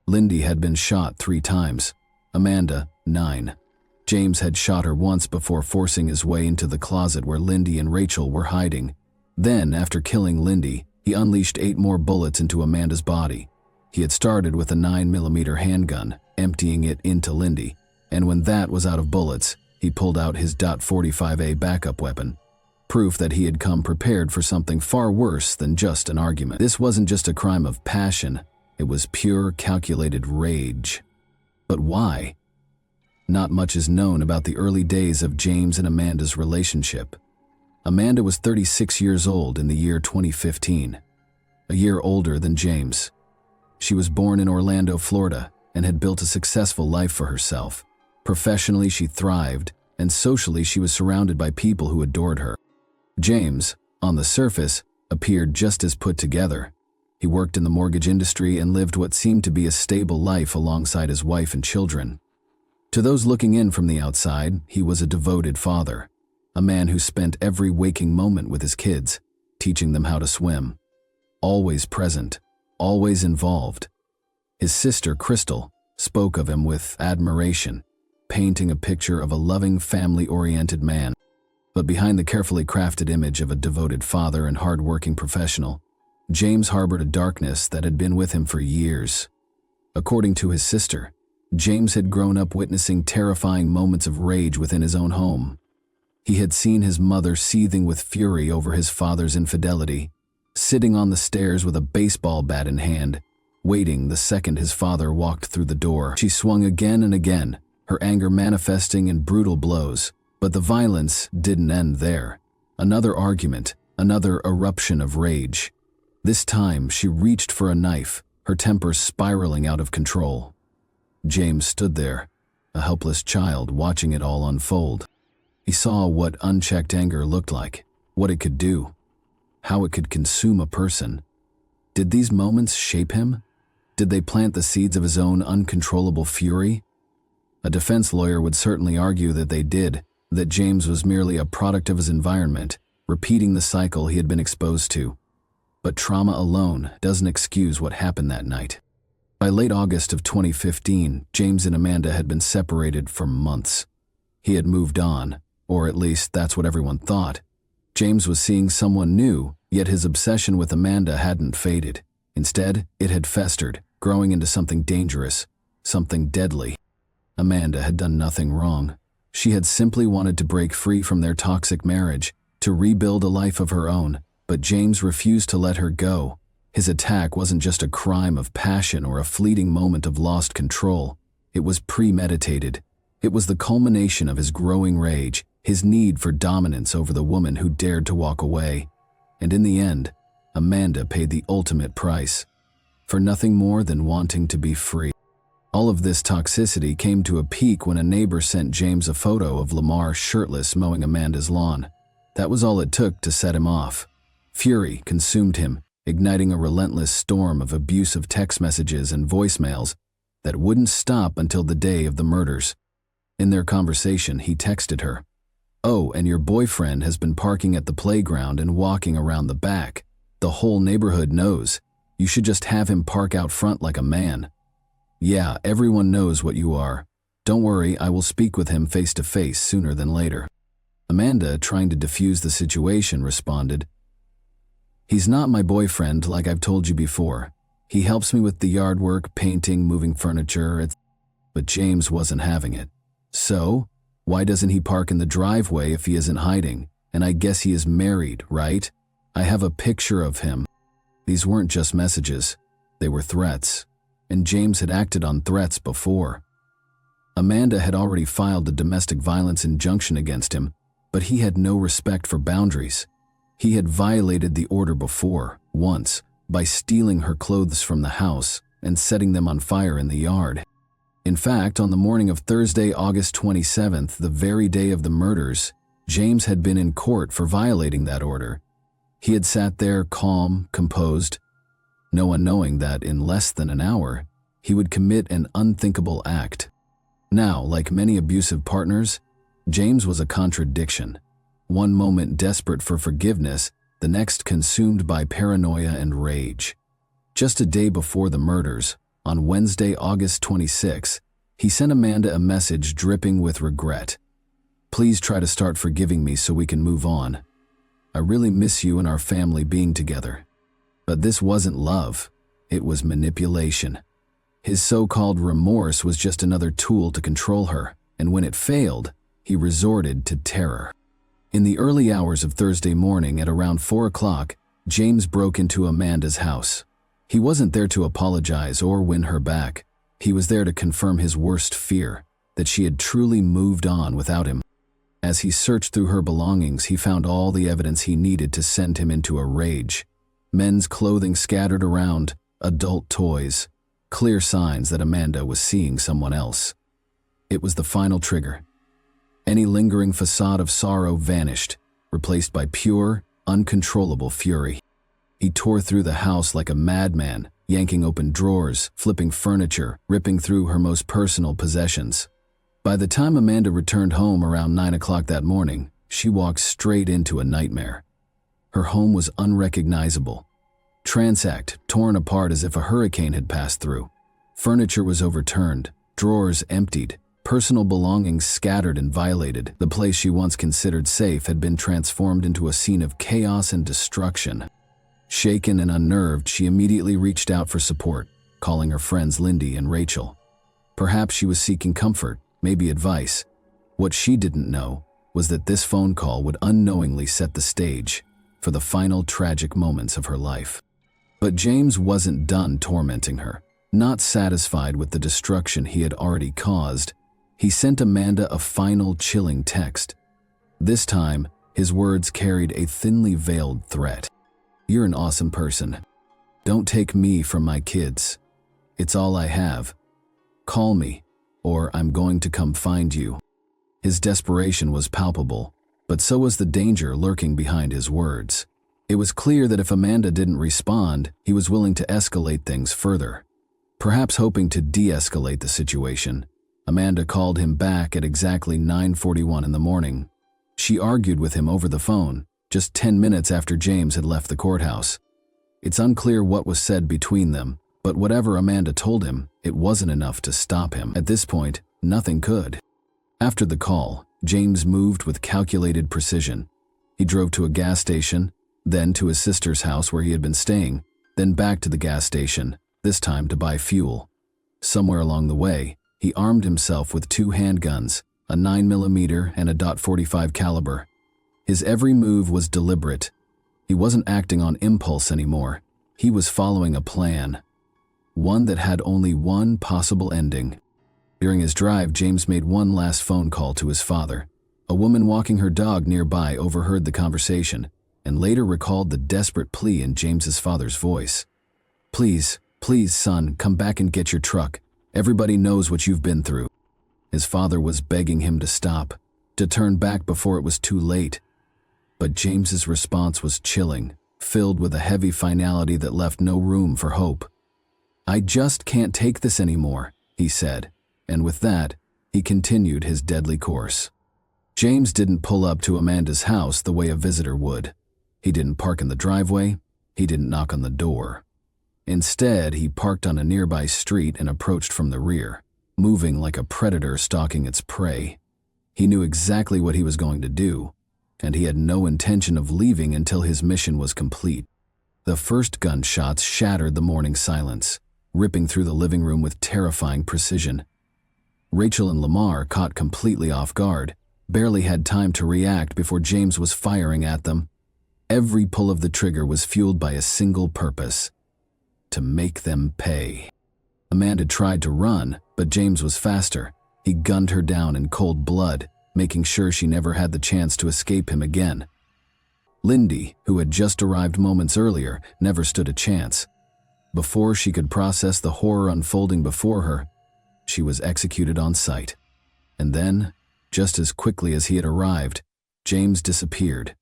Lindy had been shot 3 times, Amanda 9. James had shot her once before forcing his way into the closet where Lindy and Rachel were hiding. Then, after killing Lindy, he unleashed 8 more bullets into Amanda's body. He had started with a 9mm handgun, emptying it into Lindy, and when that was out of bullets, He pulled out his .45A backup weapon, proof that he had come prepared for something far worse than just an argument. This wasn't just a crime of passion, it was pure, calculated rage. But why? Not much is known about the early days of James and Amanda's relationship. Amanda was 36 years old in the year 2015, a year older than James. She was born in Orlando, Florida, and had built a successful life for herself. Professionally, she thrived, and socially, she was surrounded by people who adored her. James, on the surface, appeared just as put together. He worked in the mortgage industry and lived what seemed to be a stable life alongside his wife and children. To those looking in from the outside, he was a devoted father, a man who spent every waking moment with his kids, teaching them how to swim. Always present, always involved. His sister, Crystal, spoke of him with admiration, painting a picture of a loving, family-oriented man. But behind the carefully crafted image of a devoted father and hard-working professional, James harbored a darkness that had been with him for years. According to his sister, James had grown up witnessing terrifying moments of rage within his own home. He had seen his mother seething with fury over his father's infidelity, sitting on the stairs with a baseball bat in hand, waiting the second his father walked through the door. She swung again and again, her anger manifesting in brutal blows. But the violence didn't end there. Another argument, another eruption of rage. This time, she reached for a knife, her temper spiraling out of control. James stood there, a helpless child watching it all unfold. He saw what unchecked anger looked like, what it could do, how it could consume a person. Did these moments shape him? Did they plant the seeds of his own uncontrollable fury? A defense lawyer would certainly argue that they did, that James was merely a product of his environment, repeating the cycle he had been exposed to. But trauma alone doesn't excuse what happened that night. By late August of 2015, James and Amanda had been separated for months. He had moved on, or at least that's what everyone thought. James was seeing someone new, yet his obsession with Amanda hadn't faded. Instead, it had festered, growing into something dangerous, something deadly. Amanda had done nothing wrong. She had simply wanted to break free from their toxic marriage, to rebuild a life of her own, but James refused to let her go. His attack wasn't just a crime of passion or a fleeting moment of lost control. It was premeditated. It was the culmination of his growing rage, his need for dominance over the woman who dared to walk away. And in the end, Amanda paid the ultimate price, for nothing more than wanting to be free. All of this toxicity came to a peak when a neighbor sent James a photo of Lamar shirtless mowing Amanda's lawn. That was all it took to set him off. Fury consumed him, igniting a relentless storm of abusive text messages and voicemails that wouldn't stop until the day of the murders. In their conversation, he texted her, "Oh, and your boyfriend has been parking at the playground and walking around the back. The whole neighborhood knows. You should just have him park out front like a man. Yeah, everyone knows what you are. Don't worry, I will speak with him face to face sooner than later." Amanda, trying to defuse the situation, responded, "He's not my boyfriend like I've told you before. He helps me with the yard work, painting, moving furniture, etc." But James wasn't having it. "So, why doesn't he park in the driveway if he isn't hiding? And I guess he is married, right? I have a picture of him." These weren't just messages, they were threats. And James had acted on threats before. Amanda had already filed a domestic violence injunction against him, but he had no respect for boundaries. He had violated the order before, once, by stealing her clothes from the house and setting them on fire in the yard. In fact, on the morning of Thursday, August 27th, the very day of the murders, James had been in court for violating that order. He had sat there calm, composed, no one knowing that in less than an hour, he would commit an unthinkable act. Now, like many abusive partners, James was a contradiction. One moment desperate for forgiveness, the next consumed by paranoia and rage. Just a day before the murders, on Wednesday, August 26, he sent Amanda a message dripping with regret. "Please try to start forgiving me so we can move on. I really miss you and our family being together." But this wasn't love, it was manipulation. His so-called remorse was just another tool to control her, and when it failed, he resorted to terror. In the early hours of Thursday morning at around 4 o'clock, James broke into Amanda's house. He wasn't there to apologize or win her back. He was there to confirm his worst fear, that she had truly moved on without him. As he searched through her belongings, he found all the evidence he needed to send him into a rage. Men's clothing scattered around, adult toys, clear signs that Amanda was seeing someone else. It was the final trigger. Any lingering facade of sorrow vanished, replaced by pure, uncontrollable fury. He tore through the house like a madman, yanking open drawers, flipping furniture, ripping through her most personal possessions. By the time Amanda returned home around 9 o'clock that morning, she walked straight into a nightmare. Her home was unrecognizable. Ransacked, torn apart as if a hurricane had passed through. Furniture was overturned, drawers emptied, personal belongings scattered and violated. The place she once considered safe had been transformed into a scene of chaos and destruction. Shaken and unnerved, she immediately reached out for support, calling her friends Lindy and Rachel. Perhaps she was seeking comfort, maybe advice. What she didn't know was that this phone call would unknowingly set the stage for the final tragic moments of her life. But James wasn't done tormenting her. Not satisfied with the destruction he had already caused, he sent Amanda a final chilling text. This time, his words carried a thinly veiled threat. "You're an awesome person. Don't take me from my kids. It's all I have. Call me, or I'm going to come find you." His desperation was palpable, but so was the danger lurking behind his words. It was clear that if Amanda didn't respond, he was willing to escalate things further. Perhaps hoping to de-escalate the situation, Amanda called him back at exactly 9:41 in the morning. She argued with him over the phone, just 10 minutes after James had left the courthouse. It's unclear what was said between them, but whatever Amanda told him, it wasn't enough to stop him. At this point, nothing could. After the call, James moved with calculated precision. He drove to a gas station, then to his sister's house where he had been staying, then back to the gas station, this time to buy fuel. Somewhere along the way, he armed himself with 2 handguns, a 9mm and a .45 caliber. His every move was deliberate. He wasn't acting on impulse anymore. He was following a plan. One that had only one possible ending. During his drive, James made one last phone call to his father. A woman walking her dog nearby overheard the conversation and later recalled the desperate plea in James's father's voice. Please, son, come back and get your truck. Everybody knows what you've been through." His father was begging him to stop, to turn back before it was too late. But James's response was chilling, filled with a heavy finality that left no room for hope. "I just can't take this anymore," he said, and with that, he continued his deadly course. James didn't pull up to Amanda's house the way a visitor would. He didn't park in the driveway. He didn't knock on the door. Instead, he parked on a nearby street and approached from the rear, moving like a predator stalking its prey. He knew exactly what he was going to do, and he had no intention of leaving until his mission was complete. The first gunshots shattered the morning silence, ripping through the living room with terrifying precision. Rachel and Lamar, caught completely off guard, barely had time to react before James was firing at them. Every pull of the trigger was fueled by a single purpose: to make them pay. Amanda tried to run, but James was faster. He gunned her down in cold blood, making sure she never had the chance to escape him again. Lindy, who had just arrived moments earlier, never stood a chance. Before she could process the horror unfolding before her, she was executed on sight. And then, just as quickly as he had arrived, James disappeared.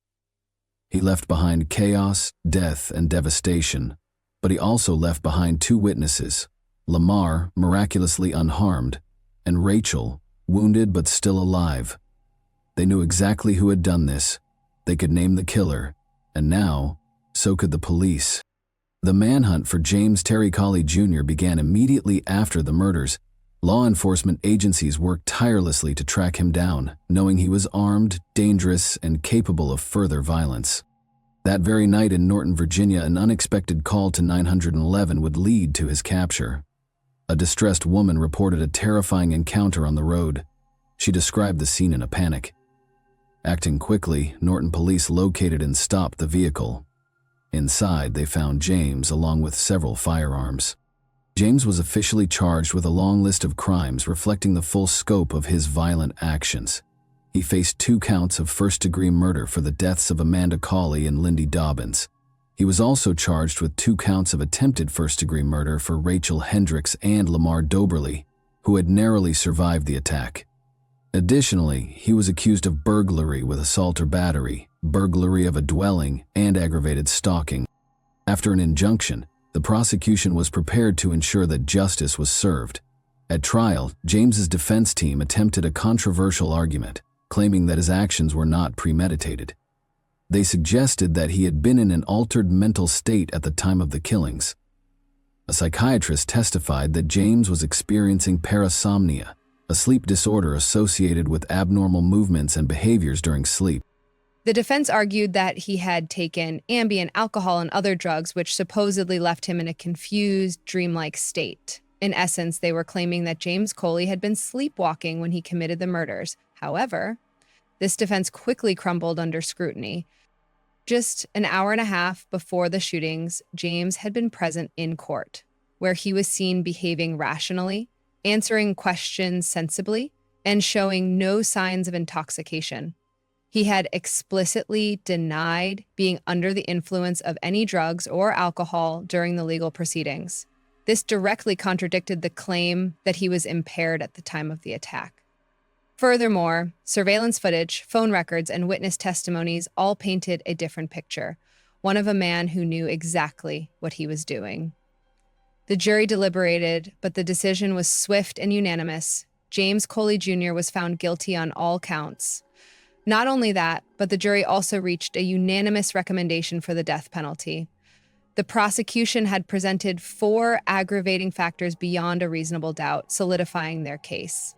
He left behind chaos, death, and devastation, but he also left behind 2 witnesses, Lamar, miraculously unharmed, and Rachel, wounded but still alive. They knew exactly who had done this. They could name the killer, and now, so could the police. The manhunt for James Terry Colley Jr. began immediately after the murders. Law enforcement agencies worked tirelessly to track him down, knowing he was armed, dangerous, and capable of further violence. That very night in Norton, Virginia, an unexpected call to 911 would lead to his capture. A distressed woman reported a terrifying encounter on the road. She described the scene in a panic. Acting quickly, Norton police located and stopped the vehicle. Inside, they found James along with several firearms. James was officially charged with a long list of crimes reflecting the full scope of his violent actions. He faced 2 counts of first-degree murder for the deaths of Amanda Cawley and Lindy Dobbins. He was also charged with 2 counts of attempted first-degree murder for Rachel Hendricks and Lamar Doberly, who had narrowly survived the attack. Additionally, he was accused of burglary with assault or battery, burglary of a dwelling, and aggravated stalking. After an injunction, the prosecution was prepared to ensure that justice was served. At trial, James's defense team attempted a controversial argument, claiming that his actions were not premeditated. They suggested that he had been in an altered mental state at the time of the killings. A psychiatrist testified that James was experiencing parasomnia, a sleep disorder associated with abnormal movements and behaviors during sleep. The defense argued that he had taken Ambien, alcohol, and other drugs which supposedly left him in a confused, dreamlike state. In essence, they were claiming that James Coley had been sleepwalking when he committed the murders. However, this defense quickly crumbled under scrutiny. Just an hour and a half before the shootings, James had been present in court, where he was seen behaving rationally, answering questions sensibly, and showing no signs of intoxication. He had explicitly denied being under the influence of any drugs or alcohol during the legal proceedings. This directly contradicted the claim that he was impaired at the time of the attack. Furthermore, surveillance footage, phone records, and witness testimonies all painted a different picture, one of a man who knew exactly what he was doing. The jury deliberated, but the decision was swift and unanimous. James Coley Jr. was found guilty on all counts. Not only that, but the jury also reached a unanimous recommendation for the death penalty. The prosecution had presented 4 aggravating factors beyond a reasonable doubt, solidifying their case.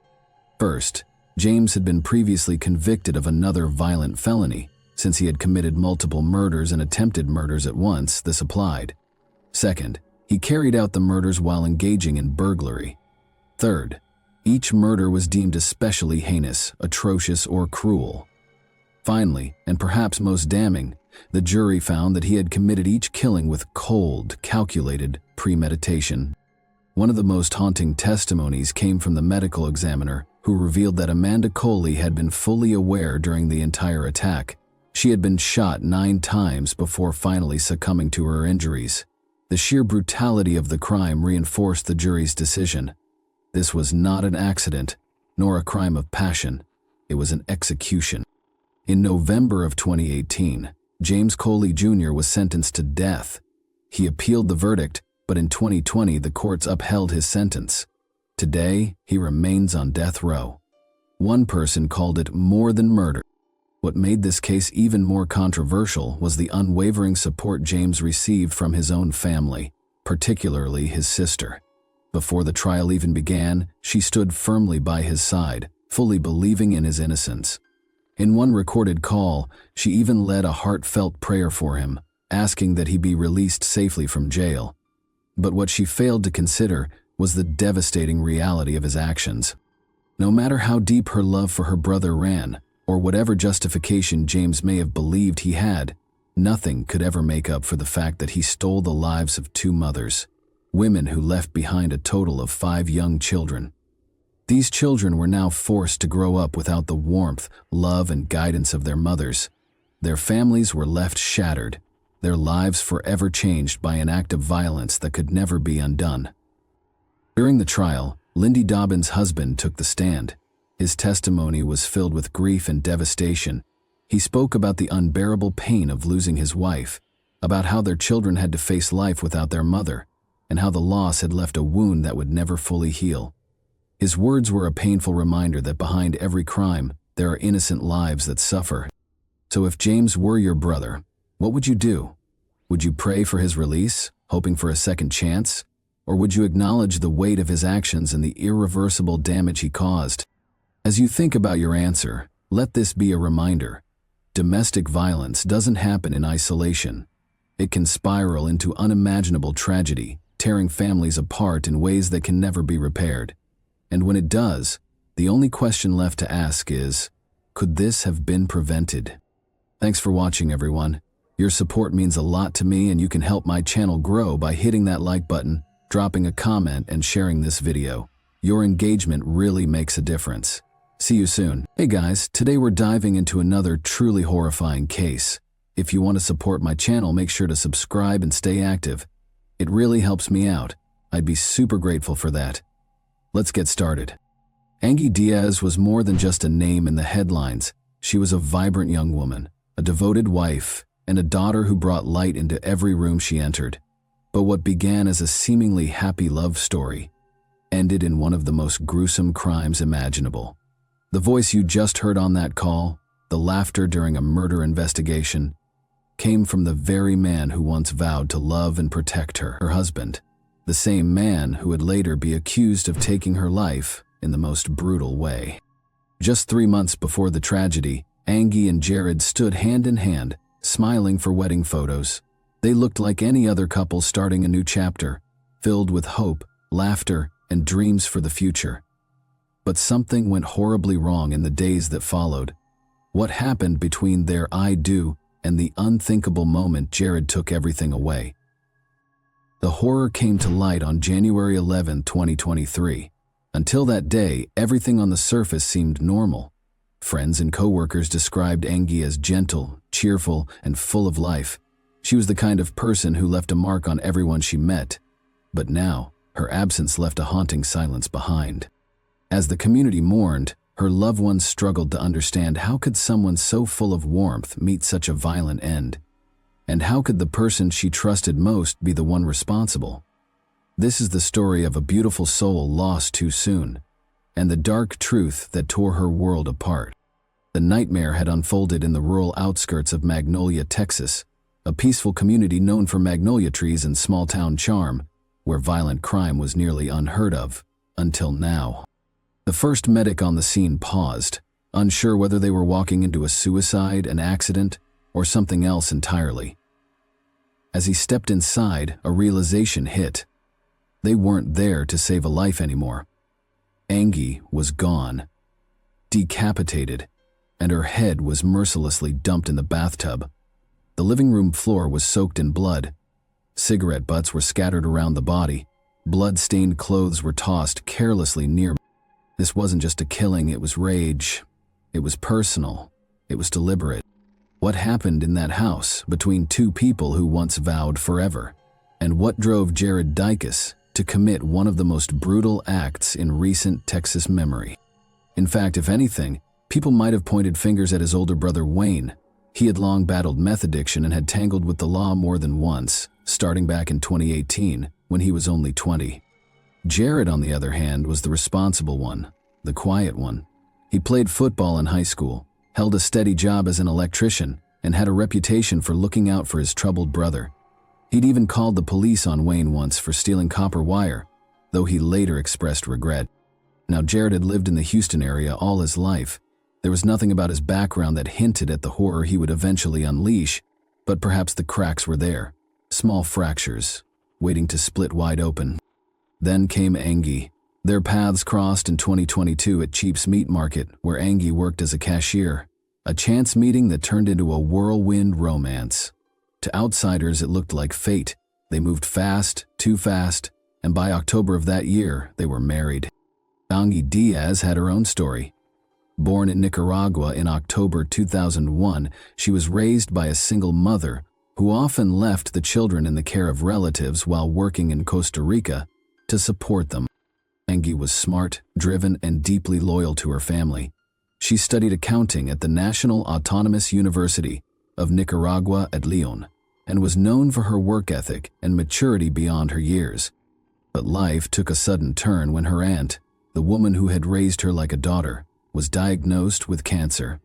First, James had been previously convicted of another violent felony. Since he had committed multiple murders and attempted murders at once, this applied. Second, he carried out the murders while engaging in burglary. Third, each murder was deemed especially heinous, atrocious, or cruel. Finally, and perhaps most damning, the jury found that he had committed each killing with cold, calculated premeditation. One of the most haunting testimonies came from the medical examiner, who revealed that Amanda Cawley had been fully aware during the entire attack. She had been shot 9 times before finally succumbing to her injuries. The sheer brutality of the crime reinforced the jury's decision. This was not an accident, nor a crime of passion. It was an execution. In November of 2018, James Coley Jr. was sentenced to death. He appealed the verdict, but in 2020 the courts upheld his sentence. Today, he remains on death row. One person called it more than murder. What made this case even more controversial was the unwavering support James received from his own family, particularly his sister. Before the trial even began, she stood firmly by his side, fully believing in his innocence. In one recorded call, she even led a heartfelt prayer for him, asking that he be released safely from jail. But what she failed to consider was the devastating reality of his actions. No matter how deep her love for her brother ran, or whatever justification James may have believed he had, nothing could ever make up for the fact that he stole the lives of 2 mothers, women who left behind a total of 5 young children. These children were now forced to grow up without the warmth, love, and guidance of their mothers. Their families were left shattered, their lives forever changed by an act of violence that could never be undone. During the trial, Lindy Dobbins' husband took the stand. His testimony was filled with grief and devastation. He spoke about the unbearable pain of losing his wife, about how their children had to face life without their mother, and how the loss had left a wound that would never fully heal. His words were a painful reminder that behind every crime, there are innocent lives that suffer. So if James were your brother, what would you do? Would you pray for his release, hoping for a second chance? Or would you acknowledge the weight of his actions and the irreversible damage he caused? As you think about your answer, let this be a reminder. Domestic violence doesn't happen in isolation. It can spiral into unimaginable tragedy, tearing families apart in ways that can never be repaired. And when it does, The only question left to ask is, could this have been prevented? Thanks for watching, everyone. Your support means a lot to me, and you can help my channel grow by hitting that like button, dropping a comment, and sharing this video. Your engagement really makes a difference. See you soon. Hey guys, today we're diving into another truly horrifying case. If you want to support my channel, make sure to subscribe and stay active. It really helps me out. I'd be super grateful for that. Let's get started. Angie Diaz was more than just a name in the headlines. She was a vibrant young woman, a devoted wife, and a daughter who brought light into every room she entered. But what began as a seemingly happy love story ended in one of the most gruesome crimes imaginable. The voice you just heard on that call, the laughter during a murder investigation, came from the very man who once vowed to love and protect her husband, the same man who would later be accused of taking her life in the most brutal way. Just 3 months before the tragedy, Angie and Jared stood hand in hand, smiling for wedding photos. They looked like any other couple starting a new chapter, filled with hope, laughter, and dreams for the future. But something went horribly wrong in the days that followed. What happened between their "I do" and the unthinkable moment Jared took everything away? The horror came to light on January 11, 2023. Until that day, everything on the surface seemed normal. Friends and coworkers described Angie as gentle, cheerful, and full of life. She was the kind of person who left a mark on everyone she met. But now, her absence left a haunting silence behind. As the community mourned, her loved ones struggled to understand how could someone so full of warmth meet such a violent end? And how could the person she trusted most be the one responsible? This is the story of a beautiful soul lost too soon, and the dark truth that tore her world apart. The nightmare had unfolded in the rural outskirts of Magnolia, Texas, a peaceful community known for magnolia trees and small-town charm, where violent crime was nearly unheard of, until now. The first medic on the scene paused, unsure whether they were walking into a suicide, an accident, or something else entirely. As he stepped inside, a realization hit. They weren't there to save a life anymore. Angie was gone, decapitated, and her head was mercilessly dumped in the bathtub. The living room floor was soaked in blood. Cigarette butts were scattered around the body. Blood-stained clothes were tossed carelessly near. This wasn't just a killing, it was rage. It was personal. It was deliberate. What happened in that house between two people who once vowed forever? And what drove Jared Dicus to commit one of the most brutal acts in recent Texas memory? In fact, if anything, people might have pointed fingers at his older brother Wayne. He had long battled meth addiction and had tangled with the law more than once, starting back in 2018, when he was only 20. Jared, on the other hand, was the responsible one, the quiet one. He played football in high school, held a steady job as an electrician, and had a reputation for looking out for his troubled brother. He'd even called the police on Wayne once for stealing copper wire, though he later expressed regret. Now, Jared had lived in the Houston area all his life. There was nothing about his background that hinted at the horror he would eventually unleash, but perhaps the cracks were there, small fractures, waiting to split wide open. Then came Angie. Their paths crossed in 2022 at Cheap's Meat Market, where Angie worked as a cashier. A chance meeting that turned into a whirlwind romance. To outsiders, it looked like fate. They moved fast, too fast, and by October of that year, they were married. Angie Diaz had her own story. Born in Nicaragua in October 2001, she was raised by a single mother who often left the children in the care of relatives while working in Costa Rica to support them. Angie was smart, driven, and deeply loyal to her family. She studied accounting at the National Autonomous University of Nicaragua at León, and was known for her work ethic and maturity beyond her years. But life took a sudden turn when her aunt, the woman who had raised her like a daughter, was diagnosed with cancer.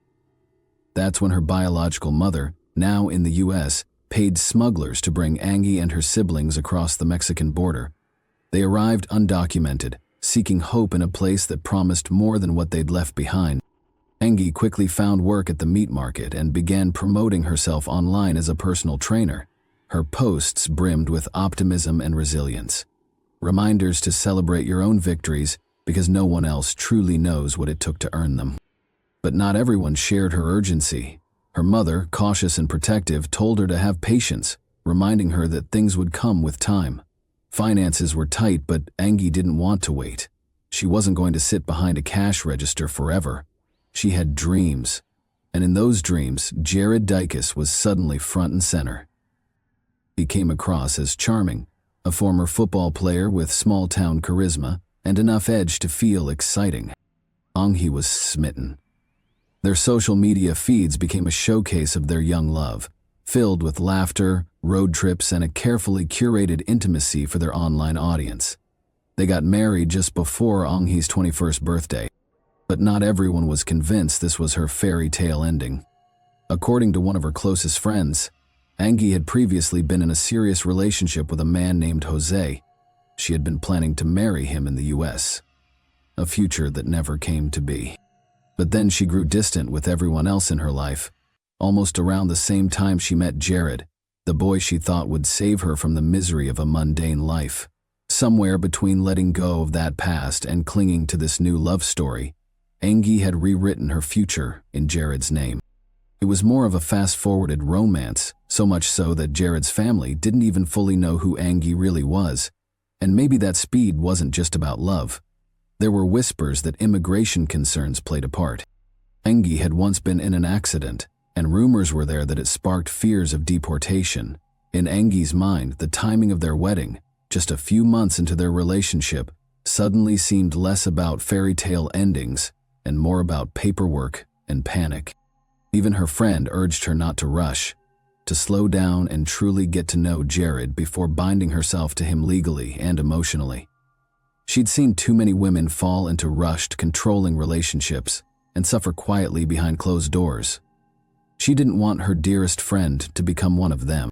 That's when her biological mother, now in the U.S., paid smugglers to bring Angie and her siblings across the Mexican border. They arrived undocumented, seeking hope in a place that promised more than what they'd left behind. Angie quickly found work at the meat market and began promoting herself online as a personal trainer. Her posts brimmed with optimism and resilience. Reminders to celebrate your own victories because no one else truly knows what it took to earn them. But not everyone shared her urgency. Her mother, cautious and protective, told her to have patience, reminding her that things would come with time. Finances were tight, but Angie didn't want to wait. She wasn't going to sit behind a cash register forever. She had dreams, and in those dreams, Jared Dicus was suddenly front and center. He came across as charming, a former football player with small-town charisma and enough edge to feel exciting. Angie was smitten. Their social media feeds became a showcase of their young love, filled with laughter, road trips, and a carefully curated intimacy for their online audience. They got married just before Angie's 21st birthday, but not everyone was convinced this was her fairy tale ending. According to one of her closest friends, Angie had previously been in a serious relationship with a man named Jose. She had been planning to marry him in the US, a future that never came to be. But then she grew distant with everyone else in her life, almost around the same time she met Jared, the boy she thought would save her from the misery of a mundane life. Somewhere between letting go of that past and clinging to this new love story, Angie had rewritten her future in Jared's name. It was more of a fast-forwarded romance, so much so that Jared's family didn't even fully know who Angie really was. And maybe that speed wasn't just about love. There were whispers that immigration concerns played a part. Angie had once been in an accident, and rumors were there that it sparked fears of deportation. In Angie's mind, the timing of their wedding, just a few months into their relationship, suddenly seemed less about fairy tale endings and more about paperwork and panic. Even her friend urged her not to rush, to slow down and truly get to know Jared before binding herself to him legally and emotionally. She'd seen too many women fall into rushed, controlling relationships and suffer quietly behind closed doors. She didn't want her dearest friend to become one of them.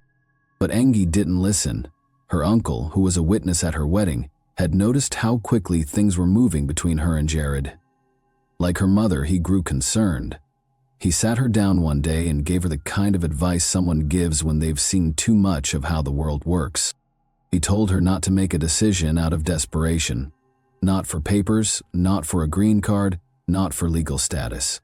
But Angie didn't listen. Her uncle, who was a witness at her wedding, had noticed how quickly things were moving between her and Jared. Like her mother, he grew concerned. He sat her down one day and gave her the kind of advice someone gives when they've seen too much of how the world works. He told her not to make a decision out of desperation. Not for papers, not for a green card, not for legal status.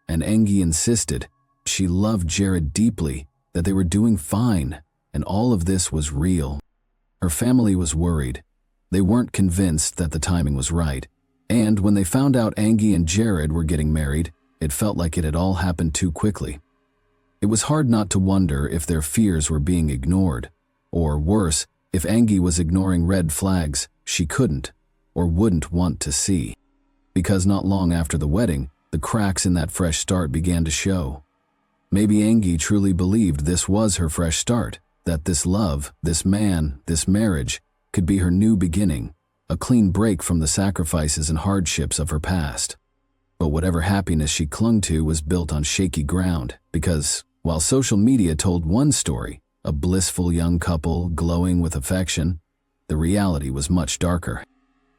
And Angie insisted. She loved Jared deeply, that they were doing fine, and all of this was real. Her family was worried. They weren't convinced that the timing was right. And when they found out Angie and Jared were getting married, it felt like it had all happened too quickly. It was hard not to wonder if their fears were being ignored, or worse, if Angie was ignoring red flags she couldn't or wouldn't want to see. Because not long after the wedding, the cracks in that fresh start began to show. Maybe Angie truly believed this was her fresh start, that this love, this man, this marriage could be her new beginning, a clean break from the sacrifices and hardships of her past. But whatever happiness she clung to was built on shaky ground, because while social media told one story, a blissful young couple glowing with affection, the reality was much darker.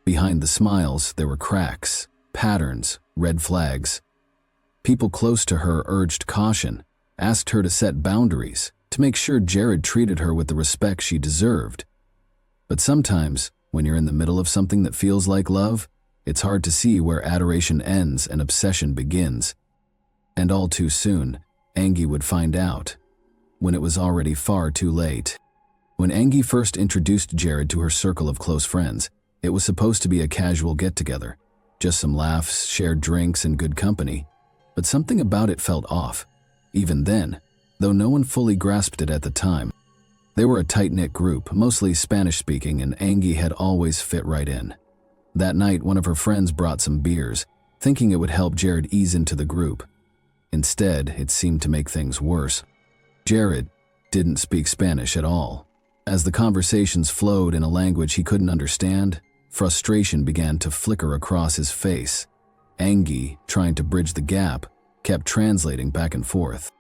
Behind the smiles, there were cracks, patterns, red flags. People close to her urged caution, asked her to set boundaries, to make sure Jared treated her with the respect she deserved. But sometimes, when you're in the middle of something that feels like love, it's hard to see where adoration ends and obsession begins. And all too soon, Angie would find out, when it was already far too late. When Angie first introduced Jared to her circle of close friends, it was supposed to be a casual get-together, just some laughs, shared drinks, and good company. But something about it felt off, even then, though no one fully grasped it at the time. They were a tight-knit group, mostly Spanish-speaking, and Angie had always fit right in. That night, one of her friends brought some beers, thinking it would help Jared ease into the group. Instead, it seemed to make things worse. Jared didn't speak Spanish at all. As the conversations flowed in a language he couldn't understand, frustration began to flicker across his face. Angie, trying to bridge the gap, kept translating back and forth.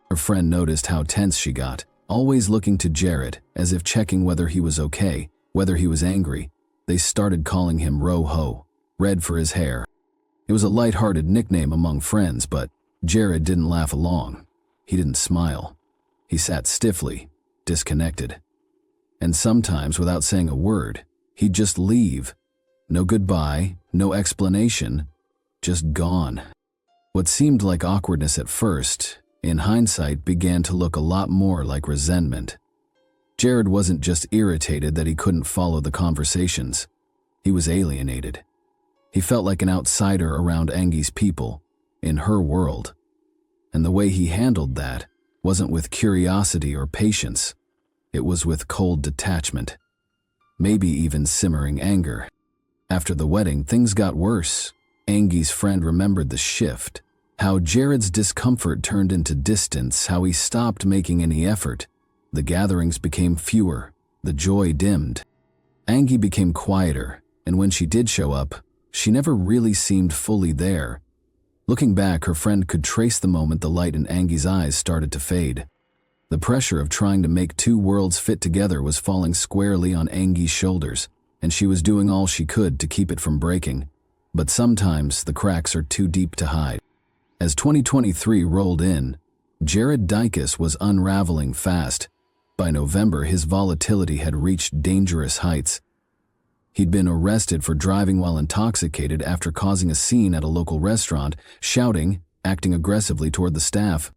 Her friend noticed how tense she got, always looking to Jared, as if checking whether he was okay, whether he was angry. They started calling him Rojo, red for his hair. It was a light-hearted nickname among friends, but Jared didn't laugh along. He didn't smile. He sat stiffly, disconnected. And sometimes, without saying a word, he'd just leave. No goodbye, no explanation, just gone. What seemed like awkwardness at first, in hindsight, began to look a lot more like resentment. Jared wasn't just irritated that he couldn't follow the conversations. He was alienated. He felt like an outsider around Angie's people, in her world. And the way he handled that wasn't with curiosity or patience. It was with cold detachment. Maybe even simmering anger. After the wedding, things got worse. Angie's friend remembered the shift. How Jared's discomfort turned into distance, how he stopped making any effort. The gatherings became fewer, the joy dimmed. Angie became quieter, and when she did show up, she never really seemed fully there. Looking back, her friend could trace the moment the light in Angie's eyes started to fade. The pressure of trying to make two worlds fit together was falling squarely on Angie's shoulders, and she was doing all she could to keep it from breaking. But sometimes the cracks are too deep to hide. As 2023 rolled in, Jared Dicus was unraveling fast. By November, his volatility had reached dangerous heights. He'd been arrested for driving while intoxicated after causing a scene at a local restaurant, shouting, acting aggressively toward the staff.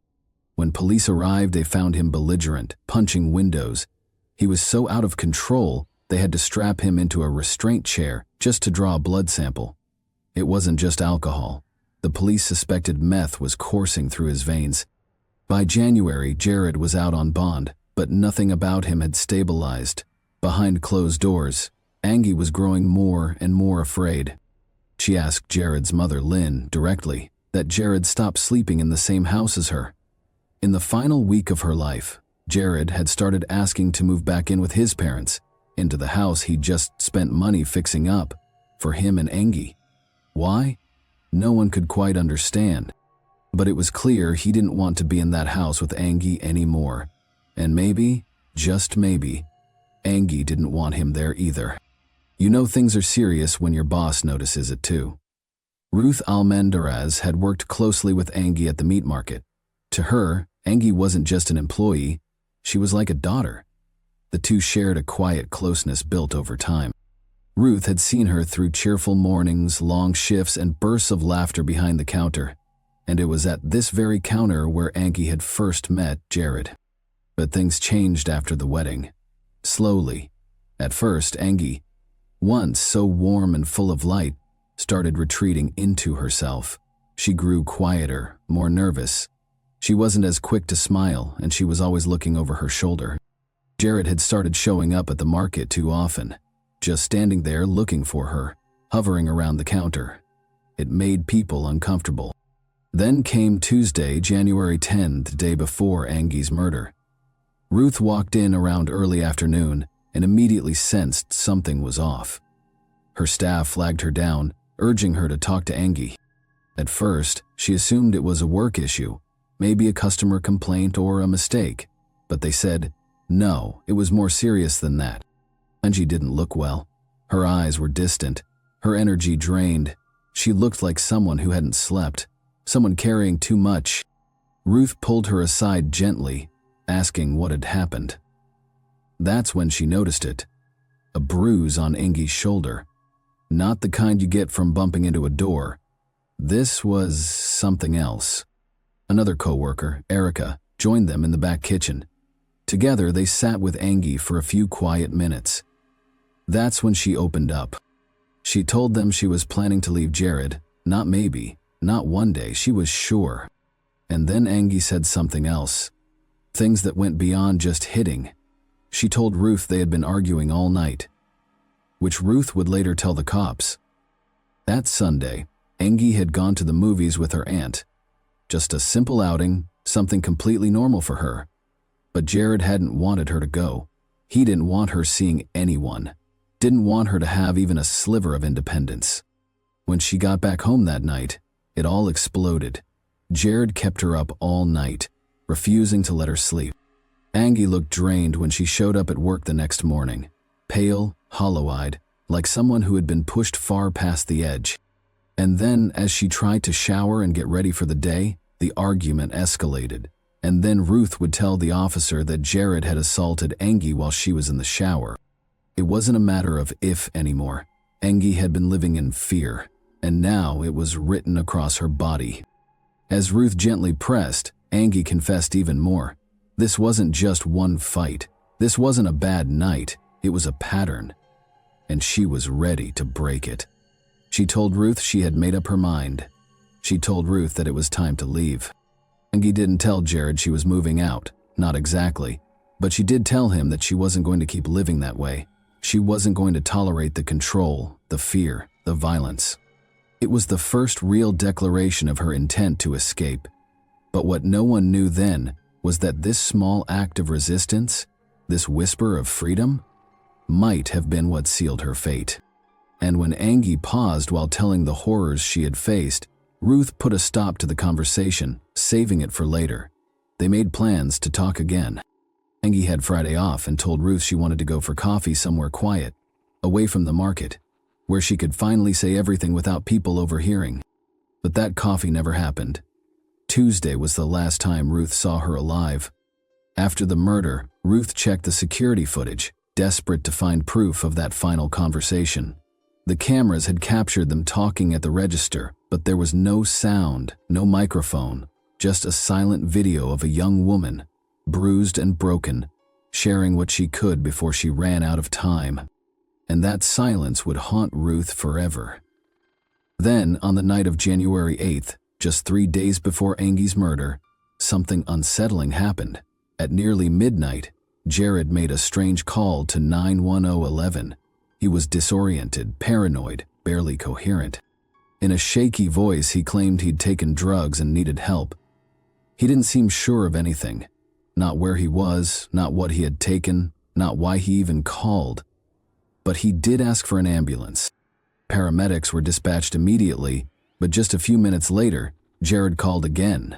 When police arrived, they found him belligerent, punching windows. He was so out of control, they had to strap him into a restraint chair just to draw a blood sample. It wasn't just alcohol. The police suspected meth was coursing through his veins. By January, Jared was out on bond, but nothing about him had stabilized. Behind closed doors, Angie was growing more and more afraid. She asked Jared's mother, Lynn, directly, that Jared stop sleeping in the same house as her. In the final week of her life, Jared had started asking to move back in with his parents, into the house he'd just spent money fixing up, for him and Angie. Why? No one could quite understand. But it was clear he didn't want to be in that house with Angie anymore. And maybe, just maybe, Angie didn't want him there either. You know things are serious when your boss notices it too. Ruth Almendarez had worked closely with Angie at the meat market. To her, Angie wasn't just an employee, she was like a daughter. The two shared a quiet closeness built over time. Ruth had seen her through cheerful mornings, long shifts, and bursts of laughter behind the counter. And it was at this very counter where Angie had first met Jared. But things changed after the wedding. Slowly. At first, Angie, once so warm and full of light, started retreating into herself. She grew quieter, more nervous. She wasn't as quick to smile, and she was always looking over her shoulder. Jared had started showing up at the market too often, just standing there looking for her, hovering around the counter. It made people uncomfortable. Then came Tuesday, January 10th, the day before Angie's murder. Ruth walked in around early afternoon and immediately sensed something was off. Her staff flagged her down, urging her to talk to Angie. At first, she assumed it was a work issue, maybe a customer complaint or a mistake, but they said, no, it was more serious than that. Angie didn't look well. Her eyes were distant, her energy drained. She looked like someone who hadn't slept, someone carrying too much. Ruth pulled her aside gently, asking what had happened. That's when she noticed it. A bruise on Angie's shoulder. Not the kind you get from bumping into a door. This was something else. Another coworker, Erica, joined them in the back kitchen. Together, they sat with Angie for a few quiet minutes. That's when she opened up. She told them she was planning to leave Jared, not maybe, not one day, she was sure. And then Angie said something else. Things that went beyond just hitting. She told Ruth they had been arguing all night, which Ruth would later tell the cops. That Sunday, Angie had gone to the movies with her aunt. Just a simple outing, something completely normal for her. But Jared hadn't wanted her to go. He didn't want her seeing anyone. Didn't want her to have even a sliver of independence. When she got back home that night, it all exploded. Jared kept her up all night, refusing to let her sleep. Angie looked drained when she showed up at work the next morning, pale, hollow-eyed, like someone who had been pushed far past the edge. And then, as she tried to shower and get ready for the day, the argument escalated. And then Ruth would tell the officer that Jared had assaulted Angie while she was in the shower. It wasn't a matter of if anymore. Angie had been living in fear, and now it was written across her body. As Ruth gently pressed, Angie confessed even more. This wasn't just one fight. This wasn't a bad night. It was a pattern. And she was ready to break it. She told Ruth she had made up her mind. She told Ruth that it was time to leave. Angie didn't tell Jared she was moving out, not exactly, but she did tell him that she wasn't going to keep living that way. She wasn't going to tolerate the control, the fear, the violence. It was the first real declaration of her intent to escape. But what no one knew then was that this small act of resistance, this whisper of freedom, might have been what sealed her fate. And when Angie paused while telling the horrors she had faced, Ruth put a stop to the conversation, saving it for later. They made plans to talk again. Angie had Friday off and told Ruth she wanted to go for coffee somewhere quiet, away from the market, where she could finally say everything without people overhearing. But that coffee never happened. Tuesday was the last time Ruth saw her alive. After the murder, Ruth checked the security footage, desperate to find proof of that final conversation. The cameras had captured them talking at the register, but there was no sound, no microphone, just a silent video of a young woman, bruised and broken, sharing what she could before she ran out of time. And that silence would haunt Ruth forever. Then, on the night of January 8th, just 3 days before Angie's murder, something unsettling happened. At nearly midnight, Jared made a strange call to 91011. He was disoriented, paranoid, barely coherent. In a shaky voice, he claimed he'd taken drugs and needed help. He didn't seem sure of anything. Not where he was, not what he had taken, not why he even called. But he did ask for an ambulance. Paramedics were dispatched immediately, but just a few minutes later, Jared called again.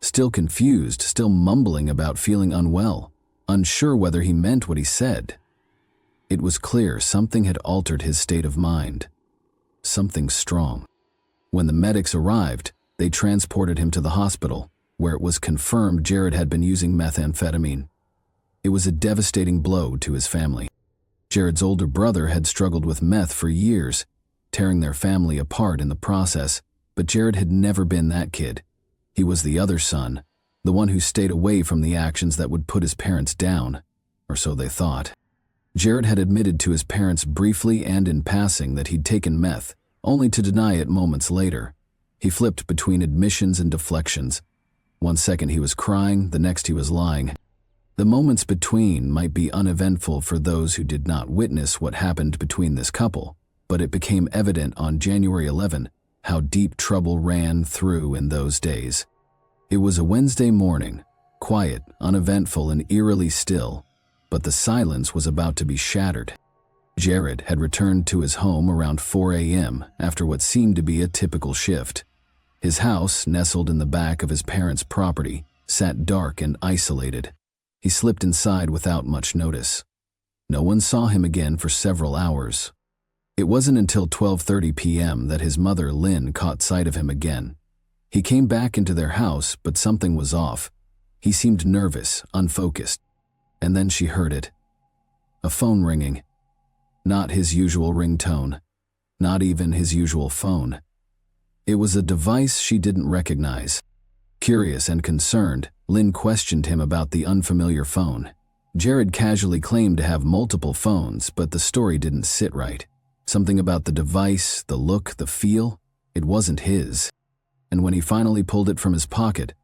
Still confused, still mumbling about feeling unwell, unsure whether he meant what he said. It was clear something had altered his state of mind. Something strong. When the medics arrived, they transported him to the hospital, where it was confirmed Jared had been using methamphetamine. It was a devastating blow to his family. Jared's older brother had struggled with meth for years, tearing their family apart in the process, but Jared had never been that kid. He was the other son, the one who stayed away from the actions that would put his parents down, or so they thought. Jared had admitted to his parents briefly and in passing that he'd taken meth, only to deny it moments later. He flipped between admissions and deflections. One second he was crying, the next he was lying. The moments between might be uneventful for those who did not witness what happened between this couple, but it became evident on January 11 how deep trouble ran through in those days. It was a Wednesday morning, quiet, uneventful, and eerily still, but the silence was about to be shattered. Jared had returned to his home around 4 a.m. after what seemed to be a typical shift. His house, nestled in the back of his parents' property, sat dark and isolated. He slipped inside without much notice. No one saw him again for several hours. It wasn't until 12:30 p.m. that his mother, Lynn, caught sight of him again. He came back into their house, but something was off. He seemed nervous, unfocused. And then she heard it. A phone ringing. Not his usual ringtone. Not even his usual phone. It was a device she didn't recognize. Curious and concerned, Lynn questioned him about the unfamiliar phone. Jared casually claimed to have multiple phones, but the story didn't sit right. Something about the device, the look, the feel, it wasn't his. And when he finally pulled it from his pocket,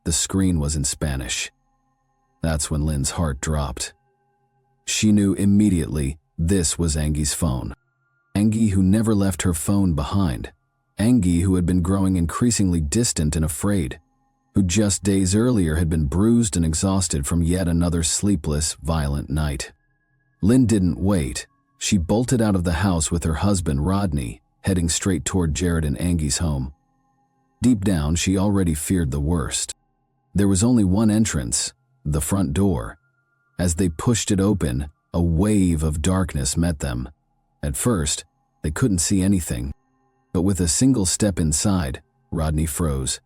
the screen was in Spanish. That's when Lynn's heart dropped. She knew immediately this was Angie's phone. Angie, who never left her phone behind. Angie, who had been growing increasingly distant and afraid. Who just days earlier had been bruised and exhausted from yet another sleepless, violent night. Lynn didn't wait. She bolted out of the house with her husband, Rodney, heading straight toward Jared and Angie's home. Deep down, she already feared the worst. There was only one entrance, the front door. As they pushed it open, a wave of darkness met them. At first, they couldn't see anything. But with a single step inside, Rodney froze.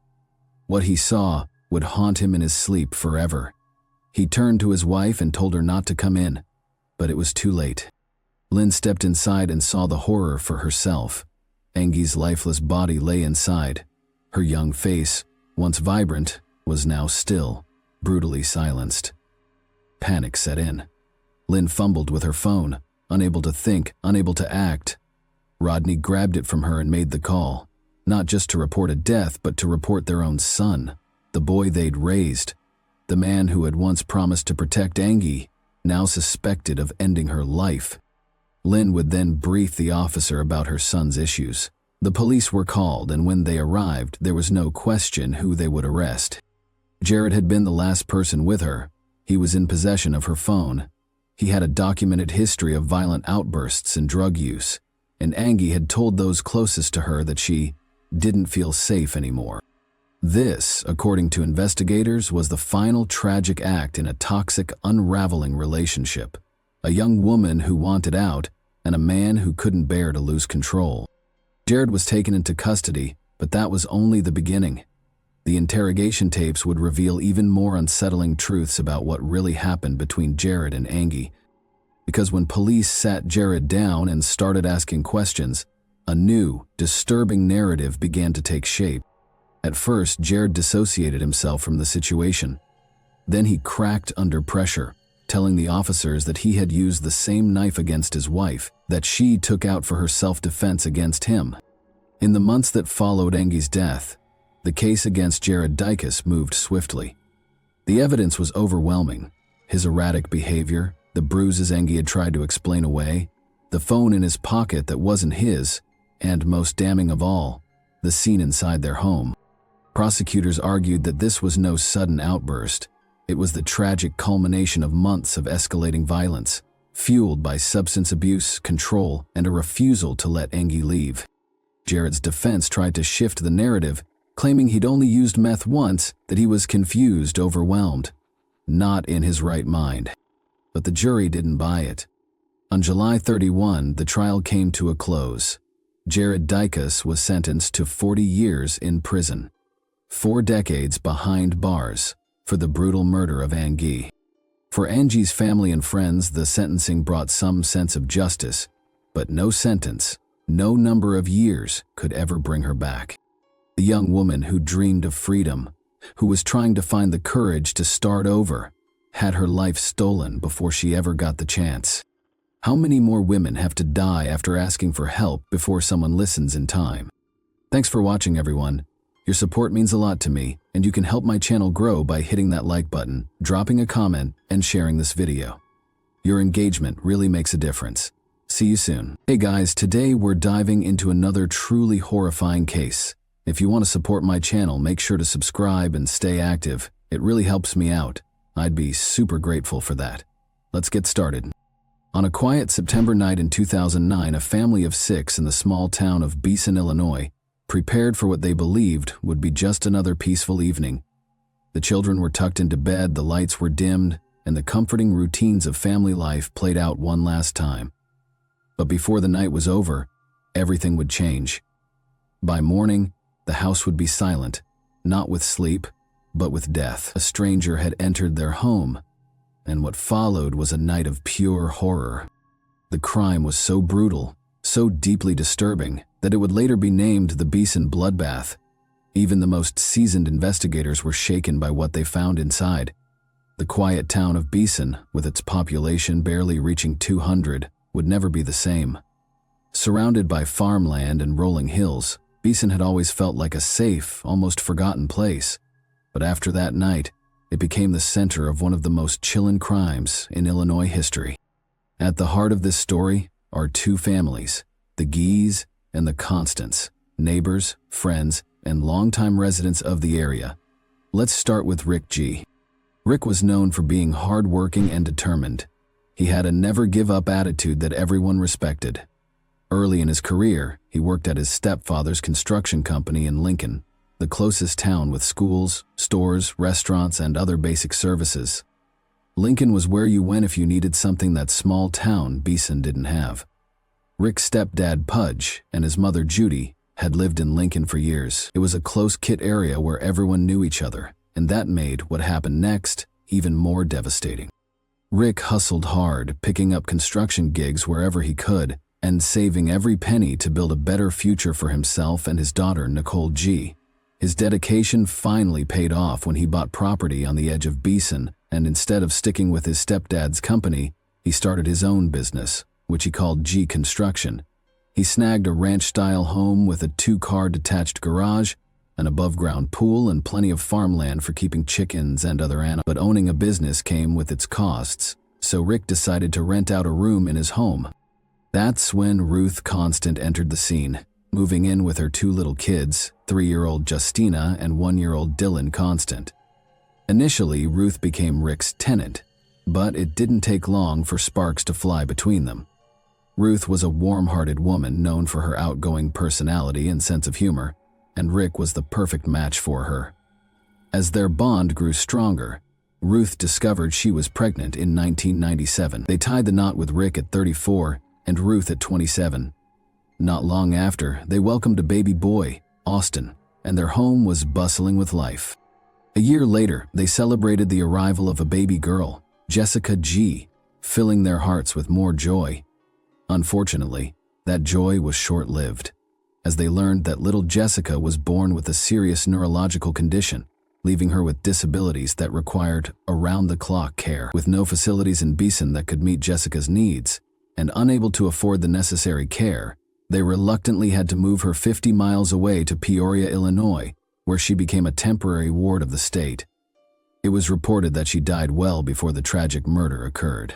What he saw would haunt him in his sleep forever. He turned to his wife and told her not to come in, but it was too late. Lynn stepped inside and saw the horror for herself. Angie's lifeless body lay inside. Her young face, once vibrant, was now still, brutally silenced. Panic set in. Lynn fumbled with her phone, unable to think, unable to act. Rodney grabbed it from her and made the call, not just to report a death, but to report their own son, the boy they'd raised, the man who had once promised to protect Angie, now suspected of ending her life. Lynn would then brief the officer about her son's issues. The police were called, and when they arrived, there was no question who they would arrest. Jared had been the last person with her. He was in possession of her phone. He had a documented history of violent outbursts and drug use, and Angie had told those closest to her that she didn't feel safe anymore. This, according to investigators, was the final tragic act in a toxic, unraveling relationship. A young woman who wanted out, and a man who couldn't bear to lose control. Jared was taken into custody, but that was only the beginning. The interrogation tapes would reveal even more unsettling truths about what really happened between Jared and Angie. Because when police sat Jared down and started asking questions, a new, disturbing narrative began to take shape. At first, Jared dissociated himself from the situation. Then he cracked under pressure, telling the officers that he had used the same knife against his wife that she took out for her self-defense against him. In the months that followed Angie's death, the case against Jared Dicus moved swiftly. The evidence was overwhelming. His erratic behavior, the bruises Angie had tried to explain away, the phone in his pocket that wasn't his, and most damning of all, the scene inside their home. Prosecutors argued that this was no sudden outburst. It was the tragic culmination of months of escalating violence, fueled by substance abuse, control, and a refusal to let Angie leave. Jared's defense tried to shift the narrative, claiming he'd only used meth once, that he was confused, overwhelmed, not in his right mind. But the jury didn't buy it. On July 31, the trial came to a close. Jared Dicus was sentenced to 40 years in prison, 4 decades behind bars, for the brutal murder of Angie. For Angie's family and friends, the sentencing brought some sense of justice, but no sentence, no number of years could ever bring her back. The young woman who dreamed of freedom, who was trying to find the courage to start over, had her life stolen before she ever got the chance. How many more women have to die after asking for help before someone listens in time? Thanks for watching, everyone. Your support means a lot to me, and you can help my channel grow by hitting that like button, dropping a comment, and sharing this video. Your engagement really makes a difference. See you soon. Hey guys, today we're diving into another truly horrifying case. If you want to support my channel, make sure to subscribe and stay active. It really helps me out. I'd be super grateful for that. Let's get started. On a quiet September night in 2009, a family of 6 in the small town of Beeson, Illinois, prepared for what they believed would be just another peaceful evening. The children were tucked into bed, the lights were dimmed, and the comforting routines of family life played out one last time. But before the night was over, everything would change. By morning, the house would be silent, not with sleep, but with death. A stranger had entered their home, and what followed was a night of pure horror. The crime was so brutal, so deeply disturbing, that it would later be named the Beeson Bloodbath. Even the most seasoned investigators were shaken by what they found inside. The quiet town of Beeson, with its population barely reaching 200, would never be the same. Surrounded by farmland and rolling hills, Beeson had always felt like a safe, almost forgotten place. But after that night, it became the center of one of the most chilling crimes in Illinois history. At the heart of this story are 2 families, the Gees and the Constants, neighbors, friends, and longtime residents of the area. Let's start with Rick G. Rick was known for being hardworking and determined. He had a never-give-up attitude that everyone respected. Early in his career, he worked at his stepfather's construction company in Lincoln, the closest town with schools, stores, restaurants, and other basic services. Lincoln was where you went if you needed something that small town Beeson didn't have. Rick's stepdad Pudge and his mother Judy had lived in Lincoln for years. It was a close-knit area where everyone knew each other, and that made what happened next even more devastating. Rick hustled hard, picking up construction gigs wherever he could, and saving every penny to build a better future for himself and his daughter, Nicole G. His dedication finally paid off when he bought property on the edge of Beeson, and instead of sticking with his stepdad's company, he started his own business, which he called G Construction. He snagged a ranch-style home with a 2-car detached garage, an above-ground pool, and plenty of farmland for keeping chickens and other animals. But owning a business came with its costs, so Rick decided to rent out a room in his home. That's when Ruth Constant entered the scene, moving in with her 2 little kids, 3-year-old Justina and 1-year-old Dylan Constant. Initially, Ruth became Rick's tenant, but it didn't take long for sparks to fly between them. Ruth was a warm-hearted woman known for her outgoing personality and sense of humor, and Rick was the perfect match for her. As their bond grew stronger, Ruth discovered she was pregnant in 1997. They tied the knot with Rick at 34 and Ruth at 27. Not long after, they welcomed a baby boy, Austin, and their home was bustling with life. A year later, they celebrated the arrival of a baby girl, Jessica G., filling their hearts with more joy. Unfortunately, that joy was short-lived, as they learned that little Jessica was born with a serious neurological condition, leaving her with disabilities that required around-the-clock care. With no facilities in Beeson that could meet Jessica's needs, and unable to afford the necessary care, they reluctantly had to move her 50 miles away to Peoria, Illinois, where she became a temporary ward of the state. It was reported that she died well before the tragic murder occurred.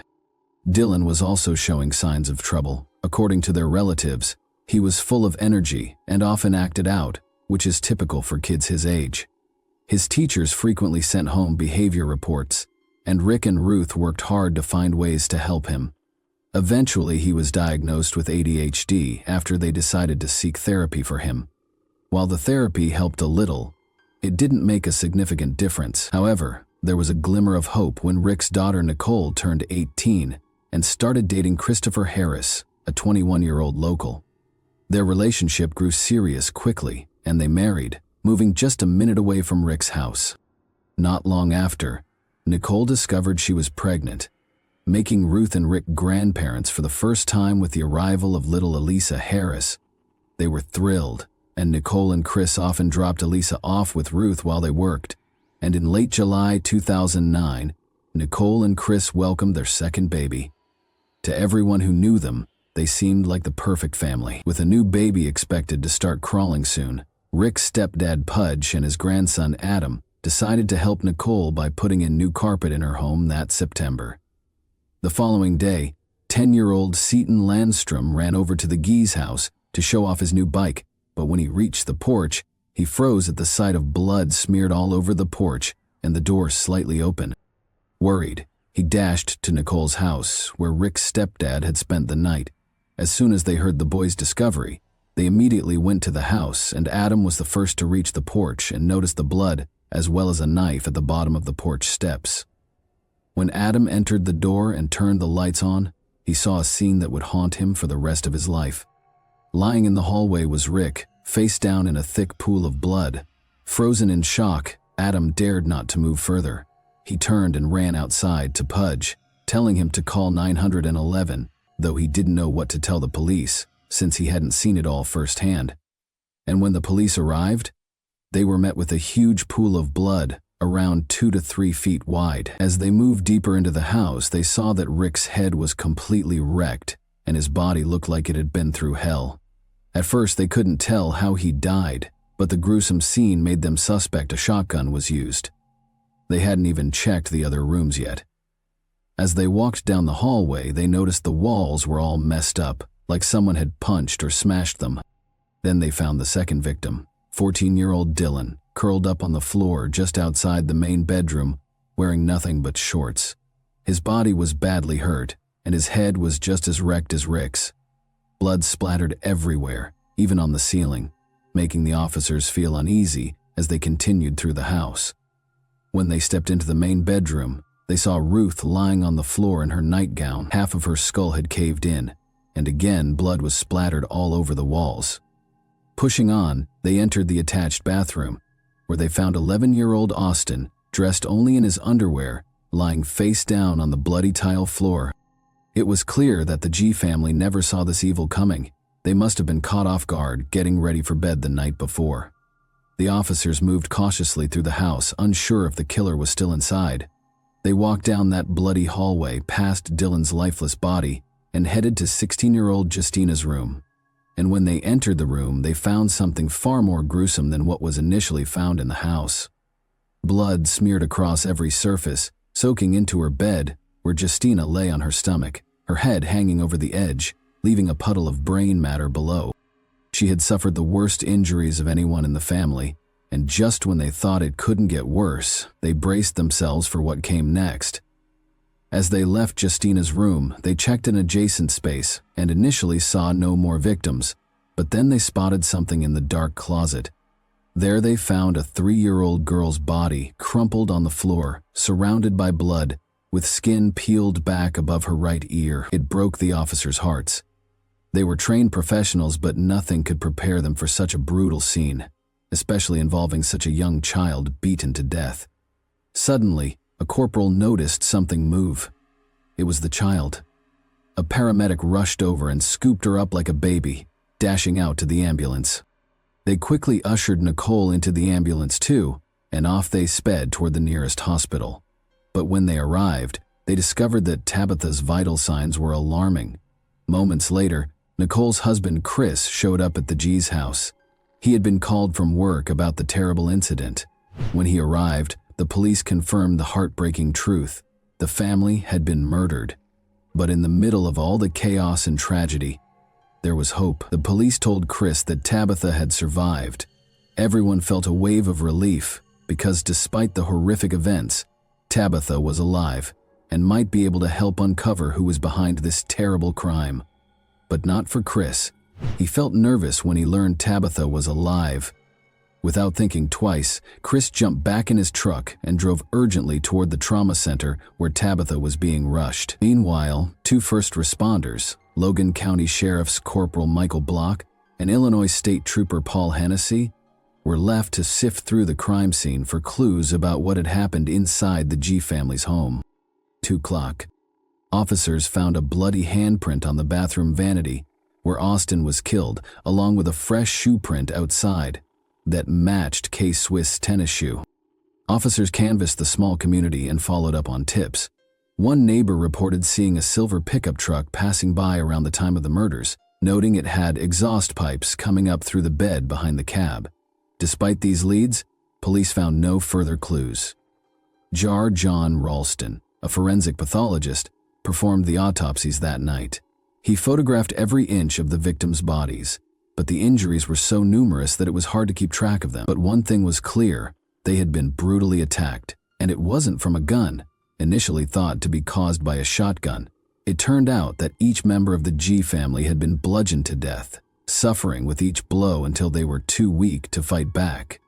Dylan was also showing signs of trouble. According to their relatives, he was full of energy and often acted out, which is typical for kids his age. His teachers frequently sent home behavior reports, and Rick and Ruth worked hard to find ways to help him. Eventually, he was diagnosed with ADHD after they decided to seek therapy for him. While the therapy helped a little, it didn't make a significant difference. However, there was a glimmer of hope when Rick's daughter Nicole turned 18 and started dating Christopher Harris, a 21-year-old local. Their relationship grew serious quickly, and they married, moving just a minute away from Rick's house. Not long after, Nicole discovered she was pregnant, making Ruth and Rick grandparents for the first time with the arrival of little Elisa Harris. They were thrilled, and Nicole and Chris often dropped Elisa off with Ruth while they worked, and in late July 2009, Nicole and Chris welcomed their second baby. To everyone who knew them, they seemed like the perfect family. With a new baby expected to start crawling soon, Rick's stepdad Pudge and his grandson Adam decided to help Nicole by putting in new carpet in her home that September. The following day, 10-year-old Seton Landstrom ran over to the Gee's house to show off his new bike, but when he reached the porch, he froze at the sight of blood smeared all over the porch and the door slightly open. Worried, he dashed to Nicole's house, where Rick's stepdad had spent the night. As soon as they heard the boy's discovery, they immediately went to the house, and Adam was the first to reach the porch and noticed the blood as well as a knife at the bottom of the porch steps. When Adam entered the door and turned the lights on, he saw a scene that would haunt him for the rest of his life. Lying in the hallway was Rick, face down in a thick pool of blood. Frozen in shock, Adam dared not to move further. He turned and ran outside to Pudge, telling him to call 911, though he didn't know what to tell the police, since he hadn't seen it all firsthand. And when the police arrived, they were met with a huge pool of blood, around 2 to 3 feet wide. As they moved deeper into the house, they saw that Rick's head was completely wrecked, and his body looked like it had been through hell. At first, they couldn't tell how he died, but the gruesome scene made them suspect a shotgun was used. They hadn't even checked the other rooms yet. As they walked down the hallway, they noticed the walls were all messed up, like someone had punched or smashed them. Then they found the second victim, 14-year-old Dylan, curled up on the floor just outside the main bedroom, wearing nothing but shorts. His body was badly hurt, and his head was just as wrecked as Rick's. Blood splattered everywhere, even on the ceiling, making the officers feel uneasy as they continued through the house. When they stepped into the main bedroom, they saw Ruth lying on the floor in her nightgown. Half of her skull had caved in, and again blood was splattered all over the walls. Pushing on, they entered the attached bathroom, where they found 11-year-old Austin, dressed only in his underwear, lying face down on the bloody tile floor. It was clear that the G family never saw this evil coming. They must have been caught off guard, getting ready for bed the night before. The officers moved cautiously through the house, unsure if the killer was still inside. They walked down that bloody hallway, past Dylan's lifeless body, and headed to 16-year-old Justina's room. And when they entered the room, they found something far more gruesome than what was initially found in the house. Blood smeared across every surface, soaking into her bed, where Justina lay on her stomach, her head hanging over the edge, leaving a puddle of brain matter below. She had suffered the worst injuries of anyone in the family, and just when they thought it couldn't get worse, they braced themselves for what came next. As they left Justina's room, they checked an adjacent space and initially saw no more victims, but then they spotted something in the dark closet. There they found a 3-year-old girl's body crumpled on the floor, surrounded by blood, with skin peeled back above her right ear. It broke the officers' hearts. They were trained professionals, but nothing could prepare them for such a brutal scene, especially involving such a young child beaten to death. Suddenly, a corporal noticed something move. It was the child. A paramedic rushed over and scooped her up like a baby, dashing out to the ambulance. They quickly ushered Nicole into the ambulance too, and off they sped toward the nearest hospital. But when they arrived, they discovered that Tabitha's vital signs were alarming. Moments later, Nicole's husband Chris showed up at the G's house. He had been called from work about the terrible incident. When he arrived, the police confirmed the heartbreaking truth. The family had been murdered. But in the middle of all the chaos and tragedy, there was hope. The police told Chris that Tabitha had survived. Everyone felt a wave of relief because despite the horrific events, Tabitha was alive and might be able to help uncover who was behind this terrible crime. But not for Chris. He felt nervous when he learned Tabitha was alive. Without thinking twice, Chris jumped back in his truck and drove urgently toward the trauma center where Tabitha was being rushed. Meanwhile, 2 first responders, Logan County Sheriff's Corporal Michael Block and Illinois State Trooper Paul Hennessy, were left to sift through the crime scene for clues about what had happened inside the G family's home. 2 o'clock. Officers found a bloody handprint on the bathroom vanity where Austin was killed, along with a fresh shoe print outside that matched K-Swiss' tennis shoe. Officers canvassed the small community and followed up on tips. One neighbor reported seeing a silver pickup truck passing by around the time of the murders, noting it had exhaust pipes coming up through the bed behind the cab. Despite these leads, police found no further clues. Jar John Ralston, a forensic pathologist, performed the autopsies that night. He photographed every inch of the victims' bodies, but the injuries were so numerous that it was hard to keep track of them. But one thing was clear: they had been brutally attacked, and it wasn't from a gun, initially thought to be caused by a shotgun. It turned out that each member of the G family had been bludgeoned to death, suffering with each blow until they were too weak to fight back.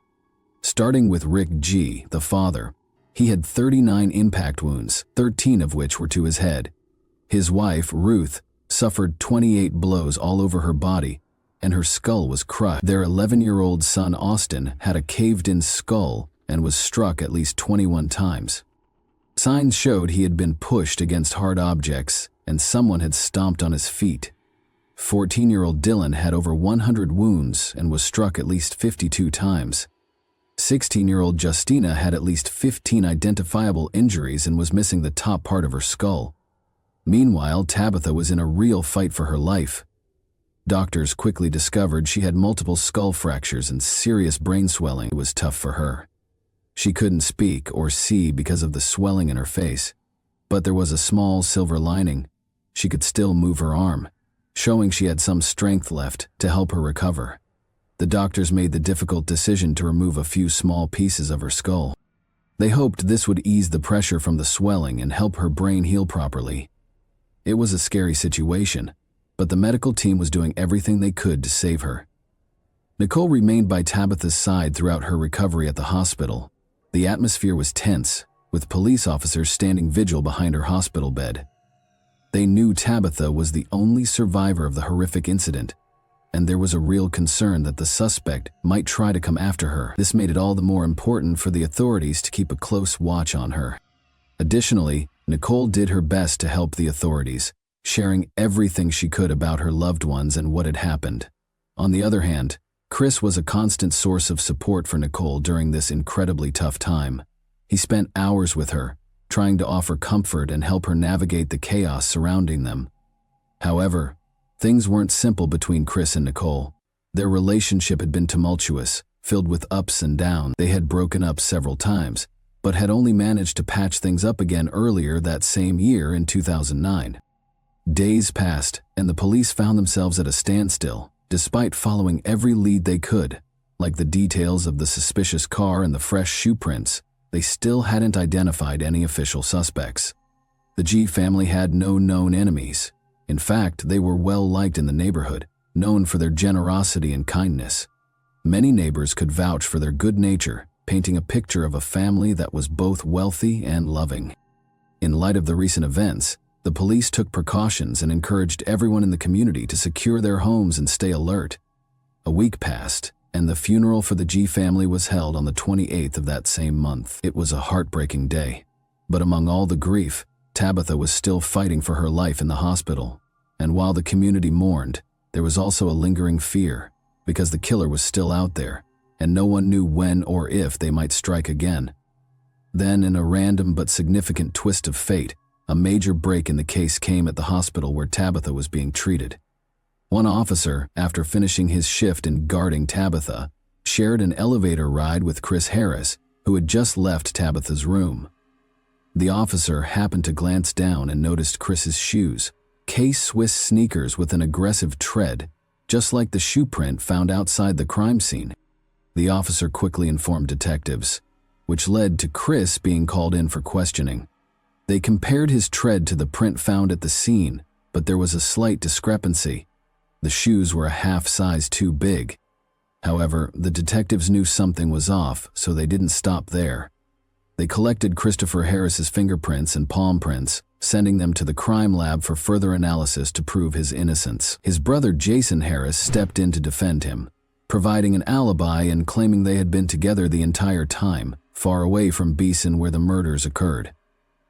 Starting with Rick G., the father, he had 39 impact wounds, 13 of which were to his head. His wife, Ruth, suffered 28 blows all over her body, and her skull was crushed. Their 11-year-old son, Austin, had a caved-in skull and was struck at least 21 times. Signs showed he had been pushed against hard objects, and someone had stomped on his feet. 14-year-old Dylan had over 100 wounds and was struck at least 52 times. 16-year-old Justina had at least 15 identifiable injuries and was missing the top part of her skull. Meanwhile, Tabitha was in a real fight for her life. Doctors quickly discovered she had multiple skull fractures and serious brain swelling. It was tough for her. She couldn't speak or see because of the swelling in her face, but there was a small silver lining. She could still move her arm, showing she had some strength left to help her recover. The doctors made the difficult decision to remove a few small pieces of her skull. They hoped this would ease the pressure from the swelling and help her brain heal properly. It was a scary situation, but the medical team was doing everything they could to save her. Nicole remained by Tabitha's side throughout her recovery at the hospital. The atmosphere was tense, with police officers standing vigil behind her hospital bed. They knew Tabitha was the only survivor of the horrific incident, and there was a real concern that the suspect might try to come after her. This made it all the more important for the authorities to keep a close watch on her. Additionally, Nicole did her best to help the authorities, sharing everything she could about her loved ones and what had happened. On the other hand, Chris was a constant source of support for Nicole during this incredibly tough time. He spent hours with her, trying to offer comfort and help her navigate the chaos surrounding them. However, things weren't simple between Chris and Nicole. Their relationship had been tumultuous, filled with ups and downs. They had broken up several times, but had only managed to patch things up again earlier that same year in 2009. Days passed, and the police found themselves at a standstill, despite following every lead they could. Like the details of the suspicious car and the fresh shoe prints, they still hadn't identified any official suspects. The G family had no known enemies. In fact, they were well liked in the neighborhood, known for their generosity and kindness. Many neighbors could vouch for their good nature, painting a picture of a family that was both wealthy and loving. In light of the recent events, the police took precautions and encouraged everyone in the community to secure their homes and stay alert. A week passed, and the funeral for the G family was held on the 28th of that same month. It was a heartbreaking day. But among all the grief, Tabitha was still fighting for her life in the hospital. And while the community mourned, there was also a lingering fear, because the killer was still out there, and no one knew when or if they might strike again. Then, in a random but significant twist of fate, a major break in the case came at the hospital where Tabitha was being treated. One officer, after finishing his shift in guarding Tabitha, shared an elevator ride with Chris Harris, who had just left Tabitha's room. The officer happened to glance down and noticed Chris's shoes, K-Swiss sneakers with an aggressive tread, just like the shoe print found outside the crime scene. The officer quickly informed detectives, which led to Chris being called in for questioning. They compared his tread to the print found at the scene, but there was a slight discrepancy. The shoes were a half size too big. However, the detectives knew something was off, so they didn't stop there. They collected Christopher Harris's fingerprints and palm prints, sending them to the crime lab for further analysis to prove his innocence. His brother Jason Harris stepped in to defend him, providing an alibi and claiming they had been together the entire time, far away from Beeson where the murders occurred.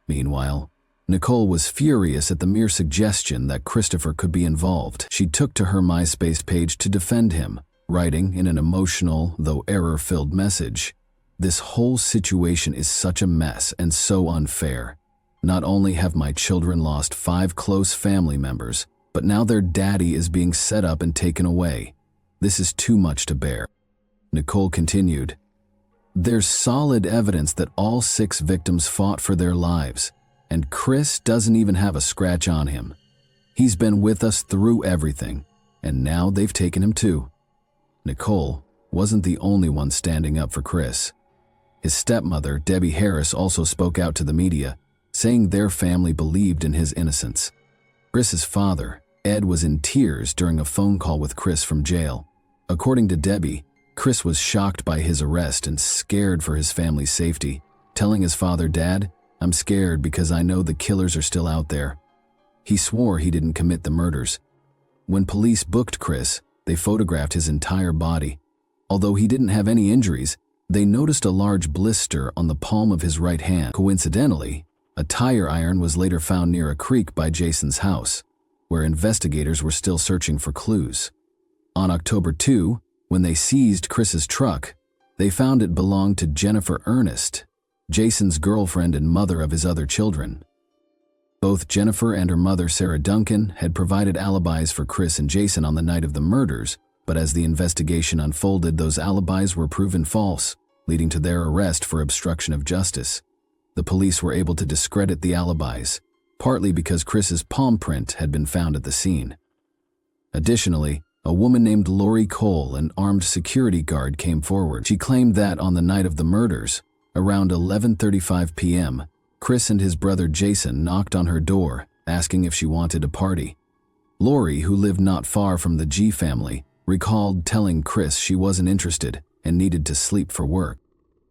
Meanwhile, Nicole was furious at the mere suggestion that Christopher could be involved. She took to her MySpace page to defend him, writing in an emotional, though error-filled message, "This whole situation is such a mess and so unfair. Not only have my children lost 5 close family members, but now their daddy is being set up and taken away. This is too much to bear." Nicole continued, "There's solid evidence that all 6 victims fought for their lives, and Chris doesn't even have a scratch on him. He's been with us through everything, and now they've taken him too." Nicole wasn't the only one standing up for Chris. His stepmother, Debbie Harris, also spoke out to the media, saying their family believed in his innocence. Chris's father, Ed, was in tears during a phone call with Chris from jail. According to Debbie, Chris was shocked by his arrest and scared for his family's safety, telling his father, "Dad, I'm scared because I know the killers are still out there." He swore he didn't commit the murders. When police booked Chris, they photographed his entire body. Although he didn't have any injuries, they noticed a large blister on the palm of his right hand. Coincidentally, a tire iron was later found near a creek by Jason's house, where investigators were still searching for clues. On October 2, when they seized Chris's truck, they found it belonged to Jennifer Ernest, Jason's girlfriend and mother of his other children. Both Jennifer and her mother, Sarah Duncan, had provided alibis for Chris and Jason on the night of the murders, but as the investigation unfolded, those alibis were proven false, leading to their arrest for obstruction of justice. The police were able to discredit the alibis, partly because Chris's palm print had been found at the scene. Additionally, a woman named Lori Cole, an armed security guard, came forward. She claimed that on the night of the murders, around 11:35 p.m., Chris and his brother Jason knocked on her door, asking if she wanted to party. Lori, who lived not far from the G family, recalled telling Chris she wasn't interested and needed to sleep for work.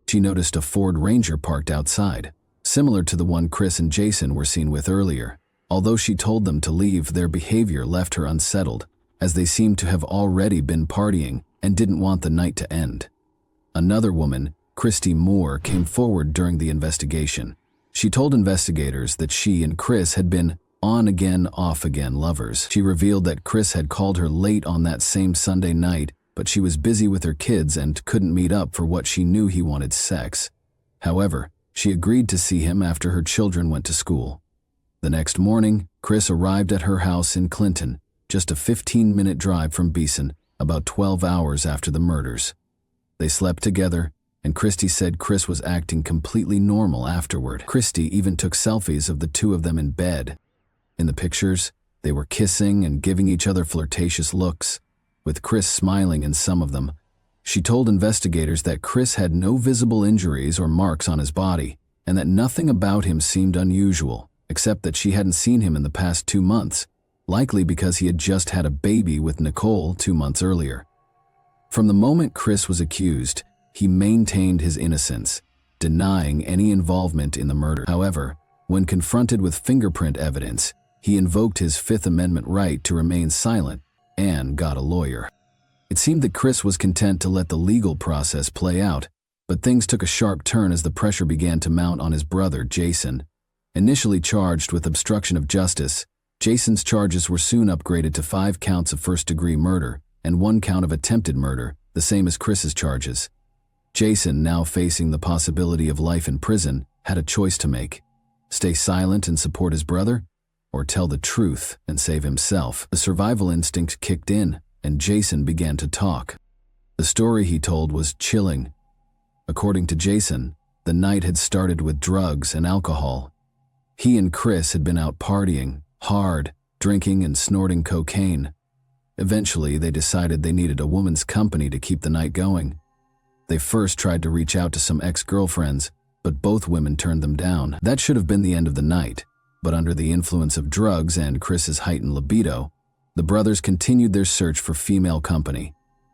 She noticed a Ford Ranger parked outside, similar to the one Chris and Jason were seen with earlier. Although she told them to leave, their behavior left her unsettled, as they seemed to have already been partying and didn't want the night to end. Another woman, Christy Moore, came forward during the investigation. She told investigators that she and Chris had been on-again, off-again lovers. She revealed that Chris had called her late on that same Sunday night, but she was busy with her kids and couldn't meet up for what she knew he wanted: sex. However, she agreed to see him after her children went to school. The next morning, Chris arrived at her house in Clinton, just a 15-minute drive from Beeson, about 12 hours after the murders. They slept together, and Christie said Chris was acting completely normal afterward. Christie even took selfies of the two of them in bed. In the pictures, they were kissing and giving each other flirtatious looks, with Chris smiling in some of them. She told investigators that Chris had no visible injuries or marks on his body, and that nothing about him seemed unusual, except that she hadn't seen him in the past 2 months, likely because he had just had a baby with Nicole 2 months earlier. From the moment Chris was accused, he maintained his innocence, denying any involvement in the murder. However, when confronted with fingerprint evidence, he invoked his Fifth Amendment right to remain silent and got a lawyer. It seemed that Chris was content to let the legal process play out, but things took a sharp turn as the pressure began to mount on his brother, Jason. Initially charged with obstruction of justice, Jason's charges were soon upgraded to 5 counts of first-degree murder and 1 count of attempted murder, the same as Chris's charges. Jason, now facing the possibility of life in prison, had a choice to make: stay silent and support his brother, or tell the truth and save himself. The survival instinct kicked in, and Jason began to talk. The story he told was chilling. According to Jason, the night had started with drugs and alcohol. He and Chris had been out partying hard, drinking and snorting cocaine. Eventually, they decided they needed a woman's company to keep the night going. They first tried to reach out to some ex-girlfriends, but both women turned them down. That should have been the end of the night, but under the influence of drugs and Chris's heightened libido, the brothers continued their search for female company,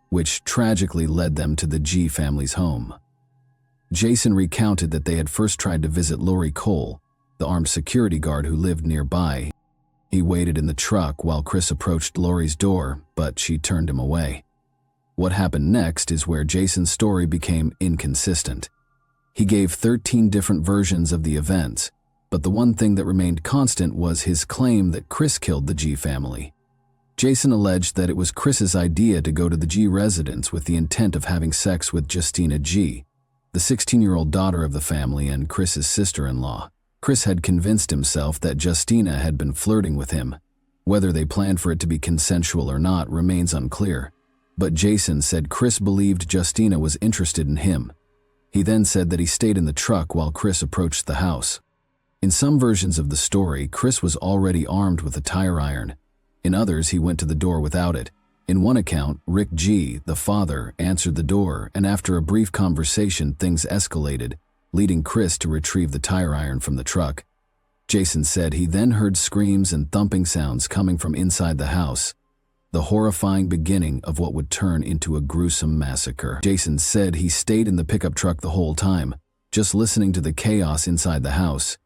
which tragically led them to the G family's home. Jason recounted that they had first tried to visit Lori Cole, the armed security guard who lived nearby. He waited in the truck while Chris approached Lori's door, but she turned him away. What happened next is where Jason's story became inconsistent. He gave 13 different versions of the events, but the one thing that remained constant was his claim that Chris killed the G family. Jason alleged that it was Chris's idea to go to the G residence with the intent of having sex with Justina G, the 16-year-old daughter of the family and Chris's sister-in-law. Chris had convinced himself that Justina had been flirting with him. Whether they planned for it to be consensual or not remains unclear, but Jason said Chris believed Justina was interested in him. He then said that he stayed in the truck while Chris approached the house. In some versions of the story, Chris was already armed with a tire iron. In others, he went to the door without it. In one account, Rick G., the father, answered the door, and after a brief conversation, things escalated, leading Chris to retrieve the tire iron from the truck. Jason said he then heard screams and thumping sounds coming from inside the house, the horrifying beginning of what would turn into a gruesome massacre. Jason said he stayed in the pickup truck the whole time, just listening to the chaos inside the house.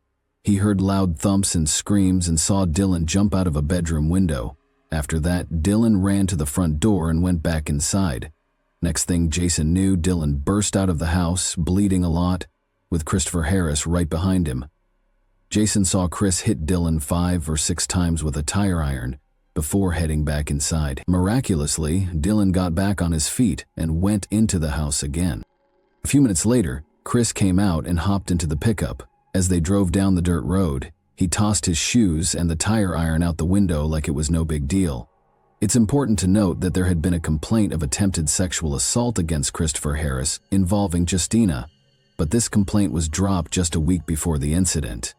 He heard loud thumps and screams and saw Dylan jump out of a bedroom window. After that, Dylan ran to the front door and went back inside. Next thing Jason knew, Dylan burst out of the house, bleeding a lot, with Christopher Harris right behind him. Jason saw Chris hit Dylan 5 or 6 times with a tire iron before heading back inside. Miraculously, Dylan got back on his feet and went into the house again. A few minutes later, Chris came out and hopped into the pickup. As they drove down the dirt road, he tossed his shoes and the tire iron out the window like it was no big deal. It's important to note that there had been a complaint of attempted sexual assault against Christopher Harris involving Justina, but this complaint was dropped just a week before the incident.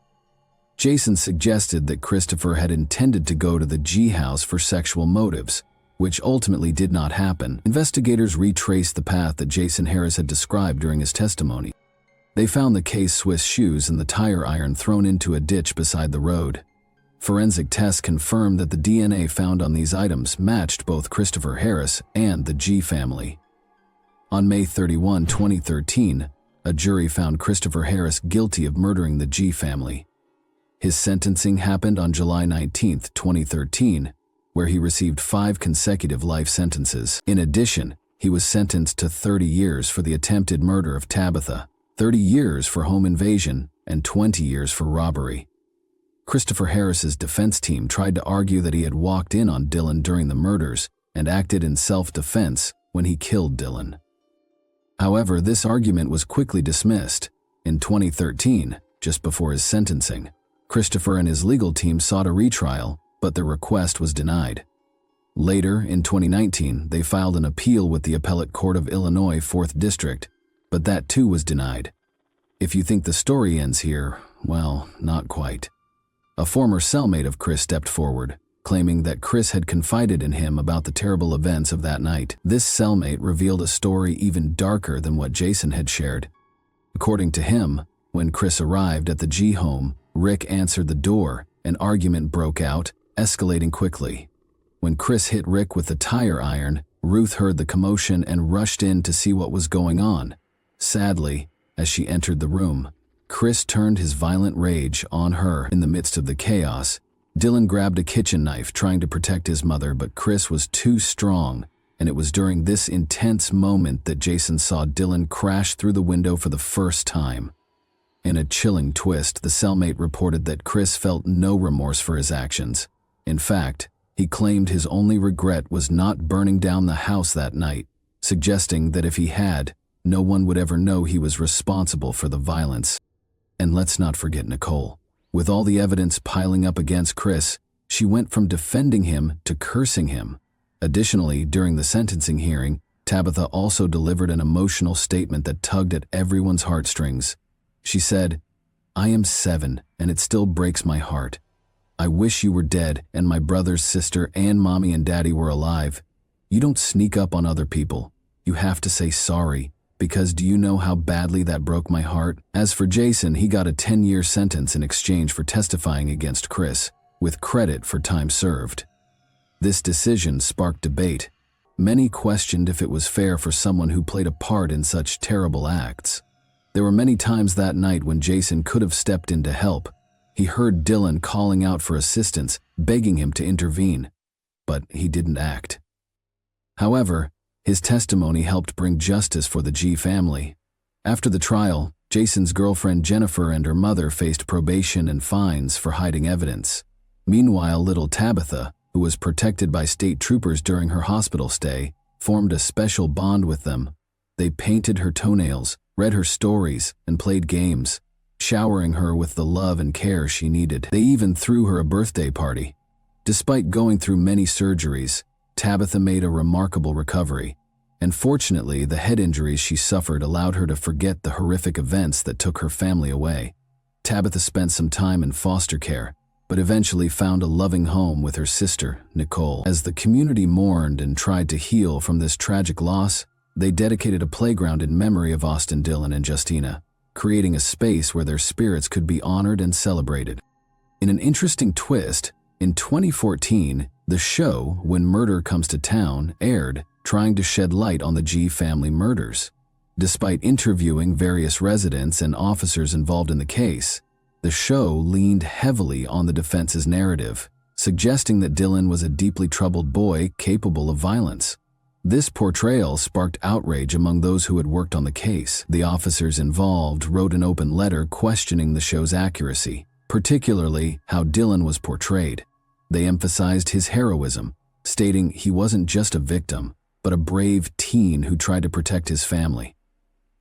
Jason suggested that Christopher had intended to go to the G house for sexual motives, which ultimately did not happen. Investigators retraced the path that Jason Harris had described during his testimony. They found the K-Swiss shoes and the tire iron thrown into a ditch beside the road. Forensic tests confirmed that the DNA found on these items matched both Christopher Harris and the G family. On May 31, 2013, a jury found Christopher Harris guilty of murdering the G family. His sentencing happened on July 19, 2013, where he received 5 consecutive life sentences. In addition, he was sentenced to 30 years for the attempted murder of Tabitha, 30 years for home invasion, and 20 years for robbery. Christopher Harris's defense team tried to argue that he had walked in on Dylan during the murders and acted in self-defense when he killed Dylan. However, this argument was quickly dismissed. In 2013, just before his sentencing, Christopher and his legal team sought a retrial, but their request was denied. Later, in 2019, they filed an appeal with the Appellate Court of Illinois 4th District, but that too was denied. If you think the story ends here, well, not quite. A former cellmate of Chris stepped forward, claiming that Chris had confided in him about the terrible events of that night. This cellmate revealed a story even darker than what Jason had shared. According to him, when Chris arrived at the G home, Rick answered the door. An argument broke out, escalating quickly. When Chris hit Rick with the tire iron, Ruth heard the commotion and rushed in to see what was going on. Sadly, as she entered the room, Chris turned his violent rage on her. In the midst of the chaos, Dylan grabbed a kitchen knife trying to protect his mother, but Chris was too strong, and it was during this intense moment that Jason saw Dylan crash through the window for the first time. In a chilling twist, the cellmate reported that Chris felt no remorse for his actions. In fact, he claimed his only regret was not burning down the house that night, suggesting that if he had, no one would ever know he was responsible for the violence. And let's not forget Nicole. With all the evidence piling up against Chris, she went from defending him to cursing him. Additionally, during the sentencing hearing, Tabitha also delivered an emotional statement that tugged at everyone's heartstrings. She said, "I am 7, and it still breaks my heart. I wish you were dead and my brother, sister, and mommy and daddy were alive. You don't sneak up on other people. You have to say sorry, because do you know how badly that broke my heart?" As for Jason, he got a 10-year sentence in exchange for testifying against Chris, with credit for time served. This decision sparked debate. Many questioned if it was fair for someone who played a part in such terrible acts. There were many times that night when Jason could have stepped in to help. He heard Dylan calling out for assistance, begging him to intervene, but he didn't act. However, his testimony helped bring justice for the G family. After the trial, Jason's girlfriend Jennifer and her mother faced probation and fines for hiding evidence. Meanwhile, little Tabitha, who was protected by state troopers during her hospital stay, formed a special bond with them. They painted her toenails, read her stories, and played games, showering her with the love and care she needed. They even threw her a birthday party. Despite going through many surgeries, Tabitha made a remarkable recovery, and fortunately, the head injuries she suffered allowed her to forget the horrific events that took her family away. Tabitha spent some time in foster care, but eventually found a loving home with her sister, Nicole. As the community mourned and tried to heal from this tragic loss, they dedicated a playground in memory of Austin Dillon and Justina, creating a space where their spirits could be honored and celebrated. In an interesting twist, in 2014, the show When Murder Comes to Town aired, trying to shed light on the G family murders. Despite interviewing various residents and officers involved in the case, the show leaned heavily on the defense's narrative, suggesting that Dylan was a deeply troubled boy capable of violence. This portrayal sparked outrage among those who had worked on the case. The officers involved wrote an open letter questioning the show's accuracy, particularly how Dylan was portrayed. They emphasized his heroism, stating he wasn't just a victim, but a brave teen who tried to protect his family.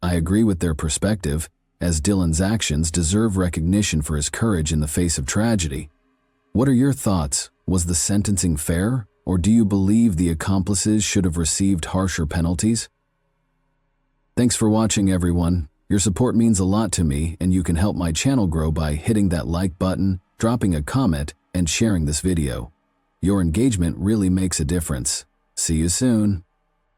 I agree with their perspective, as Dylan's actions deserve recognition for his courage in the face of tragedy. What are your thoughts? Was the sentencing fair? Or do you believe the accomplices should have received harsher penalties? Thanks for watching, everyone. Your support means a lot to me, and you can help my channel grow by hitting that like button, dropping a comment, and sharing this video. Your engagement really makes a difference. See you soon.